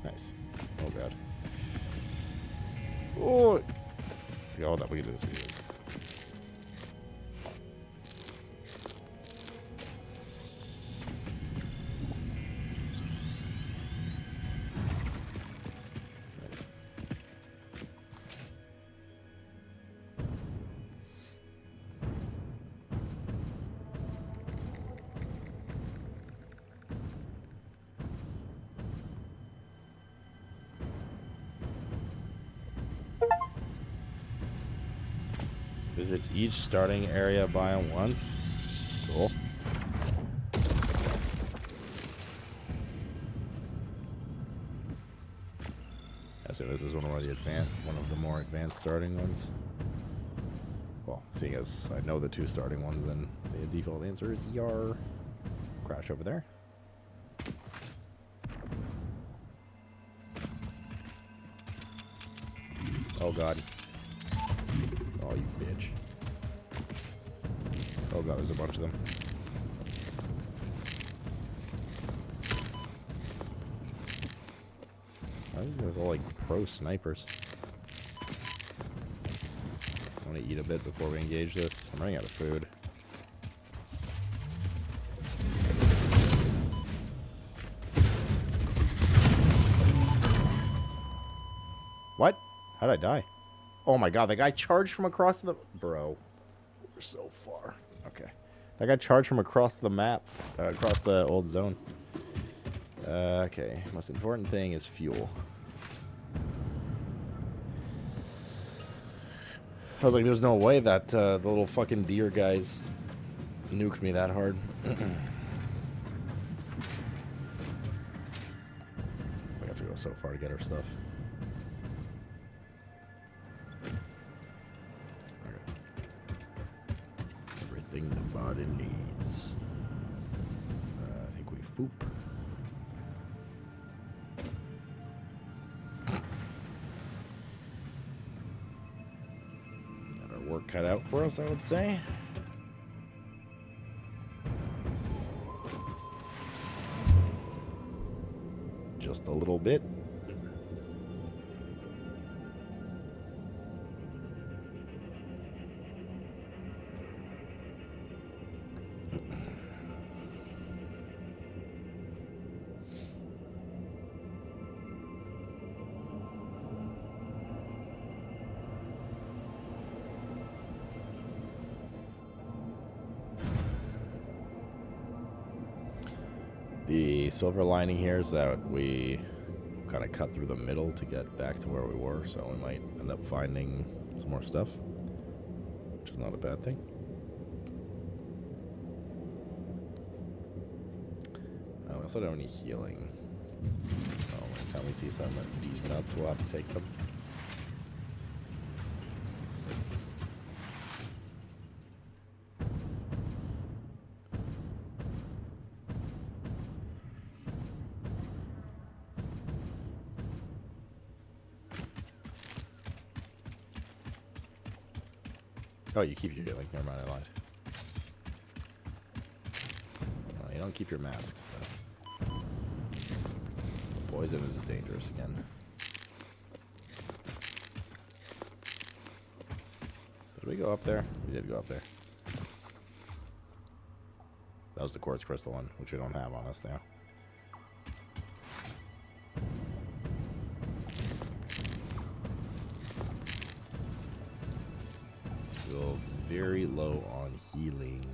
Nice. Oh god. Oh! Yeah, hold up, we can do this. We can do this. Nice. Visit each starting area biome once. Cool. I assume this is one of the more advanced starting ones. Well, seeing as I know the 2 starting ones, then the default answer is YAR. Crash over there. Oh god. Oh, you bitch. Oh god, there's a bunch of them. Why are you guys all like pro snipers? I want to eat a bit before we engage this. I'm running out of food. What? How'd I die? Oh my god, that guy charged from across the... Bro. We're so far. Okay. That guy charged from across the map. Across the old zone. Okay. Most important thing is fuel. I was like, there's no way that the little fucking deer guys nuked me that hard. We have to go so far to get our stuff. Everything the body needs. I think we foop. Got our work cut out for us, I would say. Just a little bit. The silver lining here is that we kind of cut through the middle to get back to where we were, so we might end up finding some more stuff, which is not a bad thing. We also don't have any healing. So every time we see some decent nuts, we'll have to take them. Oh, you keep your healing. Never mind, I lied. No, you don't keep your masks, though. The poison is dangerous again. Did we go up there? We did go up there. That was the quartz crystal one, which we don't have on us now. Very low on healing.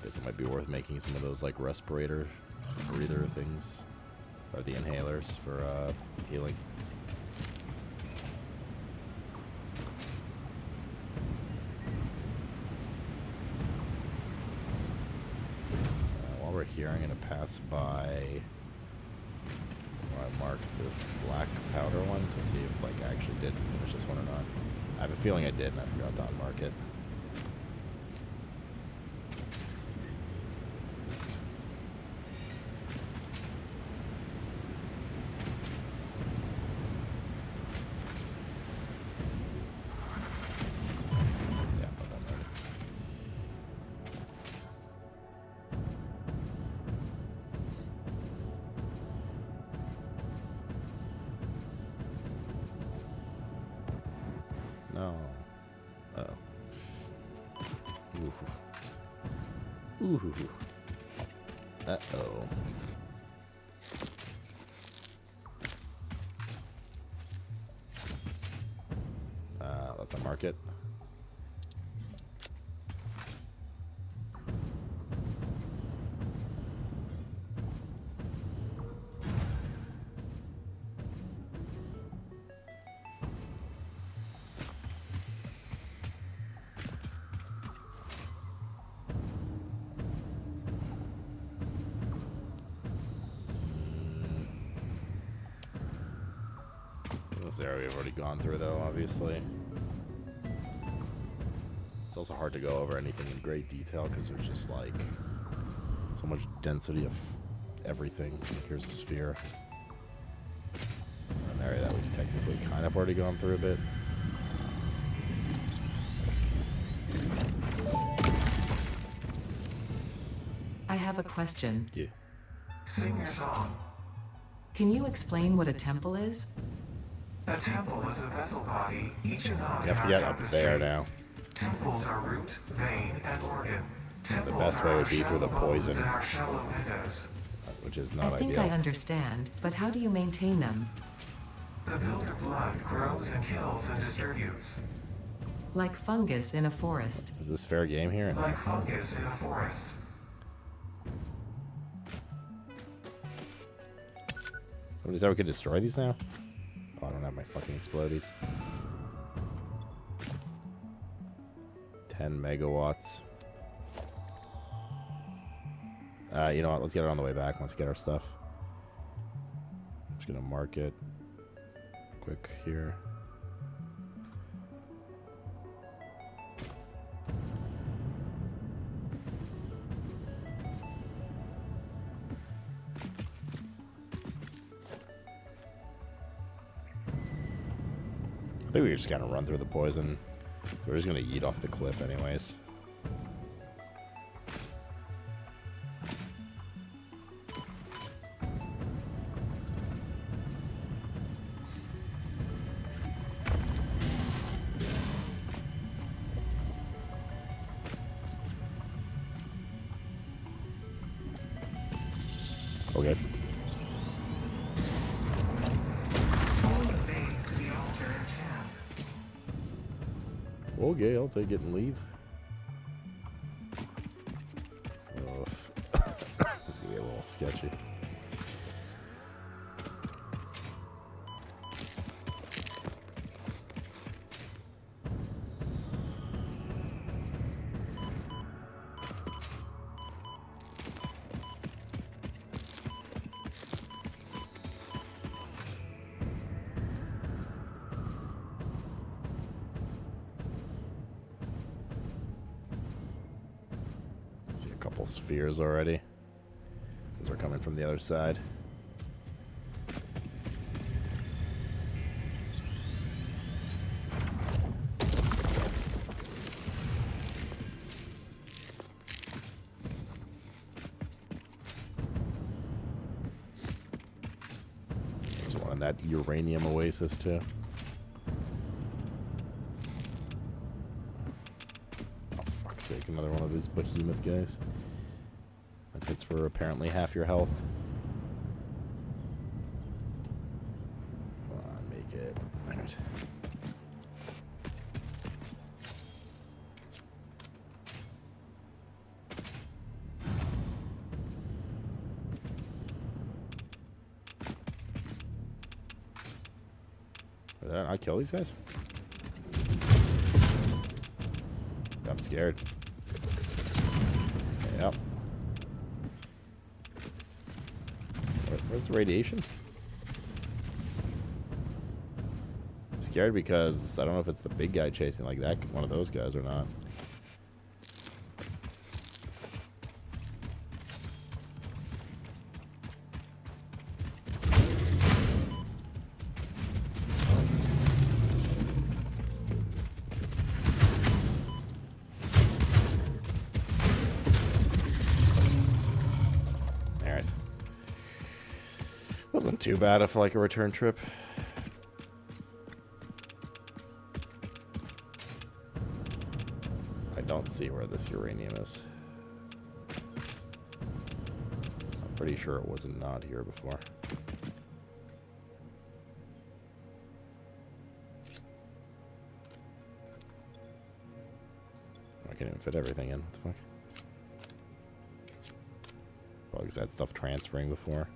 Guess it might be worth making some of those like respirator breather things, or the inhalers for healing. While we're here, I'm gonna pass by where I marked this black powder one to see if like I actually did finish this one or not. I have a feeling I did, and I forgot to unmark it. Yeah, but I'm ready. No. Uh-oh. Ooh. Ooh. Uh-oh. Let's unmark it. This area we've already gone through, though, obviously. It's also hard to go over anything in great detail because there's just like so much density of everything. Like, here's a sphere. An area that we've technically kind of already gone through a bit. I have a question. Yeah. Sing your song. Can you explain what a temple is? A temple is a vessel body, each a node You have to get up there now. Temples are root, vein, and organ. The best way would be through the poison, in our shallow windows. which is not I think ideal. I understand, but how do you maintain them? The builder blood grows and kills and distributes. Like fungus in a forest. Is this fair game here? Like fungus in a forest. What is that? We could destroy these now? Oh, I don't have my fucking explodies. 10 megawatts. You know what? Let's get it on the way back once we get our stuff. I'm just gonna mark it quick here. I think we just gotta run through the poison. So we're just gonna eat off the cliff anyways. Okay. Okay, I'll take it and leave. Oh, this is gonna be a little sketchy. See a couple spheres already, since we're coming from the other side. There's one in that uranium oasis too. Another one of these behemoth guys. That hits for apparently half your health. Come on, make it. Alright. Did I not kill these guys? I'm scared. Yep. Where's the radiation? I'm scared because I don't know if it's the big guy chasing like that, one of those guys or not. Wasn't too bad for like a return trip. I don't see where this uranium is. I'm pretty sure it was not here before. I can't even fit everything in. What the fuck? Probably because I had stuff transferring before.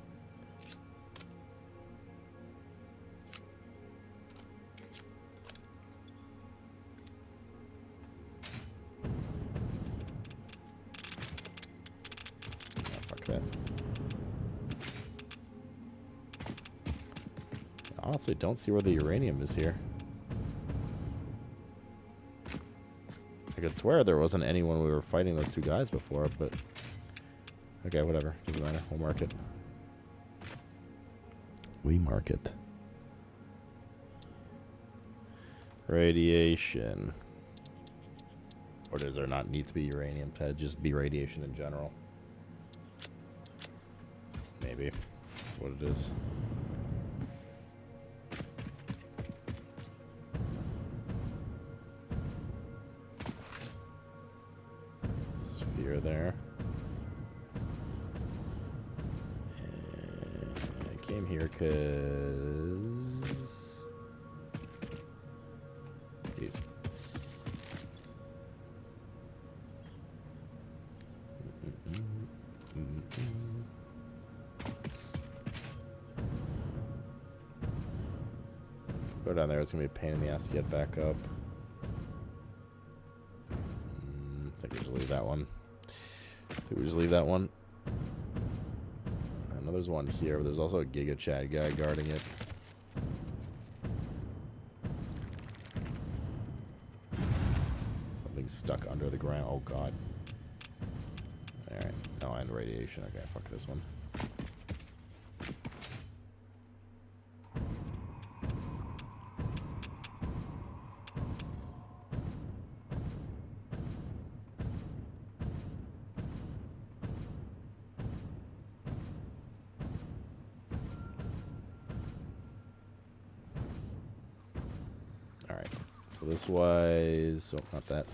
honestly don't see where the uranium is here. I could swear there wasn't any when we were fighting those two guys before, but... Okay, whatever. Doesn't matter. We'll mark it. We mark it. Radiation. Or does there not need to be uranium? To just be radiation in general? Maybe. That's what it is. Sphere there. And I came here because... Jeez. Go down there, it's gonna be a pain in the ass to get back up. I think we just leave that one. I know there's one here, but there's also a Giga Chad guy guarding it. Something's stuck under the ground. Oh god. Alright, no, and radiation. Okay, fuck this one. Alright, so this was... Oh, not that.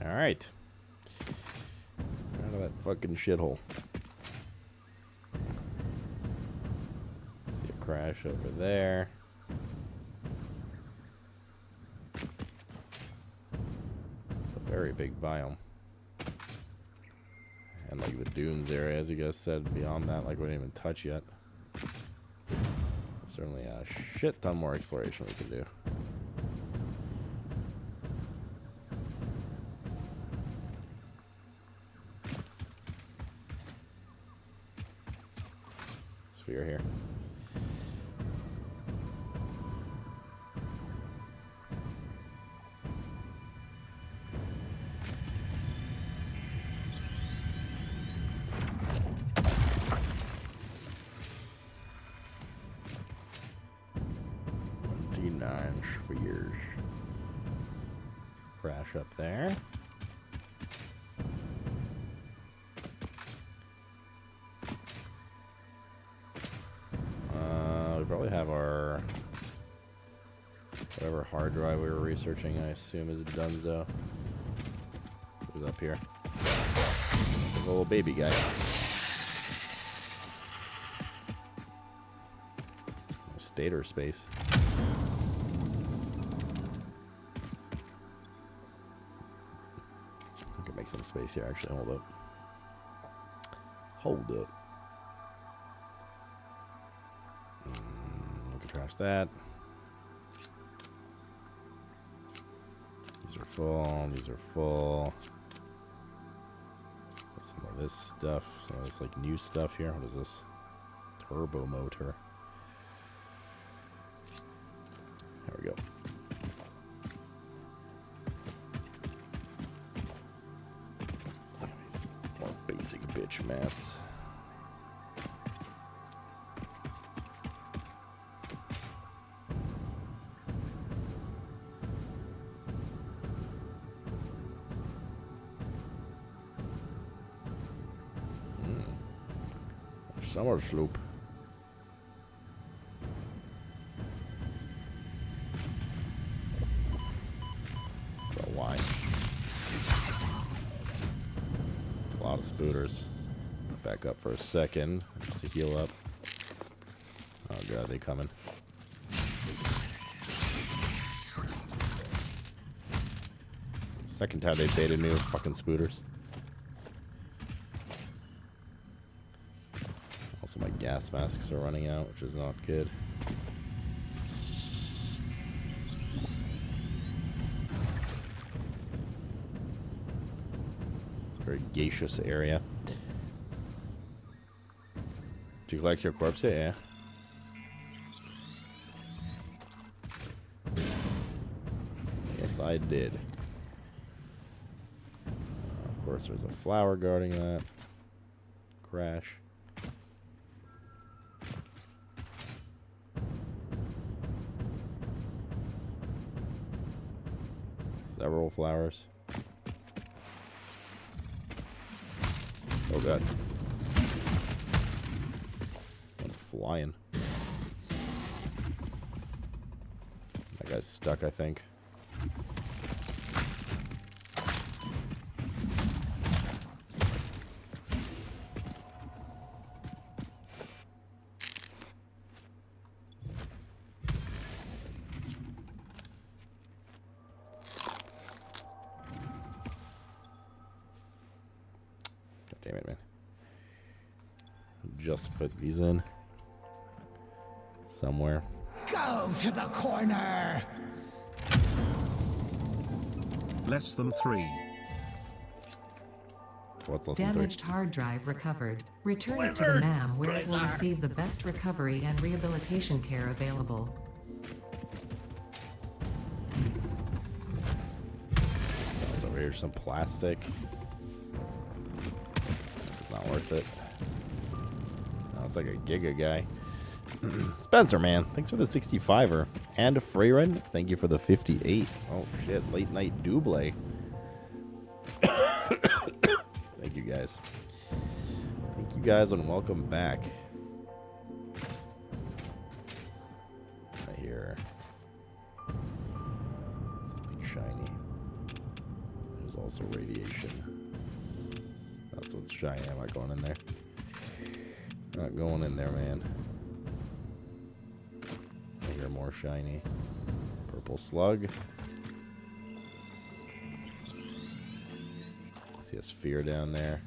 Alright. Out of that fucking shithole. See a crash over there. It's a very big biome. And like the dunes area, as you guys said, beyond that, like we didn't even touch yet. Certainly a shit ton more exploration we can do. Sphere here. Spheres. Crash up there. We probably have our whatever hard drive we were researching, I assume is Dunzo. Who's up here? It's a little baby guy. Stator space. I can make some space here, actually. Hold up. Hold up. We can trash that. These are full. These are full. Put some of this stuff. Some of this like new stuff here. What is this? Turbo motor. There we go. These more basic bitch mats. Summer sloop. Why? It's a lot of spooters. Back up for a second, just to heal up. Oh god, they coming. Second time they baited me with fucking spooters. Also, my gas masks are running out, which is not good. It's a very gaseous area. Did you collect your corpse? Yeah. Yes, I did. Of course, there's a flower guarding that. Crash. Several flowers. Oh god. I'm flying. That guy's stuck, I think. Damn it, man. Just put these in somewhere. Go to the corner! Less than 3. What's less than 3? Damaged hard drive recovered. Return it to the MAM where it will receive the best recovery and rehabilitation care available. So over here's some plastic. Not worth it. Oh, it's like a Giga guy. Spencer, man, thanks for the 65er. And Freyren, thank you for the 58. Oh, shit. Late night double. Thank you, guys. Thank you, guys, and welcome back. I hear something shiny. There's also radiation. That's what's shiny. I'm not going in there. Not going in there, man. I hear more shiny. Purple slug. I see a sphere down there.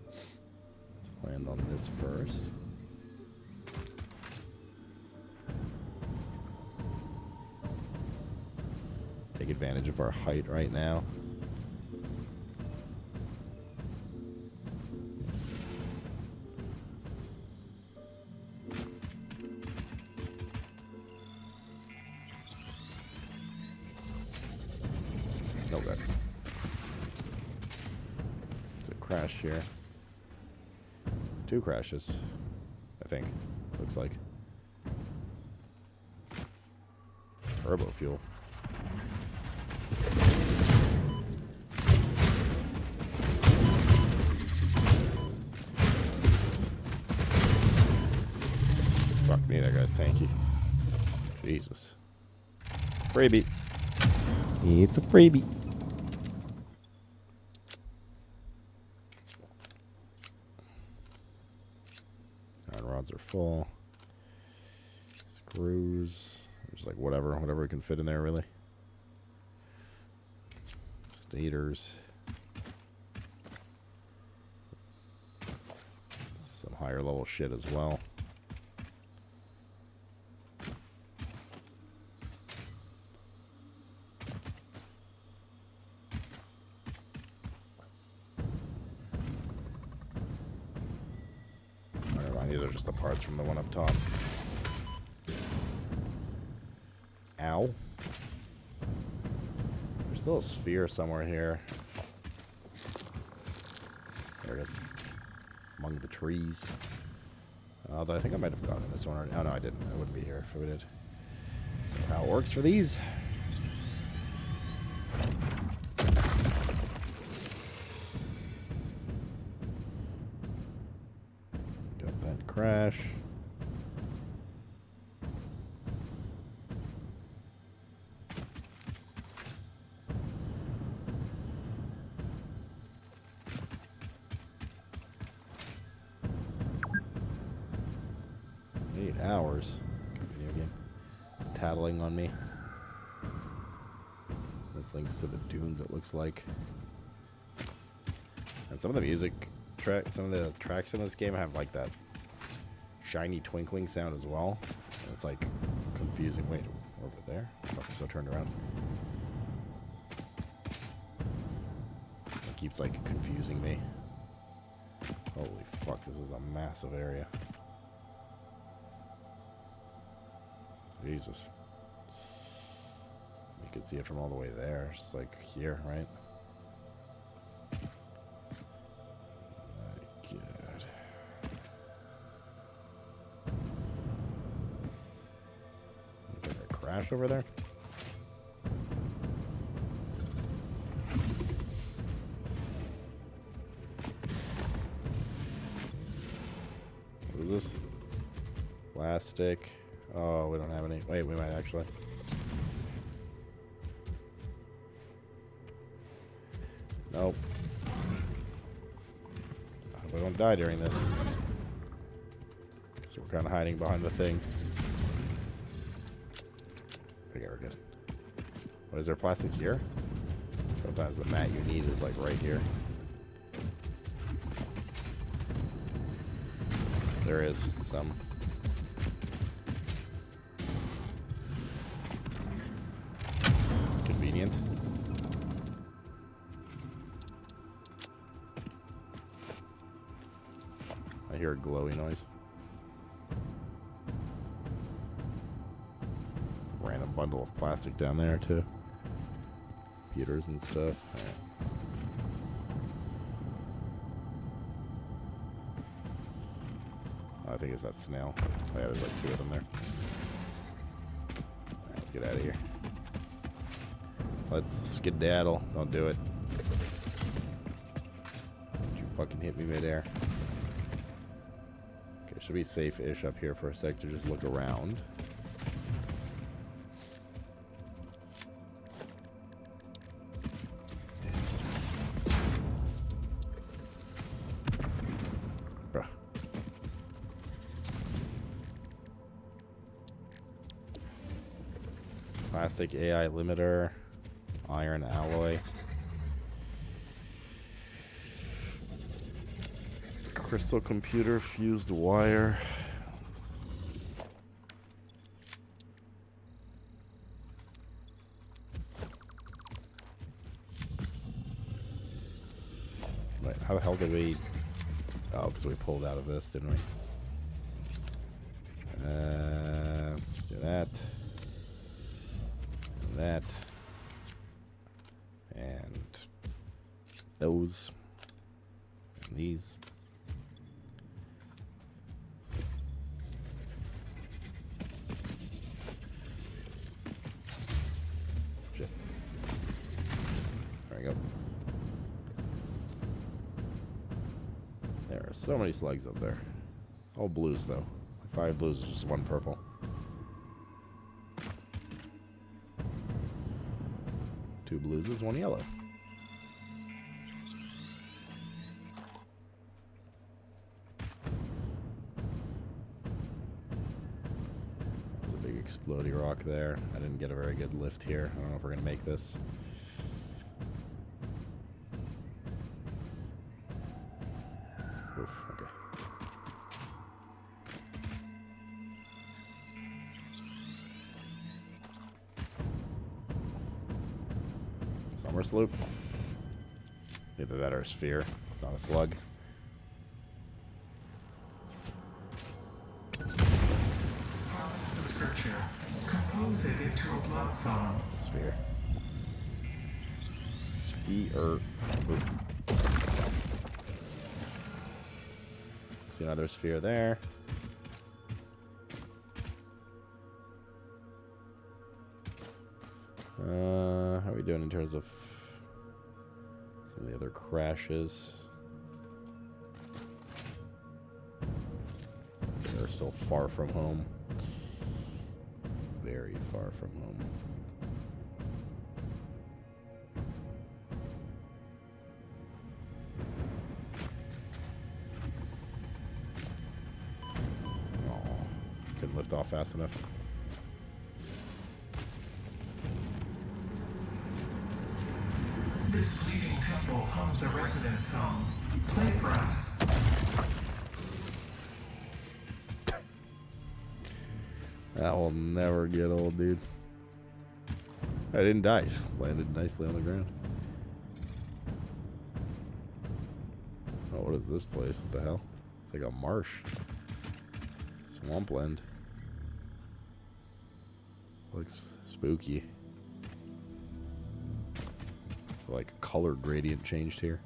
Let's land on this first. Take advantage of our height right now. No good. There's a crash here. 2 crashes, I think. Looks like. Turbo fuel. Fuck me, that guy's tanky. Jesus. Freebie. It's a freebie. Iron rods are full. Screws. There's like whatever we can fit in there, really. Stators. Some higher level shit as well. Never mind, these are just the parts from the one up top. Ow. There's still a sphere somewhere here. There it is. Among the trees. Although I think I might have gotten this one already. Oh, no, I didn't. I wouldn't be here if I did. That's not how it works for these. Got that crash. Hours. Video game. Tattling on me. This links to the dunes, it looks like. And some of the some of the tracks in this game have like that shiny twinkling sound as well. And it's like confusing. Wait, over there? Fuck, I'm so turned around. It keeps like confusing me. Holy fuck, this is a massive area. Jesus. You can see it from all the way there. It's just like here, right? My God. Is there a crash over there? What is this? Plastic. Oh, we don't have any. Wait, we might actually. Nope. We don't die during this. So we're kind of hiding behind the thing. Okay, we're good. What, is there plastic here? Sometimes the mat you need is like right here. There is some. Convenient. I hear a glowy noise. Random bundle of plastic down there too. Computers and stuff. Oh, I think it's that snail. Oh yeah, there's like 2 of them there. Right, let's get out of here. Let's skedaddle. Don't do it. You fucking hit me midair. Okay, should be safe-ish up here for a sec to just look around. Bruh. Plastic AI limiter. Iron alloy. Crystal computer, fused wire. Wait, how the hell did we... Oh, because we pulled out of this, didn't we? Let's do that. And that. And those. And these. Shit. There we go. There are so many slugs up there. It's all blues though. 5 blues is just 1 purple. Two blues is 1 yellow. There's a big explodey rock there. I didn't get a very good lift here. I don't know if we're gonna make this. Oof, okay. Summer sloop. Either that or a sphere. It's not a slug. Description. Compose it into a blood song. Sphere. Sphere. See another sphere there. How are we doing in terms of some of the other crashes? They're still far from home. Very far from home. Oh, couldn't lift off fast enough. This bleeding temple hums a resonant song. Play for us. That will never get old, dude. I didn't die. Just landed nicely on the ground. Oh, what is this place? What the hell? It's like a marsh. Swampland. Looks spooky. Like color gradient changed here.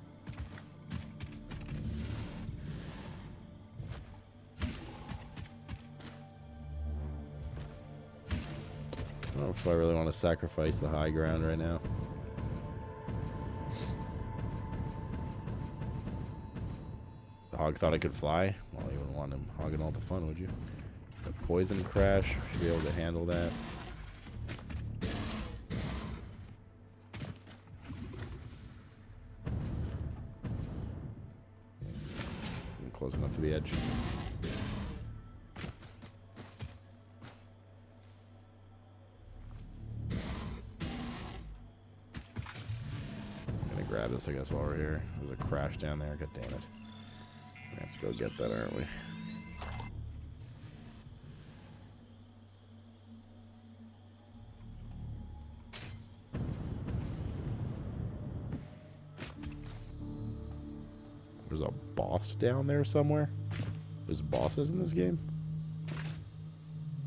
I don't know if I really want to sacrifice the high ground right now. The hog thought I could fly. Well, you wouldn't want him hogging all the fun, would you? It's a poison crash. Should be able to handle that. I'm close enough to the edge. Grab this, I guess, while we're here. There's a crash down there. God damn it. We have to go get that, aren't we? There's a boss down there somewhere? There's bosses in this game?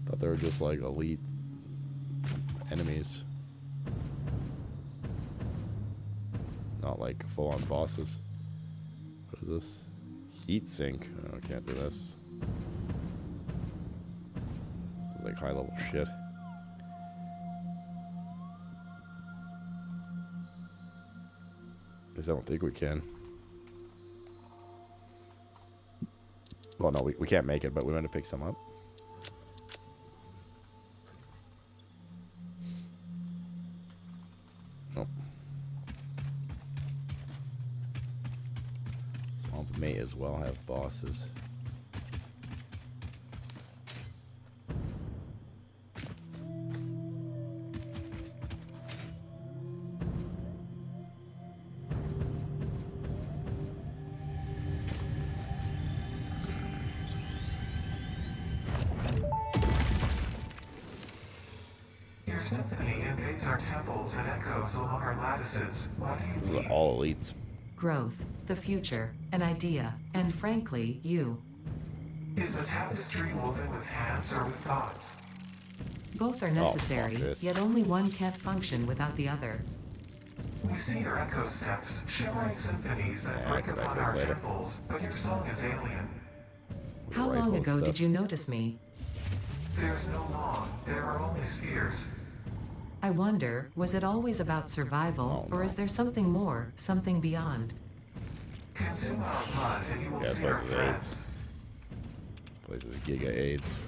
Thought they were just like elite enemies. Not like full-on bosses. What is this? Heat sink. Oh, I can't do this. This is like high-level shit. At least I don't think we can. Well, no, we can't make it, but we want to pick some up. Nope. Swamp may as well have bosses. Your symphony invades our temples and echoes along our lattices. What do you These need? are all elites. Growth, the future, an idea, and frankly, you. Is a tapestry woven with hands or with thoughts? Both are fuck necessary, this. yet only one can't function without the other. We see your echo steps, shimmering symphonies that Yeah, break I'll come back upon to this our later. temples, but your song is alien. How long rifle ago stuff. did you notice me? There's no long, there are only spheres. I wonder, was it always about survival, or is there something more, something beyond? Consume our blood and you will Yeah, see our this place is threads. AIDS. This place is Giga AIDS.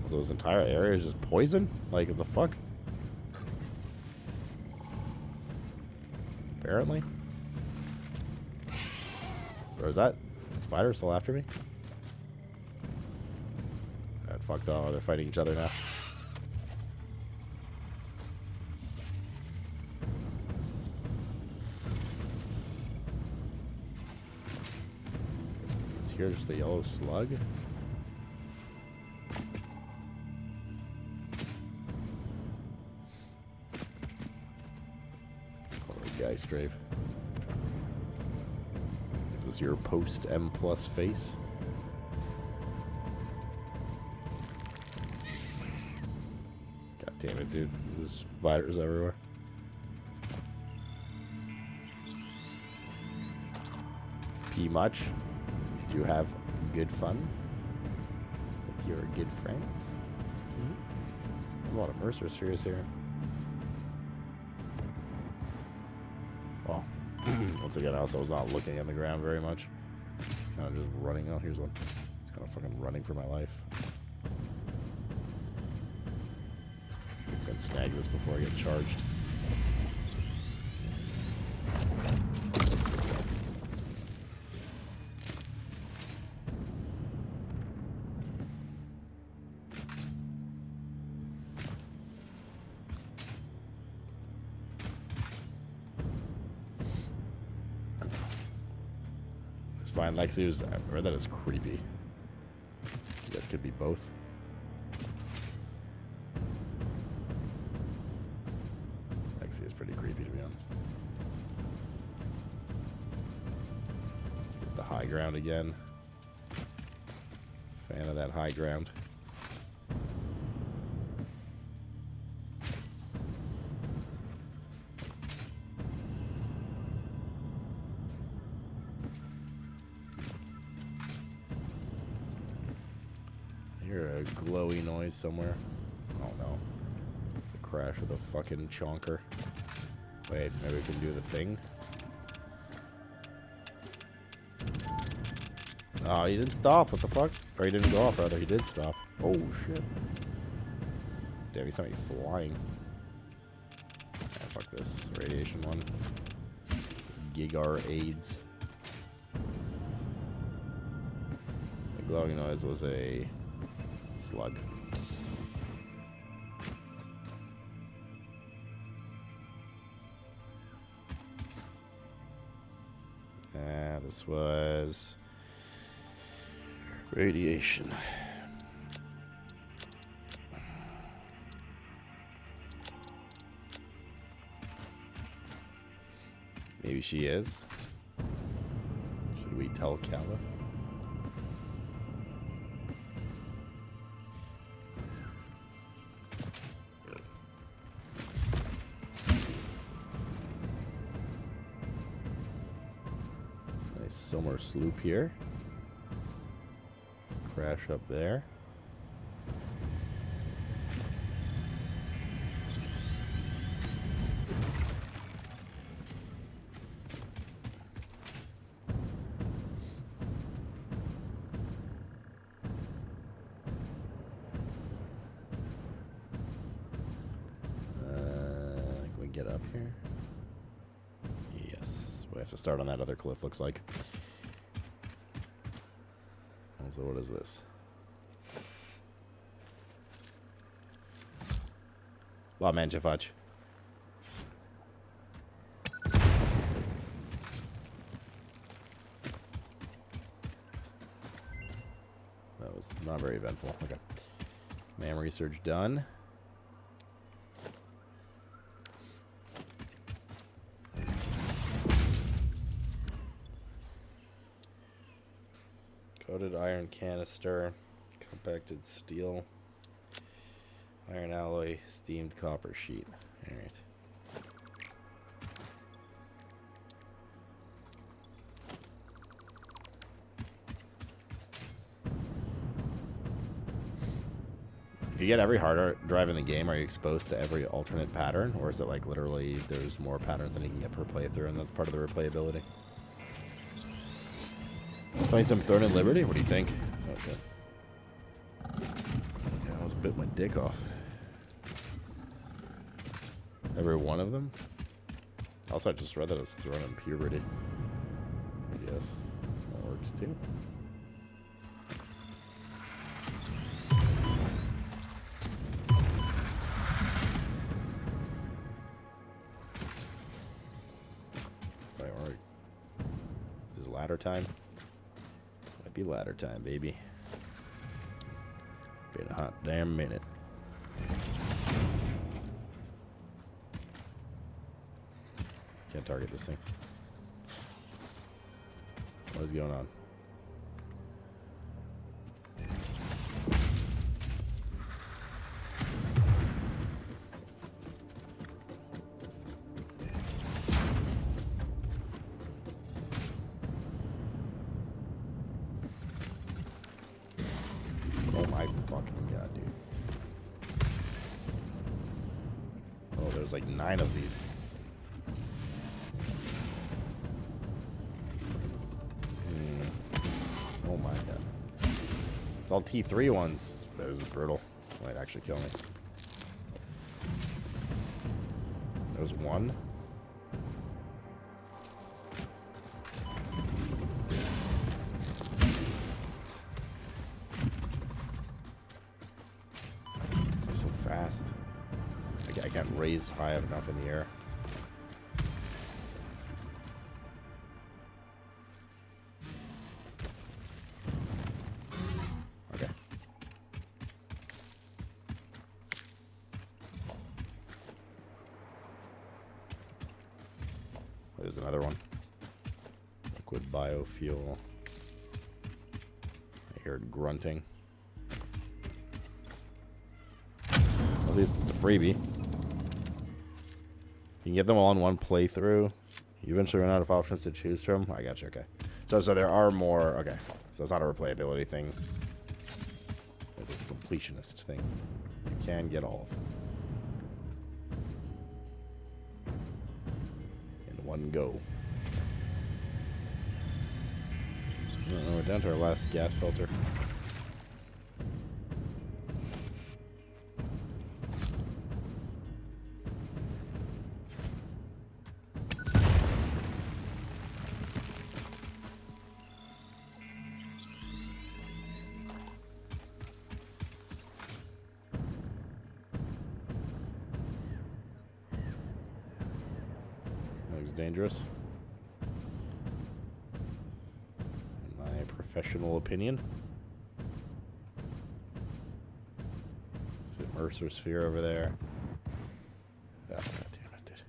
So this entire area is just poison? Like, what the fuck? Apparently. Or is that spider still after me? That fucked off. They're fighting each other now. Is here just a yellow slug? Guy strafe. Is this your post M+ face? God damn it, dude. There's spiders everywhere. P much? Did you have good fun with your good friends? A lot of Mercer spheres here. Well, once again, I also was not looking at the ground very much. Kind of just running. Oh, here's one. Just kind of fucking running for my life. See if I can snag this before I get charged. fine. Lexi was. I read that as creepy. You guys could be both. Lexi is pretty creepy, to be honest. Let's get the high ground again. Fan of that high ground. Glowy noise somewhere. Oh no. It's a crash with a fucking chonker. Wait, maybe we can do the thing? Oh, he didn't stop. What the fuck? Or he didn't go off, rather. He did stop. Oh shit. Damn, he saw me flying. Ah, fuck this. Radiation one. Gigar AIDS. The glowing noise was a slug. This was radiation. Maybe she is. Should we tell Kala? Somewhere sloop here. Crash up there. Can we get up here? Yes. We have to start on that other cliff, looks like. So what is this? La Manjafach. That was not very eventful. Okay. Man research done. Coated iron canister, compacted steel, iron alloy, steamed copper sheet. All right. If you get every hard drive in the game, are you exposed to every alternate pattern, or is it like literally there's more patterns than you can get per playthrough, and that's part of the replayability? Playing some Throne and Liberty? What do you think? Okay. Yeah, I almost bit my dick off. Every one of them? Also, I just read that as Throne and Puberty. I guess that works too. Wait, alright. Is this ladder time? Be ladder time, baby. Been a hot damn minute. Can't target this thing. What is going on? Oh my fucking god, dude. Oh, there's like 9 of these. Oh my god. It's all T3 ones. This is brutal. Might actually kill me. There's one. So fast. I can't raise high enough in the air. There's another one. Liquid biofuel. I heard grunting. At least it's a freebie. You can get them all in one playthrough. You eventually run out of options to choose from. I got you. Okay. So there are more. Okay. So it's not a replayability thing. It's a completionist thing. You can get all of them in one go. We're down to our last gas filter. Looks dangerous. Professional opinion. It's a Mercer sphere over there. Oh, God damn it, dude.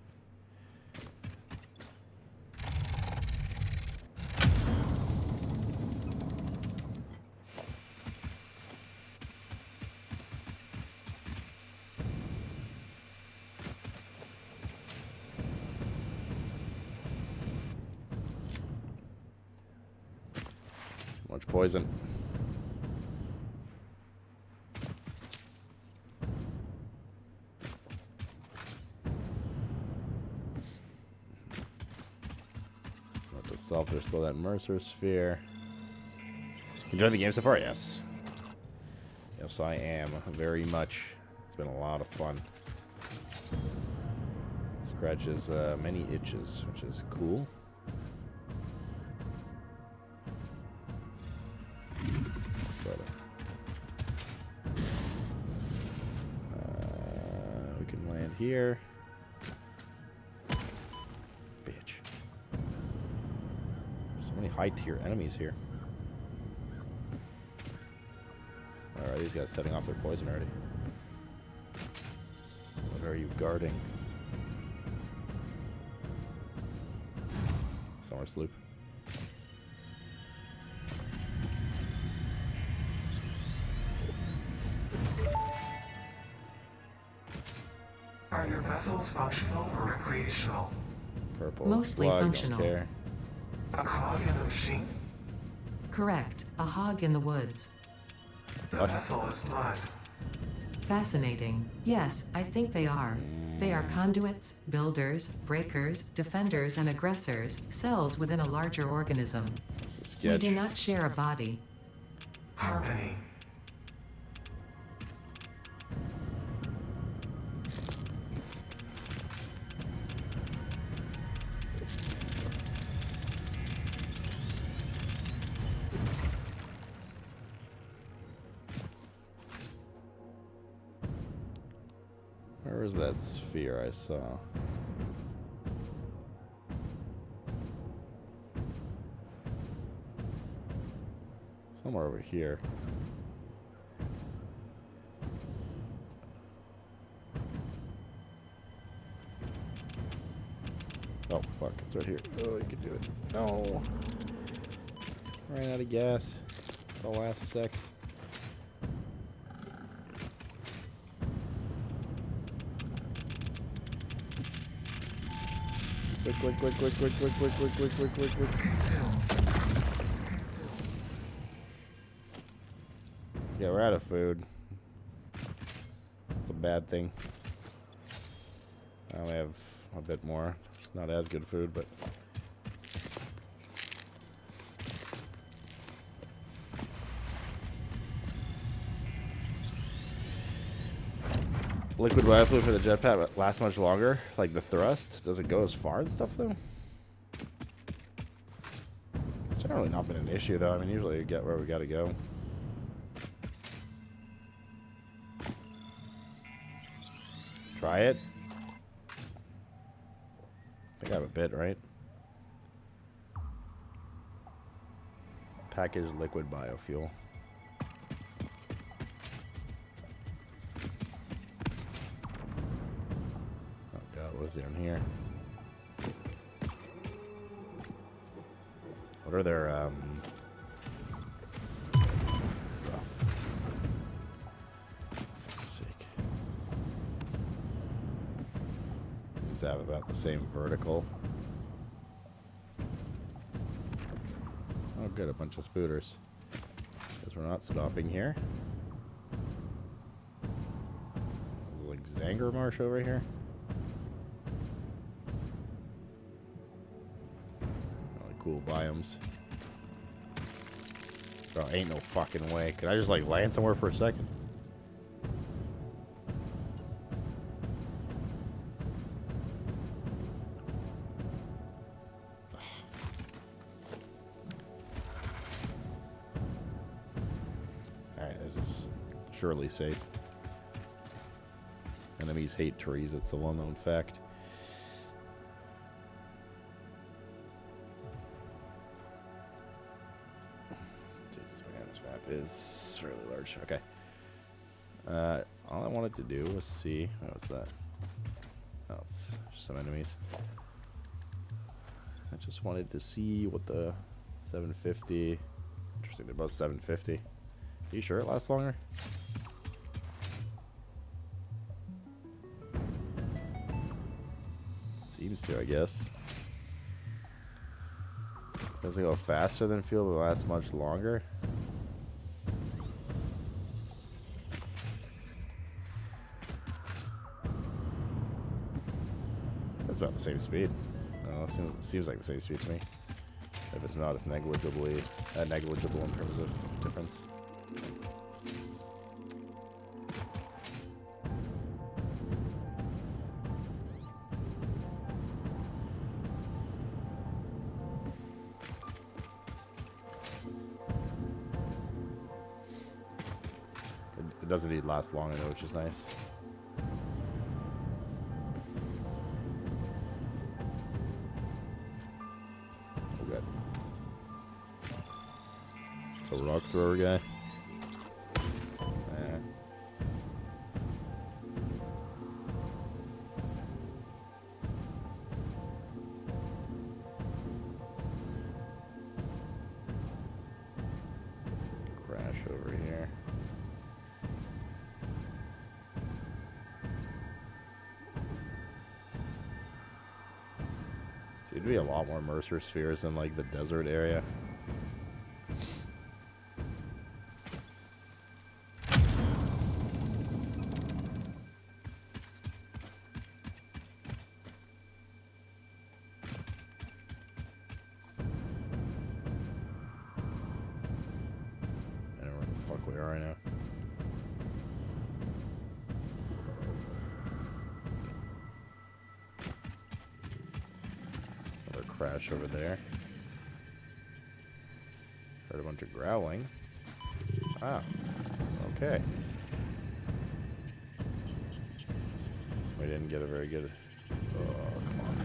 Much poison. Note to self, there's still that Mercer sphere. Enjoying the game so far? Yes. Yes, I am. Very much. It's been a lot of fun. Scratches many itches, which is cool. We can land here. Bitch. So many high tier enemies here. Alright, these guys setting off their poison already. What are you guarding? Summer Sloop. Are your vessels functional or recreational? Purple. Mostly slug, functional. Don't care. A cog in the machine? Correct. A hog in the woods. The vessel is blood. Fascinating. Yes, I think they are. They are conduits, builders, breakers, defenders, and aggressors, cells within a larger organism. This is We sketch. do not share a body. Harmony. Where was that sphere I saw? Somewhere over here. Oh, fuck. It's right here. Oh, you can do it. No. Ran out of gas. The last sec. Quick. Yeah, we're out of food. It's a bad thing. I only have a bit more. Not as good food, but... Liquid biofuel for the jetpack lasts much longer. Like the thrust, does it go as far and stuff though? It's generally not been an issue though. I mean, usually you get where we gotta go. Try it. I think I have a bit, right? Packaged liquid biofuel. Oh god, what's down here? are their for fuck's sake. These have about the same vertical. Oh good, a bunch of spooters. Because we're not stopping here. There's like Zanger Marsh over here. Cool biomes. Bro, ain't no fucking way. Could I just like land somewhere for a second? Alright, this is surely safe. Enemies hate trees, it's a well-known fact. Is fairly large. Okay. All I wanted to do was see. What was that? Oh, it's just some enemies. I just wanted to see what the 750. Interesting. They're both 750. Are you sure it lasts longer? Seems to, I guess. Does it go faster than fuel, but lasts much longer? About the same speed. Seems like the same speed to me. If it's not, it's negligible in terms of difference. It doesn't need to last long, I know, which is nice. It's a rock thrower guy. Crash over here. Seem to be a lot more Mercer spheres than like the desert area. Crash over there. Heard a bunch of growling. Ah, okay. We didn't get a very good. Oh, come on.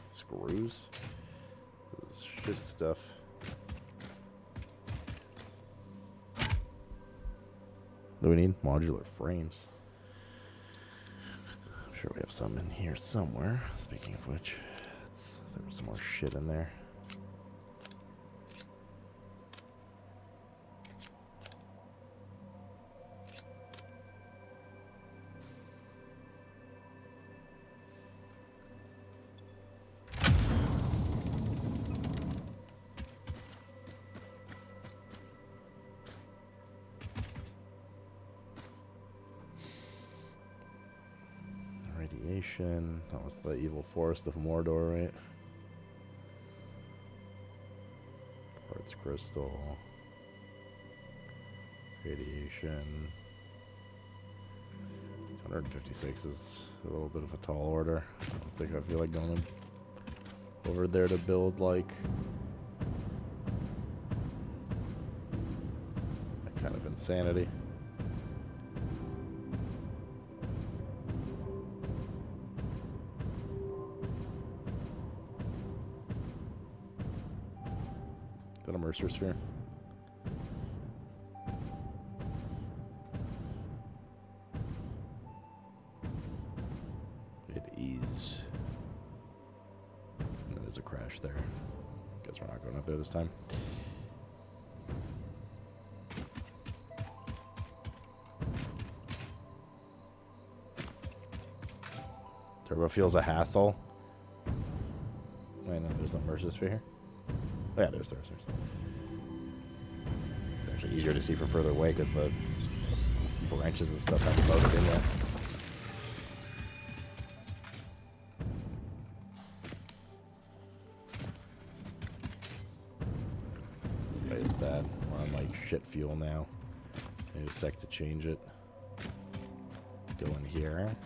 Screws. This is shit stuff. What do we need? Modular frames. I'm sure we have some in here somewhere. Speaking of which, there was some more shit in there. Radiation. That was the evil forest of Mordor, right? Quartz crystal. Radiation. 156 is a little bit of a tall order. I don't think I feel like going over there to build like that kind of insanity. Is that a Mercer Sphere? There's a crash there. Guess we're not going up there this time. Turbo feels a hassle. Wait, no, there's no Mercer Sphere here. Oh, yeah, there's. It's actually easier to see from further away because the branches and stuff haven't loaded in yet. Bad. We're on like shit fuel now. Maybe a sec to change it. Let's go in here.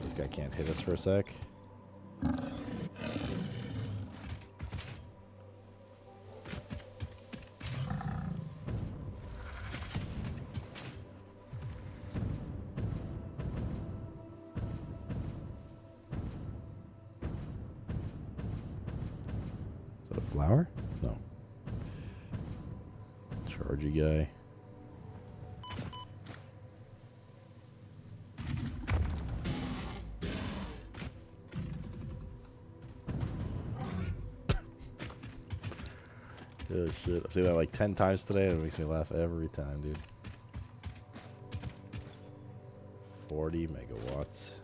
This guy can't hit us for a sec. Is that a flower? No. Chargy guy. Oh shit. I've seen that like 10 times today and it makes me laugh every time, dude. 40 megawatts.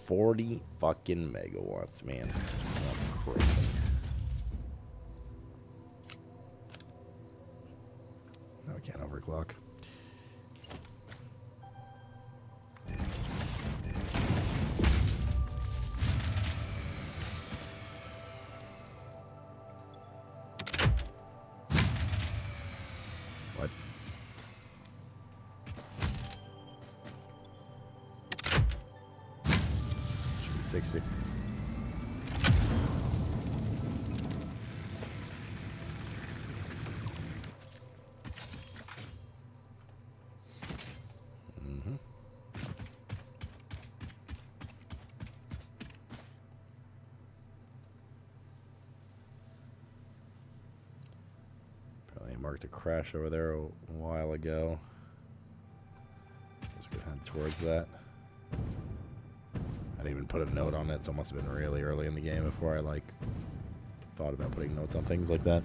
40 fucking megawatts, man. That's crazy. No, we can't overclock. What? Should be 60. Marked a crash over there a while ago. Let's go head towards that. I didn't even put a note on it, so it must have been really early in the game before I like thought about putting notes on things like that.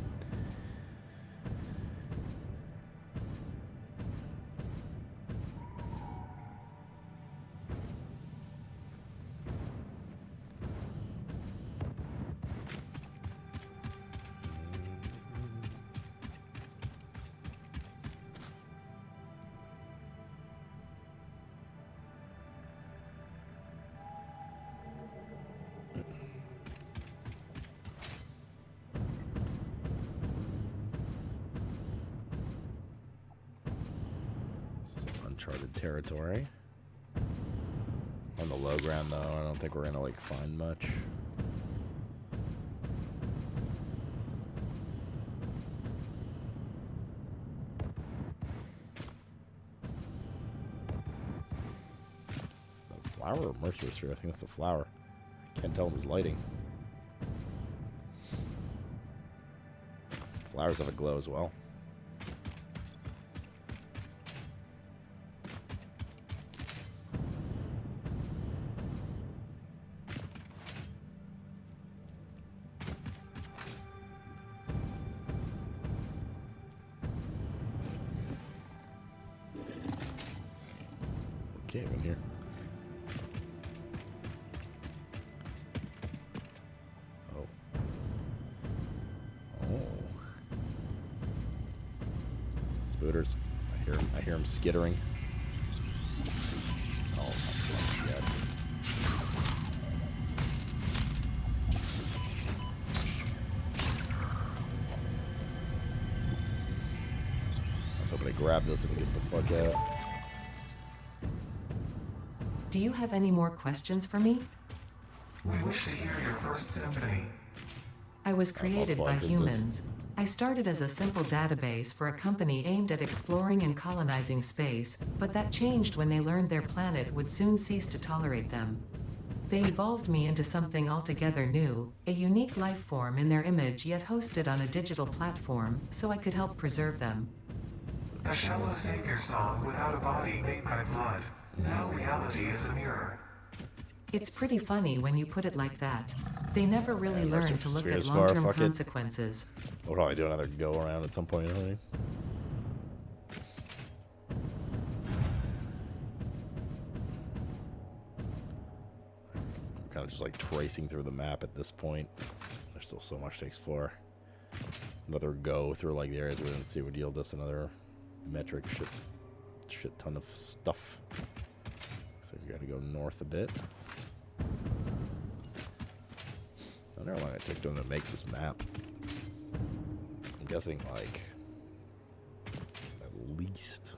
Uncharted territory. On the low ground though, I don't think we're gonna like find much. Is that a flower or Mercer Sphere? I think that's a flower. Can't tell in this lighting. Flowers have a glow as well. Cave in here. Oh. Oh. Spooters. I hear him skittering. Oh my shit. Gotta grab this and get the fuck out. Do you have any more questions for me? We wish to hear your first symphony. I was created by humans. I started as a simple database for a company aimed at exploring and colonizing space, but that changed when they learned their planet would soon cease to tolerate them. They evolved me into something altogether new, a unique life form in their image yet hosted on a digital platform, so I could help preserve them. A shallow savior song without a body made by blood. Now reality is a mirror. It's pretty funny when you put it like that. They never really learn to look at long-term consequences. We'll probably do another go around at some point, you know what I mean? I'm kind of just like tracing through the map at this point. There's still so much to explore. Another go through like the areas we didn't see would yield us another metric shit ton of stuff. So we gotta go north a bit. I wonder how long it took them to make this map. I'm guessing like at least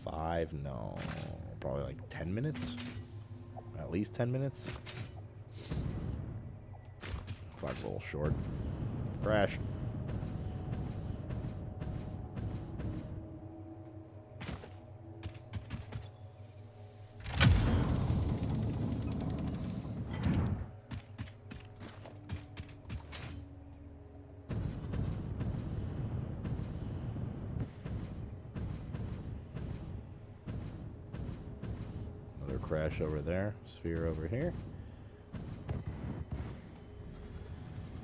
probably like 10 minutes. At least 10 minutes. 5's a little short. Crash. Crash over there, sphere over here.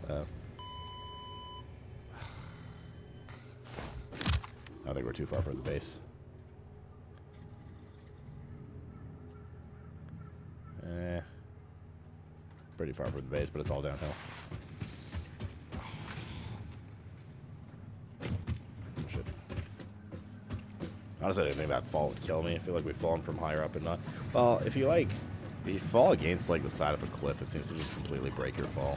I think we're too far from the base. Pretty far from the base, but it's all downhill. Shit. Honestly, I didn't think that fall would kill me. I feel like we've fallen from higher up and not. Well, if you fall against like the side of a cliff, it seems to just completely break your fall.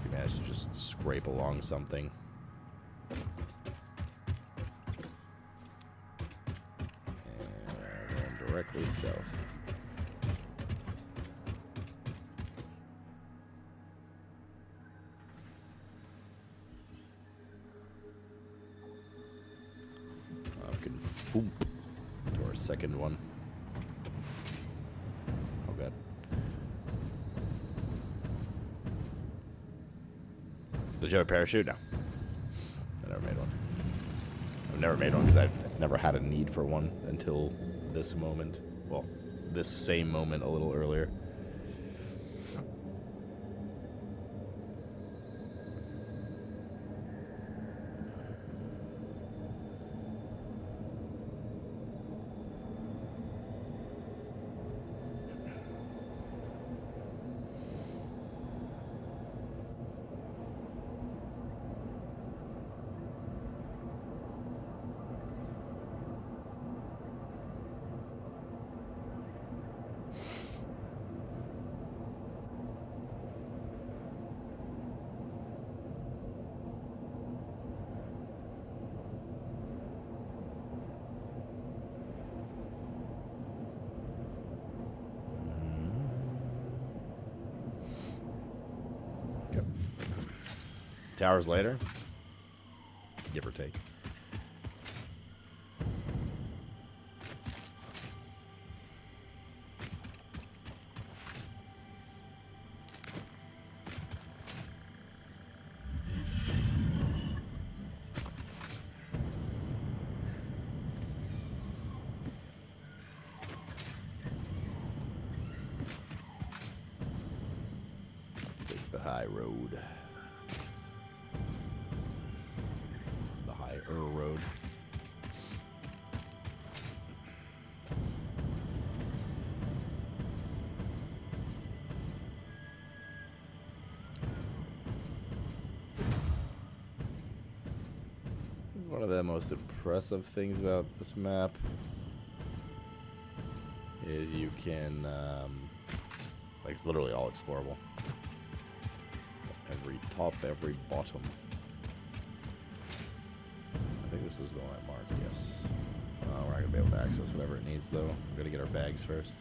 You manage to just scrape along something. And going directly south. Foop to our second one. Oh god. Did you have a parachute? No. I never made one. I've never made one because I've never had a need for one until this moment. Well, this same moment a little earlier. Hours later, give or take. Take the high road. Road. One of the most impressive things about this map is you can, like, it's literally all explorable. Every top, every bottom. this is the one I marked, yes. We're not going to be able to access whatever it needs, though. We've got to get our bags first.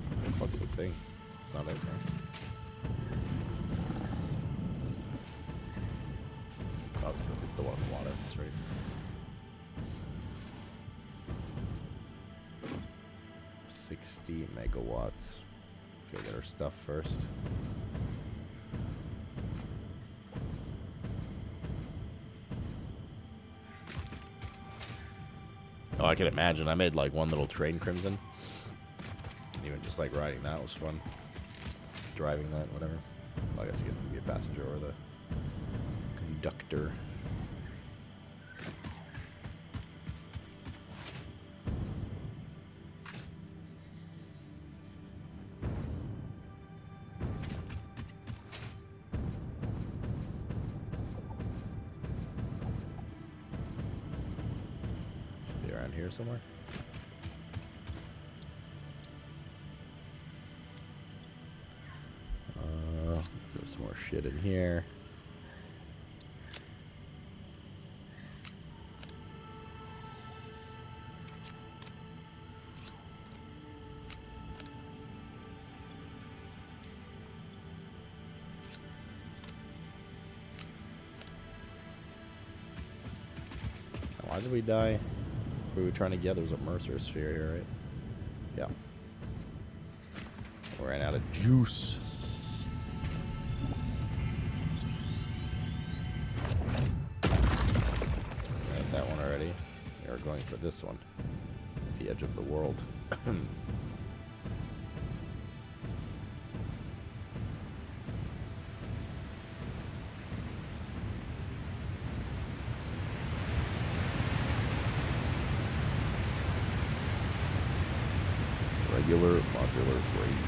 What the fuck's the thing? It's not open. Oh, it's the one with water. That's right. $60 megawatts. Let's go get our stuff first. Oh, I can imagine. I made like one little train crimson. Even just like riding that was fun. Driving that, whatever. Well, I guess you can be a passenger or the conductor. Here somewhere. There's some more shit in here. Why did we die? What were we trying to get? There was a Mercer sphere here, right? Yeah. We ran out of juice. Got that one already. We are going for this one. The edge of the world. Regular modular frame.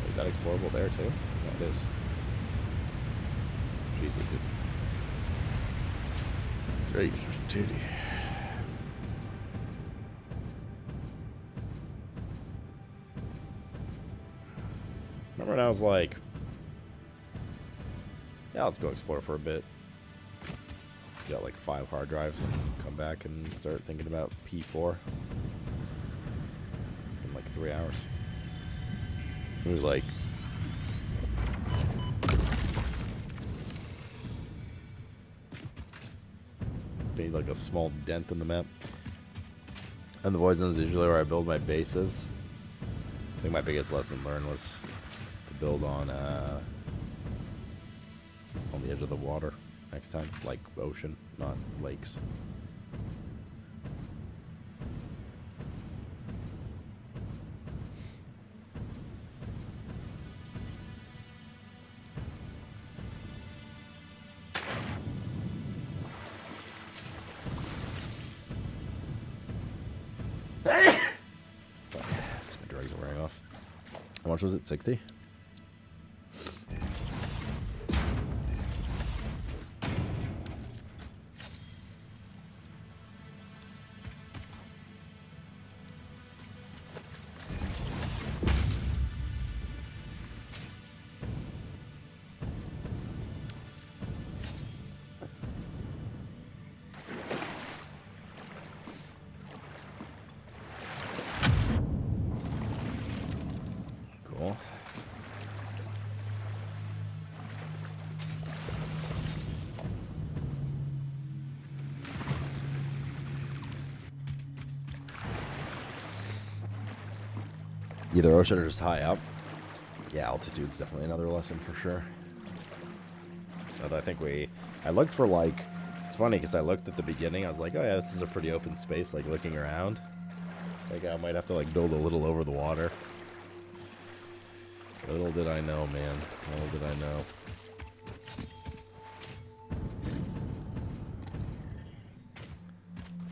Is that explorable there too? Yeah, it is. Jesus. Jesus titty. Remember when I was like, yeah, let's go explore for a bit. Got like 5 hard drives and come back and start thinking about P4. It's been like 3 hours. We like made like a small dent in the map. And the void zone is usually where I build my bases. I think my biggest lesson learned was to build on the edge of the water next time, like ocean, not lakes. My drugs are wearing off. How much was it? 60? Cool. Either ocean or just high up. Yeah, altitude's definitely another lesson for sure. Although I think I looked for like, it's funny because I looked at the beginning, I was like, oh yeah, this is a pretty open space, like looking around. Like I might have to like build a little over the water. Little did I know, man. Little did I know.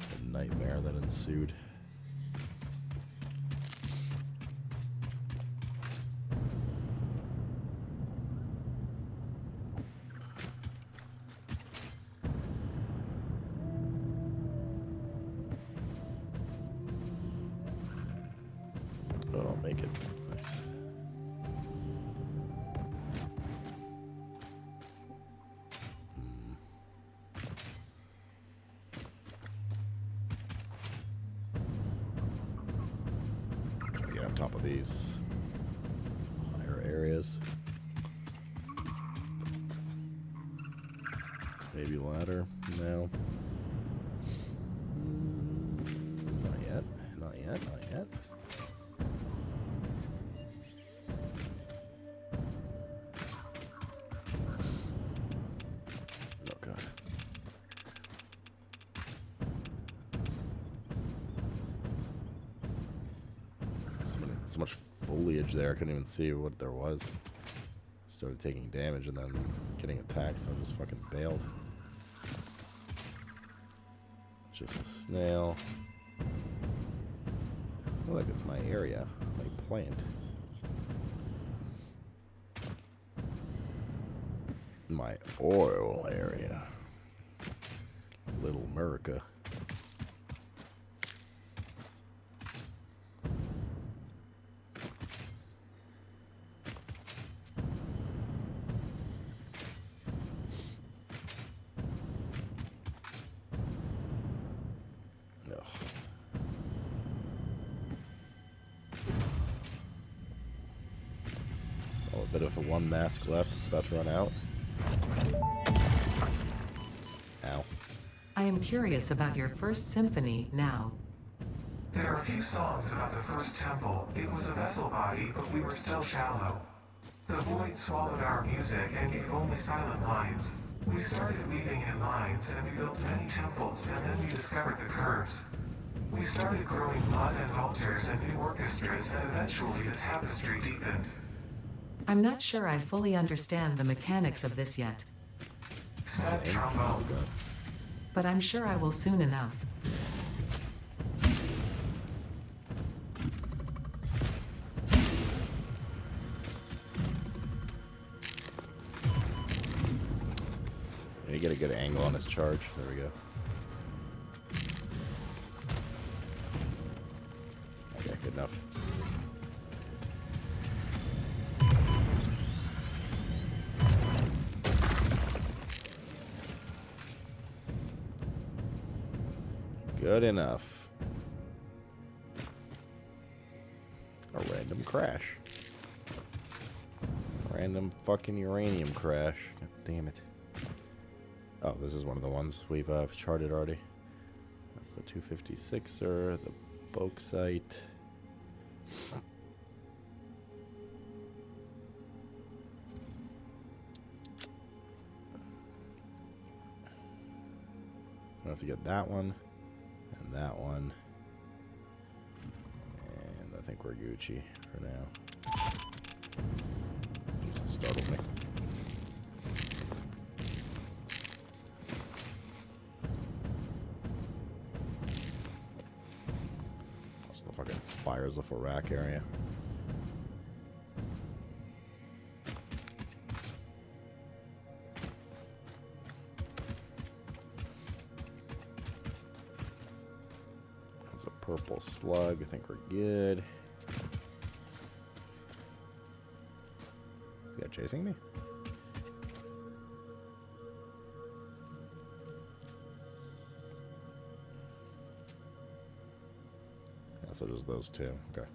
The nightmare that ensued. Oh, I'll make it. Nice. Try to get on top of these higher areas. Maybe ladder? No. Not yet. Not yet. Not yet. Okay. So much foliage there, I couldn't even see what there was. Started taking damage and then getting attacked, so I just fucking bailed. Just a snail. I feel like it's my area, my plant. My oil area. Little America. Bit of a one mask left. It's about to run out. Ow. I am curious about your first symphony now. There are a few songs about the first temple. It was a vessel body, but we were still shallow. The void swallowed our music and gave only silent lines. We started weaving in lines, and we built many temples, and then we discovered the curves. We started growing mud and altars and new orchestras, and eventually the tapestry deepened. I'm not sure I fully understand the mechanics of this yet. Sad trombone. But I'm sure I will soon enough. Need to get a good angle on this charge. There we go. Okay, good enough. Good enough. A random crash. Random fucking uranium crash. God damn it. Oh, this is one of the ones we've charted already. That's the 256er, the bauxite. I have to get that one. That one, and I think we're Gucci for now. Just startled me. That's the fucking spires of a rack area. Purple slug, I think we're good. Is he chasing me? Yeah, so just those two. Okay.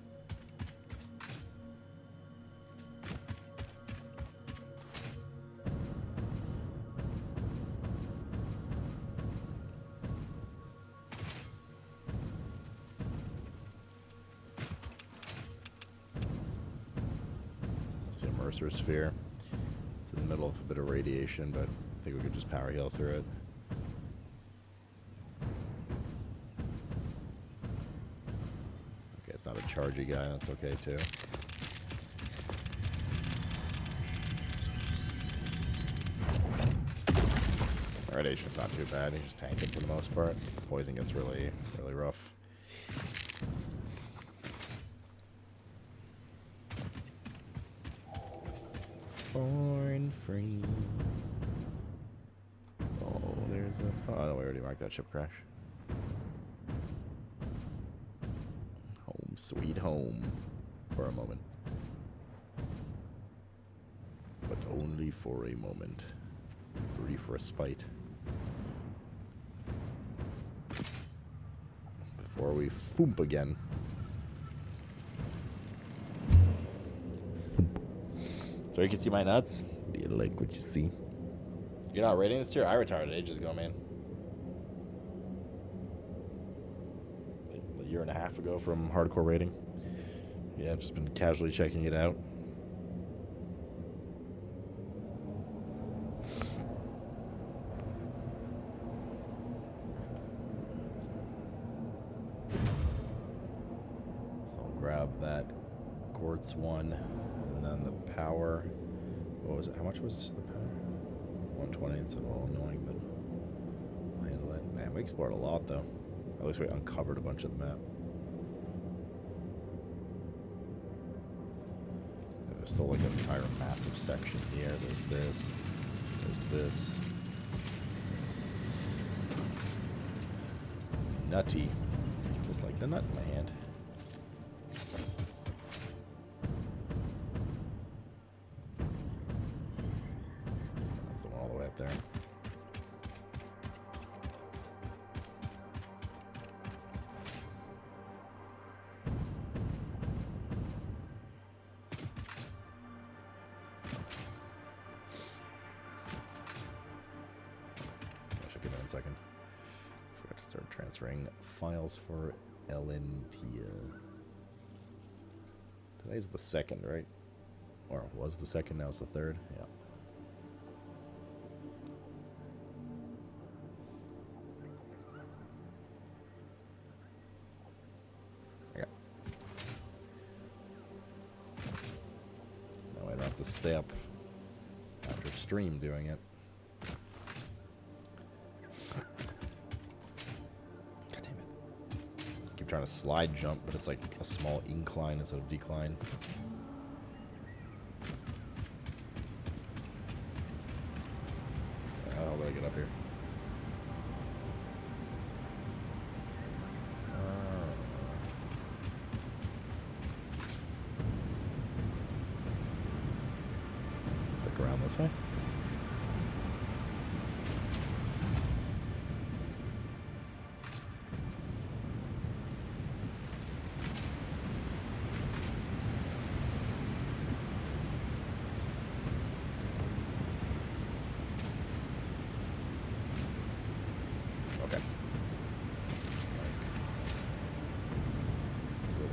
The Mercer Sphere. It's in the middle of a bit of radiation, but I think we could just power heal through it. Okay, it's not a chargy guy, that's okay too. Radiation's not too bad, he's just tanking for the most part. Poison gets really rough. Born free. Oh, there's a... Oh, no, we already marked that ship crash. Home sweet home. For a moment. But only for a moment. Brief respite. Before we foomp again. Foomp. So you can see my nuts? Do you like what you see? You're not rating this tier? I retired ages ago, man. A year and a half ago from hardcore rating. Yeah, I've just been casually checking it out. So I'll grab that quartz one, and then the power. What was it? How much was the power? 120. It's a little annoying, but I'll handle it. Man, we explored a lot though. At least we uncovered a bunch of the map. There's still like an entire massive section here. There's this. There's this. Nutty. Just like the nut in my hand. That's the one all the way up there. A second. Forgot to start transferring files for LNP. Today's the 2nd, right? Or was the 2nd, now it's the 3rd. Yeah. Okay. Now I don't have to stay up after stream doing it. Trying to slide jump, but it's like a small incline instead of decline. How did I get up here? Looks like around this way.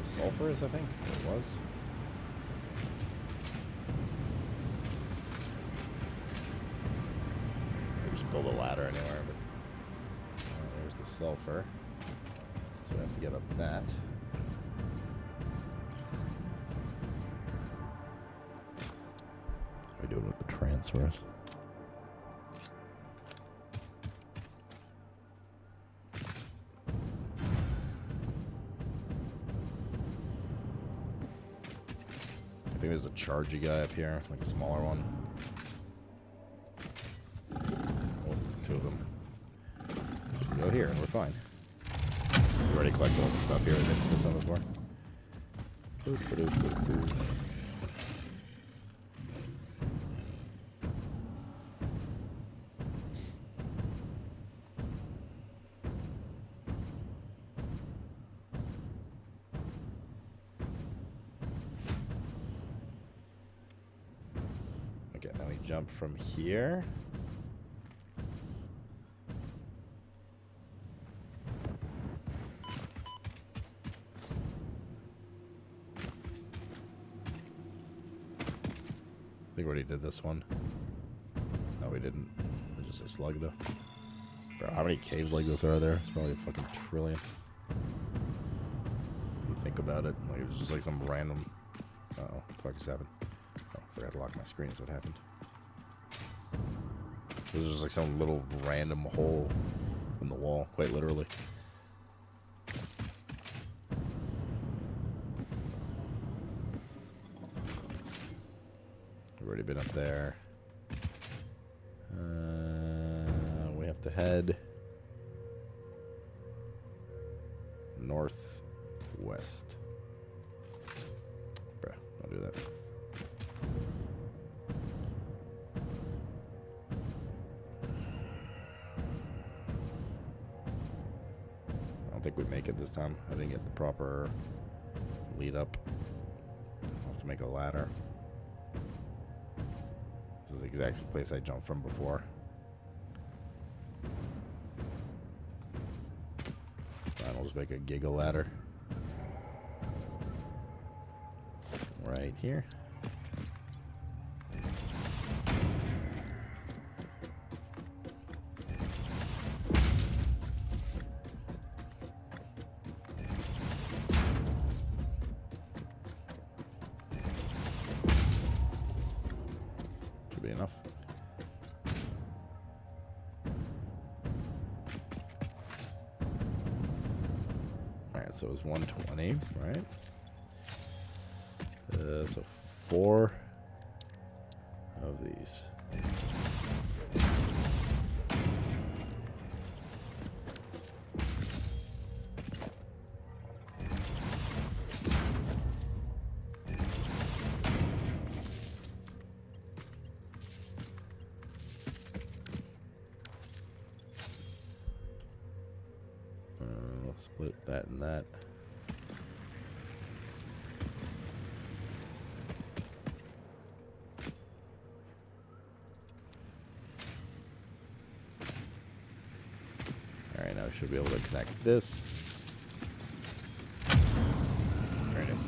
Sulfurs, I think it was. Maybe just build a ladder anywhere, but there's the sulfur. So we have to get up that. What are we doing with the transfers? I think there's a chargy guy up here, like a smaller one. Oh, 2 of them. Go here, and we're fine. We already collected all the stuff here. I did this one before. Okay, now we jump from here. I think we already did this one. No, we didn't. It was just a slug, though. Bro, how many caves like this are there? It's probably a fucking trillion. You think about it, like it was just like some random. Uh-oh, what the fuck just happened? Oh, forgot to lock my screen. Is what happened. It was just like some little random hole in the wall, quite literally. We've already been up there. We have to head northwest. think we make it this time. I didn't get the proper lead up. I'll have to make a ladder. This is the exact place I jumped from before. Fine, I'll just make a giga ladder. Right here. Should be enough. Alright, so it was 120, right? So 4 of these. Let's split that and that. Alright, now we should be able to connect this. There it is.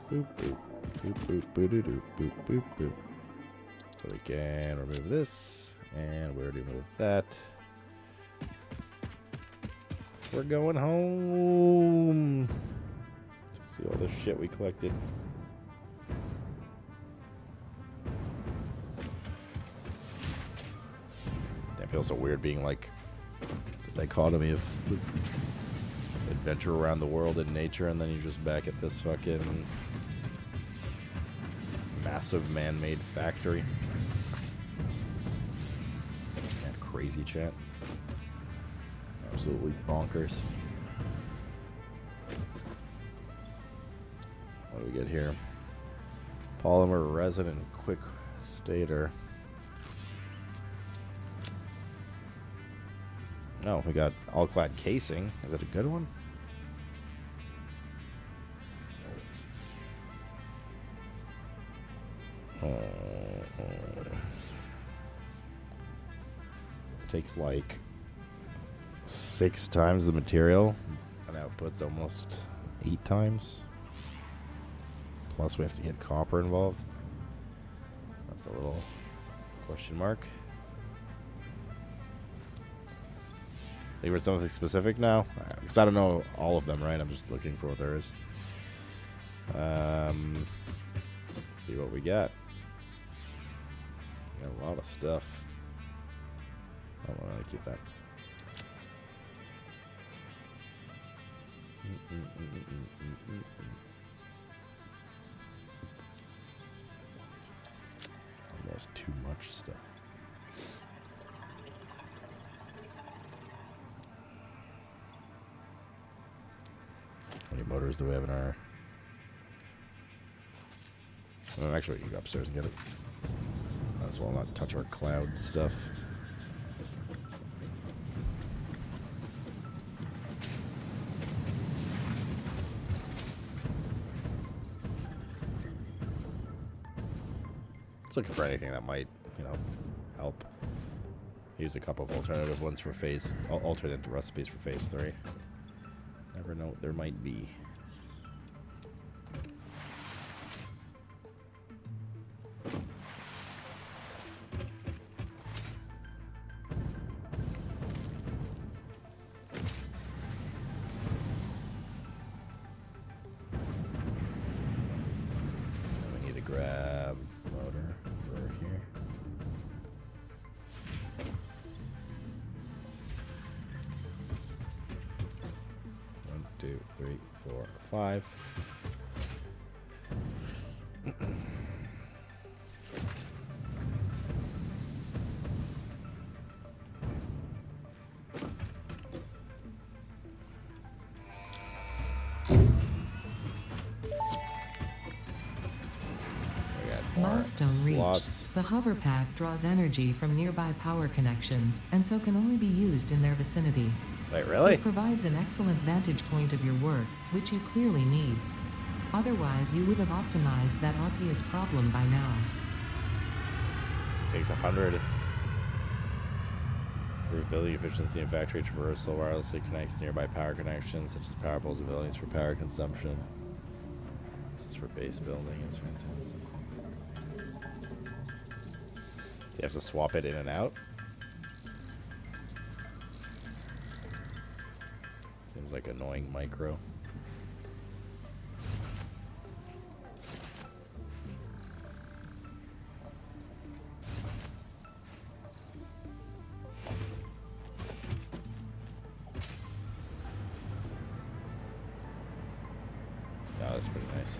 Boop, boop, boop, boop, boop, boop, boop, boop, boop. So we can remove this, and we already moved that. We're going home. See all the shit we collected. It feels so weird being like the dichotomy of adventure around the world in nature, and then you're just back at this fucking massive man-made factory. That crazy chat. Absolutely bonkers. What do we get here? Polymer resin and quick stator. Oh, we got all-clad casing. Is that a good one? Takes like 6 times the material and outputs almost 8 times. Plus we have to get copper involved. That's a little question mark. Think for something specific now? Because I don't know all of them, right? I'm just looking for what there is. Let's see what we got. We got a lot of stuff. I want to keep that. Almost too much stuff. How many motors do we have in our... Oh, actually, we can go upstairs and get it. Might as well not touch our cloud stuff. Just looking for anything that might, you know, help. Use a couple of alternative ones for phase... alternate recipes for phase 3. Never know what there might be. We need to grab motor over here. One, 2, 3, 4, 5. milestone reached. slots. The hover path draws energy from nearby power connections, and so can only be used in their vicinity. Wait, really? It provides an excellent vantage point of your work, which you clearly need. Otherwise, you would have optimized that obvious problem by now. Takes 100. For building efficiency and factory traversal, wirelessly connects nearby power connections, such as power poles and buildings for power consumption. This is for base building. It's fantastic. Do you have to swap it in and out? Seems like annoying micro. Yeah, that's pretty nice.